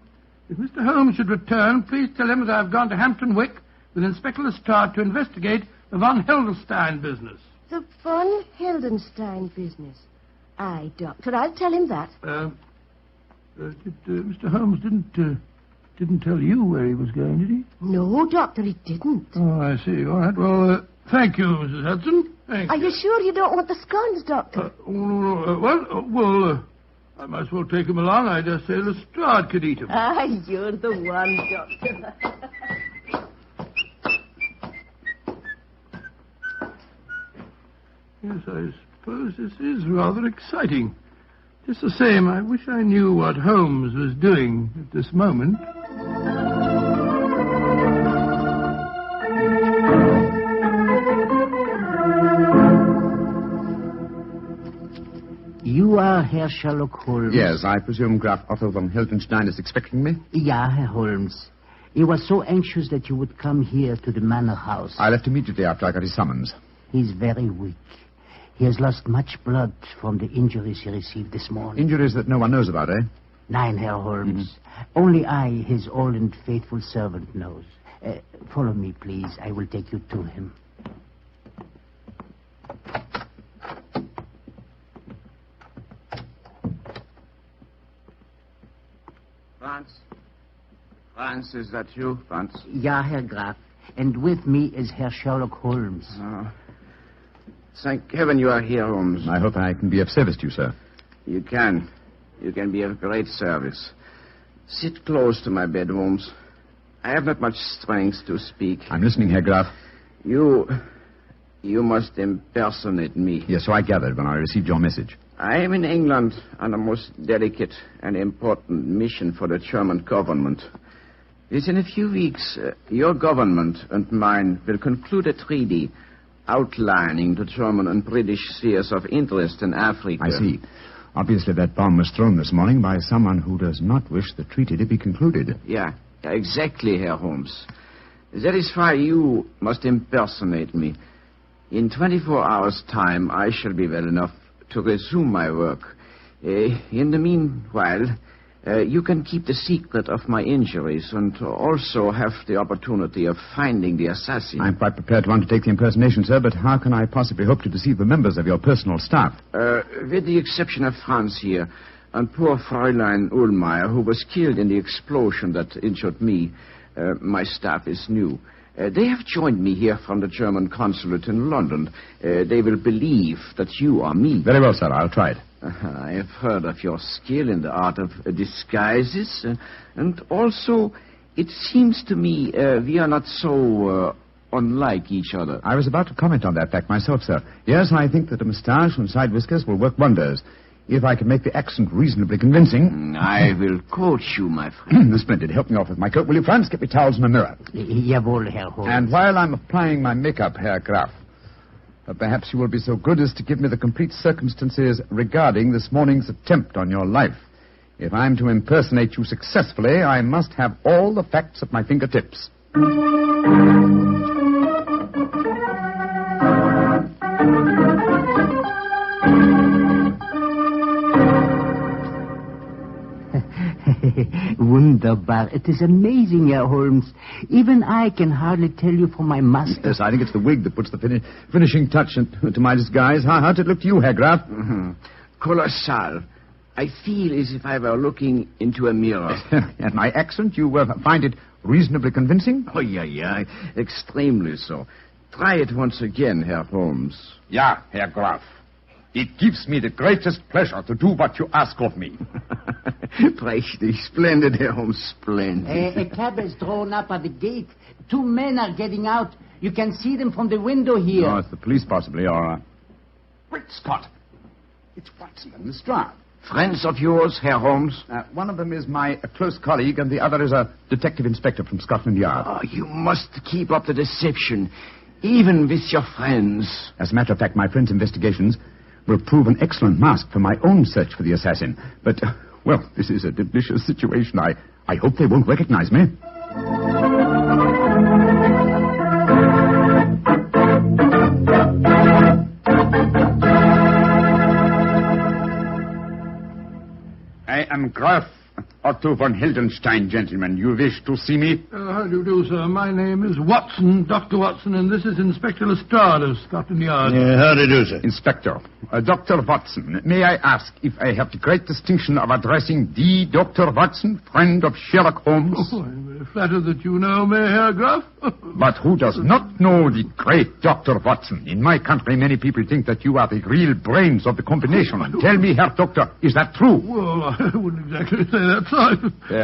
If Mr. Holmes should return, please tell him that I've gone to Hampton Wick with Inspector Lestrade to investigate the von Heldenstein business. The von Heldenstein business. Aye, Doctor. I'll tell him that. Mr. Holmes didn't tell you where he was going, did he? No, Doctor, he didn't. Oh, I see. All right. Well, thank you, Mrs. Hudson. Thank Are you sure you don't want the scones, Doctor? I might as well take him along. I dare say Lestrade could eat him. Aye, you're the one, Doctor. Yes, I suppose this is rather exciting. Just the same, I wish I knew what Holmes was doing at this moment. You are Herr Sherlock Holmes? Yes, I presume Graf Otto von Heldenstein is expecting me? Yeah, Herr Holmes. He was so anxious that you would come here to the Manor House. I left immediately after I got his summons. He's very weak. He has lost much blood from the injuries he received this morning. Injuries that no one knows about, eh? Nein, Herr Holmes. Only I, his old and faithful servant, knows. Follow me, please. I will take you to him. Franz, is that you, Franz? Ja, Herr Graf. And with me is Herr Sherlock Holmes. Oh. Thank heaven you are here, Holmes. I hope I can be of service to you, sir. You can. You can be of great service. Sit close to my bed, Holmes. I have not much strength to speak. I'm listening, Herr Graf. You must impersonate me. Yes, so I gathered when I received your message. I am in England on a most delicate and important mission for the German government. Within a few weeks, your government and mine will conclude a treaty outlining the German and British spheres of interest in Africa. I see. Obviously, that bomb was thrown this morning by someone who does not wish the treaty to be concluded. Yeah, exactly, Herr Holmes. That is why you must impersonate me. In 24 hours' time, I shall be well enough to resume my work. In the meanwhile, you can keep the secret of my injuries and also have the opportunity of finding the assassin. I'm quite prepared to undertake the impersonation, sir, but how can I possibly hope to deceive the members of your personal staff? With the exception of Franz here and poor Fräulein Ullmeyer, who was killed in the explosion that injured me, my staff is new. They have joined me here from the German consulate in London. They will believe that you are me. Very well, sir. I'll try it. I have heard of your skill in the art of disguises, and also it seems to me we are not so unlike each other. I was about to comment on that fact myself, sir. Yes, I think that a moustache and side whiskers will work wonders. If I can make the accent reasonably convincing... I will coach you, my friend. Splendid. Help me off with my coat, will you, Franz? Get me towels and a mirror. Jawohl, Herr Holmes. And while I'm applying my makeup, Herr Graf, perhaps you will be so good as to give me the complete circumstances regarding this morning's attempt on your life. If I'm to impersonate you successfully, I must have all the facts at my fingertips. Wunderbar. It is amazing, Herr Holmes. Even I can hardly tell you from my master. Yes, I think it's the wig that puts the finishing touch to my disguise. How did it look to you, Herr Graf? Mm-hmm. colossal. I feel as if I were looking into a mirror. And my accent, you find it reasonably convincing? Oh, yeah. Extremely so. Try it once again, Herr Holmes. Ja, Herr Graf. It gives me the greatest pleasure to do what you ask of me. Prächtig. Splendid, Herr Holmes. Splendid. A cab is drawn up at the gate. 2 men are getting out. You can see them from the window here. Oh, it's the police, possibly, or... Great Scott! It's Watson and Lestrade. Friends of yours, Herr Holmes? One of them is my close colleague, and the other is a detective inspector from Scotland Yard. Oh, you must keep up the deception, even with your friends. As a matter of fact, my friend's investigations will prove an excellent mask for my own search for the assassin. But, well, this is a delicious situation. I hope they won't recognize me. I am Graf Otto von Heldenstein, gentlemen. You wish to see me? How do you do, sir? My name is Watson, Dr. Watson, and this is Inspector Lestrade of Scotland Yard. How do you do, sir? Inspector. Dr. Watson, may I ask if I have the great distinction of addressing the Dr. Watson, friend of Sherlock Holmes? Oh, I'm very flattered that you know me, Herr Graf. But who does not know the great Dr. Watson? In my country, many people think that you are the real brains of the combination. Tell me, Herr Doctor, is that true? Well, I wouldn't exactly say that, sir.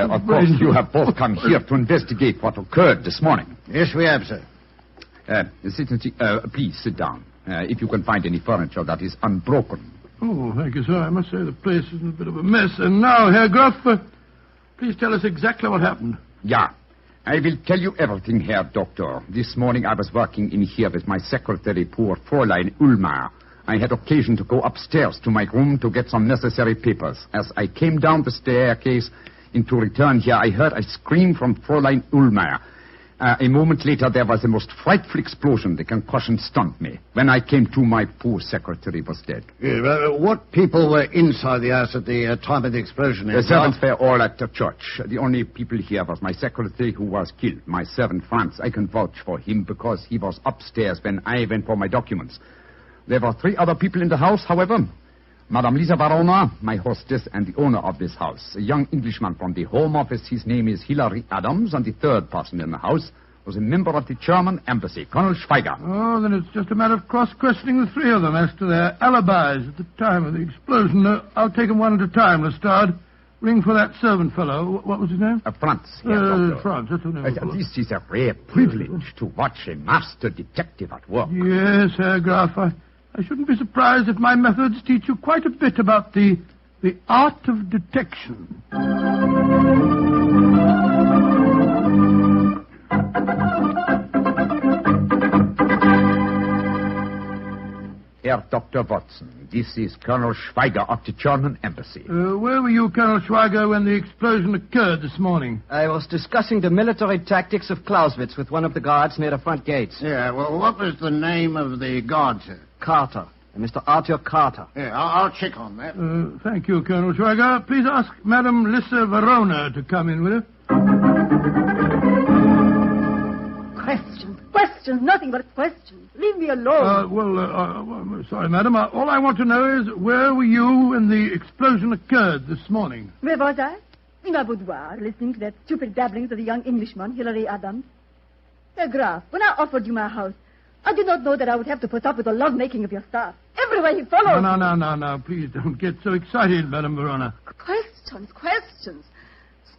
Of course, you have both come here to investigate what occurred this morning. Yes, we have, sir. Please sit down. If you can find any furniture that is unbroken. Oh, thank you, sir. I must say the place is in a bit of a mess. And now, Herr Graf, please tell us exactly what happened. Yeah. I will tell you everything, Herr Doctor. This morning I was working in here with my secretary, poor Fräulein Ulmer. I had occasion to go upstairs to my room to get some necessary papers. As I came down the staircase to return here, I heard a scream from Fräulein Ulmer. A moment later, there was a most frightful explosion. The concussion stunned me. When I came to, my poor secretary was dead. What people were inside the house at the time of the explosion? The servants were all at the church. The only people here was my secretary who was killed. My servant, Franz. I can vouch for him because he was upstairs when I went for my documents. There were 3 other people in the house, however. Madame Lisa Varona, my hostess, and the owner of this house. A young Englishman from the Home Office. His name is Hilary Adams, and the 3rd person in the house was a member of the German embassy, Colonel Schweiger. Oh, then it's just a matter of cross-questioning the 3 of them as to their alibis at the time of the explosion. I'll take them one at a time, Lestrade. Ring for that servant fellow. What was his name? Franz. Franz, that's the name. This is a rare privilege to watch a master detective at work. Yes, Herr Graf. I shouldn't be surprised if my methods teach you quite a bit about the art of detection. Herr Dr. Watson, this is Colonel Schweiger of the German embassy. Where were you, Colonel Schweiger, when the explosion occurred this morning? I was discussing the military tactics of Clausewitz with one of the guards near the front gates. Yeah, well, what was the name of the guard, sir? Carter. Mr. Arthur Carter. Yeah, I'll check on that. Thank you, Colonel Schweiger. Please ask Madame Lisa Verona to come in, will you? Questions, nothing but questions. Leave me alone. I'm sorry, madam. All I want to know is where were you when the explosion occurred this morning? Where was I? In my boudoir, listening to that stupid babblings of the young Englishman, Hilary Adams. Herr Graf, when I offered you my house, I did not know that I would have to put up with the love-making of your staff. Everywhere he followed. No. Please don't get so excited, Madame Verona. Questions.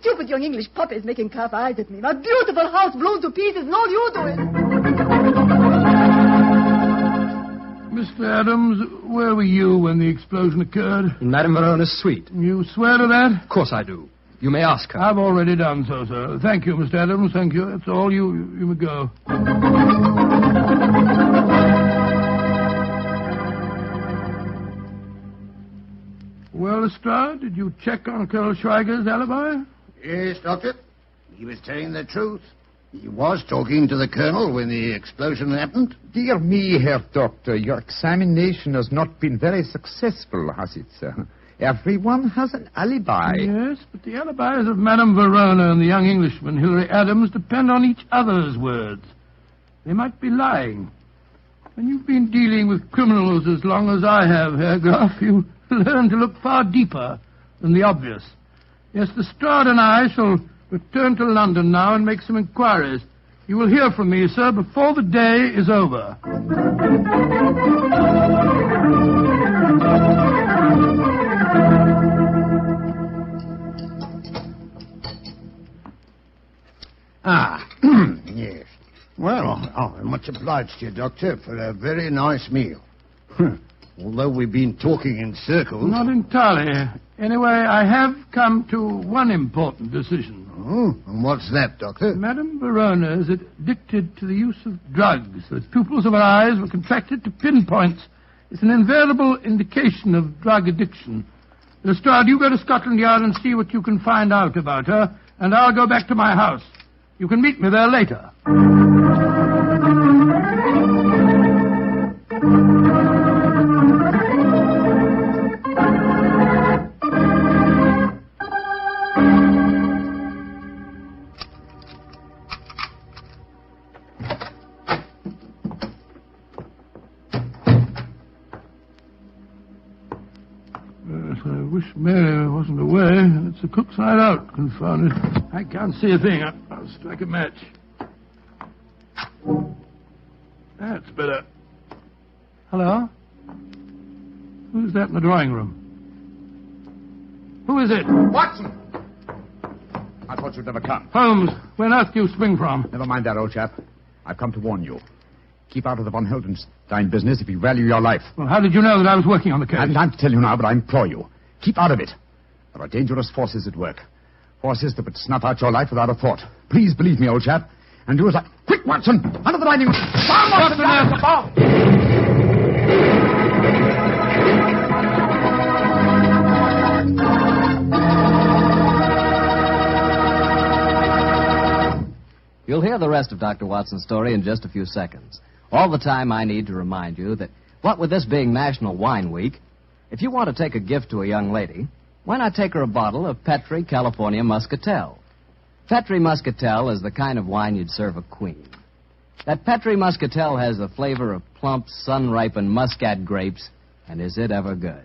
Stupid young English puppies making calf eyes at me. My beautiful house blown to pieces, and all you do is... Mr. Adams, where were you when the explosion occurred? In Madame Verona's suite. You swear to that? Of course I do. You may ask her. I've already done so, sir. Thank you, Mr. Adams. Thank you. That's all. You may go. Well, Lestrade, did you check on Colonel Schweiger's alibi? Yes, Doctor. He was telling the truth. He was talking to the Colonel when the explosion happened. Dear me, Herr Doctor, your examination has not been very successful, has it, sir? Everyone has an alibi. Yes, but the alibis of Madame Verona and the young Englishman, Hilary Adams, depend on each other's words. They might be lying. When you've been dealing with criminals as long as I have, Herr Graf, you learn to look far deeper than the obvious. Yes, Lestrade and I shall return to London now and make some inquiries. You will hear from me, sir, before the day is over. Yes. Well, I'm much obliged to you, Doctor, for a very nice meal. Although we've been talking in circles. Not entirely. Anyway, I have come to one important decision. Oh, and what's that, Doctor? Madame Verona is addicted to the use of drugs. The pupils of her eyes were contracted to pinpoints. It's an invariable indication of drug addiction. Lestrade, you go to Scotland Yard and see what you can find out about her, and I'll go back to my house. You can meet me there later. I wish Mary wasn't away. It's the cook's night out, confound it. I can't see a thing. I'll strike a match. That's better. Hello? Who's that in the drawing room? Who is it? Watson! I thought you'd never come. Holmes, where on earth do you spring from? Never mind that, old chap. I've come to warn you. Keep out of the von Heldenstein business if you value your life. Well, how did you know that I was working on the case? I have time to tell you now, but I implore you. Keep out of it. There are dangerous forces at work. Forces that would snuff out your life without a thought. Please believe me, old chap. And do as I... Quick, Watson! Under the dining room! What's the matter? You'll hear the rest of Dr. Watson's story in just a few seconds. All the time I need to remind you that, what with this being National Wine Week, if you want to take a gift to a young lady, why not take her a bottle of Petri California Muscatel? Petri Muscatel is the kind of wine you'd serve a queen. That Petri Muscatel has the flavor of plump, sun-ripened Muscat grapes, and is it ever good?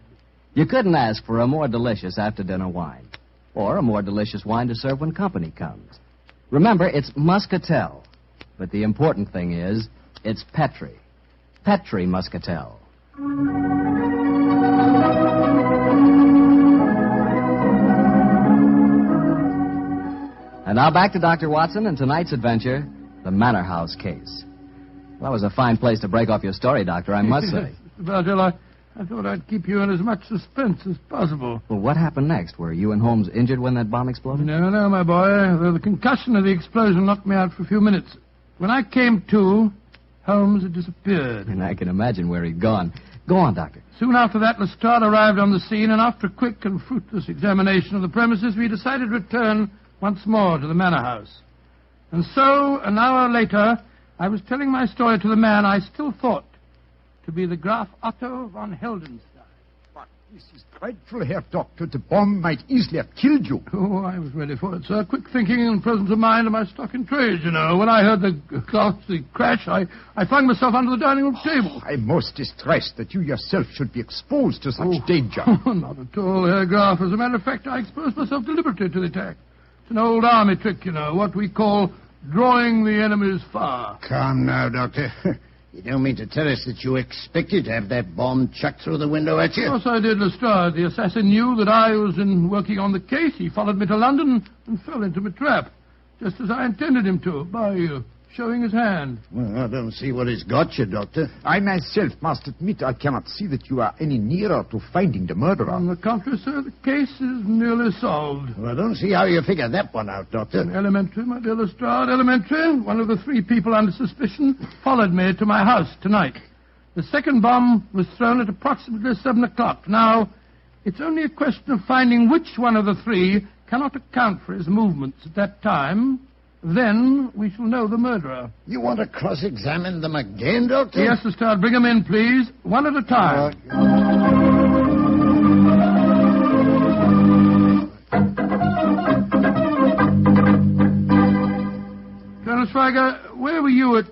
You couldn't ask for a more delicious after-dinner wine, or a more delicious wine to serve when company comes. Remember, it's Muscatel, but the important thing is, it's Petri. Petri Muscatel. And now back to Dr. Watson and tonight's adventure, the Manor House case. Well, that was a fine place to break off your story, Doctor, I must say. Basil, I thought I'd keep you in as much suspense as possible. Well, what happened next? Were you and Holmes injured when that bomb exploded? No, my boy. The concussion of the explosion knocked me out for a few minutes. When I came to, Holmes had disappeared. And I can imagine where he'd gone. Go on, Doctor. Soon after that, Lestrade arrived on the scene, and after a quick and fruitless examination of the premises, we decided to return once more to the Manor House. And so, an hour later, I was telling my story to the man I still thought to be the Graf Otto von Heldenstein. But this is dreadful, Herr Doctor. The bomb might easily have killed you. Oh, I was ready for it, sir. Quick thinking and presence of mind are my stock in trade, you know. When I heard the crash, I flung myself under the dining room table. I'm most distressed that you yourself should be exposed to such danger. Not at all, Herr Graf. As a matter of fact, I exposed myself deliberately to the attack. It's an old army trick, you know, what we call drawing the enemy's fire. Calm now, Doctor. You don't mean to tell us that you expected to have that bomb chucked through the window at you? Of course I did, Lestrade. The assassin knew that I was working on the case. He followed me to London and fell into my trap, just as I intended him to, by showing his hand. Well, I don't see what he's got you, Doctor. I myself must admit I cannot see that you are any nearer to finding the murderer. On the contrary, sir, the case is nearly solved. Well, I don't see how you figured that one out, Doctor. Elementary, my dear Lestrade, elementary. One of the three people under suspicion followed me to my house tonight. The second bomb was thrown at approximately 7 o'clock. Now, it's only a question of finding which one of the three cannot account for his movements at that time. Then we shall know the murderer. You want to cross-examine them again, Doctor? Yes, Lestrade. Bring them in, please. One at a time. Colonel Schweiger, where were you at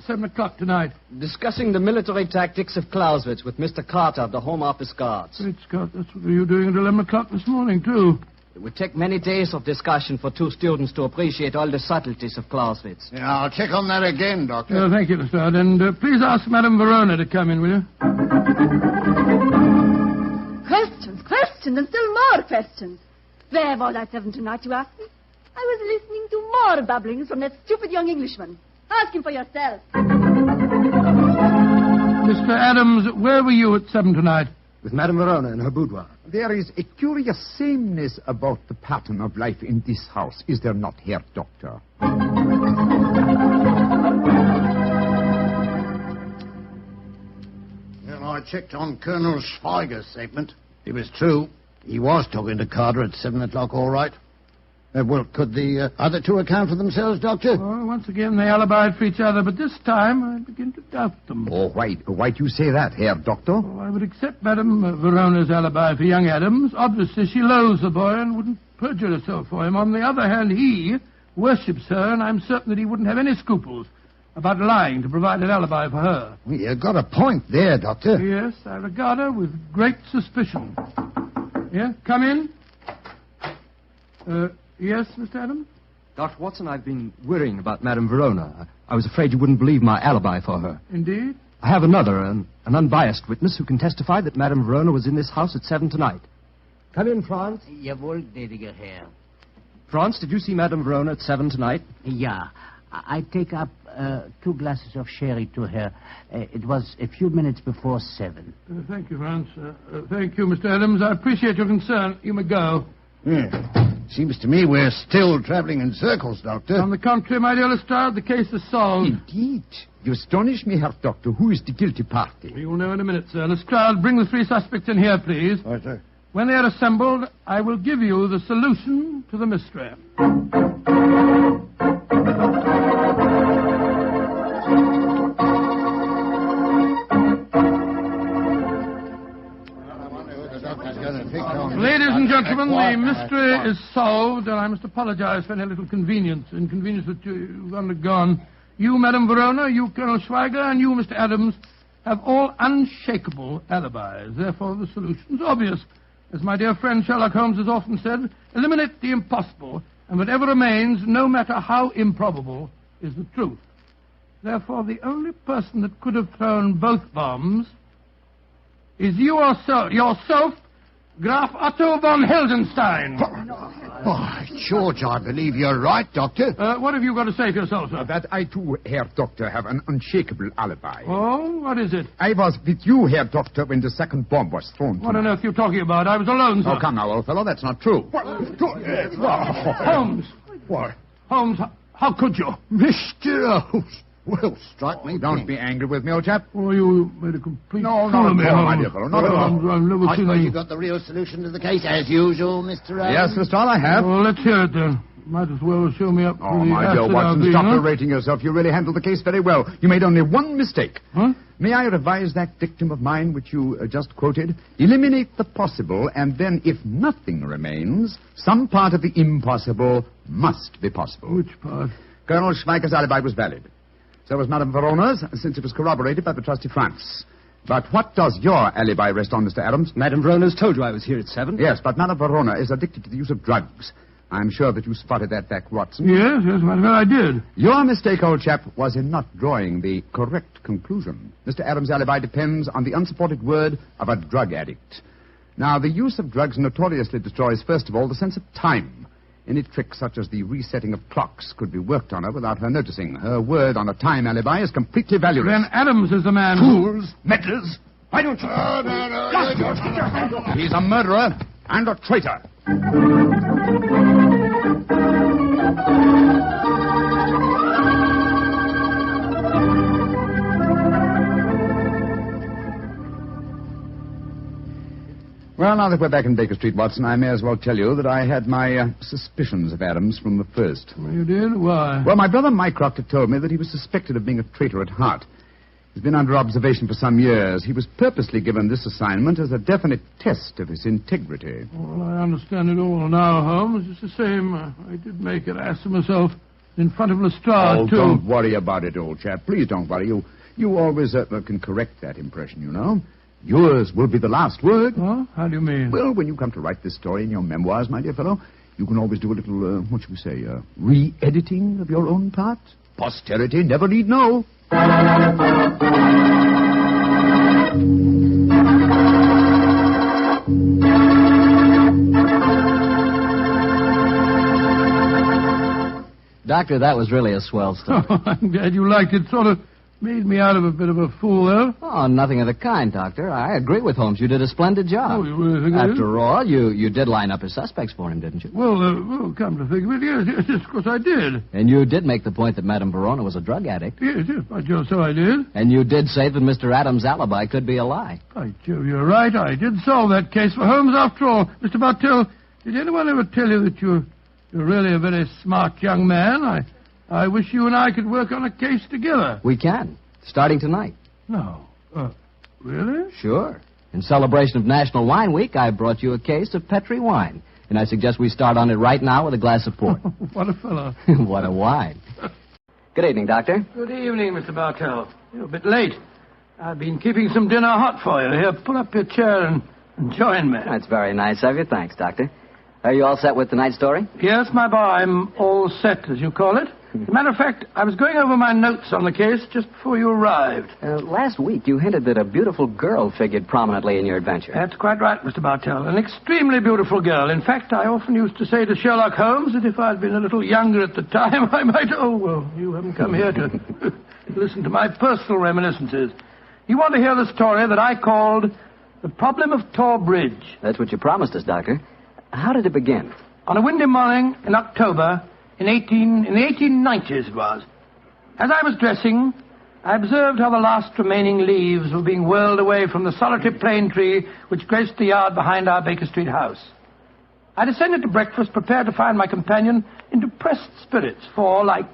7 o'clock tonight? Discussing the military tactics of Clausewitz with Mr. Carter of the Home Office Guards. Great Scott, that's what you were doing at 11 o'clock this morning, too. It would take many days of discussion for two students to appreciate all the subtleties of Clausewitz. Yeah, I'll check on that again, Doctor. Thank you, Mr. Odd. And please ask Madame Verona to come in, will you? Questions, and still more questions. Where was I 7 tonight, you ask me? I was listening to more babblings from that stupid young Englishman. Ask him for yourself. Mr. Adams, where were you at 7 tonight? With Madame Verona in her boudoir. There is a curious sameness about the pattern of life in this house, is there not, Herr Doctor? Well, I checked on Colonel Schweiger's statement. It was true. He was talking to Carter at 7 o'clock, all right. Well, could the other two account for themselves, Doctor? Oh, once again, they alibied for each other, but this time I begin to doubt them. Oh, why do you say that, Herr Doctor? Oh, I would accept Madame Verona's alibi for young Adams. Obviously, she loathes the boy and wouldn't perjure herself for him. On the other hand, he worships her, and I'm certain that he wouldn't have any scruples about lying to provide an alibi for her. Well, you got a point there, Doctor. Yes, I regard her with great suspicion. Yeah, come in. Yes, Mr. Adams? Dr. Watson, I've been worrying about Madame Verona. I was afraid you wouldn't believe my alibi for her. Indeed? I have another, an unbiased witness who can testify that Madame Verona was in this house at 7 tonight. Come in, Franz. Jawohl, gnädiger Herr. Franz, did you see Madame Verona at 7 tonight? Yeah. I take up 2 glasses of sherry to her. It was a few minutes before 7. Thank you, Franz. Thank you, Mr. Adams. I appreciate your concern. You may go. Yeah. Seems to me we're still travelling in circles, Doctor. On the contrary, my dear Lestrade, the case is solved. Indeed. You astonish me, Herr Doctor. Who is the guilty party? You'll know in a minute, sir. Lestrade, bring the 3 suspects in here, please. Right, sir. When they are assembled, I will give you the solution to the mystery. Ladies and gentlemen, the mystery is solved, and I must apologize for any little inconvenience that you've undergone. You, Madame Verona, you, Colonel Schweiger, and you, Mr. Adams, have all unshakable alibis. Therefore, the solution's obvious. As my dear friend Sherlock Holmes has often said, eliminate the impossible, and whatever remains, no matter how improbable, is the truth. Therefore, the only person that could have thrown both bombs is you yourself, Graf Otto von Heldenstein. By George, I believe you're right, Doctor. What have you got to say for yourself, sir? That I, too, Herr Doctor, have an unshakable alibi. Oh, what is it? I was with you, Herr Doctor, when the second bomb was thrown. What on earth are you talking about? I was alone, sir. Oh, come now, old fellow, that's not true. Holmes. What? Holmes, how could you? Mr. Holmes. Well, strike me. Don't be angry with me, old chap. Oh, you made a complete No, fool of me, my dear fellow, not at all. I've never I seen suppose you. you got the real solution to the case, as usual, Mr. Yes, Mr. All, I have. Well, let's hear it, then. Might as well show me up Oh, for the my dear acid Watson, I've stop been, huh? berating yourself. You really handled the case very well. You made only one mistake. Huh? May I revise that dictum of mine which you just quoted? Eliminate the possible, and then, if nothing remains, some part of the impossible must be possible. Which part? Colonel Schweiger's alibi was valid. So was Madame Verona's, since it was corroborated by the trusty Franz. But what does your alibi rest on, Mr. Adams? Madame Verona's told you I was here at 7. Yes, but Madame Verona is addicted to the use of drugs. I'm sure that you spotted that fact, Watson. Yes, matter of fact, I did. Your mistake, old chap, was in not drawing the correct conclusion. Mr. Adams' alibi depends on the unsupported word of a drug addict. Now, the use of drugs notoriously destroys, first of all, the sense of time. Any trick such as the resetting of clocks could be worked on her without her noticing. Her word on a time alibi is completely valueless. Then Adams is the man Fools! Meddlers! Why don't you... No. He's a murderer and a traitor. Well, now that we're back in Baker Street, Watson, I may as well tell you that I had my suspicions of Adams from the first. You did? Why? Well, my brother Mycroft had told me that he was suspected of being a traitor at heart. He's been under observation for some years. He was purposely given this assignment as a definite test of his integrity. Well, I understand it all now, Holmes. It's the same. I did make an ass of myself. In front of Lestrade, too. Don't worry about it, old chap. Please don't worry. You always can correct that impression, you know. Yours will be the last word. Oh, how do you mean? Well, when you come to write this story in your memoirs, my dear fellow, you can always do a little, what shall we say, re-editing of your own part. Posterity never need know. Doctor, that was really a swell story. Oh, I'm glad you liked it. Sort of made me out of a bit of a fool, though. Oh, nothing of the kind, Doctor. I agree with Holmes. You did a splendid job. Oh, you really think I did? After all, you did line up his suspects for him, didn't you? Well, come to think of it, yes, of course I did. And you did make the point that Madame Verona was a drug addict. Yes, by Jove, so I did. And you did say that Mr. Adams' alibi could be a lie. By Jove, you're right. I did solve that case for Holmes after all. Mr. Bartell, did anyone ever tell you that you're really a very smart young man? I wish you and I could work on a case together. We can. Starting tonight. No. Really? Sure. In celebration of National Wine Week, I brought you a case of Petri wine. And I suggest we start on it right now with a glass of port. What a fellow. What a wine. Good evening, Doctor. Good evening, Mr. Bartell. You're a bit late. I've been keeping some dinner hot for you. Here, pull up your chair and join me. That's very nice of you. Thanks, Doctor. Are you all set with tonight's story? Yes, my boy. I'm all set, as you call it. As a matter of fact, I was going over my notes on the case just before you arrived. Last week, you hinted that a beautiful girl figured prominently in your adventure. That's quite right, Mr. Bartell. An extremely beautiful girl. In fact, I often used to say to Sherlock Holmes that if I'd been a little younger at the time, I might... Oh, well, you haven't come here to listen to my personal reminiscences. You want to hear the story that I called The Problem of Tor Bridge. That's what you promised us, Doctor. How did it begin? On a windy morning in October... In the 1890s it was. As I was dressing, I observed how the last remaining leaves were being whirled away from the solitary plane tree which graced the yard behind our Baker Street house. I descended to breakfast, prepared to find my companion in depressed spirits, for, like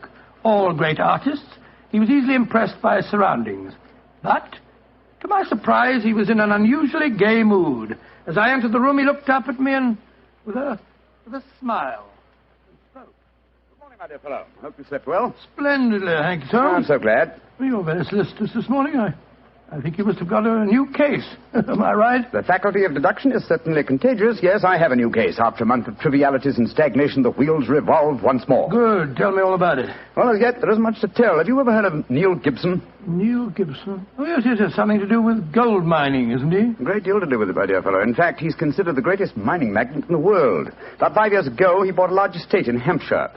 all great artists, he was easily impressed by his surroundings. But, to my surprise, he was in an unusually gay mood. As I entered the room, he looked up at me and, with a smile, my dear fellow. Hope you slept well. Splendidly, thank you, sir. I'm so glad. Well, you're very solicitous this morning. I think you must have got a new case. Am I right? The faculty of deduction is certainly contagious. Yes, I have a new case. After a month of trivialities and stagnation, the wheels revolve once more. Good. Tell me all about it. Well, as yet, there isn't much to tell. Have you ever heard of Neil Gibson? Neil Gibson? Oh, yes, it has something to do with gold mining, isn't he? A great deal to do with it, my dear fellow. In fact, he's considered the greatest mining magnate in the world. About 5 years ago, he bought a large estate in Hampshire.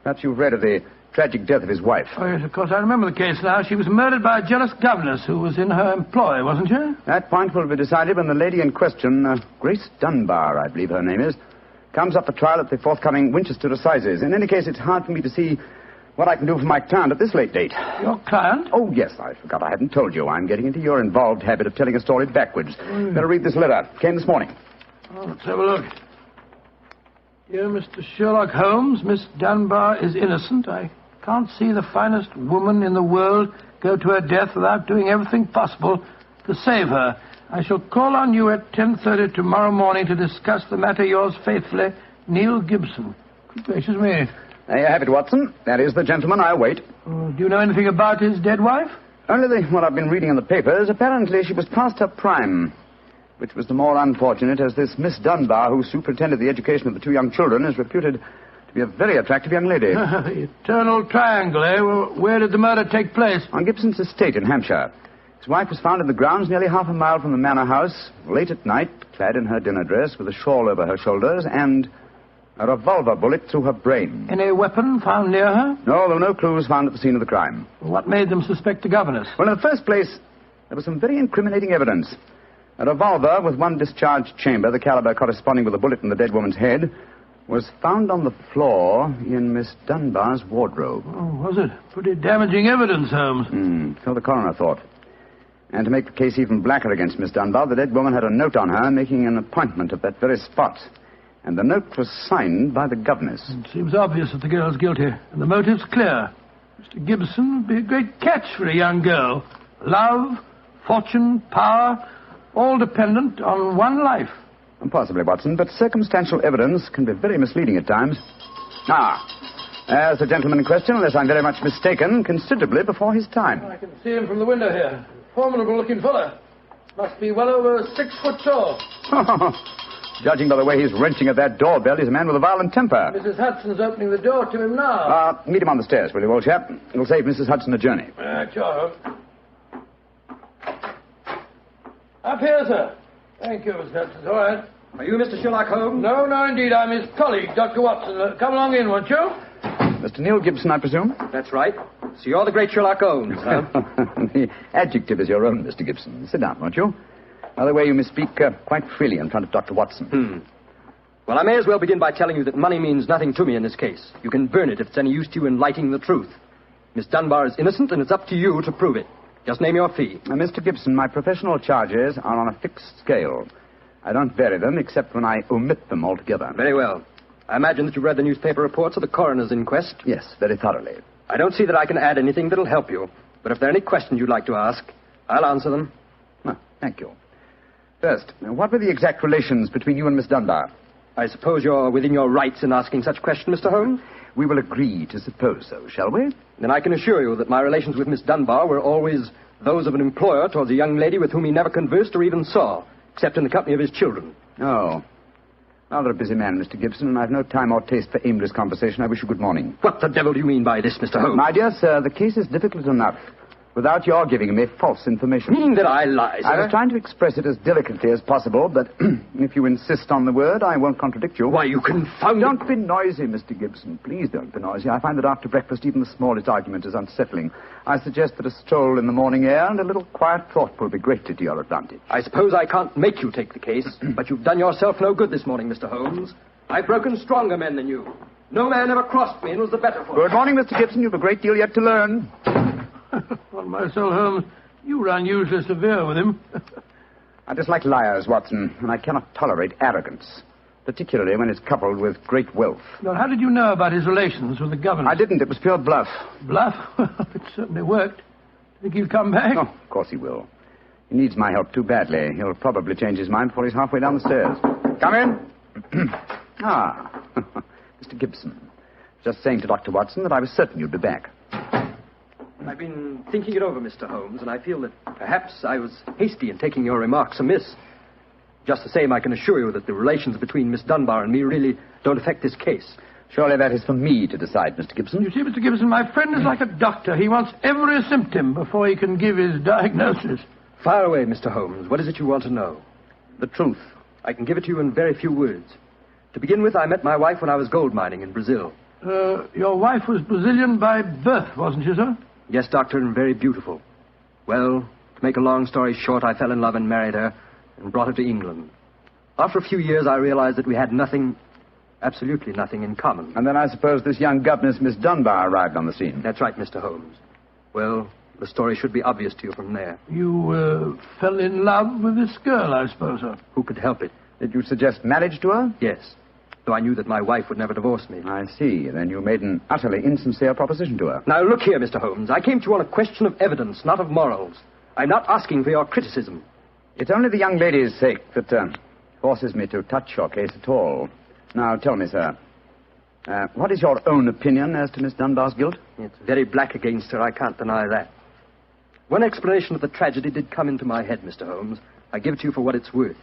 Perhaps you've read of the tragic death of his wife. Oh, yes, of course. I remember the case now. She was murdered by a jealous governess who was in her employ, wasn't she? That point will be decided when the lady in question, Grace Dunbar, I believe her name is, comes up for trial at the forthcoming Winchester Assizes. In any case, it's hard for me to see what I can do for my client at this late date. Your client? Oh, yes, I forgot. I hadn't told you. I'm getting into your involved habit of telling a story backwards. Better read this letter. Came this morning. Oh, let's have a look. Dear Mr. Sherlock Holmes, Miss Dunbar is innocent. I can't see the finest woman in the world go to her death without doing everything possible to save her. I shall call on you at 10:30 tomorrow morning to discuss the matter. Yours faithfully, Neil Gibson. Good gracious me. There you have it, Watson. That is the gentleman I'll wait. Do you know anything about his dead wife? Only what I've been reading in the papers. Apparently she was past her prime, which was the more unfortunate as this Miss Dunbar, who superintended the education of the two young children, is reputed to be a very attractive young lady. Eternal triangle, eh? Well, where did the murder take place? On Gibson's estate in Hampshire. His wife was found in the grounds nearly half a mile from the Manor house, late at night, clad in her dinner dress, with a shawl over her shoulders, and a revolver bullet through her brain. Any weapon found near her? No, there were no clues found at the scene of the crime. What made them suspect the governess? Well, in the first place, there was some very incriminating evidence. A revolver with one discharged chamber, the caliber corresponding with a bullet in the dead woman's head, was found on the floor in Miss Dunbar's wardrobe. Oh, was it? Pretty damaging evidence, Holmes. So the coroner thought. And to make the case even blacker against Miss Dunbar, the dead woman had a note on her making an appointment at that very spot. And the note was signed by the governess. It seems obvious that the girl's guilty, and the motive's clear. Mr. Gibson would be a great catch for a young girl. Love, fortune, power, all dependent on one life. Possibly, Watson, but circumstantial evidence can be very misleading at times. As the gentleman in question, unless I'm very much mistaken, considerably before his time. I can see him from the window here. Formidable-looking fellow. Must be well over 6 foot tall. Judging by the way he's wrenching at that doorbell, he's a man with a violent temper. Mrs. Hudson's opening the door to him now. Meet him on the stairs, will you, old chap? It'll save Mrs. Hudson a journey. Sure. Up here, sir. Thank you, Mr. Hudson. All right. Are you Mr. Sherlock Holmes? No, indeed. I'm his colleague, Dr. Watson. Come along in, won't you? Mr. Neil Gibson, I presume? That's right. So you're the great Sherlock Holmes, huh? The adjective is your own, Mr. Gibson. Sit down, won't you? By the way, you may speak quite freely in front of Dr. Watson. Well, I may as well begin by telling you that money means nothing to me in this case. You can burn it if it's any use to you in lighting the truth. Miss Dunbar is innocent, and it's up to you to prove it. Just name your fee. Mr. Gibson, my professional charges are on a fixed scale. I don't vary them except when I omit them altogether. Very well. I imagine that you've read the newspaper reports of the coroner's inquest. Yes, very thoroughly. I don't see that I can add anything that'll help you. But if there are any questions you'd like to ask, I'll answer them. Well, thank you. First, what were the exact relations between you and Miss Dunbar? I suppose you're within your rights in asking such a question, Mr. Holmes? We will agree to suppose so, shall we? Then I can assure you that my relations with Miss Dunbar were always those of an employer towards a young lady with whom he never conversed or even saw, except in the company of his children. Oh. Rather a busy man, Mr. Gibson, and I've no time or taste for aimless conversation. I wish you good morning. What the devil do you mean by this, Mr. Holmes? My dear sir, the case is difficult enough without your giving me false information. Meaning that I lie, sir? I was trying to express it as delicately as possible, but if you insist on the word, I won't contradict you. Why, you confound... Don't be noisy, Mr. Gibson. Please don't be noisy. I find that after breakfast, even the smallest argument is unsettling. I suggest that a stroll in the morning air and a little quiet thought will be greatly to your advantage. I suppose I can't make you take the case, but you've done yourself no good this morning, Mr. Holmes. I've broken stronger men than you. No man ever crossed me and was the better for it. Good morning, Mr. Gibson. You've a great deal yet to learn. On my soul, Holmes, you were unusually severe with him. I dislike liars, Watson, and I cannot tolerate arrogance, particularly when it's coupled with great wealth. Well, how did you know about his relations with the governor? I didn't. It was pure bluff. Bluff? It certainly worked. Think he'll come back? Oh, of course he will. He needs my help too badly. He'll probably change his mind before he's halfway down the stairs. Come in. Mr. Gibson. Just saying to Dr. Watson that I was certain you'd be back. I've been thinking it over, Mr. Holmes, and I feel that perhaps I was hasty in taking your remarks amiss. Just the same, I can assure you that the relations between Miss Dunbar and me really don't affect this case. Surely that is for me to decide, Mr. Gibson. You see, Mr. Gibson, my friend is like a doctor. He wants every symptom before he can give his diagnosis. Fire away, Mr. Holmes. What is it you want to know? The truth. I can give it to you in very few words. To begin with, I met my wife when I was gold mining in Brazil. Your wife was Brazilian by birth, wasn't she, sir? Yes, doctor, and very beautiful. Well, to make a long story short, I fell in love and married her and brought her to England. After a few years, I realized that we had nothing, absolutely nothing in common. And then I suppose this young governess, Miss Dunbar, arrived on the scene. That's right, Mr. Holmes. Well, the story should be obvious to you from there. You fell in love with this girl, I suppose, sir? Who could help it? Did you suggest marriage to her? Yes. Though I knew that my wife would never divorce me. I see. Then you made an utterly insincere proposition to her. Now, look here, Mr. Holmes. I came to you on a question of evidence, not of morals. I'm not asking for your criticism. It's only the young lady's sake that forces me to touch your case at all. Now, tell me, sir, what is your own opinion as to Miss Dunbar's guilt? It's very black against her. I can't deny that. One explanation of the tragedy did come into my head, Mr. Holmes. I give it to you for what it's worth.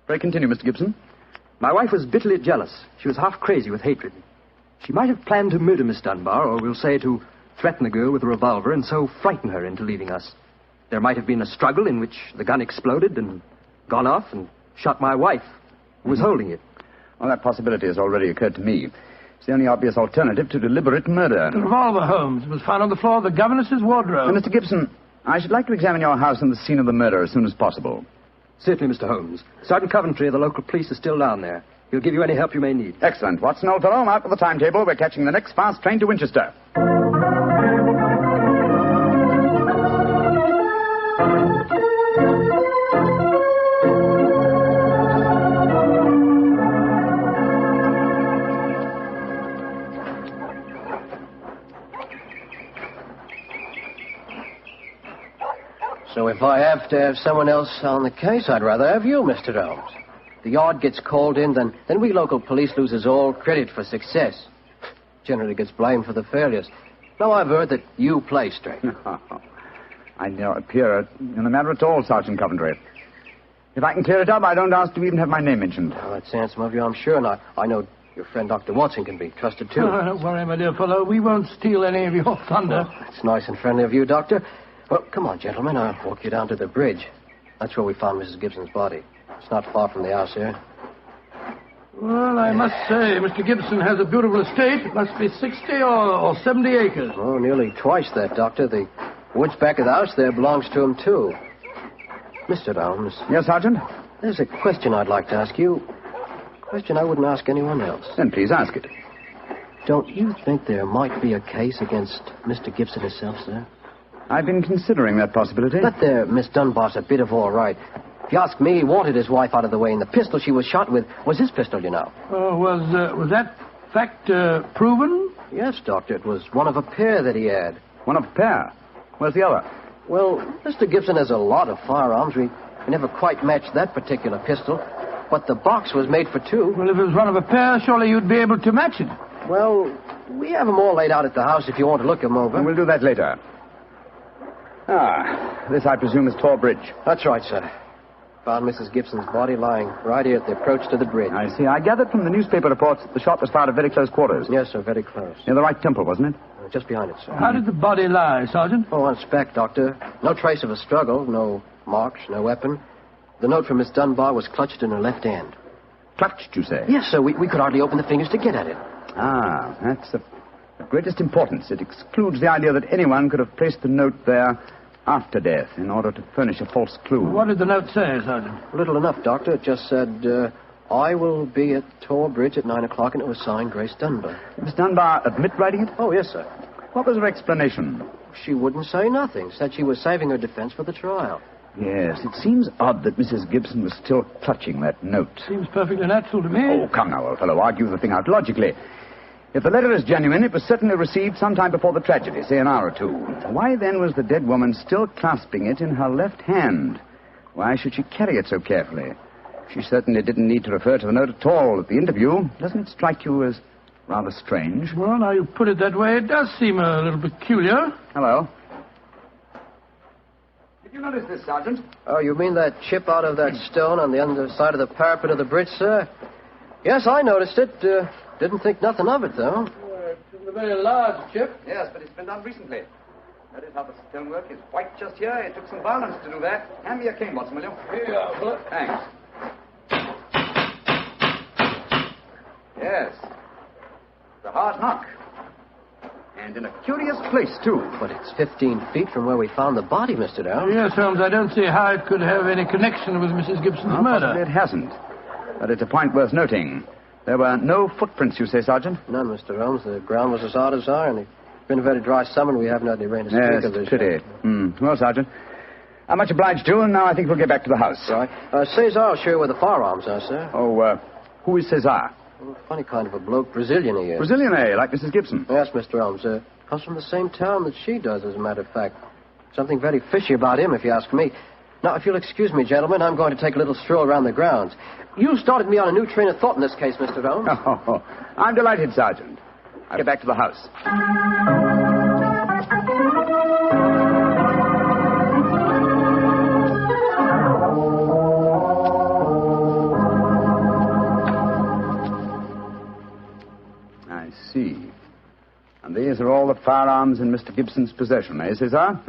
Pray continue, Mr. Gibson. My wife was bitterly jealous. She was half crazy with hatred. She might have planned to murder Miss Dunbar, or we'll say to threaten the girl with a revolver and so frighten her into leaving us. There might have been a struggle in which the gun exploded and gone off and shot my wife, who was holding it. Well, that possibility has already occurred to me. It's the only obvious alternative to deliberate murder. The revolver, Holmes, was found on the floor of the governess's wardrobe. Mr. Gibson, I should like to examine your house and the scene of the murder as soon as possible. Certainly, Mr. Holmes. Sergeant Coventry of the local police is still down there. He'll give you any help you may need. Excellent. Watson, old fellow, out with the timetable. We're catching the next fast train to Winchester. So if I have to have someone else on the case, I'd rather have you, Mr. Holmes. The yard gets called in, then we local police loses all credit for success. generally gets blamed for the failures. Now I've heard that you play straight. I don't appear in the matter at all, Sergeant Coventry. If I can clear it up, I don't ask to even have my name mentioned. Well, that's handsome of you, I'm sure, and I know your friend Dr. Watson can be trusted, too. Oh, don't worry, my dear fellow. We won't steal any of your thunder. Oh, that's nice and friendly of you, Doctor. Well, come on, gentlemen. I'll walk you down to the bridge. That's where we found Mrs. Gibson's body. It's not far from the house here. Well, I must say, Mr. Gibson has a beautiful estate. It must be 60 or 70 acres. Oh, nearly twice that, Doctor. The woods back of the house there belongs to him, too. Mr. Holmes. Yes, Sergeant? There's a question I'd like to ask you. A question I wouldn't ask anyone else. Then please ask it. Don't you think there might be a case against Mr. Gibson himself, sir? I've been considering that possibility. That there, Miss Dunbar's a bit of all right. If you ask me, he wanted his wife out of the way, and the pistol she was shot with was his pistol, you know. Oh, was that fact proven? Yes, Doctor. It was one of a pair that he had. One of a pair? Where's the other? Well, Mr. Gibson has a lot of firearms. We never quite matched that particular pistol. But the box was made for two. Well, if it was one of a pair, surely you'd be able to match it. Well, we have them all laid out at the house if you want to look them over. We'll do that later. This, I presume, is Thor Bridge. That's right, sir. Found Mrs. Gibson's body lying right here at the approach to the bridge. I see. I gathered from the newspaper reports that the shot was fired at very close quarters. Yes, sir, very close. Near the right temple, wasn't it? Just behind it, sir. How did the body lie, Sergeant? Oh, on spec, Doctor. No trace of a struggle, no marks, no weapon. The note from Miss Dunbar was clutched in her left hand. Clutched, you say? Yes, sir. We could hardly open the fingers to get at it. Ah, that's of greatest importance. It excludes the idea that anyone could have placed the note there after death in order to furnish a false clue. What did the note say, Sergeant? Little enough, Doctor. It just said, I will be at Tor Bridge at 9 o'clock, and it was signed Grace Dunbar. Did Miss Dunbar admit writing it? Oh, yes, sir. What was her explanation? She wouldn't say nothing. Said she was saving her defense for the trial. Yes, it seems odd that Mrs. Gibson was still clutching that note. Seems perfectly natural to me. Oh, come now, old fellow. Argue the thing out logically. If the letter is genuine, it was certainly received sometime before the tragedy, say an hour or two. Why, then, was the dead woman still clasping it in her left hand? Why should she carry it so carefully? She certainly didn't need to refer to the note at all at the interview. Doesn't it strike you as rather strange? Well, now you put it that way, it does seem a little peculiar. Hello. Did you notice this, Sergeant? Oh, you mean that chip out of that stone on the underside of the parapet of the bridge, sir? Yes, I noticed it. Didn't think nothing of it, though. It's a very large chip. Yes, but it's been done recently. That is how the stonework is white just here. It took some violence to do that. Hand me your cane, Watson, will you? Here you are, fella. Thanks. Yes. It's a hard knock. And in a curious place, too. But it's 15 feet from where we found the body, Mr. Dow. Yes, Holmes, I don't see how it could have any connection with Mrs. Gibson's murder. Possibly it hasn't. But it's a point worth noting. There were no footprints, you say, Sergeant? None, Mr. Holmes. The ground was as hard as iron. It's been a very dry summer, and we haven't had any rain to speak of this pity. Well, Sergeant, I'm much obliged to you, and now I think we'll get back to the house. Right. Cesar will show you where the firearms are, sir. Oh, who is Cesar? Well, a funny kind of a bloke. Brazilian he is. Brazilian, eh? Like Mrs. Gibson? Yes, Mr. Holmes. Comes from the same town that she does, as a matter of fact. Something very fishy about him, if you ask me. Now, if you'll excuse me, gentlemen, I'm going to take a little stroll around the grounds. You started me on a new train of thought in this case, Mr. Holmes. Oh, I'm delighted, Sergeant. I'll get back to the house. I see. And these are all the firearms in Mr. Gibson's possession, eh, Cesar?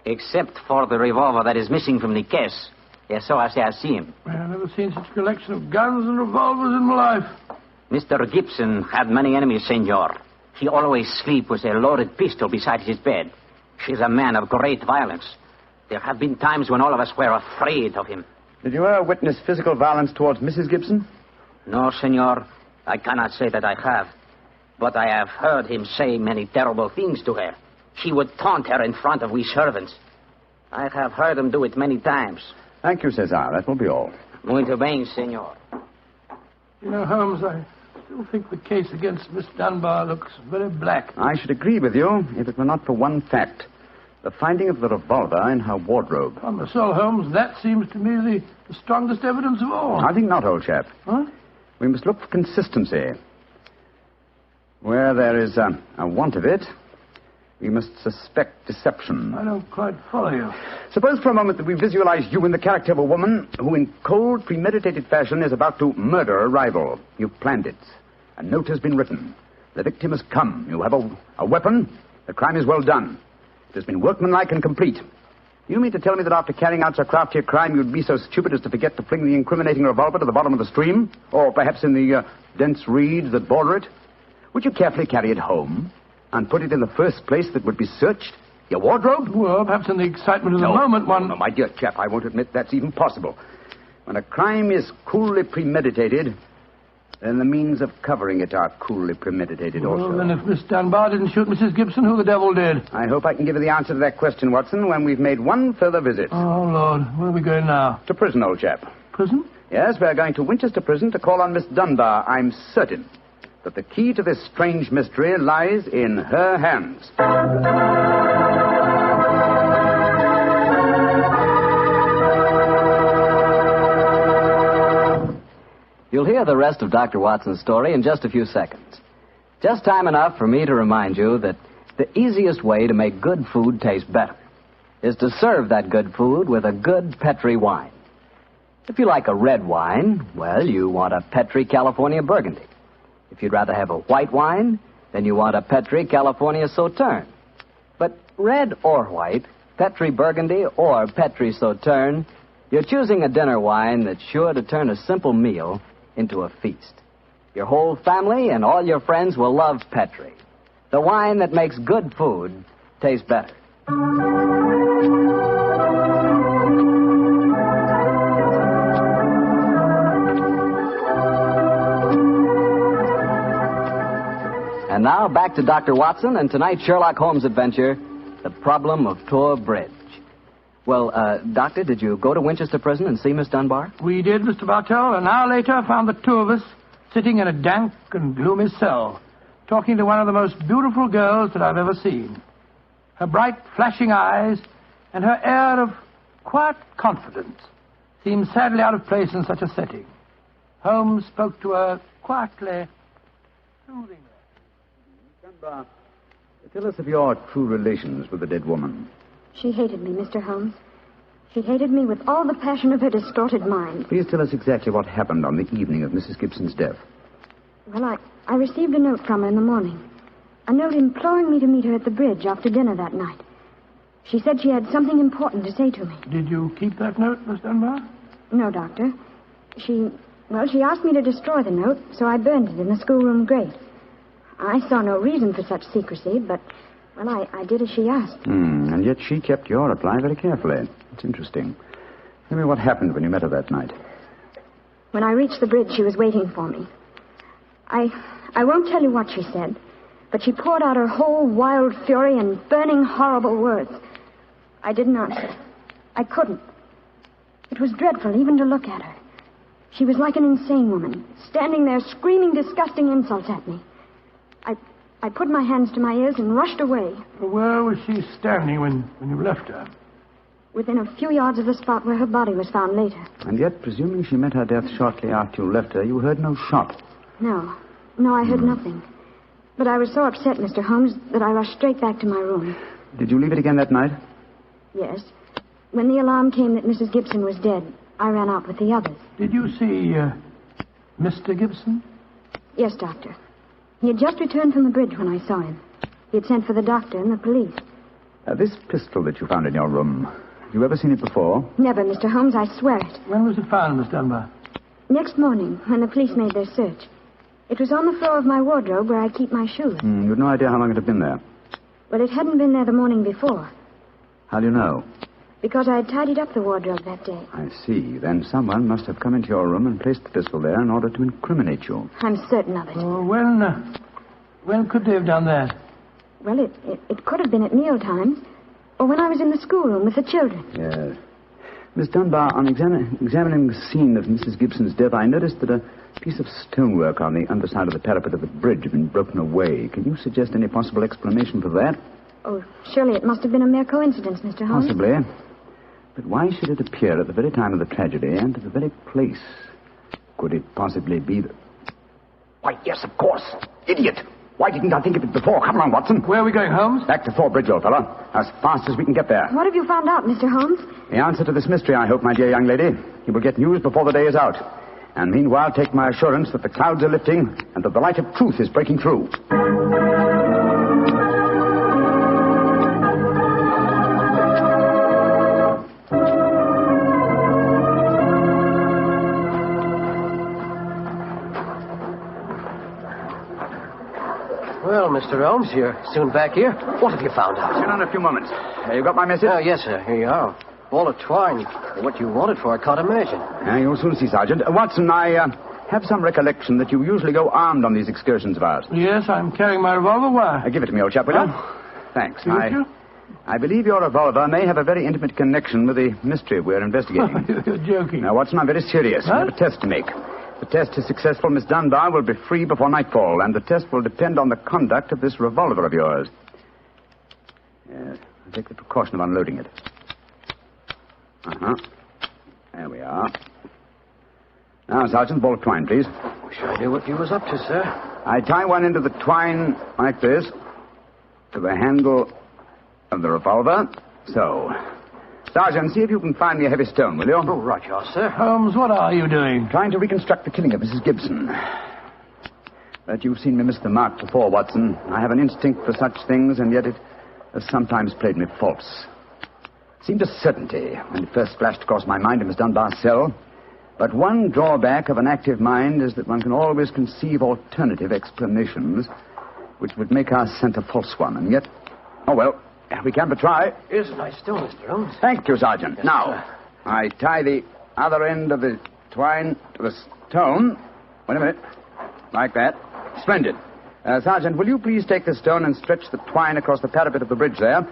Except for the revolver that is missing from the case. Yes, so I say I see him. I've never seen such a collection of guns and revolvers in my life. Mr. Gibson had many enemies, senor. He always sleep with a loaded pistol beside his bed. He's a man of great violence. There have been times when all of us were afraid of him. Did you ever witness physical violence towards Mrs. Gibson? No, senor. I cannot say that I have. But I have heard him say many terrible things to her. He would taunt her in front of we servants. I have heard him do it many times. Thank you, Cesar. That will be all. Muito bem, senor. You know, Holmes, I still think the case against Miss Dunbar looks very black. I should agree with you if it were not for one fact. The finding of the revolver in her wardrobe. On the soul, Holmes, that seems to me the strongest evidence of all. I think not, old chap. Huh? We must look for consistency. Where there is a want of it, we must suspect deception. I don't quite follow you. Suppose for a moment that we visualize you in the character of a woman who, in cold, premeditated fashion, is about to murder a rival. You've planned it. A note has been written. The victim has come. You have a weapon. The crime is well done. It has been workmanlike and complete. You mean to tell me that after carrying out so crafty a crime, you'd be so stupid as to forget to fling the incriminating revolver to the bottom of the stream? Or perhaps in the dense reeds that border it? Would you carefully carry it home and put it in the first place that would be searched? Your wardrobe? Well, perhaps in the excitement of the moment one... No, my dear chap, I won't admit that's even possible. When a crime is coolly premeditated, then the means of covering it are coolly premeditated also. Well, then if Miss Dunbar didn't shoot Mrs. Gibson, who the devil did? I hope I can give you the answer to that question, Watson, when we've made one further visit. Oh, Lord. Where are we going now? To prison, old chap. Prison? Yes, we're going to Winchester Prison to call on Miss Dunbar. I'm certain that the key to this strange mystery lies in her hands. You'll hear the rest of Dr. Watson's story in just a few seconds. Just time enough for me to remind you that the easiest way to make good food taste better is to serve that good food with a good Petri wine. If you like a red wine, well, you want a Petri California Burgundy. If you'd rather have a white wine, then you want a Petri California Sauterne. But red or white, Petri Burgundy or Petri Sauterne, you're choosing a dinner wine that's sure to turn a simple meal into a feast. Your whole family and all your friends will love Petri, the wine that makes good food taste better. And now back to Dr. Watson and tonight's Sherlock Holmes adventure, The Problem of Tor Bridge. Well, Doctor, did you go to Winchester Prison and see Miss Dunbar? We did, Mr. Bartell. An hour later, I found the two of us sitting in a dank and gloomy cell, talking to one of the most beautiful girls that I've ever seen. Her bright, flashing eyes and her air of quiet confidence seemed sadly out of place in such a setting. Holmes spoke to her quietly, soothingly. Dunbar, tell us of your true relations with the dead woman. She hated me, Mr. Holmes. She hated me with all the passion of her distorted mind. Please tell us exactly what happened on the evening of Mrs. Gibson's death. Well, I received a note from her in the morning. A note imploring me to meet her at the bridge after dinner that night. She said she had something important to say to me. Did you keep that note, Miss Dunbar? No, Doctor. She asked me to destroy the note, so I burned it in the schoolroom grate. I saw no reason for such secrecy, but, well, I did as she asked. And yet she kept your reply very carefully. It's interesting. Tell me what happened when you met her that night. When I reached the bridge, she was waiting for me. I won't tell you what she said, but she poured out her whole wild fury in burning, horrible words. I didn't answer. I couldn't. It was dreadful even to look at her. She was like an insane woman, standing there screaming disgusting insults at me. I put my hands to my ears and rushed away. Where was she standing when you left her? Within a few yards of the spot where her body was found later. And yet, presuming she met her death shortly after you left her, you heard no shot. No, I heard nothing. But I was so upset, Mr. Holmes, that I rushed straight back to my room. Did you leave it again that night? Yes. When the alarm came that Mrs. Gibson was dead, I ran out with the others. Did you see Mr. Gibson? Yes, Doctor. He had just returned from the bridge when I saw him. He had sent for the doctor and the police. This pistol that you found in your room, have you ever seen it before? Never, Mr. Holmes, I swear it. When was it found, Miss Dunbar? Next morning, when the police made their search. It was on the floor of my wardrobe where I keep my shoes. You had no idea how long it had been there? Well, it hadn't been there the morning before. How do you know? Because I had tidied up the wardrobe that day. I see. Then someone must have come into your room and placed the pistol there in order to incriminate you. I'm certain of it. When could they have done that? Well, it could have been at meal times, or when I was in the schoolroom with the children. Yes. Miss Dunbar, on examining the scene of Mrs. Gibson's death, I noticed that a piece of stonework on the underside of the parapet of the bridge had been broken away. Can you suggest any possible explanation for that? Oh, surely it must have been a mere coincidence, Mr. Holmes. Possibly. But why should it appear at the very time of the tragedy and at the very place? Could it possibly be that... Why, yes, of course. Idiot. Why didn't I think of it before? Come along, Watson. Where are we going, Holmes? Back to Thor Bridge, old fellow. As fast as we can get there. What have you found out, Mr. Holmes? The answer to this mystery, I hope, my dear young lady. You will get news before the day is out. And meanwhile, take my assurance that the clouds are lifting and that the light of truth is breaking through. Well, Mr. Holmes, you're soon back here. What have you found out? Sit down a few moments. You got my message? Oh, yes, sir. Here you are. Ball of twine. What you wanted for, I can't imagine. You'll soon see, Sergeant. Watson, I have some recollection that you usually go armed on these excursions of ours. Yes, I'm carrying my revolver. Why? Give it to me, old chap, will you? Thanks. I believe your revolver may have a very intimate connection with the mystery we're investigating. You're joking. Now, Watson, I'm very serious. Huh? I have a test to make. If the test is successful, Miss Dunbar will be free before nightfall, and the test will depend on the conduct of this revolver of yours. Yes, I'll take the precaution of unloading it. Uh-huh. There we are. Now, Sergeant, ball of twine, please. Wish I knew what you was up to, sir. I tie one end of the twine like this to the handle of the revolver. So. Sergeant, see if you can find me a heavy stone, will you? Oh, right, you are, sir. Holmes, what are you doing? Trying to reconstruct the killing of Mrs. Gibson. But you've seen me miss the mark before, Watson. I have an instinct for such things, and yet it has sometimes played me false. It seemed a certainty when it first flashed across my mind in Miss Dunbar's cell. But one drawback of an active mind is that one can always conceive alternative explanations which would make our scent a false one. And yet, oh well, we can but try. Here's a nice stone, Mr. Holmes. Thank you, Sergeant. Yes, now, sir. I tie the other end of the twine to the stone. Wait a minute. Like that. Splendid. Sergeant, will you please take the stone and stretch the twine across the parapet of the bridge there,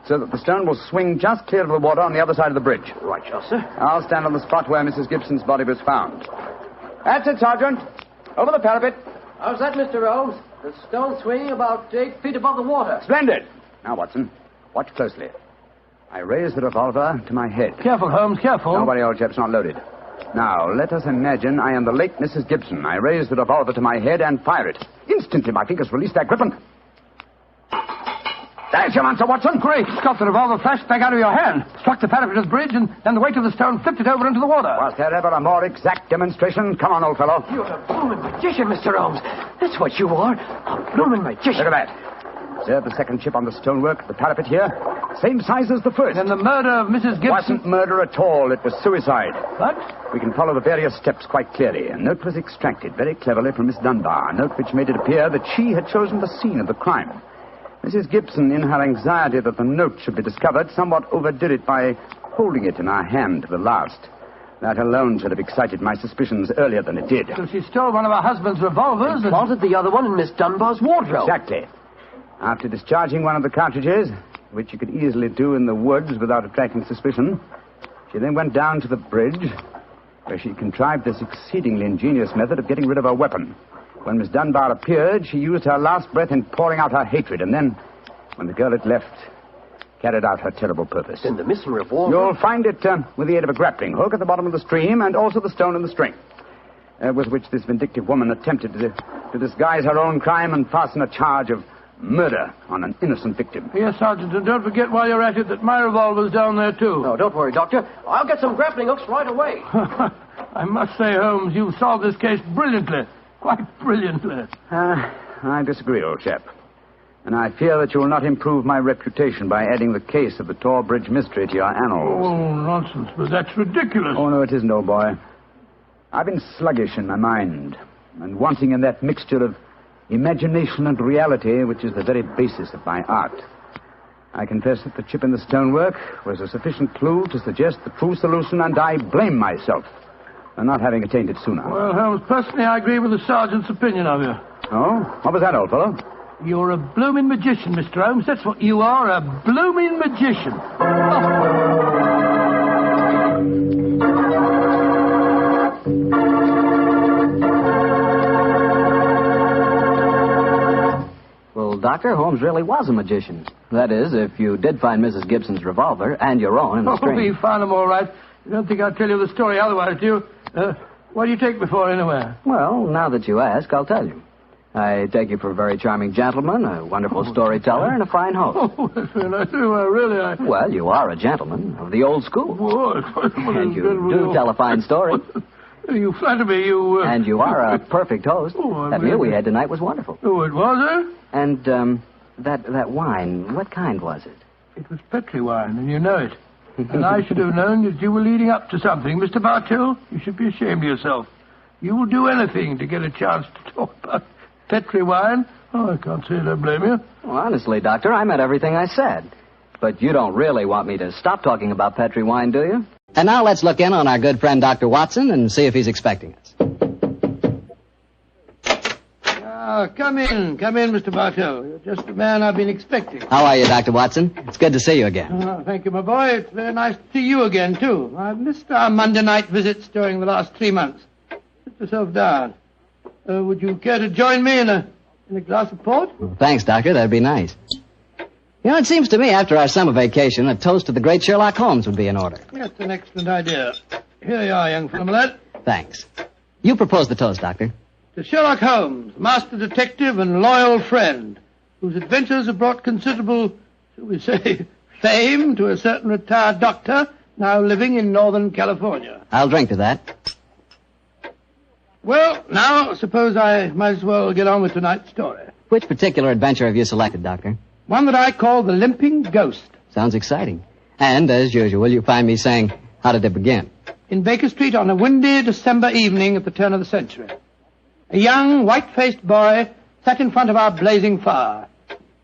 so that the stone will swing just clear of the water on the other side of the bridge? Right, sir. I'll stand on the spot where Mrs. Gibson's body was found. That's it, Sergeant. Over the parapet. How's that, Mr. Holmes? The stone swinging about 8 feet above the water. Splendid. Now, Watson, watch closely. I raise the revolver to my head. Careful, Holmes, careful. Don't worry, old chap's not loaded. Now, let us imagine I am the late Mrs. Gibson. I raise the revolver to my head and fire it. Instantly, my fingers release their grip and... There's your answer, Watson. Great Scott, the revolver flashed back out of your hand, struck the parapet of the bridge, and then the weight of the stone flipped it over into the water. Was there ever a more exact demonstration? Come on, old fellow. You're a blooming magician, Mr. Holmes. That's what you are. A blooming magician. Look at that. Observe the second chip on the stonework, the parapet here. Same size as the first. And the murder of Mrs. Gibson... Wasn't murder at all. It was suicide. What? We can follow the various steps quite clearly. A note was extracted very cleverly from Miss Dunbar, a note which made it appear that she had chosen the scene of the crime. Mrs. Gibson, in her anxiety that the note should be discovered, somewhat overdid it by holding it in her hand to the last. That alone should have excited my suspicions earlier than it did. So she stole one of her husband's revolvers and planted the other one in Miss Dunbar's wardrobe. Exactly. After discharging one of the cartridges, which you could easily do in the woods without attracting suspicion, she then went down to the bridge, where she contrived this exceedingly ingenious method of getting rid of her weapon. When Miss Dunbar appeared, she used her last breath in pouring out her hatred, and then, when the girl had left, carried out her terrible purpose. Then the missing revolver... You'll find it with the aid of a grappling hook at the bottom of the stream, and also the stone and the string, with which this vindictive woman attempted to disguise her own crime and fasten a charge of murder on an innocent victim. Yes, Sergeant, and don't forget while you're at it that my revolver's down there, too. No, don't worry, Doctor. I'll get some grappling hooks right away. I must say, Holmes, you've solved this case brilliantly. Quite brilliantly. I disagree, old chap. And I fear that you will not improve my reputation by adding the case of the Tor Bridge mystery to your annals. Oh, nonsense, but that's ridiculous. Oh, no, it isn't, old boy. I've been sluggish in my mind and wanting in that mixture of imagination and reality which is the very basis of my art. I confess that the chip in the stonework was a sufficient clue to suggest the true solution, and I blame myself for not having attained it sooner. Well, Holmes, personally, I agree with the sergeant's opinion of you. Oh? What was that, old fellow? You're a blooming magician, Mr. Holmes. That's what you are, a blooming magician. Well, Doctor, Holmes really was a magician. That is, if you did find Mrs. Gibson's revolver and your own in the string. Oh, we found them all right. You don't think I'd tell you the story otherwise, do you? What do you take me for, anyway? Well, now that you ask, I'll tell you. I take you for a very charming gentleman, a wonderful storyteller, and a fine host. Oh, that's very nice. Really, Well, you are a gentleman of the old school. And you do tell a fine story. You flatter me, you... And you are a perfect host. That meal we had tonight was wonderful. Oh, it was, eh? And, that wine, what kind was it? It was Petri wine, and you know it. And I should have known that you were leading up to something. Mr. Bartell, you should be ashamed of yourself. You will do anything to get a chance to talk about Petri wine. Oh, I can't say I don't blame you. Well, honestly, Doctor, I meant everything I said. But you don't really want me to stop talking about Petri wine, do you? And now let's look in on our good friend Dr. Watson and see if he's expecting us. Come in, Mr. Bartell. You're just the man I've been expecting. How are you, Dr. Watson? It's good to see you again. Thank you, my boy. It's very nice to see you again, too. I've missed our Monday night visits during the last 3 months. Sit yourself down. Would you care to join me in a glass of port? Thanks, Doctor. That'd be nice. You know, it seems to me after our summer vacation, a toast to the great Sherlock Holmes would be in order. That's an excellent idea. Here you are, young fellow, my lad. Thanks. You propose the toast, Doctor. To Sherlock Holmes, master detective and loyal friend, whose adventures have brought considerable, shall we say, fame to a certain retired doctor now living in Northern California. I'll drink to that. Well, now, suppose I might as well get on with tonight's story. Which particular adventure have you selected, Doctor? One that I call The Limping Ghost. Sounds exciting. And, as usual, you find me saying, how did it begin? In Baker Street on a windy December evening at the turn of the century. A young, white-faced boy sat in front of our blazing fire.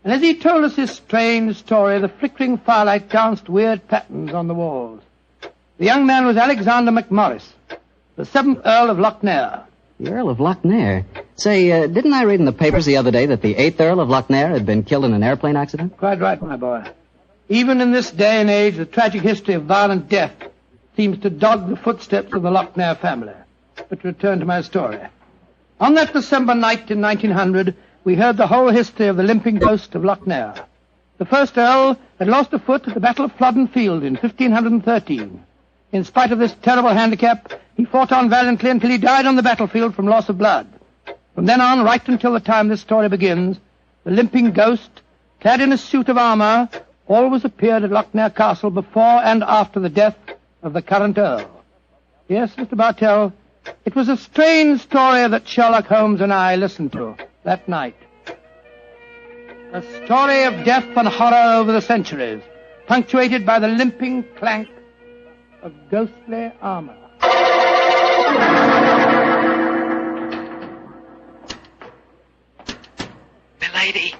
And as he told us his strange story, the flickering firelight danced weird patterns on the walls. The young man was Alexander McMorris, the 7th Earl of Lochnair. The Earl of Lochnair? Say, didn't I read in the papers the other day that the 8th Earl of Lochnair had been killed in an airplane accident? Quite right, my boy. Even in this day and age, the tragic history of violent death seems to dog the footsteps of the Lochnair family. But to return to my story. On that December night in 1900, we heard the whole history of the limping ghost of Lochnair. The first Earl had lost a foot at the Battle of Flodden Field in 1513. In spite of this terrible handicap, he fought on valiantly until he died on the battlefield from loss of blood. From then on, right until the time this story begins, the limping ghost, clad in a suit of armor, always appeared at Lochnair Castle before and after the death of the current Earl. Yes, Mr. Bartell, it was a strange story that Sherlock Holmes and I listened to that night. A story of death and horror over the centuries, punctuated by the limping clank of ghostly armor. Milady,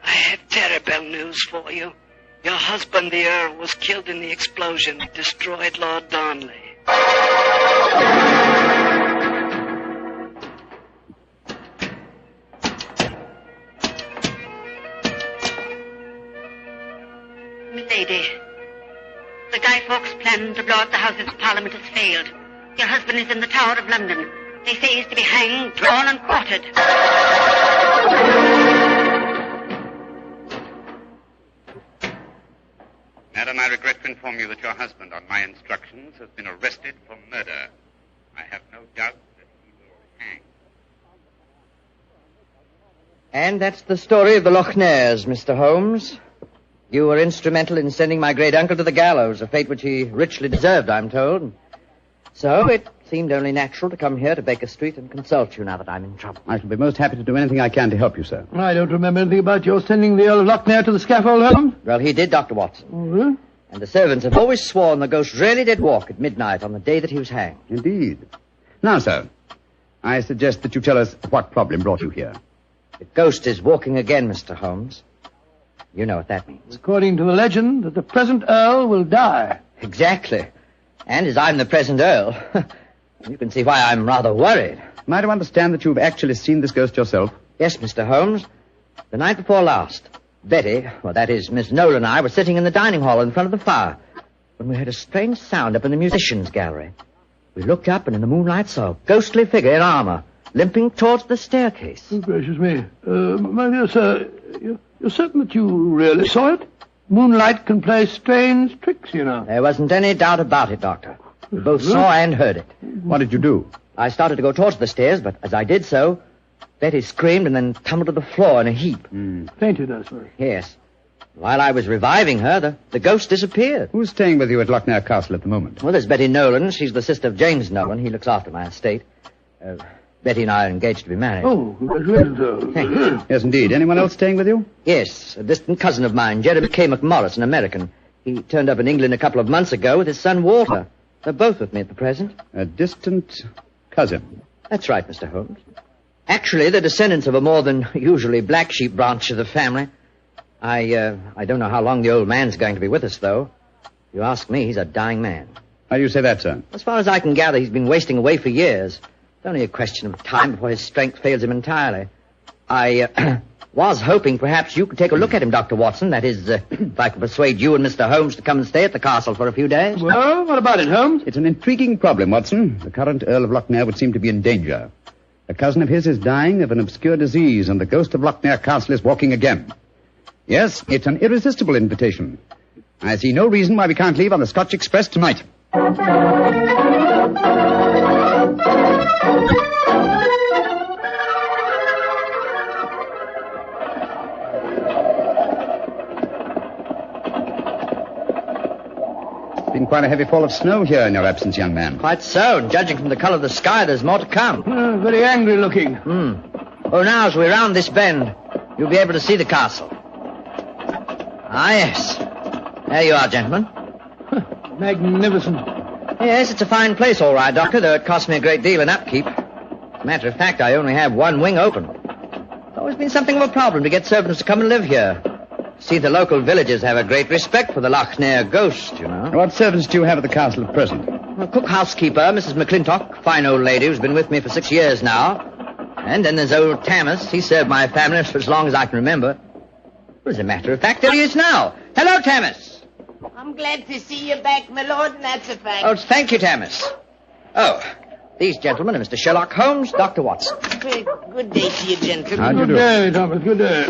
I have terrible news for you. Your husband, the Earl, was killed in the explosion that destroyed Lord Darnley. Milady, the Guy Fawkes plan to blow up the Houses of Parliament has failed. Your husband is in the Tower of London. They say he's to be hanged, drawn, and quartered. Madam, I regret to inform you that your husband, on my instructions, has been arrested for murder. I have no doubt that he will hang. And that's the story of the Lochnairs, Mr. Holmes. You were instrumental in sending my great uncle to the gallows, a fate which he richly deserved, I'm told. So it seemed only natural to come here to Baker Street and consult you now that I'm in trouble. I shall be most happy to do anything I can to help you, sir. I don't remember anything about your sending the Earl of Lochnair to the scaffold, Holmes. Well, he did, Dr. Watson. Mm-hmm. And the servants have always sworn the ghost really did walk at midnight on the day that he was hanged. Indeed. Now, sir, I suggest that you tell us what problem brought you here. The ghost is walking again, Mr. Holmes. You know what that means. According to the legend, that the present Earl will die. Exactly. And as I'm the present Earl, you can see why I'm rather worried. Am I to understand that you've actually seen this ghost yourself? Yes, Mr. Holmes. The night before last, Betty, well, that is, Miss Noel and I were sitting in the dining hall in front of the fire when we heard a strange sound up in the musicians' gallery. We looked up and in the moonlight saw a ghostly figure in armor limping towards the staircase. Oh, gracious me. My dear sir, you're certain that you really saw it? Moonlight can play strange tricks, you know. There wasn't any doubt about it, Doctor. We both saw and heard it. What did you do? I started to go towards the stairs, but as I did so, Betty screamed and then tumbled to the floor in a heap. Fainted, I suppose. Yes. While I was reviving her, the ghost disappeared. Who's staying with you at Lochnair Castle at the moment? Well, there's Betty Nolan. She's the sister of James Nolan. He looks after my estate. Betty and I are engaged to be married. Oh, congratulations. Thank you. Yes, indeed. Anyone else staying with you? Yes, a distant cousin of mine, Jeremy K. McMorris, an American. He turned up in England a couple of months ago with his son Walter. They're both with me at the present. A distant cousin? That's right, Mr. Holmes. Actually, they're descendants of a more than usually black sheep branch of the family. I don't know how long the old man's going to be with us, though. If you ask me, he's a dying man. How do you say that, sir? As far as I can gather, he's been wasting away for years. It's only a question of time before his strength fails him entirely. I was hoping perhaps you could take a look at him, Dr. Watson. That is, if I could persuade you and Mr. Holmes to come and stay at the castle for a few days. Well, what about it, Holmes? It's an intriguing problem, Watson. The current Earl of Lochnair would seem to be in danger. A cousin of his is dying of an obscure disease, and the ghost of Lochnair Castle is walking again. Yes, it's an irresistible invitation. I see no reason why we can't leave on the Scotch Express tonight. It's been quite a heavy fall of snow here in your absence, young man. Quite so, and judging from the colour of the sky, there's more to come. Very angry looking. Oh, now, as we round this bend, you'll be able to see the castle. Ah, yes. There you are, gentlemen. Magnificent. Yes, it's a fine place, all right, Doctor, though it cost me a great deal in upkeep. As a matter of fact, I only have one wing open. It's always been something of a problem to get servants to come and live here. See, the local villagers have a great respect for the Lochnair ghost, you know. What servants do you have at the castle at present? A cook housekeeper, Mrs. McClintock, fine old lady who's been with me for 6 years now. And then there's old Tammas. He served my family for as long as I can remember. Well, as a matter of fact, there he is now. Hello, Tammas. I'm glad to see you back, my lord, and that's a fact. Oh, thank you, Tammas. Oh, these gentlemen are Mr. Sherlock Holmes, Dr. Watson. Good day to you, gentlemen. How do you do? Good day, Thomas. Good day.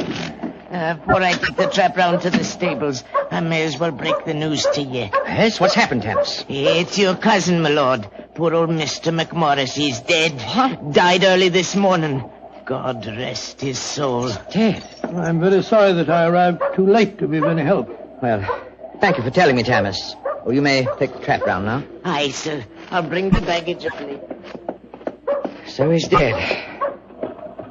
Before I take the trap round to the stables, I may as well break the news to you. Yes? What's happened, Tammas? It's your cousin, my lord. Poor old Mr. McMorris. He's dead. What? Died early this morning. God rest his soul. Dead? I'm very sorry that I arrived too late to be of any help. Well, thank you for telling me, Tammas. Well, you may take the trap round now. Aye, sir. I'll bring the baggage up later. So he's dead.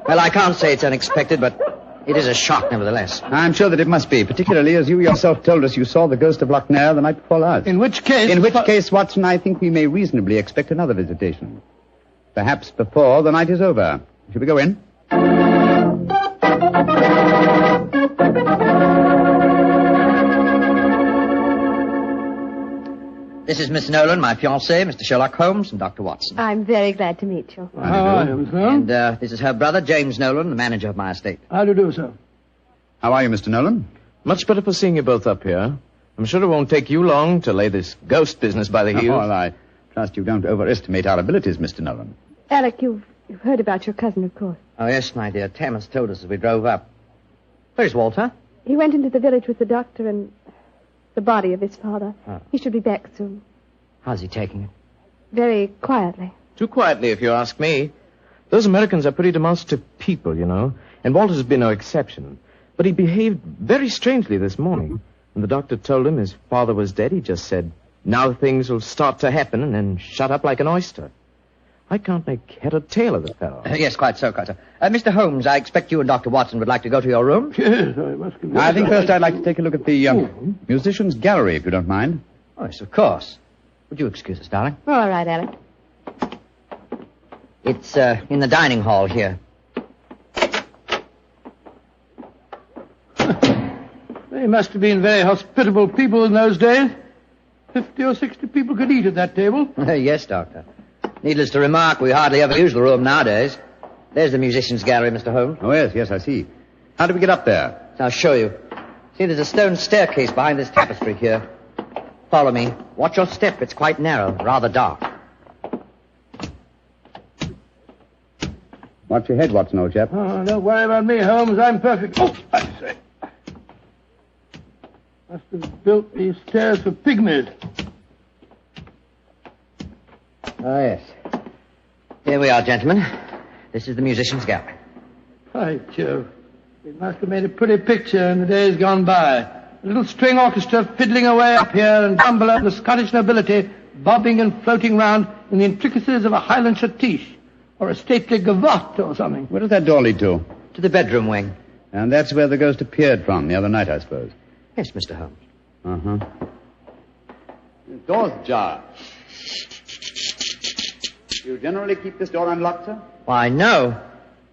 Well, I can't say it's unexpected, but it is a shock, nevertheless. I'm sure that it must be, particularly as you yourself told us you saw the ghost of Lochnair the night before last. In which case, Watson, I think we may reasonably expect another visitation. Perhaps before the night is over. Shall we go in? This is Miss Nolan, my fiancée, Mr. Sherlock Holmes, and Dr. Watson. I'm very glad to meet you. How are you, Miss Nolan? And this is her brother, James Nolan, the manager of my estate. How do you do, sir? How are you, Mr. Nolan? Much better for seeing you both up here. I'm sure it won't take you long to lay this ghost business by the heels. Oh, well, I trust you don't overestimate our abilities, Mr. Nolan. Alec, you've heard about your cousin, of course. Oh, yes, my dear. Tammas told us as we drove up. Where's Walter? He went into the village with the doctor and the body of his father. Oh. He should be back soon. How's he taking it? Very quietly. Too quietly, if you ask me. Those Americans are pretty demonstrative people, you know, and Walter's been no exception. But he behaved very strangely this morning. When the doctor told him his father was dead, he just said, now things will start to happen, and then shut up like an oyster. I can't make head or tail of the fellow. Yes, quite so, quite so. Mr. Holmes, I expect you and Dr. Watson would like to go to your room? Yes, I must confess. I think first I'd like to take a look at the musicians' gallery, if you don't mind. Oh, yes, of course. Would you excuse us, darling? All right, Alec. It's in the dining hall here. They must have been very hospitable people in those days. 50 or 60 people could eat at that table. Yes, Doctor. Needless to remark, we hardly ever use the room nowadays. There's the musicians' gallery, Mr. Holmes. Oh, yes, I see. How do we get up there? I'll show you. See, there's a stone staircase behind this tapestry here. Follow me. Watch your step. It's quite narrow, rather dark. Watch your head, Watson, old chap. Oh, don't worry about me, Holmes. I'm perfect. Oh, I say. Must have built these stairs for pygmies. Oh, yes. Here we are, gentlemen. This is the musicians' gallery. By Jove. It must have made a pretty picture in the days gone by. A little string orchestra fiddling away up here and down below, the Scottish nobility bobbing and floating round in the intricacies of a Highland schottische or a stately gavotte or something. Where does that door lead to? To the bedroom wing. And that's where the ghost appeared from the other night, I suppose. Yes, Mr. Holmes. Uh-huh. The door's ajar. You generally keep this door unlocked, sir? Why, no.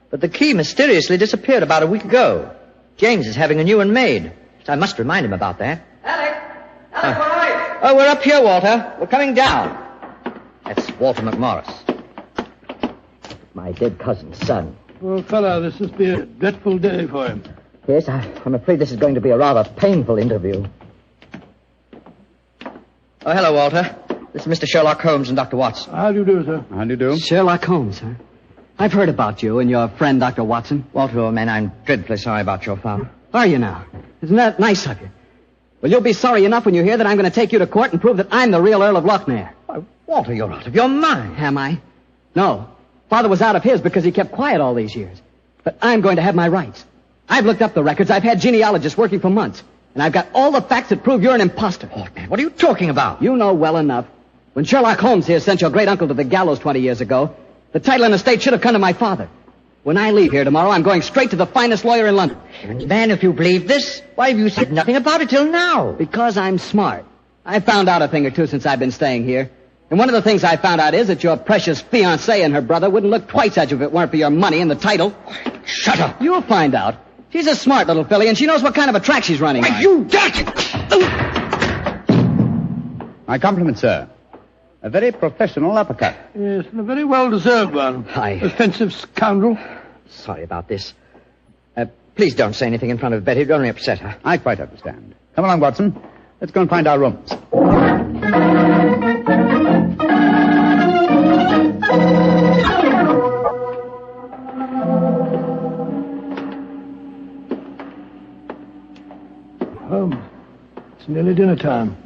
But the key mysteriously disappeared about a week ago. James is having a new one made. So I must remind him about that. Alec, where are you? Oh, we're up here, Walter. We're coming down. That's Walter McMorris. My dead cousin's son. Poor fellow, this must be a dreadful day for him. Yes, I'm afraid this is going to be a rather painful interview. Oh, hello, Walter. This is Mr. Sherlock Holmes and Dr. Watson. How do you do, sir? How do you do? Sherlock Holmes, huh? I've heard about you and your friend, Dr. Watson. Walter, old man, I'm dreadfully sorry about your father. Are you now? Isn't that nice of you? Well, you'll be sorry enough when you hear that I'm going to take you to court and prove that I'm the real Earl of Lochnair. Why, Walter, you're out of your mind. Am I? No. Father was out of his because he kept quiet all these years. But I'm going to have my rights. I've looked up the records. I've had genealogists working for months. And I've got all the facts that prove you're an imposter. Oh, man, what are you talking about? You know well enough. When Sherlock Holmes here sent your great-uncle to the gallows 20 years ago, the title and estate should have come to my father. When I leave here tomorrow, I'm going straight to the finest lawyer in London. Man, if you believe this, why have you said nothing about it till now? Because I'm smart. I found out a thing or two since I've been staying here. And one of the things I found out is that your precious fiancée and her brother wouldn't look twice at you if it weren't for your money and the title. Shut up. You'll find out. She's a smart little filly, and she knows what kind of a track she's running on. You dirty... My compliments, sir. A very professional uppercut. Yes, and a very well-deserved one. Offensive scoundrel. Sorry about this. Please don't say anything in front of Betty. It'll only upset her. I quite understand. Come along, Watson. Let's go and find our rooms. Holmes, it's nearly dinner time.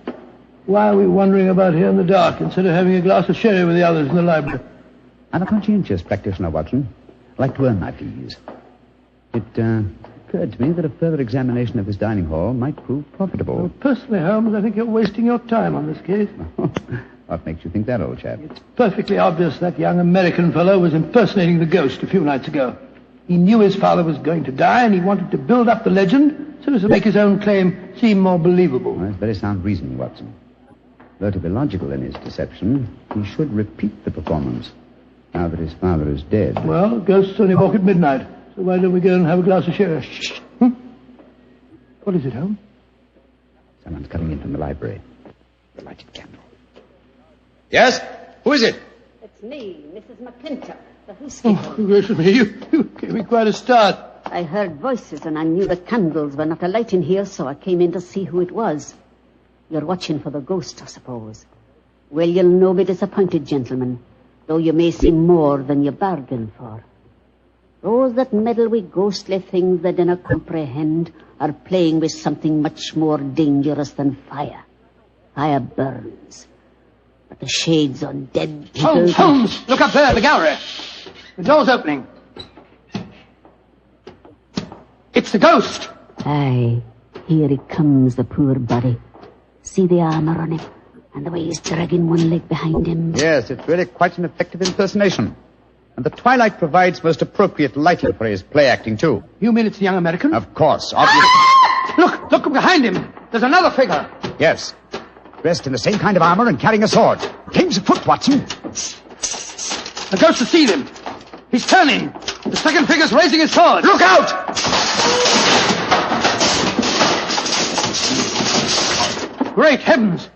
Why are we wandering about here in the dark instead of having a glass of sherry with the others in the library? I'm a conscientious practitioner, Watson. I like to earn my fees. It occurred to me that a further examination of this dining hall might prove profitable. Well, personally, Holmes, I think you're wasting your time on this case. What makes you think that, old chap? It's perfectly obvious that young American fellow was impersonating the ghost a few nights ago. He knew his father was going to die, and he wanted to build up the legend so as to make his own claim seem more believable. Well, that's very sound reasoning, Watson. Though to be logical in his deception, he should repeat the performance now that his father is dead. Well, ghosts only walk at midnight, so why don't we go and have a glass of sherry? Shh. What is it, Holmes? Someone's coming in from the library. The lighted candle. Yes? Who is it? It's me, Mrs. McClintock, the housekeeper. Oh, gracious me, you gave me quite a start. I heard voices and I knew the candles were not alight in here, so I came in to see who it was. You're watching for the ghost, I suppose. Well, you'll no be disappointed, gentlemen, though you may see more than you bargained for. Those that meddle with ghostly things they dinna comprehend are playing with something much more dangerous than fire. Fire burns. But the shades on dead people... Holmes! Look up there in the gallery. The door's opening. It's the ghost! Aye, here he comes, the poor body. See the armor on him, and the way he's dragging one leg behind him. Yes, it's really quite an effective impersonation. And the twilight provides most appropriate lighting for his play acting, too. You mean it's the young American? Of course, obviously. Look behind him. There's another figure. Yes. Dressed in the same kind of armor and carrying a sword. Game's afoot, Watson. The ghost has seen him. He's turning. The second figure's raising his sword. Look out! Great heavens.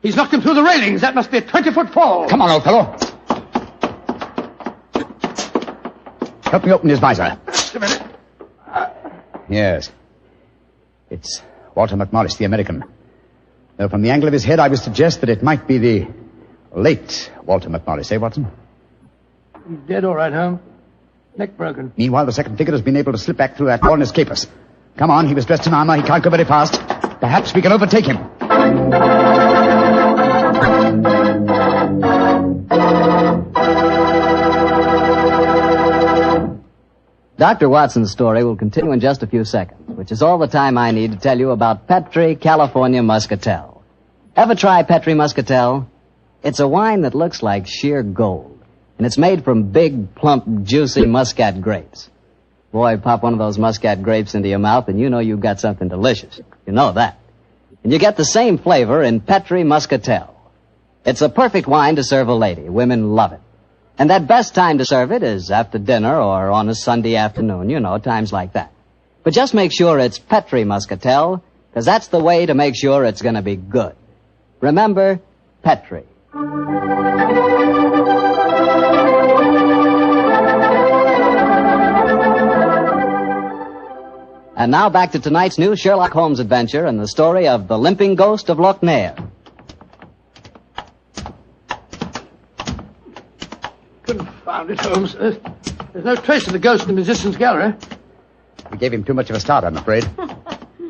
He's knocked him through the railings. That must be a 20-foot fall. Come on, old fellow. Help me open his visor. Just a minute. Yes. It's Walter McMorris, the American. Though from the angle of his head, I would suggest that it might be the late Walter McMorris, eh, Watson? He's dead, all right, Holmes. Neck broken. Meanwhile, the second figure has been able to slip back through that wall and escape us. Come on, he was dressed in armor. He can't go very fast. Perhaps we can overtake him. Dr. Watson's story will continue in just a few seconds, which is all the time I need to tell you about Petri California Muscatel. Ever try Petri Muscatel? It's a wine that looks like sheer gold, and it's made from big, plump, juicy Muscat grapes. Boy, pop one of those Muscat grapes into your mouth, and you know you've got something delicious. You know that. And you get the same flavor in Petri Muscatel. It's a perfect wine to serve a lady. Women love it. And that best time to serve it is after dinner or on a Sunday afternoon, you know, times like that. But just make sure it's Petri Muscatel, because that's the way to make sure it's going to be good. Remember, Petri. And now back to tonight's new Sherlock Holmes adventure and the story of the Limping Ghost of Lochnair. Confound it, Holmes. There's no trace of the ghost in the musician's gallery. We gave him too much of a start, I'm afraid.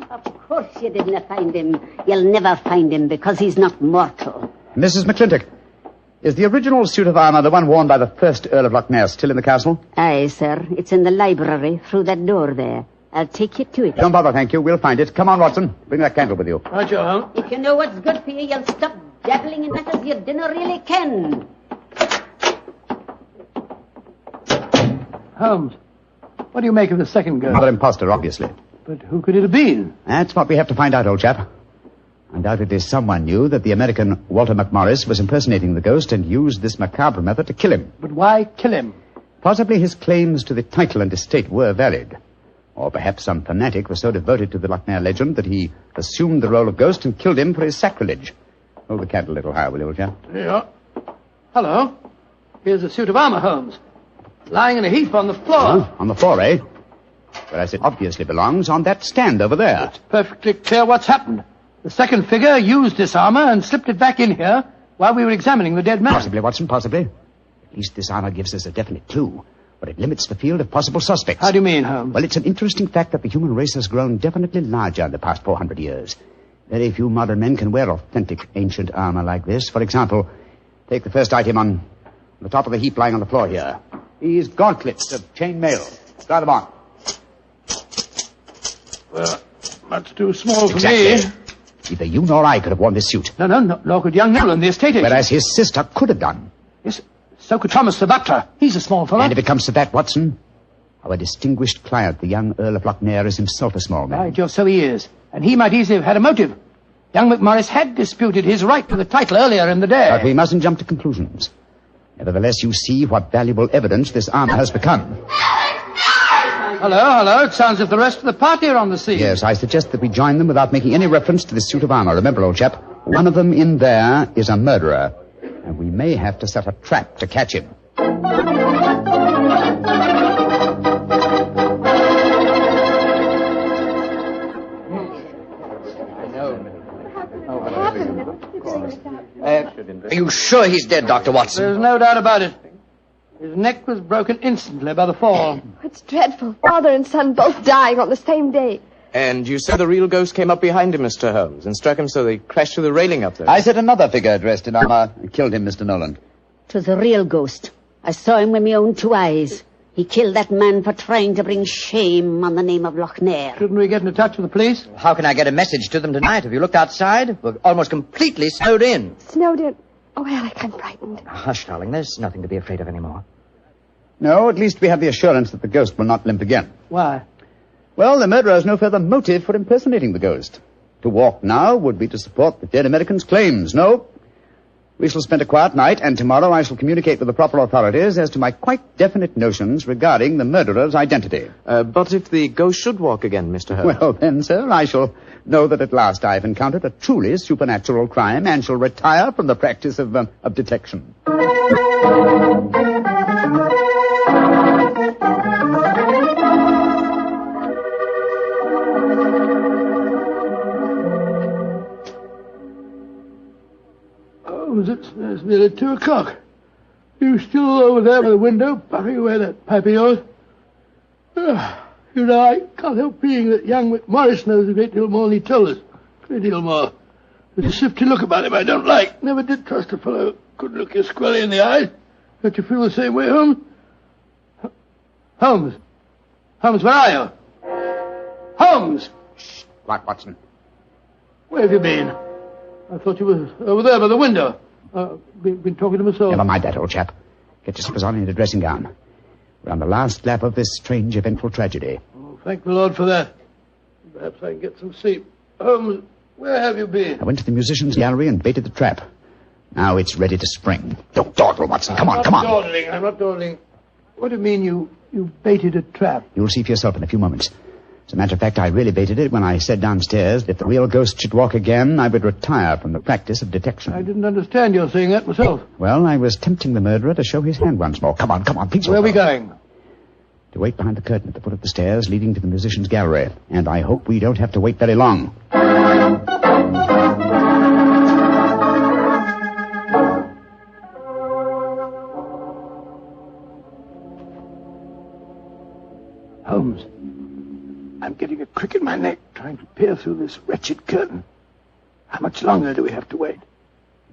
Of course you didn't find him. You'll never find him because he's not mortal. Mrs. McClintock, is the original suit of armor, the one worn by the first Earl of Lochnair, still in the castle? Aye, sir. It's in the library through that door there. I'll take you to it. Don't bother, thank you. We'll find it. Come on, Watson. Bring that candle with you. Right, Joe, Holmes. If you know what's good for you, you'll stop dabbling in matters you dinner really can. Holmes, what do you make of the second ghost? Another imposter, obviously. But who could it have been? That's what we have to find out, old chap. Undoubtedly someone knew that the American Walter McMorris was impersonating the ghost and used this macabre method to kill him. But why kill him? Possibly his claims to the title and estate were valid. Or perhaps some fanatic was so devoted to the Lochnair legend that he assumed the role of ghost and killed him for his sacrilege. Hold the candle a little higher, will you, old chap? Yeah. Hello. Here's a suit of armor, Holmes. Lying in a heap on the floor. Oh, on the floor, eh? Whereas it obviously belongs on that stand over there. It's perfectly clear what's happened. The second figure used this armor and slipped it back in here while we were examining the dead man. Possibly, Watson, possibly. At least this armor gives us a definite clue. But it limits the field of possible suspects. How do you mean, Holmes? Well, it's an interesting fact that the human race has grown definitely larger in the past 400 years. Very few modern men can wear authentic ancient armor like this. For example, take the first item on the top of the heap lying on the floor here. These gauntlets of chain mail. Try them on. Well, much too small for exactly. me. Neither you nor I could have worn this suit. No, nor could young Nolan, the estate agent. Whereas his sister could have done. Yes, so could Thomas the butler. He's a small fellow. And if it comes to that, Watson, our distinguished client, the young Earl of Lochnair, is himself a small man. By Jove, so he is. And he might easily have had a motive. Young McMorris had disputed his right to the title earlier in the day. But we mustn't jump to conclusions. Nevertheless, you see what valuable evidence this armor has become. Hello. It sounds as if the rest of the party are on the scene. Yes, I suggest that we join them without making any reference to this suit of armor. Remember, old chap, one of them in there is a murderer. And we may have to set a trap to catch him. Are you sure he's dead, Dr. Watson? There's no doubt about it. His neck was broken instantly by the fall. It's dreadful. Father and son both dying on the same day. And you said the real ghost came up behind him, Mr. Holmes, and struck him so they crashed through the railing up there. I said another figure dressed in armor killed him, Mr. Nolan. 'Twas a real ghost. I saw him with my own two eyes. He killed that man for trying to bring shame on the name of Lochnair. Shouldn't we get into touch with the police? How can I get a message to them tonight? Have you looked outside? We're almost completely snowed in. Snowed in? Oh, Alec, I'm frightened. Hush, darling. There's nothing to be afraid of anymore. No, at least we have the assurance that the ghost will not limp again. Why? Well, the murderer has no further motive for impersonating the ghost. To walk now would be to support the dead American's claims. No. We shall spend a quiet night, and tomorrow I shall communicate with the proper authorities as to my quite definite notions regarding the murderer's identity. But if the ghost should walk again, Mr. Holmes? Well, then, sir, I shall know that at last I've encountered a truly supernatural crime and shall retire from the practice of detection. It's nearly 2 o'clock. You still over there by the window, puffing away that pipe of yours? You know, I can't help being that young McMorris knows a great deal more than he told us. A great deal more. There's a shifty look about him I don't like. Never did trust a fellow who couldn't look you squarely in the eye. Don't you feel the same way, Holmes? Holmes? Holmes, where are you? Holmes! Shh. What, Watson? Where have you been? I thought you were over there by the window. Been talking to myself. Never mind that, old chap. Get your slippers on and a dressing gown. We're on the last lap of this strange, eventful tragedy. Oh, thank the Lord for that. Perhaps I can get some sleep. Holmes, where have you been? I went to the musicians' gallery and baited the trap. Now it's ready to spring. Don't dawdle, Watson. Come on. I'm not dawdling. What do you mean you baited a trap? You'll see for yourself in a few moments. As a matter of fact, I really baited it when I said downstairs that if the real ghost should walk again, I would retire from the practice of detection. I didn't understand your saying that myself. Well, I was tempting the murderer to show his hand once more. Come on, please. Where are we going? To wait behind the curtain at the foot of the stairs leading to the musicians' gallery. And I hope we don't have to wait very long. Holmes, I'm getting a crick in my neck trying to peer through this wretched curtain. How much longer do we have to wait?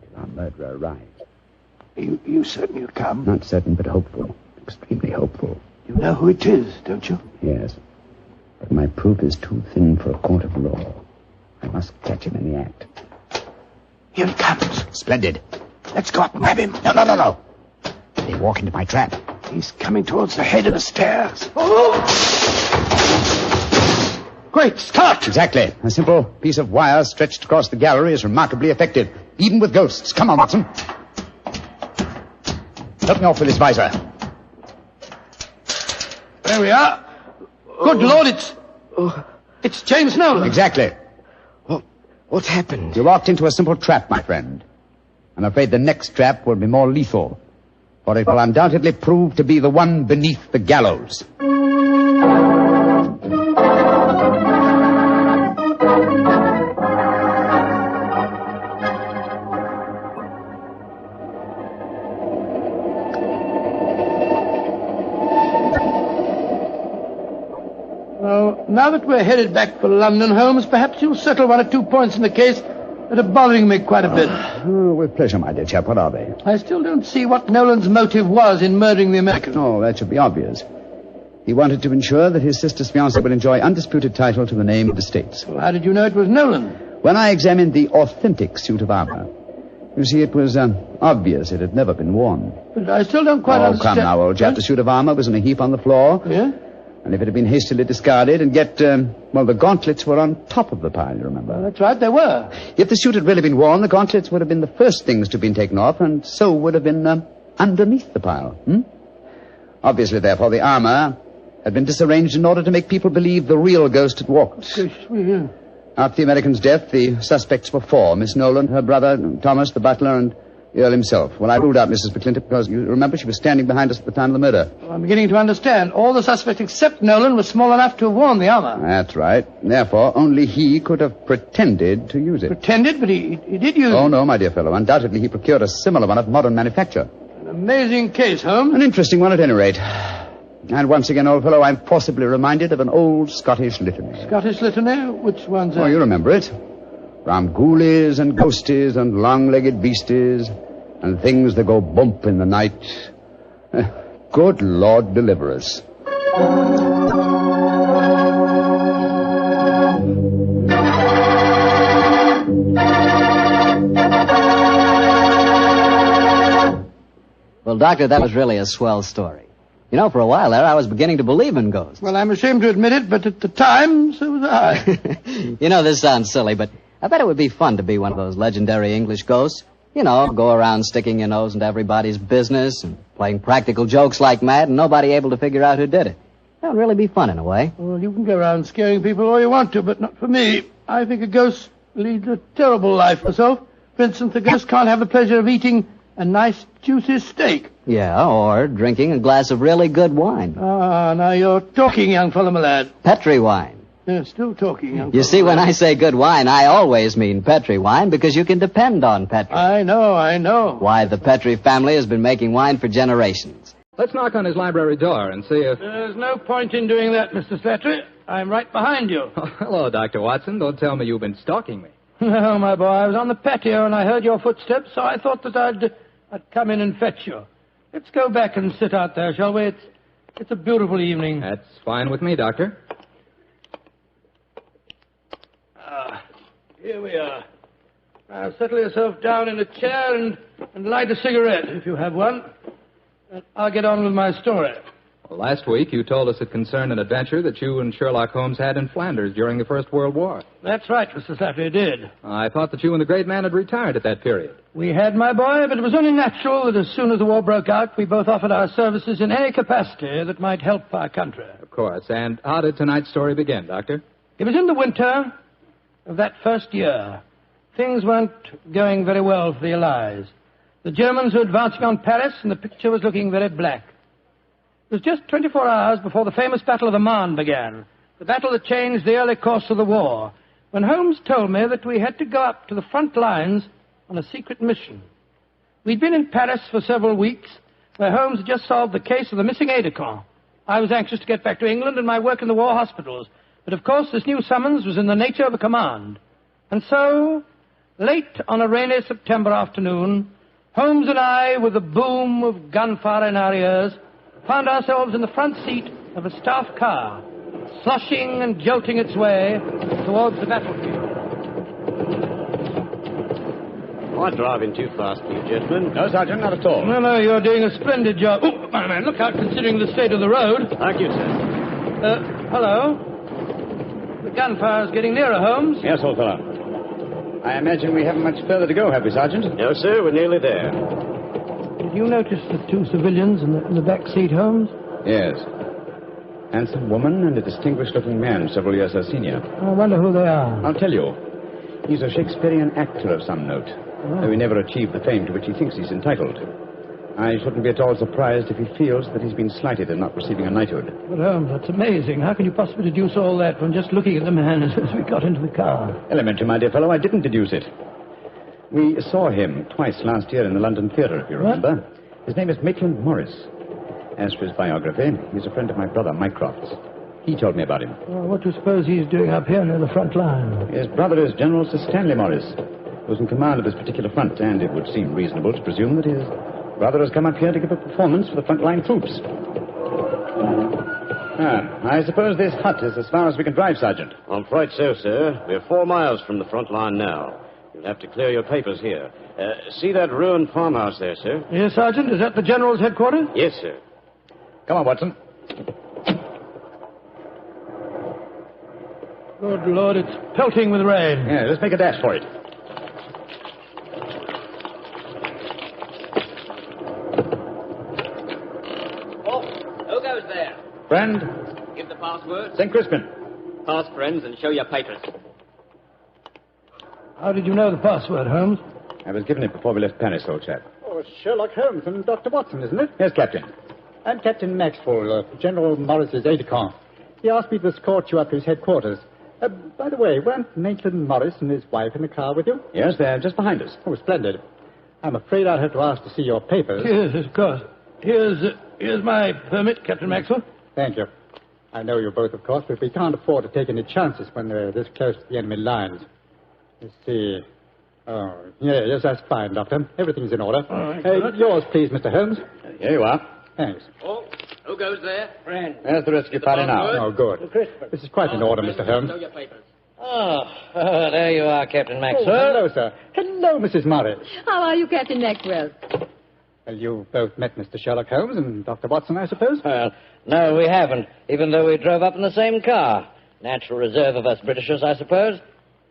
Until our murderer arrives. Are you certain he'll come? Not certain, but hopeful. Extremely hopeful. You know who it is, don't you? Yes. But my proof is too thin for a court of law. I must catch him in the act. Here he comes. Splendid. Let's go up and grab him. No. They walk into my trap. He's coming towards the head of the stairs. Oh! Great Scott! Exactly. A simple piece of wire stretched across the gallery is remarkably effective, even with ghosts. Come on, Watson. Help me off with this visor. There we are. Good Lord, it's James Nolan. Exactly. What happened? You walked into a simple trap, my friend. I'm afraid the next trap will be more lethal, for it will undoubtedly prove to be the one beneath the gallows. Now that we're headed back for London, Holmes, perhaps you'll settle one or two points in the case that are bothering me quite a bit. With pleasure, my dear chap. What are they? I still don't see what Nolan's motive was in murdering the American. Oh, that should be obvious. He wanted to ensure that his sister's fiancé would enjoy undisputed title to the name of the States. Well, how did you know it was Nolan? When I examined the authentic suit of armor, you see, it was obvious it had never been worn. But I still don't quite understand. Oh, come now, old chap. The suit of armor was in a heap on the floor. Yeah? And if it had been hastily discarded, and yet, the gauntlets were on top of the pile, you remember? Well, that's right, they were. If the suit had really been worn, the gauntlets would have been the first things to have been taken off, and so would have been underneath the pile. Obviously, therefore, the armor had been disarranged in order to make people believe the real ghost had walked. Yeah. After the American's death, the suspects were four. Miss Nolan, her brother, Thomas, the butler, and the Earl himself. Well, I ruled out Mrs. McClintock because, you remember, she was standing behind us at the time of the murder. Well, I'm beginning to understand. All the suspects except Nolan were small enough to have worn the armor. That's right. Therefore, only he could have pretended to use it. Pretended? But he did use it. Oh, no, my dear fellow. Undoubtedly, he procured a similar one of modern manufacture. An amazing case, Holmes. An interesting one, at any rate. And once again, old fellow, I'm forcibly reminded of an old Scottish litany. Scottish litany? Which one's that? Oh, you remember it. From ghoulies and ghosties and long-legged beasties and things that go bump in the night. Good Lord deliver us. Well, Doctor, that was really a swell story. You know, for a while there, I was beginning to believe in ghosts. Well, I'm ashamed to admit it, but at the time, so was I. You know, this sounds silly, but I bet it would be fun to be one of those legendary English ghosts. You know, go around sticking your nose into everybody's business and playing practical jokes like mad and nobody able to figure out who did it. That would really be fun in a way. Well, you can go around scaring people all you want to, but not for me. I think a ghost leads a terrible life myself. For instance, a ghost can't have the pleasure of eating a nice, juicy steak. Yeah, or drinking a glass of really good wine. Ah, now you're talking, young fellow, my lad. Petri wine. Yeah, still talking, young fellow. You see, when I say good wine, I always mean Petri wine because you can depend on Petri. I know. Why, the Petri family has been making wine for generations. Let's knock on his library door and see if... There's no point in doing that, Mr. Slattery. I'm right behind you. Oh, hello, Dr. Watson. Don't tell me you've been stalking me. No, my boy. I was on the patio and I heard your footsteps, so I thought that I'd come in and fetch you. Let's go back and sit out there, shall we? It's a beautiful evening. That's fine with me, Doctor. Here we are. Now, settle yourself down in a chair and light a cigarette, if you have one. And I'll get on with my story. Well, last week you told us it concerned an adventure that you and Sherlock Holmes had in Flanders during the First World War. That's right, Mr. Slattery, I did. I thought that you and the great man had retired at that period. We had, my boy, but it was only natural that as soon as the war broke out, we both offered our services in any capacity that might help our country. Of course. And how did tonight's story begin, Doctor? It was in the winter of that first year. Things weren't going very well for the Allies. The Germans were advancing on Paris, and the picture was looking very black. It was just 24 hours before the famous Battle of the Marne began, the battle that changed the early course of the war, when Holmes told me that we had to go up to the front lines on a secret mission. We'd been in Paris for several weeks, where Holmes had just solved the case of the missing aide-de-camp. I was anxious to get back to England and my work in the war hospitals, but of course this new summons was in the nature of a command. And so, late on a rainy September afternoon, Holmes and I, with the boom of gunfire in our ears, found ourselves in the front seat of a staff car, sloshing and jolting its way towards the battlefield. Am I driving too fast for you, gentlemen? No, Sergeant, not at all. No, you're doing a splendid job. Oh, my man, look out, considering the state of the road. Thank you, sir. Hello? The gunfire's getting nearer, Holmes. Yes, old fellow. I imagine we haven't much further to go, have we, Sergeant? No, sir, we're nearly there. Did you notice the two civilians in the back seat, Holmes? Yes. Handsome woman and a distinguished-looking man several years her senior. I wonder who they are. I'll tell you. He's a Shakespearean actor of some note, though he never achieved the fame to which he thinks he's entitled. I shouldn't be at all surprised if he feels that he's been slighted in not receiving a knighthood. But, Holmes, that's amazing. How can you possibly deduce all that from just looking at the man as we got into the car? Elementary, my dear fellow, I didn't deduce it. We saw him twice last year in the London Theatre, if you remember. What? His name is Maitland Morris. As for his biography, he's a friend of my brother, Mycroft's. He told me about him. Well, what do you suppose he's doing up here near the front line? His brother is General Sir Stanley Morris, who's in command of this particular front, and it would seem reasonable to presume that his brother has come up here to give a performance for the front-line troops. I suppose this hut is as far as we can drive, Sergeant. I'm afraid so, sir. We're 4 miles from the front line now. You'll have to clear your papers here. See that ruined farmhouse there, sir? Yes, Sergeant. Is that the General's headquarters? Yes, sir. Come on, Watson. Good Lord, it's pelting with rain. Yeah, let's make a dash for it. Oh, who goes there? Friend? Give the password. St. Crispin. Pass, friends, and show your papers. How did you know the password, Holmes? I was given it before we left Paris, old chap. Oh, it's Sherlock Holmes and Dr. Watson, isn't it? Yes, Captain. I'm Captain Maxwell, General Morris's aide-de-camp. He asked me to escort you up to his headquarters. By the way, weren't Maitland Morris and his wife in the car with you? Yes, they're just behind us. Oh, splendid. I'm afraid I'll have to ask to see your papers. Yes, of course. Here's my permit, Captain Maxwell. Thank you. I know you both, of course, but we can't afford to take any chances when we're this close to the enemy lines. Let's see. Oh, yes, that's fine, Doctor. Everything's in order. All right, yours, please, Mr. Holmes. Here you are. Thanks. Oh, who goes there? Friend. There's the rescue party now. Oh, good. This is quite in order, Mr. Holmes. Show your papers. Oh, there you are, Captain Maxwell. Oh, hello, sir. Hello, Mrs. Morris. How are you, Captain Maxwell? Well, you both met Mr. Sherlock Holmes and Dr. Watson, I suppose? Well, no, we haven't, even though we drove up in the same car. Natural reserve of us Britishers, I suppose.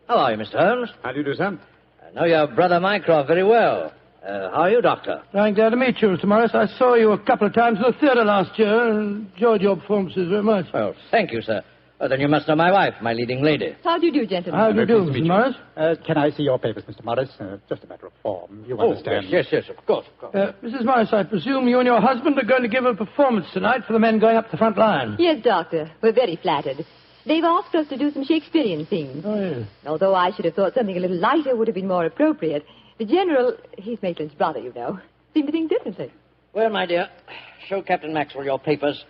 How are you, Mr. Holmes? How do you do, sir? I know your brother Mycroft very well. How are you, Doctor? I'm glad to meet you, Mr. Morris. I saw you a couple of times at the theatre last year and enjoyed your performances very much. Well, thank you, sir. Well, then you must know my wife, my leading lady. How do you do, gentlemen? How do you do, Mr. Morris? Can I see your papers, Mr. Morris? Just a matter of form. You understand. Yes, of course. Mrs. Morris, I presume you and your husband are going to give a performance tonight for the men going up the front line. Yes, Doctor. We're very flattered. They've asked us to do some Shakespearean things. Oh, yes. Although I should have thought something a little lighter would have been more appropriate. The General, he's Maitland's brother, you know, seemed to think differently. Well, my dear, show Captain Maxwell your papers.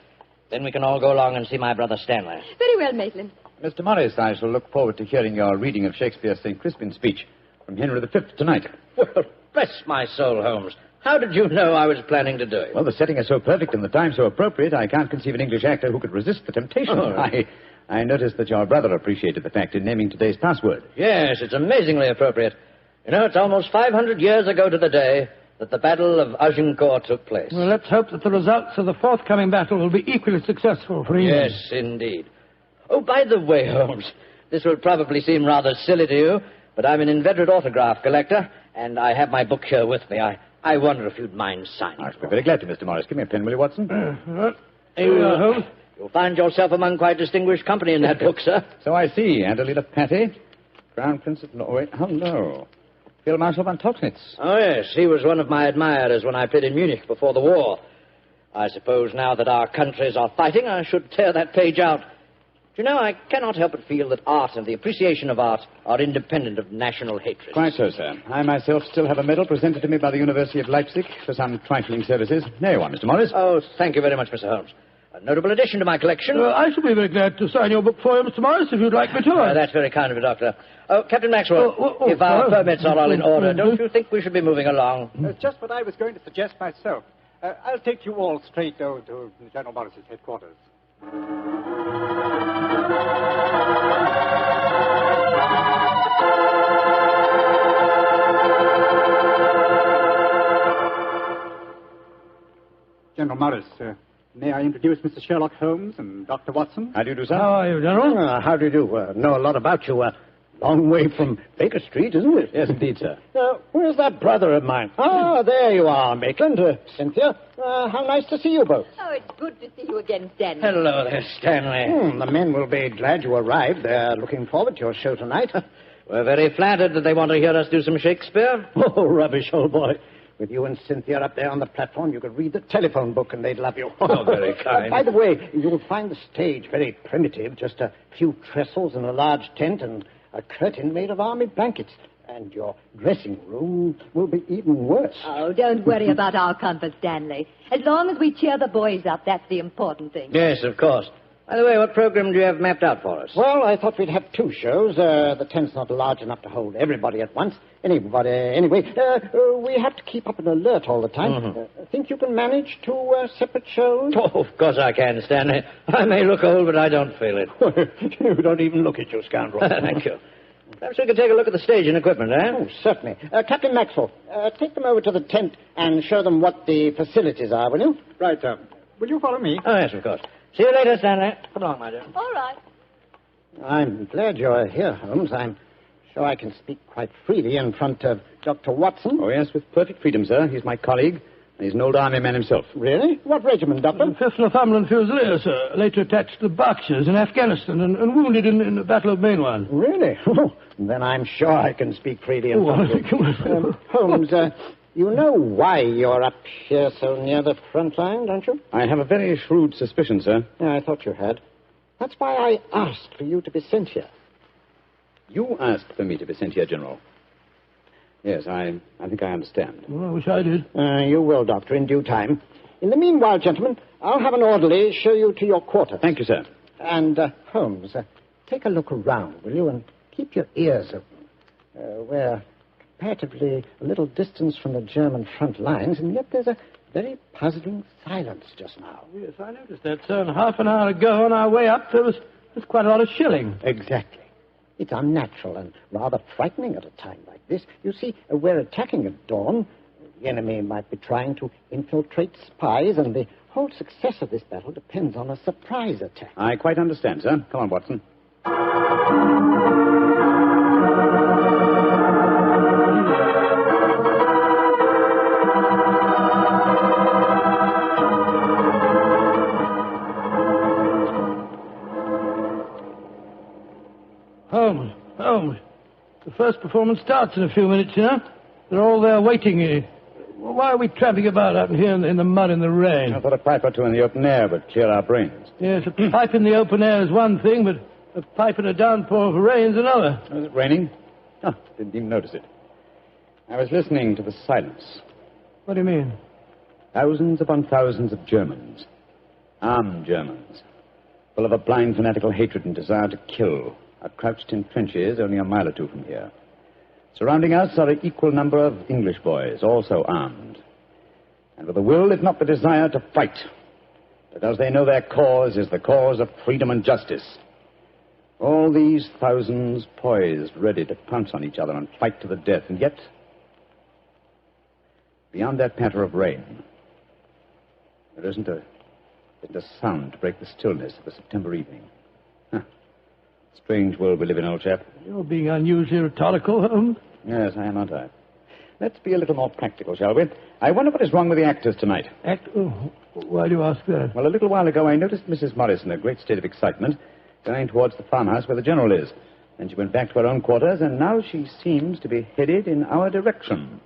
Then we can all go along and see my brother Stanley. Very well, Maitland. Mr. Morris, I shall look forward to hearing your reading of Shakespeare's St. Crispin speech from Henry V tonight. Well, bless my soul, Holmes. How did you know I was planning to do it? Well, the setting is so perfect and the time so appropriate, I can't conceive an English actor who could resist the temptation. Oh, right. I noticed that your brother appreciated the fact in naming today's password. Yes, it's amazingly appropriate. You know, it's almost 500 years ago to the day that the Battle of Agincourt took place. Well, let's hope that the results of the forthcoming battle will be equally successful for England. Yes, indeed. Oh, by the way, Holmes, this will probably seem rather silly to you, but I'm an inveterate autograph collector, and I have my book here with me. I wonder if you'd mind signing. I should be very glad to, Mr. Morris. Give me a pen, will you, Watson? Holmes. You'll find yourself among quite distinguished company in that book, sir. So I see. Adelina Patty, Crown Prince of Norway. Oh, no. Field Marshal von Tauchnitz. Oh, yes. He was one of my admirers when I played in Munich before the war. I suppose now that our countries are fighting, I should tear that page out. You know, I cannot help but feel that art and the appreciation of art are independent of national hatred. Quite so, sir. I myself still have a medal presented to me by the University of Leipzig for some trifling services. There you are, Mr. Morris. Oh, thank you very much, Mr. Holmes. A notable addition to my collection. I shall be very glad to sign your book for you, Mr. Morris, if you'd like me to. That's very kind of you, Doctor. Oh, Captain Maxwell, if our permits are all in order, don't you think we should be moving along? Just what I was going to suggest myself. I'll take you all straight over to General Morris's headquarters. General Morris, may I introduce Mr. Sherlock Holmes and Dr. Watson? How do you do, sir? How are you, General? How do you do? Know a lot about you. Long way from Baker Street, isn't it? Yes, indeed, sir. Where's that brother of mine? Ah, there you are, Maitland. Cynthia. How nice to see you both. Oh, it's good to see you again, Stanley. Hello there, Stanley. The men will be glad you arrived. They're looking forward to your show tonight. We're very flattered that they want to hear us do some Shakespeare. Oh, rubbish, old boy. With you and Cynthia up there on the platform, you could read the telephone book and they'd love you. Oh, very kind. By the way, you'll find the stage very primitive. Just a few trestles and a large tent and a curtain made of army blankets. And your dressing room will be even worse. Oh, don't worry about our comfort, Stanley. As long as we cheer the boys up, that's the important thing. Yes, of course. By the way, what program do you have mapped out for us? Well, I thought we'd have two shows. The tent's not large enough to hold everybody at once. Anyway, we have to keep up an alert all the time. Mm-hmm. Think you can manage two separate shows? Oh, of course I can, Stanley. I may look old, but I don't feel it. You don't even look it, you scoundrel. Thank you. Perhaps we could take a look at the stage and equipment, eh? Oh, certainly. Captain Maxwell, take them over to the tent and show them what the facilities are, will you? Right, sir. Will you follow me? Oh, yes, of course. See you later, Stanley. Come along, my dear. All right. I'm glad you're here, Holmes. I'm sure I can speak quite freely in front of Dr. Watson. Oh, yes, with perfect freedom, sir. He's my colleague, and he's an old army man himself. Really? What regiment, Doctor? 5th Northumberland Fusiliers, sir. Later attached to the Berkshires in Afghanistan and wounded in the Battle of Mainwan. Really? Oh, then I'm sure I can speak freely in front of you. Holmes, you know why you're up here so near the front line, don't you? I have a very shrewd suspicion, sir. Yeah, I thought you had. That's why I asked for you to be sent here. You asked for me to be sent here, General. Yes, I think I understand. Well, I wish I did. You will, Doctor, in due time. In the meanwhile, gentlemen, I'll have an orderly show you to your quarters. Thank you, sir. And, Holmes, take a look around, will you, and keep your ears open. We're comparatively a little distance from the German front lines, and yet there's a very puzzling silence just now. Yes, I noticed that, sir. And half an hour ago, on our way up, there was quite a lot of shelling. Exactly. It's unnatural and rather frightening at a time like this. You see, we're attacking at dawn. The enemy might be trying to infiltrate spies, and the whole success of this battle depends on a surprise attack. I quite understand, sir. Come on, Watson. Holmes. The first performance starts in a few minutes, you know. They're all there waiting. Why are we tramping about out here in the mud and the rain? I thought a pipe or two in the open air would clear our brains. Yes, a pipe in the open air is one thing, but a pipe in a downpour of rain is another. Was it raining? Oh, didn't even notice it. I was listening to the silence. What do you mean? Thousands upon thousands of Germans. Armed Germans. Full of a blind fanatical hatred and desire to kill. Are crouched in trenches only a mile or two from here. Surrounding us are an equal number of English boys, also armed. and with a will, if not the desire, to fight. Because they know their cause is the cause of freedom and justice. All these thousands poised, ready to pounce on each other and fight to the death. And yet, beyond that patter of rain, there isn't a sound to break the stillness of a September evening. Strange world we live in, old chap. You're being unusually rhetorical, Holmes. Yes, I am, aren't I? Let's be a little more practical, shall we? I wonder what is wrong with the actors tonight. Why do you ask that? Well, a little while ago I noticed Mrs. Morris in a great state of excitement, going towards the farmhouse where the General is. Then she went back to her own quarters, and now she seems to be headed in our direction.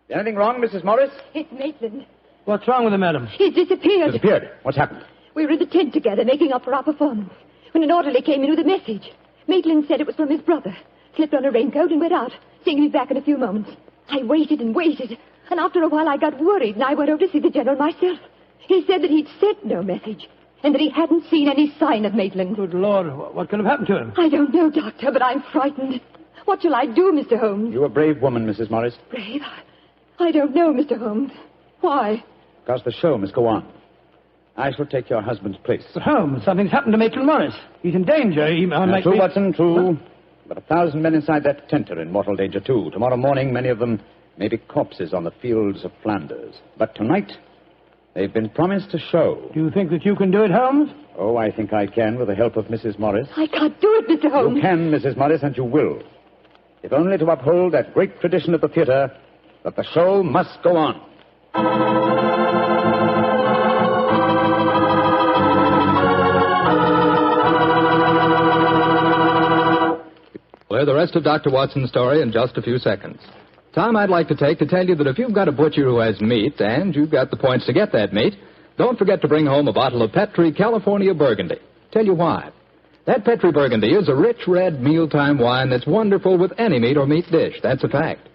Is anything wrong, Mrs. Morris? It's Maitland. What's wrong with him, madam? He's disappeared. Disappeared? What's happened? We were in the tent together, making up for our performance, when an orderly came in with a message. Maitland said it was from his brother. Slipped on a raincoat and went out, saying he'd be back in a few moments. I waited and waited, and after a while I got worried, and I went over to see the General myself. He said that he'd sent no message, and that he hadn't seen any sign of Maitland. Good Lord, what could have happened to him? I don't know, Doctor, but I'm frightened. What shall I do, Mr. Holmes? You're a brave woman, Mrs. Morris. Brave? I don't know, Mr. Holmes. Why? Because the show must go on. I shall take your husband's place. But Holmes, something's happened to Maitland Morris. He's in danger. He might True, be... Watson, true. But 1,000 men inside that tent are in mortal danger, too. Tomorrow morning, many of them may be corpses on the fields of Flanders. But tonight, they've been promised a show. Do you think that you can do it, Holmes? Oh, I think I can, with the help of Mrs. Morris. I can't do it, Mr. Holmes. You can, Mrs. Morris, and you will. If only to uphold that great tradition of the theater, that the show must go on. We'll hear the rest of Dr. Watson's story in just a few seconds. Time I'd like to take to tell you that if you've got a butcher who has meat, and you've got the points to get that meat, don't forget to bring home a bottle of Petri California Burgundy. Tell you why. That Petri Burgundy is a rich red mealtime wine that's wonderful with any meat or meat dish. That's a fact.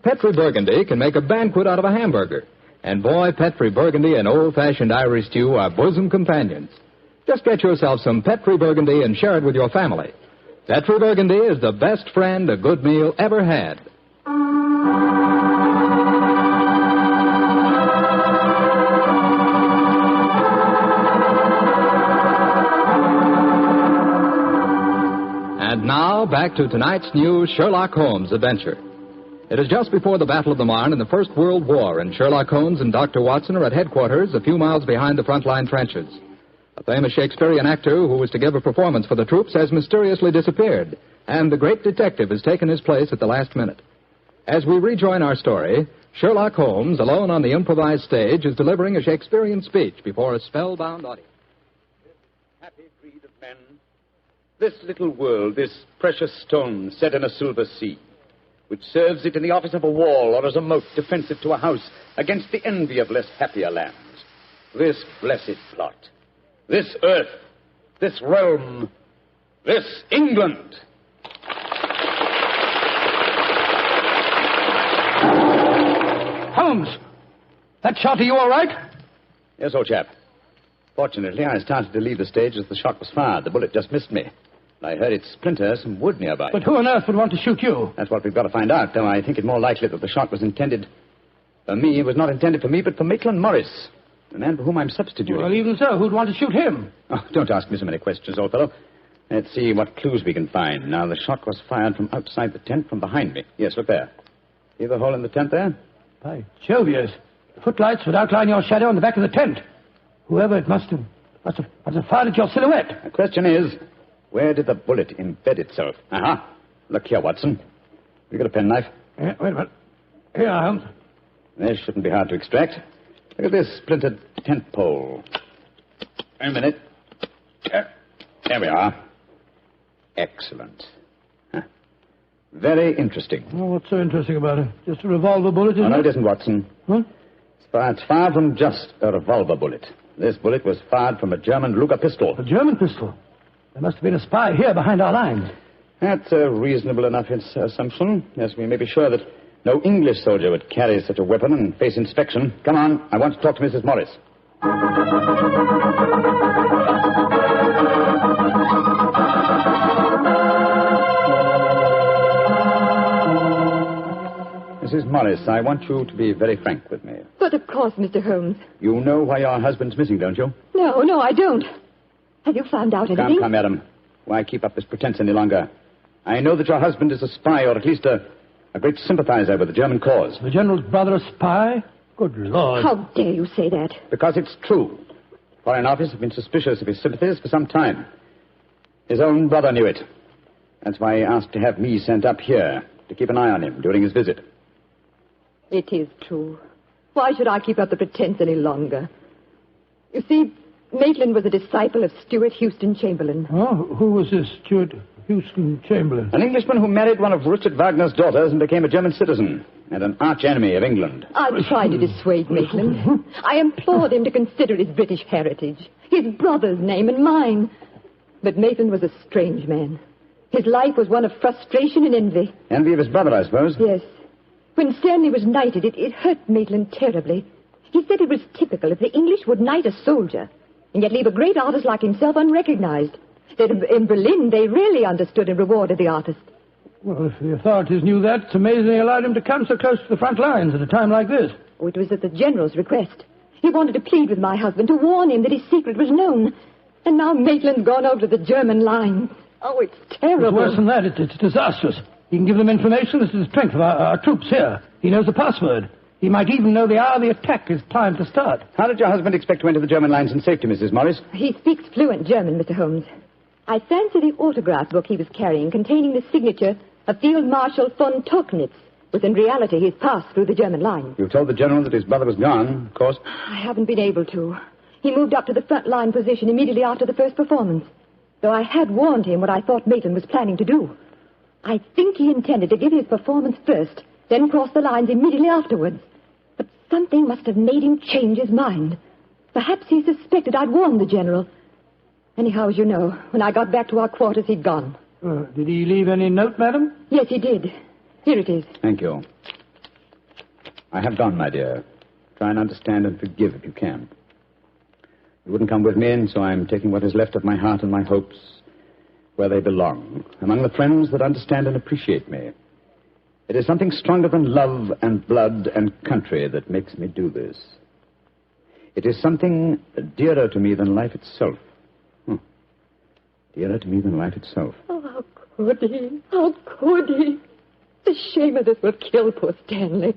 Petri Burgundy can make a banquet out of a hamburger. And boy, Petri Burgundy and old-fashioned Irish stew are bosom companions. Just get yourself some Petri Burgundy and share it with your family. Petri Burgundy is the best friend a good meal ever had. And now, back to tonight's new Sherlock Holmes adventure. It is just before the Battle of the Marne in the First World War, and Sherlock Holmes and Dr. Watson are at headquarters a few miles behind the front-line trenches. A famous Shakespearean actor who was to give a performance for the troops has mysteriously disappeared, and the great detective has taken his place at the last minute. As we rejoin our story, Sherlock Holmes, alone on the improvised stage, is delivering a Shakespearean speech before a spellbound audience. Happy breed of men, this little world, this precious stone set in a silver sea, which serves it in the office of a wall or as a moat defensive to a house against the envy of less happier lands. This blessed plot, this earth, this realm, this England. Holmes! That shot, are you all right? Yes, old chap. Fortunately, I started to leave the stage as the shot was fired. The bullet just missed me. I heard it splinter some wood nearby. But who on earth would want to shoot you? That's what we've got to find out, though I think it more likely that the shot was intended for me. It was not intended for me, but for Maitland Morris, the man for whom I'm substituting. Well, even so, who'd want to shoot him? Oh, don't ask me so many questions, old fellow. Let's see what clues we can find. Now, the shot was fired from outside the tent from behind me. Yes, look there. See the hole in the tent there? By Jove, yes. The footlights would outline your shadow on the back of the tent. Whoever it must have fired at your silhouette. The question is, where did the bullet embed itself? Aha. Look here, Watson. You got a penknife? Yeah, wait a minute. Here, Holmes. This shouldn't be hard to extract. Look at this splintered tent pole. Wait a minute. There we are. Excellent. Huh. Very interesting. Well, what's so interesting about it? Just a revolver bullet, isn't no, it? it isn't, Watson. What? It's far from just a revolver bullet. This bullet was fired from a German Luger pistol. A German pistol? There must have been a spy here behind our lines. That's a reasonable enough assumption. Yes, we may be sure that no English soldier would carry such a weapon and face inspection. Come on, I want to talk to Mrs. Morris. Mrs. Morris, I want you to be very frank with me. But of course, Mr. Holmes. You know why your husband's missing, don't you? No, I don't. Have you found out anything? Come, madam. Why keep up this pretense any longer? I know that your husband is a spy, or at least a great sympathizer with the German cause. The General's brother a spy? Good Lord. How dare you say that? Because it's true. Foreign Office have been suspicious of his sympathies for some time. His own brother knew it. That's why he asked to have me sent up here to keep an eye on him during his visit. It is true. Why should I keep up the pretense any longer? You see, Maitland was a disciple of Stuart Houston Chamberlain. Oh, who was this Stuart Houston Chamberlain? An Englishman who married one of Richard Wagner's daughters and became a German citizen, and an arch-enemy of England. I tried to dissuade Maitland. I implored him to consider his British heritage, his brother's name and mine. But Maitland was a strange man. His life was one of frustration and envy. Envy of his brother, I suppose? Yes. When Stanley was knighted, it hurt Maitland terribly. He said it was typical if the English would knight a soldier and yet leave a great artist like himself unrecognized. That in Berlin, they really understood and rewarded the artist. Well, if the authorities knew that, it's amazing they allowed him to come so close to the front lines at a time like this. Oh, it was at the General's request. He wanted to plead with my husband to warn him that his secret was known. And now Maitland's gone over to the German lines. Oh, it's terrible. It's worse than that. It's disastrous. He can give them information as to the strength of our troops here. He knows the password. He might even know the hour the attack is timed to start. How did your husband expect to enter the German lines in safety, Mrs. Morris? He speaks fluent German, Mr. Holmes. I fancy the autograph book he was carrying, containing the signature of Field Marshal von Tauchnitz, was in reality his pass through the German line. You told the General that his brother was gone, of course. I haven't been able to. He moved up to the front line position immediately after the first performance, though I had warned him what I thought Maitland was planning to do. I think he intended to give his performance first, then cross the lines immediately afterwards. But something must have made him change his mind. Perhaps he suspected I'd warned the General. Anyhow, as you know, when I got back to our quarters, he'd gone. Did he leave any note, madam? Yes, he did. Here it is. Thank you. I have gone, my dear. Try and understand and forgive if you can. You wouldn't come with me, and so I'm taking what is left of my heart and my hopes where they belong, among the friends that understand and appreciate me. It is something stronger than love and blood and country that makes me do this. It is something dearer to me than life itself. Dearer to me than life itself. Oh, how could he? How could he? The shame of this will kill poor Stanley.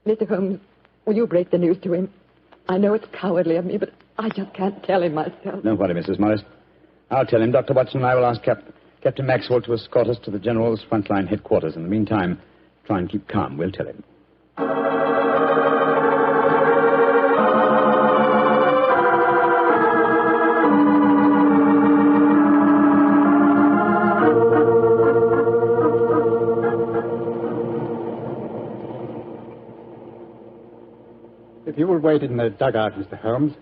Mr. Holmes, will you break the news to him? I know it's cowardly of me, but I just can't tell him myself. Don't worry, Mrs. Morris. I'll tell him. Dr. Watson and I will ask Captain Maxwell to escort us to the General's frontline headquarters. In the meantime, try and keep calm. We'll tell him. If you will wait in the dugout, Mr. Holmes,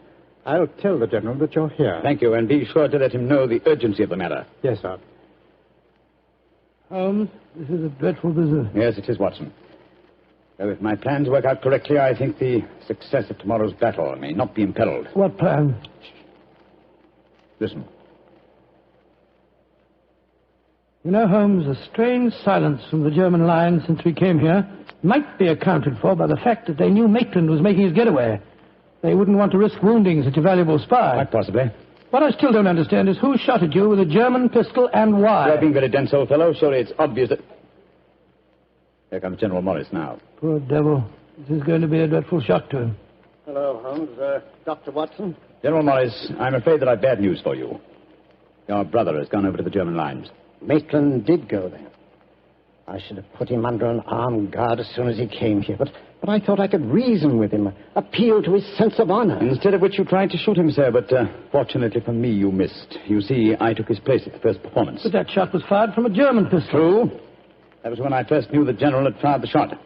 I'll tell the General that you're here. Thank you, and be sure to let him know the urgency of the matter. Yes, sir. Holmes, this is a dreadful business. Yes, it is, Watson. Though if my plans work out correctly, I think the success of tomorrow's battle may not be imperiled. What plan? Listen. You know, Holmes, a strange silence from the German line since we came here might be accounted for by the fact that they knew Maitland was making his getaway. They wouldn't want to risk wounding such a valuable spy. Quite possibly. What I still don't understand is who shot at you with a German pistol and why. You're being very dense, old fellow. Surely it's obvious that... Here comes General Morris now. Poor devil. This is going to be a dreadful shock to him. Hello, Holmes. Dr. Watson? General Morris, I'm afraid that I've bad news for you. Your brother has gone over to the German lines. Maitland did go there. I should have put him under an armed guard as soon as he came here, but I thought I could reason with him, appeal to his sense of honor. Instead of which you tried to shoot him, sir, but fortunately for me, you missed. You see, I took his place at the first performance. But that shot was fired from a German pistol. True. That was when I first knew the General had fired the shot.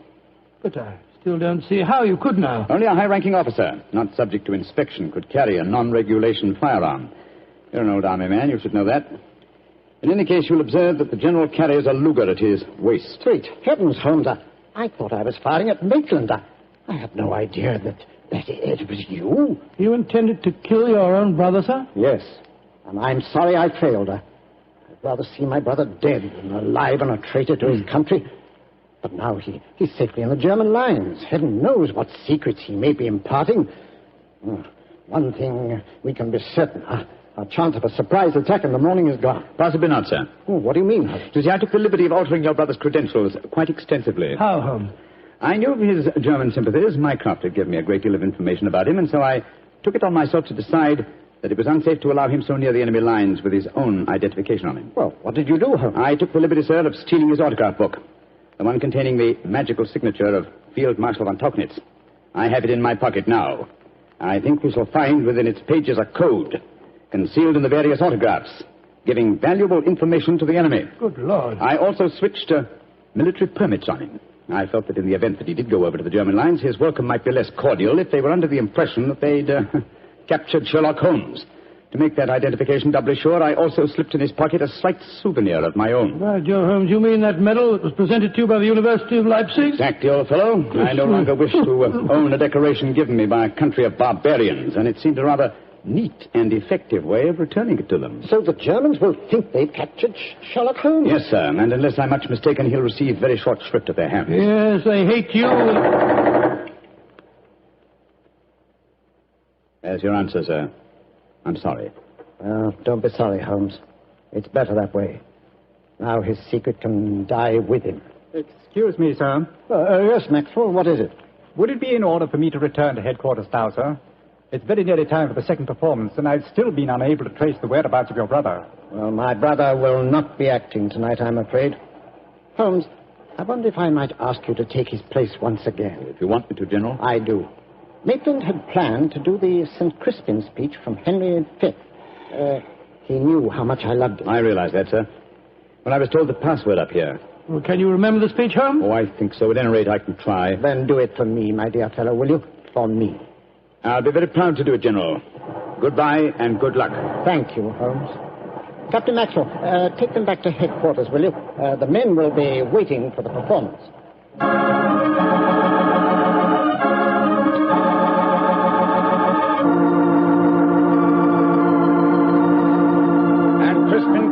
But I still don't see how you could now. Only a high-ranking officer, not subject to inspection, could carry a non-regulation firearm. You're an old army man, you should know that. In any case, you'll observe that the General carries a Luger at his waist. Great heavens, Holmes, I thought I was firing at Maitland. I had no idea that it was you. You intended to kill your own brother, sir? Yes, and I'm sorry I failed. I'd rather see my brother dead than alive and a traitor to his country. But now he's safely in the German lines. Heaven knows what secrets he may be imparting. One thing we can be certain. Our chance of a surprise attack in the morning is gone. Possibly not, sir. What do you mean? You see, I took the liberty of altering your brother's credentials quite extensively. How, Holmes? I knew of his German sympathies. Mycroft had given me a great deal of information about him, and so I took it on myself to decide that it was unsafe to allow him so near the enemy lines with his own identification on him. Well, what did you do, Holmes? I took the liberty, sir, of stealing his autograph book, the one containing the magical signature of Field Marshal von Tauchnitz. I have it in my pocket now. I think we shall find within its pages a code concealed in the various autographs, giving valuable information to the enemy. Good Lord. I also switched military permits on him. I felt that in the event that he did go over to the German lines, his welcome might be less cordial if they were under the impression that they'd captured Sherlock Holmes. To make that identification doubly sure, I also slipped in his pocket a slight souvenir of my own. Right, Joe Holmes, you mean that medal that was presented to you by the University of Leipzig? Exactly, old fellow. I no longer wish to own a decoration given me by a country of barbarians, and it seemed a rather neat and effective way of returning it to them. So the Germans will think they've captured Sherlock Holmes? Yes, sir, and unless I'm much mistaken, he'll receive very short shrift at their hands. Yes, they hate you. There's your answer, sir. I'm sorry. Don't be sorry, Holmes. It's better that way. Now his secret can die with him. Excuse me, sir. Yes, Maxwell, what is it? Would it be in order for me to return to headquarters now, sir? It's very nearly time for the second performance, and I've still been unable to trace the whereabouts of your brother. Well, my brother will not be acting tonight, I'm afraid. Holmes, I wonder if I might ask you to take his place once again. If you want me to, General. I do. Maitland had planned to do the St. Crispin speech from Henry V. He knew how much I loved it. I realize that, sir. When I was told the password up here. Well, can you remember the speech, Holmes? Oh, I think so. At any rate, I can try. Then do it for me, my dear fellow, will you? For me. I'll be very proud to do it, General. Goodbye and good luck. Thank you, Holmes. Captain Maxwell, take them back to headquarters, will you? The men will be waiting for the performance.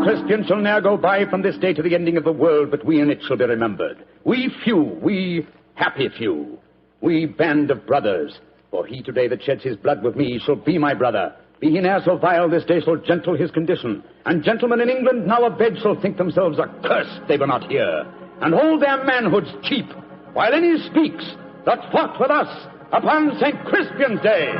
Crispian shall ne'er go by from this day to the ending of the world, but we in it shall be remembered. We few, we happy few, we band of brothers. For he today that sheds his blood with me shall be my brother. Be he ne'er so vile, this day shall gentle his condition. And gentlemen in England now abed shall think themselves accursed they were not here, and hold their manhoods cheap, while any speaks that fought with us upon St. Crispian's Day.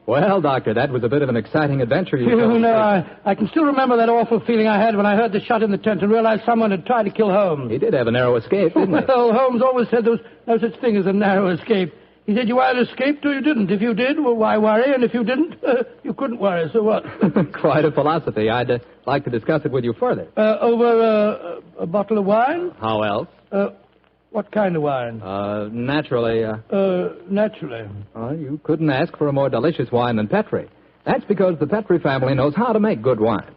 Well, Doctor, that was a bit of an exciting adventure. I can still remember that awful feeling I had when I heard the shot in the tent and realized someone had tried to kill Holmes. He did have a narrow escape, didn't he? Well, Holmes always said there was no such thing as a narrow escape. He said you either escaped or you didn't. If you did, well, why worry? And if you didn't, you couldn't worry, so what? Quite a philosophy. I'd like to discuss it with you further. Over a bottle of wine? How else? What kind of wine? Naturally. Naturally. You couldn't ask for a more delicious wine than Petri. That's because the Petri family knows how to make good wine.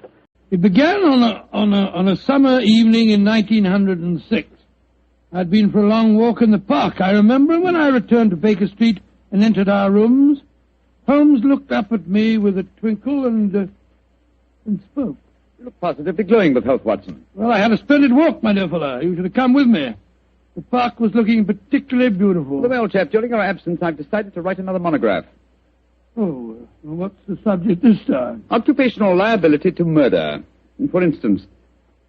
It began on a summer evening in 1906. I'd been for a long walk in the park, I remember, when I returned to Baker Street and entered our rooms. Holmes looked up at me with a twinkle and spoke. You look positively glowing with health, Watson. Well, I had a splendid walk, my dear fellow. You should have come with me. The park was looking particularly beautiful. Well, chap, during your absence, I've decided to write another monograph. Oh, what's the subject this time? Occupational liability to murder. For instance,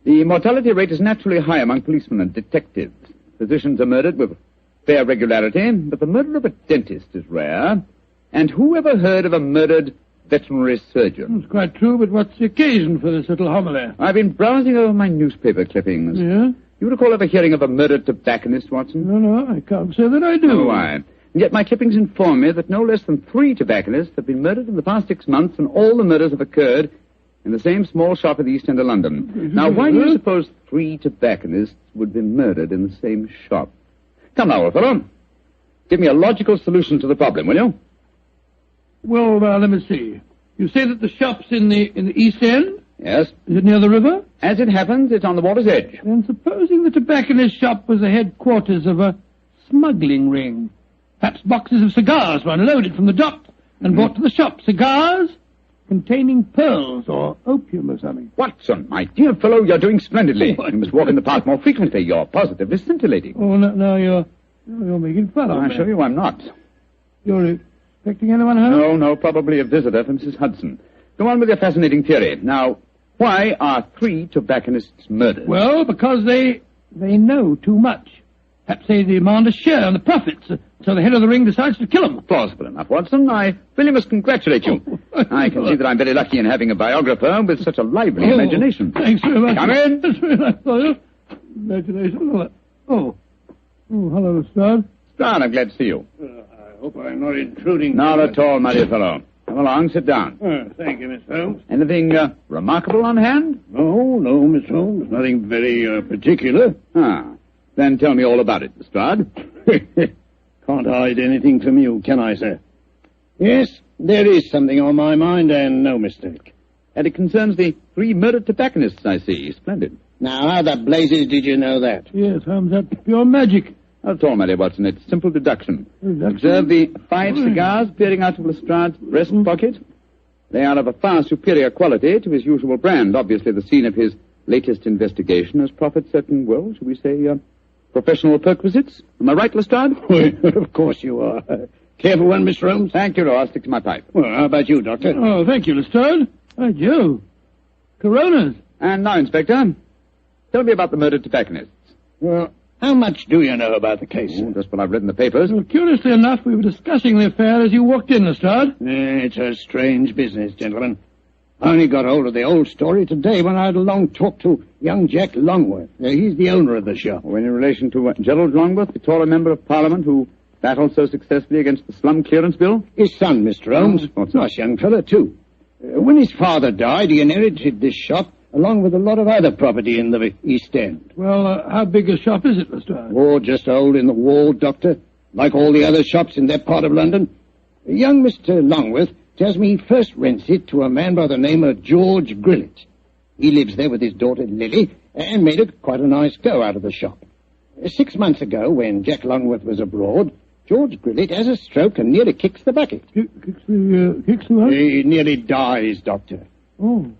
the mortality rate is naturally high among policemen and detectives. Physicians are murdered with fair regularity, but the murder of a dentist is rare. And who ever heard of a murdered veterinary surgeon? It's quite true, but what's the occasion for this little homily? I've been browsing over my newspaper clippings. Yeah? You recall ever hearing of a murdered tobacconist, Watson? No, I can't say that I do. Oh, why? And yet my clippings inform me that no less than 3 tobacconists have been murdered in the past 6 months, and all the murders have occurred in the same small shop at the East End of London. Now, why do you suppose 3 tobacconists would be murdered in the same shop? Come now, old fellow. Give me a logical solution to the problem, will you? Well, let me see. You say that the shop's in the East End? Yes. Is it near the river? As it happens, it's on the water's edge. Then supposing the tobacconist's shop was the headquarters of a smuggling ring. Perhaps boxes of cigars were unloaded from the dock and brought to the shop cigars containing pearls or opium or something. Watson, my dear fellow, you're doing splendidly. You must walk in the park more frequently. You're positively scintillating. Oh, no, you're making fun of me. I assure you I'm not. You're expecting anyone home? No, probably a visitor from Mrs. Hudson. Go on with your fascinating theory. Now, why are 3 tobacconists murdered? Well, because they know too much. Perhaps they demand a share in the profits, so the head of the ring decides to kill them. Plausible enough, Watson. I really must congratulate you. I can see that I'm very lucky in having a biographer with such a lively imagination. Thanks very much. Come in. That's very nice of you. Imagination. Oh, hello, Lestrade. Lestrade, I'm glad to see you. I hope I'm not intruding. Not at all, my dear fellow. Come along, sit down. Thank you, Mr. Holmes. Anything remarkable on hand? No, Mr. Holmes. Nothing very particular. Then tell me all about it, Lestrade. Can't hide anything from you, can I, sir? Yes, there is something on my mind, and no mistake. And it concerns the 3 murdered tobacconists, I see. Splendid. Now, how the blazes did you know that? Yes, Holmes, that's pure magic. Not at all, my dear Watson. It's simple deduction. Observe the 5 cigars peering out of Lestrade's breast pocket. They are of a far superior quality to his usual brand. Obviously, the scene of his latest investigation has proffered certain, well, shall we say, professional perquisites. Am I right, Lestrade? Of course you are. Careful one, Mr. Holmes. Thank you, no, I'll stick to my pipe. Well, how about you, Doctor? Oh, thank you, Lestrade. By Jove. Coronas. And now, Inspector, tell me about the murdered tobacconists. Well, how much do you know about the case? Just what I've read in the papers. Well, curiously enough, we were discussing the affair as you walked in, Lestrade. It's a strange business, gentlemen. I only got hold of the old story today when I had a long talk to young Jack Longworth. He's the owner of the shop. Well, in relation to Gerald Longworth, the Tory member of Parliament who battled so successfully against the slum clearance bill? His son, Mr. Holmes. Nice young fellow, too. When his father died, he inherited this shop along with a lot of other property in the East End. Well, how big a shop is it, Lestrade? Oh, just a hole in the wall, Doctor. Like all the other shops in that part of London. Young Mr. Longworth tells me he first rents it to a man by the name of George Grillett. He lives there with his daughter Lily and made quite a nice go out of the shop. 6 months ago, when Jack Longworth was abroad, George Grillett has a stroke and nearly kicks the bucket. Kicks the what? He nearly dies, Doctor. Oh,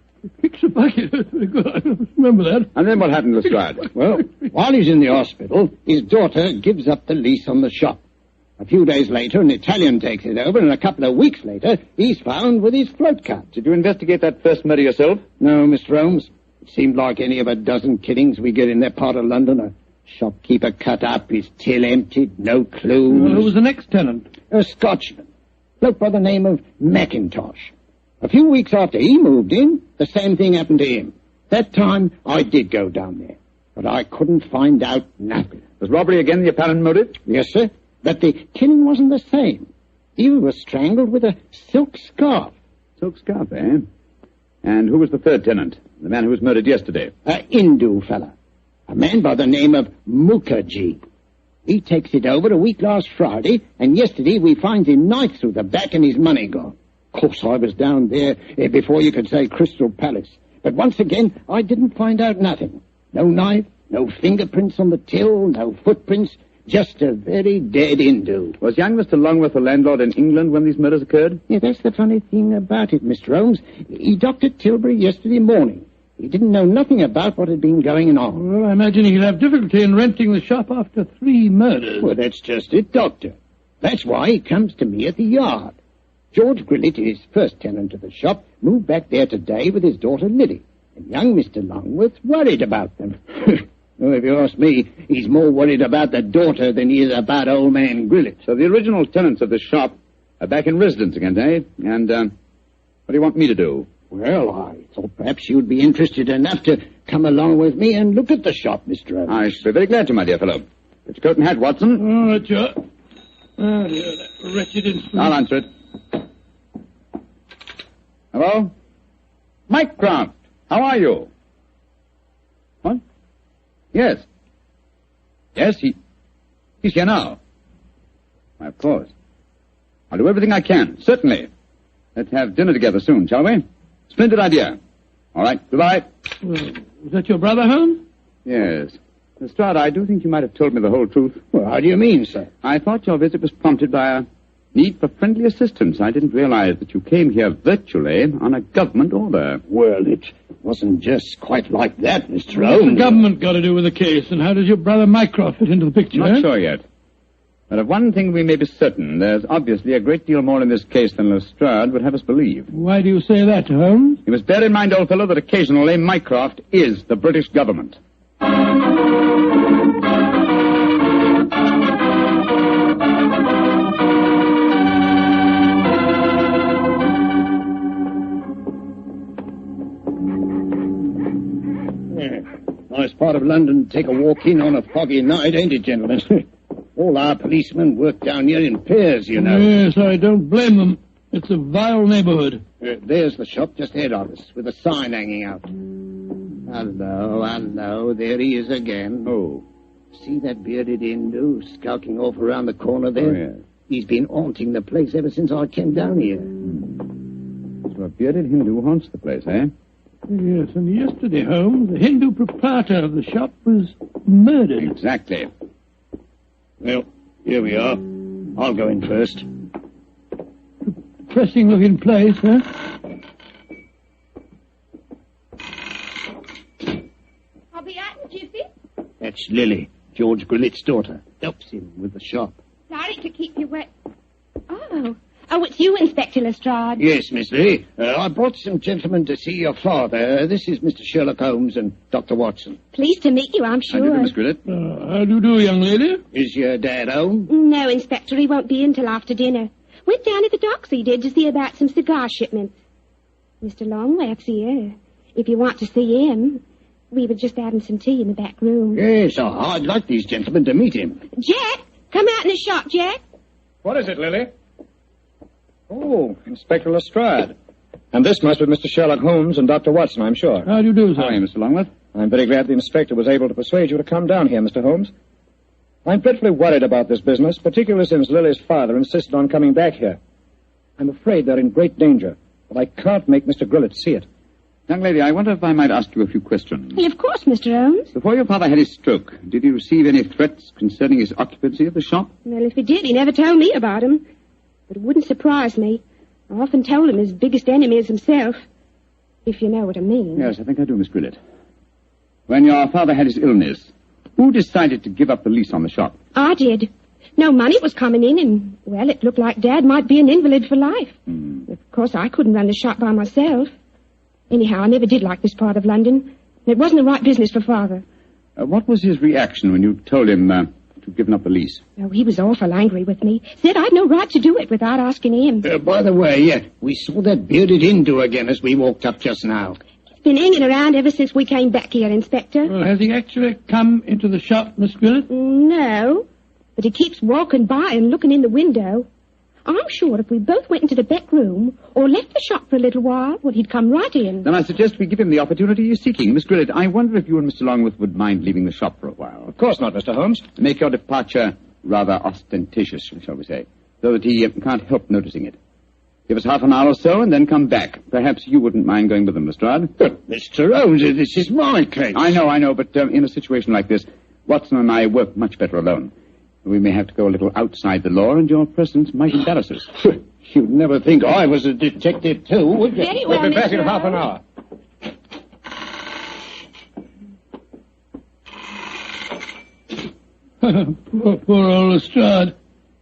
kicks the bucket. That's very good. I remember that. And then what happened, Lestrade? Well, while he's in the hospital, his daughter gives up the lease on the shop. A few days later, an Italian takes it over, and a couple of weeks later, he's found with his throat cut. Did you investigate that first murder yourself? No, Mr. Holmes. It seemed like any of a dozen killings we get in that part of London. A shopkeeper cut up, his till emptied, no clues. Well, who was the next tenant? A Scotchman. Bloke by the name of Mackintosh. A few weeks after he moved in, the same thing happened to him. That time, I did go down there. But I couldn't find out nothing. Was robbery again the apparent motive? Yes, sir. But the killing wasn't the same. He was strangled with a silk scarf. Silk scarf, eh? And who was the third tenant? The man who was murdered yesterday? A Hindu fella. A man by the name of Mukherjee. He takes it over a week last Friday, and yesterday we finds him knife through the back and his money gone. Of course, I was down there before you could say Crystal Palace. But once again, I didn't find out nothing. No knife, no fingerprints on the till, no footprints. Just a very dead Hindu. Was young Mr. Longworth a landlord in England when these murders occurred? Yeah, that's the funny thing about it, Mr. Holmes. He docked at Tilbury yesterday morning. He didn't know nothing about what had been going on. Well, I imagine he'll have difficulty in renting the shop after 3 murders. Well, that's just it, Doctor. That's why he comes to me at the yard. George Grillett, his first tenant of the shop, moved back there today with his daughter Lily. And young Mr. Longworth's worried about them. Well, if you ask me, he's more worried about the daughter than he is about old man Grillett. So the original tenants of the shop are back in residence again, eh? And, what do you want me to do? Well, I thought perhaps you'd be interested enough to come along with me and look at the shop, Mr. Holmes. I should be very glad to, my dear fellow. Get your coat and hat, Watson. All right, sir. Oh, dear, that wretched instrument. I'll answer it. Hello? Mycroft, how are you? What? Yes. Yes, he's here now. Why, of course. I'll do everything I can, certainly. Let's have dinner together soon, shall we? Splendid idea. All right, goodbye. Well, was that your brother, Holmes? Yes. Lestrade, I do think you might have told me the whole truth. Well, how do you mean, sir? I thought your visit was prompted by a need for friendly assistance. I didn't realize that you came here virtually on a government order. Well, it wasn't just quite like that, Mr. What's Holmes. the government got to do with the case, and how does your brother Mycroft fit into the picture? Not sure yet. But of one thing we may be certain. There's obviously a great deal more in this case than Lestrade would have us believe. Why do you say that, Holmes? You must bear in mind, old fellow, that occasionally Mycroft is the British government. Nice part of London to take a walk in on a foggy night, ain't it, gentlemen? All our policemen work down here in pairs, you know. Yes, I don't blame them. It's a vile neighborhood. There's the shop just ahead of us, with a sign hanging out. Hello, there he is again. Oh. See that bearded Hindu skulking off around the corner there? Oh, yes. He's been haunting the place ever since I came down here. So a bearded Hindu haunts the place, eh? Yes, and yesterday, Holmes, the Hindu proprietor of the shop was murdered. Exactly. Well, here we are. I'll go in first. Depressing-looking place, huh? I'll be out, Gypsy. That's Lily, George Grillet's daughter. Helps him with the shop. Sorry to keep you wet. Oh, it's you, Inspector Lestrade. Yes, Miss Lily. I brought some gentlemen to see your father. This is Mr. Sherlock Holmes and Dr. Watson. Pleased to meet you, I'm How do you sure. do, Miss Grillet? How do you do, young lady? Is your dad home? No, Inspector, he won't be in till after dinner. Went down to the docks, he did, to see about some cigar shipments. Mr. Longworth's here. If you want to see him, we were just having some tea in the back room. Yes, I'd like these gentlemen to meet him. Jack, come out in the shop, Jack. What is it, Lily? Oh, Inspector Lestrade. And this must be Mr. Sherlock Holmes and Dr. Watson, I'm sure. How do you do, sir? How are you, Mr. Longworth? I'm very glad the inspector was able to persuade you to come down here, Mr. Holmes. I'm dreadfully worried about this business, particularly since Lily's father insisted on coming back here. I'm afraid they're in great danger, but I can't make Mr. Grillet see it. Young lady, I wonder if I might ask you a few questions. Well, of course, Mr. Holmes. Before your father had his stroke, did he receive any threats concerning his occupancy of the shop? Well, if he did, he never told me about him. But it wouldn't surprise me. I often told him his biggest enemy is himself. If you know what I mean. Yes, I think I do, Miss Grillet. When your father had his illness, who decided to give up the lease on the shop? I did. No money was coming in, and, well, it looked like Dad might be an invalid for life. Of course, I couldn't run the shop by myself. Anyhow, I never did like this part of London. It wasn't the right business for Father. What was his reaction when you told him to give up the lease? Oh, he was awful angry with me. Said I'd no right to do it without asking him. By the way, we saw that bearded Hindu again as we walked up just now. He's been hanging around ever since we came back here, Inspector. Well, has he actually come into the shop, Miss Grillet? No, but he keeps walking by and looking in the window. I'm sure if we both went into the back room or left the shop for a little while, well, he'd come right in. Then I suggest we give him the opportunity he's seeking. Miss Grillet, I wonder if you and Mr. Longworth would mind leaving the shop for a while. Of course not, Mr. Holmes. Make your departure rather ostentatious, shall we say, so that he can't help noticing it. Give us half an hour or so and then come back. Perhaps you wouldn't mind going with them, Lestrade. But, Mr. Holmes, this is my case. I know, but in a situation like this, Watson and I work much better alone. We may have to go a little outside the law, and your presence might embarrass us. You'd never think I was a detective, too, would you? Very well, We'll be back Mr. in half an Holmes. hour. Poor old Lestrade.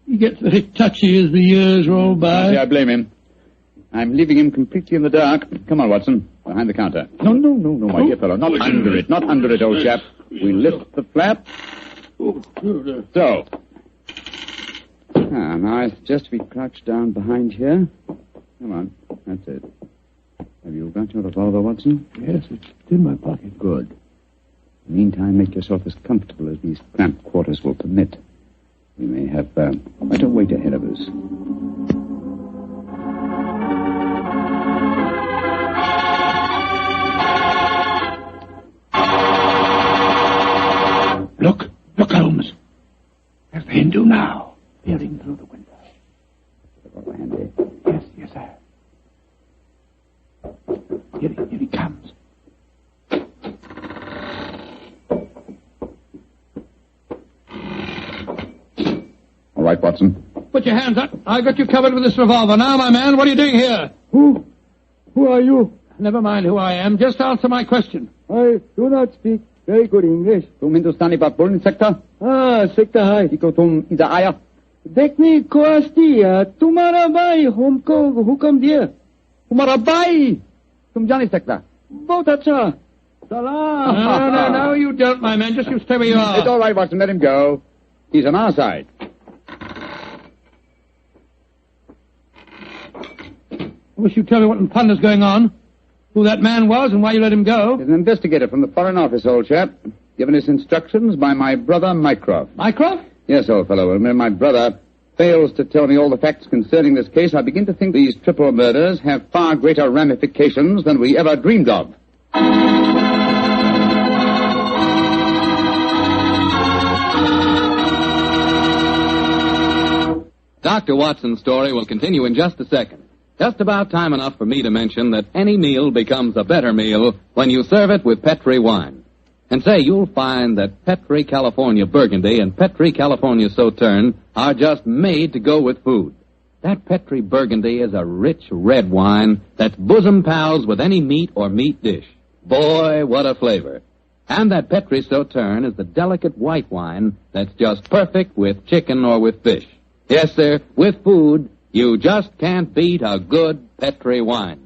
He gets very touchy as the years roll by. See, I blame him. I'm leaving him completely in the dark. Come on, Watson. Behind the counter. No, my dear fellow. Not under it, old chap. We lift the flap. So. Now I suggest we crouch down behind here. Come on. That's it. Have you got your revolver, Watson? Yes, it's in my pocket. Good. In the meantime, make yourself as comfortable as these cramped quarters will permit. We may have quite a wait ahead of us. Look, Holmes. There's the Hindu now, peering through the window. Revolver handy. Yes, sir. Here he comes. All right, Watson. Put your hands up. I've got you covered with this revolver. Now, my man, what are you doing here? Who are you? Never mind who I am. Just answer my question. I do not speak very good English. Tum Hindustani baat bolne sakta? Sakta hai. Iko tum idhar aaya? देखने को आस्ती तुम्हारा भाई हमको हुक्म दिया तुम्हारा भाई तुम जान नहीं सकता बहुत अच्छा Salam. No, you don't, my man. Just you stay where you are. It's all right, Watson. Let him go. He's on our side. I wish you'd tell me what in thunder's going on. Who that man was and why you let him go. He's an investigator from the Foreign Office, old chap. Given his instructions by my brother, Mycroft. Mycroft? Yes, old fellow. When my brother fails to tell me all the facts concerning this case, I begin to think these triple murders have far greater ramifications than we ever dreamed of. Dr. Watson's story will continue in just a second. Just about time enough for me to mention that any meal becomes a better meal when you serve it with Petri wine. And say, you'll find that Petri California Burgundy and Petri California Sauterne are just made to go with food. That Petri Burgundy is a rich red wine that's bosom pals with any meat or meat dish. Boy, what a flavor. And that Petri Sauterne is the delicate white wine that's just perfect with chicken or with fish. Yes, sir, with food, you just can't beat a good Petri wine.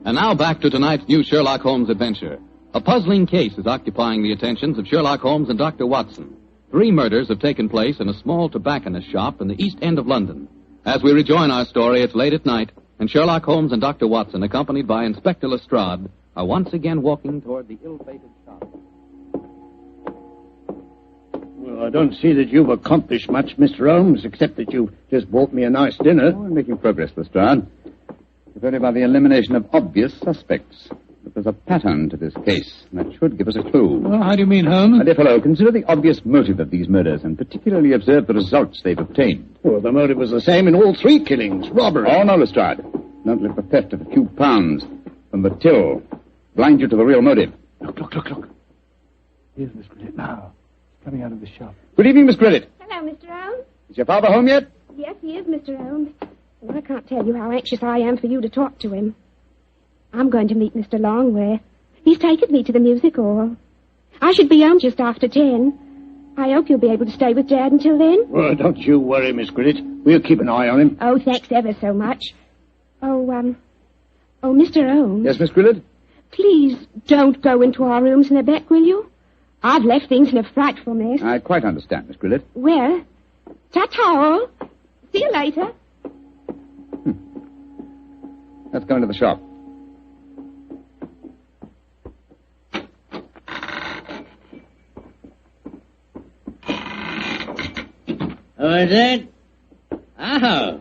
And now back to tonight's new Sherlock Holmes adventure. A puzzling case is occupying the attentions of Sherlock Holmes and Dr. Watson. 3 murders have taken place in a small tobacconist shop in the East End of London. As we rejoin our story, it's late at night, and Sherlock Holmes and Dr. Watson, accompanied by Inspector Lestrade, are once again walking toward the ill-fated shop. Well, I don't see that you've accomplished much, Mr. Holmes, except that you've just bought me a nice dinner. Oh, we're making progress, Lestrade. If only by the elimination of obvious suspects. But there's a pattern to this case, and that should give us a clue. Well, how do you mean, Holmes? My dear fellow, consider the obvious motive of these murders, and particularly observe the results they've obtained. Well, the motive was the same in all 3 killings, robbery. Oh, no, Lestrade. Don't let the theft of a few pounds from the till blind you to the real motive. Look. Here's Miss Grillet now. She's coming out of the shop. Good evening, Miss Grillet. Hello, Mr. Holmes. Is your father home yet? Yes, he is, Mr. Holmes. Well, I can't tell you how anxious I am for you to talk to him. I'm going to meet Mr. Longworth. He's taken me to the music hall. I should be home just after 10. I hope you'll be able to stay with Dad until then. Well, don't you worry, Miss Grillet. We'll keep an eye on him. Oh, thanks ever so much. Oh, Mr. Holmes. Yes, Miss Grillet? Please don't go into our rooms in the back, will you? I've left things in a frightful mess. I quite understand, Miss Grillet. Well, ta-ta. See you later. Let's go into the shop. Who is it? Oh,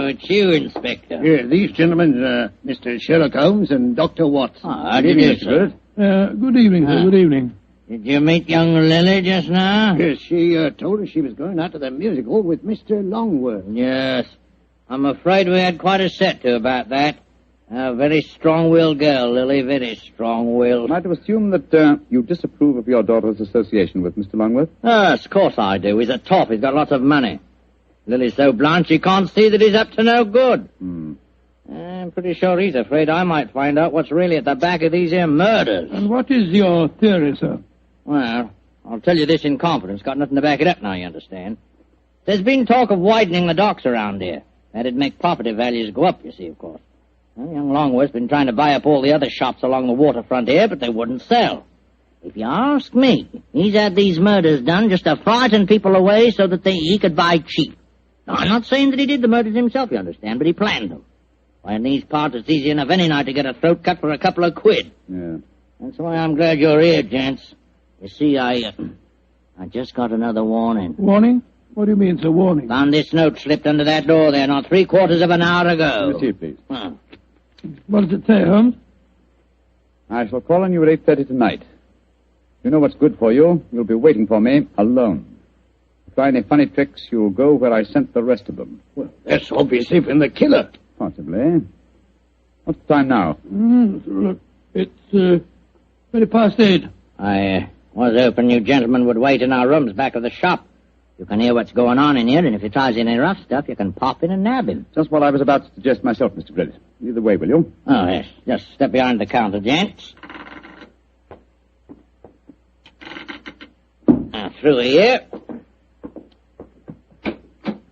it's you, Inspector. Yeah, these gentlemen, Mr. Sherlock Holmes and Dr. Watson. Oh, how do you do, sir? Good evening, sir. Good evening. Did you meet young Lily just now? Yes, she told us she was going out to the music hall with Mr. Longworth. Yes. I'm afraid we had quite a set to about that. A very strong-willed girl, Lily, very strong-willed. Am I to assume that you disapprove of your daughter's association with Mr. Longworth? Yes, of course I do. He's a top. He's got lots of money. Lily's so blunt she can't see that he's up to no good. I'm pretty sure he's afraid I might find out what's really at the back of these here murders. And what is your theory, sir? Well, I'll tell you this in confidence. Got nothing to back it up now, you understand. There's been talk of widening the docks around here. That'd make property values go up, you see, of course. Well, young Longworth's been trying to buy up all the other shops along the waterfront here, but they wouldn't sell. If you ask me, he's had these murders done just to frighten people away so that he could buy cheap. Now, I'm not saying that he did the murders himself, you understand, but he planned them. Why, in these parts, it's easy enough any night to get a throat cut for a couple of quid. Yeah. That's why I'm glad you're here, gents. You see, I just got another warning. Warning? What do you mean, sir, warning? Found this note slipped under that door there not 3/4 of an hour ago. Receive, please. What does it say, Holmes? I shall call on you at 8:30 tonight. You know what's good for you. You'll be waiting for me alone. If you try any funny tricks, you'll go where I sent the rest of them. Well, that's obviously from the killer. Possibly. What's the time now? Look, It's 8:20. I was hoping you gentlemen would wait in our rooms back of the shop. You can hear what's going on in here, and if he tries any rough stuff, you can pop in and nab him. Just what I was about to suggest myself, Mr. Grillet. Either way, will you? Oh, yes. Just step behind the counter, gents. Now, through here.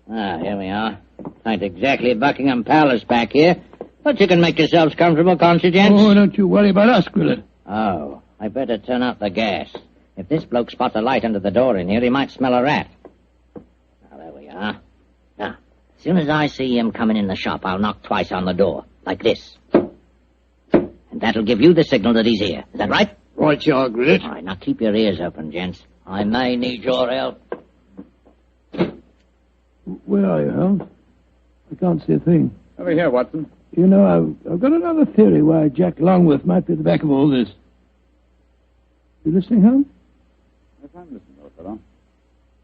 Here we are. Ain't exactly Buckingham Palace back here, but you can make yourselves comfortable, can't you, gents? Oh, don't you worry about us, Grillet. Oh, I better turn out the gas. If this bloke spots a light under the door in here, he might smell a rat. Now, there we are. Now, as soon as I see him coming in the shop, I'll knock twice on the door, like this. And that'll give you the signal that he's here. Is that right? Right, you are, Grillet. All right, now keep your ears open, gents. I may need your help. Where are you, Holmes? I can't see a thing. Over here, Watson. You know, I've got another theory why Jack Longworth might be at the back of all this. You listening, Holmes? Yes, I'm listening, old fellow.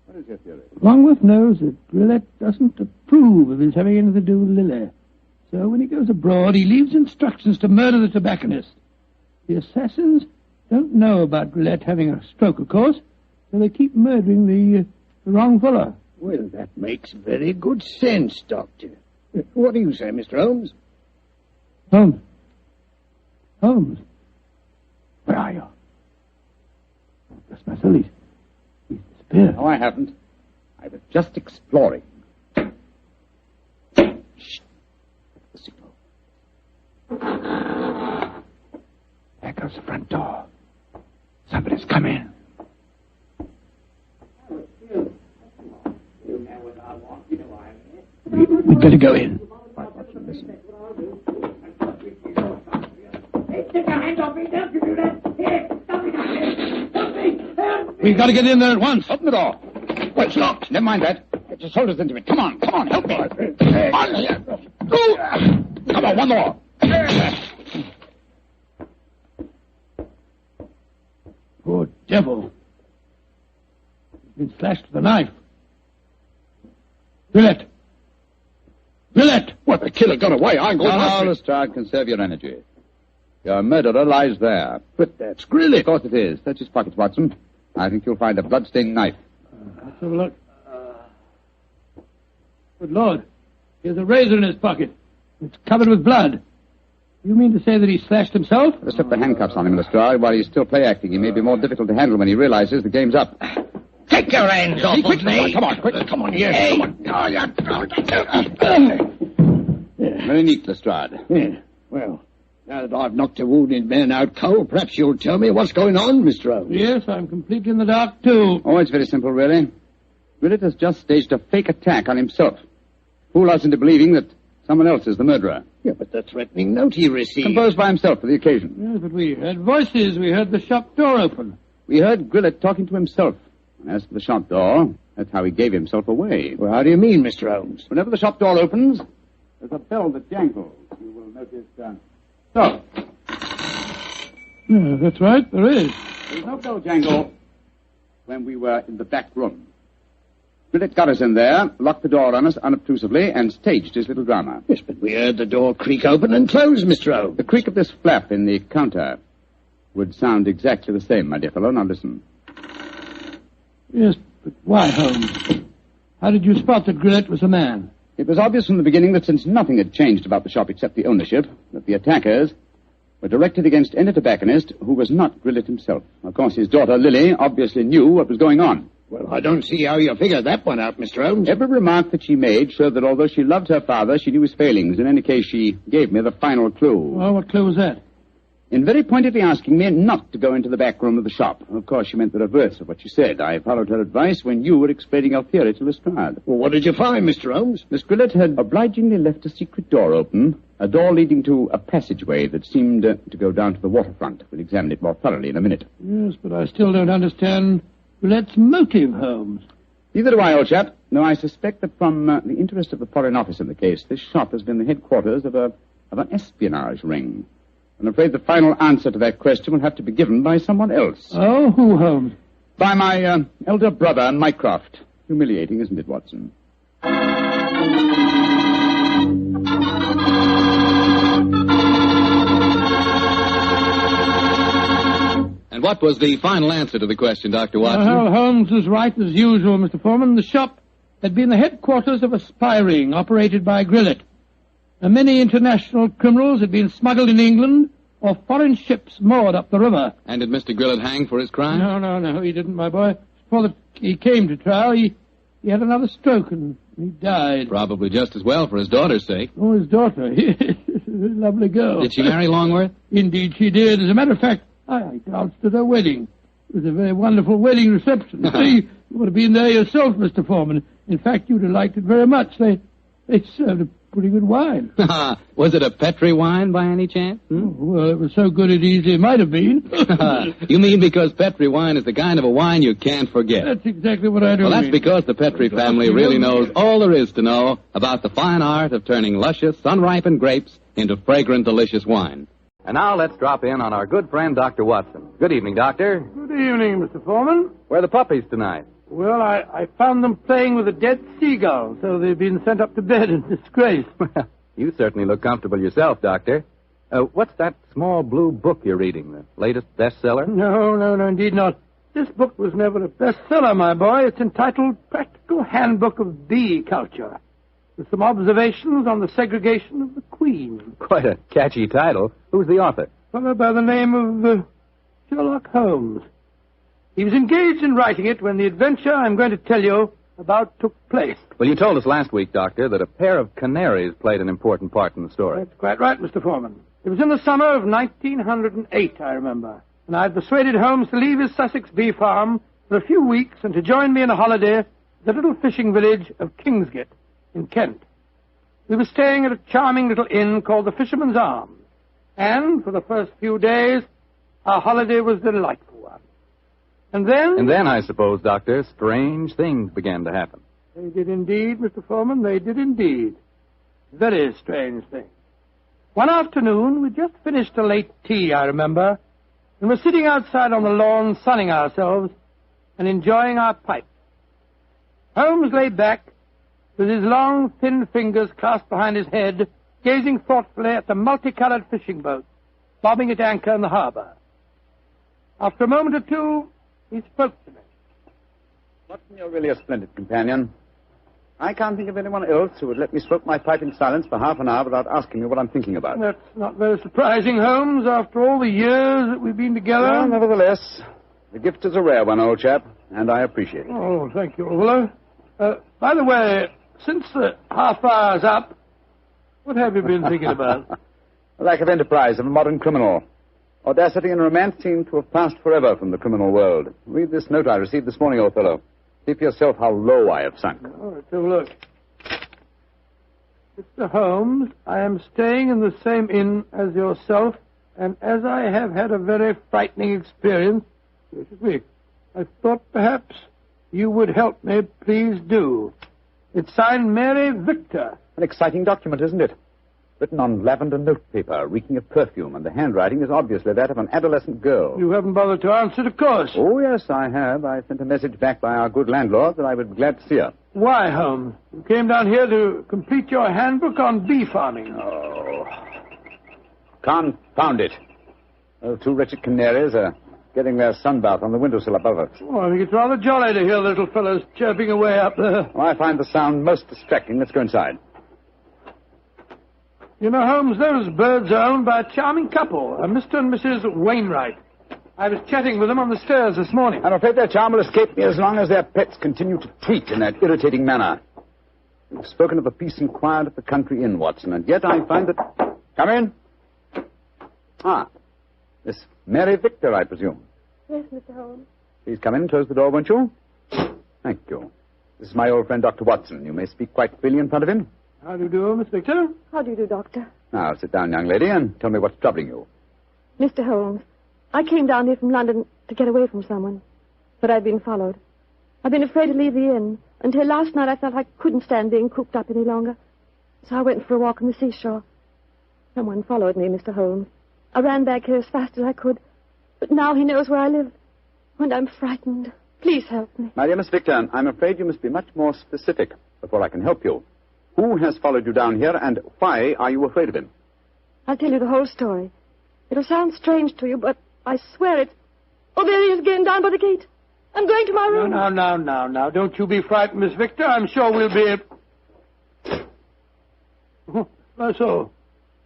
What is your theory? Longworth knows that Grillet doesn't approve of his having anything to do with Lily. So when he goes abroad, he leaves instructions to murder the tobacconist. The assassins don't know about Grillet having a stroke, of course, so they keep murdering the wrong fellow. Well, that makes very good sense, Doctor. What do you say, Mr. Holmes? Holmes? Holmes? Where are you? Oh, bless my soul, he's disappeared. No, I haven't. I was just exploring. Shh. The signal. There goes the front door. Somebody's come in. We'd better go in. Right, Watson, listen. We've got to get in there at once. Open the door. Well, it's locked. Never mind that. Get your shoulders into it. Come on, help me. On here. Come on, one more. Poor devil. He's been slashed with a knife. Grillet! Grillet! What, the killer got away? I'm going No, after him. Lestrade, conserve your energy. Your murderer lies there. But that's Grillet. Of course it is. Search his pockets, Watson. I think you'll find a blood-stained knife. Let's have a look. Good Lord. Here's a razor in his pocket. It's covered with blood. You mean to say that he slashed himself? Let's slip the handcuffs on him, Lestrade. While he's still play-acting, he may be more difficult to handle when he realizes the game's up. Take your hands off of me. Come on, quick. Come on, yes. Hey. Come on. Very neat, Lestrade. Yeah. Well, now that I've knocked a wounded man out cold, perhaps you'll tell me what's going on, Mr. Holmes. Yes, I'm completely in the dark, too. Oh, it's very simple, really. Grillet has just staged a fake attack on himself. Fool us into believing that someone else is the murderer. Yeah, but the threatening note he received... Composed by himself for the occasion. Yes, but we heard voices. We heard the shop door open. We heard Grillet talking to himself. And as for the shop door, that's how he gave himself away. Well, how do you mean, Mr. Holmes? Whenever the shop door opens, there's a bell that jangles. You will notice... So. Yeah, that's right, there is. There's no bell jangle when we were in the back room. Grillet got us in there, locked the door on us unobtrusively, and staged his little drama. Yes, but we heard the door creak open and close, Mr. Holmes. The creak of this flap in the counter would sound exactly the same, my dear fellow. Now listen. Yes, but why, Holmes? How did you spot that Grillet was a man? It was obvious from the beginning that since nothing had changed about the shop except the ownership, that the attackers were directed against any tobacconist who was not Grillet himself. Of course, his daughter, Lily, obviously knew what was going on. Well, I don't see how you figured that one out, Mr. Holmes. Every remark that she made showed that although she loved her father, she knew his failings. In any case, she gave me the final clue. Well, what clue was that? In very pointedly asking me not to go into the back room of the shop. Of course, she meant the reverse of what she said. I followed her advice when you were explaining your theory to Lestrade. Well, what did you find, Mr. Holmes? Miss Grillet had obligingly left a secret door open, a door leading to a passageway that seemed to go down to the waterfront. We'll examine it more thoroughly in a minute. Yes, but I still don't understand Grillet's motive, Holmes. Neither do I, old chap. No, I suspect that from the interest of the Foreign Office in the case, this shop has been the headquarters of an espionage ring. I'm afraid the final answer to that question will have to be given by someone else. Oh, who, Holmes? By my elder brother, Mycroft. Humiliating, isn't it, Watson? what was the final answer to the question, Dr. Watson? Well, Holmes was right as usual, Mr. Foreman. The shop had been the headquarters of a spy ring operated by Guileless. Many international criminals had been smuggled in England or foreign ships moored up the river. And did Mr. Guileless hang for his crime? No, he didn't, my boy. Before he came to trial, he had another stroke and he died. Probably just as well for his daughter's sake. Oh, his daughter. A lovely girl. Did she marry Longworth? Indeed she did. As a matter of fact, I danced at her wedding. It was a very wonderful wedding reception. See, you would have been there yourself, Mr. Foreman. In fact, you'd have liked it very much. They served a pretty good wine. Was it a Petri wine by any chance? Oh, well, it was so good it easily might have been. You mean because Petri wine is the kind of a wine you can't forget? That's exactly what I do. Well, that's because the Petri family really knows all there is to know about the fine art of turning luscious, sun-ripened grapes into fragrant, delicious wine. And now let's drop in on our good friend, Dr. Watson. Good evening, Doctor. Good evening, Mr. Foreman. Where are the puppies tonight? Well, I found them playing with a dead seagull, so they've been sent up to bed in disgrace. You certainly look comfortable yourself, Doctor. What's that small blue book you're reading, the latest bestseller? No, indeed not. This book was never a bestseller, my boy. It's entitled Practical Handbook of Bee Culture, with some observations on the segregation of the queen. Quite a catchy title. Who's the author? A fellow by the name of Sherlock Holmes. He was engaged in writing it when the adventure I'm going to tell you about took place. Well, you told us last week, Doctor, that a pair of canaries played an important part in the story. That's quite right, Mr. Foreman. It was in the summer of 1908, I remember, and I'd persuaded Holmes to leave his Sussex bee farm for a few weeks and to join me on a holiday at the little fishing village of Kingsgate in Kent. We were staying at a charming little inn called the Fisherman's Arms, and for the first few days, our holiday was a delightful one. And then, I suppose, Doctor, strange things began to happen. They did indeed, Mr. Foreman, they did indeed. Very strange things. One afternoon, we just finished a late tea, I remember, and were sitting outside on the lawn sunning ourselves and enjoying our pipes. Holmes lay back with his long, thin fingers clasped behind his head, gazing thoughtfully at the multicolored fishing boats bobbing at anchor in the harbor. After a moment or two, he spoke to me. Watson, you're really a splendid companion. I can't think of anyone else who would let me smoke my pipe in silence for half an hour without asking me what I'm thinking about. That's not very surprising, Holmes, after all the years that we've been together. Well, nevertheless, the gift is a rare one, old chap, and I appreciate it. Oh, thank you, old fellow. By the way, since the half hour's up, what have you been thinking about? The lack of enterprise of a modern criminal. Audacity and romance seem to have passed forever from the criminal world. Read this note I received this morning, old fellow. See for yourself how low I have sunk. Oh, let's have a look. Mr. Holmes, I am staying in the same inn as yourself, and as I have had a very frightening experience, I thought perhaps you would help me. Please do. It's signed Mary Victor. An exciting document, isn't it? Written on lavender notepaper, reeking of perfume, and the handwriting is obviously that of an adolescent girl. You haven't bothered to answer it, of course. Oh, yes, I have. I sent a message back by our good landlord that I would be glad to see her. Why, Holmes? You came down here to complete your handbook on bee farming. Oh. Confound it. Those two wretched canaries are getting their sunbath on the windowsill above us. Oh, I think it's rather jolly to hear little fellows chirping away up there. Well, I find the sound most distracting. Let's go inside. You know, Holmes, those birds are owned by a charming couple, a Mr. and Mrs. Wainwright. I was chatting with them on the stairs this morning. I'm afraid their charm will escape me as long as their pets continue to tweet in that irritating manner. You've spoken of the peace and quiet of the country inn, Watson, and yet I find that... Come in. Ah, Miss Mary Victor, I presume. Yes, Mr. Holmes. Please come in and close the door, won't you? Thank you. This is my old friend, Dr. Watson. You may speak quite freely in front of him. How do you do, Miss Victor? How do you do, Doctor? Now, sit down, young lady, and tell me what's troubling you. Mr. Holmes, I came down here from London to get away from someone, but I've been followed. I've been afraid to leave the inn. Until last night I felt I couldn't stand being cooped up any longer. So I went for a walk on the seashore. Someone followed me, Mr. Holmes. I ran back here as fast as I could, but now he knows where I live, and I'm frightened. Please help me. My dear Miss Victor, I'm afraid you must be much more specific before I can help you. Who has followed you down here, and why are you afraid of him? I'll tell you the whole story. It'll sound strange to you, but I swear Oh, there he is again, down by the gate. I'm going to my room. Now. Don't you be frightened, Miss Victor. I'm sure we'll be... That's all.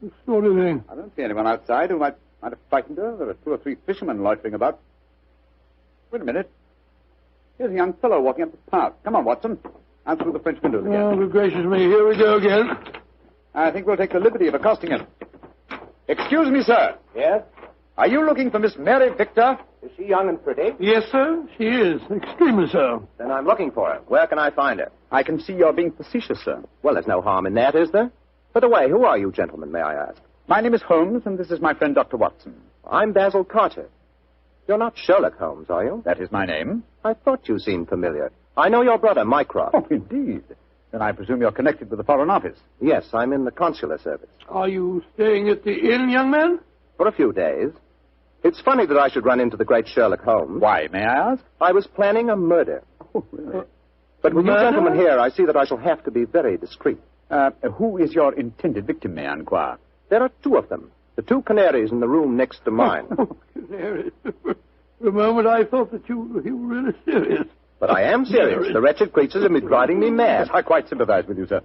Extraordinary. I don't see anyone outside who might have frightened her. There are 2 or 3 fishermen loitering about. Wait a minute. Here's a young fellow walking up the path. Come on, Watson. Out through the French windows again. Oh, good gracious me. Here we go again. I think we'll take the liberty of accosting him. Excuse me, sir. Yes? Are you looking for Miss Mary Victor? Is she young and pretty? Yes, sir. She is. Extremely so. Then I'm looking for her. Where can I find her? I can see you're being facetious, sir. Well, there's no harm in that, is there? By the way, who are you gentlemen, may I ask? My name is Holmes, and this is my friend Dr. Watson. I'm Basil Carter. You're not Sherlock Holmes, are you? That is my name. I thought you seemed familiar. I know your brother, Mycroft. Oh, indeed. Then I presume you're connected with the Foreign Office. Yes, I'm in the consular service. Are you staying at the inn, young man? For a few days. It's funny that I should run into the great Sherlock Holmes. Why, may I ask? I was planning a murder. Oh, really? But with you gentlemen here, I see that I shall have to be very discreet. Who is your intended victim, may I inquire? There are 2 of them. The 2 canaries in the room next to mine. Canaries. For a moment I thought that you were really serious. But I am serious. The wretched creatures are driving me mad. Yes, I quite sympathize with you, sir.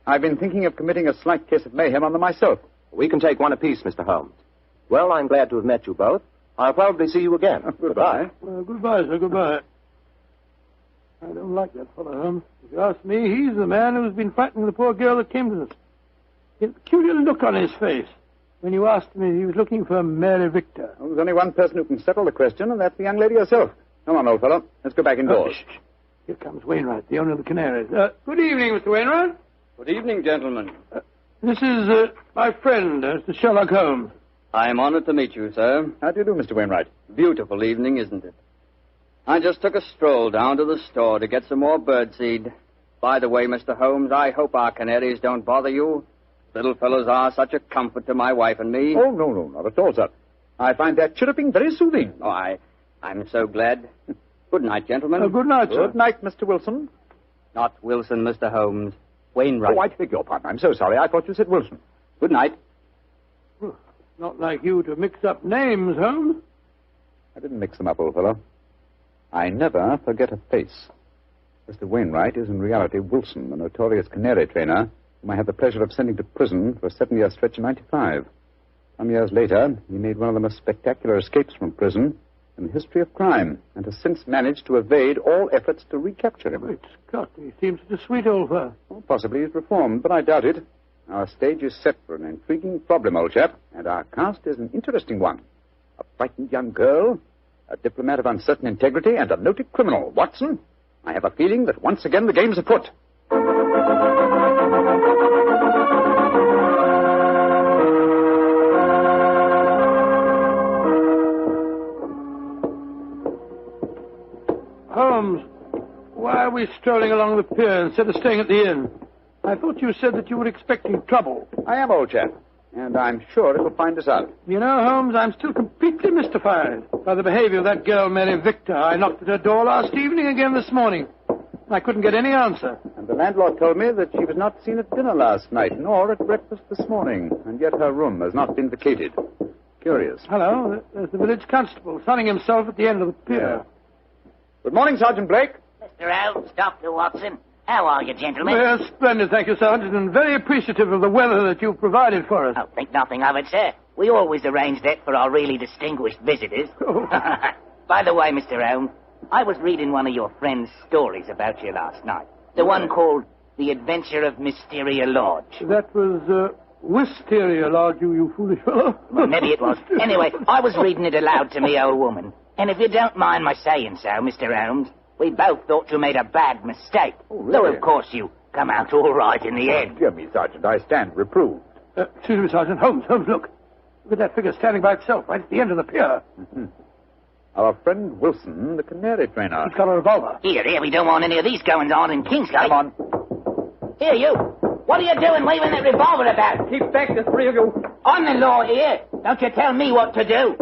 I've been thinking of committing a slight case of mayhem on them myself. We can take one apiece, Mr. Holmes. Well, I'm glad to have met you both. I'll probably see you again. Goodbye. Goodbye, sir. Goodbye. I don't like that fellow, Holmes. If you ask me, he's the man who's been frightening the poor girl that came to us. He had a peculiar look on his face when you asked him if he was looking for Mary Victor. Well, there's only one person who can settle the question, and that's the young lady herself. Come on, old fellow. Let's go back indoors. Shh. Here comes Wainwright, the owner of the Canaries. Good evening, Mr. Wainwright. Good evening, gentlemen. This is my friend, Mr. Sherlock Holmes. I am honored to meet you, sir. How do you do, Mr. Wainwright? Beautiful evening, isn't it? I just took a stroll down to the store to get some more birdseed. By the way, Mr. Holmes, I hope our canaries don't bother you. Little fellows are such a comfort to my wife and me. Oh, no, not at all, sir. I find that chirruping very soothing. Oh, I'm so glad. Good night, gentlemen. Good night, sir. Good night, Mr. Wilson. Not Wilson, Mr. Holmes. Wainwright. Oh, I beg your pardon. I'm so sorry. I thought you said Wilson. Good night. Not like you to mix up names, Holmes. I didn't mix them up, old fellow. I never forget a face. Mr. Wainwright is in reality Wilson, the notorious canary trainer, whom I had the pleasure of sending to prison for a 7-year stretch in '95. Some years later, he made one of the most spectacular escapes from prison in the history of crime, and has since managed to evade all efforts to recapture him. Great Scott, he seems such a sweet old fellow. Well, possibly he's reformed, but I doubt it. Our stage is set for an intriguing problem, old chap, and our cast is an interesting one. A frightened young girl, a diplomat of uncertain integrity, and a noted criminal. Watson, I have a feeling that once again the game's afoot. Holmes, why are we strolling along the pier instead of staying at the inn? I thought you said that you were expecting trouble. I am, old chap, and I'm sure it'll find us out. You know, Holmes, I'm still completely mystified by the behavior of that girl, Mary Victor. I knocked at her door last evening, again this morning. I couldn't get any answer. And the landlord told me that she was not seen at dinner last night, nor at breakfast this morning, and yet her room has not been vacated. Curious. Hello, there's the village constable, sunning himself at the end of the pier. Yeah. Good morning, Sergeant Blake. Mr. Holmes, Dr. Watson. How are you, gentlemen? Well, splendid, thank you, Sergeant, and very appreciative of the weather that you've provided for us. Oh, think nothing of it, sir. We always arrange that for our really distinguished visitors. Oh. By the way, Mr. Holmes, I was reading one of your friend's stories about you last night. The one called The Adventure of Mysteria Lodge. That was, Wisteria Lodge, you foolish fellow. Well, maybe it was. Anyway, I was reading it aloud to me old woman. And if you don't mind my saying so, Mr. Holmes, we both thought you made a bad mistake. Oh, really? Though, of course, you come out all right in the end. Dear me, Sergeant, I stand reproved. Excuse me, Sergeant. Holmes, look. Look at that figure standing by itself right at the end of the pier. Mm-hmm. Our friend Wilson, the canary trainer. He's got a revolver. Here, we don't want any of these goings-on in Kingsgate. Come on. Here, you. What are you doing waving that revolver about? Keep back, the three of you. I'm the law here. Don't you tell me what to do.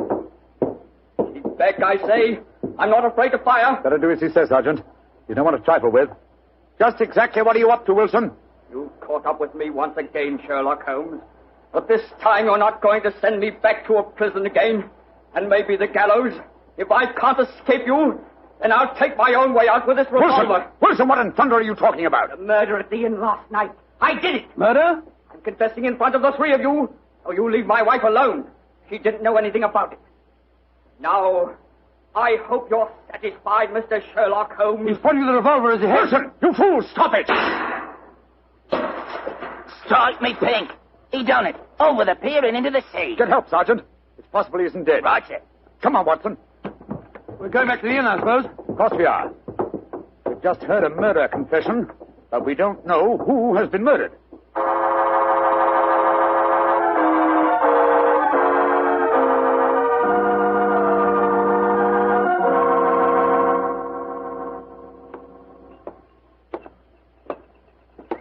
Keep back, I say. I'm not afraid to fire. Better do as he says, Sergeant. You don't want to trifle with. Just exactly what are you up to, Wilson? You caught up with me once again, Sherlock Holmes. But this time you're not going to send me back to a prison again. And maybe the gallows. If I can't escape you, then I'll take my own way out with this revolver. Wilson, what in thunder are you talking about? The murder at the inn last night. I did it. Murder? I'm confessing in front of the three of you. Oh, you leave my wife alone. She didn't know anything about it. Now, I hope you're satisfied, Mr. Sherlock Holmes. He's pointing the revolver as he heads. Wilson, you fool, stop it! Strike me pink. He done it. Over the pier and into the sea. Get help, Sergeant. It's possible he isn't dead. Right, sir. Come on, Watson. We're going back to the inn, I suppose. Of course we are. We've just heard a murder confession, but we don't know who has been murdered.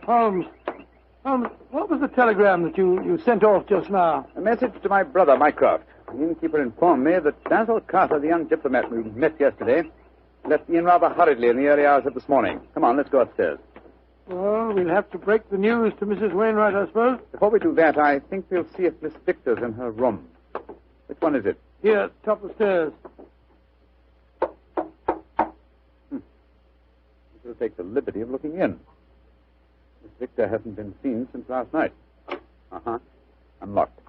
Holmes, what was the telegram that you sent off just now? A message to my brother, Mycroft. The innkeeper informed me that Basil Carter, the young diplomat we met yesterday, left the inn rather hurriedly in the early hours of this morning. Come on, let's go upstairs. Well, we'll have to break the news to Mrs. Wainwright, I suppose. Before we do that, I think we'll see if Miss Victor's in her room. Which one is it? Here, top of the stairs. We'll take the liberty of looking in. Miss Victor hasn't been seen since last night. Uh-huh. Unlocked.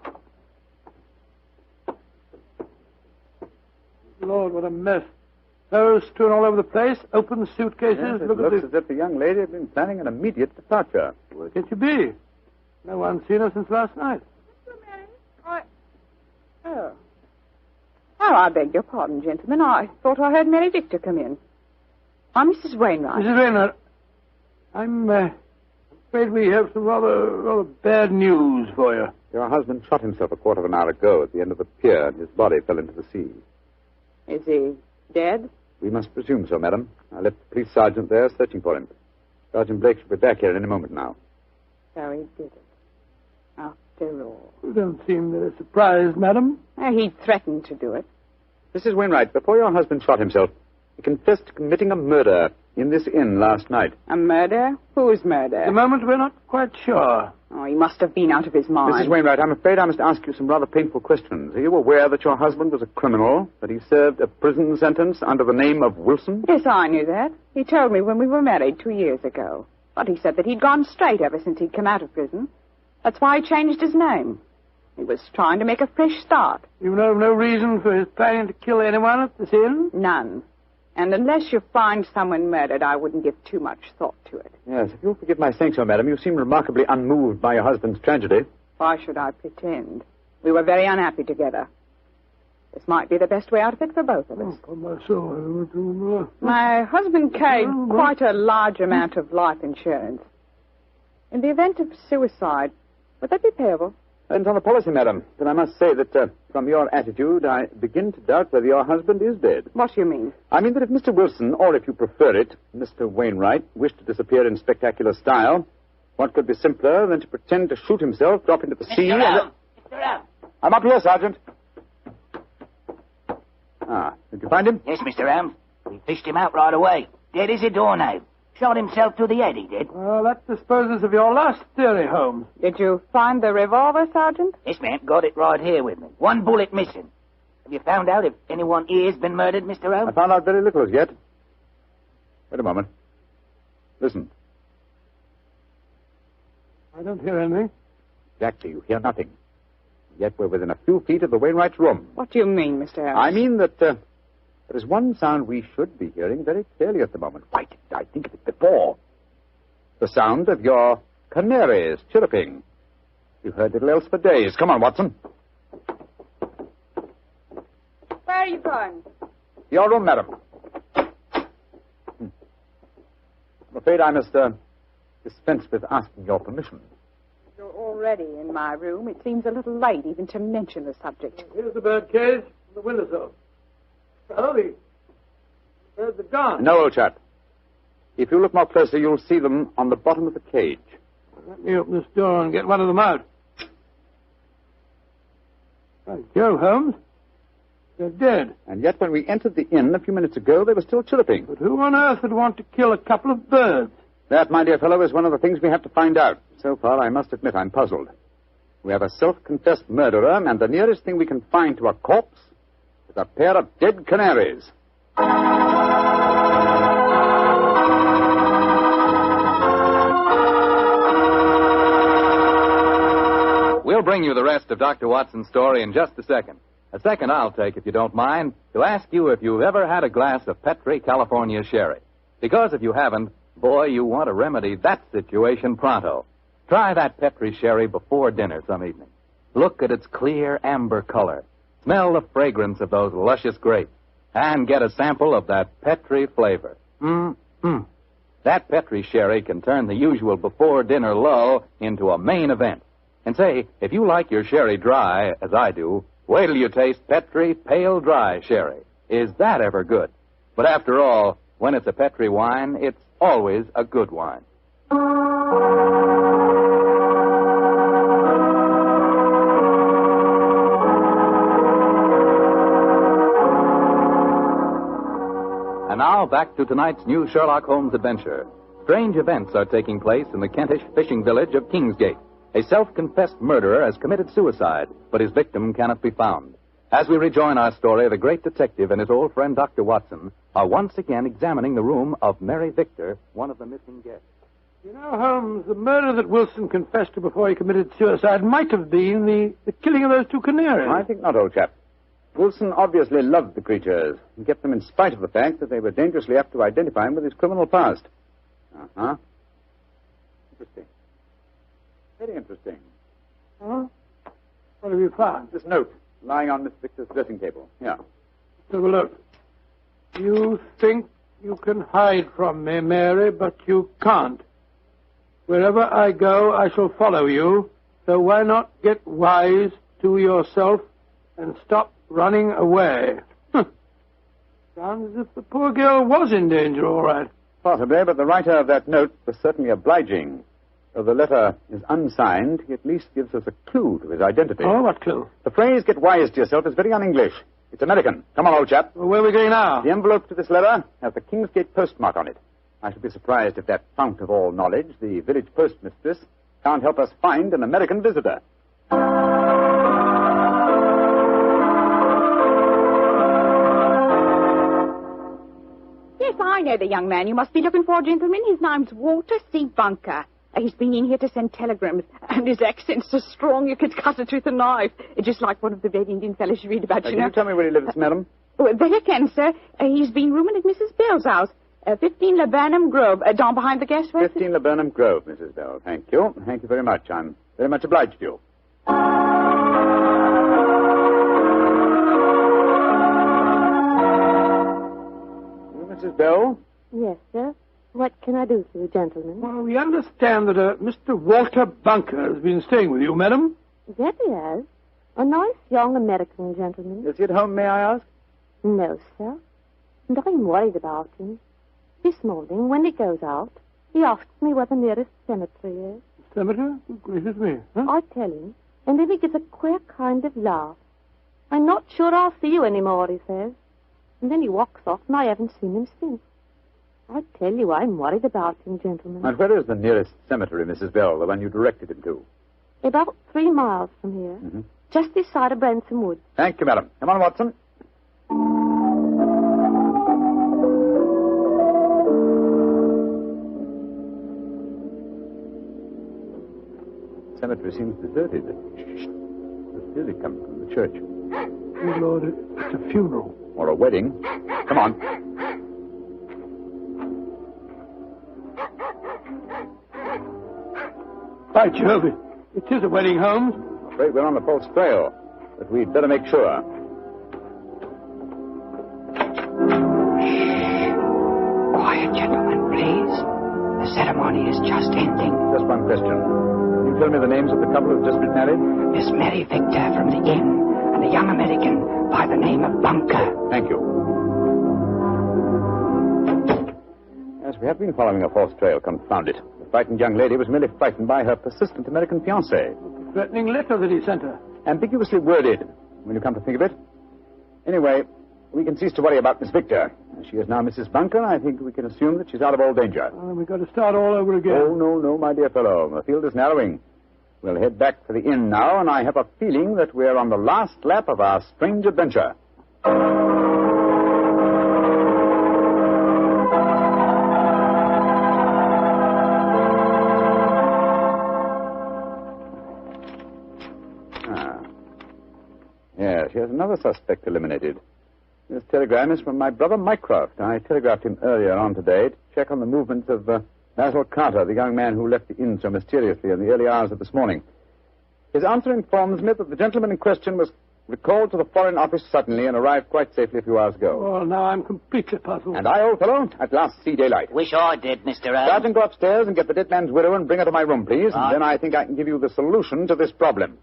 Lord, what a mess. Clothes strewn all over the place, open suitcases. Yes, it Look looks at as if the young lady had been planning an immediate departure. Where can she be? No one's seen her since last night. Oh, I beg your pardon, gentlemen. I thought I heard Mary Victor come in. I'm Mrs. Wainwright. Mrs. Wainwright, I'm afraid we have some rather bad news for you. Your husband shot himself a quarter of an hour ago at the end of the pier, and his body fell into the sea. Is he dead? We must presume so, madam. I left the police sergeant there searching for him. Sergeant Blake should be back here any moment now. So he did it. After all. You don't seem very surprised, madam. He threatened to do it. Mrs. Wainwright, before your husband shot himself, he confessed to committing a murder in this inn last night. A murder? Whose murder? At the moment, we're not quite sure. Oh, he must have been out of his mind. Mrs. Wainwright, I'm afraid I must ask you some rather painful questions. Are you aware that your husband was a criminal, that he served a prison sentence under the name of Wilson? Yes, I knew that. He told me when we were married 2 years ago. But he said that he'd gone straight ever since he'd come out of prison. That's why he changed his name. He was trying to make a fresh start. You know no reason for his planning to kill anyone at this inn? None. And unless you find someone murdered, I wouldn't give too much thought to it. Yes, if you'll forgive my saying so, madam, you seem remarkably unmoved by your husband's tragedy. Why should I pretend? We were very unhappy together. This might be the best way out of it for both of us. My husband carried quite a large amount of life insurance. In the event of suicide, would that be payable? And on the policy, madam, but I must say that from your attitude, I begin to doubt whether your husband is dead. What do you mean? I mean that if Mr. Wilson, or if you prefer it, Mr. Wainwright, wished to disappear in spectacular style, what could be simpler than to pretend to shoot himself, drop into the sea... Mr. Elm! I'm up here, Sergeant. Did you find him? Yes, Mr. Elm. We fished him out right away. Dead as a doornail. Shot himself through the head, he did. Well, that disposes of your last theory, Holmes. Did you find the revolver, Sergeant? Yes, ma'am. Got it right here with me. One bullet missing. Have you found out if anyone here's been murdered, Mr. Elm? I found out very little as yet. Wait a moment. Listen. I don't hear anything. Exactly, you hear nothing. Yet we're within a few feet of the Wainwright's room. What do you mean, Mr. Elm? I mean that there is one sound we should be hearing very clearly at the moment. Why didn't I think of it before? The sound of your canaries chirruping. You've heard little else for days. Come on, Watson. Where are you going? Your room, madam. I'm afraid I must dispense with asking your permission. You're already in my room. It seems a little late even to mention the subject. Here's the bird cage, the windowsill. Oh, the birds are gone. No, old chap. If you look more closely, you'll see them on the bottom of the cage. Let me open this door and get one of them out. By Jove, Holmes. They're dead. And yet when we entered the inn a few minutes ago, they were still chirruping. But who on earth would want to kill a couple of birds? That, my dear fellow, is one of the things we have to find out. So far, I must admit I'm puzzled. We have a self-confessed murderer, and the nearest thing we can find to a corpse is a pair of dead canaries. We'll bring you the rest of Dr. Watson's story in just a second. A second I'll take, if you don't mind, to ask you if you've ever had a glass of Petri California sherry. Because if you haven't, boy, you want to remedy that situation pronto. Try that Petri sherry before dinner some evening. Look at its clear amber color. Smell the fragrance of those luscious grapes. And get a sample of that Petri flavor. That Petri sherry can turn the usual before-dinner lull into a main event. And say, if you like your sherry dry, as I do, wait till you taste Petri Pale Dry Sherry. Is that ever good? But after all, when it's a Petri wine, it's always a good wine. And now, back to tonight's new Sherlock Holmes adventure. Strange events are taking place in the Kentish fishing village of Kingsgate. A self-confessed murderer has committed suicide, but his victim cannot be found. As we rejoin our story, the great detective and his old friend Dr. Watson are once again examining the room of Mary Victor, one of the missing guests. You know, Holmes, the murder that Wilson confessed to before he committed suicide might have been the killing of those two canaries. I think not, old chap. Wilson obviously loved the creatures and kept them in spite of the fact that they were dangerously apt to identify him with his criminal past. Interesting. Very interesting. Huh? What have you found? This note lying on Miss Victor's dressing table. Here. Have a look. You think you can hide from me, Mary, but you can't. Wherever I go, I shall follow you. So why not get wise to yourself and stop running away? Sounds as if the poor girl was in danger, all right. Possibly, but the writer of that note was certainly obliging. Though the letter is unsigned, he at least gives us a clue to his identity. Oh, what clue? The phrase, get wise to yourself, is very un-English. It's American. Come on, old chap. Well, where are we going now? The envelope to this letter has the Kingsgate postmark on it. I should be surprised if that fount of all knowledge, the village postmistress, can't help us find an American visitor. Yes, I know the young man you must be looking for, gentlemen. His name's Walter C. Bunker. He's been in here to send telegrams, and his accent's so strong you could cut it with a knife. Just like one of the Red Indian fellows you read about, you know. Can you tell me where he lives, madam? Well, that I can, sir. He's been rooming at Mrs. Bell's house, 15 Laburnum Grove, down behind the gas works. 15 Laburnum Grove, Mrs. Bell. Thank you. Thank you very much. I'm very much obliged to you. Mrs. Bell? Yes, sir. What can I do for you, gentlemen? Well, we understand that Mr. Walter Bunker has been staying with you, madam. Yes, he has. A nice young American gentleman. Is he at home, may I ask? No, sir. And I'm worried about him. This morning, when he goes out, he asks me where the nearest cemetery is. Cemetery? Oh, gracious me. Huh? I tell him, and then he gives a queer kind of laugh. I'm not sure I'll see you anymore, he says. And then he walks off, and I haven't seen him since. I tell you, I'm worried about him, gentlemen. And where is the nearest cemetery, Mrs. Bell, the one you directed him to? About 3 miles from here. Mm-hmm. Just this side of Branson Woods. Thank you, madam. Come on, Watson. The cemetery seems deserted. There's music coming from the church. Oh, Lord, it's a funeral. Or a wedding. Come on. By Jove, it is a wedding, Holmes. I'm afraid we're on the false trail, but we'd better make sure. Quiet, gentlemen, please. The ceremony is just ending. Just one question. Can you tell me the names of the couple who've just been married? Miss Mary Victor from the inn, and a young American by the name of Bunker. Thank you. Yes, we have been following a false trail, confound it. The frightened young lady was merely frightened by her persistent American fiancé. The threatening letter that he sent her. Ambiguously worded, when you come to think of it. Anyway, we can cease to worry about Miss Victor. As she is now Mrs. Bunker, I think we can assume that she's out of all danger. Well, we've got to start all over again. Oh, no, my dear fellow. The field is narrowing. We'll head back for the inn now, and I have a feeling that we're on the last lap of our strange adventure. Yes, here's another suspect eliminated. This telegram is from my brother Mycroft. I telegraphed him earlier on today to check on the movements of Basil Carter, the young man who left the inn so mysteriously in the early hours of this morning. His answer informs me that the gentleman in question was recalled to the Foreign Office suddenly and arrived quite safely a few hours ago. Well, now I'm completely puzzled. And I, old fellow, at last see daylight. Wish I did, Mr. Holmes. Sergeant, go upstairs and get the dead man's widow and bring her to my room, please. And then I think I can give you the solution to this problem.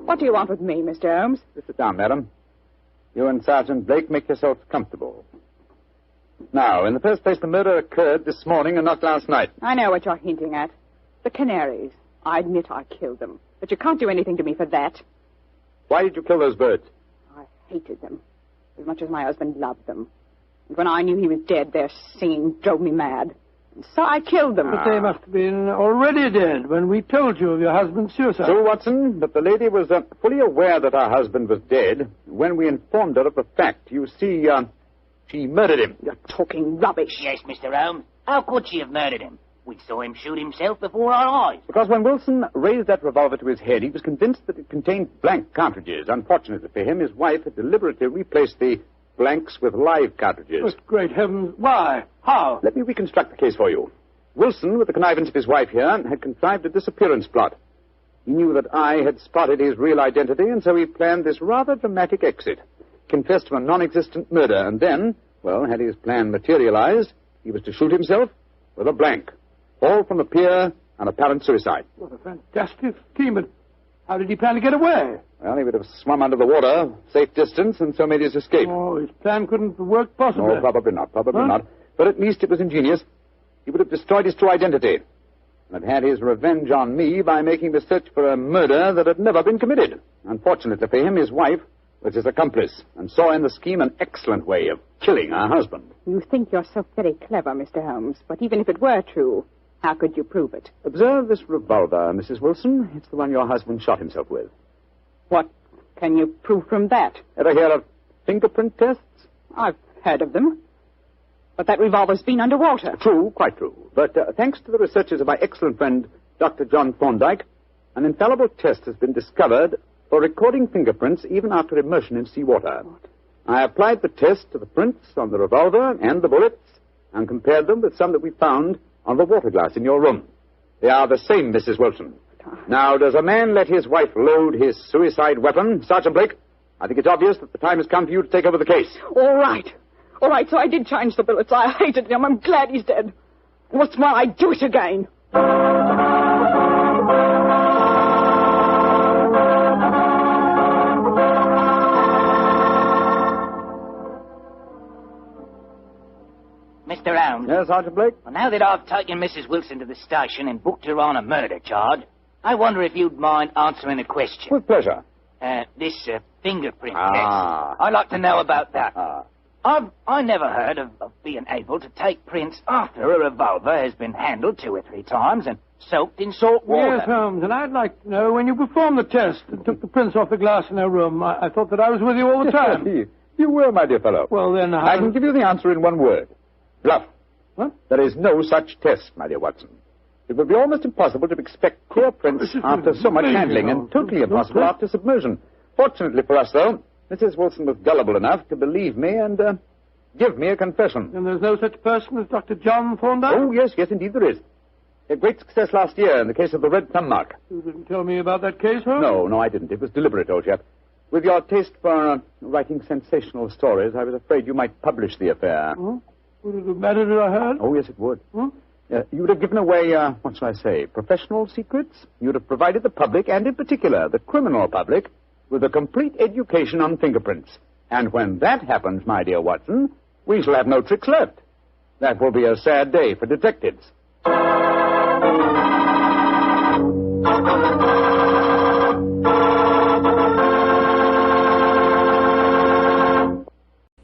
What do you want with me, Mr. Holmes? Just sit down, madam. You and Sergeant Blake make yourselves comfortable. Now, in the first place, the murder occurred this morning and not last night. I know what you're hinting at. The canaries. I admit I killed them. But you can't do anything to me for that. Why did you kill those birds? I hated them. As much as my husband loved them. And when I knew he was dead, their singing drove me mad. And so I killed them. But they must have been already dead when we told you of your husband's suicide. True, Watson, but the lady was fully aware that her husband was dead when we informed her of the fact. You see, she murdered him. You're talking rubbish. Yes, Mr. Holmes. How could she have murdered him? We saw him shoot himself before our eyes. Because when Wilson raised that revolver to his head, he was convinced that it contained blank cartridges. Unfortunately for him, his wife had deliberately replaced the blanks with live cartridges. But great heavens, why? How? Let me reconstruct the case for you. Wilson, with the connivance of his wife here, had contrived a disappearance plot. He knew that I had spotted his real identity, and so he planned this rather dramatic exit. Confessed to a non-existent murder, and then, well, had his plan materialized, he was to shoot himself with a blank. Fall from the pier, and apparent suicide. What a fantastic scheme, but how did he plan to get away? Well, he would have swum under the water, safe distance, and so made his escape. Oh, his plan couldn't work possibly. No, probably not, not. But at least it was ingenious. He would have destroyed his true identity and had his revenge on me by making the search for a murder that had never been committed. Unfortunately for him, his wife was his accomplice and saw in the scheme an excellent way of killing her husband. You think you're so very clever, Mr. Holmes, but even if it were true, how could you prove it? Observe this revolver, Mrs. Wilson. It's the one your husband shot himself with. What can you prove from that? Ever hear of fingerprint tests? I've heard of them. But that revolver's been underwater. True, quite true. But thanks to the researches of my excellent friend, Dr. John Thorndyke, an infallible test has been discovered for recording fingerprints even after immersion in seawater. I applied the test to the prints on the revolver and the bullets and compared them with some that we found on the water glass in your room. They are the same, Mrs. Wilson. Now, does a man let his wife load his suicide weapon? Sergeant Blake, I think it's obvious that the time has come for you to take over the case. All right, so I did change the bullets. I hated him. I'm glad he's dead. And what's more, I'd do it again. Mr. Holmes. Yes, Sergeant Blake? Well, now that I've taken Mrs. Wilson to the station and booked her on a murder charge, I wonder if you'd mind answering a question. With pleasure. This fingerprint test. I'd like to know about that. I never heard of being able to take prints after a revolver has been handled 2 or 3 times and soaked in salt water. Yes, Holmes, and I'd like to know when you performed the test and took the prints off the glass in her room. I thought that I was with you all the time. You were, my dear fellow. Well, then, I can give you the answer in one word. Bluff. What? There is no such test, my dear Watson. It would be almost impossible to expect clear prints after so much handling, and totally impossible after submersion. Fortunately for us, though, Mrs. Wilson was gullible enough to believe me and give me a confession. And there's no such person as Dr. John Thorndyke? Oh, yes, indeed there is. A great success last year in the case of the red thumb mark. You didn't tell me about that case, Holmes? No, I didn't. It was deliberate, old chap. With your taste for writing sensational stories, I was afraid you might publish the affair. Oh? Would it have mattered if I heard? Oh, yes, it would. Hmm? You would have given away, what shall I say, professional secrets. You would have provided the public, and in particular the criminal public, with a complete education on fingerprints. And when that happens, my dear Watson, we shall have no tricks left. That will be a sad day for detectives.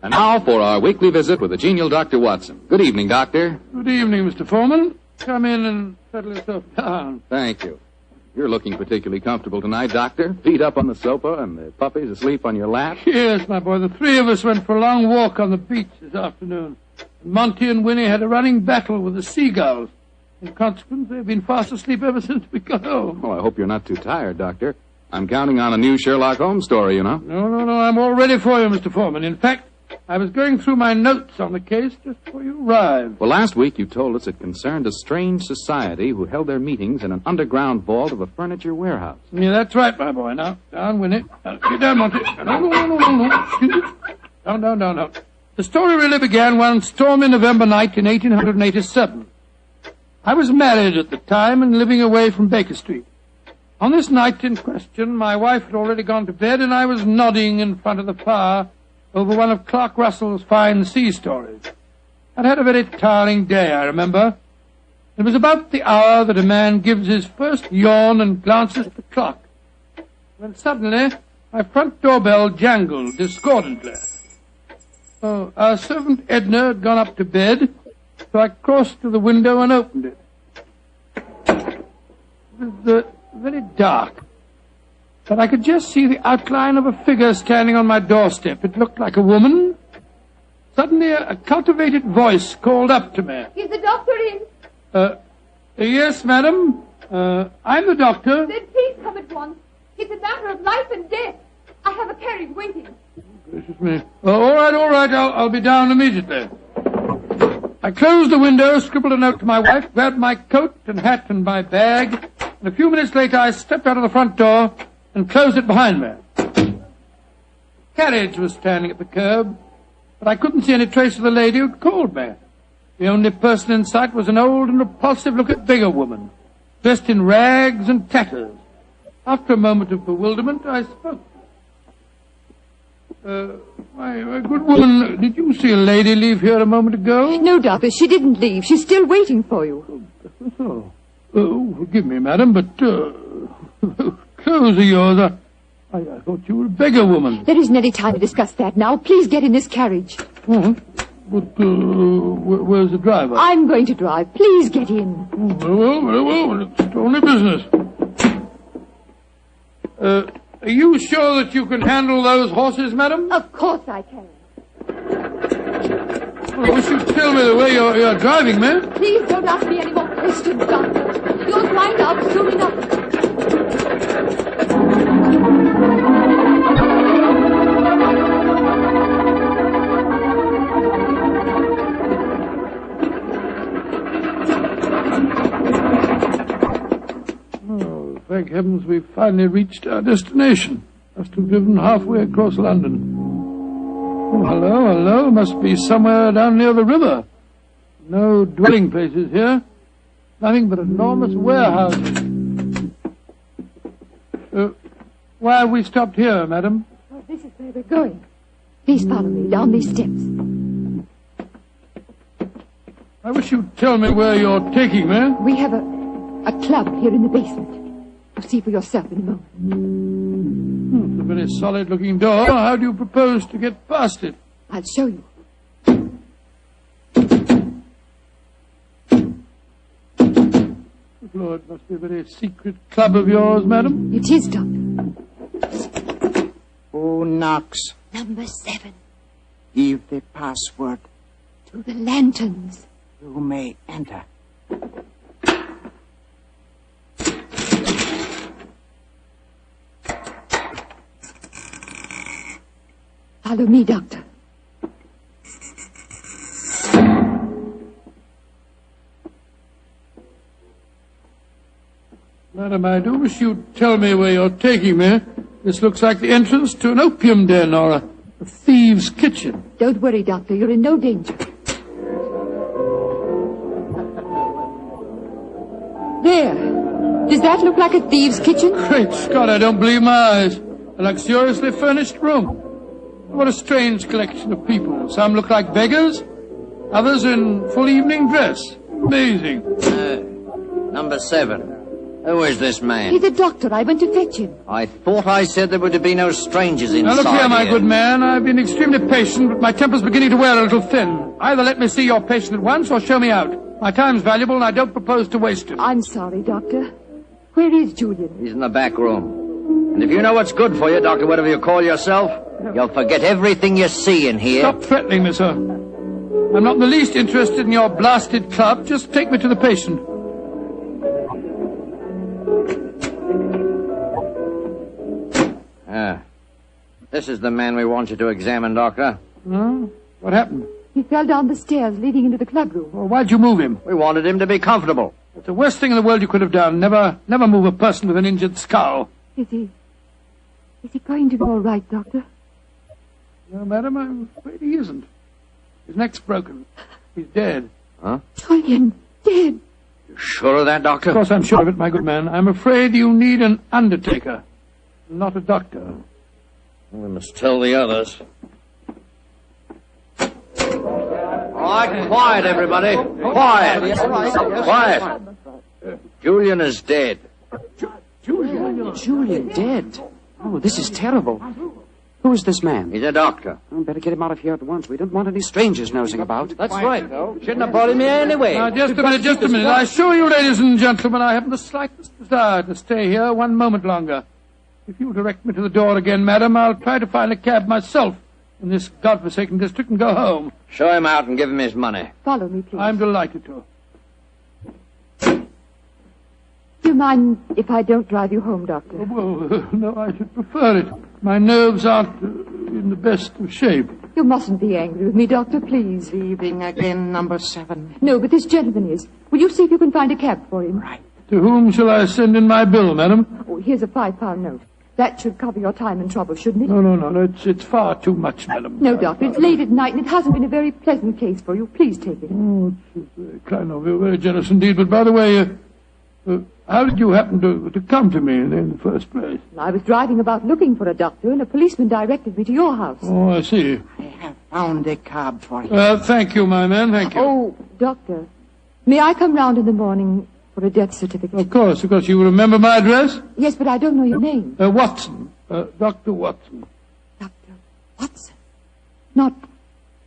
And now now for our weekly visit with the genial Dr. Watson. Good evening, Doctor. Good evening, Mr. Foreman. Come in and settle yourself down. Thank you. You're looking particularly comfortable tonight, Doctor. Feet up on the sofa and the puppies asleep on your lap. Yes, my boy. The three of us went for a long walk on the beach this afternoon. Monty and Winnie had a running battle with the seagulls. In consequence, they've been fast asleep ever since we got home. Oh, I hope you're not too tired, Doctor. I'm counting on a new Sherlock Holmes story, you know. No. I'm all ready for you, Mr. Foreman. In fact, I was going through my notes on the case just before you arrived. Well, last week you told us it concerned a strange society who held their meetings in an underground vault of a furniture warehouse. Yeah, that's right, my boy. Now, down, Winnie. Get down, Monty. No. Down. The story really began one stormy November night in 1887. I was married at the time and living away from Baker Street. On this night in question, my wife had already gone to bed, and I was nodding in front of the fire over one of Clark Russell's fine sea stories. I'd had a very tiring day, I remember. It was about the hour that a man gives his first yawn and glances at the clock, when suddenly my front doorbell jangled discordantly. Oh, our servant Edna had gone up to bed, so I crossed to the window and opened it. It was very dark, but I could just see the outline of a figure standing on my doorstep. It looked like a woman. Suddenly, a cultivated voice called up to me. Is the doctor in? Yes, madam. I'm the doctor. Then please come at once. It's a matter of life and death. I have a carriage waiting. Gracious me. All right. I'll be down immediately. I closed the window, scribbled a note to my wife, grabbed my coat and hat and my bag, and a few minutes later I stepped out of the front door and closed it behind me. The carriage was standing at the curb, but I couldn't see any trace of the lady who'd called me. The only person in sight was an old and repulsive-looking beggar woman, dressed in rags and tatters. After a moment of bewilderment, I spoke. My good woman, did you see a lady leave here a moment ago? No, Doctor, she didn't leave. She's still waiting for you. Forgive me, madam, but clothes of yours, I thought you were a beggar woman. There isn't any time to discuss that now. Please get in this carriage. But where's the driver? I'm going to drive. Please get in. Very well. It's only business. Are you sure that you can handle those horses, madam? Of course I can. Well, I wish you'd tell me the way you're driving, ma'am. Please don't ask me any more questions, Doctor. You'll find out soon enough. Thank heavens we've finally reached our destination. Must have driven halfway across London. Oh, hello. Must be somewhere down near the river. No dwelling places here. Nothing but enormous warehouses. Why have we stopped here, madam? Well, this is where we're going. Please follow me down these steps. I wish you'd tell me where you're taking me. We have a club here in the basement. You'll see for yourself in a moment. It's a very solid-looking door. How do you propose to get past it? I'll show you. Lord, it must be a very secret club of yours, madam. It is, Doctor. Who knocks? Number 7. Give the password. To the lanterns. You may enter. Follow me, Doctor. Madam, I do wish you'd tell me where you're taking me. This looks like the entrance to an opium den or a thieves' kitchen. Don't worry, Doctor. You're in no danger. There. Does that look like a thieves' kitchen? Great Scott, I don't believe my eyes. A luxuriously furnished room. What a strange collection of people. Some look like beggars, others in full evening dress. Amazing. Number 7. Who is this man? He's a doctor. I went to fetch him. I thought I said there were to be no strangers inside Now look here, my here. good man. I've been extremely patient, but my temper's beginning to wear a little thin. Either let me see your patient at once or show me out. My time's valuable and I don't propose to waste it. I'm sorry, Doctor. Where is Julian? He's in the back room. And if you know what's good for you, Doctor, whatever you call yourself, you'll forget everything you see in here. Stop threatening me, sir. I'm not in the least interested in your blasted club. Just take me to the patient. This is the man we want you to examine, Doctor. Huh? What happened? He fell down the stairs leading into the clubroom. Well, why'd you move him? We wanted him to be comfortable. It's the worst thing in the world you could have done. Never move a person with an injured skull. Is he going to be all right, Doctor? No, madam, I'm afraid he isn't. His neck's broken. He's dead. Huh? Julian, dead. You sure of that, Doctor? Of course I'm sure of it, my good man. I'm afraid you need an undertaker, not a doctor. We must tell the others. All right, quiet, everybody. Quiet. Quiet. Julian is dead. Julian dead? Oh, this is terrible. Who is this man? He's a doctor. Oh, better get him out of here at once. We don't want any strangers nosing about. That's right, though. Shouldn't have brought him here anyway. Now, just a minute. I assure you, ladies and gentlemen, I haven't the slightest desire to stay here one moment longer. If you'll direct me to the door again, madam, I'll try to find a cab myself in this godforsaken district and go home. Show him out and give him his money. Follow me, please. I'm delighted to. Do you mind if I don't drive you home, Doctor? Oh, well, no, I should prefer it. My nerves aren't in the best of shape. You mustn't be angry with me, Doctor, please. Leaving again, number 7. No, but this gentleman is. Will you see if you can find a cab for him? Right. To whom shall I send in my bill, madam? Oh, here's a £5 note. That should cover your time and trouble, shouldn't it? No, it's far too much, madam. No, Doctor, it's late at night and it hasn't been a very pleasant case for you. Please take it. Oh, it's very kind of you, very generous indeed. But by the way, how did you happen to come to me in the first place? I was driving about looking for a doctor and a policeman directed me to your house. Oh, I see. I have found a cab for you. Thank you, my man, thank you. Oh, Doctor, may I come round in the morning for a death certificate? Of course. You remember my address? Yes, but I don't know your name. Watson. Dr. Watson. Dr. Watson? Not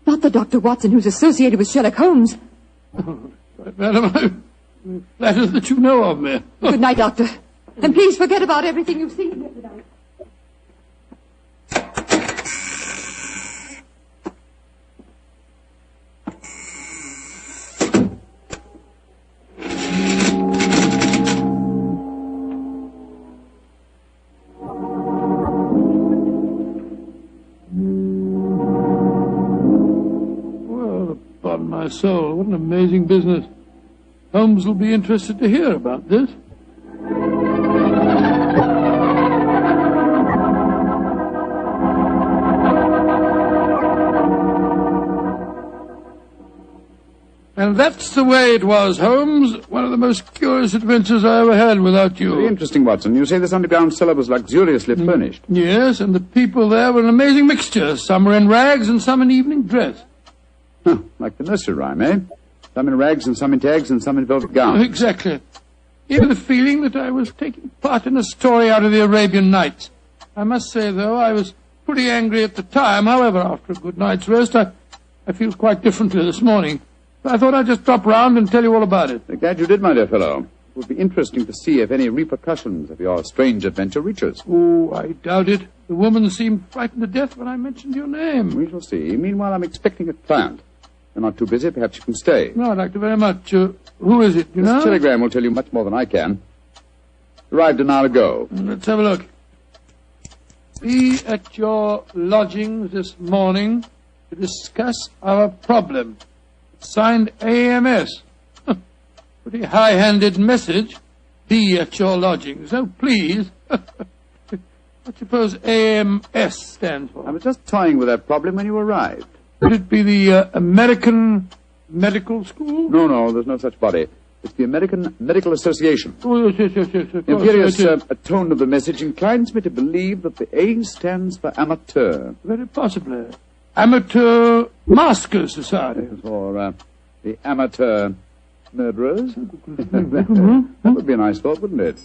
the Dr. Watson who's associated with Sherlock Holmes. Right, madam, I'm flattered that you know of me. Good night, Doctor. And please forget about everything you've seen here tonight. My soul, what an amazing business. Holmes will be interested to hear about this. And that's the way it was, Holmes. One of the most curious adventures I ever had without you. Very interesting, Watson. You say this underground cellar was luxuriously furnished. Yes, and the people there were an amazing mixture. Some were in rags and some in evening dress. Huh, like the nursery rhyme, eh? Some in rags and some in tags and some in velvet gowns. Exactly. Even the feeling that I was taking part in a story out of the Arabian Nights. I must say, though, I was pretty angry at the time. However, after a good night's rest, I feel quite differently this morning. I thought I'd just drop round and tell you all about it. I'm glad you did, my dear fellow. It would be interesting to see if any repercussions of your strange adventure reach us. Oh, I doubt it. The woman seemed frightened to death when I mentioned your name. We shall see. Meanwhile, I'm expecting a client. You're not too busy. Perhaps you can stay. No, I'd like to very much. Who is it, you know? This telegram will tell you much more than I can. Arrived an hour ago. Let's have a look. Be at your lodgings this morning to discuss our problem. Signed AMS. Pretty high-handed message. Be at your lodgings. Oh, please. What do you suppose AMS stands for? I was just toying with that problem when you arrived. Would it be the American Medical School? No, there's no such body. It's the American Medical Association. Oh, yes. The imperious tone of the message inclines me to believe that the A stands for amateur. Very possibly. Amateur Masker Society. Or the Amateur Murderers? That would be a nice thought, wouldn't it?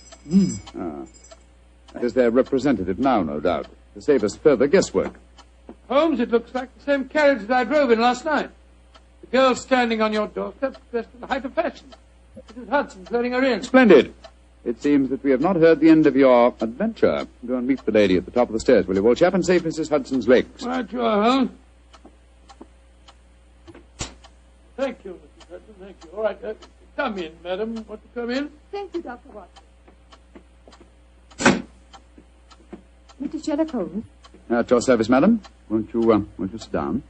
That is their representative now, no doubt, to save us further guesswork. Holmes, it looks like the same carriage that I drove in last night. The girl standing on your doorstep, dressed in the height of fashion. Mrs. Hudson's letting her in. Splendid. It seems that we have not heard the end of your adventure. Go and meet the lady at the top of the stairs, will you, old chap, and save Mrs. Hudson's legs. Right you are, Holmes. Thank you, Mrs. Hudson, thank you. All right, come in, madam. Want to come in? Thank you, Dr. Watson. Mr. Sherlock Holmes. At your service, madam. Won't you sit down?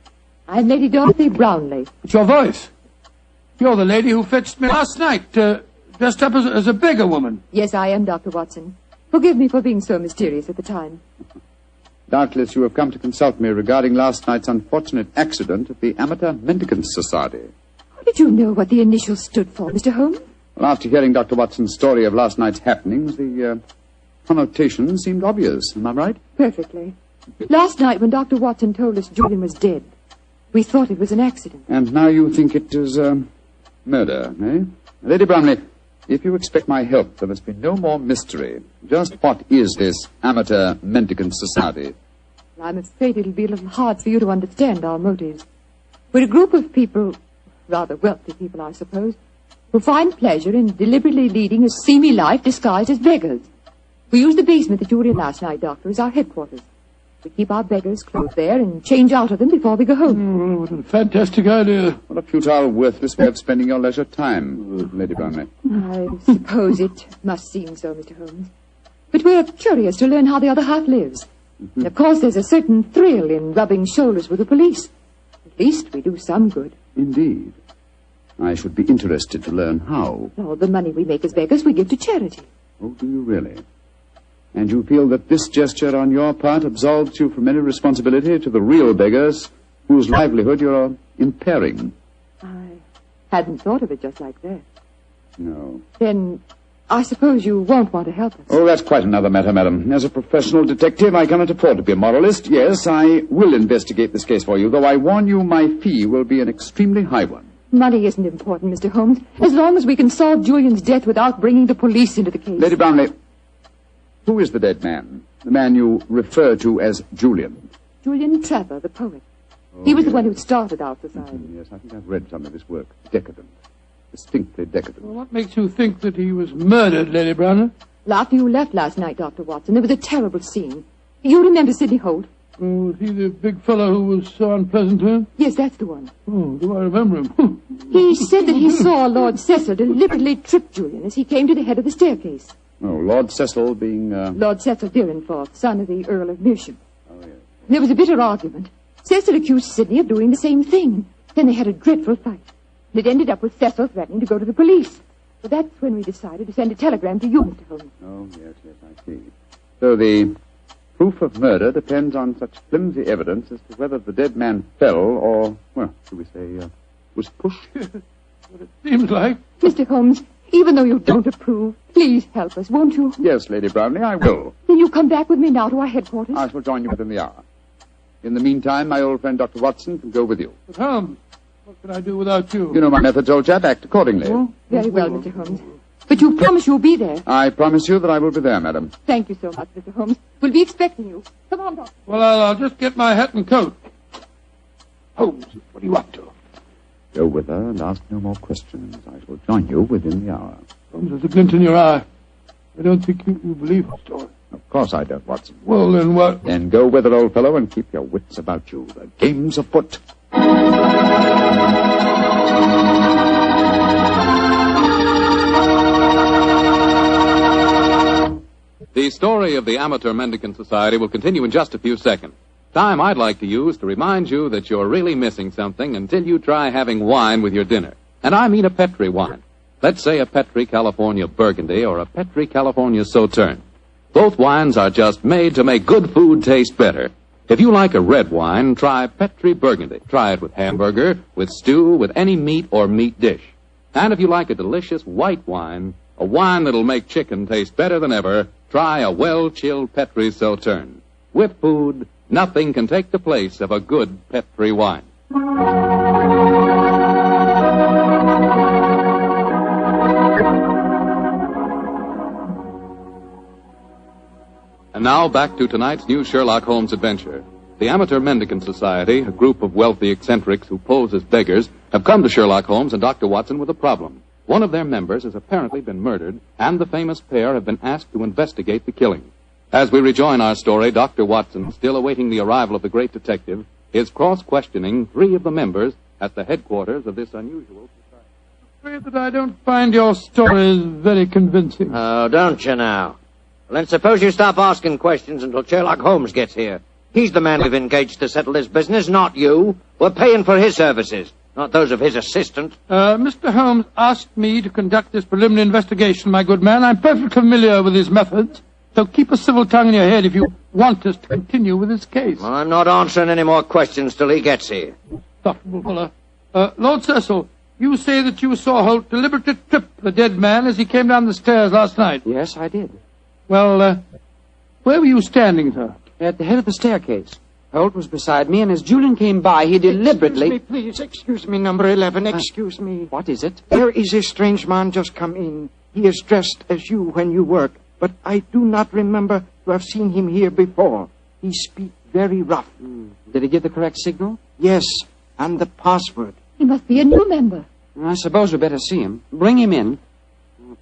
I'm Lady Dorothy Brownlee. It's your voice. You're the lady who fetched me last night, dressed up as a beggar woman. Yes, I am, Dr. Watson. Forgive me for being so mysterious at the time. Doubtless you have come to consult me regarding last night's unfortunate accident at the Amateur Mendicant Society. How did you know what the initials stood for, Mr. Holmes? Well, after hearing Dr. Watson's story of last night's happenings, the connotation seemed obvious. Am I right? Perfectly. Last night, when Dr. Watson told us Julian was dead, we thought it was an accident. And now you think it is murder, eh? Lady Bromley, if you expect my help, there must be no more mystery. Just what is this Amateur Mendicant Society? I'm afraid it'll be a little hard for you to understand our motives. We're a group of people, rather wealthy people, I suppose, who find pleasure in deliberately leading a seamy life disguised as beggars. We use the basement that you were in last night, Doctor, as our headquarters. We keep our beggars clothed there and change out of them before we go home. What a fantastic idea. What a futile, worthless way of spending your leisure time, Lady Bromley. I suppose it must seem so, Mr. Holmes. But we're curious to learn how the other half lives. And of course, there's a certain thrill in rubbing shoulders with the police. At least we do some good. Indeed. I should be interested to learn how. All the money we make as beggars we give to charity. Oh, do you really? And you feel that this gesture on your part absolves you from any responsibility to the real beggars whose livelihood you're impairing? I hadn't thought of it just like that. No. Then I suppose you won't want to help us. Oh, that's quite another matter, madam. As a professional detective, I cannot afford to be a moralist. Yes, I will investigate this case for you, though I warn you my fee will be an extremely high one. Money isn't important, Mr. Holmes, as long as we can solve Julian's death without bringing the police into the case. Lady Brownlee, who is the dead man? The man you refer to as Julian? Julian Trevor, the poet. He was the one who started our society. Yes, I think I've read some of his work. Decadent. Distinctly decadent. Well, what makes you think that he was murdered, Lady Browner? Well, after you left last night, Dr. Watson, there was a terrible scene. You remember Sidney Holt? Oh, was he the big fellow who was so unpleasant to him? Yes, that's the one. Oh, do I remember him? He said that he saw Lord Cecil deliberately trip Julian as he came to the head of the staircase. Oh, Lord Cecil being... Lord Cecil Dyrenforth, son of the Earl of Meersham. Oh, yes. There was a bitter argument. Cecil accused Sidney of doing the same thing. Then they had a dreadful fight. It ended up with Cecil threatening to go to the police. But that's when we decided to send a telegram to you, Mr. Holmes. Oh, yes, I see. So the proof of murder depends on such flimsy evidence as to whether the dead man fell or, well, should we say, was pushed? What it seems like. Mr. Holmes, even though you don't approve, please help us, won't you? Yes, Lady Brownlee, I will. Will you come back with me now to our headquarters? I shall join you within the hour. In the meantime, my old friend Dr. Watson can go with you. But Holmes, what can I do without you? You know my methods, old chap. Act accordingly. Oh, very well, Mr. Holmes. But you promise you'll be there. I promise you that I will be there, madam. Thank you so much, Mr. Holmes. We'll be expecting you. Come on, Doctor. Well, I'll just get my hat and coat. Holmes, what are you up to? Go with her and ask no more questions. I shall join you within the hour. Holmes, there's a glint in your eye. I don't think you believe the story. Of course I don't, Watson. Well, then what? Then go with her, old fellow, and keep your wits about you. The game's afoot. The story of the Amateur Mendicant Society will continue in just a few seconds. Time I'd like to use to remind you that you're really missing something until you try having wine with your dinner. And I mean a Petri wine. Let's say a Petri California Burgundy or a Petri California Sauterne. Both wines are just made to make good food taste better. If you like a red wine, try Petri Burgundy. Try it with hamburger, with stew, with any meat or meat dish. And if you like a delicious white wine, a wine that'll make chicken taste better than ever, try a well-chilled Petri Sauterne. With food, nothing can take the place of a good Petri wine. now back to tonight's new Sherlock Holmes adventure. The Amateur Mendicant Society, a group of wealthy eccentrics who pose as beggars, have come to Sherlock Holmes and Dr. Watson with a problem. One of their members has apparently been murdered, and the famous pair have been asked to investigate the killing. As we rejoin our story, Dr. Watson, still awaiting the arrival of the great detective, is cross-questioning 3 of the members at the headquarters of this unusual society. I'm afraid that I don't find your stories very convincing. Oh, don't you now? Well, then suppose you stop asking questions until Sherlock Holmes gets here. He's the man we've engaged to settle this business, not you. We're paying for his services, not those of his assistant. Mr. Holmes asked me to conduct this preliminary investigation, my good man. I'm perfectly familiar with his methods, so keep a civil tongue in your head if you want us to continue with this case. Well, I'm not answering any more questions till he gets here. Insufferable fellow. Lord Cecil, you say that you saw Holt deliberately trip the dead man as he came down the stairs last night. Yes, I did. Well, where were you standing, sir? At the head of the staircase. Holt was beside me, and as Julian came by, he deliberately... Excuse me, number 11, excuse me. What is it? There is a strange man just come in. He is dressed as you when you work, but I do not remember to have seen him here before. He speaks very rough. Did he give the correct signal? Yes, and the password. He must be a new member. I suppose we better see him. Bring him in.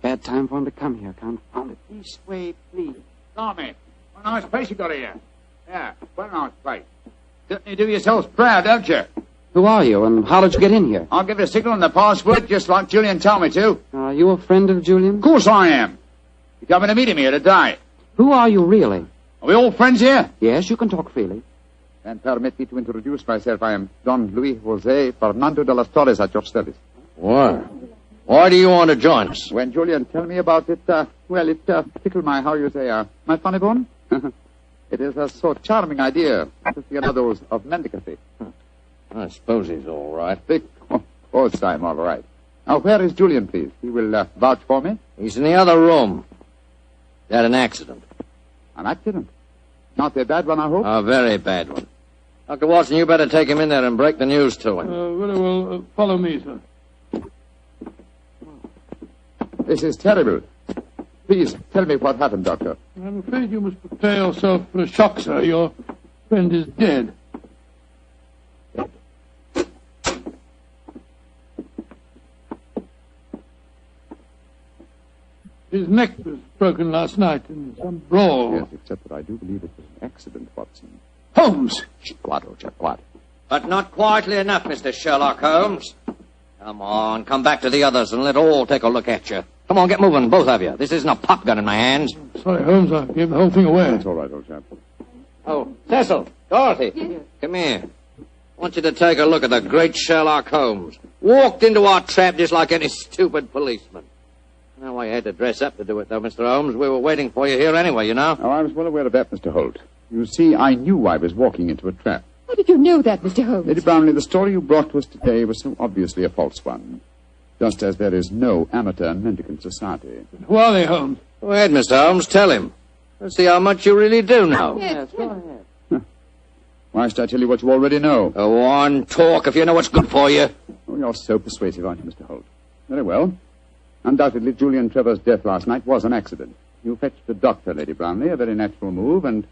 Bad time for him to come here, confound it. This way, please. Tommy, what a nice place you got here. Yeah, quite a nice place. Certainly do yourselves proud, don't you? Who are you, and how did you get in here? I'll give you a signal and the password, just like Julian told me to. Are you a friend of Julian? Of course I am. You're coming to meet him here today. Who are you, really? Are we all friends here? Yes, you can talk freely. And permit me to introduce myself. I am Don Luis Jose Fernando de las Torres at your service. Why? Why do you want to join us? When Julian told me about it, it tickled my, my funny bone. It is a so charming idea to see another of mendicancy. I suppose he's all right. Of course I'm all right. Now, where is Julian, please? He will vouch for me. He's in the other room. He had an accident. An accident? Not a bad one, I hope? A very bad one. Dr. Watson, you better take him in there and break the news to him. Very well. Follow me, sir. This is terrible. Please, tell me what happened, Doctor. I'm afraid you must prepare yourself for a shock, sir. Your friend is dead. His neck was broken last night in some brawl. Yes, except that I do believe it was an accident, Watson. Holmes! Quiet, Roger, quiet. But not quietly enough, Mr. Sherlock Holmes. Come on, come back to the others and let all take a look at you. Come on, get moving, both of you. This isn't a pop gun in my hands. Sorry, Holmes, I gave the whole thing away. That's all right, old chap. Oh, Cecil, Dorothy, come here. I want you to take a look at the great Sherlock Holmes. Walked into our trap just like any stupid policeman. I know why you had to dress up to do it, though, Mr. Holmes. We were waiting for you here anyway, you know. Oh, I was well aware of that, Mr. Holt. You see, I knew I was walking into a trap. How did you know that, Mr. Holmes? Lady Brownlee, the story you brought to us today was so obviously a false one. Just as there is no amateur mendicant society. Who are they, Holmes? Go ahead, Mr. Holmes. Tell him. Let's see how much you really do know. Yes, go ahead. Why should I tell you what you already know? Go on, talk if you know what's good for you. Oh, you're so persuasive, aren't you, Mr. Holt? Very well. Undoubtedly, Julian Trevor's death last night was an accident. You fetched a doctor, Lady Brownlee, a very natural move, and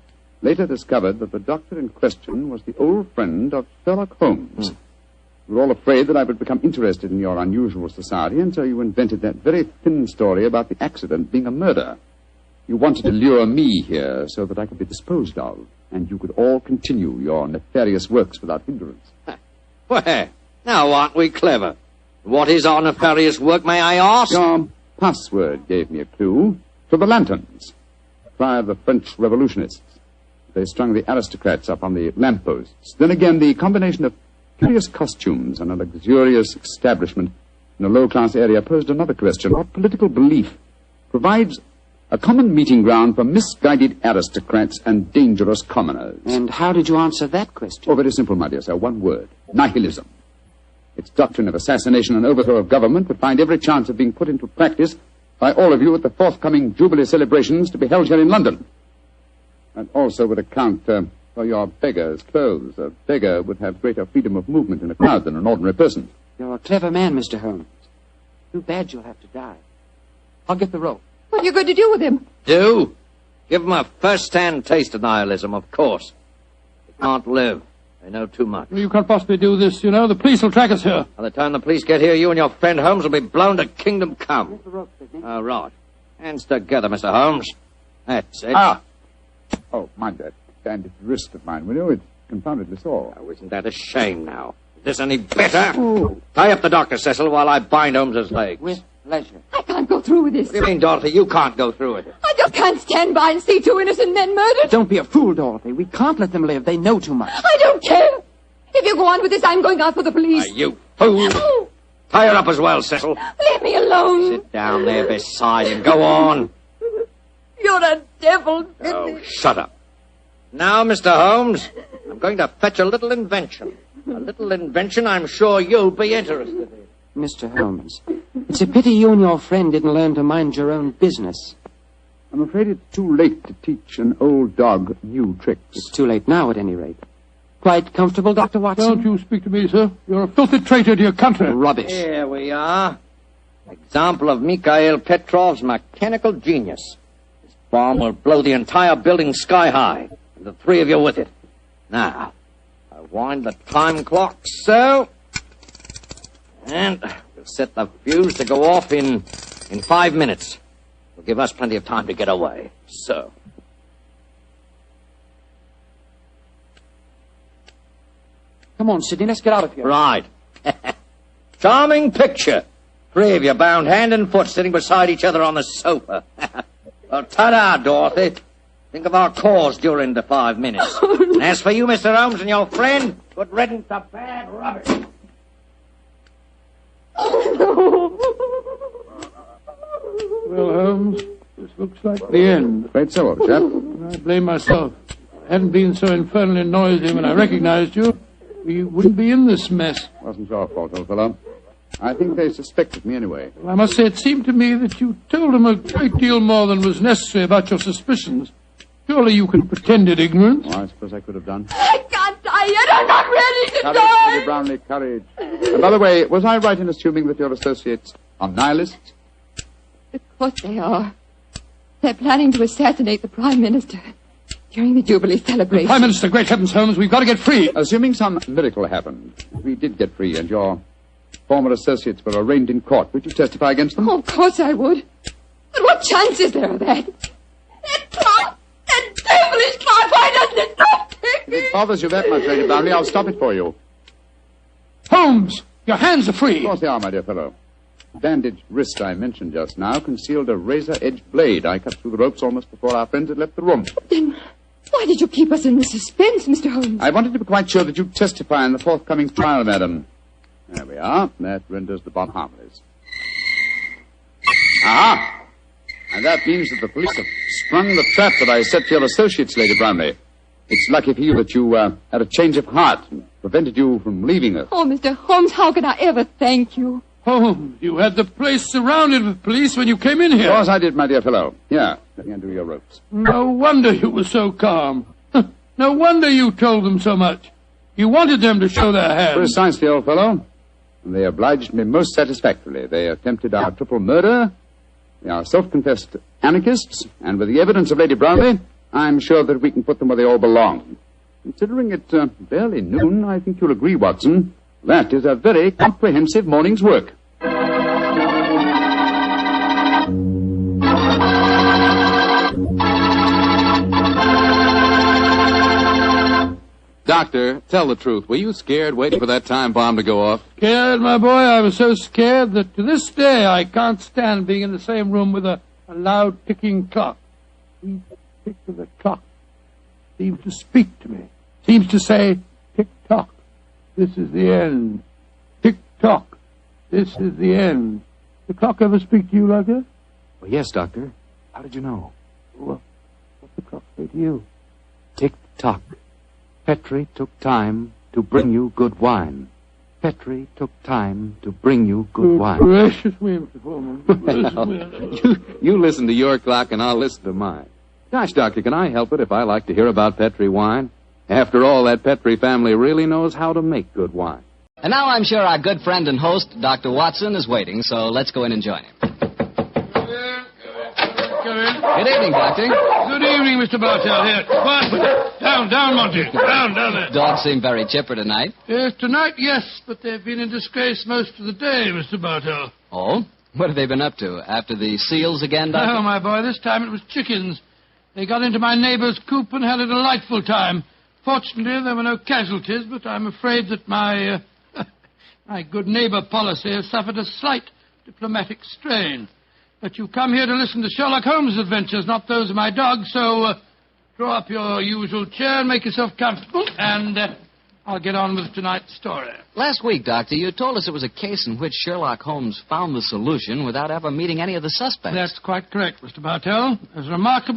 later discovered that the doctor in question was the old friend of Sherlock Holmes. You were all afraid that I would become interested in your unusual society, and so you invented that very thin story about the accident being a murder. You wanted to lure me here so that I could be disposed of, and you could all continue your nefarious works without hindrance. Well, now aren't we clever? What is our nefarious work, may I ask? Your password gave me a clue to the lanterns. Prior to the French revolutionists. They strung the aristocrats up on the lampposts. Then again, the combination of curious costumes and a luxurious establishment in a low-class area posed another question. What political belief provides a common meeting ground for misguided aristocrats and dangerous commoners? And how did you answer that question? Oh, very simple, my dear sir. One word. Nihilism. Its doctrine of assassination and overthrow of government would find every chance of being put into practice by all of you at the forthcoming Jubilee celebrations to be held here in London. And also would account for your beggar's clothes. A beggar would have greater freedom of movement in a crowd than an ordinary person. You're a clever man, Mr. Holmes. Too bad you'll have to die. I'll get the rope. What are you going to do with him? Do? Give them a first-hand taste of nihilism, of course. They can't live. They know too much. You can't possibly do this, you know. The police will track us here. By the time the police get here, you and your friend Holmes will be blown to kingdom come. Oh, right. Hands together, Mr. Holmes. That's it. Ah! Oh, mind that bandaged wrist of mine, will you? It's confoundedly sore. Oh, isn't that a shame now? Is this any better? Oh. Tie up the doctor, Cecil, while I bind Holmes's legs. With pleasure. I can't go through with this. What do you mean, Dorothy? You can't go through with it. I just can't stand by and see two innocent men murdered. Don't be a fool, Dorothy. We can't let them live. They know too much. I don't care. If you go on with this, I'm going out for the police. You fool. Tie her up as well, Cecil. Leave me alone. Sit down there beside him. Go on. You're a devil. Oh, shut up. Now, Mr. Holmes, I'm going to fetch a little invention. A little invention I'm sure you'll be interested in. Mr. Holmes, it's a pity you and your friend didn't learn to mind your own business. I'm afraid it's too late to teach an old dog new tricks. It's too late now, at any rate. Quite comfortable, Dr. Watson? Don't you speak to me, sir. You're a filthy traitor to your country. Rubbish. Here we are. Example of Mikhail Petrov's mechanical genius. This bomb will blow the entire building sky high, and the three of you with it. Now, I wind the time clock so, and we'll set the fuse to go off in 5 minutes. It'll give us plenty of time to get away. So. Come on, Sidney, let's get out of here. Right. Charming picture. Three of you bound hand and foot sitting beside each other on the sofa. Well, ta-da, Dorothy. Think of our cause during the 5 minutes. And as for you, Mr. Holmes, and your friend, good riddance to bad rubbish. Well, Holmes, this looks like the end. Afraid so, old chap. I blame myself. If I hadn't been so infernally noisy when I recognized you, we wouldn't be in this mess. Wasn't your fault, old fellow. I think they suspected me anyway. Well, I must say it seemed to me that you told them a great deal more than was necessary about your suspicions. Surely you can pretended ignorance. Oh, I suppose I could have done. I can't die yet. I'm not ready to Courage, die. Lady Brownlee, courage. And by the way, was I right in assuming that your associates are nihilists? Of course they are. They're planning to assassinate the Prime Minister during the Jubilee celebration. Prime Minister, great heavens, Holmes, we've got to get free. Assuming some miracle happened, we did get free and your former associates were arraigned in court, would you testify against them? Oh, of course I would. But what chance is there of that? That clock! That devilish clock! Why doesn't it stop ticking? If it bothers you that much, Lady Brownlee, I'll stop it for you. Holmes, your hands are free. Of course they are, my dear fellow. The bandaged wrist I mentioned just now concealed a razor-edged blade. I cut through the ropes almost before our friends had left the room. Then why did you keep us in suspense, Mr. Holmes? I wanted to be quite sure that you'd testify in the forthcoming trial, madam. There we are. That renders the bomb harmless. Aha! And that means that the police have sprung the trap that I set for your associates, Lady Brownlee. It's lucky for you that you had a change of heart and prevented you from leaving us. Oh, Mr. Holmes, how can I ever thank you? Holmes, you had the place surrounded with police when you came in here. Of course I did, my dear fellow. Here, let me undo your ropes. No wonder you were so calm. No wonder you told them so much. You wanted them to show their hands. Precisely, old fellow. And they obliged me most satisfactorily. They attempted our triple murder. They are self-confessed anarchists. And with the evidence of Lady Brownlee, I'm sure that we can put them where they all belong. Considering it barely noon, I think you'll agree, Watson, that is a very comprehensive morning's work. Doctor, tell the truth. Were you scared waiting for that time bomb to go off? Scared, my boy? I was so scared that to this day I can't stand being in the same room with a loud ticking clock. Each tick of the clock seems to speak to me. Seems to say, tick-tock, this is the end. Tick-tock, this is the end. The clock ever speak to you like that? Well, yes, Doctor. How did you know? Well, what's the clock say to you? Tick-tock. Petri took time to bring you good wine. Petri took time to bring you good wine. Gracious me, Mr. Foreman. Well, you listen to your clock and I'll listen to mine. Gosh, Doctor, can I help it if I like to hear about Petri wine? After all, that Petri family really knows how to make good wine. And now I'm sure our good friend and host, Dr. Watson, is waiting, so let's go in and join him. go in. Good evening, Doctor. Good evening, Mr. Bartell. Here. Quiet. Down, Monty. Down there. Dogs seem very chipper tonight. Yes, tonight, yes, but they've been in disgrace most of the day, Mr. Bartell. Oh? What have they been up to? After the seals again, Doctor? No, my boy, this time it was chickens. They got into my neighbor's coop and had a delightful time. Fortunately, there were no casualties, but I'm afraid that my good neighbor policy has suffered a slight diplomatic strain. But you come here to listen to Sherlock Holmes' adventures, not those of my dog, so draw up your usual chair and make yourself comfortable, and I'll get on with tonight's story. Last week, Doctor, you told us it was a case in which Sherlock Holmes found the solution without ever meeting any of the suspects. That's quite correct, Mr. Bartell. As remarkable